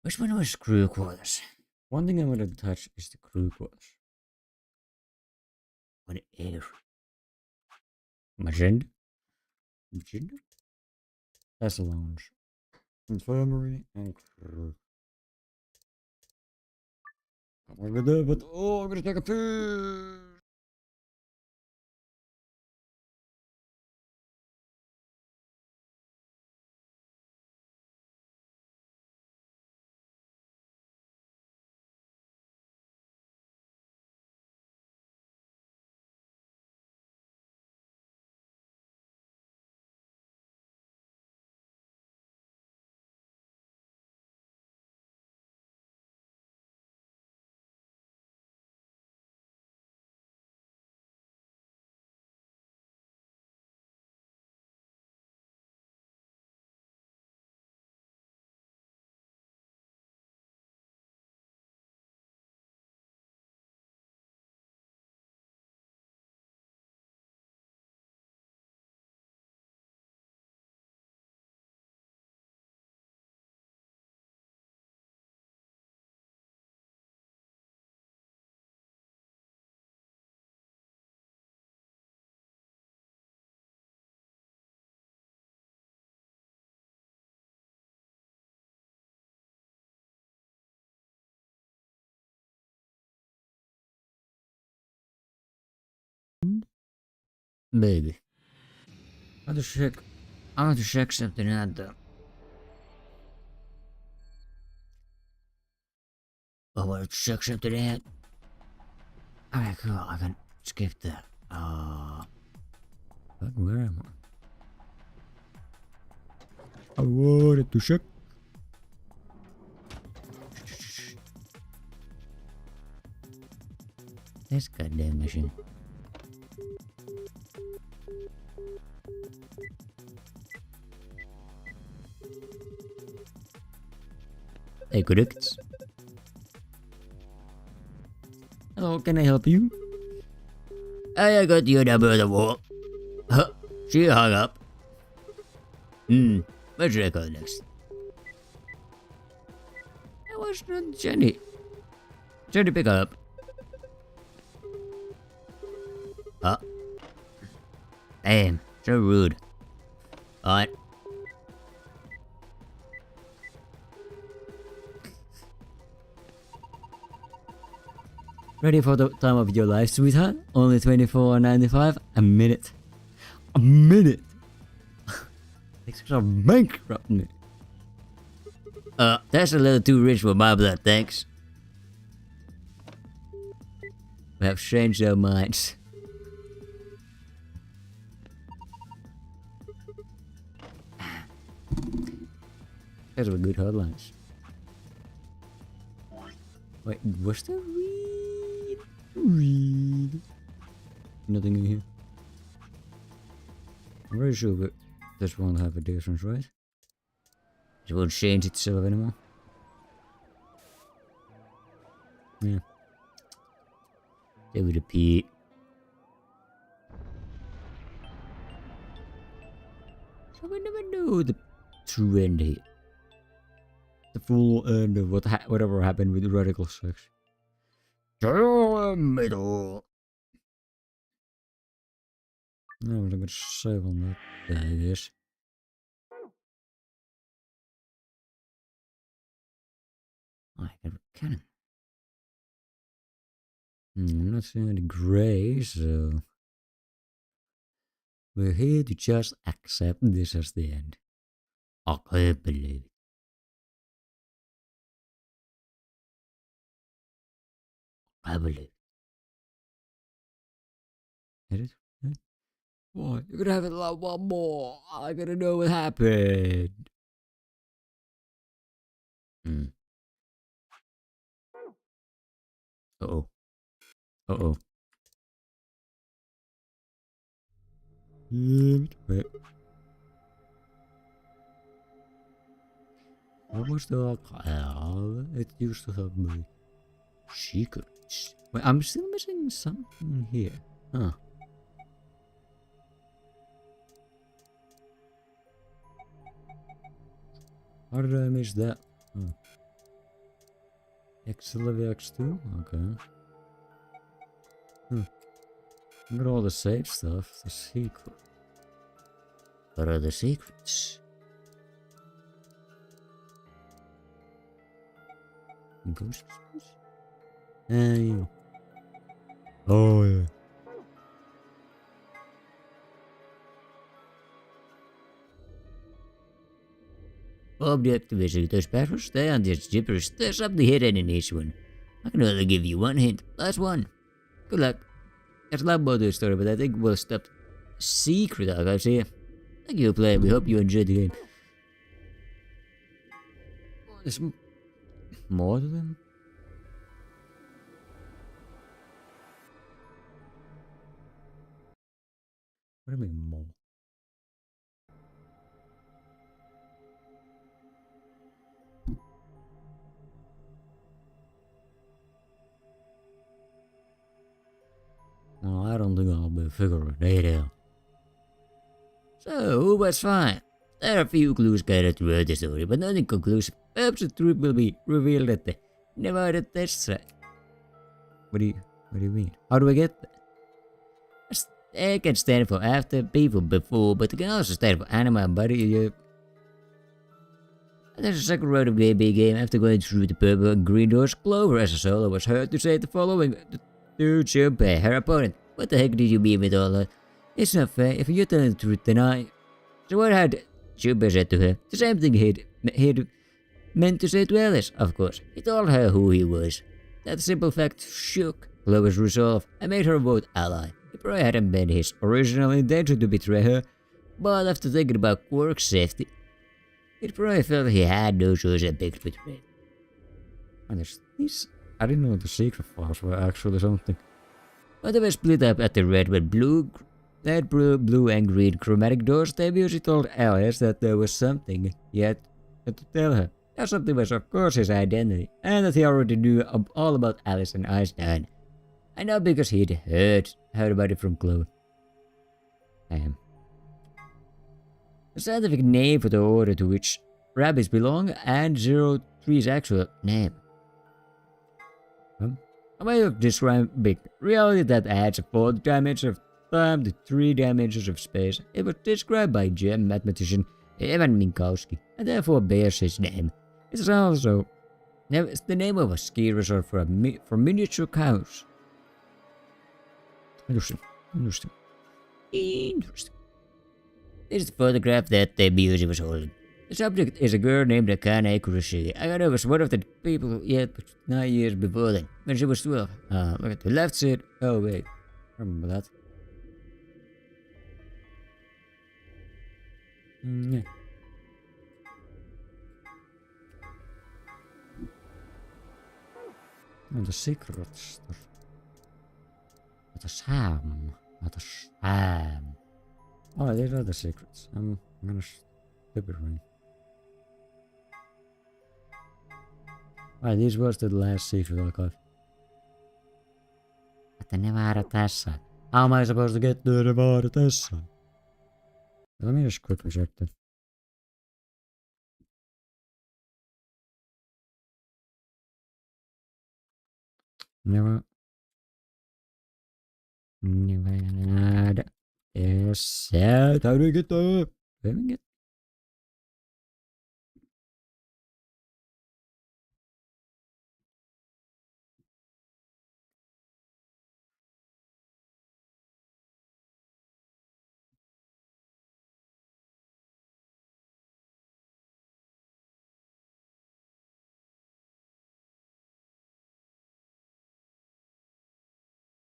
Which one was crew quarters? One thing I'm gonna touch is the crew quarters. What air? Magenta? Magenta? That's the lounge. Infirmary and crew. I'm gonna but oh, I'm gonna take a piss. Maybe. I want to check something out though. I want to check something out. Alright, cool. I can skip that. But where am I? I wanted to check. This goddamn machine. aqueducts. Hello, can I help you? I got your number on the wall. Huh, she hung up. Where should I go next? That was not Jenny. Jenny, pick up. Damn, so rude. Alright. Ready for the time of your life, sweetheart? Only $24.95 a minute. A minute! It's gonna bankrupt me. That's a little too rich for my blood, thanks. We have changed our minds. Those were good headlines. Wait, was there read? Nothing in here. I'm very sure, but this won't have a difference, right? It won't change itself anymore. Yeah. They would repeat. So we never know the true end here. The full end of whatever happened with radical sex. Middle. No, I'm gonna save on that, I guess. I got a cannon. I'm not seeing any grey, so we're here to just accept this as the end. I can't believe it. I believe it. Edit? What? You're gonna have it like one more. I gotta know what happened. Uh-oh. Uh-oh. Wait. What was the... it used to have my secrets. Wait, I'm still missing something here. Huh. How did I miss that? Oh. X2? Okay. Look at all the safe stuff. The secret. What are the secrets? Ghostbusters? Yeah. Oh yeah. Object visitors password, stay on this gibberish. There's something hidden in each one. I can only give you one hint. Last one. Good luck. There's a lot more to the story, but I think we'll stop secret archives here. Thank you for playing. We hope you enjoyed the game. There's more to them? What do you mean more? Well, I don't think I'll be figuring it out. So, what's fine? There are a few clues scattered throughout the story, but nothing conclusive. Perhaps the truth will be revealed at the Nevada test site. What do you mean? How do I get there? A can stand for after, B for before, but it can also stand for animal and body. There's a second round of the AB game. After going through the purple and green doors, Clover as a solo was heard to say the following to Junpei, her opponent. What the heck did you mean with all that? It's not fair. If you're telling the truth, then I... So what had Junpei said to her? The same thing he'd meant to say to Alice, of course. He told her who he was. That simple fact shook Clover's resolve and made her vote ally. It probably hadn't been his original intention to betray her, but after thinking about Quark's safety, it probably felt he had no choice and picked betray. And there's these... I didn't know the secret files were actually something. But they were split up at the red and blue and green chromatic doors. Maybe she told Alice that there was something he had to tell her. Now something was of course his identity, and that he already knew all about Alice and Einstein. I know because he'd heard about it from Chloe. The scientific name for the order to which rabbits belong and 03's actual name. A way of describing reality that adds a fourth dimension of time to 3 dimensions of space. It was described by German mathematician Evan Minkowski, and therefore bears his name. It is also the name of a ski resort for miniature cows. Interesting. This is the photograph that the museum was holding. The subject is a girl named Akane Kuroshi. Akane was one of the people yet 9 years before then, when she was 12. Look at the left side. Oh wait, remember that. Yeah. Oh, the secrets. The Sam. The Sam. Oh, these are the secrets. I'm gonna skip it right. Right, this was the last secret I got. But the Nevada Tessa. How am I supposed to get the Nevada Tessa? Let me just quickly check that. Nevada Tessa. How do we get there? Let me get.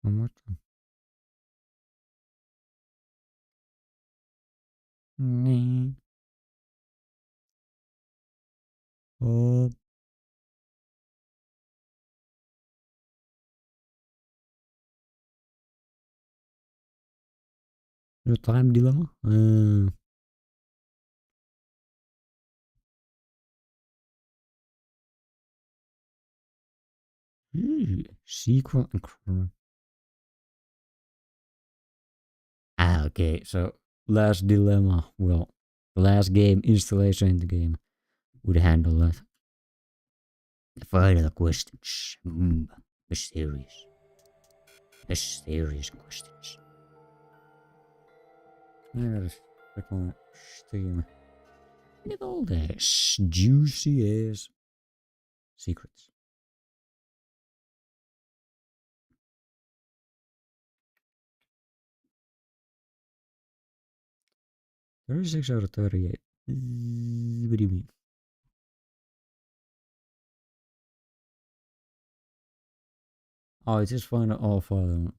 One more time. Oh. The time dilemma? Sequel and chrono. Okay, so last dilemma. Well, the last game installation in the game would handle that. The final questions. Mysterious. Mysterious questions. Yeah, check on Steam. Look at all this juicy ass secrets. "36 out of 38. What do you mean? Oh, it's just find all 5 of them.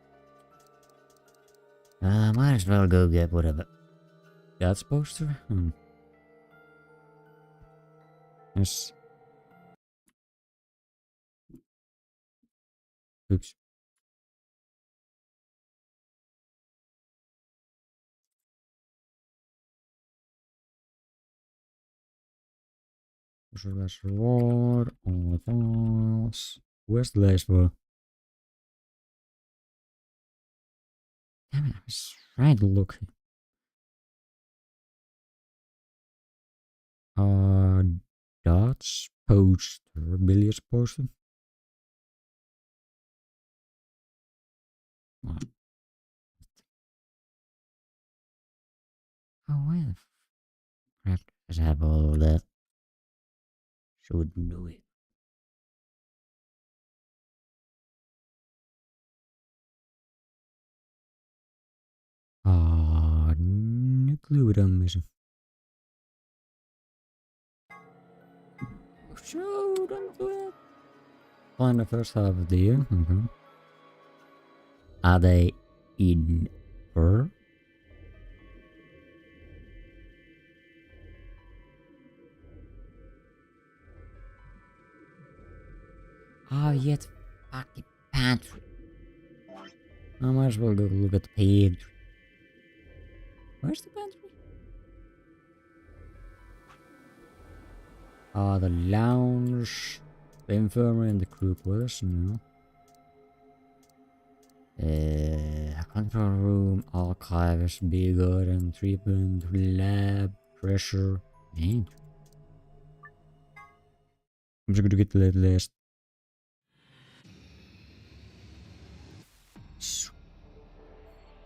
Might as well go get whatever. That's poster? Yes. Oops. Last reward, all files. Where's the last one? Damn it, I was trying to look. Dots poster, billiards poster. Oh, why the crap does it have all of that? Should know it. No clue what I'm missing. Sure, don't do it. Find the first half of the year. Are they in her? Oh, yet fucking pantry. I might as well go look at the pantry. Where's the pantry? The lounge, the infirmary, and the crew quarters. No. Control room, archives, beer garden, treatment, lab, pressure, and I'm just gonna get the list.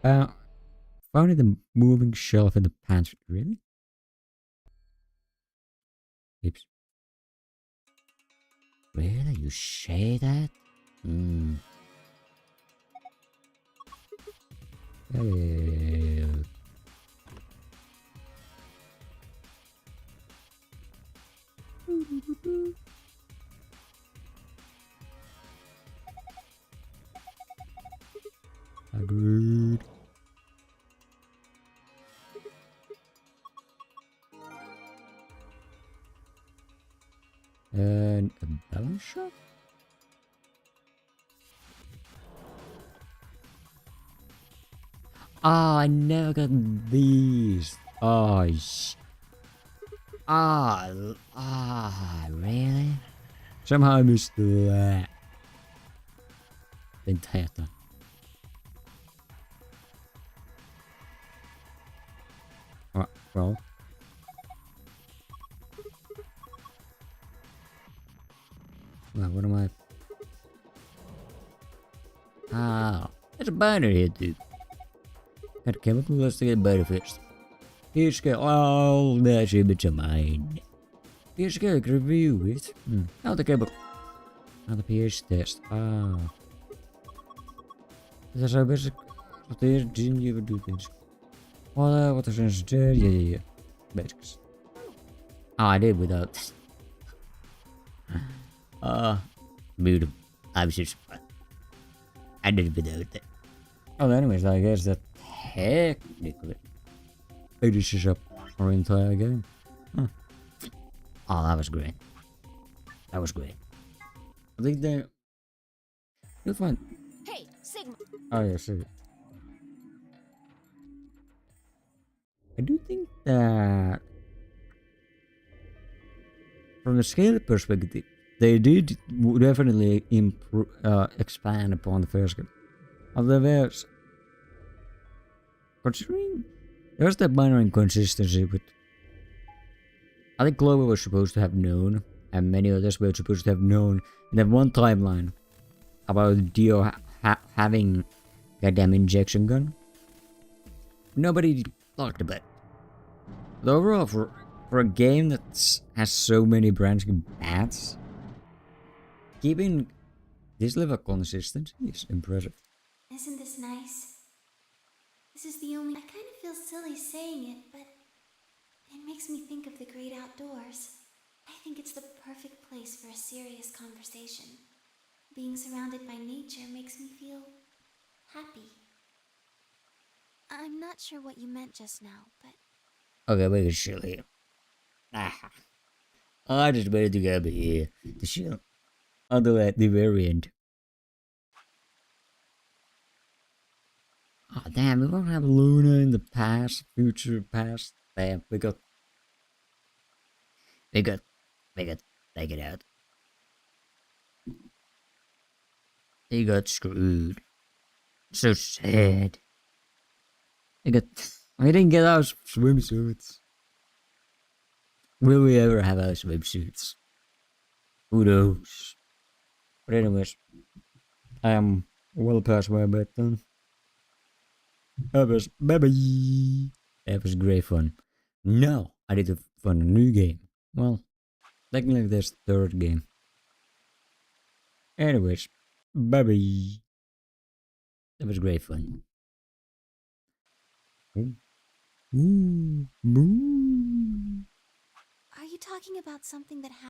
Found the moving shelf in the pantry. Really? Oops. Really? You say that? Hmm. Hey. Agreed. And a balance shot? Ah, I never got these. Oh, really? Somehow I missed that. The entire time. Alright, well. Well, what am I? Ah, there's a binder here, dude. Got chemical, let's get binder first. Here's go. Oh, that image of mine. Here's go, review it. Now the chemical. Now the pH test. Ah. That's how basic. What didn't you ever do things? What is in yeah. Basics. Oh, I did without. Beautiful. I'm just. I did it without that. Well, anyways, I guess that technically finishes up our entire game. Huh. Oh, that was great. That was great. I think you'll find. Hey, Sigma. Oh yeah, sure. I do think that from the scale perspective, they did definitely improve, expand upon the first game. Otherwise, considering there's that minor inconsistency, but I think Clover was supposed to have known, and many others were supposed to have known in that one timeline about Dio having goddamn injection gun. Nobody talked about it. But overall, for a game that has so many branching paths, keeping this level of consistency is impressive. Isn't this nice? This is the only. I kind of feel silly saying it, but it makes me think of the great outdoors. I think it's the perfect place for a serious conversation. Being surrounded by nature makes me feel happy. I'm not sure what you meant just now, but... Okay, we can chill here. I just waited to get here to chill. Until at the very end. Oh damn, we won't have Luna in the past, future, past. Damn, we got take it out. He got screwed. So sad. We didn't get our swimsuits. Will we ever have our swimsuits? Who knows? But anyways, I am well past my bedtime. That was bye-bye. That was great fun. Now I need to find a new game. Well, technically there's the third game. Anyways, bye-bye. That was great fun. Are you talking about something that happened?